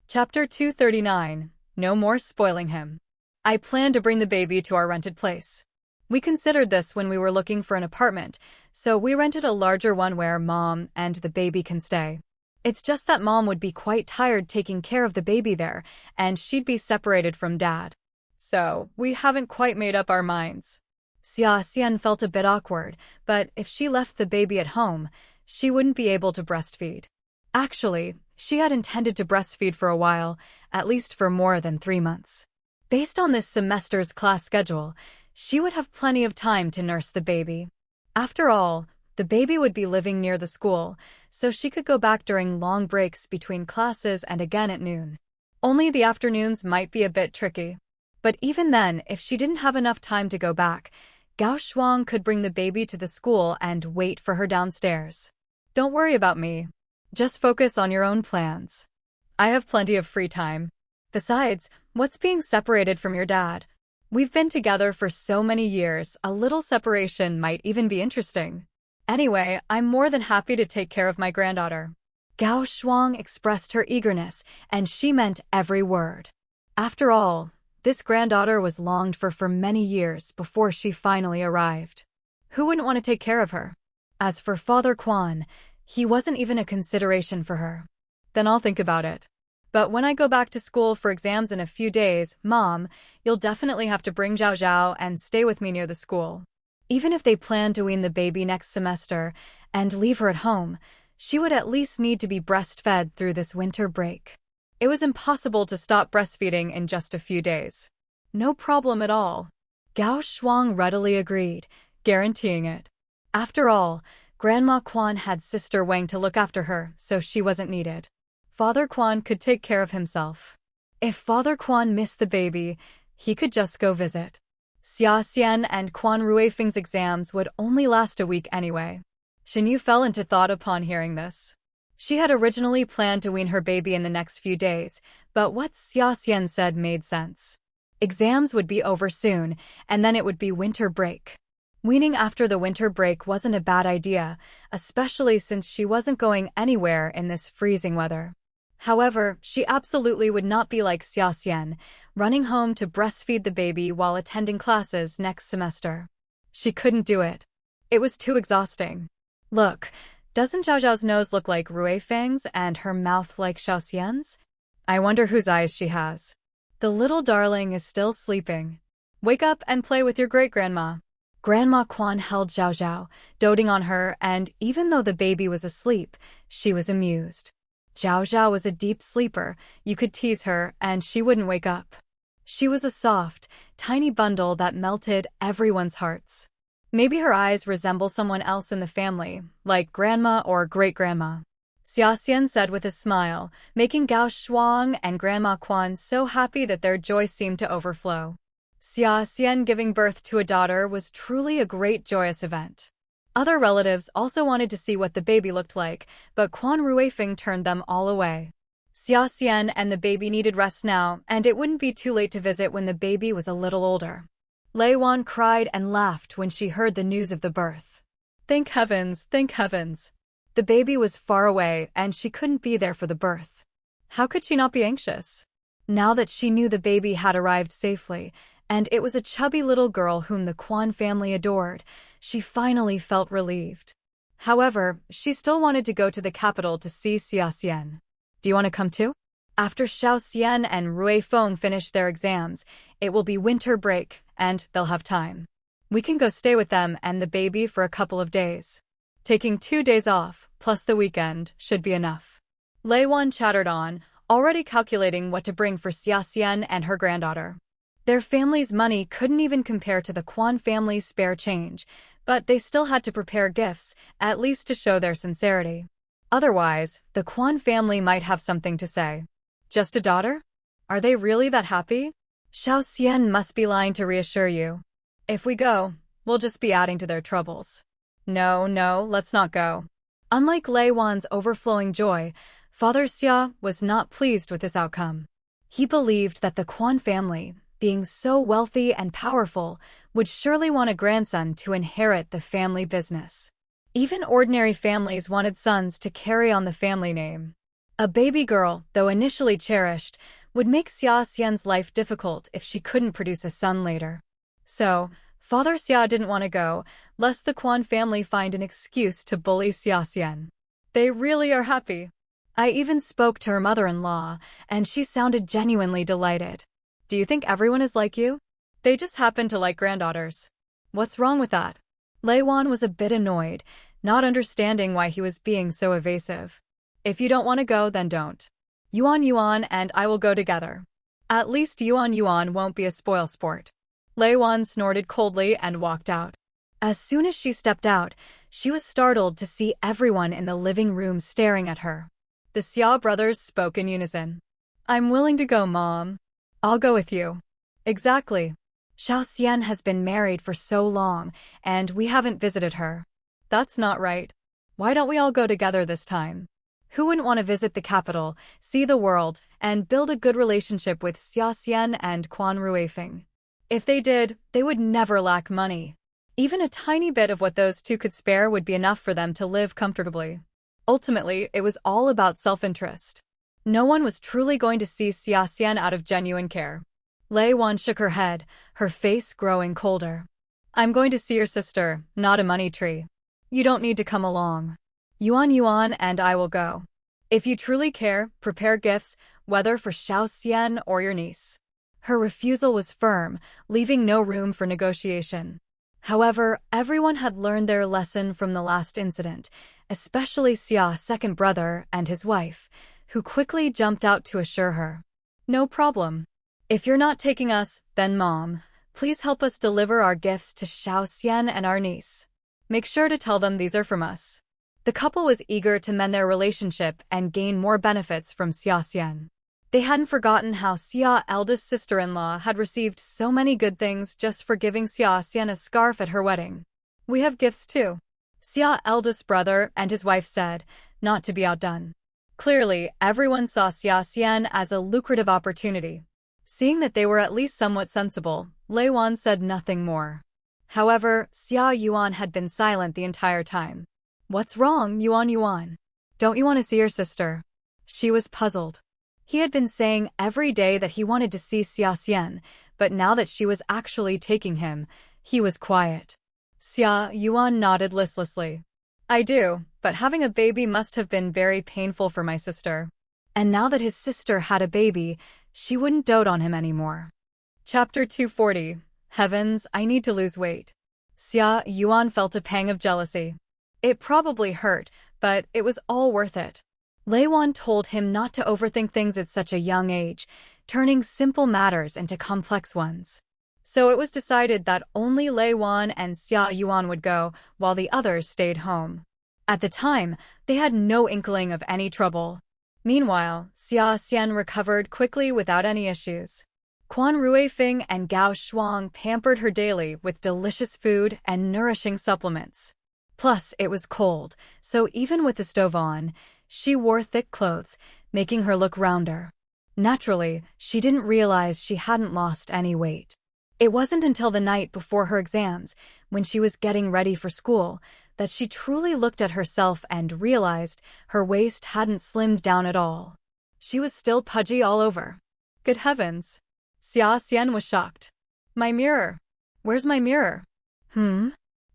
Chapter 239. No more spoiling him. I plan to bring the baby to our rented place. We considered this when we were looking for an apartment, so we rented a larger one where Mom and the baby can stay. It's just that Mom would be quite tired taking care of the baby there, and she'd be separated from Dad. So, we haven't quite made up our minds. Xia Xian felt a bit awkward, but if she left the baby at home, she wouldn't be able to breastfeed. Actually, she had intended to breastfeed for a while, at least for more than 3 months. Based on this semester's class schedule, she would have plenty of time to nurse the baby. After all, the baby would be living near the school, so she could go back during long breaks between classes and again at noon. Only the afternoons might be a bit tricky. But even then, if she didn't have enough time to go back, Gao Shuang could bring the baby to the school and wait for her downstairs. Don't worry about me. Just focus on your own plans. I have plenty of free time. Besides, what's being separated from your dad? We've been together for so many years, a little separation might even be interesting. Anyway, I'm more than happy to take care of my granddaughter. Gao Shuang expressed her eagerness, and she meant every word. After all, this granddaughter was longed for many years before she finally arrived. Who wouldn't want to take care of her? As for Father Quan, he wasn't even a consideration for her. Then I'll think about it. But when I go back to school for exams in a few days, Mom, you'll definitely have to bring Zhao Zhao and stay with me near the school. Even if they plan to wean the baby next semester and leave her at home, she would at least need to be breastfed through this winter break. It was impossible to stop breastfeeding in just a few days. No problem at all. Gao Shuang readily agreed, guaranteeing it. After all, Grandma Quan had Sister Wang to look after her, so she wasn't needed. Father Quan could take care of himself. If Father Quan missed the baby, he could just go visit. Xia Xian and Quan Ruifeng's exams would only last a week anyway. Shen Yu fell into thought upon hearing this. She had originally planned to wean her baby in the next few days, but what Xia Xian said made sense. Exams would be over soon, and then it would be winter break. Weaning after the winter break wasn't a bad idea, especially since she wasn't going anywhere in this freezing weather. However, she absolutely would not be like Xia Xian, running home to breastfeed the baby while attending classes next semester. She couldn't do it. It was too exhausting. Look, doesn't Zhao Zhao's nose look like Ruifeng's and her mouth like Xiao Xian's? I wonder whose eyes she has. The little darling is still sleeping. Wake up and play with your great-grandma. Grandma Quan held Zhao Zhao, doting on her, and even though the baby was asleep, she was amused. Zhao Zhao was a deep sleeper. You could tease her, and she wouldn't wake up. She was a soft, tiny bundle that melted everyone's hearts. Maybe her eyes resemble someone else in the family, like grandma or great-grandma. Xia Xian said with a smile, making Gao Shuang and Grandma Quan so happy that their joy seemed to overflow. Xia Xian giving birth to a daughter was truly a great joyous event. Other relatives also wanted to see what the baby looked like, but Quan Ruifeng turned them all away. Xia Xian and the baby needed rest now, and it wouldn't be too late to visit when the baby was a little older. Lei Wan cried and laughed when she heard the news of the birth. Thank heavens, thank heavens. The baby was far away, and she couldn't be there for the birth. How could she not be anxious? Now that she knew the baby had arrived safely, and it was a chubby little girl whom the Quan family adored, she finally felt relieved. However, she still wanted to go to the capital to see Xia Xian. Do you want to come too? After Xiao Xian and Ruifeng finish their exams, it will be winter break, and they'll have time. We can go stay with them and the baby for a couple of days. Taking 2 days off, plus the weekend, should be enough. Lei Wan chattered on, already calculating what to bring for Xia Xian and her granddaughter. Their family's money couldn't even compare to the Quan family's spare change, but they still had to prepare gifts, at least to show their sincerity. Otherwise, the Quan family might have something to say. Just a daughter? Are they really that happy? Xiao Xian must be lying to reassure you. If we go, we'll just be adding to their troubles. No, let's not go. Unlike Lei Wan's overflowing joy, Father Xia was not pleased with this outcome. He believed that the Quan family, being so wealthy and powerful, would surely want a grandson to inherit the family business. Even ordinary families wanted sons to carry on the family name. A baby girl, though initially cherished, would make Xia Xian's life difficult if she couldn't produce a son later. So, Father Xia didn't want to go, lest the Quan family find an excuse to bully Xia Xian. They really are happy. I even spoke to her mother-in-law, and she sounded genuinely delighted. Do you think everyone is like you? They just happen to like granddaughters. What's wrong with that? Lei Wan was a bit annoyed, not understanding why he was being so evasive. If you don't want to go, then don't. Yuan and I will go together. At least Yuan Yuan won't be a spoilsport. Lei Wan snorted coldly and walked out. As soon as she stepped out, she was startled to see everyone in the living room staring at her. The Xia brothers spoke in unison. I'm willing to go, Mom. I'll go with you. Exactly. Xiao Xian has been married for so long, and we haven't visited her. That's not right. Why don't we all go together this time? Who wouldn't want to visit the capital, see the world, and build a good relationship with Xia Xian and Quan Ruifeng? If they did, they would never lack money. Even a tiny bit of what those two could spare would be enough for them to live comfortably. Ultimately, it was all about self-interest. No one was truly going to see Xia Xian out of genuine care. Lei Wan shook her head, her face growing colder. I'm going to see your sister, not a money tree. You don't need to come along. Yuan Yuan and I will go. If you truly care, prepare gifts, whether for Xiao Xian or your niece. Her refusal was firm, leaving no room for negotiation. However, everyone had learned their lesson from the last incident, especially Xia's second brother and his wife, who quickly jumped out to assure her. No problem. If you're not taking us, then Mom, please help us deliver our gifts to Xiao Xian and our niece. Make sure to tell them these are from us. The couple was eager to mend their relationship and gain more benefits from Xia Xian. They hadn't forgotten how Xia's eldest sister-in-law had received so many good things just for giving Xia Xian a scarf at her wedding. We have gifts too, Xia's eldest brother and his wife said, not to be outdone. Clearly, everyone saw Xia Xian as a lucrative opportunity. Seeing that they were at least somewhat sensible, Lei Wan said nothing more. However, Xia Yuan had been silent the entire time. What's wrong, Yuan Yuan? Don't you want to see your sister? She was puzzled. He had been saying every day that he wanted to see Xia Xian, but now that she was actually taking him, he was quiet. Xia Yuan nodded listlessly. I do, but having a baby must have been very painful for my sister. And now that his sister had a baby, she wouldn't dote on him anymore. Chapter 240. Heavens, I need to lose weight. Xia Yuan felt a pang of jealousy. It probably hurt, but it was all worth it. Lei Wan told him not to overthink things at such a young age, turning simple matters into complex ones. So it was decided that only Lei Wan and Xia Yuan would go, while the others stayed home. At the time, they had no inkling of any trouble. Meanwhile, Xia Xian recovered quickly without any issues. Quan Ruifeng and Gao Shuang pampered her daily with delicious food and nourishing supplements. Plus, it was cold, so even with the stove on, she wore thick clothes, making her look rounder. Naturally, she didn't realize she hadn't lost any weight. It wasn't until the night before her exams, when she was getting ready for school, that she truly looked at herself and realized her waist hadn't slimmed down at all. She was still pudgy all over. Good heavens! Xia Xian was shocked. My mirror. Where's my mirror?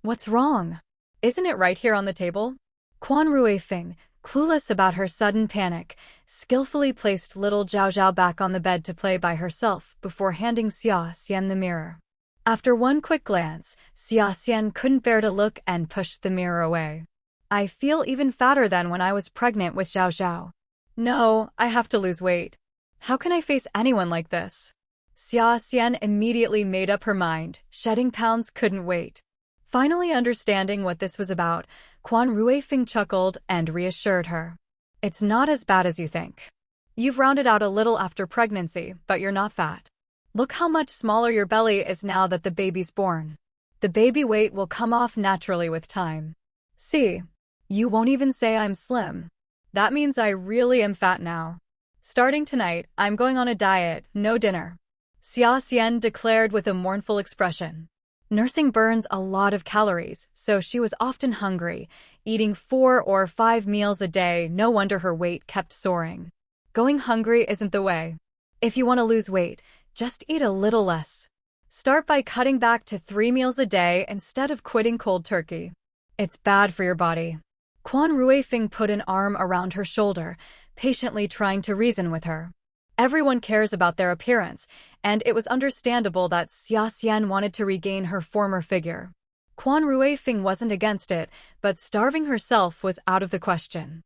What's wrong? Isn't it right here on the table? Quan Ruifeng, clueless about her sudden panic, skillfully placed little Zhao Zhao back on the bed to play by herself before handing Xia Xian the mirror. After one quick glance, Xia Xian couldn't bear to look and pushed the mirror away. I feel even fatter than when I was pregnant with Zhao Zhao. No, I have to lose weight. How can I face anyone like this? Xia Xian immediately made up her mind, shedding pounds couldn't wait. Finally understanding what this was about, Quan Ruifeng chuckled and reassured her. It's not as bad as you think. You've rounded out a little after pregnancy, but you're not fat. Look how much smaller your belly is now that the baby's born. The baby weight will come off naturally with time. See, you won't even say I'm slim. That means I really am fat now. Starting tonight, I'm going on a diet, no dinner. Xia Xian declared with a mournful expression. Nursing burns a lot of calories, so she was often hungry, eating 4 or 5 meals a day. No wonder her weight kept soaring. Going hungry isn't the way. If you want to lose weight, just eat a little less. Start by cutting back to 3 meals a day instead of quitting cold turkey. It's bad for your body. Quan Ruifeng put an arm around her shoulder, patiently trying to reason with her. Everyone cares about their appearance, and it was understandable that Xia Xian wanted to regain her former figure. Quan Ruifeng wasn't against it, but starving herself was out of the question.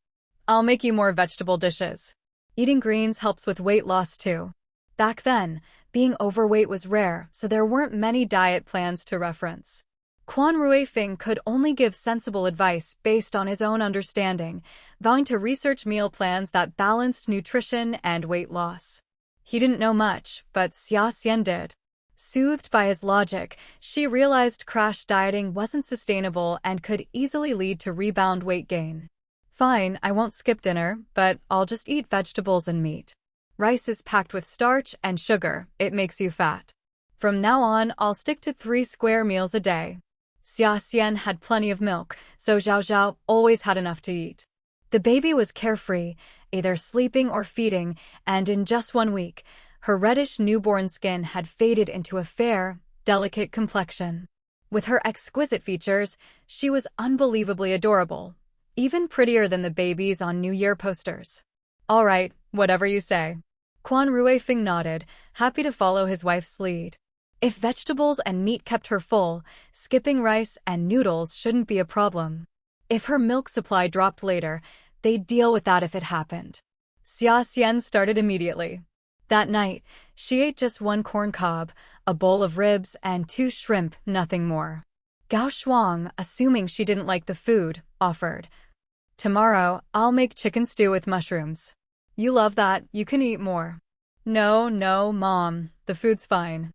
I'll make you more vegetable dishes. Eating greens helps with weight loss too. Back then, being overweight was rare, so there weren't many diet plans to reference. Quan Ruifing could only give sensible advice based on his own understanding, vowing to research meal plans that balanced nutrition and weight loss. He didn't know much, but Xia Xian did. Soothed by his logic, she realized crash dieting wasn't sustainable and could easily lead to rebound weight gain. Fine, I won't skip dinner, but I'll just eat vegetables and meat. Rice is packed with starch and sugar, it makes you fat. From now on, I'll stick to 3 square meals a day. Xia Xian had plenty of milk, so Zhao Zhao always had enough to eat. The baby was carefree, either sleeping or feeding, and in just 1 week, her reddish newborn skin had faded into a fair, delicate complexion. With her exquisite features, she was unbelievably adorable, even prettier than the babies on New Year posters. All right, whatever you say. Quan Ruifing nodded, happy to follow his wife's lead. If vegetables and meat kept her full, skipping rice and noodles shouldn't be a problem. If her milk supply dropped later, they'd deal with that if it happened. Xia Xian started immediately. That night, she ate just 1 corn cob, a bowl of ribs, and 2 shrimp, nothing more. Gao Shuang, assuming she didn't like the food, offered. Tomorrow, I'll make chicken stew with mushrooms. You love that, you can eat more. No, Mom, the food's fine.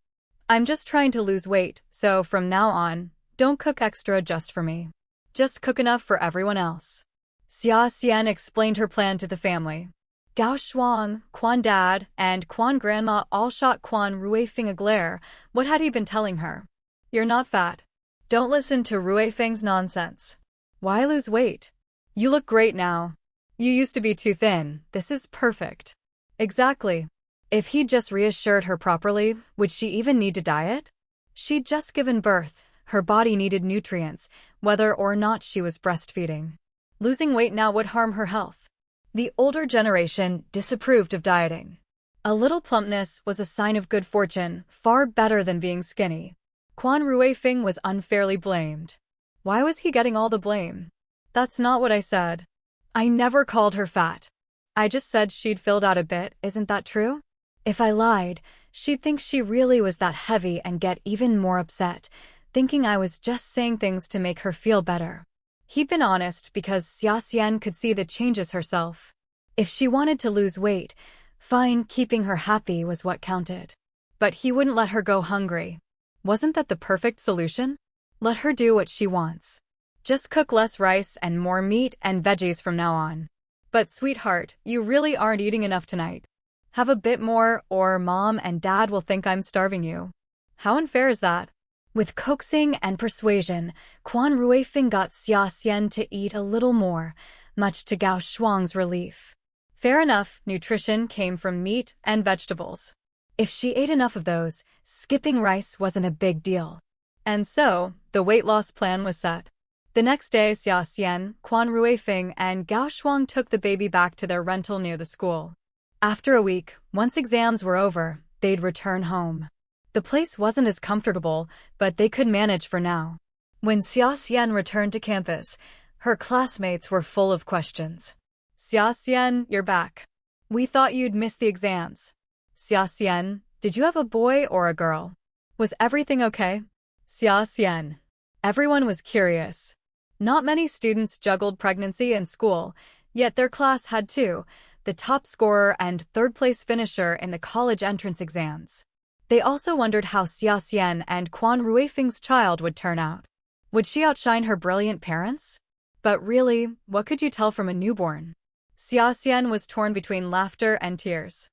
I'm just trying to lose weight, so from now on, don't cook extra just for me. Just cook enough for everyone else. Xia Xian explained her plan to the family. Gao Shuang, Quan Dad, and Quan Grandma all shot Quan Ruifing a glare. What had he been telling her? You're not fat. Don't listen to Ruifing's nonsense. Why lose weight? You look great now. You used to be too thin, this is perfect. Exactly. If he'd just reassured her properly, would she even need to diet? She'd just given birth, her body needed nutrients, whether or not she was breastfeeding. Losing weight now would harm her health. The older generation disapproved of dieting. A little plumpness was a sign of good fortune, far better than being skinny. Quan Ruifing was unfairly blamed. Why was he getting all the blame? That's not what I said. I never called her fat. I just said she'd filled out a bit, isn't that true? If I lied, she'd think she really was that heavy and get even more upset, thinking I was just saying things to make her feel better. He'd been honest because Xia Xian could see the changes herself. If she wanted to lose weight, fine, keeping her happy was what counted. But he wouldn't let her go hungry. Wasn't that the perfect solution? Let her do what she wants. Just cook less rice and more meat and veggies from now on. But sweetheart, you really aren't eating enough tonight. Have a bit more, or Mom and Dad will think I'm starving you. How unfair is that? With coaxing and persuasion, Quan Ruifing got Xia Xian to eat a little more, much to Gao Shuang's relief. Fair enough, nutrition came from meat and vegetables. If she ate enough of those, skipping rice wasn't a big deal. And so, the weight loss plan was set. The next day, Xia Xian, Quan Ruifing, and Gao Shuang took the baby back to their rental near the school. After a week, once exams were over, they'd return home. The place wasn't as comfortable, but they could manage for now. When Xia Xian returned to campus, her classmates were full of questions. Xia Xian, you're back. We thought you'd missed the exams. Xia Xian, did you have a boy or a girl? Was everything okay? Xia Xian. Everyone was curious. Not many students juggled pregnancy and school, yet their class had 2, the top scorer and 3rd-place finisher in the college entrance exams. They also wondered how Xia Xian and Quan Ruifing's child would turn out. Would she outshine her brilliant parents? But really, what could you tell from a newborn? Xia Xian was torn between laughter and tears.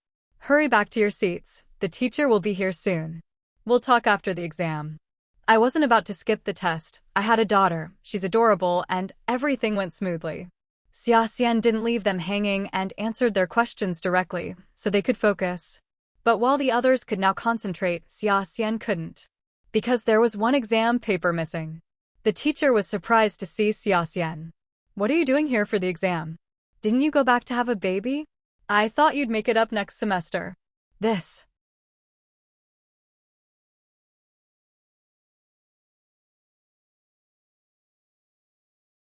Hurry back to your seats, the teacher will be here soon. We'll talk after the exam. I wasn't about to skip the test. I had a daughter, she's adorable, and everything went smoothly. Xia Xian didn't leave them hanging and answered their questions directly, so they could focus. But while the others could now concentrate, Xia Xian couldn't. Because there was one exam paper missing. The teacher was surprised to see Xia Xian. What are you doing here for the exam? Didn't you go back to have a baby? I thought you'd make it up next semester. This